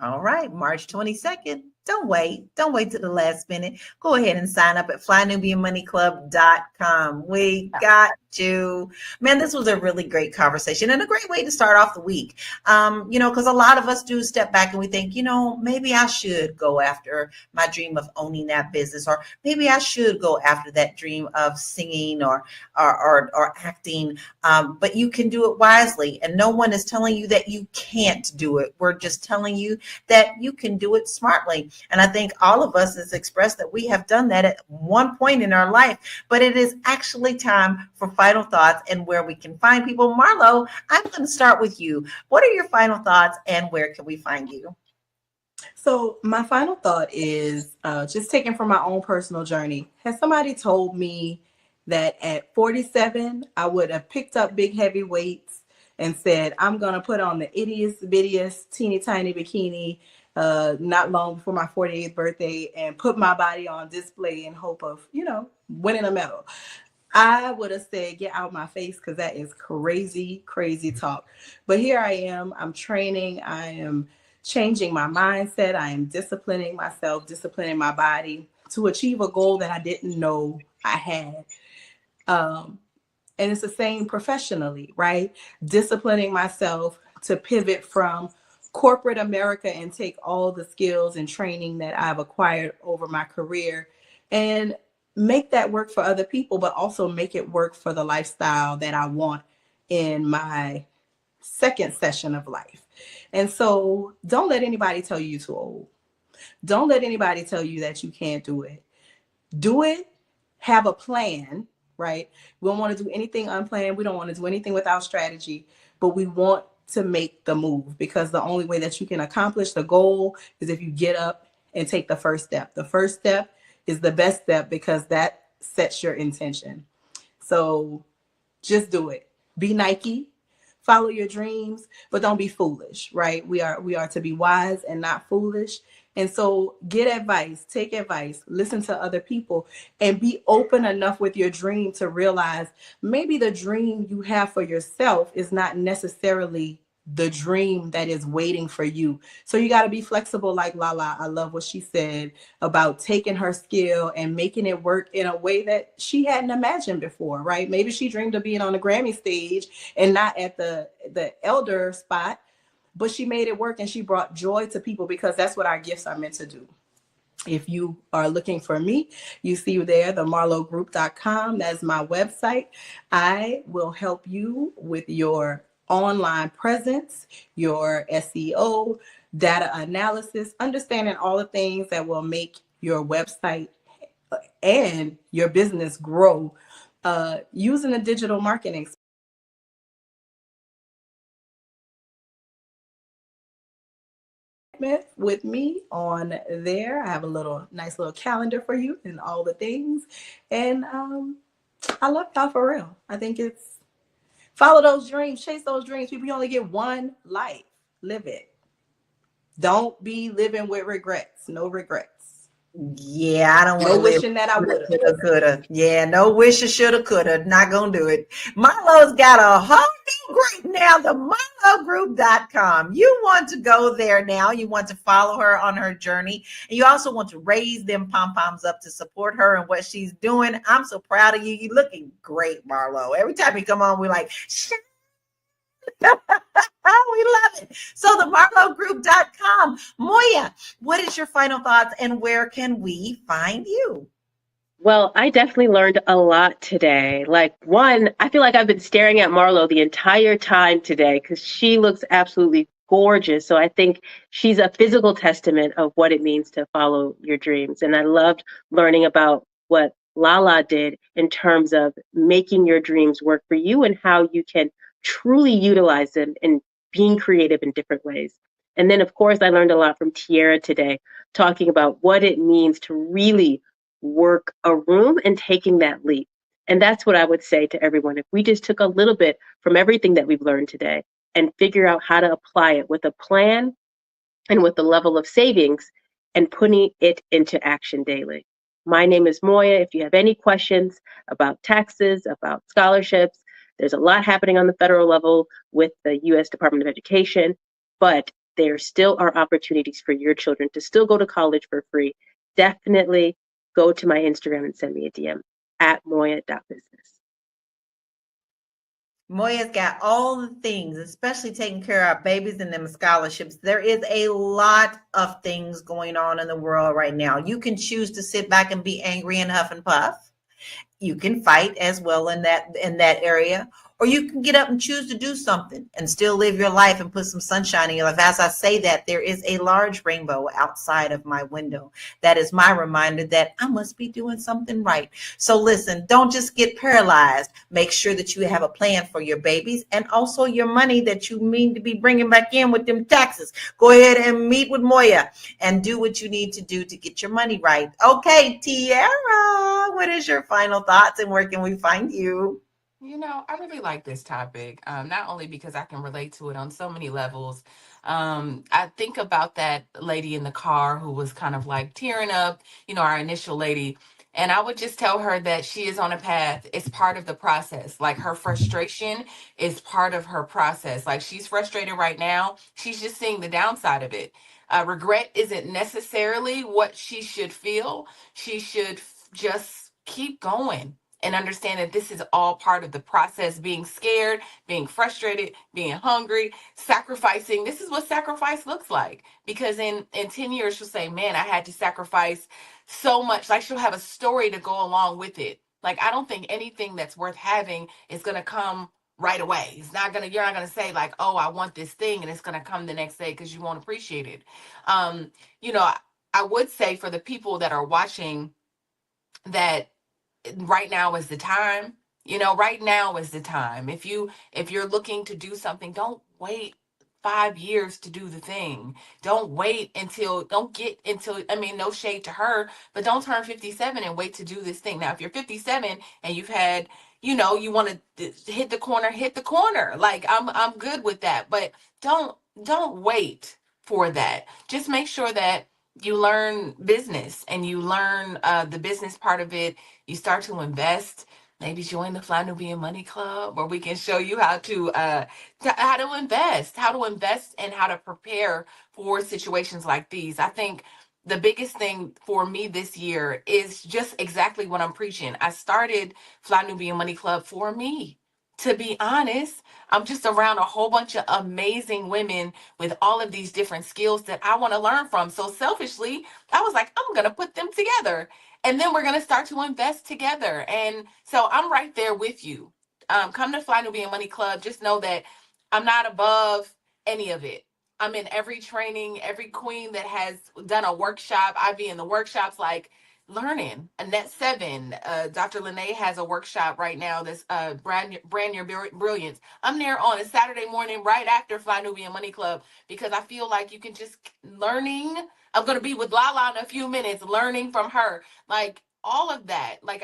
All right, March 22nd. Don't wait to the last minute. Go ahead and sign up at flynubianmoneyclub.com. We got you. Man, this was a really great conversation and a great way to start off the week. Because a lot of us do step back and we think, maybe I should go after my dream of owning that business, or maybe I should go after that dream of singing or acting. But you can do it wisely, and no one is telling you that you can't do it. We're just telling you that you can do it smartly. And I think all of us has expressed that we have done that at one point in our life, but it is actually time for final thoughts and where we can find people. Marlo, I'm going to start with you. What are your final thoughts and where can we find you? So my final thought is just taken from my own personal journey. Has somebody told me that at 47, I would have picked up big heavy weights and said, I'm going to put on the ittiest, bittiest, teeny tiny bikini not long before my 48th birthday and put my body on display in hope of, winning a medal? I would have said, get out my face, because that is crazy, crazy talk. But here I am. I'm training. I am changing my mindset. I am disciplining myself, disciplining my body to achieve a goal that I didn't know I had. And it's the same professionally, right? Disciplining myself to pivot from corporate America and take all the skills and training that I've acquired over my career and make that work for other people, but also make it work for the lifestyle that I want in my second session of life. And so don't let anybody tell you you're too old. Don't let anybody tell you that you can't do it. Do it. Have a plan, right? We don't want to do anything unplanned. We don't want to do anything without strategy, but we want to make the move, because the only way that you can accomplish the goal is if you get up and take the first step. The first step is the best step because that sets your intention. So just do it. Be Nike. Follow your dreams, but don't be foolish, right? We are to be wise and not foolish. And so get advice, take advice, listen to other people, and be open enough with your dream to realize maybe the dream you have for yourself is not necessarily the dream that is waiting for you. So you got to be flexible, like Lala. I love what she said about taking her skill and making it work in a way that she hadn't imagined before, right? Maybe she dreamed of being on the Grammy stage and not at the elder spot, but she made it work and she brought joy to people, because that's what our gifts are meant to do. If you are looking for me, you see there, themarlogroup.com. That's my website. I will help you with your online presence, your SEO, data analysis, understanding all the things that will make your website and your business grow using the digital marketing with me on there. I have a nice little calendar for you and all the things. And I love y'all for real. I think it's follow those dreams, chase those dreams. People, you only get one life. Live it. Don't be living with regrets. No regrets. Yeah, I don't want No to live. wishing that I would have. Shoulda, coulda. Yeah, no wishes, shoulda, coulda. Not gonna do it. Marlo's got a whole new group now, the MarloGroup.com. You want to go there now. You want to follow her on her journey. And you also want to raise them pom-poms up to support her and what she's doing. I'm so proud of you. You're looking great, Marlo. Every time you come on, we're like, we love it. So the MarloGroup.com. Moya, what is your final thoughts and where can we find you? Well, I definitely learned a lot today. Like, one, I feel like I've been staring at Marlo the entire time today because she looks absolutely gorgeous. So I think she's a physical testament of what it means to follow your dreams. And I loved learning about what Lala did in terms of making your dreams work for you and how you can truly utilize them and being creative in different ways. And then, of course, I learned a lot from Tiara today, talking about what it means to really work a room and taking that leap. And that's what I would say to everyone. If we just took a little bit from everything that we've learned today and figure out how to apply it with a plan and with the level of savings and putting it into action daily. My name is Moya. If you have any questions about taxes, about scholarships, there's a lot happening on the federal level with the U.S. Department of Education, but there still are opportunities for your children to still go to college for free. Definitely go to my Instagram and send me a DM at moya.business. Moya's got all the things, especially taking care of our babies and them scholarships. There is a lot of things going on in the world right now. You can choose to sit back and be angry and huff and puff. You can fight as well in that area, or you can get up and choose to do something and still live your life and put some sunshine in your life. As I say that, there is a large rainbow outside of my window. That is my reminder that I must be doing something right. So listen, don't just get paralyzed. Make sure that you have a plan for your babies and also your money that you mean to be bringing back in with them taxes. Go ahead and meet with Moya and do what you need to do to get your money right. Okay, Tiara, what is your final thoughts and where can we find you? You know, I really like this topic, not only because I can relate to it on so many levels. I think about that lady in the car who was kind of like tearing up, our initial lady. And I would just tell her that she is on a path. It's part of the process. Like her frustration is part of her process. Like she's frustrated right now. She's just seeing the downside of it. Regret isn't necessarily what she should feel. She should just keep going and understand that this is all part of the process. Being scared, being frustrated, being hungry, sacrificing. This is what sacrifice looks like. Because in 10 years, she'll say, man, I had to sacrifice so much. Like she'll have a story to go along with it. Like I don't think anything that's worth having is going to come right away. You're not gonna say like, oh, I want this thing and it's gonna come the next day because you won't appreciate it. Um, you know, I would say for the people that are watching that right now is the time. Right now is the time. If you're looking to do something, don't wait 5 years to do the thing. Don't get until, I mean, no shade to her, but don't turn 57 and wait to do this thing. Now if you're 57 and you've had, you want to hit the corner, hit the corner. Like I'm good with that, but don't wait for that. Just make sure that you learn business and you learn the business part of it. You start to invest. Maybe join the Fly Nubian Money Club, where we can show you how to invest, and how to prepare for situations like these. I think the biggest thing for me this year is just exactly what I'm preaching. I started Fly Nubian Money Club for me. To be honest, I'm just around a whole bunch of amazing women with all of these different skills that I want to learn from. So selfishly, I was like, I'm going to put them together. And then we're going to start to invest together. And so I'm right there with you. Come to Fly Nubian Money Club. Just know that I'm not above any of it. I'm in every training. Every queen that has done a workshop, I be in the workshops like learning. Annette Seven, Dr. Lene has a workshop right now that's brand your brilliance. I'm there on a Saturday morning right after Fly Nubian Money Club because I feel like you can just learning. I'm going to be with Lala in a few minutes, learning from her. Like all of that. Like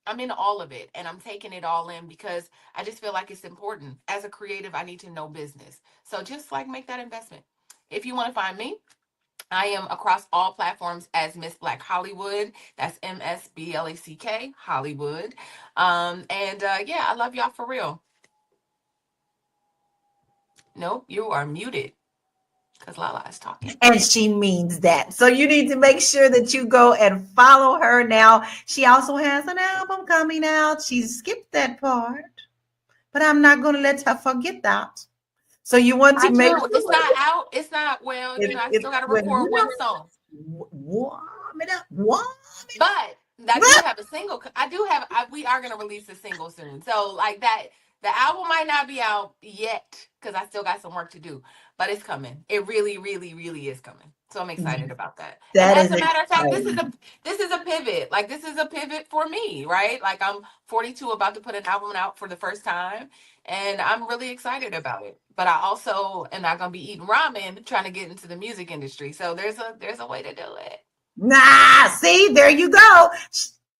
I'm in all of it and I'm taking it all in because I just feel like it's important. As a creative, I need to know business. So just like make that investment. If you want to find me, I am across all platforms as Miss Black Hollywood. That's MSBLACK Hollywood. Yeah, I love y'all for real. Nope, you are muted because Lala is talking. And she means that. So you need to make sure that you go and follow her now. She also has an album coming out. She skipped that part, but I'm not going to let her forget that. So you want to I make do. It's sure not out. It's not, well, I still got to record one song. Warm it up. Warm it But up. I do have a single. We are going to release a single soon. So, like that, the album might not be out yet because I still got some work to do, but it's coming. It really, really, really is coming. So I'm excited about that. And That as is a matter of fact, exciting. this is a pivot. Like, this is a pivot for me, right? Like, I'm 42, about to put an album out for the first time, and I'm really excited about it. But I also am not going to be eating ramen trying to get into the music industry. So there's a way to do it. Nah, see, there you go.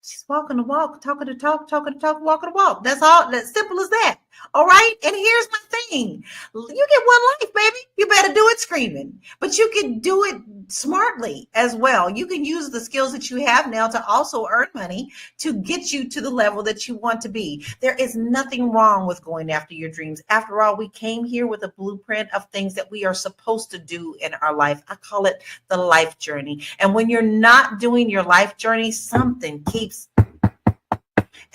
She's walking the walk, talking the talk, talking the talk, walking the walk. That's all. That's simple as that. All right. And here's my thing: you get one life, baby. You better do it screaming, but you can do it smartly as well. You can use the skills that you have now to also earn money to get you to the level that you want to be. There is nothing wrong with going after your dreams. After all, we came here with a blueprint of things that we are supposed to do in our life. I call it the life journey. And when you're not doing your life journey, something keeps,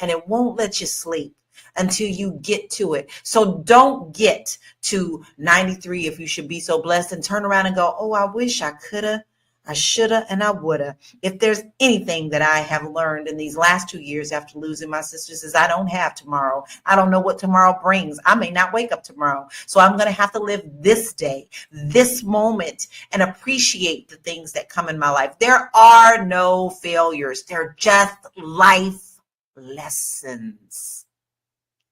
and it won't let you sleep until you get to it. So don't get to 93 if you should be so blessed and turn around and go, oh, I wish I coulda, I shoulda, and I woulda. If there's anything that I have learned in these last 2 years after losing my sisters is I don't have tomorrow. I don't know what tomorrow brings. I may not wake up tomorrow. So I'm going to have to live this day, this moment, and appreciate the things that come in my life. There are no failures. They're just life lessons.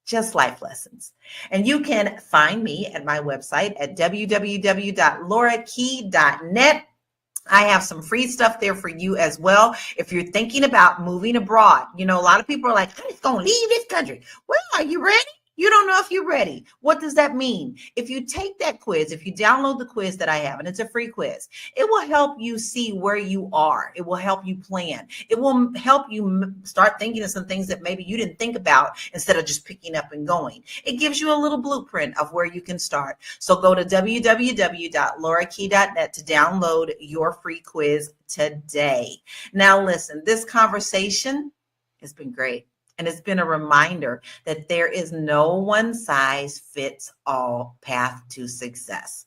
Just life lessons. And you can find me at my website at www.laurakey.net. I have some free stuff there for you as well. If you're thinking about moving abroad, a lot of people are like, I'm just going to leave this country. Well, are you ready? You don't know if you're ready. What does that mean? If you take that quiz, if you download the quiz that I have, and it's a free quiz, it will help you see where you are. It will help you plan. It will help you start thinking of some things that maybe you didn't think about instead of just picking up and going. It gives you a little blueprint of where you can start. So go to www.laurakey.net to download your free quiz today. Now, listen, this conversation has been great. And it's been a reminder that there is no one size fits all path to success.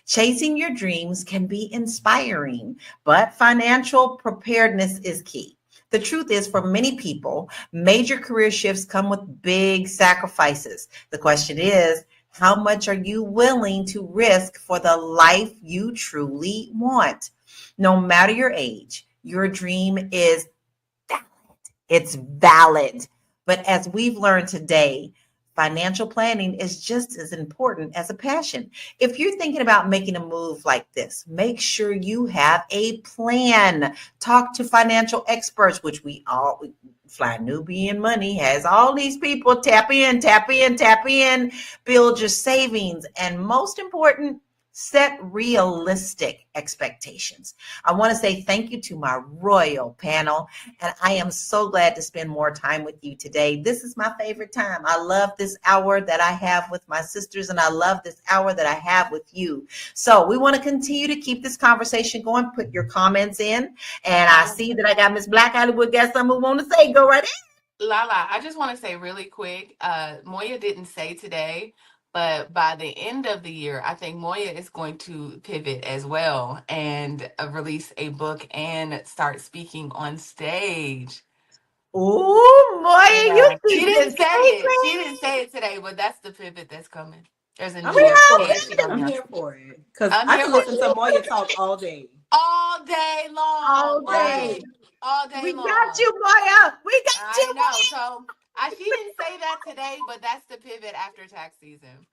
Chasing your dreams can be inspiring, but financial preparedness is key. The truth is, for many people, major career shifts come with big sacrifices. The question is, how much are you willing to risk for the life you truly want? No matter your age, your dream is it's valid. But as we've learned today, financial planning is just as important as a passion. If you're thinking about making a move like this, make sure you have a plan. Talk to financial experts, which Fly Nubian Money has all these people. Tap in, build your savings, and most important, set realistic expectations. I want to say thank you to my royal panel, and I am so glad to spend more time with you today. This is my favorite time. I love this hour that I have with my sisters, and I love this hour that I have with you. So we want to continue to keep this conversation going. Put your comments in, and I see that I got Miss Black Hollywood got something we want to say. Go right in. Lala, I just want to say really quick, Moya didn't say today, but by the end of the year, I think Moya is going to pivot as well and release a book and start speaking on stage. Oh, Moya, Yeah. you She keep didn't it say it. She secret. didn't say it today, but that's the pivot that's coming. There's a We new book, have and she gonna I'm be here for it because I'm I here can for listen to Moya talk all day. all day long, all day. right? All day We got long. you, Moya. We got I you, know. Moya. So she didn't say that today, but that's the pivot after tax season.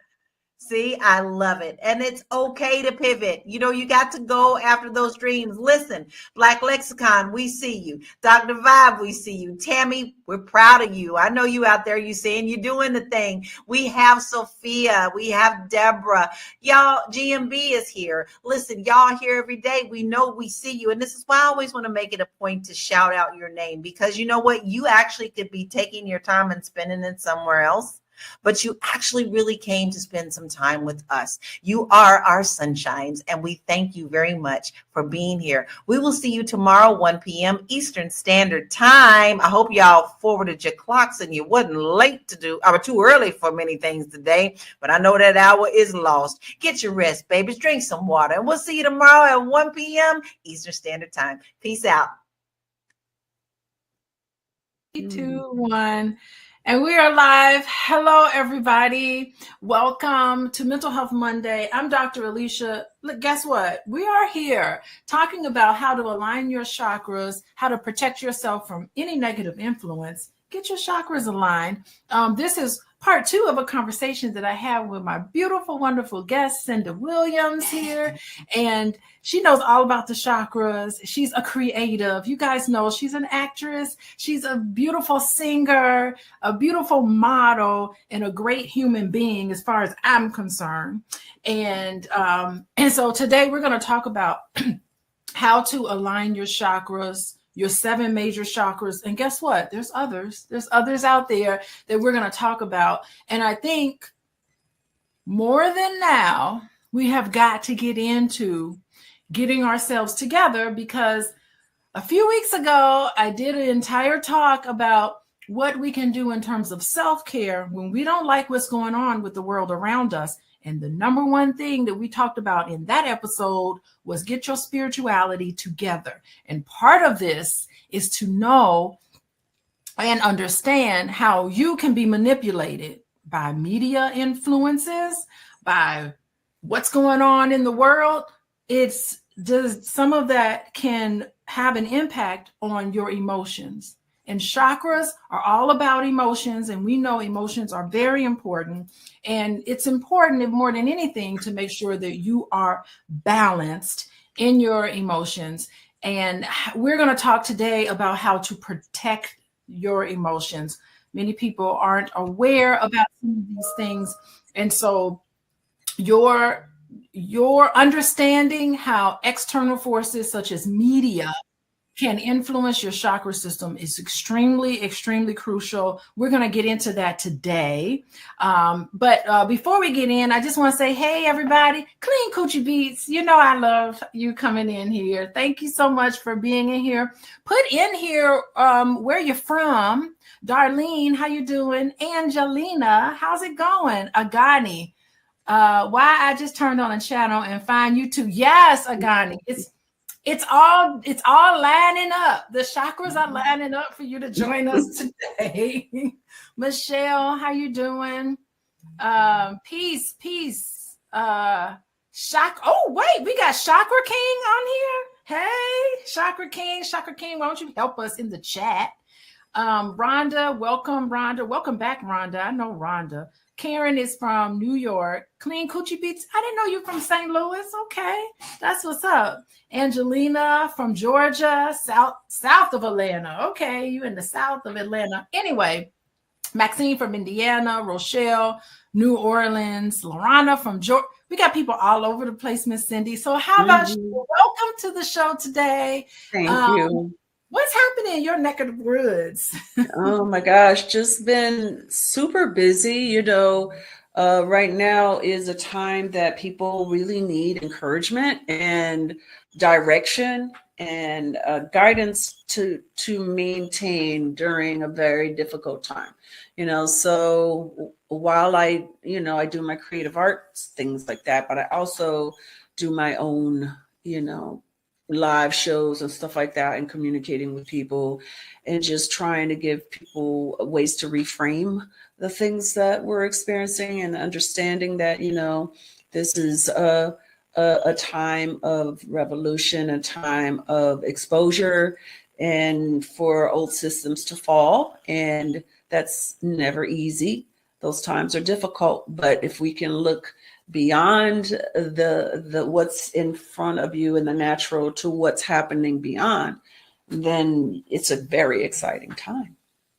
See, I love it. And it's okay to pivot. You know, you got to go after those dreams. Listen, Black Lexicon, we see you. Dr. Vibe, we see you. Tammy, we're proud of you. I know you out there, you saying you're doing the thing. We have Sophia. We have Deborah. Y'all, GMB is here. Listen, y'all here every day. We know we see you. And this is why I always want to make it a point to shout out your name, because you know what? You actually could be taking your time and spending it somewhere else, but you actually really came to spend some time with us. You are our sunshines, and we thank you very much for being here. We will see you tomorrow, 1 p.m. Eastern Standard Time. I hope y'all forwarded your clocks and you wasn't late to do, or too early for many things today, but I know that hour is lost. Get your rest, babies. Drink some water, and we'll see you tomorrow at 1 p.m. Eastern Standard Time. Peace out. 3, 2, 1. And we are live. Hello, everybody. Welcome to Mental Health Monday. I'm Dr. Alicia. Look, guess what? We are here talking about how to align your chakras, how to protect yourself from any negative influence. Get your chakras aligned. This is part 2 of a conversation that I have with my beautiful, wonderful guest, Cinda Williams here. And she knows all about the chakras. She's a creative. You guys know she's an actress. She's a beautiful singer, a beautiful model, and a great human being as far as I'm concerned. And so today we're going to talk about how to align your chakras, your 7 major chakras. And guess what? There's others. There's others out there that we're going to talk about. And I think more than now, we have got to get into getting ourselves together, because a few weeks ago, I did an entire talk about what we can do in terms of self-care when we don't like what's going on with the world around us. And the number one thing that we talked about in that episode was get your spirituality together. And part of this is to know and understand how you can be manipulated by media influences, by what's going on in the world. Some of that can have an impact on your emotions. And chakras are all about emotions, and we know emotions are very important. And it's important, more than anything, to make sure that you are balanced in your emotions. And we're going to talk today about how to protect your emotions. Many people aren't aware about some of these things. And so your understanding how external forces such as media can influence your chakra system is extremely, extremely crucial. We're going to get into that today. But before we get in, I just want to say, hey, everybody, Clean Coochie Beats. You know I love you coming in here. Thank you so much for being in here. Put in here where you're from. Darlene, how you doing? Angelina, how's it going? Agani, why I just turned on a channel and find YouTube. Yes, Agani, it's all lining up. The chakras are lining up for you to join us today. Michelle, how you doing? Peace. Oh, wait, we got Chakra King on here. Hey, Chakra King, why don't you help us in the chat? Rhonda, welcome, Rhonda. Welcome back, Rhonda. I know Rhonda. Karen is from New York. Clean Coochie Beats. I didn't know you from St. Louis. Okay, that's what's up. Angelina from Georgia, south of Atlanta. Okay, you in the south of Atlanta. Anyway, Maxine from Indiana, Rochelle, New Orleans, Lorana from Georgia. We got people all over the place, Miss Cindy. So how about you? Welcome to the show today. Thank you. What's happening in your neck of the woods? Oh my gosh, just been super busy. You know, right now is a time that people really need encouragement and direction and guidance to maintain during a very difficult time. You know, so while I do my creative arts, things like that, but I also do my own, live shows and stuff like that, and communicating with people and just trying to give people ways to reframe the things that we're experiencing, and understanding that, this is a time of revolution, a time of exposure, and for old systems to fall. And that's never easy. those times are difficult. But if we can look beyond the what's in front of you in the natural to what's happening beyond, then it's a very exciting time.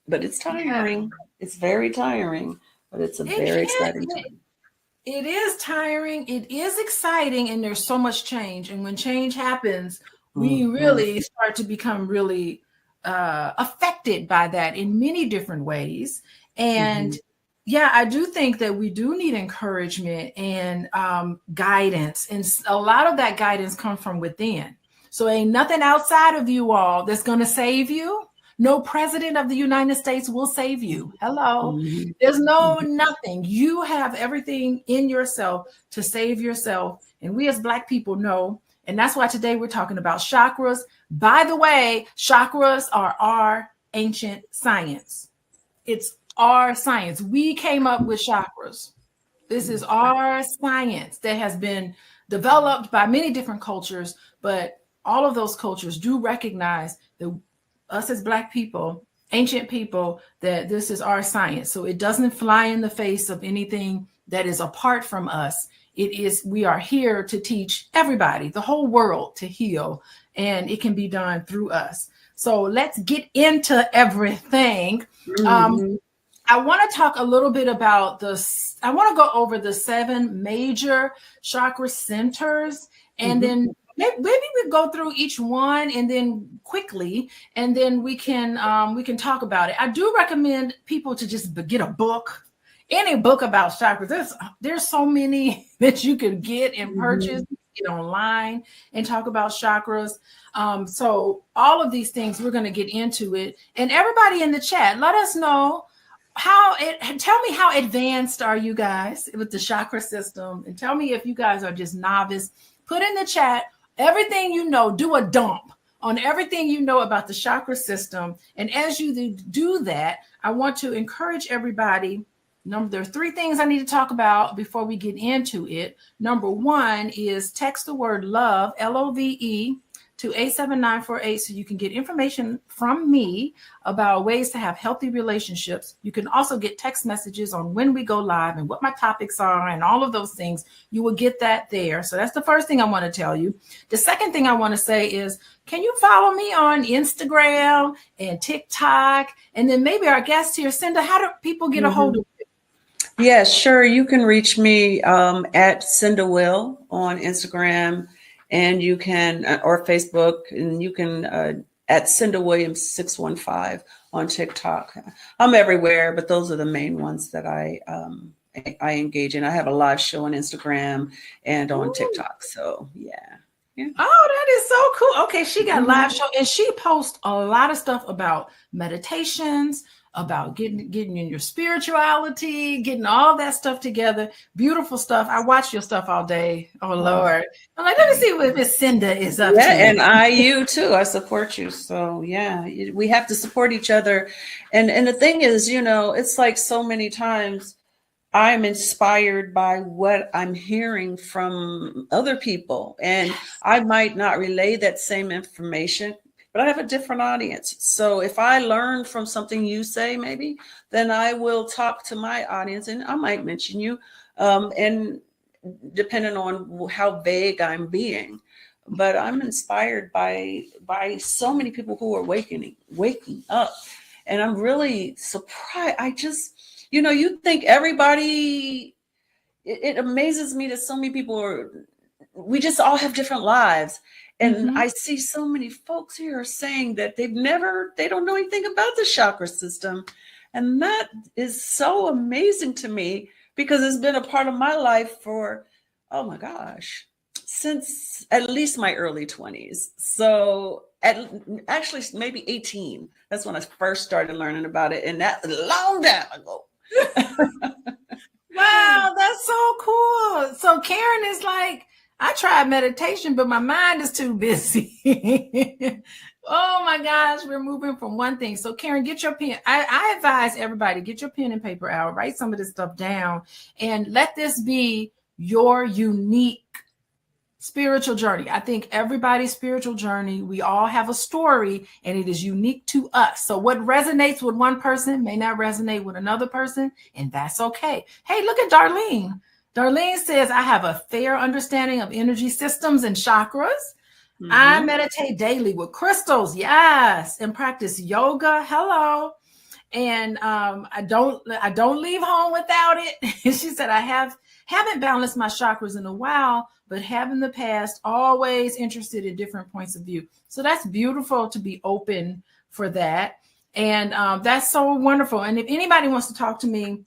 But it's tiring. Yeah. It's very tiring, but it's a very exciting time. It is tiring. It is exciting. And there's so much change. And when change happens, we really start to become really affected by that in many different ways. And yeah, I do think that we do need encouragement and guidance. And a lot of that guidance comes from within. So ain't nothing outside of you all that's going to save you. No president of the United States will save you. Hello. There's nothing. You have everything in yourself to save yourself. And we as Black people know. And that's why today we're talking about chakras. By the way, chakras are our ancient science. It's our science. We came up with chakras. This is our science that has been developed by many different cultures, but all of those cultures do recognize that us as Black people, ancient people, that this is our science. So it doesn't fly in the face of anything that is apart from us. It is, we are here to teach everybody, the whole world, to heal, and it can be done through us. So let's get into everything. I want to talk a little bit about I want to go over the 7 major chakra centers, and then maybe we go through each one and then quickly, and then we can talk about it. I do recommend people to just get a book, any book about chakras. There's so many that you can get and purchase, get online and talk about chakras. So all of these things, we're going to get into it. And everybody in the chat, let us know tell me how advanced are you guys with the chakra system, and tell me if you guys are just novice. Put in the chat everything you know. Do a dump on everything you know about the chakra system. And as you do that, I want to encourage everybody. There are 3 things I need to talk about before we get into it. Number 1 is text the word love, LOVE, to 87948 so you can get information from me about ways to have healthy relationships. You can also get text messages on when we go live and what my topics are and all of those things. You will get that there. So that's the first thing I want to tell you. The second thing I want to say is, can you follow me on Instagram and TikTok? And then maybe our guest here, Cinda, how do people get a hold of you? Yeah, sure. You can reach me at Cinda Will on Instagram, and you can, or Facebook, and you can at Cinda Williams 615 on TikTok. I'm everywhere, but those are the main ones that I engage in. I have a live show on Instagram and on TikTok. So yeah. Oh, that is so cool. Okay, she got a live show, and she posts a lot of stuff about meditations, about getting in your spirituality, getting all that stuff together. Beautiful stuff. I watch your stuff all day. Oh Lord. I'm like, let me see what Miss Cinda is up to. And you too. I support you. So yeah, we have to support each other. And the thing is, it's like so many times I'm inspired by what I'm hearing from other people. And I might not relay that same information, but I have a different audience. So if I learn from something you say, maybe, then I will talk to my audience, and I might mention you, and depending on how vague I'm being. But I'm inspired by so many people who are waking up. And I'm really surprised. I just, you think everybody, it amazes me that so many people we just all have different lives. And I see so many folks here saying that they don't know anything about the chakra system. And that is so amazing to me, because it's been a part of my life for, oh my gosh, since at least my early 20s. So actually maybe 18. That's when I first started learning about it. And that's a long time ago. Wow, that's so cool. So Karen is like, I tried meditation, but my mind is too busy. Oh my gosh, we're moving from one thing. So Karen, get your pen. I advise everybody, get your pen and paper out, write some of this stuff down, and let this be your unique spiritual journey. I think everybody's spiritual journey, we all have a story and it is unique to us. So what resonates with one person may not resonate with another person, and that's okay. Hey, look at Darlene. Darlene says, I have a fair understanding of energy systems and chakras. I meditate daily with crystals, yes, and practice yoga. Hello. And I don't leave home without it. She said, I haven't balanced my chakras in a while, but have in the past, always interested in different points of view. So that's beautiful to be open for that. And that's so wonderful. And if anybody wants to talk to me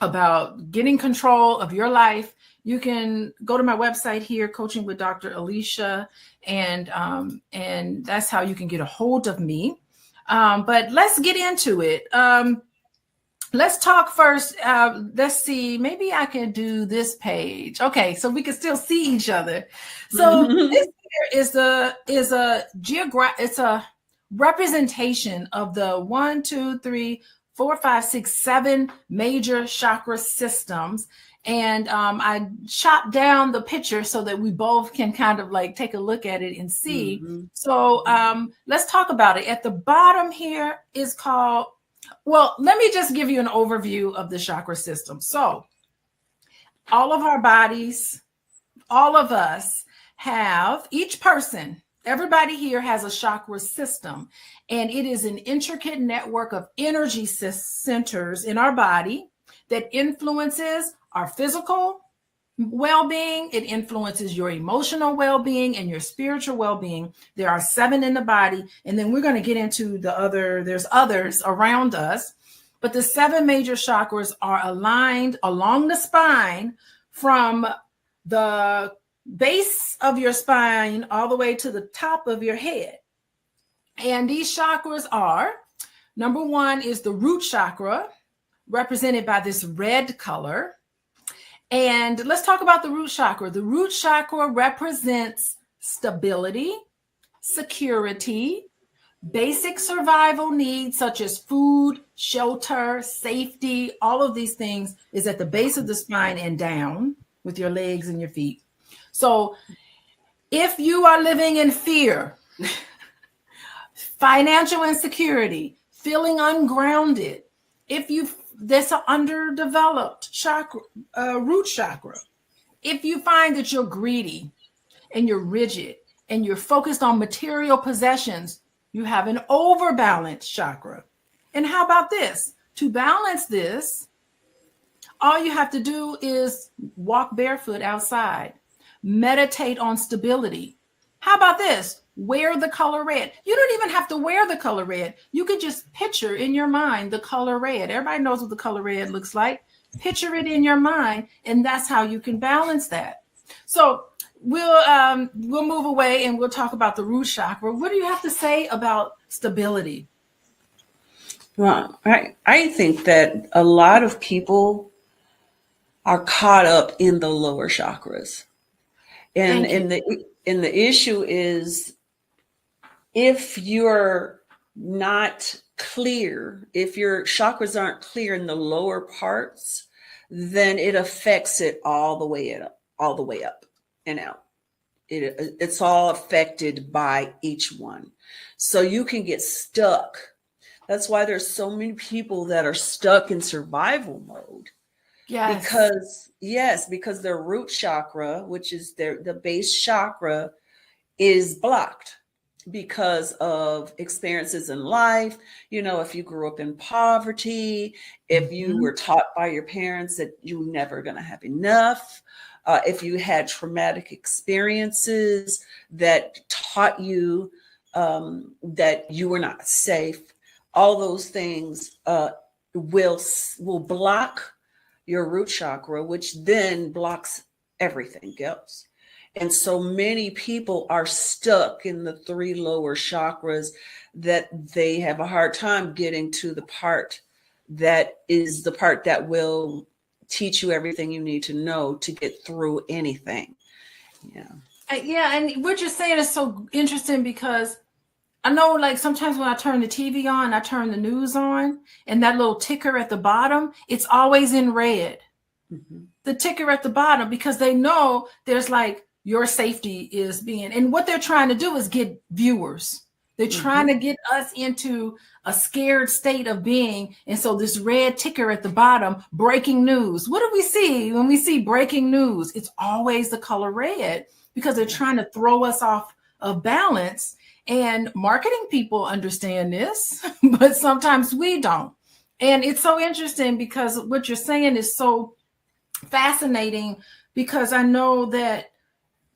about getting control of your life, you can go to my website here, Coaching with Dr. Alicia, and that's how you can get a hold of me. But let's get into it. Let's talk first. Let's see, maybe I can do this page. Okay, so we can still see each other. So this here is a representation of the 1, 2, 3, 4, 5, 6, 7 major chakra systems. And I chopped down the picture so that we both can kind of like take a look at it and see. So let's talk about it. At the bottom here is called, well, let me just give you an overview of the chakra system. So all of our bodies, all of us have, each person, everybody here has a chakra system, and it is an intricate network of energy centers in our body that influences our physical well-being. It influences your emotional well-being and your spiritual well-being. There are 7 in the body, and then we're going to get into there's others around us, but the 7 major chakras are aligned along the spine from the base of your spine all the way to the top of your head. And these chakras are, number 1 is the root chakra, represented by this red color. And let's talk about the root chakra. The root chakra represents stability, security, basic survival needs such as food, shelter, safety. All of these things is at the base of the spine and down with your legs and your feet. So if you are living in fear, financial insecurity, feeling ungrounded, there's an underdeveloped chakra, root chakra. If you find that you're greedy and you're rigid and you're focused on material possessions, you have an overbalanced chakra. And how about this? To balance this, all you have to do is walk barefoot outside, meditate on stability. How about this? Wear the color red. You don't even have to wear the color red. You could just picture in your mind the color red. Everybody knows what the color red looks like. Picture it in your mind, and that's how you can balance that. So we'll move away and we'll talk about the root chakra. What do you have to say about stability? Well, I think that a lot of people are caught up in the lower chakras. And the issue is, if you're not clear, if your chakras aren't clear in the lower parts, then it affects it all the way up and out. It's all affected by each one. So you can get stuck. That's why there's so many people that are stuck in survival mode. Yes. Because their root chakra, which is the base chakra, is blocked because of experiences in life. You know, if you grew up in poverty, if you were taught by your parents that you were never going to have enough, if you had traumatic experiences that taught you that you were not safe, all those things will block your root chakra, which then blocks everything else. And so many people are stuck in the 3 lower chakras that they have a hard time getting to the part that is the part that will teach you everything you need to know to get through anything. Yeah, and what you're saying is so interesting, because I know, like, sometimes when I turn the TV on, I turn the news on, and that little ticker at the bottom, it's always in red. The ticker at the bottom, because they know there's like your safety is being, and what they're trying to do is get viewers. They're trying to get us into a scared state of being. And so this red ticker at the bottom, breaking news. What do we see when we see breaking news? It's always the color red, because they're trying to throw us off of balance. And marketing people understand this, but sometimes we don't. And it's so interesting because what you're saying is so fascinating, because I know that,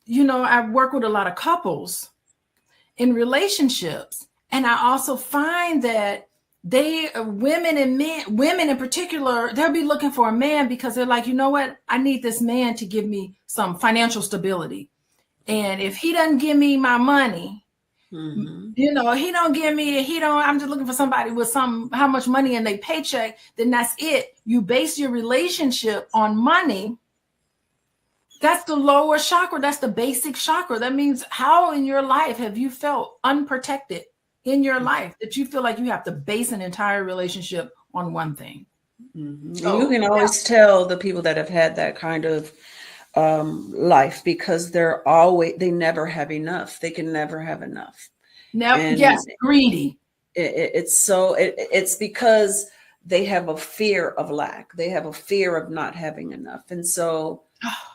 you know, I work with a lot of couples in relationships, and I also find that women in particular, they'll be looking for a man because they're like, you know what, I need this man to give me some financial stability. And if he doesn't give me my money, you know, I'm just looking for somebody with how much money in their paycheck, then that's it. You base your relationship on money. That's the lower chakra. That's the basic chakra. That means, how in your life have you felt unprotected in your life that you feel like you have to base an entire relationship on one thing? So, you can always tell the people that have had that kind of life, because they never have enough. They can never have enough. Yes, greedy. It's because they have a fear of lack. They have a fear of not having enough. And so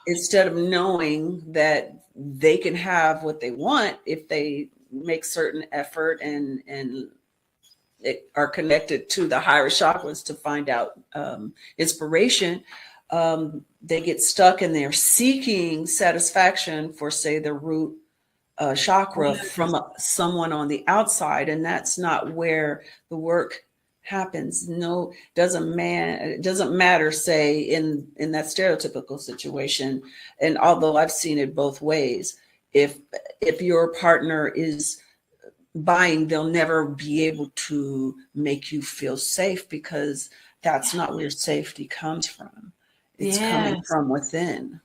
instead of knowing that they can have what they want if they make certain effort and are connected to the higher chakras to find out inspiration, they get stuck and they're seeking satisfaction for, say, the root chakra from someone on the outside, and that's not where the work happens. No, it doesn't matter, say, in that stereotypical situation. And although I've seen it both ways, if your partner is buying, they'll never be able to make you feel safe, because that's not where safety comes from. It's coming from within.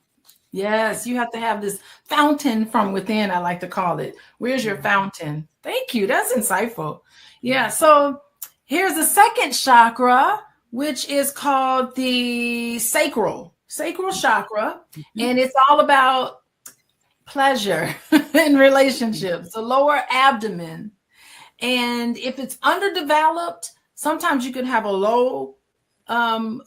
Yes, you have to have this fountain from within, I like to call it. Where's your fountain? Thank you. That's insightful. Yeah. So here's the second chakra, which is called the sacral chakra. And it's all about pleasure in relationships, the lower abdomen. And if it's underdeveloped, sometimes you can have a low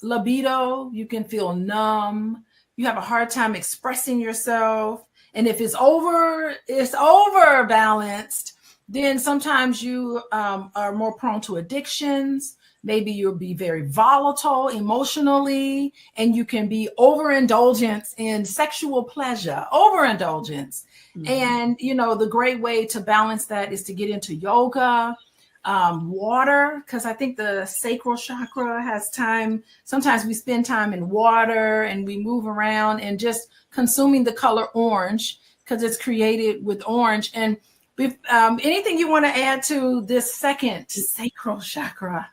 libido. You can feel numb. You have a hard time expressing yourself. And if it's overbalanced, then sometimes you are more prone to addictions. Maybe you'll be very volatile emotionally, and you can be overindulgent in sexual pleasure, overindulgence. And, you know, the great way to balance that is to get into yoga, water, because I think the sacral chakra has time. Sometimes we spend time in water and we move around and just consuming the color orange, because it's created with orange. And anything you want to add to this second sacral chakra?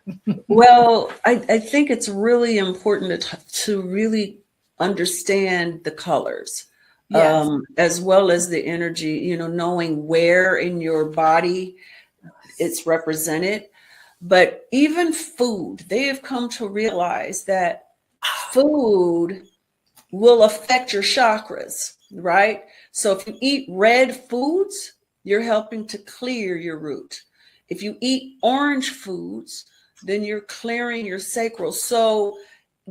Well, I think it's really important to really understand the colors, as well as the energy, you know, knowing where in your body it's represented. But even food, they have come to realize that food will affect your chakras, right? So if you eat red foods, you're helping to clear your root. If you eat orange foods, then you're clearing your sacral. So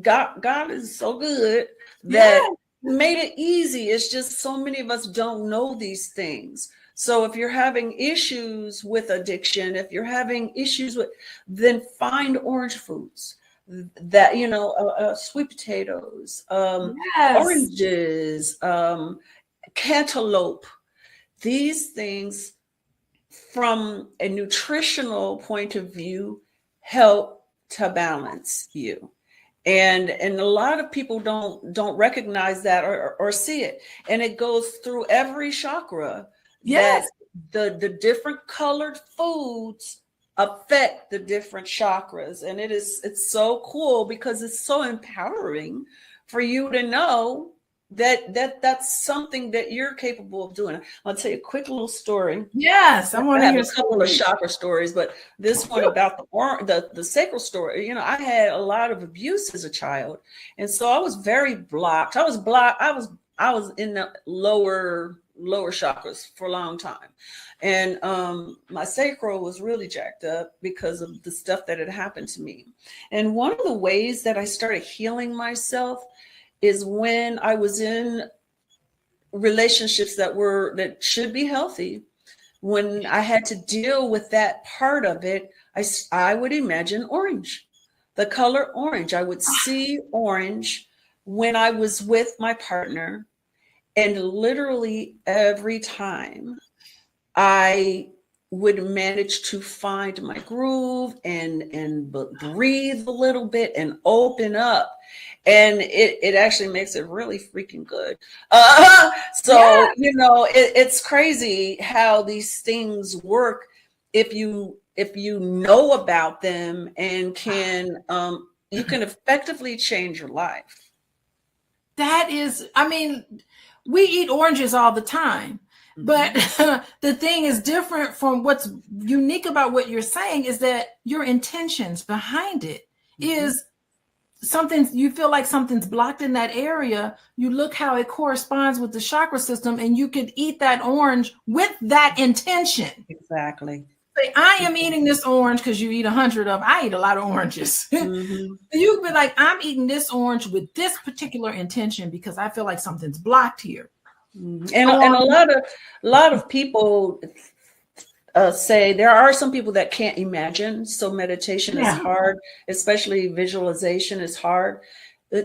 God is so good that made it easy. It's just so many of us don't know these things. So if you're having issues with addiction, if you're having issues with, then find orange foods that, you know, sweet potatoes, oranges, cantaloupe. These things, from a nutritional point of view, help to balance you. And a lot of people don't recognize that or see it. And it goes through every chakra. Yes. That the different colored foods affect the different chakras. And it's so cool, because it's so empowering for you to know that's something that you're capable of doing. I'll tell you a quick little story. Yes, I want to hear a couple of chakra stories, but this one about the sacral story. You know, I had a lot of abuse as a child, and so I was very blocked. I was in the lower chakras for a long time. And my sacral was really jacked up because of the stuff that had happened to me. And one of the ways that I started healing myself is when I was in relationships that should be healthy. When I had to deal with that part of it, I would imagine orange, the color orange. I would see orange when I was with my partner. And literally every time I would manage to find my groove and breathe a little bit and open up. And it actually makes it really freaking good. So, it's crazy how these things work if you know about them and you can effectively change your life. That is, we eat oranges all the time. But the thing is different from what's unique about what you're saying is that your intentions behind it is something, you feel like something's blocked in that area. You look how it corresponds with the chakra system, and you could eat that orange with that intention. Exactly. Say, I am eating this orange because you eat 100 of them. I eat a lot of oranges. You be like, I'm eating this orange with this particular intention because I feel like something's blocked here. And a lot of people say there are some people that can't imagine. So meditation is hard, especially visualization is hard.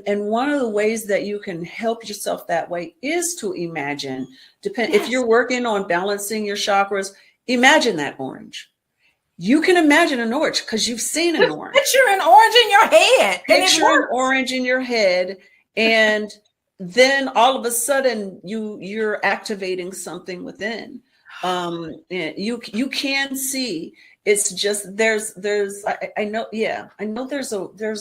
And one of the ways that you can help yourself that way is to imagine. If you're working on balancing your chakras, imagine that orange. You can imagine an orange because you've seen an orange. Picture an orange in your head. Picture an orange in your head, and then all of a sudden you're activating something within. You can see. It's just I know there's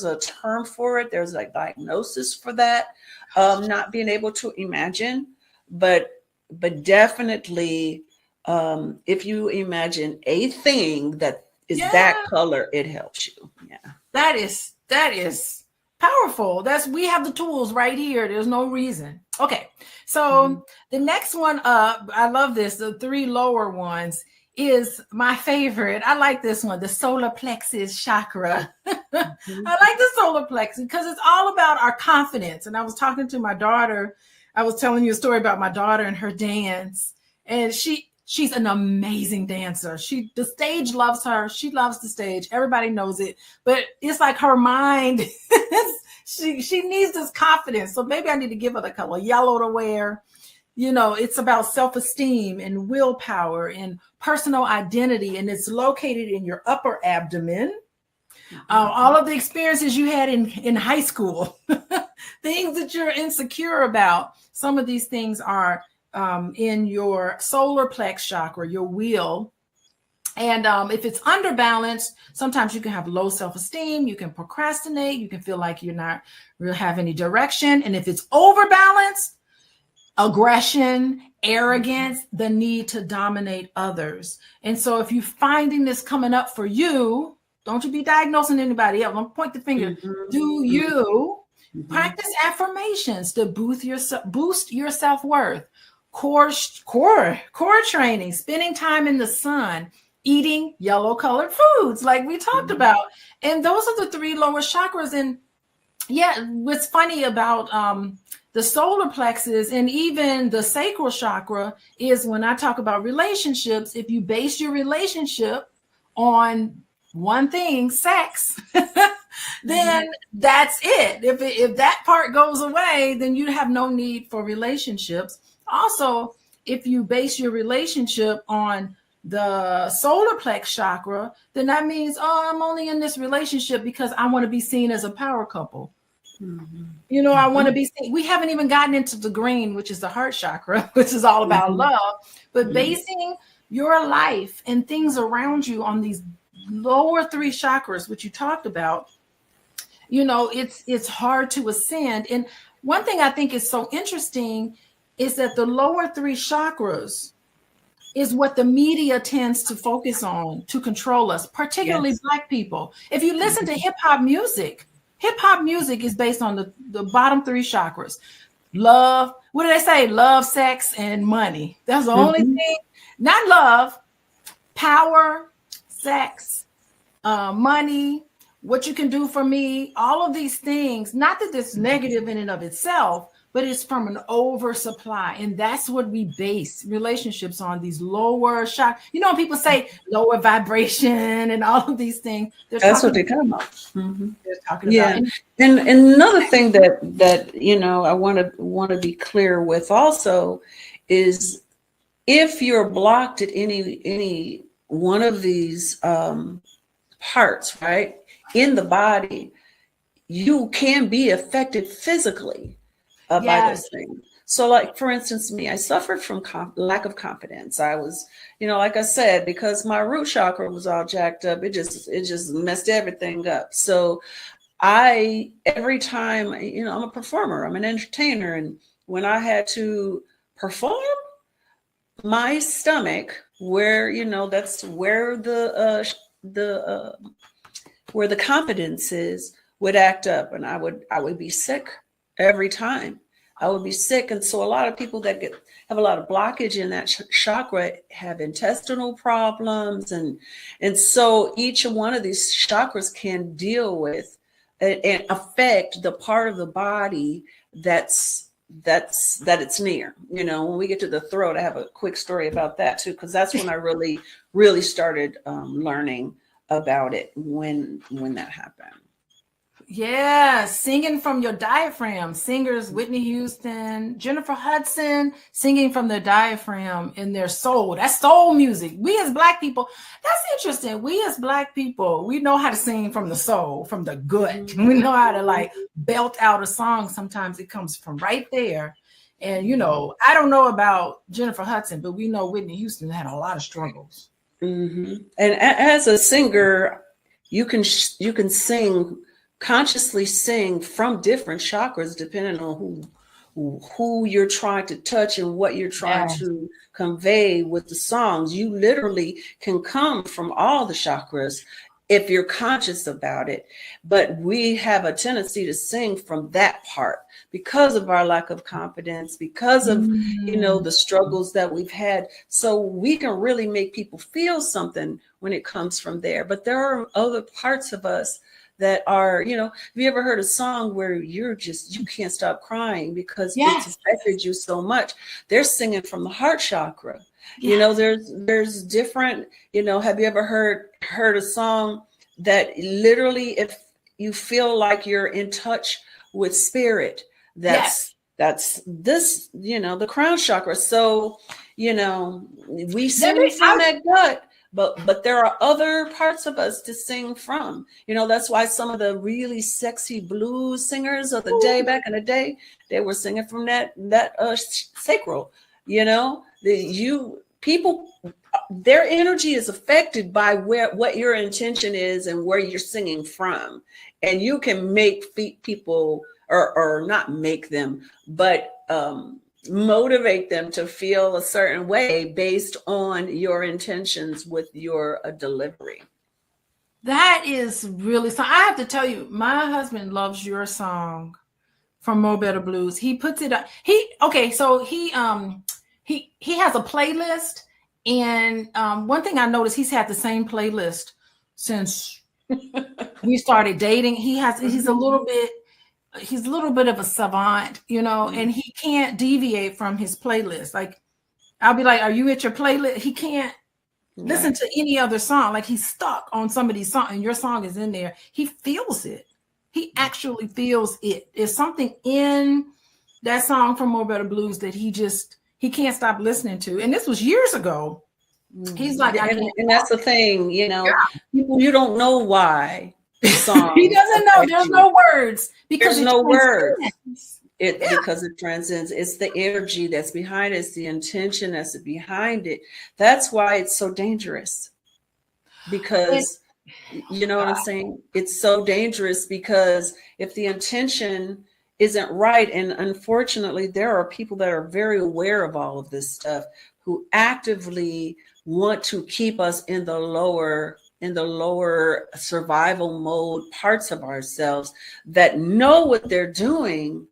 a term for it. There's a diagnosis for that. Not being able to imagine, but definitely if you imagine a thing that is that color, it helps you. Yeah. That is powerful. We have the tools right here. There's no reason. Okay. So the next one up, I love this. The 3 lower ones is my favorite. I like this one, the solar plexus chakra. I like the solar plexus because it's all about our confidence. And I was talking to my daughter. I was telling you a story about my daughter and her dance. And she's an amazing dancer. The stage loves her. She loves the stage. Everybody knows it. But it's like her mind, she needs this confidence. So maybe I need to give her the color yellow to wear. It's about self-esteem and willpower and personal identity. And it's located in your upper abdomen. All of the experiences you had in high school, things that you're insecure about. Some of these things are in your solar plex chakra, your wheel. And if it's underbalanced, sometimes you can have low self-esteem, you can procrastinate, you can feel like you're not really have any direction. And if it's overbalanced, aggression, arrogance, the need to dominate others. And so if you're finding this coming up for you, don't you be diagnosing anybody else. Don't point the finger. Do you practice affirmations to boost your self-worth? Core training, spending time in the sun, eating yellow colored foods like we talked about. And those are the 3 lower chakras. And what's funny about the solar plexus and even the sacral chakra is when I talk about relationships, if you base your relationship on one thing, sex, then that's it. If that part goes away, then you have no need for relationships. Also, if you base your relationship on the solar plex chakra, then that means, I'm only in this relationship because I want to be seen as a power couple. I want to be seen. We haven't even gotten into the green, which is the heart chakra, which is all about love. But basing your life and things around you on these lower 3 chakras, which you talked about, it's hard to ascend. And one thing I think is so interesting is that the lower 3 chakras is what the media tends to focus on to control us, particularly Black people. If you listen to hip hop music is based on the bottom 3 chakras. Love, what do they say? Love, sex, and money. That's the only thing. Not love, power, sex, money, what you can do for me, all of these things. Not that it's negative in and of itself, but it's from an oversupply. And that's what we base relationships on, these lower shock. You know, when people say lower vibration and all of these things, That's what they're talking about. They're talking Yeah, about. and another thing that you know I want to be clear with also is if you're blocked at any one of these parts, right, in the body, you can be affected physically by those things. So, like for instance, me, I suffered from lack of confidence. I was, you know, like I said, because my root chakra was all jacked up, it just messed everything up. So every time, you know, I'm a performer, I'm an entertainer, and when I had to perform, my stomach, where, you know, that's where the confidence is, would act up, and I would be sick every time. I would be sick. And so a lot of people that have a lot of blockage in that chakra have intestinal problems, and so each one of these chakras can deal with and affect the part of the body that it's near. You know, when we get to the throat, I have a quick story about that too, because that's when I really started learning about it, when that happened. Yeah, singing from your diaphragm. Singers, Whitney Houston, Jennifer Hudson, singing from their diaphragm in their soul. That's soul music. We as Black people, that's interesting. We as Black people, we know how to sing from the soul, from the gut. We know how to like belt out a song. Sometimes it comes from right there. And, you know, I don't know about Jennifer Hudson, but we know Whitney Houston had a lot of struggles. And as a singer, you can consciously sing from different chakras depending on who you're trying to touch and what you're trying to convey with the songs. You literally can come from all the chakras if you're conscious about it. But we have a tendency to sing from that part because of our lack of confidence, because of, you know, the struggles that we've had. So we can really make people feel something when it comes from there. But there are other parts of us that are, you know, have you ever heard a song where you can't stop crying because it's affected you so much? They're singing from the heart chakra. You know, there's different, you know, have you ever heard a song that literally, if you feel like you're in touch with spirit, that's this, you know, the crown chakra. So, you know, we sing from that gut. But there are other parts of us to sing from. You know, that's why some of the really sexy blues singers of the day, back in the day, they were singing from that sacral. You know, people, their energy is affected by what your intention is and where you're singing from. And you can make people, or not make them, but motivate them to feel a certain way based on your intentions with your delivery. That is really, so I have to tell you, my husband loves your song from Mo Better Blues. He puts it up. He has a playlist, and one thing I noticed, he's had the same playlist since we started dating. He's a little bit of a savant, you know, and he can't deviate from his playlist. Like, I'll be like, are you at your playlist? He can't listen to any other song. Like, he's stuck on somebody's song, and your song is in there. He feels it. He actually feels it. There's something in that song from More Better Blues that he can't stop listening to. And this was years ago. He's like, and that's the thing, you know, people, you don't know why. He doesn't know. There's no words because there's no words. Because it transcends. It's the energy that's behind it. It's the intention that's behind it. That's why it's so dangerous. Because you know what I'm saying? It's so dangerous because if the intention isn't right, and unfortunately, there are people that are very aware of all of this stuff who actively want to keep us in the lower survival mode parts of ourselves, that know what they're doing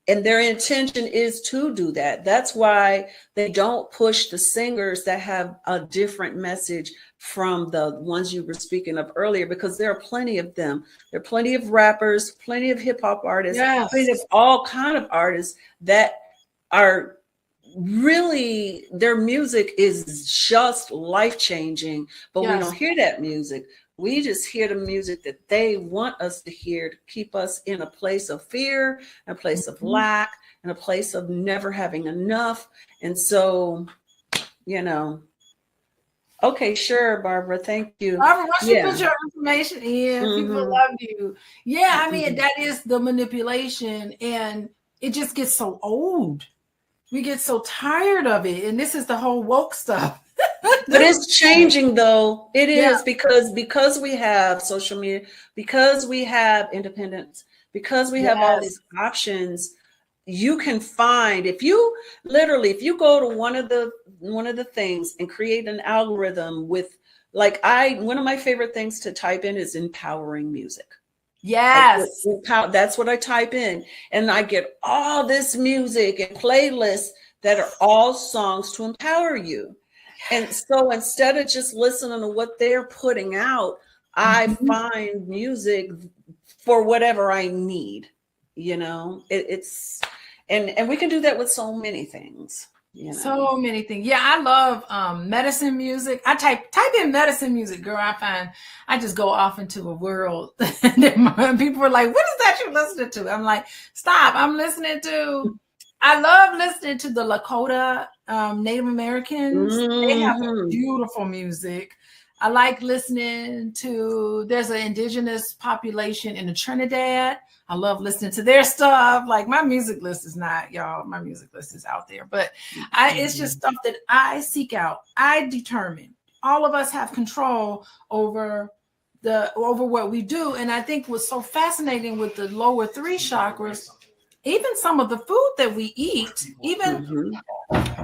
And their intention is to do that. That's why they don't push the singers that have a different message from the ones you were speaking of earlier, because there are plenty of them. There are plenty of rappers, plenty of hip hop artists, Yes. plenty of all kind of artists that are really, their music is just life-changing, but we Yes. don't hear that music. We just hear the music that they want us to hear to keep us in a place of fear, a place of lack, and a place of never having enough. And so, you know, okay, sure, Barbara, thank you. Barbara, once you Yeah. put your information in, people Mhm. love you. Yeah, I mean, Mhm. that is the manipulation, and it just gets so old. We get so tired of it, and this is the whole woke stuff. But it's changing, though. It is, Yeah. because we have social media, because we have independence, because we have all Yes. these options. You can find, if you go to one of the things and create an algorithm with, like, one of my favorite things to type in is empowering music. Yes. That's what I type in, and I get all this music and playlists that are all songs to empower you. And so instead of just listening to what they're putting out, I find music for whatever I need. You know, it's and we can do that with so many things. You know? So many things. Yeah, I love medicine music. I type in medicine music, girl. I find I just go off into a world. And people are like, "What is that you're listening to?" I'm like, "Stop! I'm listening to." I love listening to the Lakota Native Americans. They have beautiful music. I like listening to. There's an indigenous population in the Trinidad. I love listening to their stuff. Like, my music list is not, y'all, my music list is out there, but it's just stuff that I seek out. I determine. All of us have control over what we do. And I think what's so fascinating with the lower three chakras, even some of the food that we eat, even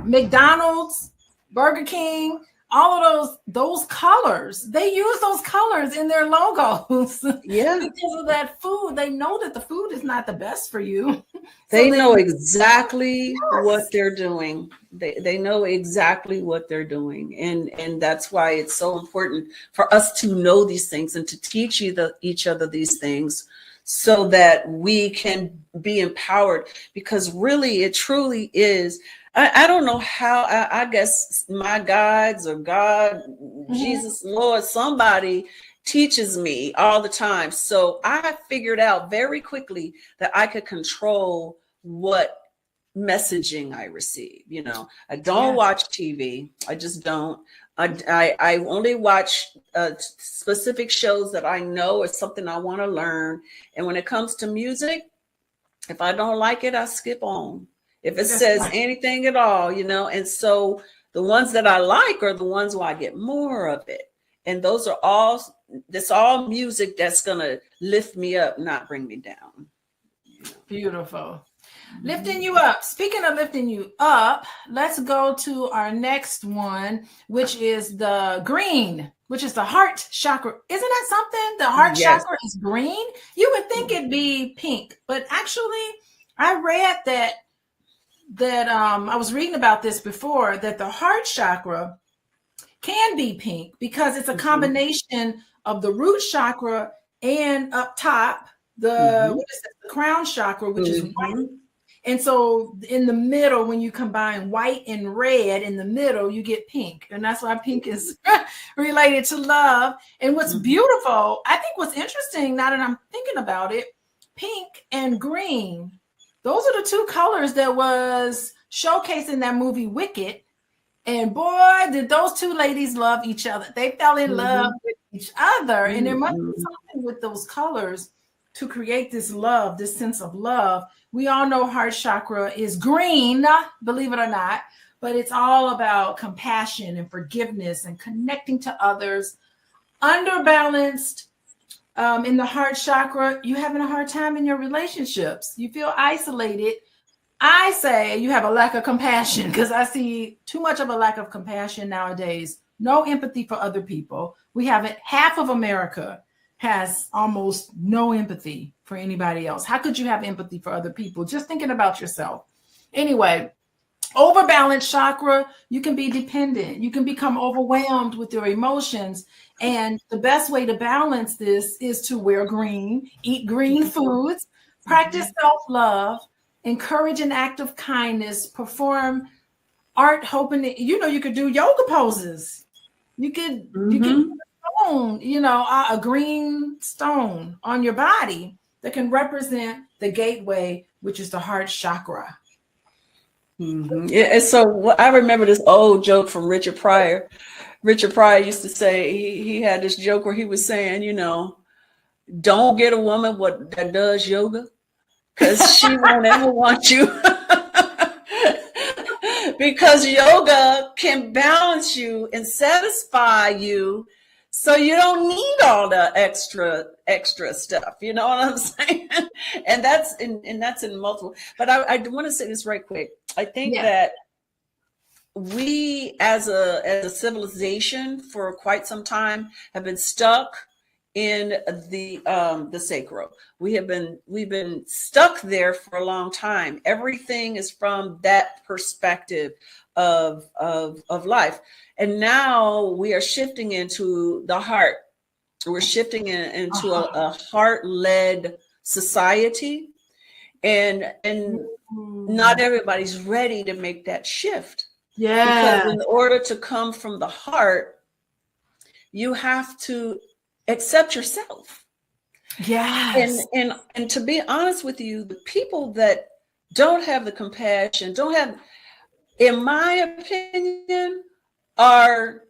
McDonald's, Burger King, all of those colors, they use those colors in their logos. Yeah. Because of that food. They know that the food is not the best for you. They know exactly what they're doing. They know exactly what they're doing. And that's why it's so important for us to know these things and to teach each other these things, so that we can be empowered. Because really, it truly is. I don't know how, I guess my guides or God, Jesus, Lord, somebody teaches me all the time. So I figured out very quickly that I could control what messaging I receive. You know, I don't watch TV. I just don't. I only watch specific shows that I know is something I want to learn. And when it comes to music, if I don't like it, I skip on. If it says anything at all, you know. And so the ones that I like are the ones where I get more of it. And those are all music that's going to lift me up, not bring me down. Beautiful. Lifting you up. Speaking of lifting you up, let's go to our next one, which is the green, which is the heart chakra. Isn't that something? The heart chakra is green. You would think it'd be pink, but actually I read that I was reading about this before, that the heart chakra can be pink because it's a combination of the root chakra and up top the crown chakra, which is white. And so in the middle, when you combine white and red in the middle, you get pink. And that's why pink is related to love. And what's beautiful, I think what's interesting, now that I'm thinking about it, pink and green, those are the two colors that was showcased in that movie Wicked. And boy, did those two ladies love each other. They fell in love with each other. And there must be something with those colors to create this love, this sense of love. We all know heart chakra is green, believe it or not, but it's all about compassion and forgiveness and connecting to others. Underbalanced in the heart chakra, you're having a hard time in your relationships. You feel isolated. I say you have a lack of compassion, because I see too much of a lack of compassion nowadays. No empathy for other people. We have half of America has almost no empathy for anybody else. How could you have empathy for other people? Just thinking about yourself. Anyway, overbalanced chakra, you can be dependent. You can become overwhelmed with your emotions. And the best way to balance this is to wear green, eat green foods, practice self-love, encourage an act of kindness, perform art, hoping that, you could do yoga poses. You could stone, a green stone on your body that can represent the gateway, which is the heart chakra. Yeah, and so I remember this old joke from Richard Pryor. Richard Pryor used to say, he had this joke where he was saying, don't get a woman that does yoga, because she won't ever want you. Because yoga can balance you and satisfy you, so you don't need all the extra stuff. You know what I'm saying? And that's in multiple. But I want to say this right quick. I think that we as a civilization for quite some time have been stuck in the sacro. We've been stuck there for a long time. Everything is from that perspective of life. And now we are shifting into the heart. We're shifting into a heart-led society. And not everybody's ready to make that shift. Yeah. Because in order to come from the heart, you have to accept yourself. Yes. And to be honest with you, the people that don't have the compassion, in my opinion, have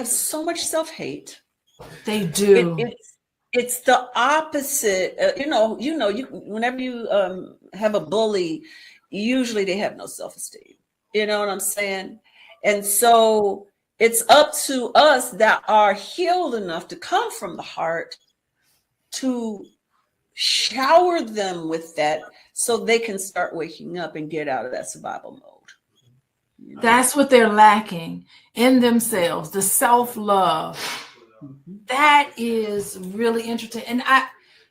so much self-hate. They do. It's the opposite. Whenever you have a bully, usually they have no self-esteem. You know what I'm saying? And so it's up to us that are healed enough to come from the heart to shower them with that, so they can start waking up and get out of that survival mode. That's what they're lacking in themselves, the self-love. That is really interesting. And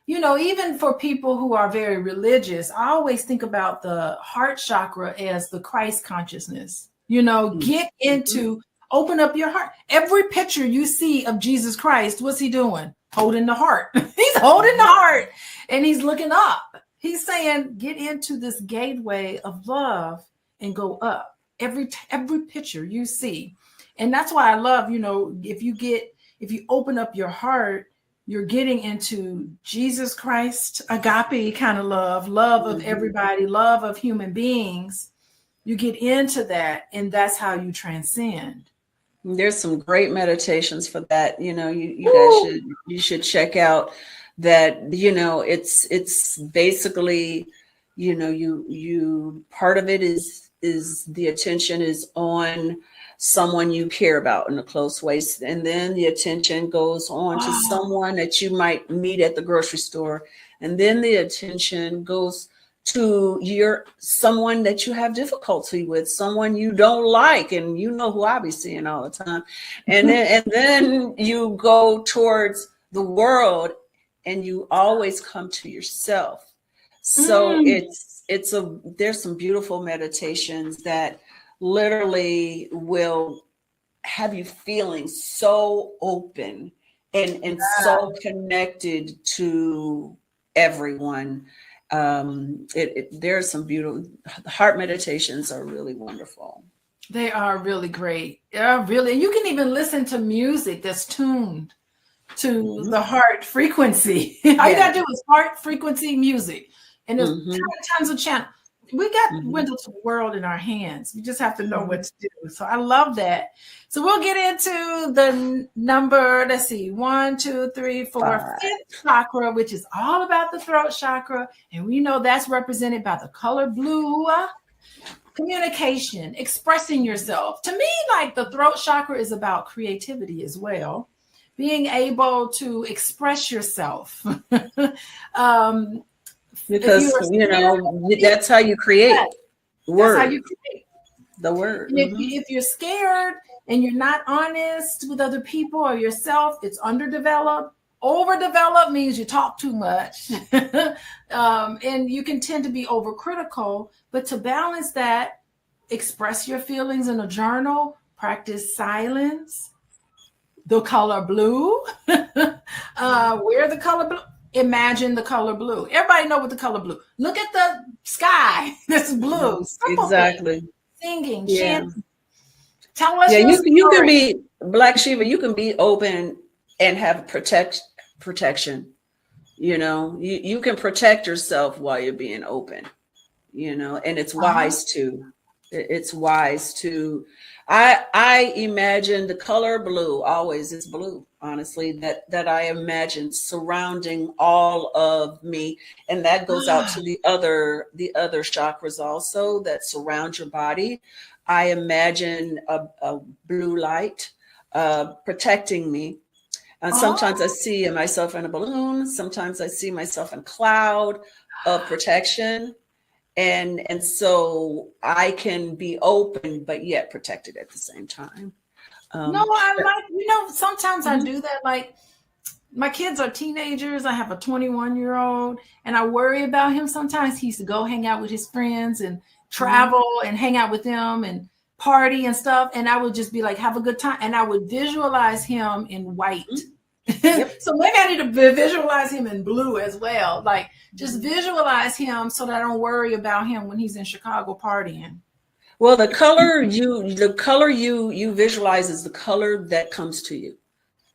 even for people who are very religious, I always think about the heart chakra as the Christ consciousness. Get into, open up your heart. Every picture you see of Jesus Christ, what's he doing? Holding the heart. He's holding the heart and he's looking up. He's saying, get into this gateway of love and go up. Every picture you see. And that's why I love, if you open up your heart, you're getting into Jesus Christ, agape kind of love of everybody, love of human beings. You get into that, and that's how you transcend. There's some great meditations for that. You guys should check out that. It's basically, you part of it is the attention is on someone you care about in a close way, and then the attention goes on to someone that you might meet at the grocery store, and then the attention goes to someone that you have difficulty with, someone you don't like, and who I be seeing all the time, and then you go towards the world, and you always come to yourself. So there's some beautiful meditations that literally will have you feeling so open and so connected to everyone. There's some beautiful heart meditations are really wonderful. They are really great. Yeah, really. You can even listen to music that's tuned to the heart frequency. All you gotta do is heart frequency music, and there's tons of channels. We got window to the world in our hands. We just have to know what to do. So I love that. So we'll get into the number, let's see, 1, 2, 3, 4, fifth chakra, which is all about the throat chakra. And we know that's represented by the color blue. Communication, expressing yourself. To me, like the throat chakra is about creativity as well. Being able to express yourself. Because that's how you create. Word. That's how you create the word. If you're scared and you're not honest with other people or yourself, it's underdeveloped. Overdeveloped means you talk too much. And you can tend to be overcritical, but to balance that, express your feelings in a journal, practice silence, the color blue, wear the color blue. Imagine the color blue. Everybody know what the color blue. Look at the sky. That's blue. Simple Exactly. things. Singing, Yeah. chanting. Tell us Yeah, your you can story. be Black Shiva, you can be open and have protection. You know, you can protect yourself while you're being open, you know, and it's wise to. It's wise to. I imagine the color blue always is blue, honestly, that I imagine surrounding all of me. And that goes out to the other chakras also that surround your body. I imagine a blue light protecting me. And sometimes I see myself in a balloon. Sometimes I see myself in a cloud of protection. And so I can be open, but yet protected at the same time. No, I like, sometimes I do that. Like, my kids are teenagers. I have a 21-year-old, and I worry about him. Sometimes he used to go hang out with his friends and travel and hang out with them and party and stuff. And I would just be like, have a good time. And I would visualize him in white. So maybe I need to visualize him in blue as well. Like, just visualize him so that I don't worry about him when he's in Chicago partying. Well, the color you visualize is the color that comes to you.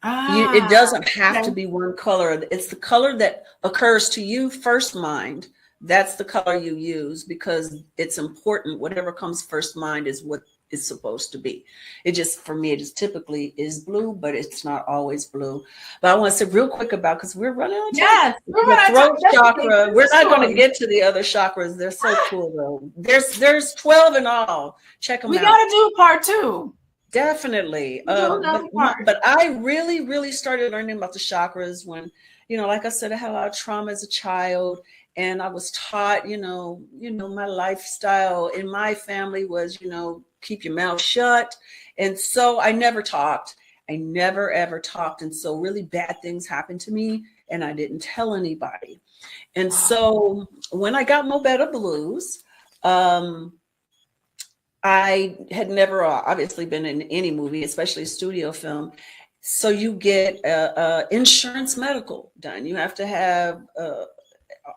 It doesn't have to be one color. It's the color that occurs to you first mind. That's the color you use because it's important. Whatever comes first mind is what it's supposed to be. It just, for me, it just typically is blue, but it's not always blue. But I want to say real quick about, because we're running out of time. Yes, The throat chakra. We're not going to get to the other chakras. They're so cool though. There's 12 in all. Check them out. We got to do part 2. Definitely. But I really started learning about the chakras when, like I said, I had a lot of trauma as a child. And I was taught, my lifestyle in my family was, keep your mouth shut. And so I never talked. I never, ever talked. And so really bad things happened to me and I didn't tell anybody. And so when I got Mo Better Blues, I had never obviously been in any movie, especially a studio film. So you get insurance medical done. You have to have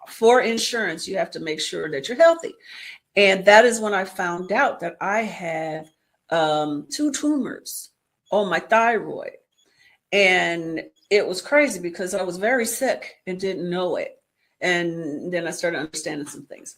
for insurance, you have to make sure that you're healthy. And that is when I found out that I had 2 tumors on my thyroid. And it was crazy because I was very sick and didn't know it. And then I started understanding some things.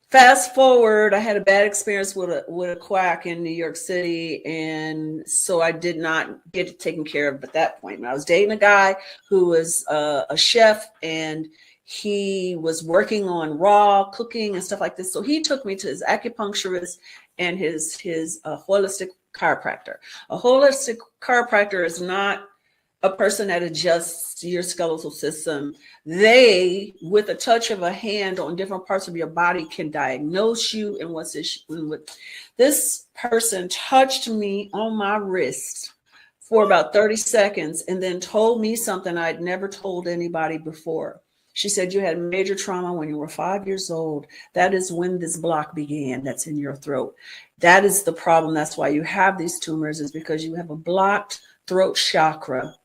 Fast forward, I had a bad experience with a quack in New York City. And so I did not get it taken care of at that point. And I was dating a guy who was a chef, and he was working on raw cooking and stuff like this. So he took me to his acupuncturist and his holistic chiropractor. A holistic chiropractor is not a person that adjusts your skeletal system. They, with a touch of a hand on different parts of your body, can diagnose you and what's issue. This person touched me on my wrist for about 30 seconds and then told me something I'd never told anybody before. She said, you had major trauma when you were 5 years old. That is when this block began that's in your throat. That is the problem. That's why you have these tumors, is because you have a blocked throat chakra.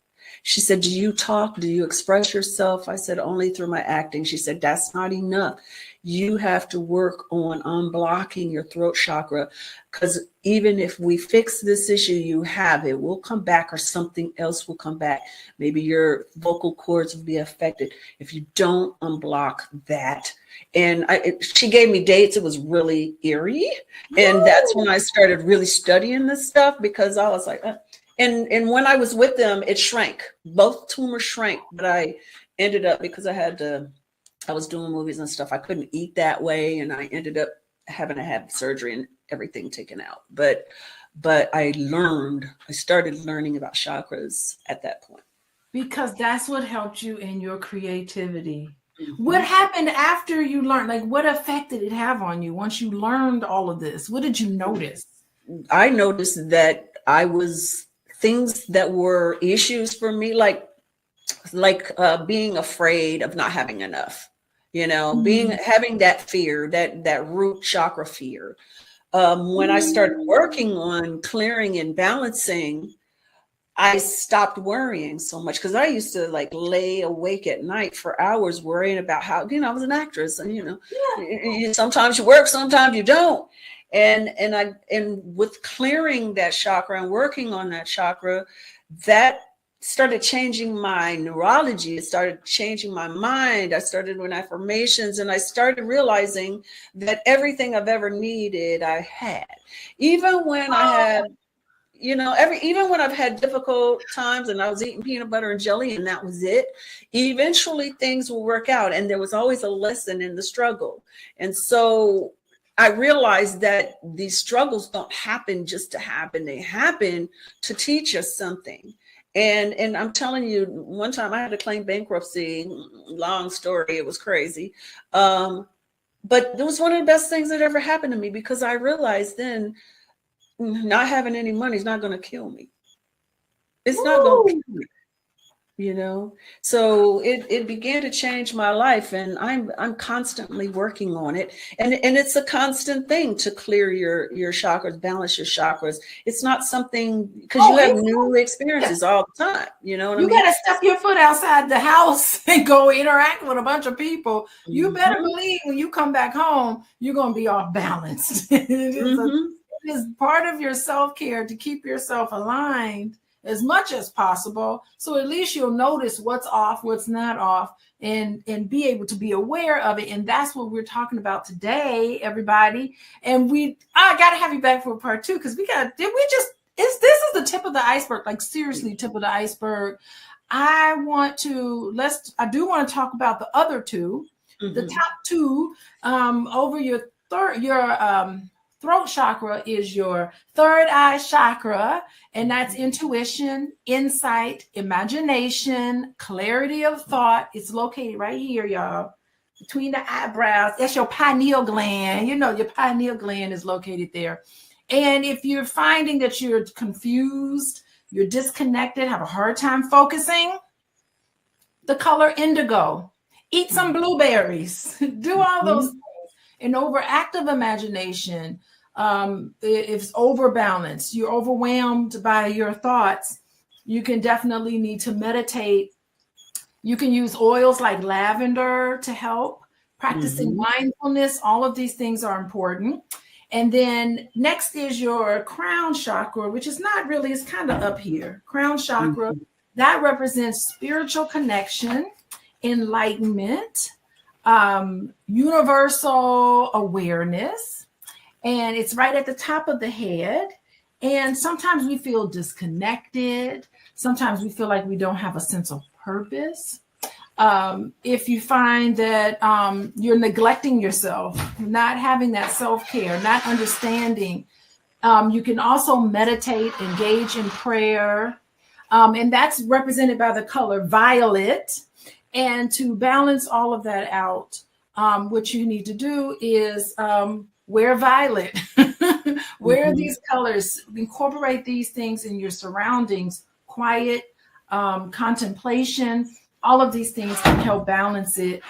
She said, do you talk? Do you express yourself? I said, only through my acting. She said, that's not enough. You have to work on unblocking your throat chakra, because even if we fix this issue you have, it will come back, or something else will come back. Maybe your vocal cords will be affected if you don't unblock that. And she gave me dates. It was really eerie. And that's when I started really studying this stuff, because I was like, And when I was with them, it shrank. Both tumors shrank, but I ended up, because I was doing movies and stuff, I couldn't eat that way, and I ended up having to have surgery and everything taken out. But I started learning about chakras at that point. Because that's what helped you in your creativity. Mm-hmm. What happened after you learned? Like, what effect did it have on you once you learned all of this? What did you notice? I noticed that things that were issues for me, like like being afraid of not having enough, having that fear, that root chakra fear. When I started working on clearing and balancing, I stopped worrying so much, because I used to like lay awake at night for hours worrying about how, I was an actress, and sometimes you work, sometimes you don't. And with clearing that chakra and working on that chakra, that started changing my neurology. It started changing my mind. I started with affirmations, and I started realizing that everything I've ever needed, I had. Even when I had, even when I've had difficult times and I was eating peanut butter and jelly and that was it, eventually things will work out. And there was always a lesson in the struggle. And so I realized that these struggles don't happen just to happen. They happen to teach us something. And I'm telling you, one time I had to claim bankruptcy. Long story, it was crazy. But it was one of the best things that ever happened to me, because I realized then not having any money is not going to kill me. It's not going to kill me. So it began to change my life, and I'm constantly working on it, and it's a constant thing to clear your chakras, balance your chakras. It's not something, because you have new experiences all the time. You know what I mean? You gotta step your foot outside the house and go interact with a bunch of people. You better believe when you come back home, you're gonna be off balance. It is part of your self-care to keep yourself aligned as much as possible, so at least you'll notice what's off, what's not off, and be able to be aware of it. And that's what we're talking about today, everybody. And I gotta have you back for part 2, because this is the tip of the iceberg, like seriously tip of the iceberg. I do want to talk about the other two, the top two. Over your throat chakra is your third eye chakra, and that's intuition, insight, imagination, clarity of thought. It's located right here, y'all, between the eyebrows. That's your pineal gland. Your pineal gland is located there. And if you're finding that you're confused, you're disconnected, have a hard time focusing, the color indigo. Eat some blueberries. Do all those things. An overactive imagination, if it's overbalanced, you're overwhelmed by your thoughts, you can definitely need to meditate. You can use oils like lavender to help. Practicing mindfulness, all of these things are important. And then next is your crown chakra, which is not really, it's kind of up here. Crown chakra, that represents spiritual connection, enlightenment, universal awareness, and it's right at the top of the head. And sometimes we feel disconnected. Sometimes we feel like we don't have a sense of purpose. If you find that you're neglecting yourself, not having that self-care, not understanding, you can also meditate, engage in prayer, and that's represented by the color violet. And to balance all of that out, what you need to do is wear violet, wear these colors, incorporate these things in your surroundings, quiet, contemplation, all of these things can help balance it.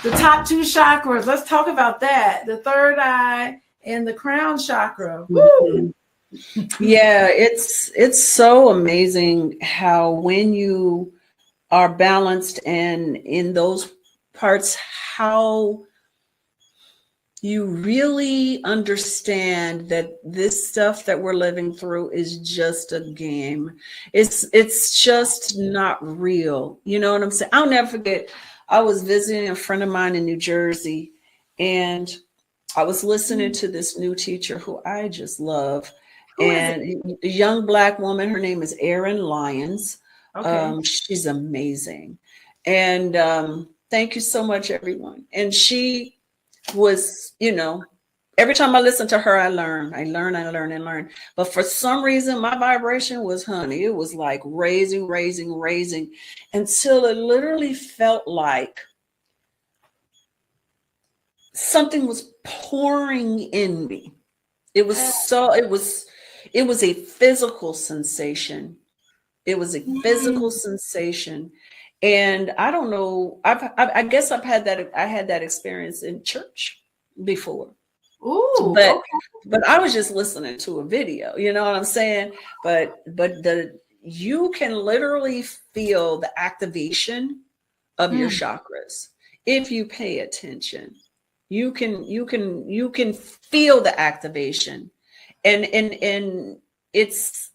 The top two chakras, let's talk about that. The third eye and the crown chakra. Woo! Yeah, it's so amazing how when you are balanced and in those parts, how you really understand that this stuff that we're living through is just a game. It's just not real. You know what I'm saying? I'll never forget, I was visiting a friend of mine in New Jersey, and I was listening to this new teacher who I just love. And a young Black woman, her name is Erin Lyons. Okay. She's amazing. And thank you so much, everyone. And she was, every time I listen to her, I learn. But for some reason, my vibration was, honey, it was like raising until it literally felt like something was pouring in me. It was a physical sensation. It was a physical sensation. And I don't know, I guess I had that experience in church before. Ooh, But okay. but I was just listening to a video, you know what I'm saying? But you can literally feel the activation of your chakras if you pay attention. You can feel the activation, and it's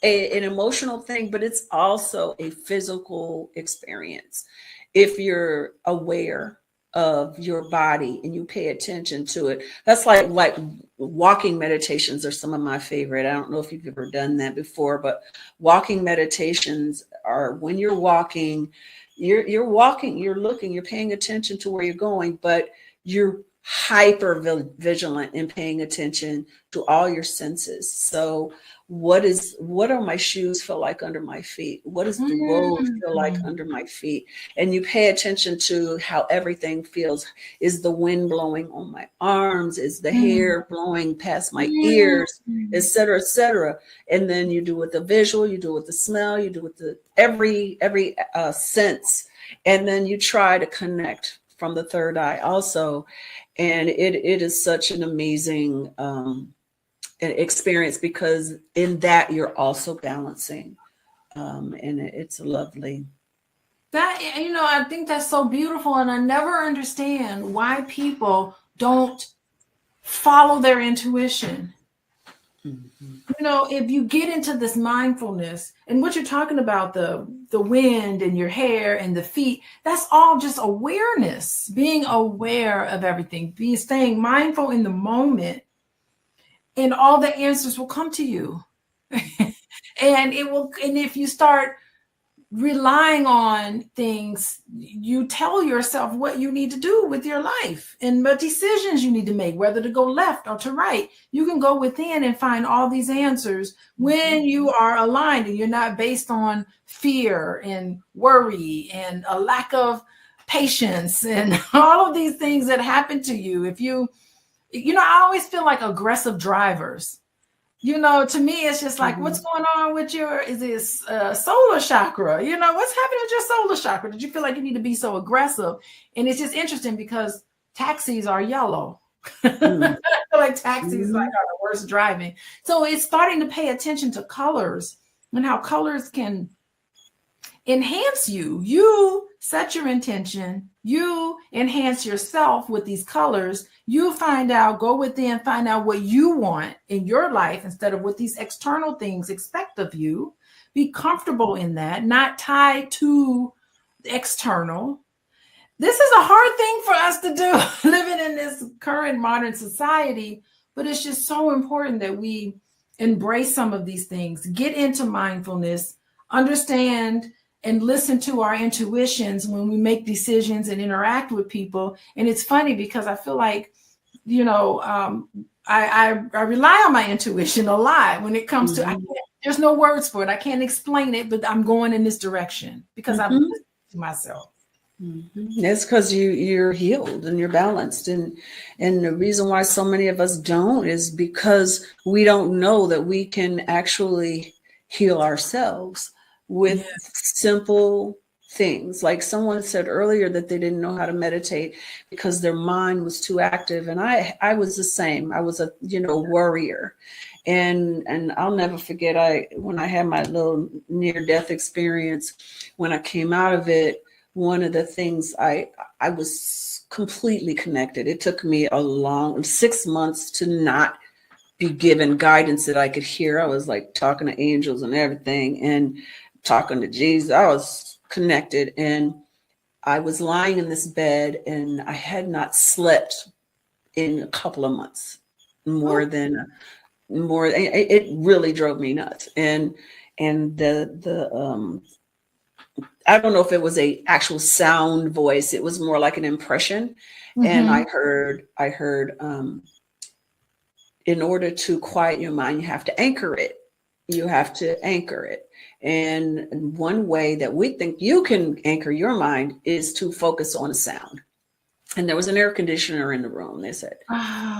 an emotional thing, but it's also a physical experience if you're aware of your body and you pay attention to it. That's like walking meditations are some of my favorite. I don't know if you've ever done that before, but walking meditations are when you're walking, you're walking, you're looking, you're paying attention to where you're going, but you're hyper vigilant in paying attention to all your senses. So what are my shoes feel like under my feet? What does the road feel like under my feet? And you pay attention to how everything feels. Is the wind blowing on my arms? Is the hair blowing past my ears, et cetera, et cetera? And then you do with the visual, you do with the smell, you do with the every sense. And then you try to connect from the third eye also. And it is such an amazing experience, because in that you're also balancing, and it's lovely. That, I think that's so beautiful, and I never understand why people don't follow their intuition. If you get into this mindfulness and what you're talking about, the wind and your hair and the feet, that's all just awareness, being aware of everything, staying mindful in the moment, and all the answers will come to you. And if you start relying on things, you tell yourself what you need to do with your life and what decisions you need to make, whether to go left or to right. You can go within and find all these answers when you are aligned and you're not based on fear and worry and a lack of patience and all of these things that happen to you. I always feel like aggressive drivers. To me, it's just like, what's going on with is this solar chakra? What's happening with your solar chakra? Did you feel like you need to be so aggressive? And it's just interesting because taxis are yellow. I feel like taxis are the worst driving. So it's starting to pay attention to colors and how colors can enhance you. You set your intention. You enhance yourself with these colors. You go within, find out what you want in your life instead of what these external things expect of you. Be comfortable in that, not tied to the external. This is a hard thing for us to do living in this current modern society, but it's just so important that we embrace some of these things, get into mindfulness, understand and listen to our intuitions when we make decisions and interact with people. And it's funny because I feel like, I rely on my intuition a lot when it comes to, there's no words for it. I can't explain it, but I'm going in this direction because I'm listening to myself. That's because you're healed and you're balanced. And the reason why so many of us don't is because we don't know that we can actually heal ourselves with simple things. Like someone said earlier that they didn't know how to meditate because their mind was too active. And I was the same. I was a worrier. And I'll never forget, when I had my little near-death experience, when I came out of it, one of the things I was completely connected. It took me a long 6 months to not be given guidance that I could hear. I was like talking to angels and everything and talking to Jesus. I was connected, and I was lying in this bed, and I had not slept in a couple of months. It really drove me nuts. And the I don't know if it was a actual sound voice. It was more like an impression. And I heard in order to quiet your mind, you have to anchor it. You have to anchor it. And one way that we think you can anchor your mind is to focus on a sound. And there was an air conditioner in the room. They said,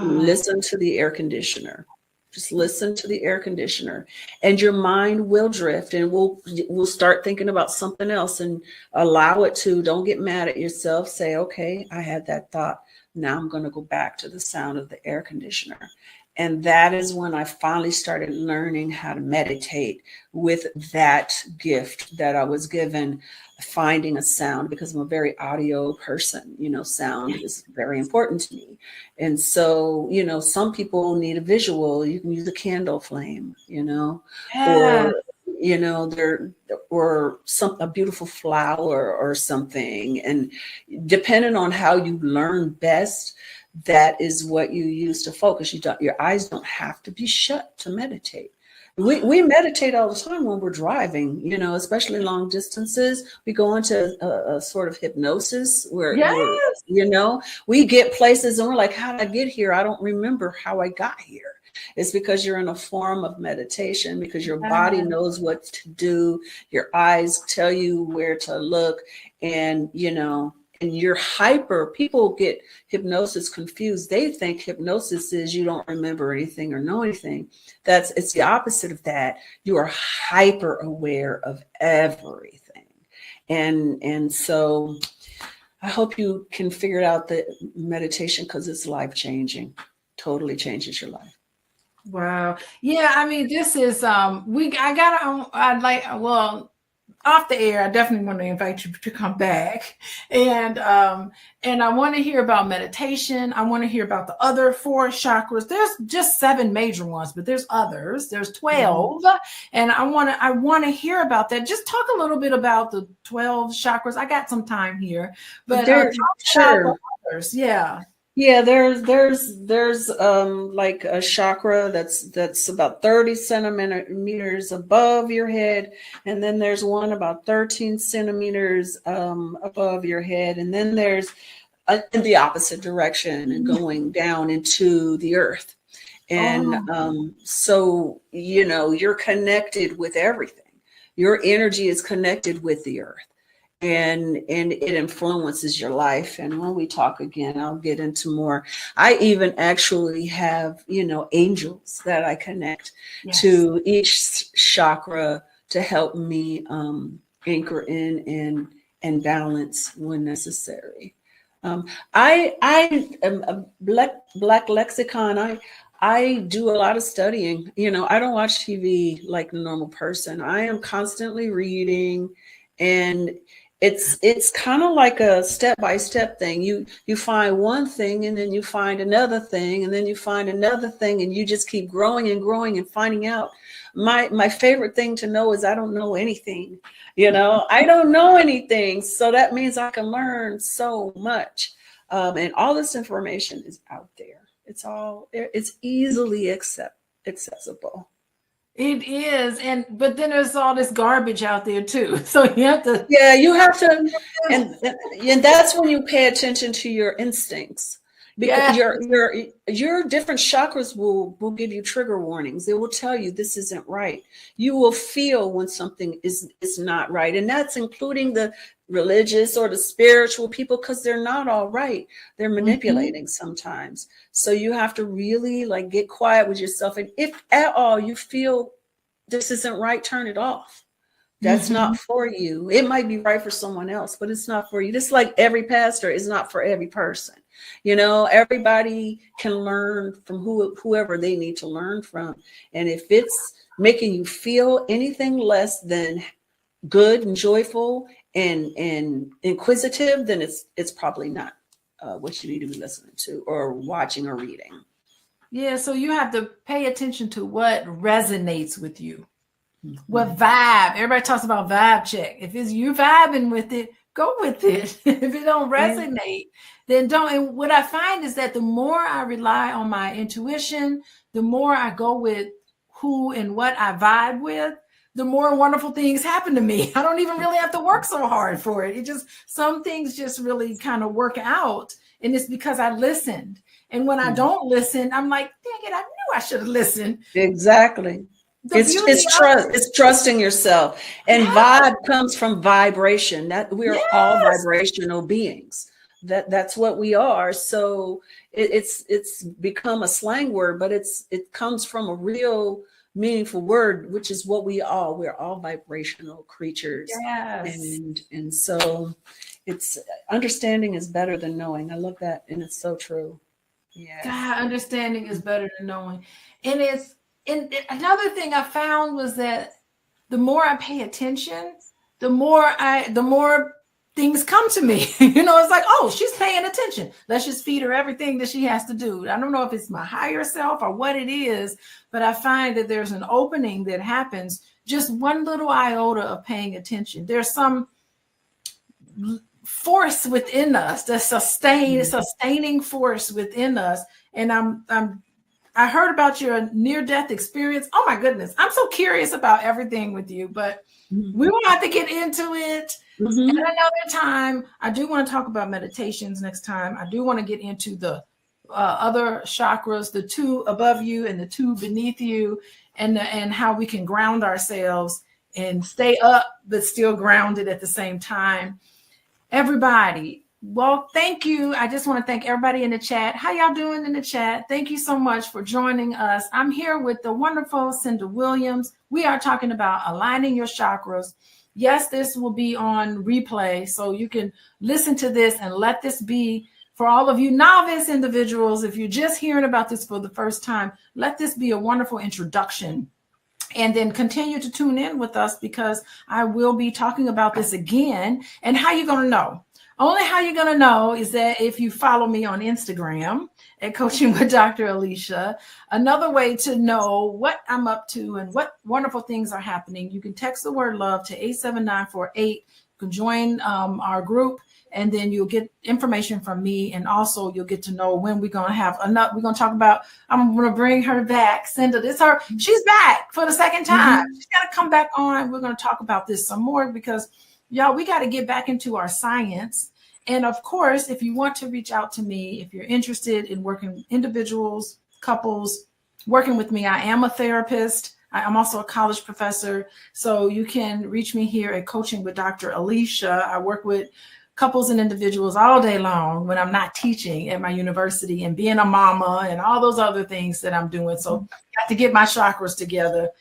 listen to the air conditioner. Just listen to the air conditioner, and your mind will drift, and we'll start thinking about something else, and allow it to. Don't get mad at yourself. Say, okay, I had that thought. Now I'm going to go back to the sound of the air conditioner. And that is when I finally started learning how to meditate with that gift that I was given, finding a sound, because I'm a very audio person. Sound is very important to me. And so, some people need a visual. You can use a candle flame, Yeah. or a beautiful flower or something. And depending on how you learn best, that is what you use to focus. Your eyes don't have to be shut to meditate. We meditate all the time when we're driving, especially long distances. We go into a sort of hypnosis where, we get places and we're like, how did I get here? I don't remember how I got here. It's because you're in a form of meditation, because your body knows what to do. Your eyes tell you where to look, and you're hyper. People get hypnosis confused. They think hypnosis is you don't remember anything or know anything. It's the opposite of that. You are hyper aware of everything. And so I hope you can figure out the meditation, because it's life-changing. Totally changes your life. Wow. Yeah, I mean, this is off the air, I definitely want to invite you to come back. And I want to hear about meditation. I want to hear about the other 4 chakras. There's just 7 major ones, but there's others. There's 12. And I want to hear about that. Just talk a little bit about the 12 chakras. I got some time here, but talk about the others. Yeah. Yeah, there's like a chakra that's about 30 centimeters above your head, and then there's one about 13 centimeters above your head, and then there's in the opposite direction and going down into the earth. And so you're connected with everything. Your energy is connected with the earth. And it influences your life. And when we talk again, I'll get into more. I even actually have, angels that I connect to each chakra to help me anchor in and balance when necessary. I am a black lexicon. I do a lot of studying. I don't watch TV like a normal person. I am constantly reading, and it's kind of like a step-by-step thing. You find one thing, and then you find another thing, and then you find another thing, and you just keep growing and growing and finding out. My favorite thing to know is I don't know anything. I don't know anything. So that means I can learn so much. And all this information is out there. It's easily accessible. It is, but then there's all this garbage out there too. So you have to. Yeah, you have to, and that's when you pay attention to your instincts, because your different chakras will give you trigger warnings. They will tell you this isn't right. You will feel when something is not right, and that's including the religious or the spiritual people, because they're not all right. They're manipulating sometimes. So you have to really get quiet with yourself. And if at all you feel this isn't right, turn it off. That's not for you. It might be right for someone else, but it's not for you. Just like every pastor is not for every person. Everybody can learn from whoever they need to learn from. And if it's making you feel anything less than good and joyful and inquisitive, then it's probably not what you need to be listening to or watching or reading. Yeah, so you have to pay attention to what resonates with you. What vibe? Everybody talks about vibe check. If it's you vibing with it, go with it. If it don't resonate, then don't. And what I find is that the more I rely on my intuition, the more I go with who and what I vibe with, the more wonderful things happen to me. I don't even really have to work so hard for it. Some things just really kind of work out. And it's because I listened. And when I don't listen, I'm like, dang it, I knew I should have listened. Exactly. It's trusting yourself. And vibe comes from vibration. That we are all vibrational beings. That's what we are. So it's become a slang word, but it comes from a real meaningful word, which is what we're all vibrational creatures. Yes. And so it's understanding is better than knowing. I love that. And it's so true. Yeah. God, understanding is better than knowing. And another thing I found was that the more I pay attention, the more things come to me. It's like, oh, she's paying attention. Let's just feed her everything that she has to do. I don't know if it's my higher self or what it is, but I find that there's an opening that happens just one little iota of paying attention. There's some force within us, the sustaining force within us. And I heard about your near-death experience. Oh my goodness. I'm so curious about everything with you, but we won't have to get into it. At another time. I do want to talk about meditations next time. I do want to get into the other chakras, the two above you and the two beneath you, and how we can ground ourselves and stay up, but still grounded at the same time. Everybody, well, thank you. I just want to thank everybody in the chat. How y'all doing in the chat? Thank you so much for joining us. I'm here with the wonderful Cinda Williams. We are talking about aligning your chakras. Yes, this will be on replay, so you can listen to this and let this be for all of you novice individuals. If you're just hearing about this for the first time, let this be a wonderful introduction. And then continue to tune in with us, because I will be talking about this again. And how you going to know? Only how you're going to know is that if you follow me on Instagram at Coaching with Dr. Alicia. Another way to know what I'm up to and what wonderful things are happening, you can text the word love to 87948. You can join our group, and then you'll get information from me. And also you'll get to know when we're going to have enough. We're going to talk about, I'm going to bring her back. Cinda, she's back for the second time. She's got to come back on. We're going to talk about this some more, because y'all, we got to get back into our science. And of course, if you want to reach out to me, if you're interested in working with individuals, couples, working with me, I am a therapist. I'm also a college professor. So you can reach me here at Coaching with Dr. Alicia. I work with couples and individuals all day long when I'm not teaching at my university and being a mama and all those other things that I'm doing. So I have to get my chakras together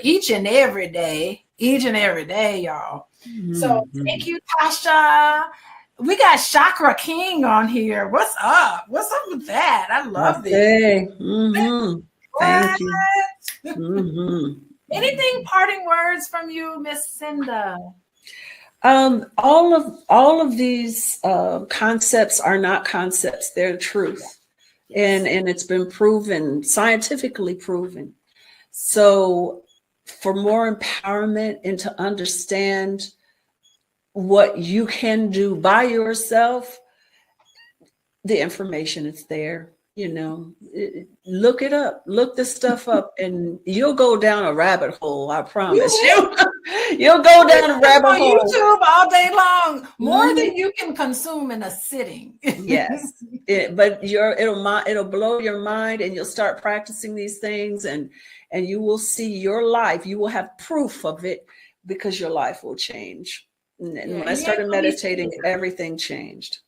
each and every day, y'all. So thank you, Tasha. We got Chakra King on here. What's up? What's up with that? I love this. Thank you. Anything parting words from you, Miss Cinda? All of these concepts are not concepts; they're truth, and it's been proven, scientifically proven. So, for more empowerment and to understand what you can do by yourself, the information is there. Look it up, look this stuff up, and you'll go down a rabbit hole. I promise you. You'll go down a rabbit hole. YouTube all day long, more than you can consume in a sitting. Yes, but it'll blow your mind, and you'll start practicing these things, and you will see your life. You will have proof of it, because your life will change. And when I started meditating, everything changed.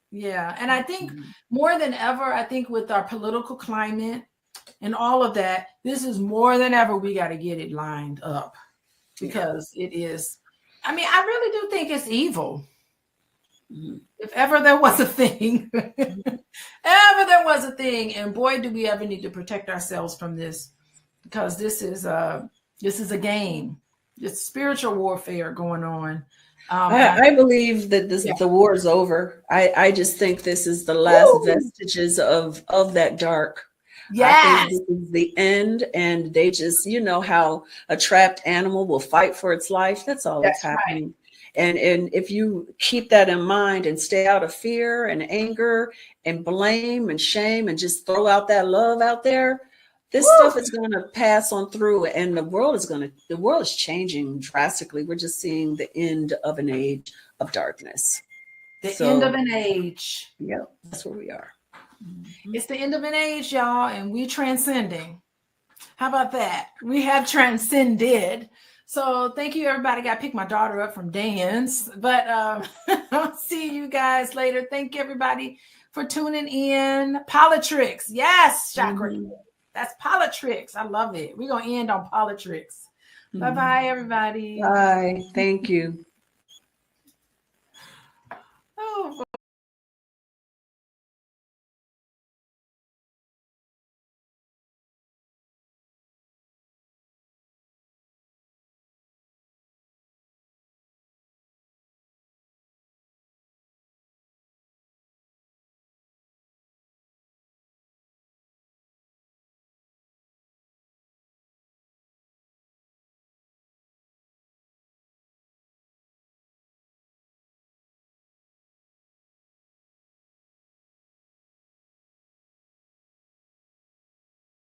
Yeah. And I think more than ever, I think with our political climate and all of that, this is more than ever, we got to get it lined up, because it is, I really do think it's evil. If ever there was a thing, and boy, do we ever need to protect ourselves from this, because this is a game. It's spiritual warfare going on. I believe that the war is over. I just think this is the last vestiges of that dark. Yes. I think this is the end, and they just, how a trapped animal will fight for its life. That's all that's happening. Right. And if you keep that in mind and stay out of fear and anger and blame and shame, and just throw out that love out there, this stuff is going to pass on through, and the world is changing drastically. We're just seeing the end of an age of darkness. The end of an age. Yep, that's where we are. It's the end of an age, y'all, and we transcending. How about that? We have transcended. So thank you, everybody. Got to pick my daughter up from dance, but I'll see you guys later. Thank you, everybody, for tuning in. Politrix, yes, Chakra. That's Politrix. I love it. We're gonna end on Politrix. Bye bye, everybody. Bye. Thank you.